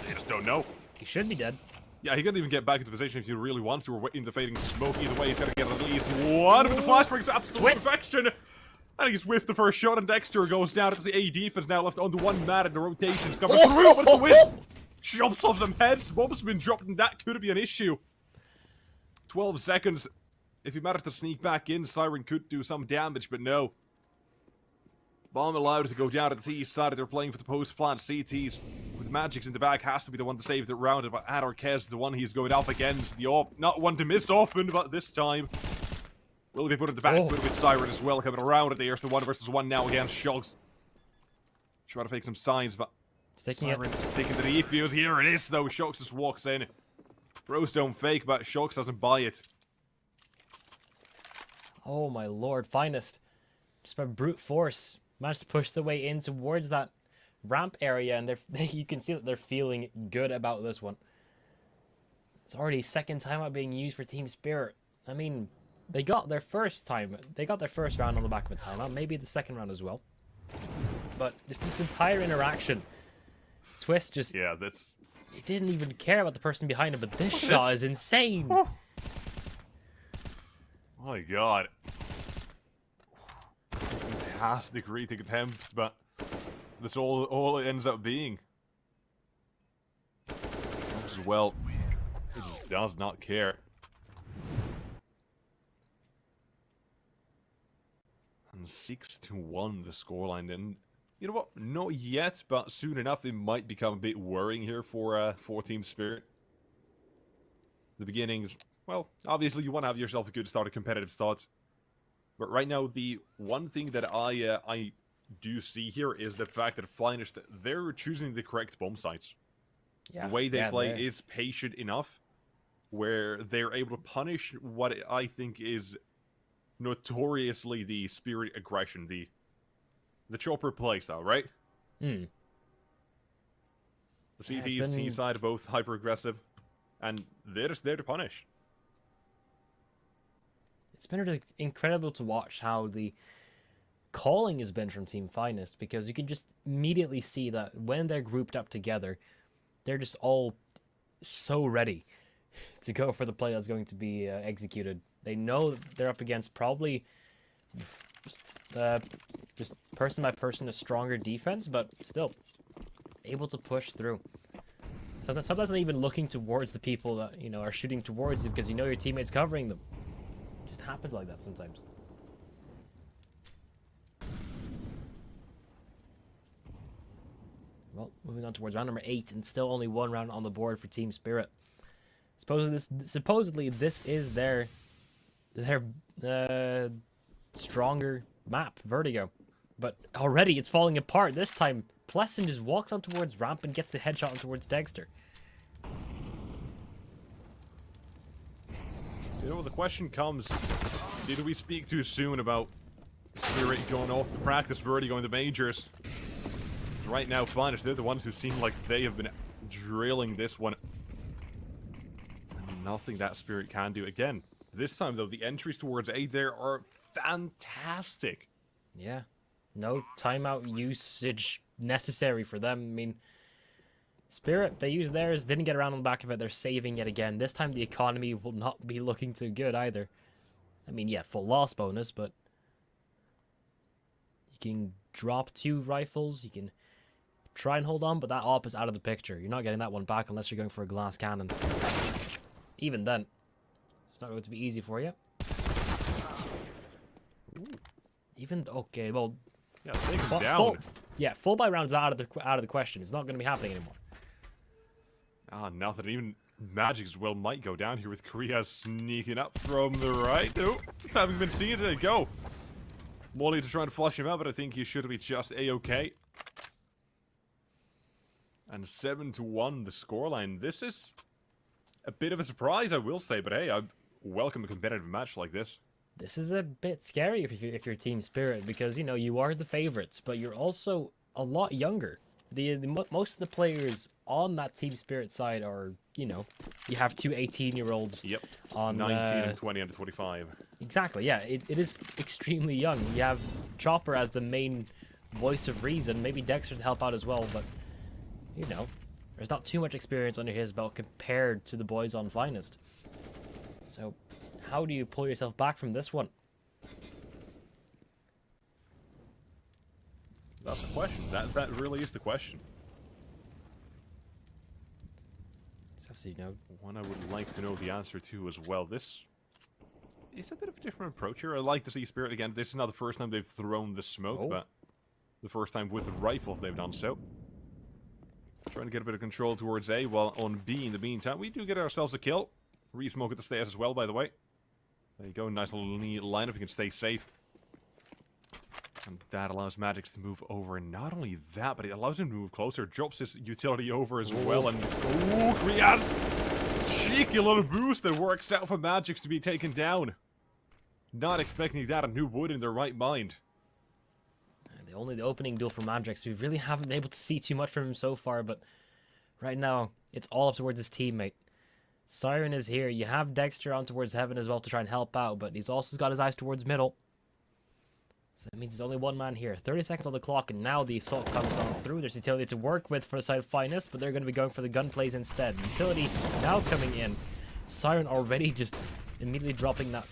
they just don't know. He should be dead. Yeah, he couldn't even get back into position if he really wants to, or in the fading smoke. Either way, he's got to get at least one. But the flashbang's absolute perfection. And he's whiffed the first shot, and Dexter goes down. It's the A defense now left under one man in the rotation. It's coming through with the whiz. Jumps off some heads. Bomb's been dropped, and that could be an issue. 12 seconds. If he managed to sneak back in, Siren could do some damage, but no. Bomb allowed to go down at the T side. They're playing for the post-plant. CTs with Magix in the back has to be the one to save the round, but Anarchez is the one he's going up against. The op, not one to miss often, but this time will be put in the back foot with Siren as well, coming around at the There's the 1-versus-1 now against Shogs. Trying to fake some signs, but Siren sticking to the EPOs. Here it is, though. Shogs just walks in. Bros don't fake, but Shogs doesn't buy it. Oh my lord, Finest. Just by brute force, managed to push the way in towards that ramp area, and you can see that they're feeling good about this one. It's already second time out being used for Team Spirit. I mean, they got their first round on the back of a timeout, maybe the second round as well. But just this entire interaction, Twist just... Yeah, that's... He didn't even care about the person behind him, but this shot is insane. Oh my god. Fantastic retake attempt, but that's all it ends up being. As well, he just does not care. And 6-1 the scoreline, and you know what? Not yet, but soon enough it might become a bit worrying here for Team Spirit. The beginnings, well, obviously you want to have yourself a good start, a competitive start. But right now, the one thing that I do see here is the fact that Finest, they're choosing the correct bomb sites. Yeah, the way they play they're- is patient enough, where they're able to punish what I think is notoriously the Spirit aggression, the chopper playstyle, right? Hmm. The Yeah, it's CTs, been- T side, both hyper aggressive, and they're just there to punish. It's been really incredible to watch how the calling has been from Team Finest, because you can just immediately see that when they're grouped up together, they're just all so ready to go for the play that's going to be executed. They know that they're up against probably just person by person a stronger defense, but still able to push through. Sometimes not even looking towards the people that, you know, are shooting towards you, because you know your teammates covering them. It just happens like that sometimes. Well, moving on towards round number 8, and still only one round on the board for Team Spirit. Supposedly this is their stronger map, Vertigo. But already it's falling apart. This time, Plessin just walks on towards ramp and gets the headshot on towards Dexter. You know, the question comes, did we speak too soon about Spirit going off to practice Vertigo in the majors? Right now, Finest, they're the ones who seem like they have been drilling this one. And nothing that Spirit can do. Again, this time, though, the entries towards A there are fantastic. Yeah. No timeout usage necessary for them. I mean, Spirit, they used theirs, didn't get around on the back of it. They're saving it again. This time the economy will not be looking too good either. I mean, yeah, full loss bonus, but you can drop 2 rifles. You can try and hold on, but that op is out of the picture. You're not getting that one back unless you're going for a glass cannon. Even then, it's not going to be easy for you. Even okay, well, yeah, take him down. Full buy rounds out of the question. It's not going to be happening anymore. Ah, nothing. Even Magic as well might go down here with Korea sneaking up from the right. Oh, haven't been seen. There you go. Molly to try and flush him out, but I think he should be just a-okay. And 7-1 the scoreline. This is a bit of a surprise, I will say, but hey, I welcome a competitive match like this. This is a bit scary if you're Team Spirit, because, you know, you are the favorites, but you're also a lot younger. Most of the players on that Team Spirit side are, you know, you have 2 18-year-olds. Yep. On 19 and 20 and 25. Exactly, yeah. It is extremely young. You have Chopper as the main voice of reason, maybe Dexter to help out as well, but, you know, there's not too much experience under his belt compared to the boys on Finest. So, how do you pull yourself back from this one? That's the question. That really is the question. So, you know, one I would like to know the answer to as well. This is a bit of a different approach here. I like to see Spirit again. This is not the first time they've thrown the smoke, but the first time with rifles they've done so. Trying to get a bit of control towards A, while on B in the meantime, we do get ourselves a kill. Re-smoke at the stairs as well, by the way. There you go, nice little neat lineup, you can stay safe. And that allows Magix to move over, and not only that, but it allows him to move closer, drops his utility over as well, and ooh, Krias! Cheeky little boost that works out for Magix to be taken down. Not expecting that, and who would in their right mind? Only the opening duel for Magix. We really haven't been able to see too much from him so far, but right now, it's all up towards his teammate. Siren is here. You have Dexter on towards Heaven as well to try and help out, but he's also got his eyes towards middle. So that means there's only one man here. 30 seconds on the clock, and now the assault comes on through. There's utility to work with for the side of Finest, but they're going to be going for the gun plays instead. Utility now coming in. Siren already just immediately dropping that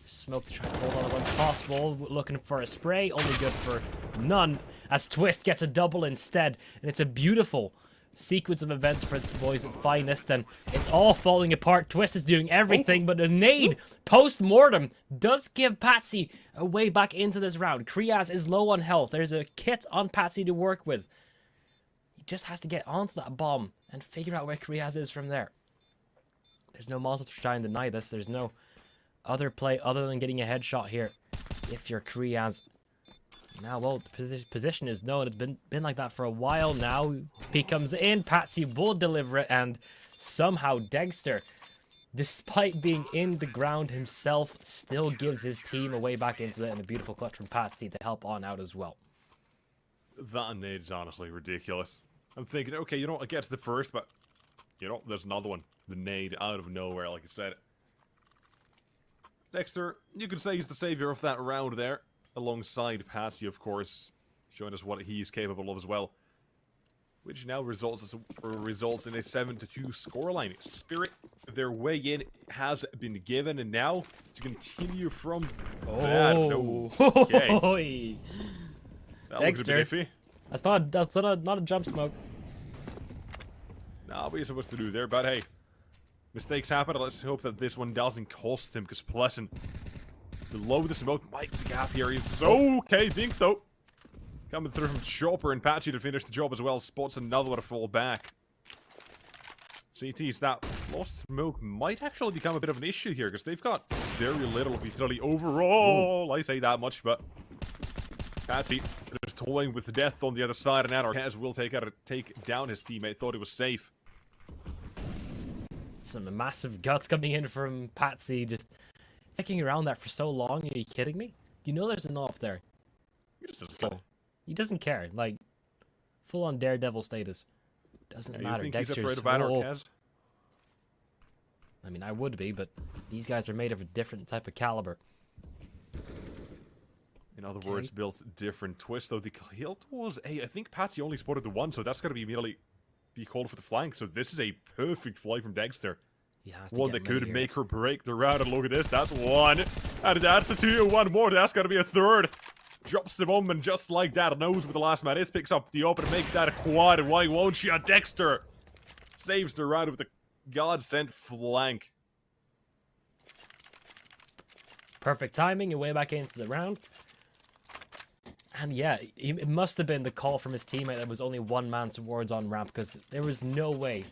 smoke to try and hold on when possible. Looking for a spray, only good for none, as Twist gets a double instead. And it's a beautiful sequence of events for the boys at Finest, and it's all falling apart. Twist is doing everything, but a nade post-mortem does give Patsy a way back into this round. Kriaz is low on health. There's a kit on Patsy to work with. He just has to get onto that bomb and figure out where Kriaz is from there. There's no Molotov to try and deny this. There's no other play other than getting a headshot here if you're Kriaz. Now, well, the position is known. It's been like that for a while now. He comes in, Patsy will deliver it, and somehow Dexter, despite being in the ground himself, still gives his team a way back into it, and a beautiful clutch from Patsy to help on out as well. That nade is honestly ridiculous. I'm thinking, okay, you know what, I get to the first, but, you know, there's another one. The nade out of nowhere, like I said. Dexter, you could say he's the savior of that round there. Alongside Patsy, of course, showing us what he's capable of as well. Which now results in a 7-2 scoreline. Spirit, their way in has been given, and now to continue from that. No. Okay. That looks a bit iffy. That's not a jump smoke. Nah, what are you supposed to do there? But hey, mistakes happen. Let's hope that this one doesn't cost him, because Pleasant, below the smoke, might be the gap here. He's okay, Dink though. Coming through from Chopper and Patchy to finish the job as well. Spots another one to fall back. CT's that lost smoke might actually become a bit of an issue here, because they've got very little vitality overall. I say that much, but Patsy just toying with death on the other side, and now Arquez will take down his teammate. Thought it was safe. Some massive guts coming in from Patsy, just sticking around that for so long. Are you kidding me? You know there's an off there. So, he doesn't care. Like, full on daredevil status. Doesn't matter. You think Dexter's he's afraid of Arquez? I mean, I would be, but these guys are made of a different type of caliber. In other words, built different twist, though the kill was I think Patsy only spotted the one, so that's going to be immediately be called for the flank. So this is a perfect fly from Dexter. One that could make or break the round. And look at this, that's one. And that's the two. One more, that's got to be a third. Drops the bomb, and just like that, knows where the last man is. Picks up the open and make that a quad. And why won't she? Dexter saves the round with a God-sent flank. Perfect timing, and way back into the round. And yeah, it must have been the call from his teammate that was only one man towards on ramp, because there was no way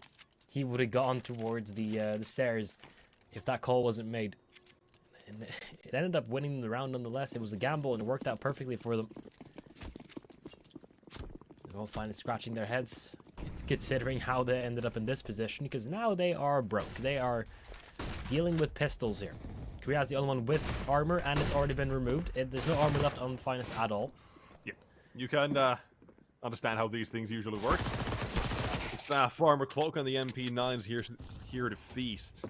he would have gone towards the stairs if that call wasn't made. And it ended up winning the round nonetheless. It was a gamble, and it worked out perfectly for them. They won't find it scratching their heads, considering how they ended up in this position, because now they are broke. They are dealing with pistols here. Kriya's the only one with armor, and it's already been removed. There's no armor left on Finest at all. Yeah, you can understand how these things usually work. It's Farmer Cloak on the MP9s here to feast. I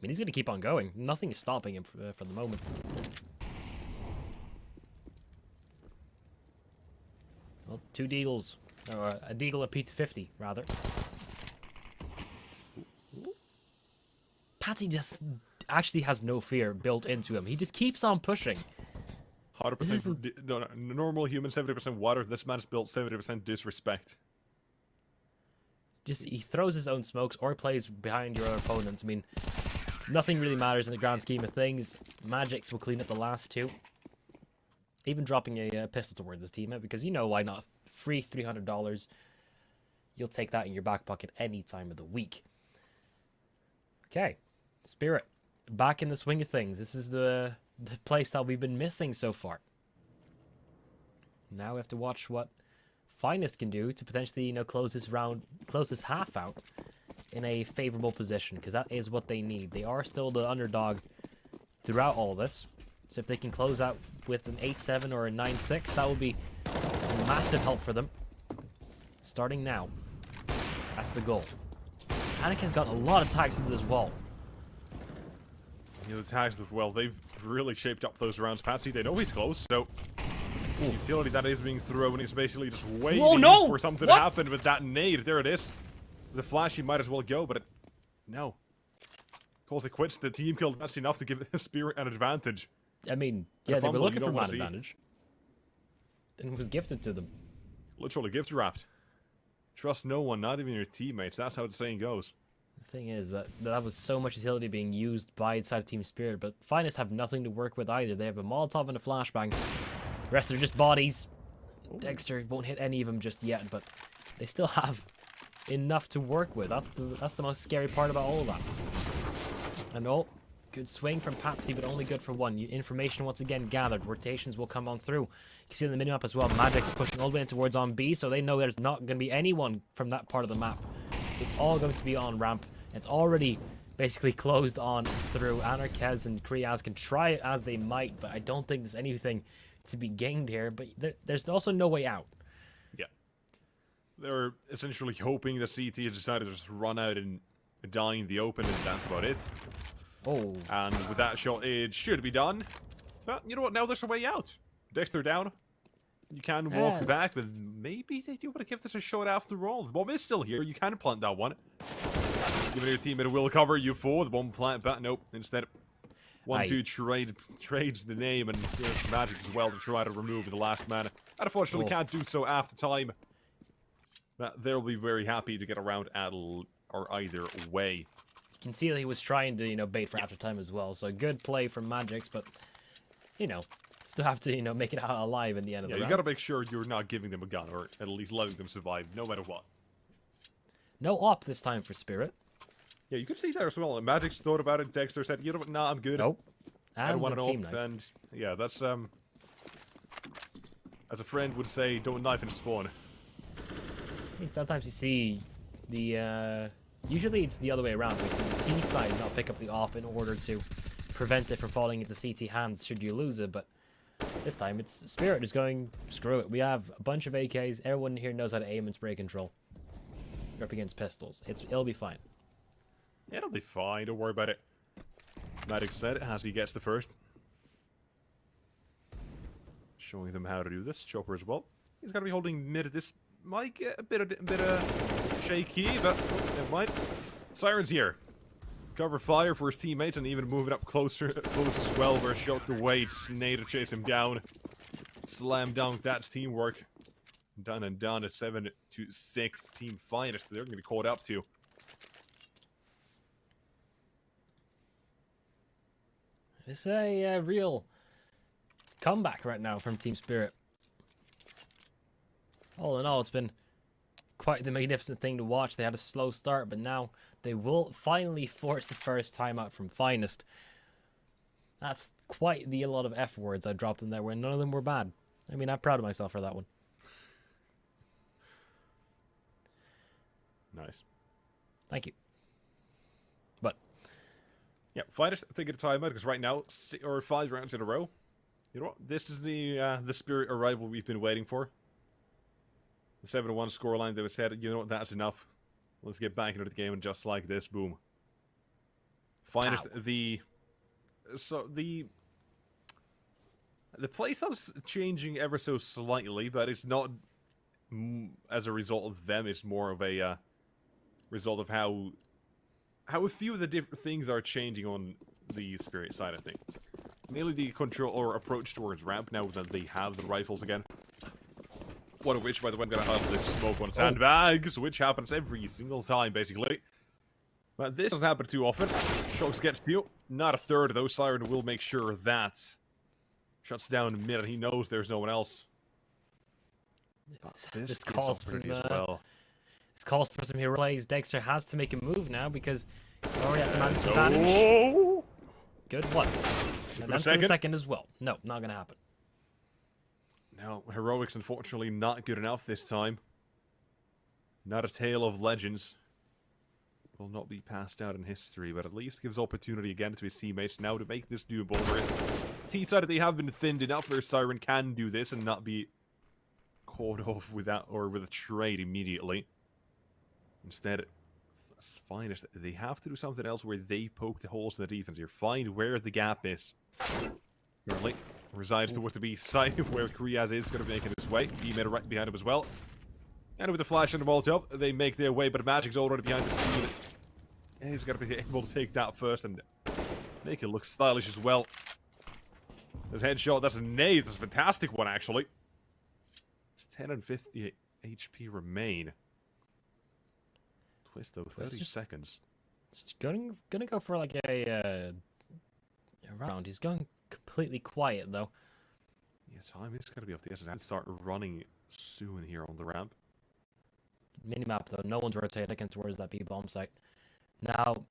mean, he's going to keep on going. Nothing is stopping him for the moment. Well, two deagles. Or a deagle, a P250, rather. Patsy just actually has no fear built into him. He just keeps on pushing. 100% no, normal human, 70% water. This man's built 70% disrespect. Just, he throws his own smokes or plays behind your other opponents. I mean, nothing really matters in the grand scheme of things. Magix will clean up the last two. Even dropping a pistol towards his teammate, because you know why not. Free $300. You'll take that in your back pocket any time of the week. Okay. Spirit, back in the swing of things. This is the place that we've been missing so far. Now we have to watch what Finest can do to potentially, you know, close this half out in a favorable position, because that is what they need. They are still the underdog throughout all this. So if they can close out with an 8-7 or a 9-6, that will be a massive help for them. Starting now. That's the goal. Panic has got a lot of tags into this wall. You know, the tags as well, they've really shaped up those rounds. Patsy, they know he's close, so the utility that is being thrown is basically just waiting for something to happen with that nade. There it is. The flash, he might as well go, but no. Calls it quits. The team killed. That's enough to give the Spirit an advantage. I mean, yeah, they were looking for man advantage. And it was gifted to them. Literally gift wrapped. Trust no one, not even your teammates. That's how the saying goes. The thing is that was so much utility being used by inside Team Spirit, but Finest have nothing to work with either. They have a Molotov and a flashbang. The rest are just bodies. Dexter won't hit any of them just yet, but they still have enough to work with. That's the most scary part about all of that. And good swing from Patsy, but only good for one. Information once again gathered. Rotations will come on through. You can see in the minimap as well, Magic's pushing all the way in towards on B, so they know there's not going to be anyone from that part of the map. It's all going to be on ramp. It's already basically closed on through. Anarkez and Kriaz can try it as they might, but I don't think there's anything to be gained here. But there's also no way out. Yeah. They're essentially hoping the CT has decided to just run out and die in the open, and that's about it. Oh. And with that shot, it should be done. But you know what? Now there's a way out. Dexter down. You can walk back, but maybe they do want to give this a shot after all. The bomb is still here. You can plant that one. Giving your teammate a will cover. You four. The bomb plant back. Nope. Instead, 1-2 trades the name, and there's Magic as well to try to remove the last man. And unfortunately, can't do so after time. But they'll be very happy to get around or either way. You can see that he was trying to, bait for after time as well. So good play from Magix, but, still have to, make it out alive in the end of the round. You gotta make sure you're not giving them a gun, or at least letting them survive, no matter what. No op this time for Spirit. Yeah, you could see that as well. And Magix thought about it. Dexter said, you know what, nah, I'm good. Nope. I don't want an team op. knife. And, yeah, that's, as a friend would say, don't knife into spawn. I mean, sometimes you see the, usually it's the other way around. We see the T side not pick up the op in order to prevent it from falling into CT hands should you lose it, but this time it's Spirit is going, screw it. We have a bunch of AKs. Everyone here knows how to aim and spray control. You're up against pistols. It'll be fine. Yeah, it'll be fine. Don't worry about it. Maddox said it as he gets the first. Showing them how to do this. Chopper as well. He's going to be holding mid at this. Might get a bit shaky, but never mind. Siren's here. Cover fire for his teammates and even moving up close as well, where shot the weight. Snade to chase him down. Slam dunk. That's teamwork. Done and done. A 7-6 team finest. They're going to be caught up to. It's a real comeback right now from Team Spirit. All in all, it's been quite the magnificent thing to watch. They had a slow start, but now they will finally force the first timeout from Finest. That's quite a lot of F words I dropped in there, where none of them were bad. I mean, I'm proud of myself for that one. Nice. Thank you. But yeah, Finest taking a timeout because right now, 5 rounds in a row. You know what? This is the Spirit arrival we've been waiting for. The 7-1 scoreline that was said, you know what, that's enough. Let's get back into the game, and just like this, boom. Finest, the playstyle's changing ever so slightly, but it's not as a result of them. It's more of a result of how a few of the different things are changing on the Spirit side, I think. Mainly the control or approach towards ramp now that they have the rifles again. One of which, by the way, I'm going to have this smoke on sandbags, which happens every single time, basically. But this doesn't happen too often. Shocks gets to not a third, though. Siren will make sure that shuts down mid, and he knows there's no one else. This calls for this calls for some hero plays. Dexter has to make a move now because he already has the man's advantage. Good one. And then for the second as well. No, not going to happen. No, heroics unfortunately not good enough this time. Not a tale of legends. Will not be passed out in history, but at least gives opportunity again to his teammates now to make this doable. T-side, they have been thinned enough where Siren can do this and not be caught off with that or with a trade immediately. Instead, Finest, they have to do something else where they poke the holes in the defense here. Find where the gap is. Currently resides towards the B side where Kriaz is going to be making his way. He made it right behind him as well. And with the flash and the Molotov, they make their way, but Magic's already behind the screen. And he's got to be able to take that first and make it look stylish as well. His headshot, that's a nade. That's a fantastic one, actually. It's 10 and 50 HP remain. Twist though, 30 seconds. It's gonna go for like a round. He's going completely quiet though. Yeah, time is gonna be off the essence. And start running soon here on the ramp. Minimap though, no one's rotating towards that B bomb site. Now,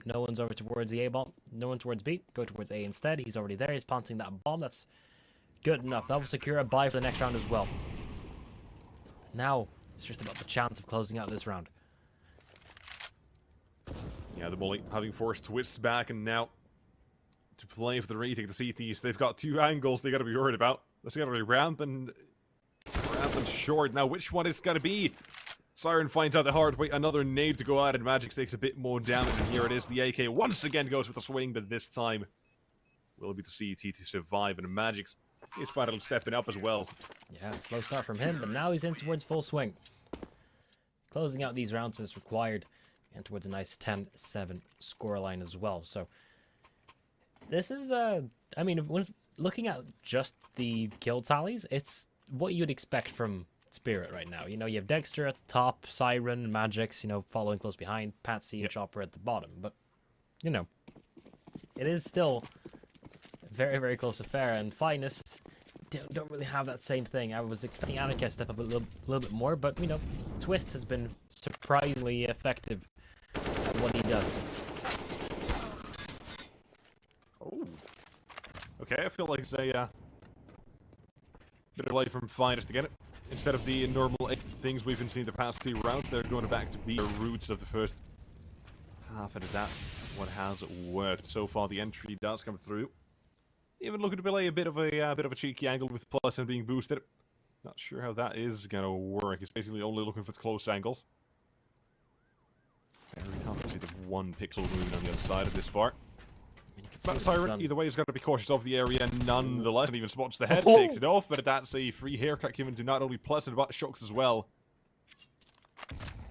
no one's over towards the A bomb. No one towards B. Go towards A instead. He's already there. He's planting that bomb. That's good enough. That will secure a buy for the next round as well. Now, it's just about the chance of closing out this round. Yeah, the bully having forced twists back, and now to play for the retake, the CTs. They've got two angles they got to be worried about. Let's get a ramp and short. Now, which one is going to be? Siren finds out the hard way. Another nade to go out, and Magic takes a bit more damage. And here it is. The AK once again goes with a swing, but this time will be the CT to survive. And Magic's is finally stepping up as well. Yeah, slow start from him, but now he's in towards full swing. Closing out these rounds is required, and towards a nice 10-7 scoreline as well. So this is, I mean, when looking at just the kill tallies, it's what you'd expect from Spirit right now. You know, you have Dexter at the top, Siren, Magix, you know, following close behind, Patsy and Chopper at the bottom. But, you know, it is still a very, very close affair, and Finest don't really have that same thing. I was expecting Anarchy to step up a little bit more, but, you know, Twist has been surprisingly effective at what he does. Oh. Okay, I feel like it's a bit of light from Finest to get it. Instead of the normal things we've been seeing the past 2 rounds, they're going back to be the roots of the first half, and that's what has worked so far. The entry does come through. Even looking to play a bit of a cheeky angle with plus and being boosted. Not sure how that is gonna work. He's basically only looking for close angles. Very tough to see the 1 pixel moving on the other side of this far. But Siren, either way, is going to be cautious of the area nonetheless, and even spots the head, takes it off, but that's a free haircut given to not only Pleasant, but Shocks as well.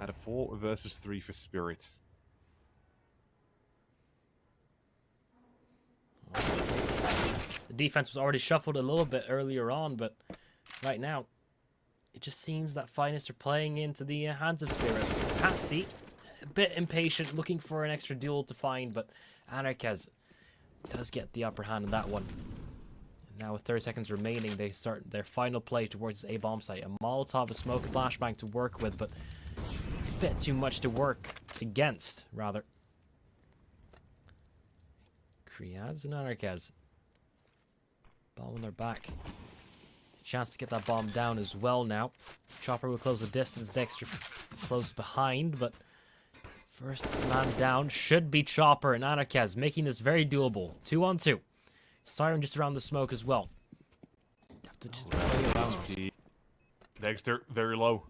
At a 4 versus 3 for Spirit. The defense was already shuffled a little bit earlier on, but right now, it just seems that Finest are playing into the hands of Spirit. Patsy, a bit impatient, looking for an extra duel to find, but Anarchaz does get the upper hand in that one. And now with 30 seconds remaining, they start their final play towards a bomb site. A Molotov, a smoke, a flashbang to work with, but it's a bit too much to work against, rather. Kriaz and Anarchaz. Bomb on their back. Chance to get that bomb down as well now. Chopper will close the distance. Dexter close behind, but first man down should be Chopper and Anarchaz, making this very doable. 2-on-2. Siren just around the smoke as well. Have to just play around. Dexter, very low.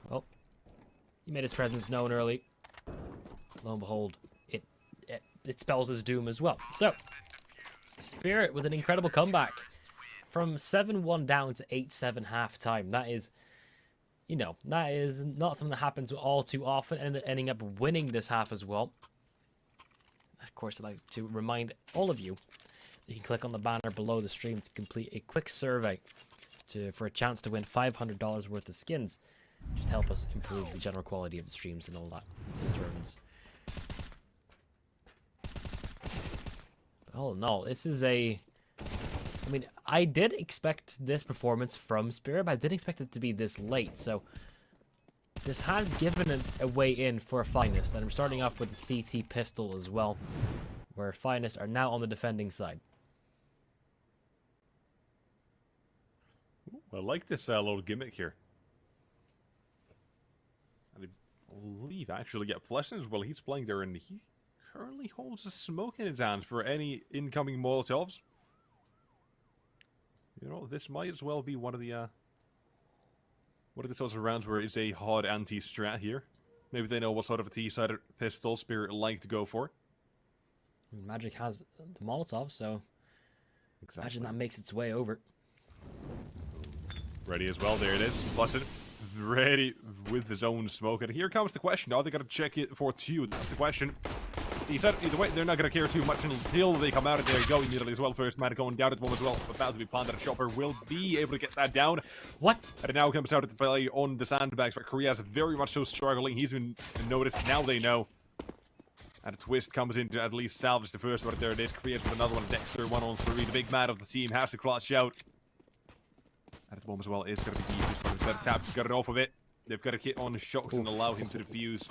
Well, he made his presence known early. Lo and behold, it spells his doom as well. So, Spirit with an incredible comeback. From 7-1 down to 8-7 halftime. That is, you know, that is not something that happens all too often, and ending up winning this half as well. Of course, I'd like to remind all of you, you can click on the banner below the stream to complete a quick survey for a chance to win $500 worth of skins. Just help us improve the general quality of the streams and all that. All in all, this is I mean, I did expect this performance from Spirit, but I didn't expect it to be this late, so this has given a way in for Finest, and I'm starting off with the CT pistol as well, where Finest are now on the defending side. Ooh, I like this little gimmick here. And I believe actually, yeah, Pleasant as well, he's playing there, and he currently holds a smoke in his hand for any incoming Molotovs. You know, this might as well be one of the sorts of rounds where it's a hard anti-strat here. Maybe they know what sort of a T-sided pistol Spirit like to go for. Magic has the Molotov, so exactly. Imagine that makes its way over. Ready as well, there it is. Pleasant, ready with his own smoke. And here comes the question, are they going to check it for 2? That's the question. he said either way, they're not going to care too much until they come out, and there you go immediately as well. First man going down at the moment as well. About to be planted. Chopper will be able to get that down. What? And it now comes out to play on the sandbags, but Korea's very much so struggling. He's been noticed. Now they know. And a twist comes in to at least salvage the first one. There it is. Korea's with another one. Dexter 1-on-3. The big man of the team has to clutch out. At the moment as well, it's going to be easy for him. Instead of Taps, got it off of it. They've got to hit on the shocks and allow him to defuse.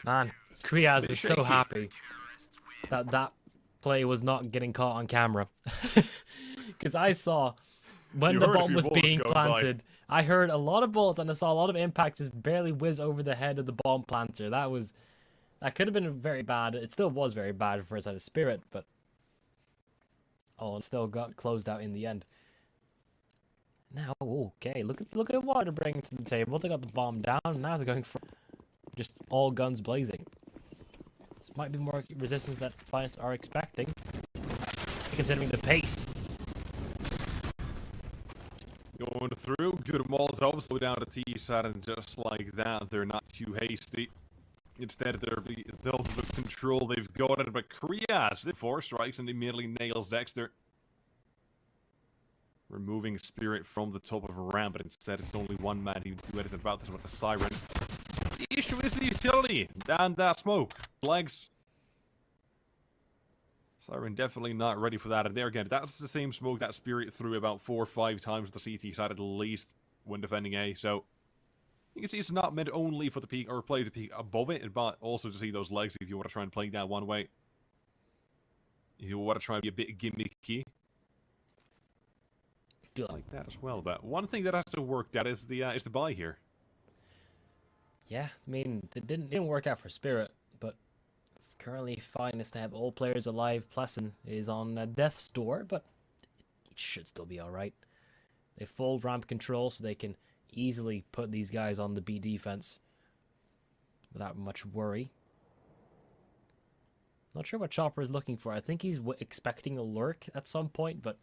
Man, Kriyaz is so happy that that play was not getting caught on camera. Because I saw when the bomb was being planted, I heard a lot of bullets and I saw a lot of impact just barely whiz over the head of the bomb planter. That could have been very bad. It still was very bad for a side of Spirit, but it still got closed out in the end. Now, okay, look at what they're bringing to the table. They got the bomb down. Now they're going for just all guns blazing. This might be more resistance that Finest are expecting, considering the pace. Going through, good Molotov, slow down the T side, and just like that, they're not too hasty. Instead, they'll look control. They've got it, but Kriyaz did 4 strikes and immediately nails Dexter. Removing Spirit from the top of a ramp, but instead it's only one man who can do anything about this with the Siren. The issue is the utility and that smoke. Legs. Siren definitely not ready for that. And there again, that's the same smoke that Spirit threw about 4 or 5 times the CT side at least when defending A. So you can see it's not meant only for the peak or play the peak above it, but also to see those legs if you want to try and play that one way. You want to try and be a bit gimmicky. Like that as well, but one thing that has to work out is the buy here. Yeah, I mean, it didn't work out for Spirit, but currently Finest to have all players alive. Pleasant is on death's door, but it should still be all right. They have full ramp control, so they can easily put these guys on the B defense without much worry. Not sure what Chopper is looking for. I think he's expecting a lurk at some point, but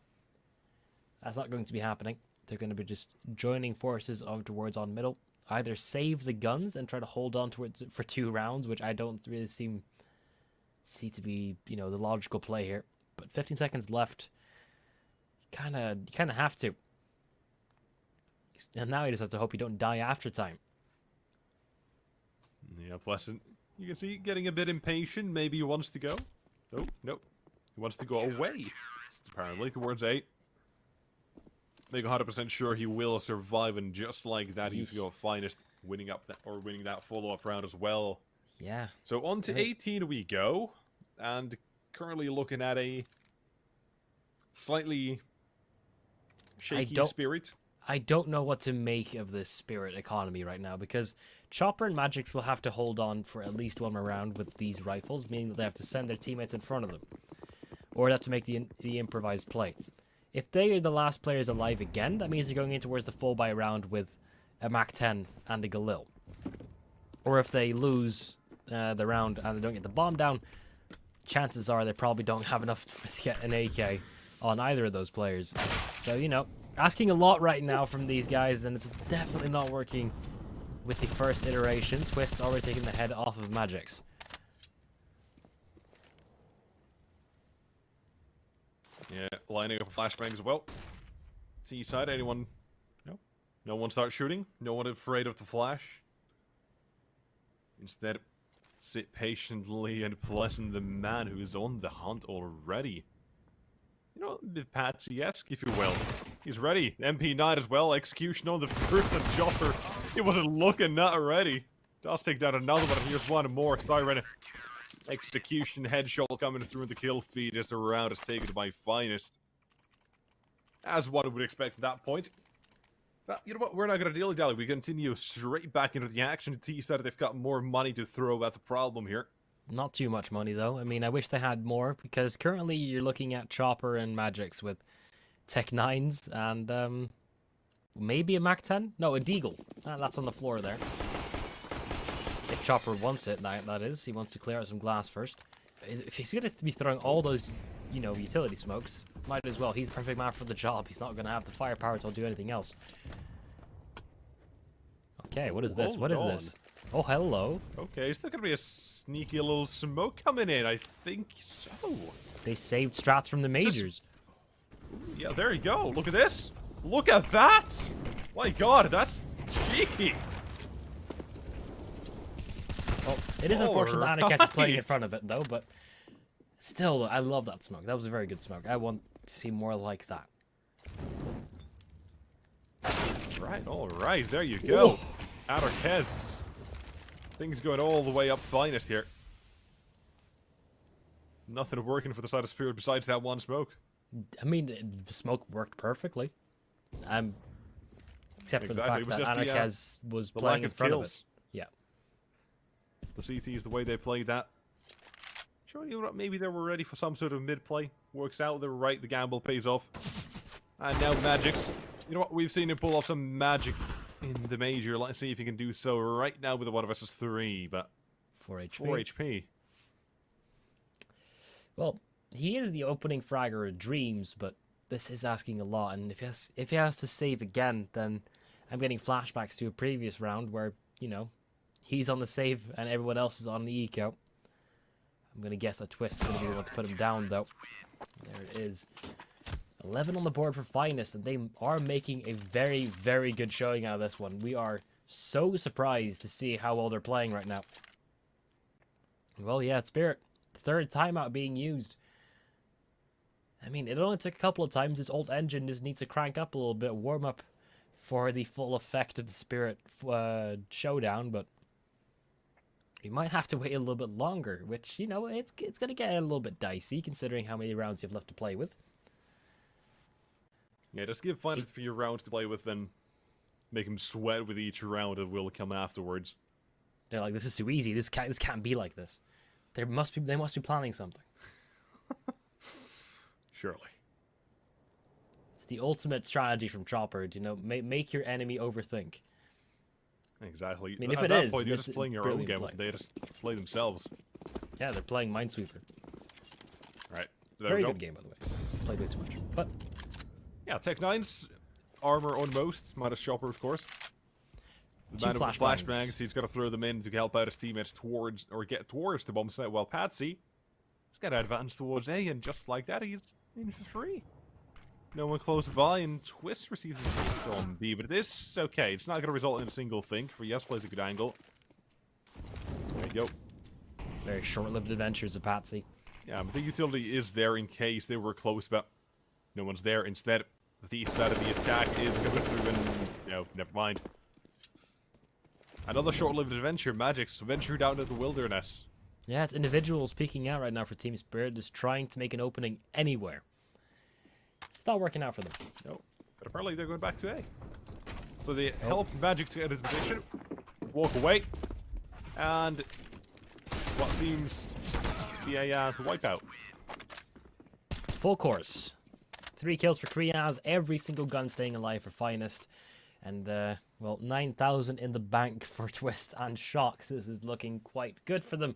that's not going to be happening. They're going to be just joining forces towards on middle. Either save the guns and try to hold on towards it for 2 rounds, which I don't really see to be, the logical play here. But 15 seconds left. You kind of have to. And now you just have to hope you don't die after time. Yeah, Pleasant. You can see getting a bit impatient. Maybe he wants to go. Nope. He wants to go away. Apparently, towards 8. Make 100% sure he will survive, and just like that, he's got Finest winning that follow-up round as well. Yeah. So on to 18 we go, and currently looking at a slightly shaky Spirit. I don't know what to make of this Spirit economy right now, because Chopper and Magix will have to hold on for at least 1 more round with these rifles, meaning that they have to send their teammates in front of them, or they have to make the improvised play. If they are the last players alive again, that means they're going in towards the full buy round with a MAC-10 and a Galil. Or if they lose the round and they don't get the bomb down, chances are they probably don't have enough to get an AK on either of those players. So, asking a lot right now from these guys, and it's definitely not working with the first iteration. Twist's already taking the head off of Magix. Yeah, lining up a flashbang as well. C side, anyone? No? No one starts shooting? No one afraid of the flash? Instead, sit patiently and Pleasant, the man who is on the hunt already. Patsy-esque, if you will. He's ready. MP9 as well. Execution on the first of Chopper. He wasn't looking that ready. Does take down another one. Here's one more. Siren. Execution headshot coming through in the kill feed as the round is taken by Finest. As one would expect at that point. But you know what? We're not going to dilly-dally. We continue straight back into the action. T said they've got more money to throw at the problem here. Not too much money, though. I mean, I wish they had more, because currently you're looking at Chopper and Magix with Tech 9s and maybe a MAC-10? No, a Deagle. That's on the floor there. If Chopper wants it, that is. He wants to clear out some glass first. If he's going to be throwing all those, utility smokes, might as well. He's the perfect man for the job. He's not going to have the firepower to do anything else. Okay, what is this? Hold What is on. this? Oh, hello. Okay, is there going to be a sneaky little smoke coming in? I think so. They saved strats from the majors. Yeah, there you go. Look at this. Look at that. My God, that's cheeky. Well, it is unfortunate that Anarchist is playing in Alright. front of it, though, but still, I love that smoke. That was a very good smoke. I want to see more like that. All right, there you go. Anarchist. Things going all the way up finest here. Nothing working for the side of Spirit besides that one smoke. I mean, the smoke worked perfectly. Except for the Exactly, fact it was that just Anarchist was the playing lack in of front of kills. it. Yeah. The CTs, the way they played that. Sure, you know what? Maybe they were ready for some sort of mid-play. Works out, they were right, the gamble pays off. And now Magic's. You know what? We've seen him pull off some magic in the major. Let's see if he can do so right now with a 1 vs 3, but 4 HP. 4 HP. Well, he is the opening fragger of Dreams, but this is asking a lot. And if he has to save again, then I'm getting flashbacks to a previous round where, you know, he's on the save and everyone else is on the eco. I'm going to guess that Twist is going to be the one to put him down, though. There it is. 11 on the board for Finest, and they are making a very, very good showing out of this one. We are so surprised to see how well they're playing right now. Well, yeah, it's Spirit. Third timeout being used. I mean, it only took a couple of times. This old engine just needs to crank up a little bit, warm up for the full effect of the Spirit showdown, but you might have to wait a little bit longer, which, you know, it's going to get a little bit dicey considering how many rounds you have left to play with. Yeah, just give Finest a few rounds to play with, then make him sweat with each round that will come afterwards. They're like, this is too easy. This can't be like this. They must be planning something. Surely. It's the ultimate strategy from Chopper, you know, make your enemy overthink. Exactly. I mean, At if it that is, point, you're it's just playing your own brilliant game. play. They just play themselves. Yeah, they're playing Minesweeper. Right. There Very we go. good game, by the way. Played way too much. But yeah, Tech 9's armor on most, minus Chopper, of course. The Two man with the flashbangs. flashbangs, he's got to throw them in to help out his teammates towards, or get towards the bomb site. Well, Patsy, he's got to advance towards A, and just like that, he's in for free. No one close by, and Twist receives a hit on B, but it is okay. It's not going to result in a single think. For Yes plays a good angle. There you go. very short-lived adventures of Patsy. Yeah, but the utility is there in case they were close, but no one's there. Instead, the side of the attack is coming through, and no, never mind. Another short-lived adventure. Magic's ventured out into the wilderness. Yeah, it's individuals peeking out right now for Team Spirit, just trying to make an opening anywhere. It's not working out for them. No, but apparently they're going back to A. So they help Magic to get into position, walk away, and what seems to be a wipeout. Full course. 3 kills for Kriyaz, every single gun staying alive for Finest. And, well, 9,000 in the bank for Twist and Shocks. This is looking quite good for them.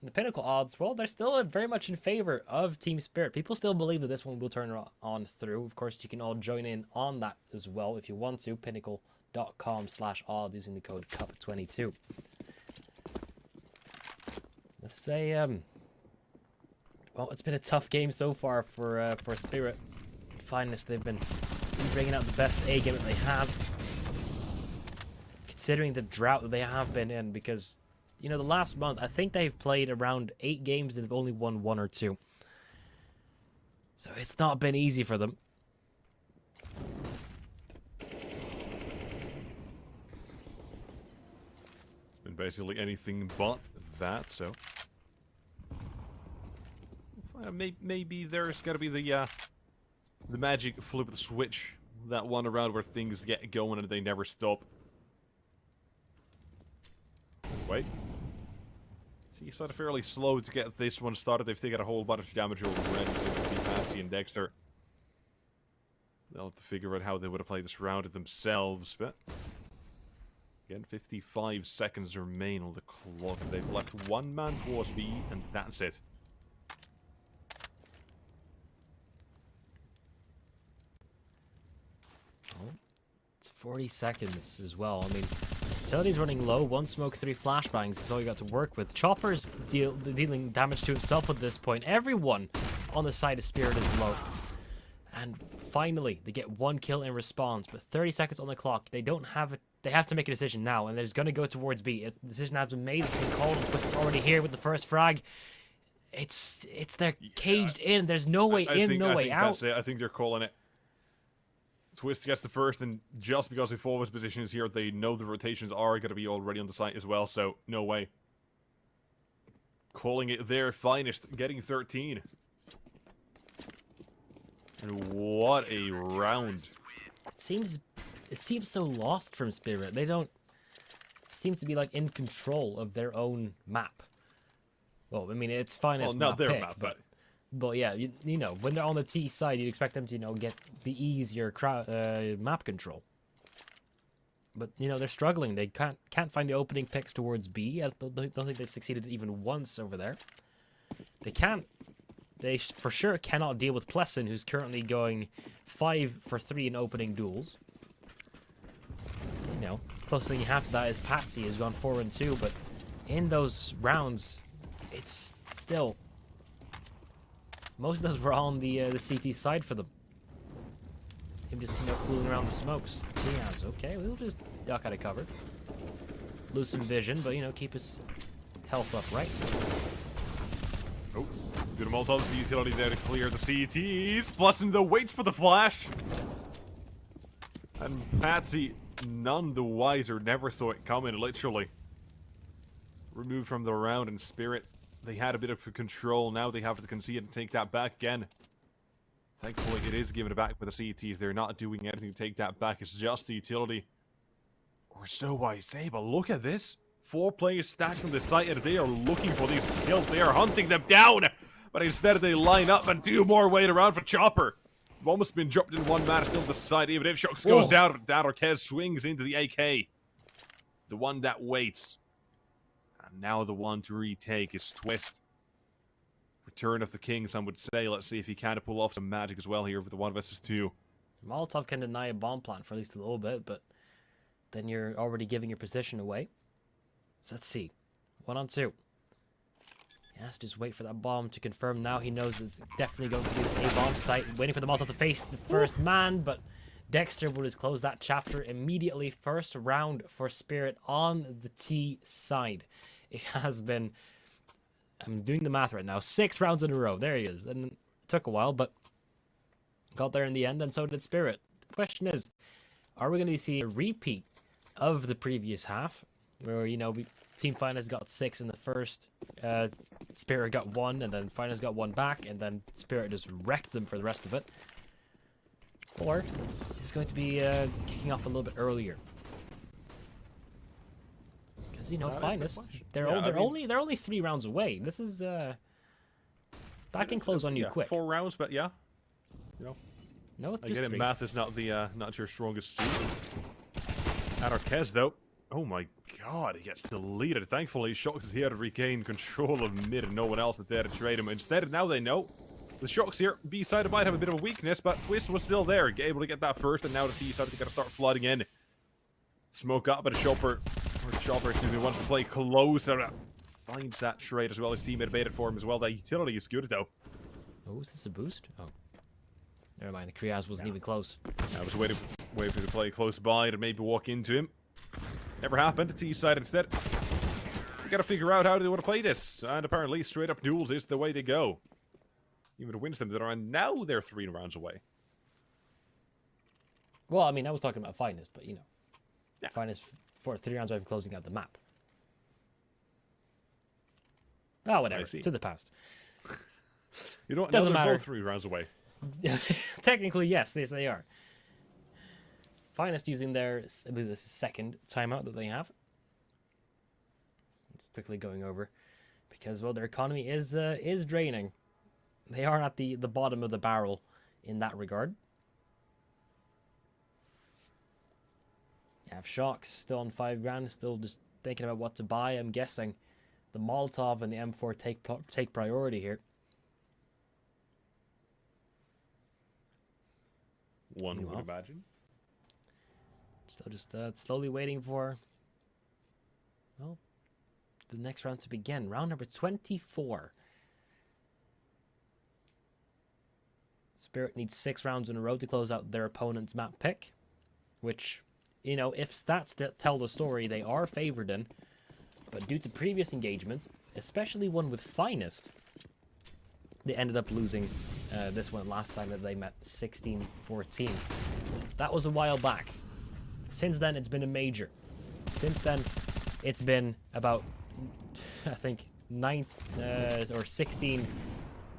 And the Pinnacle odds, well, they're still very much in favor of Team Spirit. People still believe that this one will turn on through. Of course, you can all join in on that as well if you want to. Pinnacle.com/odd using the code CUP22. Let's say, well, it's been a tough game so far for Spirit. Finest, they've been bringing out the best A game that they have, considering the drought that they have been in, because, you know, the last month, I think they've played around 8 games and they've only won 1 or 2. So it's not been easy for them. It's been basically anything but that, so... Maybe there's got to be the magic flip of the switch. That one around where things get going and they never stop. Wait. See, sort of fairly slow to get this one started. They've taken a whole bunch of damage already. Patsy and Dexter. They'll have to figure out how they would have played this round themselves, but... Again, 55 seconds remain on the clock. They've left one man towards B, and that's it. It's 40 seconds as well. I mean, Utility's running low. 1 smoke, 3 flashbangs is all you got to work with. Chopper's dealing damage to himself at this point. Everyone on the side of Spirit is low. And finally, they get 1 kill in response, but 30 seconds on the clock. They don't have it. They have to make a decision now, and they're going to go towards B. The decision has been made. It's been called. Twist is already here with the first frag. They're caged in. There's no way in, no way out. That's it. I think they're calling it. Twist gets the first, and just because the forward's position is here, they know the rotations are going to be already on the site as well, so no way. Calling it their finest, getting 13. And what a round. It seems so lost from Spirit. They don't seem to be like in control of their own map. Well, I mean, it's fine as not their pick, map, but yeah, you know, when they're on the T side, you'd expect them to, you know, get the easier map control. But you know, they're struggling. They can't find the opening picks towards B. I don't think they've succeeded even once over there. They for sure cannot deal with Plessin, who's currently going 5 for 3 in opening duels. You know, closest thing you have to that is Patsy, who's gone 4 and 2, but in those rounds, it's still most of those were on the CT side for them. Him just, you know, fooling around the smokes. Diaz, okay, we'll just duck out of cover. Lose some vision, but you know, keep his health up, right? Oh, good Molotov, the utility there to clear the CTs. Blessing though waits for the flash. And Patsy, none the wiser, never saw it coming, literally. Removed from the round, and Spirit, they had a bit of control. Now they have to concede and take that back again. Thankfully, it is given back by the CTs. They're not doing anything to take that back. It's just the utility. Or so I say, but look at this. 4 players stacked on the site, and they are looking for these kills. They are hunting them down. But instead, they line up, and 2 more wait around for Chopper. Almost been dropped in 1 man, still on the side. Even if Shox goes down, Darkez swings into the AK. The one that waits. And now the one to retake is Twist. Return of the King, some would say. Let's see if he can pull off some magic as well here with the 1 versus 2. Molotov can deny a bomb plant for at least a little bit, but then you're already giving your position away. So let's see. 1 on 2. He has to just wait for that bomb to confirm. Now he knows it's definitely going to be this A-bomb site. Waiting for the Molotov to face the first man, but Dexter will just close that chapter immediately. First round for Spirit on the T side. It has been, I'm doing the math right now, 6 rounds in a row. There he is. And it took a while, but got there in the end, and so did Spirit. The question is, are we going to see a repeat of the previous half? Where, you know, Team Finest got 6 in the first, Spirit got 1, and then Finest got 1 back, and then Spirit just wrecked them for the rest of it. Or it's going to be kicking off a little bit earlier. Because, you know, Finest, they're only 3 rounds away. This is that can close on you quick. 4 rounds, but yeah, you know. No, it's just 3. Math is not the not your strongest suit. Darkez though. Oh my god, he gets deleted. Thankfully, Shox is here to regain control of mid and no one else is there to trade him. Instead, now they know the Shox here, B side might have a bit of a weakness, but Twist was still there, able to get that first, and now the T side is going to start flooding in. Smoke up, but Chopper, excuse me, wants to play closer. Finds that trade as well. His teammate baited for him as well. That utility is good though. Oh, is this a boost? Oh. Never mind, the Kriaz wasn't even close. I was waiting for the play close by to maybe walk into him. Never happened. T side instead. We gotta figure out how they want to play this. And apparently, straight up duels is the way to go. Even to Winston, and now they're 3 rounds away. Well, I mean, I was talking about Finest, but you know. Yeah. Finest for 3 rounds away from closing out the map. Oh, whatever. It's in the past. You don't Doesn't matter. Both 3 rounds away. Technically, yes, they are. Finest using their, I believe this is the 2nd timeout that they have. It's quickly going over because, well, their economy is draining. They are at the bottom of the barrel in that regard. You have Shox still on 5 grand, still just thinking about what to buy. I'm guessing the Molotov and the M4 take priority here. One would imagine. Still just slowly waiting for well, the next round to begin. Round number 24. Spirit needs 6 rounds in a row to close out their opponent's map pick, which, you know, if stats tell the story, they are favored in. But due to previous engagements, especially one with Finest, they ended up losing this one last time that they met 16-14. That was a while back. Since then, it's been a major. Since then, it's been about, I think, 9 or 16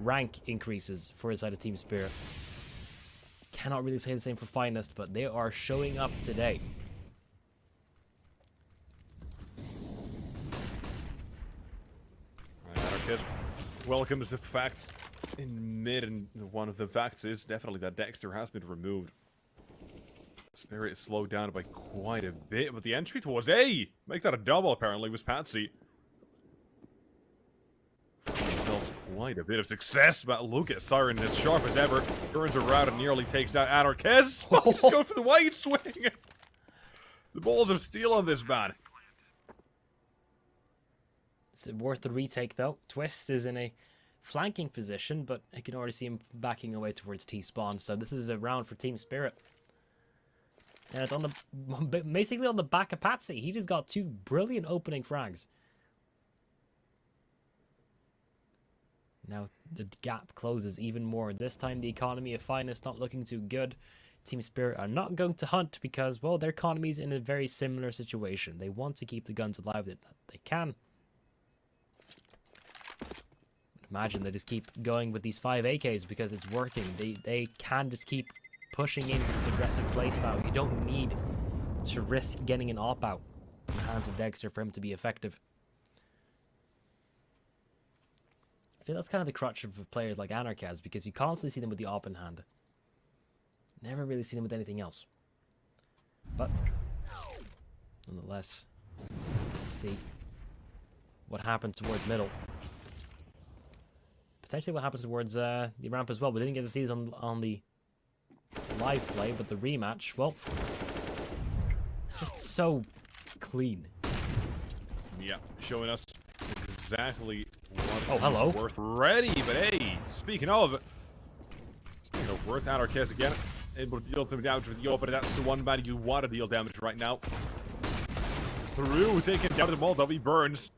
rank increases for inside of Team Spirit. Cannot really say the same for Finest, but they are showing up today. Anarchist welcomes the fact in mid, and one of the facts is definitely that Dexter has been removed. Spirit is slowed down by quite a bit, but the entry towards A, make that a double apparently, was Patsy. Quite a bit of success, but look at Siren as sharp as ever. Turns around and nearly takes down Anarchist. Just go for the wide swing. The balls of steel on this man. It's worth the retake though. Twist is in a flanking position, but I can already see him backing away towards T-spawn. So this is a round for Team Spirit. And it's on the basically on the back of Patsy. He just got 2 brilliant opening frags. Now the gap closes even more. This time the economy of Finest not looking too good. Team Spirit are not going to hunt because, well, their economy is in a very similar situation. They want to keep the guns alive that they can. Imagine they just keep going with these 5 AKs because it's working. They can just keep pushing into this aggressive playstyle. You don't need to risk getting an op out in the hands of Dexter for him to be effective. I feel that's kind of the crutch of players like Anarchaz, because you constantly see them with the op in hand. Never really see them with anything else. But, nonetheless, let's see what happens towards middle. Potentially what happens towards the ramp as well. We didn't get to see this on the live play, but the rematch, well, just so clean. Yeah, showing us exactly what oh, hello. Worth ready, but hey, speaking of Worth, Anarchist again, able to deal some damage with Yo, but that's the one man you want to deal damage right now. Through, taking down the Moldovi Burns.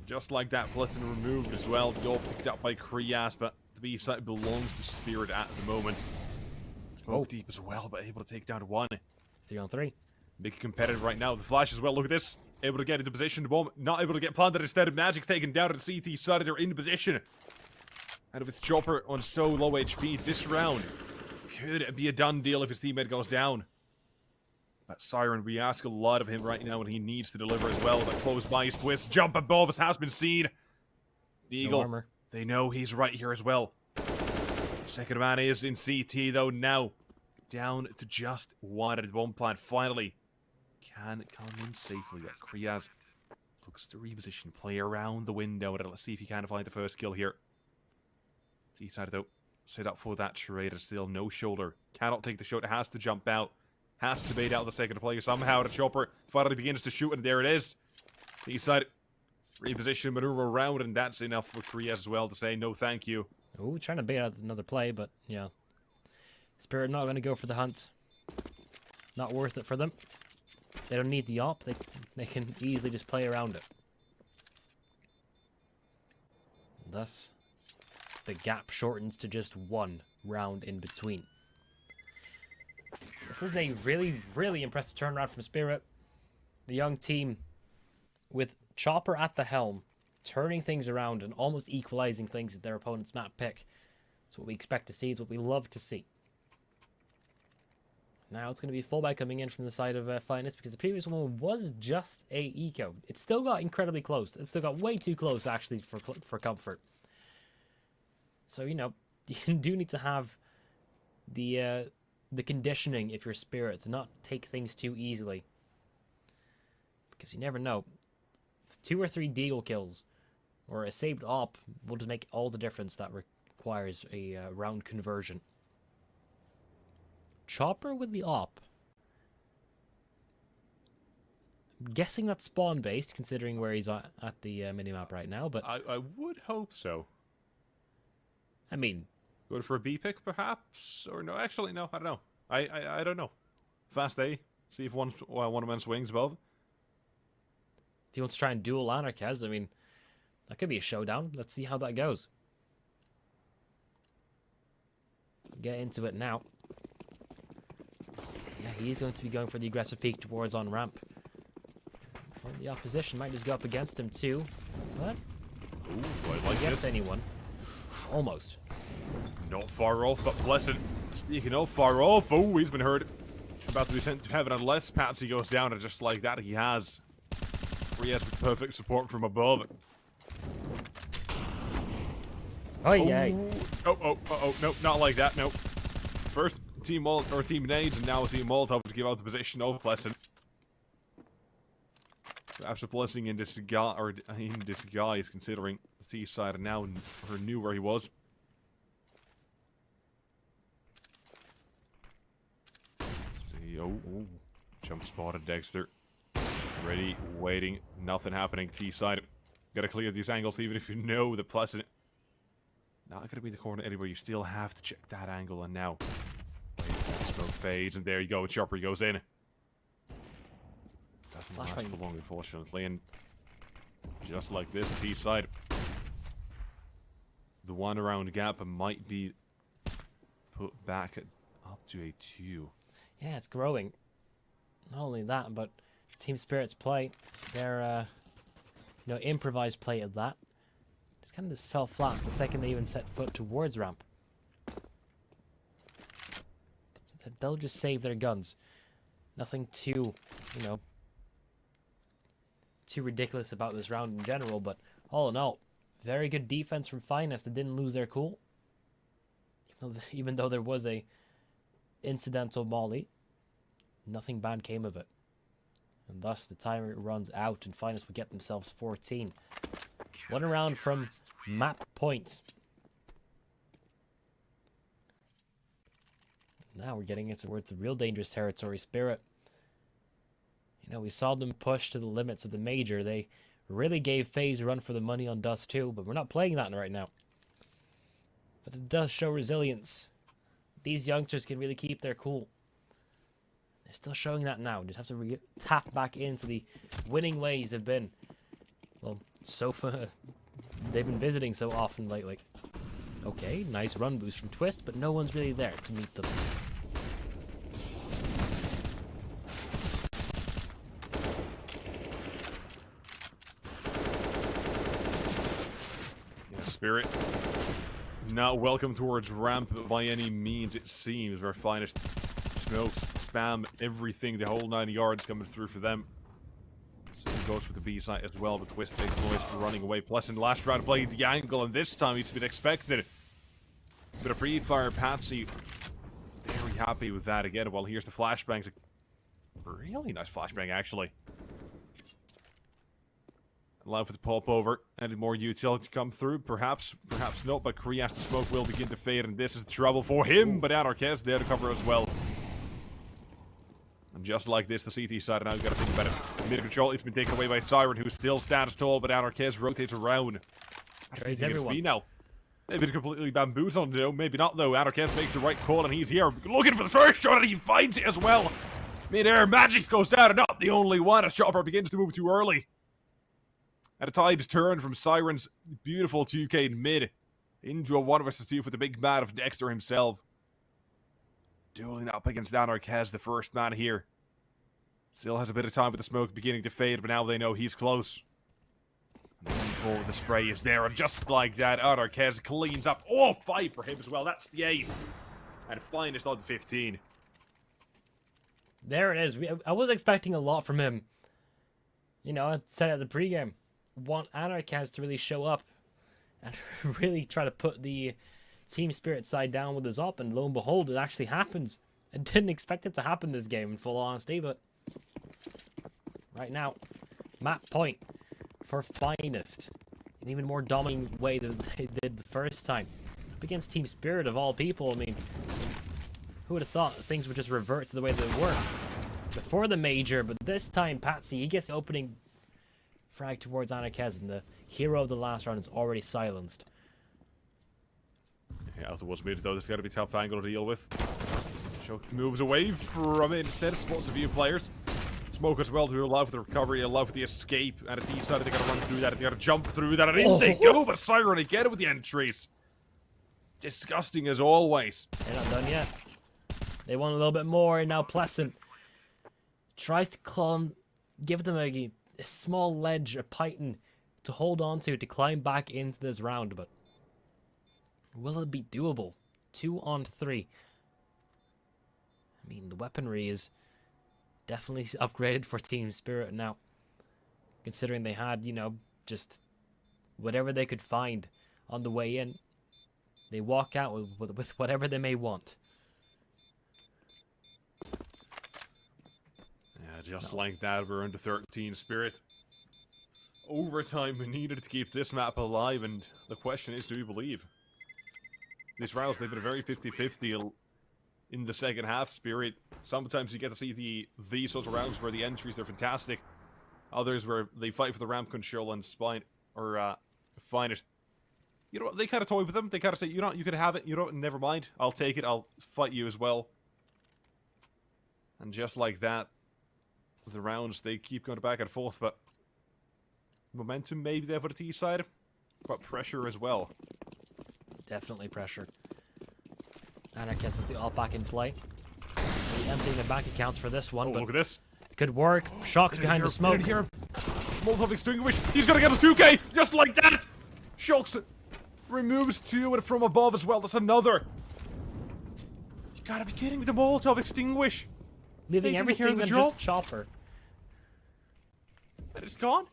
Just like that, Blitzen removed as well. Yo picked up by Krias, but the B side belongs to Spirit at the moment. Smoke deep as well, but able to take down 1. 3 on 3. Big competitive right now. The Flash as well, look at this. Able to get into position, the bomb not able to get planted instead of Magic taken down at the CT side. They're in position. And with Chopper on so low HP this round, could be a done deal if his teammate goes down. But Siren, we ask a lot of him right now, and he needs to deliver as well. But close by his twist, jump above us has been seen. The Eagle, no they know he's right here as well. Second man is in CT though now. Down to just 1 at 1 plant. Finally, can come in safely. Krias looks to reposition, play around the window, and let's see if he can find the first kill here. T-side though, set up for that trade. Still no shoulder. Cannot take the shot. Has to jump out. Has to bait out the second player somehow. The Chopper finally begins to shoot, and there it is. T-side reposition, maneuver around, and that's enough for Krias as well to say no thank you. Oh, trying to bait out another play, but yeah. Spirit not going to go for the hunt. Not worth it for them. They don't need the op. They can easily just play around it. Thus, the gap shortens to just 1 round in between. This is a really, really impressive turnaround from Spirit. The young team, with Chopper at the helm, turning things around and almost equalizing things at their opponent's map pick. It's what we expect to see. It's what we love to see. Now it's going to be a fullback coming in from the side of Finest, because the previous one was just a eco. It still got incredibly close. It still got way too close, actually, for comfort. So, you know, you do need to have the conditioning, if you're Spirit, to not take things too easily. Because you never know. 2 or 3 deagle kills or a saved op will just make all the difference that requires a round conversion. Chopper with the op. guessing that's spawn-based, considering where he's at the minimap right now, but... I would hope so. I mean... Go for a B pick, perhaps? Or no, actually, no, I don't know. I don't know. Fast A. See if one of them swings above. If he wants to try and duel Anarchaz, I mean, that could be a showdown. Let's see how that goes. Get into it now. Yeah, he is going to be going for the aggressive peek towards on ramp. Well, the opposition might just go up against him too. What? Ooh, I like Against this. anyone. Almost. Not far off, but Blessed. Speaking of far off, oh, he's been hurt. About to be sent to heaven unless Patsy goes down, and just like that, he has. Frias with perfect support from above. Oh, yeah. Oh, no, not like that, no. First, Team Malt, or Team Nades, and now Team Malt to give out the position of Blessed. Perhaps a blessing in disguise, or in disguise, considering the T side and now knew where he was. See, oh, jump spotted Dexter. Ready, waiting, nothing happening. T side, gotta clear these angles, even if you know the Blessed. Not gonna be the corner anywhere. You still have to check that angle, and now smoke fades, and there you go. Chopper goes in. Doesn't last for long, unfortunately, and just like this, T side. The one around gap might be put back at up to a 2. Yeah, it's growing. Not only that, but Team Spirit's play, their improvised play at that, just kind of just fell flat the second they even set foot towards ramp. So they'll just save their guns. Nothing too, too ridiculous about this round in general, but all in all, very good defense from Finest. They didn't lose their cool. Even though there was a incidental molly, nothing bad came of it. And thus the timer runs out and Finest will get themselves 14. One round from map point. Now we're getting into towards the real dangerous territory, Spirit. We saw them push to the limits of the major. They really gave FaZe a run for the money on Dust too, but we're not playing that right now. But it does show resilience. These youngsters can really keep their cool. They're still showing that now. Just have to tap back into the winning ways they've been. Well, so far, they've been visiting so often lately. Okay, nice run boost from Twist, but no one's really there to meet them. Spirit. Not welcome towards ramp by any means, it seems. Where Finest smokes, spam, everything, the whole 9 yards coming through for them. Same goes for the B side as well, but Twist takes noise for running away. Pleasant last round playing the angle, and this time he's been expected. Bit of pre-fire, Patsy. Very happy with that again. Well, here's the flashbangs. A really nice flashbang, actually. Allow for the pop over. Any more utility to come through? Perhaps, perhaps not, but Krias the smoke will begin to fade, and this is trouble for him, but Anarchaz there to cover as well. And just like this, the CT side, now you've got to think about it. Mid control, it's been taken away by Siren, who still stands tall, but Anarchaz rotates around. Trades everyone. Now. Maybe completely bamboozled, though. Maybe not, though. Anarchaz makes the right call, and he's here looking for the first shot, and he finds it as well. Mid-air, Magix goes down, and not the only one, as Chopper begins to move too early. At a tide turn from Siren's beautiful 2K in mid into a 1 vs 2 for the big man of Dexter himself. Dueling up against Anarchaz, the first man here. Still has a bit of time with the smoke beginning to fade, but now they know he's close. And forward, the spray is there, and just like that, Anarchaz cleans up. Oh, 5 for him as well. That's the ace. And Finest on 15. There it is. I was expecting a lot from him. I said at the pregame. Want Anarchaz to really show up and really try to put the Team Spirit side down with his op, and lo and behold, it actually happens. I didn't expect it to happen this game, in full honesty, but right now, map point for Finest. An even more dominant way than they did the first time. Up against Team Spirit of all people, I mean, who would have thought things would just revert to the way they were? before the major, but this time Patsy, he gets the opening frag towards Anarkez, and the hero of the last round is already silenced. Yeah, out towards mid though, this is going to be a tough angle to deal with. Shock moves away from it instead, spots a few players. Smoke as well to allow for the recovery, allow for the escape, and at the side they gotta run through that, they gotta jump through that, and in they go, but Siren again with the entries. Disgusting as always. They're not done yet. They want a little bit more, and now Pleasant tries to give them a small ledge, a python to hold on to climb back into this round, but will it be doable? 2 on 3. I mean, the weaponry is definitely upgraded for Team Spirit now, considering they had, you know, just whatever they could find on the way in. They walk out with whatever they may want. Yeah, just like that, we're under 13 Spirit. Overtime, we needed to keep this map alive, and the question is, do we believe? This round, they've been very 50-50 in the second half, Spirit. Sometimes you get to see these sorts of rounds where the entries, they're fantastic. Others where they fight for the ramp control and spine, or find it. You know, they kind of toy with them. They kind of say, you know, you can have it. You don't, never mind. I'll take it. I'll fight you as well. And just like that, the rounds, they keep going back and forth, but momentum maybe there for the T side, but pressure as well. Definitely pressure. Anarkez is the all back in play. Really emptying the bank accounts for this one, but look at this. It could work. Shock's behind the smoke. Here. Molotov extinguished. He's gonna get a 2K just like that. Shocks removes 2 from above as well. That's another. You gotta be kidding me. The Molotov extinguish. Leaving everything than just Chopper. And it's gone.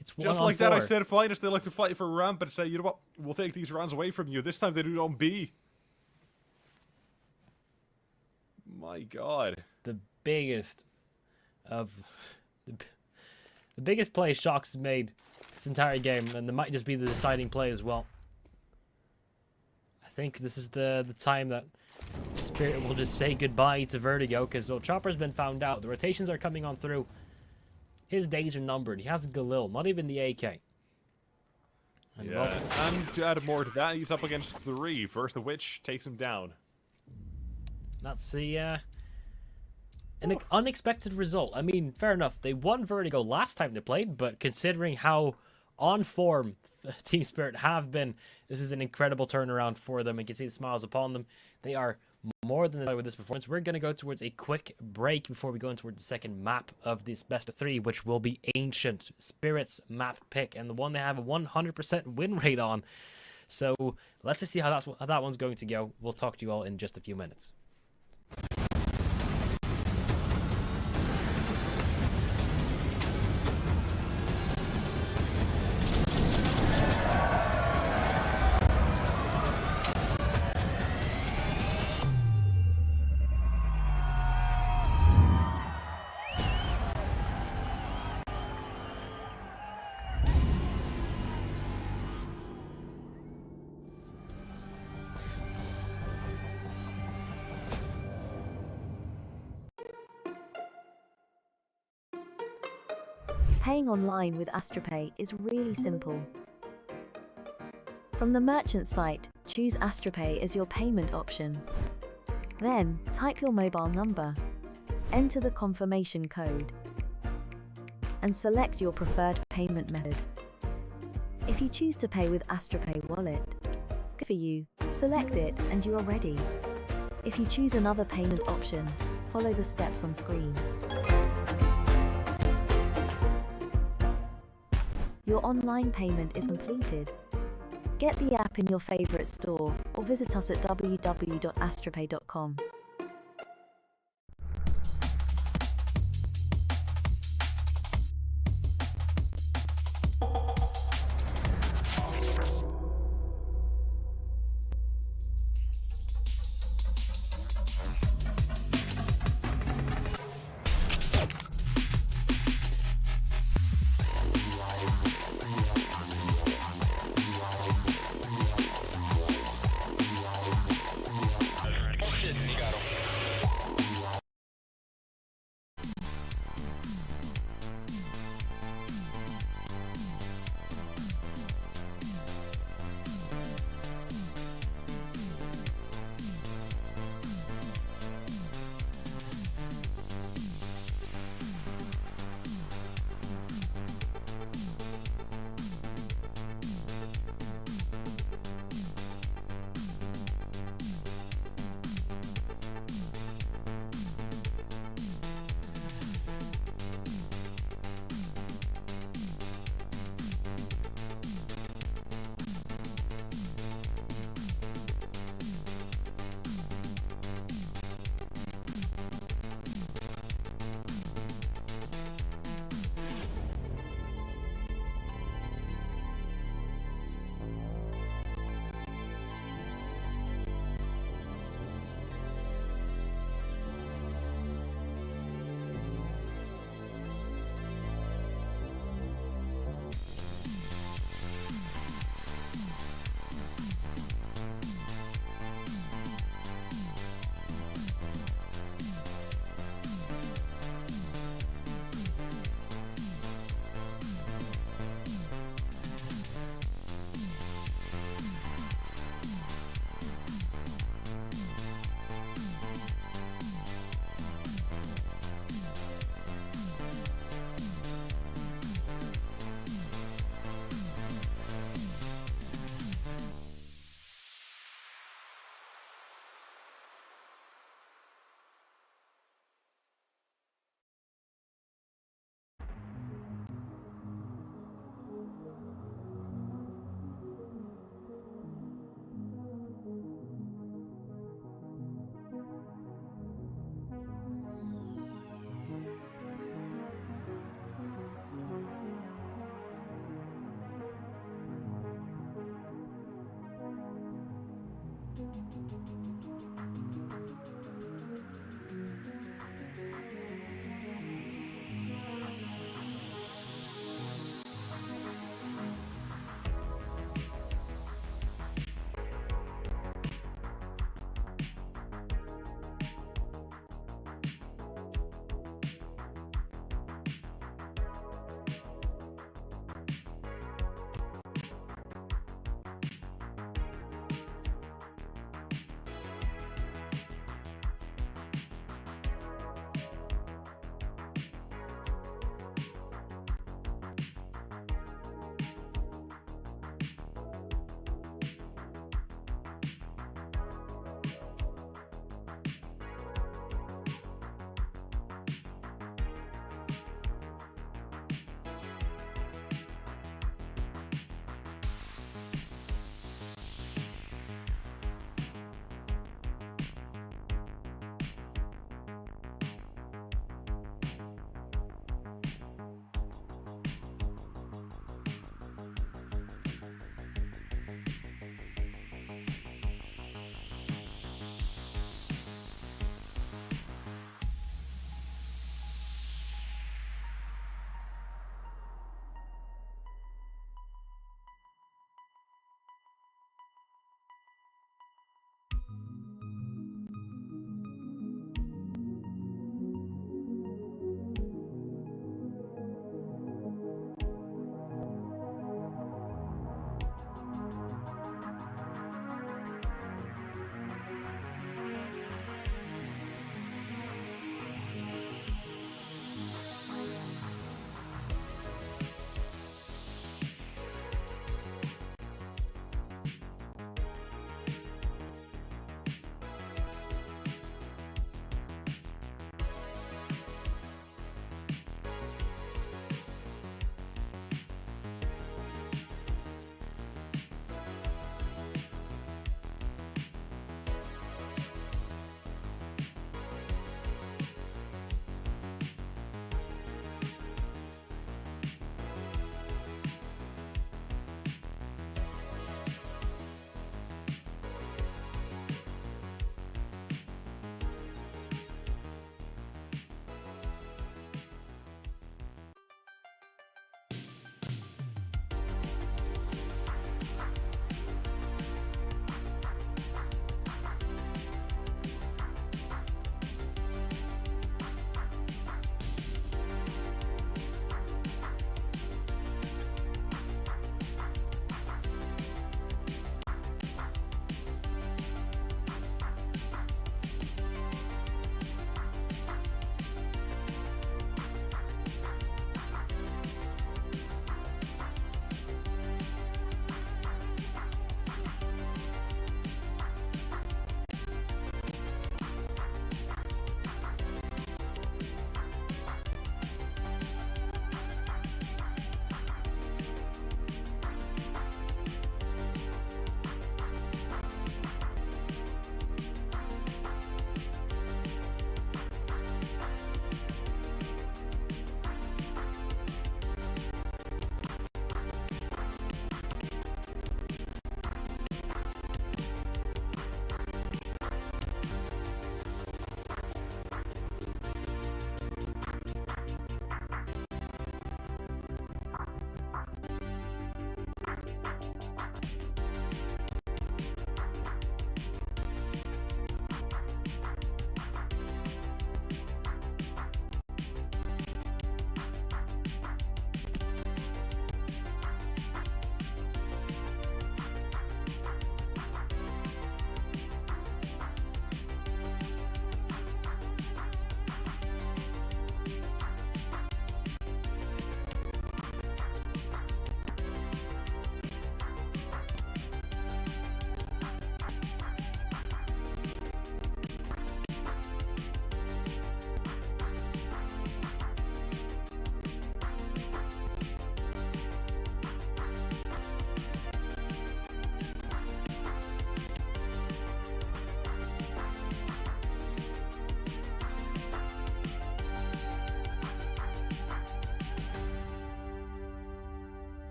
It's just like that. I said, finest they like to fight for a ramp and say, you know what? We'll take these rounds away from you. This time they do it on B. My God. The biggest of the biggest play Shock's made this entire game, and it might just be the deciding play as well. I think this is the time that Spirit will just say goodbye to Vertigo, because Chopper's been found out. The rotations are coming on through. His days are numbered. He has Galil, not even the AK. And yeah, and to add more to that, he's up against 3. First of which takes him down. That's the an unexpected result. I mean, fair enough. They won Vertigo last time they played, but considering how on form Team Spirit have been, this is an incredible turnaround for them. You can see the smiles upon them. They are more than happy with this performance. We're going to go towards a quick break before we go into the second map of this best of 3, which will be Ancient Spirit's map pick, and the one they have a 100% win rate on. So let's just see how that one's going to go. We'll talk to you all in just a few minutes. Paying online with AstroPay is really simple. From the merchant site, choose AstroPay as your payment option. Then, type your mobile number, enter the confirmation code, and select your preferred payment method. If you choose to pay with AstroPay Wallet, good for you, select it and you are ready. If you choose another payment option, follow the steps on screen. Your online payment is completed. Get the app in your favorite store or visit us at www.astropay.com.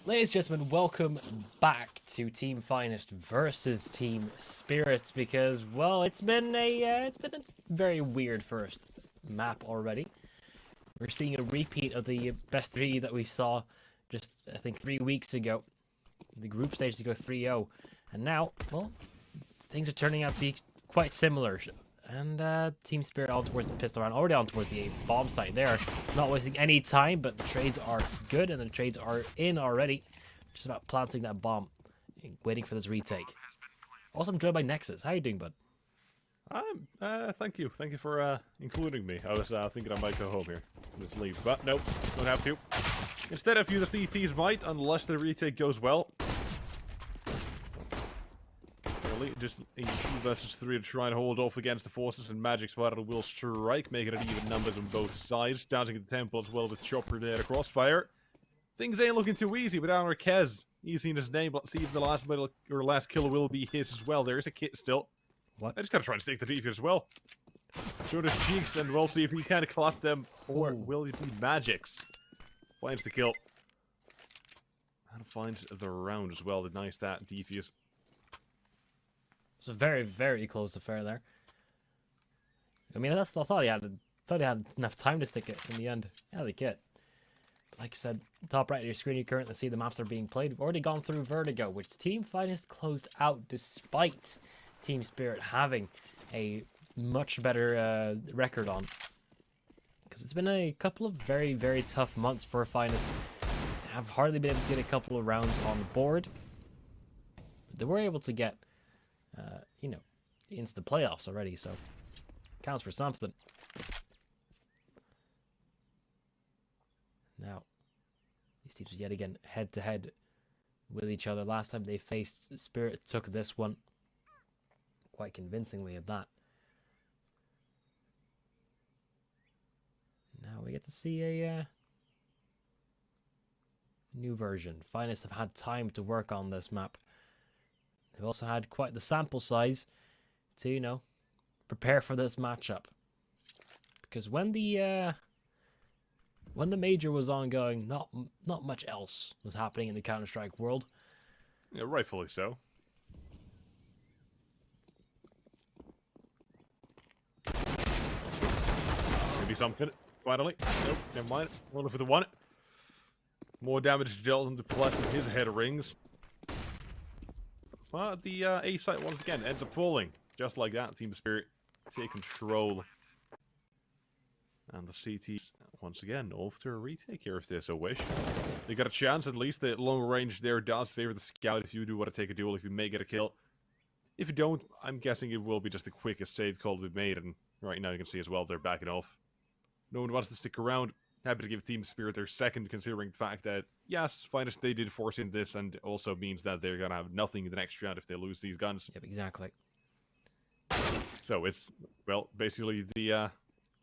Ladies and gentlemen, welcome back to Team Finest versus Team Spirits, because, well, it's been a very weird first map already. We're seeing a repeat of the best 3 that we saw just, I think, 3 weeks ago. The group stage to go 3-0. And now, well, things are turning out to be quite similar. And Team Spirit on towards the pistol round, already on towards the bomb site there. Not wasting any time, but the trades are good, and the trades are in already. Just about planting that bomb, waiting for this retake. Also, I'm joined by Nexus. How you doing, bud? Thank you. Thank you for including me. I was thinking I might go home here. Just leave. But nope, don't have to. Instead, a few of the DTs might, unless the retake goes well. Just a 2 versus 3 to try and hold off against the forces, and Magic's Vital will strike, making it even numbers on both sides. Downing the temple as well with Chopper there to crossfire. Things ain't looking too easy without Marquez. Easy in his name, but see if the last medal or last kill will be his as well. There's a kit still. What? I just gotta try to stick the defense as well. Show his cheeks, and we'll see if he can collect them, or will it be Magic's? Finds the kill. And finds the round as well. The nice that defuse. It's a very, very close affair there. I mean, I thought he had enough time to stick it in the end. Yeah, the kit. But like I said, top right of your screen, you currently see the maps that are being played. We've already gone through Vertigo, which Team Finest closed out despite Team Spirit having a much better record on. Because it's been a couple of very, very tough months for Finest. Have hardly been able to get a couple of rounds on the board. But they were able to get you know, into the playoffs already, so counts for something. Now, these teams are yet again head-to-head with each other. Last time they faced, Spirit took this one quite convincingly at that. Now we get to see a new version. Finest have had time to work on this map. They've also had quite the sample size to, you know, prepare for this matchup. Because when the major was ongoing, not much else was happening in the Counter-Strike world. Yeah, rightfully so. Maybe something. Finally. Nope, never mind. Rolling for the one. More damage dealt into plus in his head rings. But the A site once again ends up falling. Just like that, Team Spirit take control. And the CT once again off to a retake here if they so wish. They got a chance at least. The long range there does favor the scout if you do want to take a duel, if you may get a kill. If you don't, I'm guessing it will be just the quickest save call we've made. And right now you can see as well they're backing off. No one wants to stick around. Happy to give Team Spirit their second, considering the fact that, yes, Finest, they did force in this, and also means that they're going to have nothing in the next round if they lose these guns. Yep, exactly. So it's, well, basically the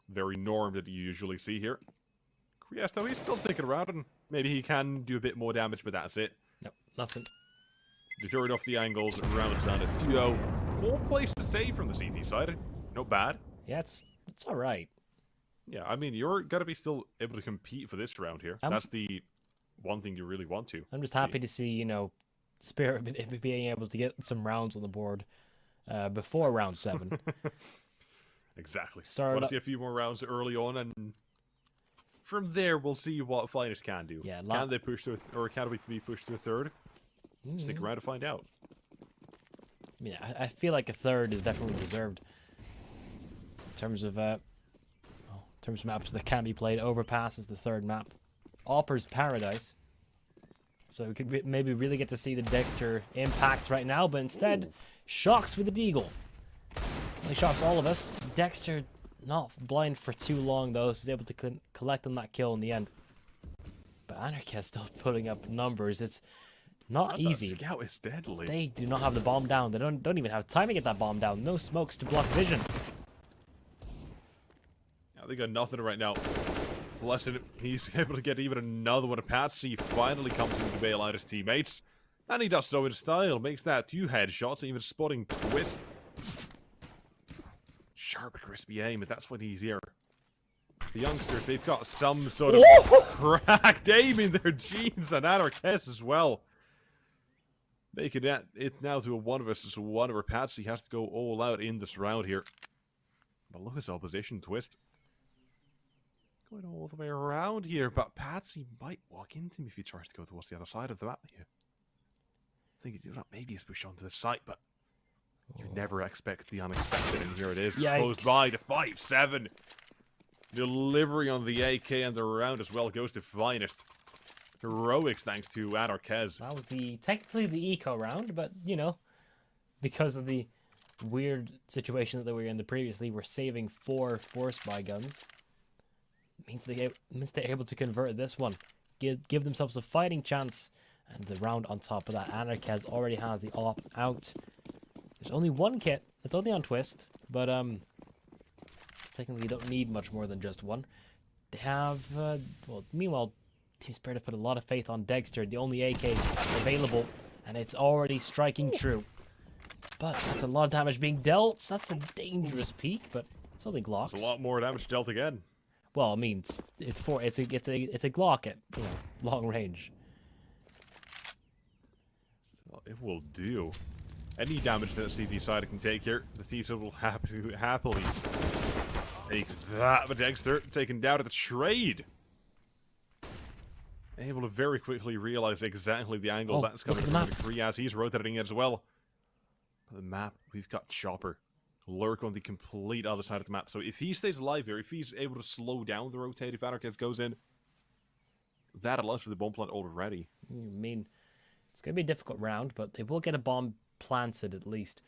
very norm that you usually see here. Yes, though, he's still sticking around, and maybe he can do a bit more damage, but that's it. Nope, nothing. Deterred off the angles, round down at 2-0. 4 place to save from the CT side. Not bad. Yeah, it's alright. Yeah, I mean, you're going to be still able to compete for this round here. That's the one thing you really want to. I'm just happy to see, you know, Spirit being able to get some rounds on the board before round 7. Exactly. Want to see a few more rounds early on, and from there we'll see what Finest can do. Yeah, can they push to or can we be pushed to a third? Stick around to find out. I mean, I feel like a third is definitely deserved in terms of maps that can be played. Overpass is the third map. Opper's Paradise. So we could maybe really get to see the Dexter impact right now, but instead, Shocks with the Deagle. He shocks all of us. Dexter not blind for too long though, so he's able to collect on that kill in the end. But Anarchist still putting up numbers. It's not easy. That scout is deadly. They do not have the bomb down. They don't even have time to get that bomb down. No smokes to block vision. They got nothing right now. Blessed, he's able to get even another one. Patsy finally comes in to bail out his teammates. And he does so in style. Makes that 2 headshots, even spotting Twist. Sharp, crispy aim, but that's when he's here. The youngsters, they've got some sort of cracked aim in their genes, and Anarchist as well. Making it now to a 1 versus 1 where Patsy has to go all out in this round here. But look at his opposition twist. Going all the way around here, but Patsy might walk into him if he tries to go towards the other side of the map here. Thinking, maybe he's pushed onto the site, but you never expect the unexpected, and here it is. Yikes. Close by to 5-7. Delivery on the AK and the round as well goes to Finest. Heroics thanks to Anarchist. That was technically the eco round, but you know, because of the weird situation that they were in the previously, we're saving 4 force buy guns. Means they're able to convert this one, give themselves a fighting chance, and the round on top of that. Anarchist already has the op out. There's only 1 kit. It's only on twist, but technically you don't need much more than just 1. They have well, meanwhile, Team Spirit have put a lot of faith on Dexter, the only AK available, and it's already striking true. But that's a lot of damage being dealt. So that's a dangerous peak, but it's only Glocks. It's a lot more damage dealt again. Well, I mean, it's a Glock at long range. So it will do. Any damage that CD side can take here, the Thieves will happily take that. But Dexter taken down at the trade. Able to very quickly realize exactly the angle that's coming from the tree as he's rotating it as well. The map, we've got Chopper. Lurk on the complete other side of the map. So if he stays alive here, if he's able to slow down the rotate, if Anarchist goes in, that allows for the bomb plant already. I mean, it's going to be a difficult round, but they will get a bomb planted at least.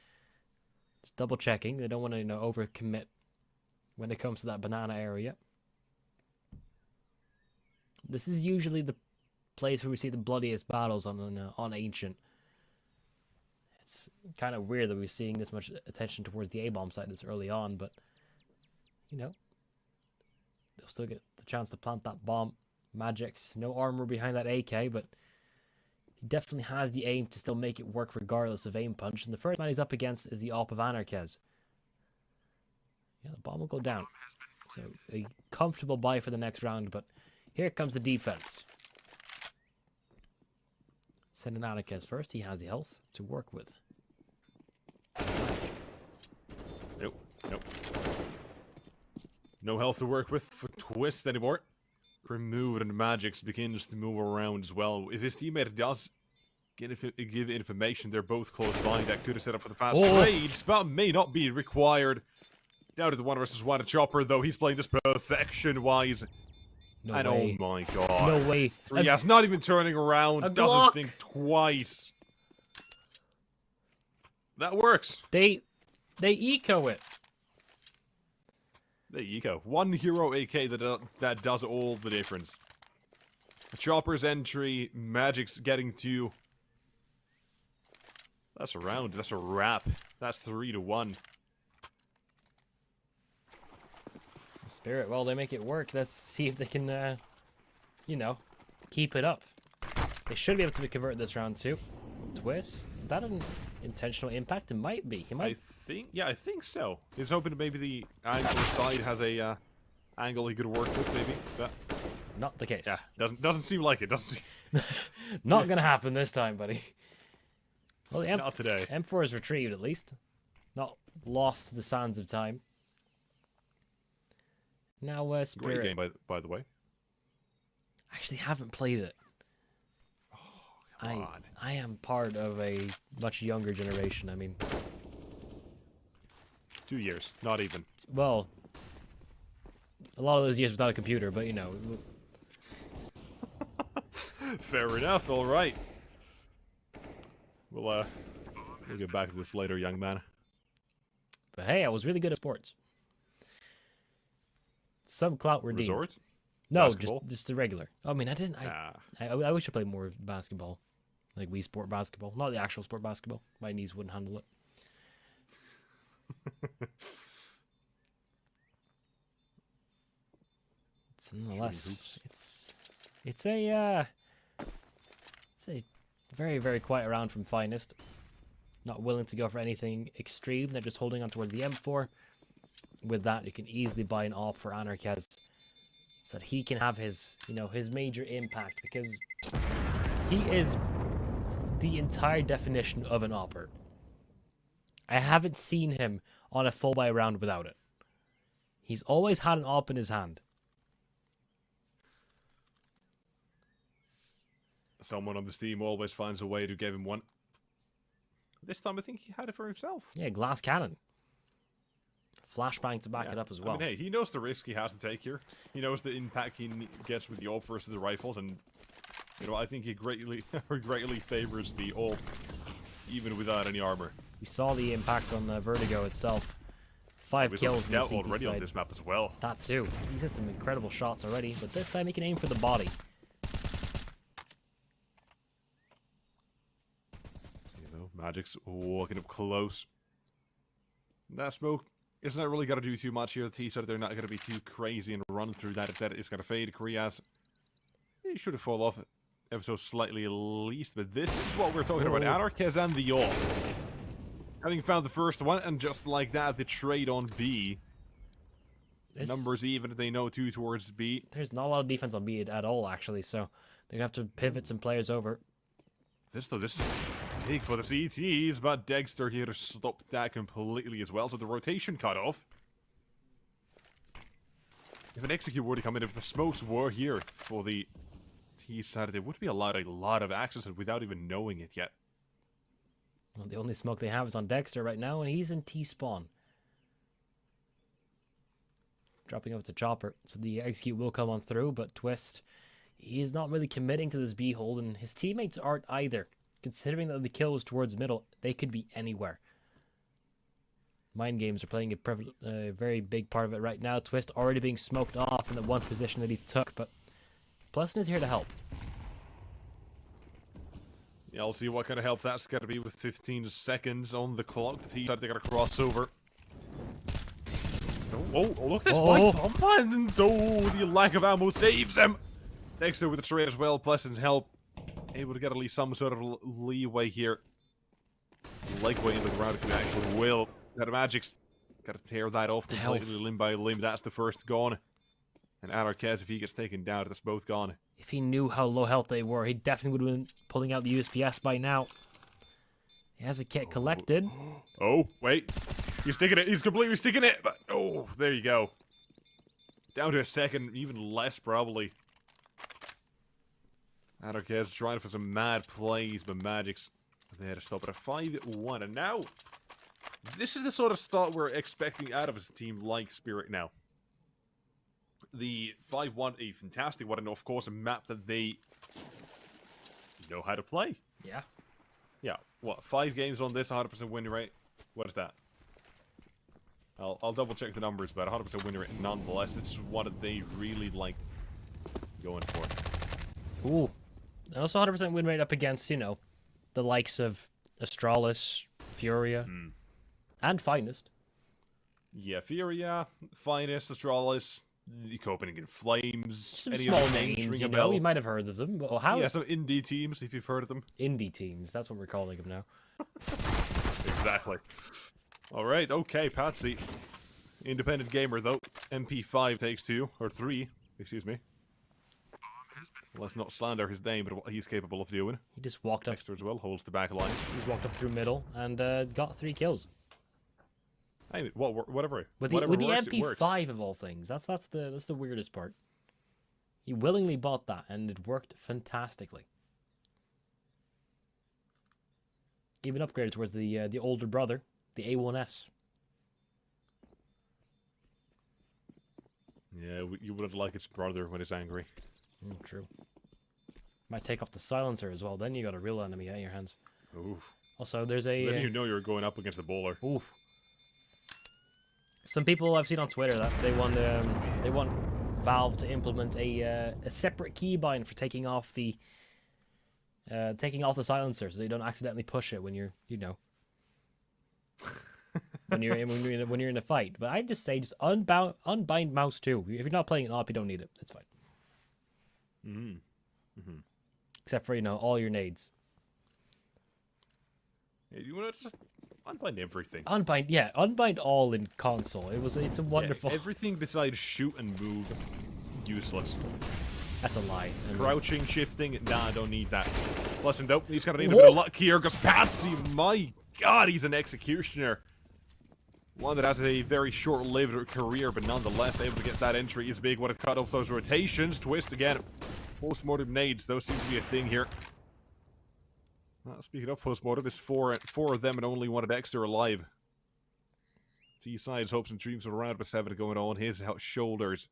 Just double checking. They don't want to, overcommit when it comes to that banana area. This is usually the place where we see the bloodiest battles on Ancient. It's kind of weird that we're seeing this much attention towards the A-bomb site this early on, but, they'll still get the chance to plant that bomb. Magic's no armor behind that AK, but he definitely has the aim to still make it work regardless of aim punch, and the first man he's up against is the Op of Anarchist. Yeah, the bomb will go down. So, a comfortable buy for the next round, but here comes the defense. Sending Anarchist first, he has the health to work with. Nope. No health to work with for Twist anymore. Removed, and Magix begins to move around as well. If his teammate does give information, they're both close by. That could have set up for the fast trades, but may not be required. Down to the 1 versus 1 Chopper, though. He's playing this perfection-wise. No and way. oh my god. No way. Yes, not even turning around. Doesn't think twice. That works. They eco it. There you go. 1 hero AK that does all the difference. Chopper's entry, Magic's getting 2. That's a round. That's a wrap. That's 3-1. Spirit, well, they make it work. Let's see if they can, keep it up. They should be able to convert this round too. Twist, is that an intentional impact? It might be. He might. I think so. He's hoping that maybe the angle side has a angle he could work with, maybe. But not the case. Yeah, doesn't seem like it. Doesn't seem... Not gonna happen this time, buddy. Well, the not today. M4 is retrieved at least, not lost to the sands of time. Now, Spirit. Great game, by the way. I actually haven't played it. Oh, come on. I am part of a much younger generation. I mean, 2 years, not even. Well, a lot of those years without a computer, but Fair enough. All right. We'll get back to this later, young man. But hey, I was really good at sports. Some clout redeemed. Resort? No, Basketball? just the regular. I mean, I didn't. I wish I played more basketball, like Wii Sport basketball, not the actual sport basketball. My knees wouldn't handle it. Nonetheless, it's a very, very quiet round from Finest. Not willing to go for anything extreme. They're just holding on towards the M4. With that, you can easily buy an AWP for Anarchist. so that he can have his, his major impact, because he is the entire definition of an AWPer. I haven't seen him on a full buy round without it. He's always had an AWP in his hand. Someone on the team always finds a way to give him one. This time I think he had it for himself. Yeah, glass cannon. Flashbang to back it up as well. I mean, hey, he knows the risk he has to take here. He knows the impact he gets with the AWP versus the rifles, and I think he greatly favors the AWP, even without any armor. We saw the impact on the Vertigo itself. 5 kills in the CT already side. on this map as well. That too. He's hit some incredible shots already, but this time he can aim for the body. Magic's walking up close. That smoke isn't really going to do too much here. The T said they're not going to be too crazy and run through that. Instead, it's going to fade. Korea's, he should have fallen off ever so slightly at least. But this is what we're talking about. Anarchez and the AWP. Having found the first one, and just like that, the trade on B. Numbers even if they know 2 towards B. There's not a lot of defense on B at all, actually, so they're going to have to pivot some players over. This is big for the CTs, but Dexter here stopped that completely as well, so the rotation cut off. If an execute were to come in, if the smokes were here for the T side, they would be allowed a lot of access without even knowing it yet. Well, the only smoke they have is on Dexter right now, and he's in T-spawn. Dropping over to Chopper, so the execute will come on through, but Twist, he is not really committing to this B hold, and his teammates aren't either. Considering that the kill was towards middle, they could be anywhere. Mind games are playing a very big part of it right now. Twist already being smoked off in the one position that he took, but Pleasant is here to help. Yeah, I'll see what kind of help that's going to be with 15 seconds on the clock. The team they got to cross over. Oh, look at this white pump, and the lack of ammo saves him. Dexter with the trade as well. Pleasant's help. Able to get at least some sort of leeway here. Legway in the ground if you actually will. Got a Magic's got to tear that off completely limb by limb. That's the first gone. And Anarchez, if he gets taken down, that's both gone. If he knew how low health they were, he definitely would have been pulling out the USPS by now. He has a kit collected. Oh, wait. He's sticking it. He's completely sticking it. But, oh, there you go. Down to a second, even less probably. Anarchez trying for some mad plays, but Magic's there to stop it at 5-1. And now, this is the sort of start we're expecting out of a team like Spirit now. The 5-1, a fantastic one, and of course a map that they know how to play. Yeah. Yeah, what, 5 games on this, 100% win rate? What is that? I'll double check the numbers, but 100% win rate nonetheless. This is what they really like going for. Ooh. And also 100% win rate up against, the likes of Astralis, Furia, and Finest. Yeah, Furia, Finest, Astralis, the Copenhagen Flames. Some small names, you might have heard of them. But how? Yeah, some indie teams, if you've heard of them. Indie teams, that's what we're calling them now. Exactly. Alright, okay, Patsy. Independent gamer, though. MP5 takes 2, or 3, excuse me. Let's not slander his name, but what he's capable of doing. He just walked up. Dexter as well, holds the back line. He's walked up through middle and got 3 kills. I mean, whatever. With the MP5 of all things, that's the weirdest part. He willingly bought that, and it worked fantastically. Even upgraded towards the older brother, the A1S. Yeah, you wouldn't like its brother when it's angry. True. Might take off the silencer as well. Then you got a real enemy at your hands. Oof. Also, there's a. Then you know you're going up against the bowler. Oof. Some people I've seen on Twitter that they want Valve to implement a separate keybind for taking off the silencer, so you don't accidentally push it when you're when you're in a fight. But I just say unbind mouse too. If you're not playing it up, you don't need it. It's fine. Except for all your nades. Yeah, you want to just unbind everything. Unbind all in console. It's a wonderful. Yeah, everything besides shoot and move. useless. That's a lie. Crouching, shifting, nah, I don't need that. Plus, nope, he's gonna need a bit of luck here, because Patsy, my god, he's an executioner. One that has a very short-lived career, but nonetheless able to get that entry is big. Want to cut off those rotations. Twist again. Post-mortem nades, those seem to be a thing here. Speaking of post-mortem, there's four of them and only one at extra alive. T-side's hopes and dreams of around with 7 going on his shoulders.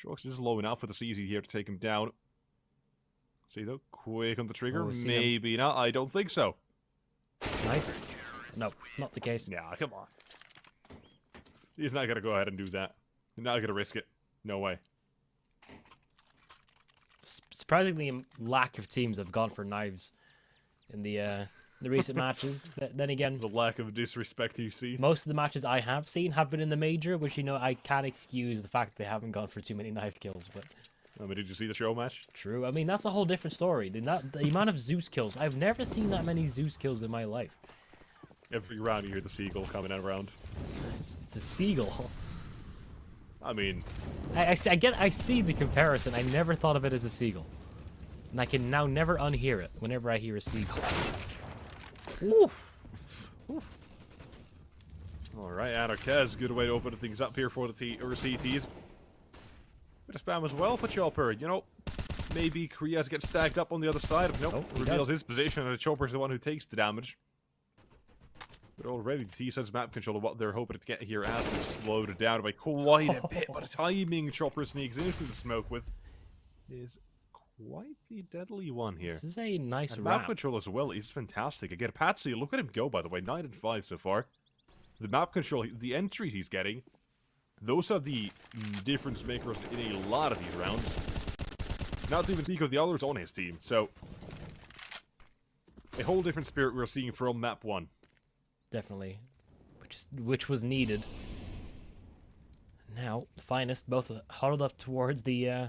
Shox is low enough for the CZ here to take him down. See though, quick on the trigger. Maybe not. I don't think so. Nice. No, not the case. Yeah, come on. He's not gonna go ahead and do that. He's not gonna risk it. No way. Surprisingly, lack of teams have gone for knives in the recent matches. Then again, the lack of disrespect you see. Most of the matches I have seen have been in the major, which I can't excuse the fact they haven't gone for too many knife kills. But I mean, did you see the show match? True. I mean, that's a whole different story. The amount of Zeus kills. I've never seen that many Zeus kills in my life. Every round you hear the seagull coming around. It's a seagull. I mean, I see the comparison. I never thought of it as a seagull, and I can now never unhear it whenever I hear a seagull. Oof. Oof. All right, Anarchez, good way to open things up here for the CTs. Bit of spam as well for Chopper. You know, maybe Kriaz gets stacked up on the other side. Nope, reveals his position, and Chopper's the one who takes the damage. But already the T-side's map control of what they're hoping to get here as is slowed down by quite a bit. But the timing Chopper sneaks into the smoke with is quite the deadly one here. This is a nice and map control as well is fantastic. Again, Patsy, look at him go, by the way. 9 and 5 so far. The map control, the entries he's getting, those are the difference makers in a lot of these rounds. Not to even speak of the others on his team. So, a whole different spirit we're seeing from map 1. Definitely, which was needed. Now, the Finest both huddled up towards the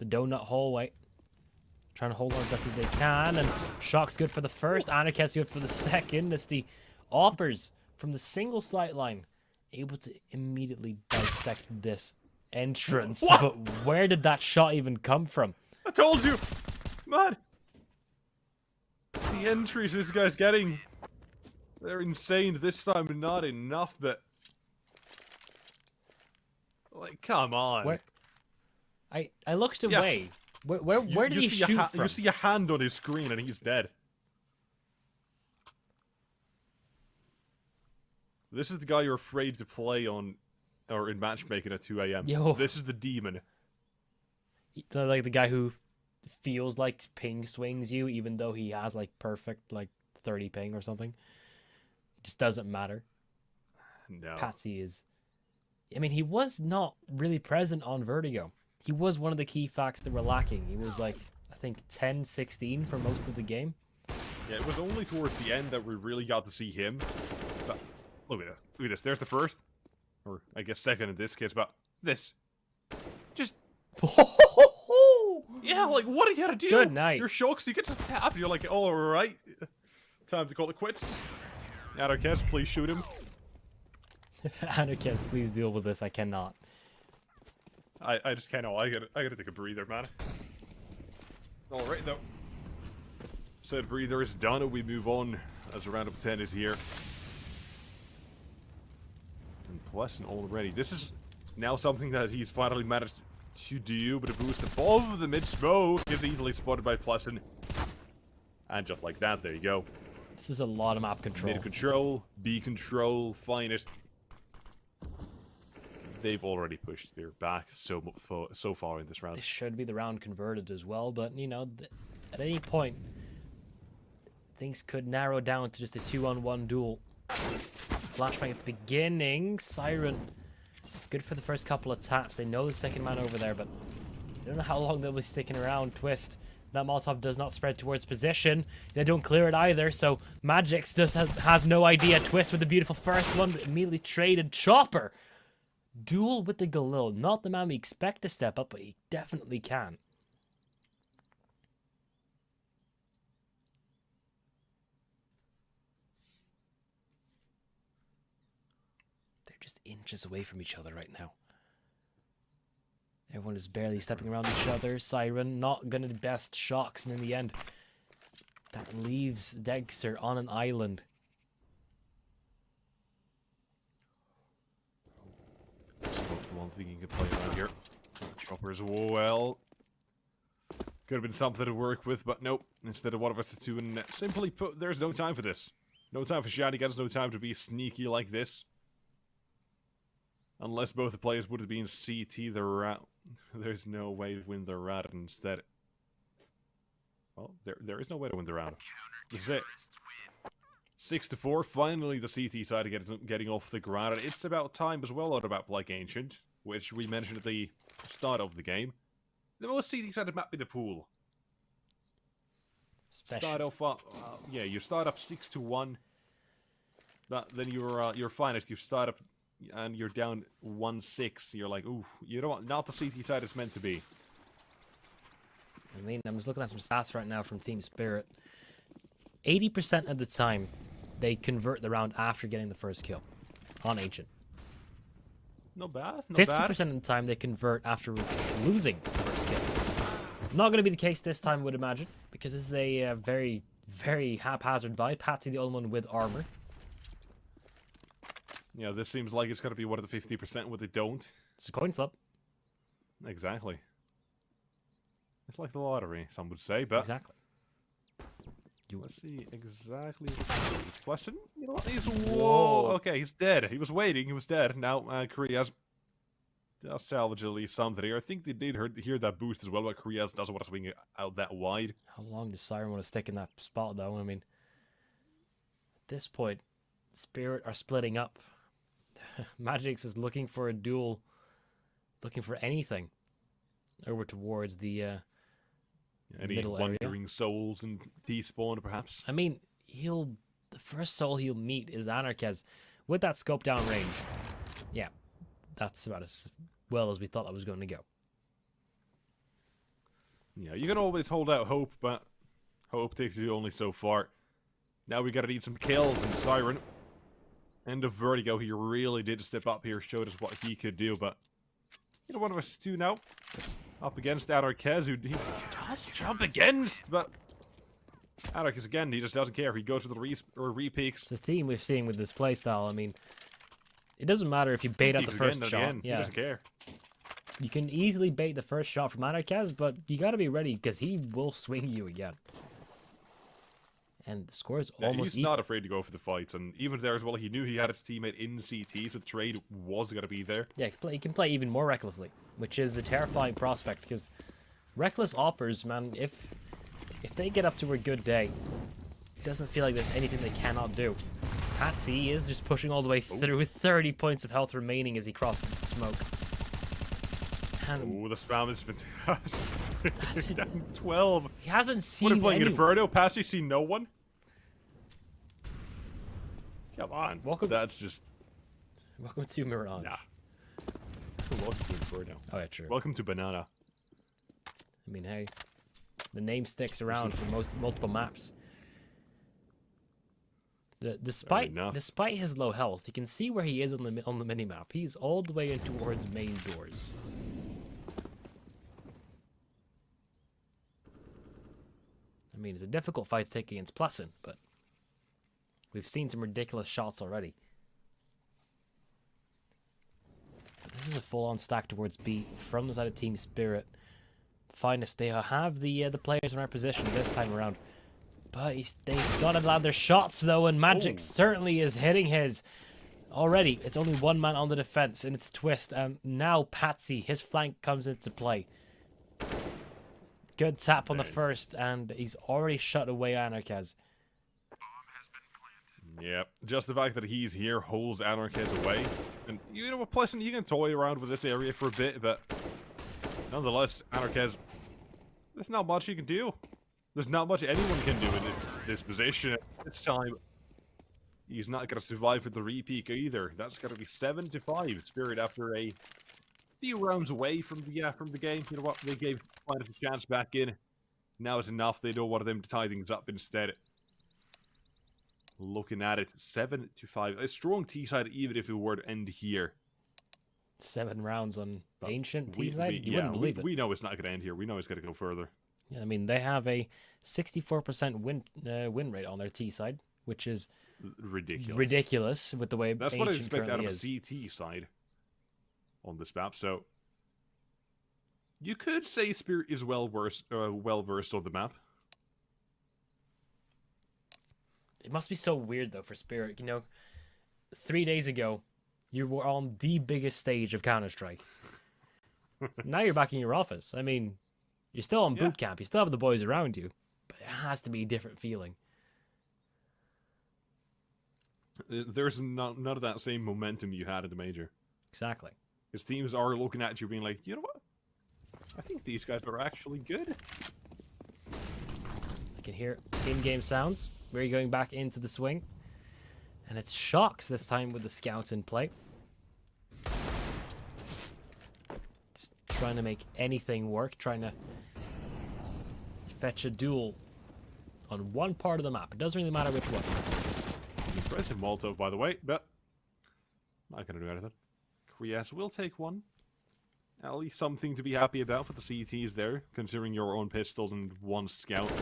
donut hallway, trying to hold on as best as they can. And Shock's good for the first, Anarchez good for the second. It's the Oppers from the single sight line able to immediately dissect this entrance. What? But where did that shot even come from? I told you, man. The entries this guy's getting. They're insane this time, not enough, but... Like, come on. Where? I looked away. Yeah. Where did he shoot from? You see a hand on his screen and he's dead. This is the guy you're afraid to play on, or in matchmaking at 2 AM. Yo. This is the demon. Like the guy who feels like ping swings you, even though he has like perfect, like 30 ping or something. Just doesn't matter. No. Patsy is... I mean, he was not really present on Vertigo. He was one of the key facts that were lacking. He was like, I think, 10-16 for most of the game. Yeah, it was only towards the end that we really got to see him. But look at this. Look at this. There's the first. Or, I guess, second in this case. But this. Just... yeah, like, what do you gotta do? Good night. You're shocked, so you get to tap. You're like, all right. Time to call it quits. Anarchez, please shoot him. Anarchez, please deal with this. I cannot. I just cannot. I gotta take a breather, man. Alright, though. Said breather is done, we move on as round of 10 is here. And Pleasant already. This is now something that he's finally managed to do, but a boost above the mid-smoke is easily spotted by Pleasant. And just like that, there you go. This is a lot of map control. Mid control, B control, Finest. They've already pushed their back so far in this round. This should be the round converted as well, but you know, at any point, things could narrow down to just a 2-on-1 duel. Flashbang at the beginning, Siren, good for the first couple of taps. They know the second man over there, but they don't know how long they'll be sticking around. Twist. That Molotov does not spread towards position. They don't clear it either, so Magix just has no idea. Twist with the beautiful first one, but immediately traded. Chopper! Duel with the Galil. Not the man we expect to step up, but he definitely can. They're just inches away from each other right now. Everyone is barely stepping around each other. Siren not gonna be best shocks, and in the end, that leaves Dexter on an island. Smoke's the one thing you could play around here. Choppers, well, could have been something to work with, but nope. Instead of one of us to simply put, there's no time for this. No time for shenanigans, no time to be sneaky like this. Unless both the players would have been CT the rat. There's no way to win the round instead. Well, there is no way to win the round. This is it. 6-4. Finally, the CT side getting off the ground. And it's about time as well on a map like Ancient, which we mentioned at the start of the game. The most CT sided map in the pool. Start off up, yeah. You start up 6-1. Then you're finest. You start up and you're down 1-6. You're like, ooh, you know what? Not the CT side it's meant to be. I mean, I'm just looking at some stats right now from Team Spirit. 80% of the time, they convert the round after getting the first kill on Ancient. Not bad. 50% of the time, they convert after losing the first kill. Not going to be the case this time, I would imagine, because this is a very, very haphazard buy. Patsy the only one with armor. Yeah, this seems like it's going to be one of the 50% where they don't. It's a coin flip. Exactly. It's like the lottery, some would say, but... Exactly. Let's see exactly what this question. You know what? He's... Whoa! Okay, he's dead. He was waiting. He was dead. Now, Korea's does salvage at least something here. I think they did hear that boost as well, but Korea's doesn't want to swing it out that wide. How long does Siren want to stick in that spot, though? I mean, at this point, Spirit are splitting up. Magix is looking for a duel, looking for anything over towards the any middle wandering area. souls and T-spawn, perhaps. I mean, the first soul he'll meet is Anarchez with that scope down range. Yeah, that's about as well as we thought that was going to go. Yeah, you can always hold out hope, but hope takes you only so far. Now we gotta need some kills, and Siren and the Vertigo, he really did step up here, showed us what he could do, but you know, one of us two now up against Anarchez, who he does jump against, but Anarchez again, he just doesn't care. He goes for the repeaks. It's the theme we've seen with this playstyle. I mean, it doesn't matter if you bait out the first shot. Yeah, he doesn't care. You can easily bait the first shot from Anarchez, but you got to be ready because he will swing you again. And the score is almost he's not afraid to go for the fights, and even there as well, he knew he had his teammate in CT, so the trade was going to be there. Yeah, he can play even more recklessly, which is a terrifying prospect, because reckless oppers, man, if they get up to a good day, it doesn't feel like there's anything they cannot do. Patsy is just pushing all the way through with 30 points of health remaining as he crosses the smoke. And the spam has been down 12. He hasn't seen What, playing anyone. Inferno? Patsy seen no one? Come on. Welcome. That's just... Welcome to Mirage. Nah. Welcome to Inferno. Oh, yeah, true. Welcome to Banana. I mean, hey, the name sticks around for multiple maps. Despite his low health, you can see where he is on the minimap. He's all the way in towards main doors. I mean, it's a difficult fight to take against Pleasant, but we've seen some ridiculous shots already. But this is a full-on stack towards B from the side of Team Spirit. Finest, they have the players in our position this time around. But they've got to land their shots, though, and Magic certainly is hitting his. Already, it's only one man on the defense, and it's Twist, and now Patsy, his flank comes into play. Good tap on the first, and he's already shut away Anarchez. Yep, just the fact that he's here holds Anarchez away. And you know what, Pleasant, you can toy around with this area for a bit, but nonetheless, Anarchez, there's not much you can do. There's not much anyone can do in this position at this time. He's not going to survive with the repeak either. That's going to be 7-5. Spirit after a few rounds away from the game. You know what? They gave Finest a chance back in. Now it's enough. They don't want them to tie things up instead. Looking at it, 7-5. A strong T side, even if it were to end here. 7 rounds on Ancient T-side? You wouldn't believe it. We know it's not going to end here. We know it's going to go further. Yeah, I mean, they have a 64% win rate on their T-side, which is ridiculous with the way That's Ancient what I expect out of is. a CT side on this map. So you could say Spirit is well versed on the map. It must be so weird though for Spirit. You know, 3 days ago, you were on the biggest stage of Counter-Strike. Now you're back in your office. I mean, you're still on boot camp. You still have the boys around you, but it has to be a different feeling. There's none of that same momentum you had at the major. Exactly. Because teams are looking at you being like, you know what? I think these guys are actually good. I can hear in-game sounds. We're going back into the swing. And it's Shocks this time with the scouts in play. Just trying to make anything work. Trying to fetch a duel on one part of the map. It doesn't really matter which one. Impressive Molotov, by the way, but not going to do anything. Krias will take one. At least something to be happy about for the CTs there, considering your own pistols and 1 scout.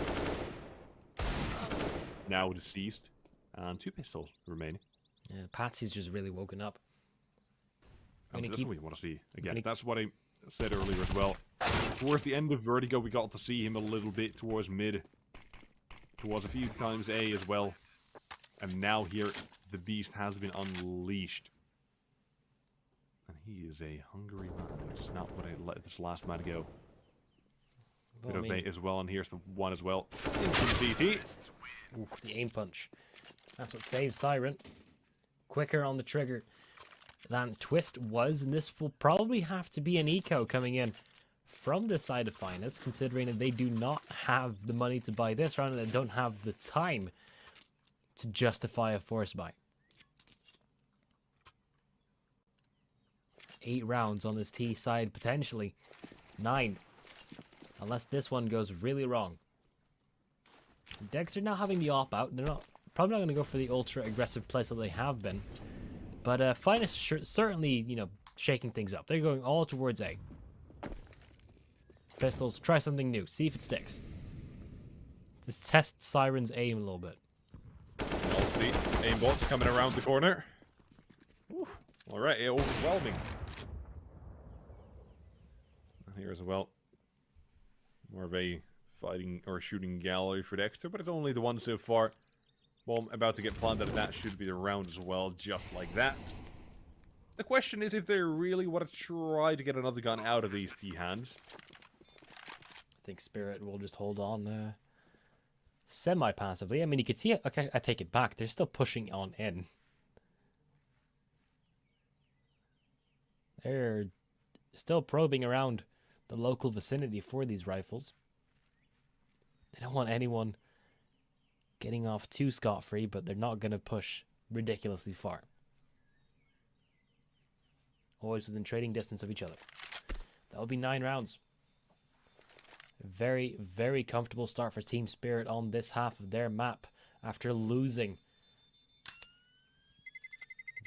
Now deceased. And 2 pistols remaining. Yeah, Patsy's just really woken up. That's what we want to see. Again, that's what I said earlier as well. Towards the end of Vertigo, we got to see him a little bit towards mid. Towards a few times A as well. And now here, the beast has been unleashed. And he is a hungry man. It's not what I let this last man go. Bit of bait as well, and here's the one as well. Into the CT. Ooh, the aim punch. That's what saves Siren. Quicker on the trigger than Twist was, and this will probably have to be an eco coming in from the side of Finest, considering that they do not have the money to buy this round and they don't have the time to justify a force buy. 8 rounds on this T side, potentially 9, unless this one goes really wrong. Dexter now having the op out. They're probably not going to go for the ultra aggressive plays that they have been, but Finest certainly, you know, shaking things up. They're going all towards A. Pistols, try something new, see if it sticks. Just test Siren's aim a little bit. I'll see. Aimbot's coming around the corner. Alright, overwhelming. Here as well. More of a fighting or shooting gallery for Dexter, but it's only the one so far. Bomb about to get planted, and that should be the round as well, just like that. The question is if they really want to try to get another gun out of these T hands. I think Spirit will just hold on semi-passively. I mean, you could see it. Okay, I take it back. They're still pushing on in. They're still probing around the local vicinity for these rifles. They don't want anyone getting off too scot-free, but they're not going to push ridiculously far. Always within trading distance of each other. That'll be 9 rounds. Very, very comfortable start for Team Spirit on this half of their map after losing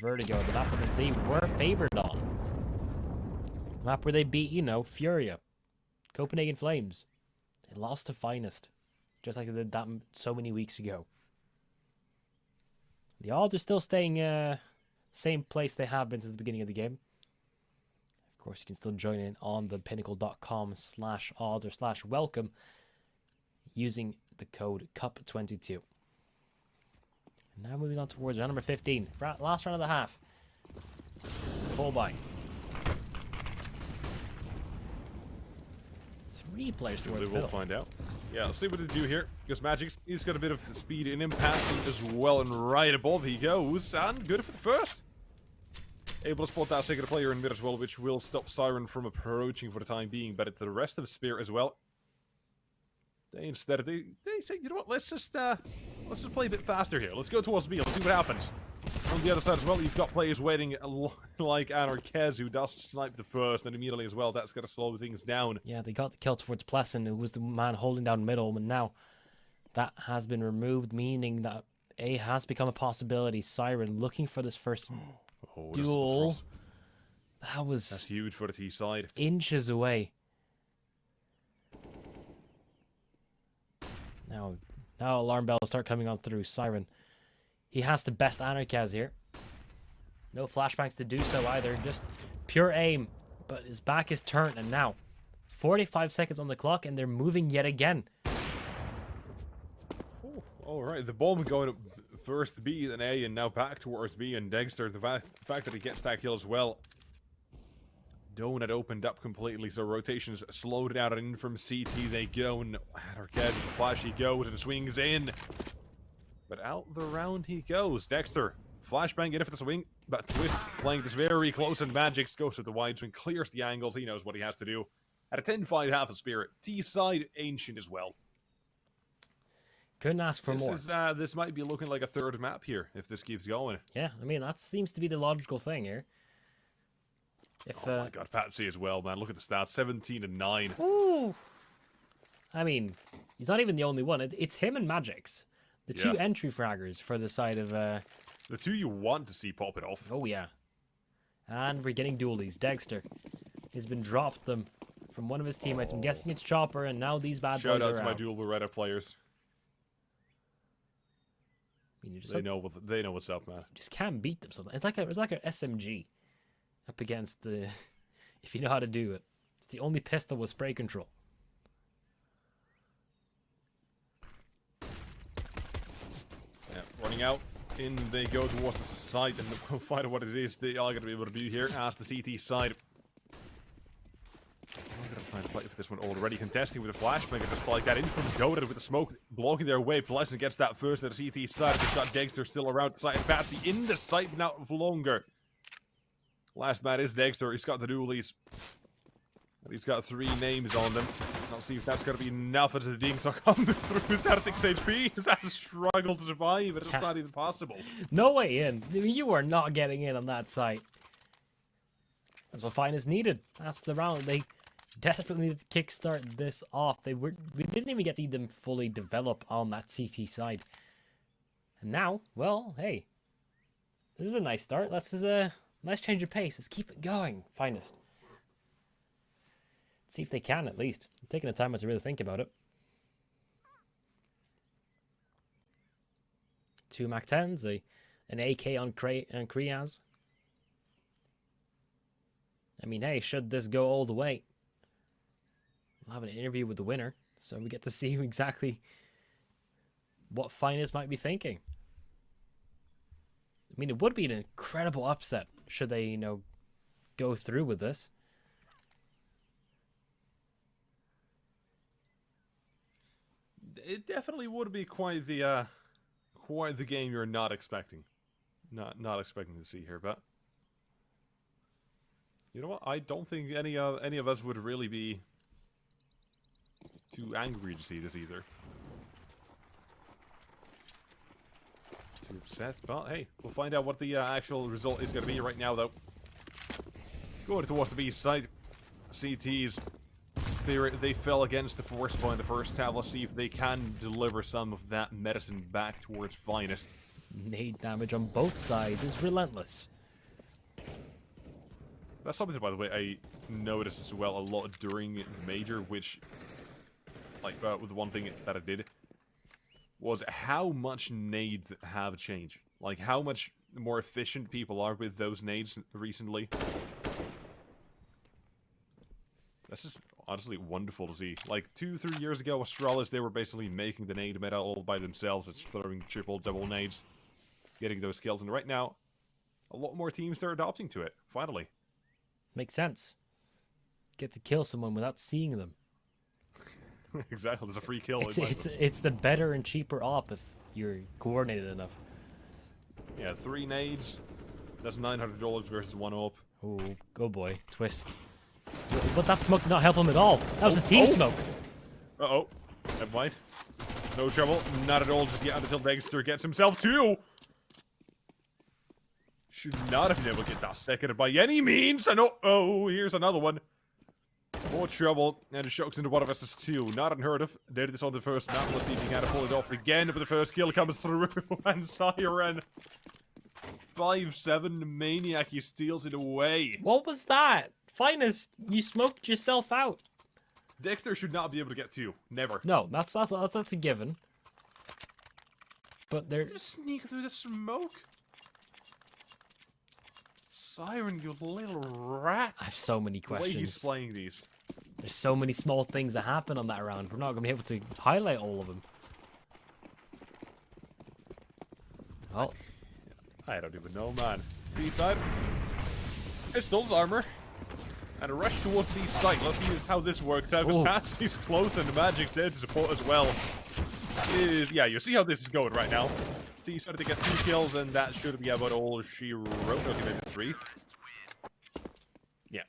Vertigo, the map that they were favored on. The map where they beat, you know, FURIA, Copenhagen Flames. They lost to Finest, just like they did that so many weeks ago. The odds are still staying same place they have been since the beginning of the game. Of course, you can still join in on the pinnacle.com/odds or /welcome using the code CUP22. Now moving on towards round number 15. Last round of the half. Full buy. 3 players towards the middle. We'll find out. Yeah, let's see what they do here. Because Magic's, he's got a bit of speed in him, passing as well, and right above he goes, and good for the first. Able to spot that second player in mid as well, which will stop Siren from approaching for the time being, but at the rest of Spirit as well. They instead, they say, you know what, let's just play a bit faster here. Let's go towards B, let's see what happens. On the other side as well, you've got players waiting like Anarchez, who does snipe the first, and immediately as well, that's going to slow things down. Yeah, they got the kill towards Pleasant, who was the man holding down middle, and now that has been removed, meaning that A has become a possibility. Siren looking for this first duel. That's huge for the T side. Inches away. Now alarm bells start coming on through. Siren. He has the best Anarchaz here. No flashbangs to do so either. Just pure aim. But his back is turned, and now 45 seconds on the clock, and they're moving yet again. Oh, all right, the bomb going up first B, then A, and now back towards B, and Dexter, the fact that he gets that kill as well. Dome had opened up completely, so rotations slowed down, and in from CT they go, and again, the flash he goes, and swings in. But out the round he goes. Dexter, flashbang in for the swing, but Twist playing this very close, and Magix goes to the wide swing, clears the angles, he knows what he has to do. At a 10-5 half of Spirit, T-side Ancient as well. Couldn't ask for more. This might be looking like a third map here, if this keeps going. Yeah, I mean, that seems to be the logical thing here. Oh my god, Patsy as well, man. Look at the stats, 17 and 9. Ooh. I mean, he's not even the only one. It's him and Magix. The two entry fraggers for the side of... The two you want to see pop it off. Oh, yeah. And we're getting dualies. Dexter has been dropped them from one of his teammates. I'm guessing it's Chopper, and now these bad boys are out. Shout out to my dual Beretta players. I mean, they know what's up, man. You just can't beat them sometimes. It's like an SMG up against the... if you know how to do it. It's the only pistol with spray control. Yeah, running out. In they go towards the side, and we'll find out what it is they are going to be able to do here. As the CT side. I'm going to try and fight for this one already. Contesting with a flashbang, and just like that. In from Goaded with the smoke blocking their way. Pleasant gets that first at the CT side. They've got Dexter still around the side. Patsy in the site now for longer. Last man is Dexter. He's got the dualies. And he's got 3 names on them. Let's see if that's going to be enough as the dings are coming through. He's at 6 HP. He's had to struggle to survive. It's not even possible. No way in. You are not getting in on that site. That's what Finest needed. That's the round. They desperately needed to kickstart this off. We didn't even get to see them fully develop on that CT side. And now, well, hey. This is a nice start. Let's nice change of pace. Let's keep it going, Finest. See if they can, at least. I'm taking the time to really think about it. 2 MAC-10s, an AK on Kriaz. I mean, hey, should this go all the way? We'll have an interview with the winner, so we get to see exactly what Finest might be thinking. I mean, it would be an incredible upset should they, go through with this. It definitely would be quite the game you're not expecting, not expecting to see here. But you know what? I don't think any of us would really be too angry to see this either. Too upset, but hey, we'll find out what the actual result is going to be right now, though. Going towards the B side, CT's. Spirit, they fell against the force point in the first half. Let's see if they can deliver some of that medicine back towards Finest. Nade damage on both sides is relentless. That's something, by the way, I noticed as well a lot during the Major, which, with one thing that I did, was how much nades have changed. Like, how much more efficient people are with those nades recently. That's just honestly wonderful to see. Like 2-3 years ago, Astralis, they were basically making the nade meta all by themselves. It's throwing triple, double nades, getting those skills. And right now, a lot more teams are adopting to it, finally. Makes sense. Get to kill someone without seeing them. Exactly, there's a free kill. It's the better and cheaper op if you're coordinated enough. Yeah, 3 nades. That's $900 versus 1 op. Oh, go boy. Twist. But that smoke did not help him at all. That was a team smoke. Uh-oh. Never mind. No trouble. Not at all just yet until Dexter gets himself 2. Should not have been able to get that second by any means. I know. Oh, here's another one. More trouble. And it shocks into one of us is 2. Not unheard of. Did this on the first map. Let's see if he can pull it off again. But the first kill comes through. And Siren 5-7 Maniac, he steals it away. What was that? Finest, you smoked yourself out. Dexter should not be able to get 2. Never. No, that's a given. But they're just sneak through the smoke. Siren, you little rat. I have so many The way questions. he's playing these. There's so many small things that happen on that round. We're not going to be able to highlight all of them. Oh. I don't even know, man. B-side. Pistols, armor. And a rush towards the site. Let's see how this works out. Because Patsy's close and Magic's there to support as well. Yeah, you see how this is going right now. So you started to get 2 kills, and that should be about all she wrote. Okay, maybe 3. Yeah.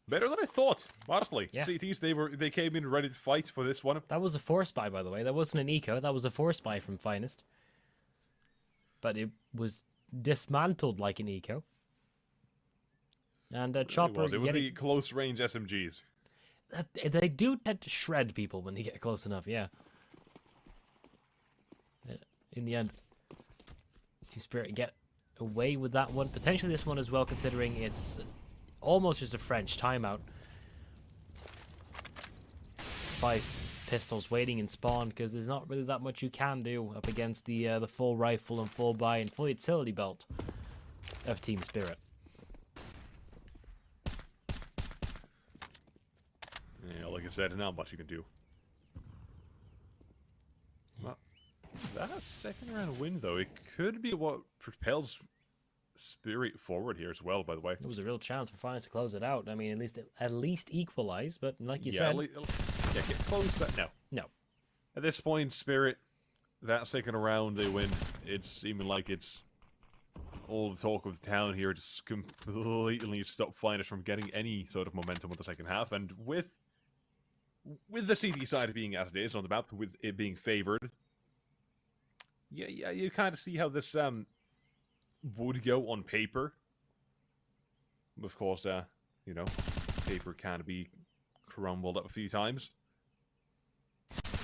Better than I thought, honestly. Yeah. CTs, they came in ready to fight for this one. That was a force buy, by the way. That wasn't an eco. That was a force buy from Finest. But it was dismantled like an eco. And Chopper... It was the close-range SMGs. They do tend to shred people when they get close enough, yeah. In the end, Team Spirit get away with that one. Potentially this one as well, considering it's almost just a French timeout. 5 pistols waiting in spawn, because there's not really that much you can do up against the full rifle and full buy and full utility belt of Team Spirit. Yeah, like I said, not much you can do. Well, that second round win, though, it could be what propels Spirit forward here as well, by the way. It was a real chance for Finest to close it out. I mean, at least equalize, but like you yeah, said... Yeah, get close, but no. No. At this point, Spirit, that second round they win, it's seeming like it's all the talk of the town here, just completely stop Finest from getting any sort of momentum with the second half, and with the CT side being as it is on the map, with it being favored, yeah, you kind of see how this would go on paper. Of course, you know, paper can be crumbled up a few times.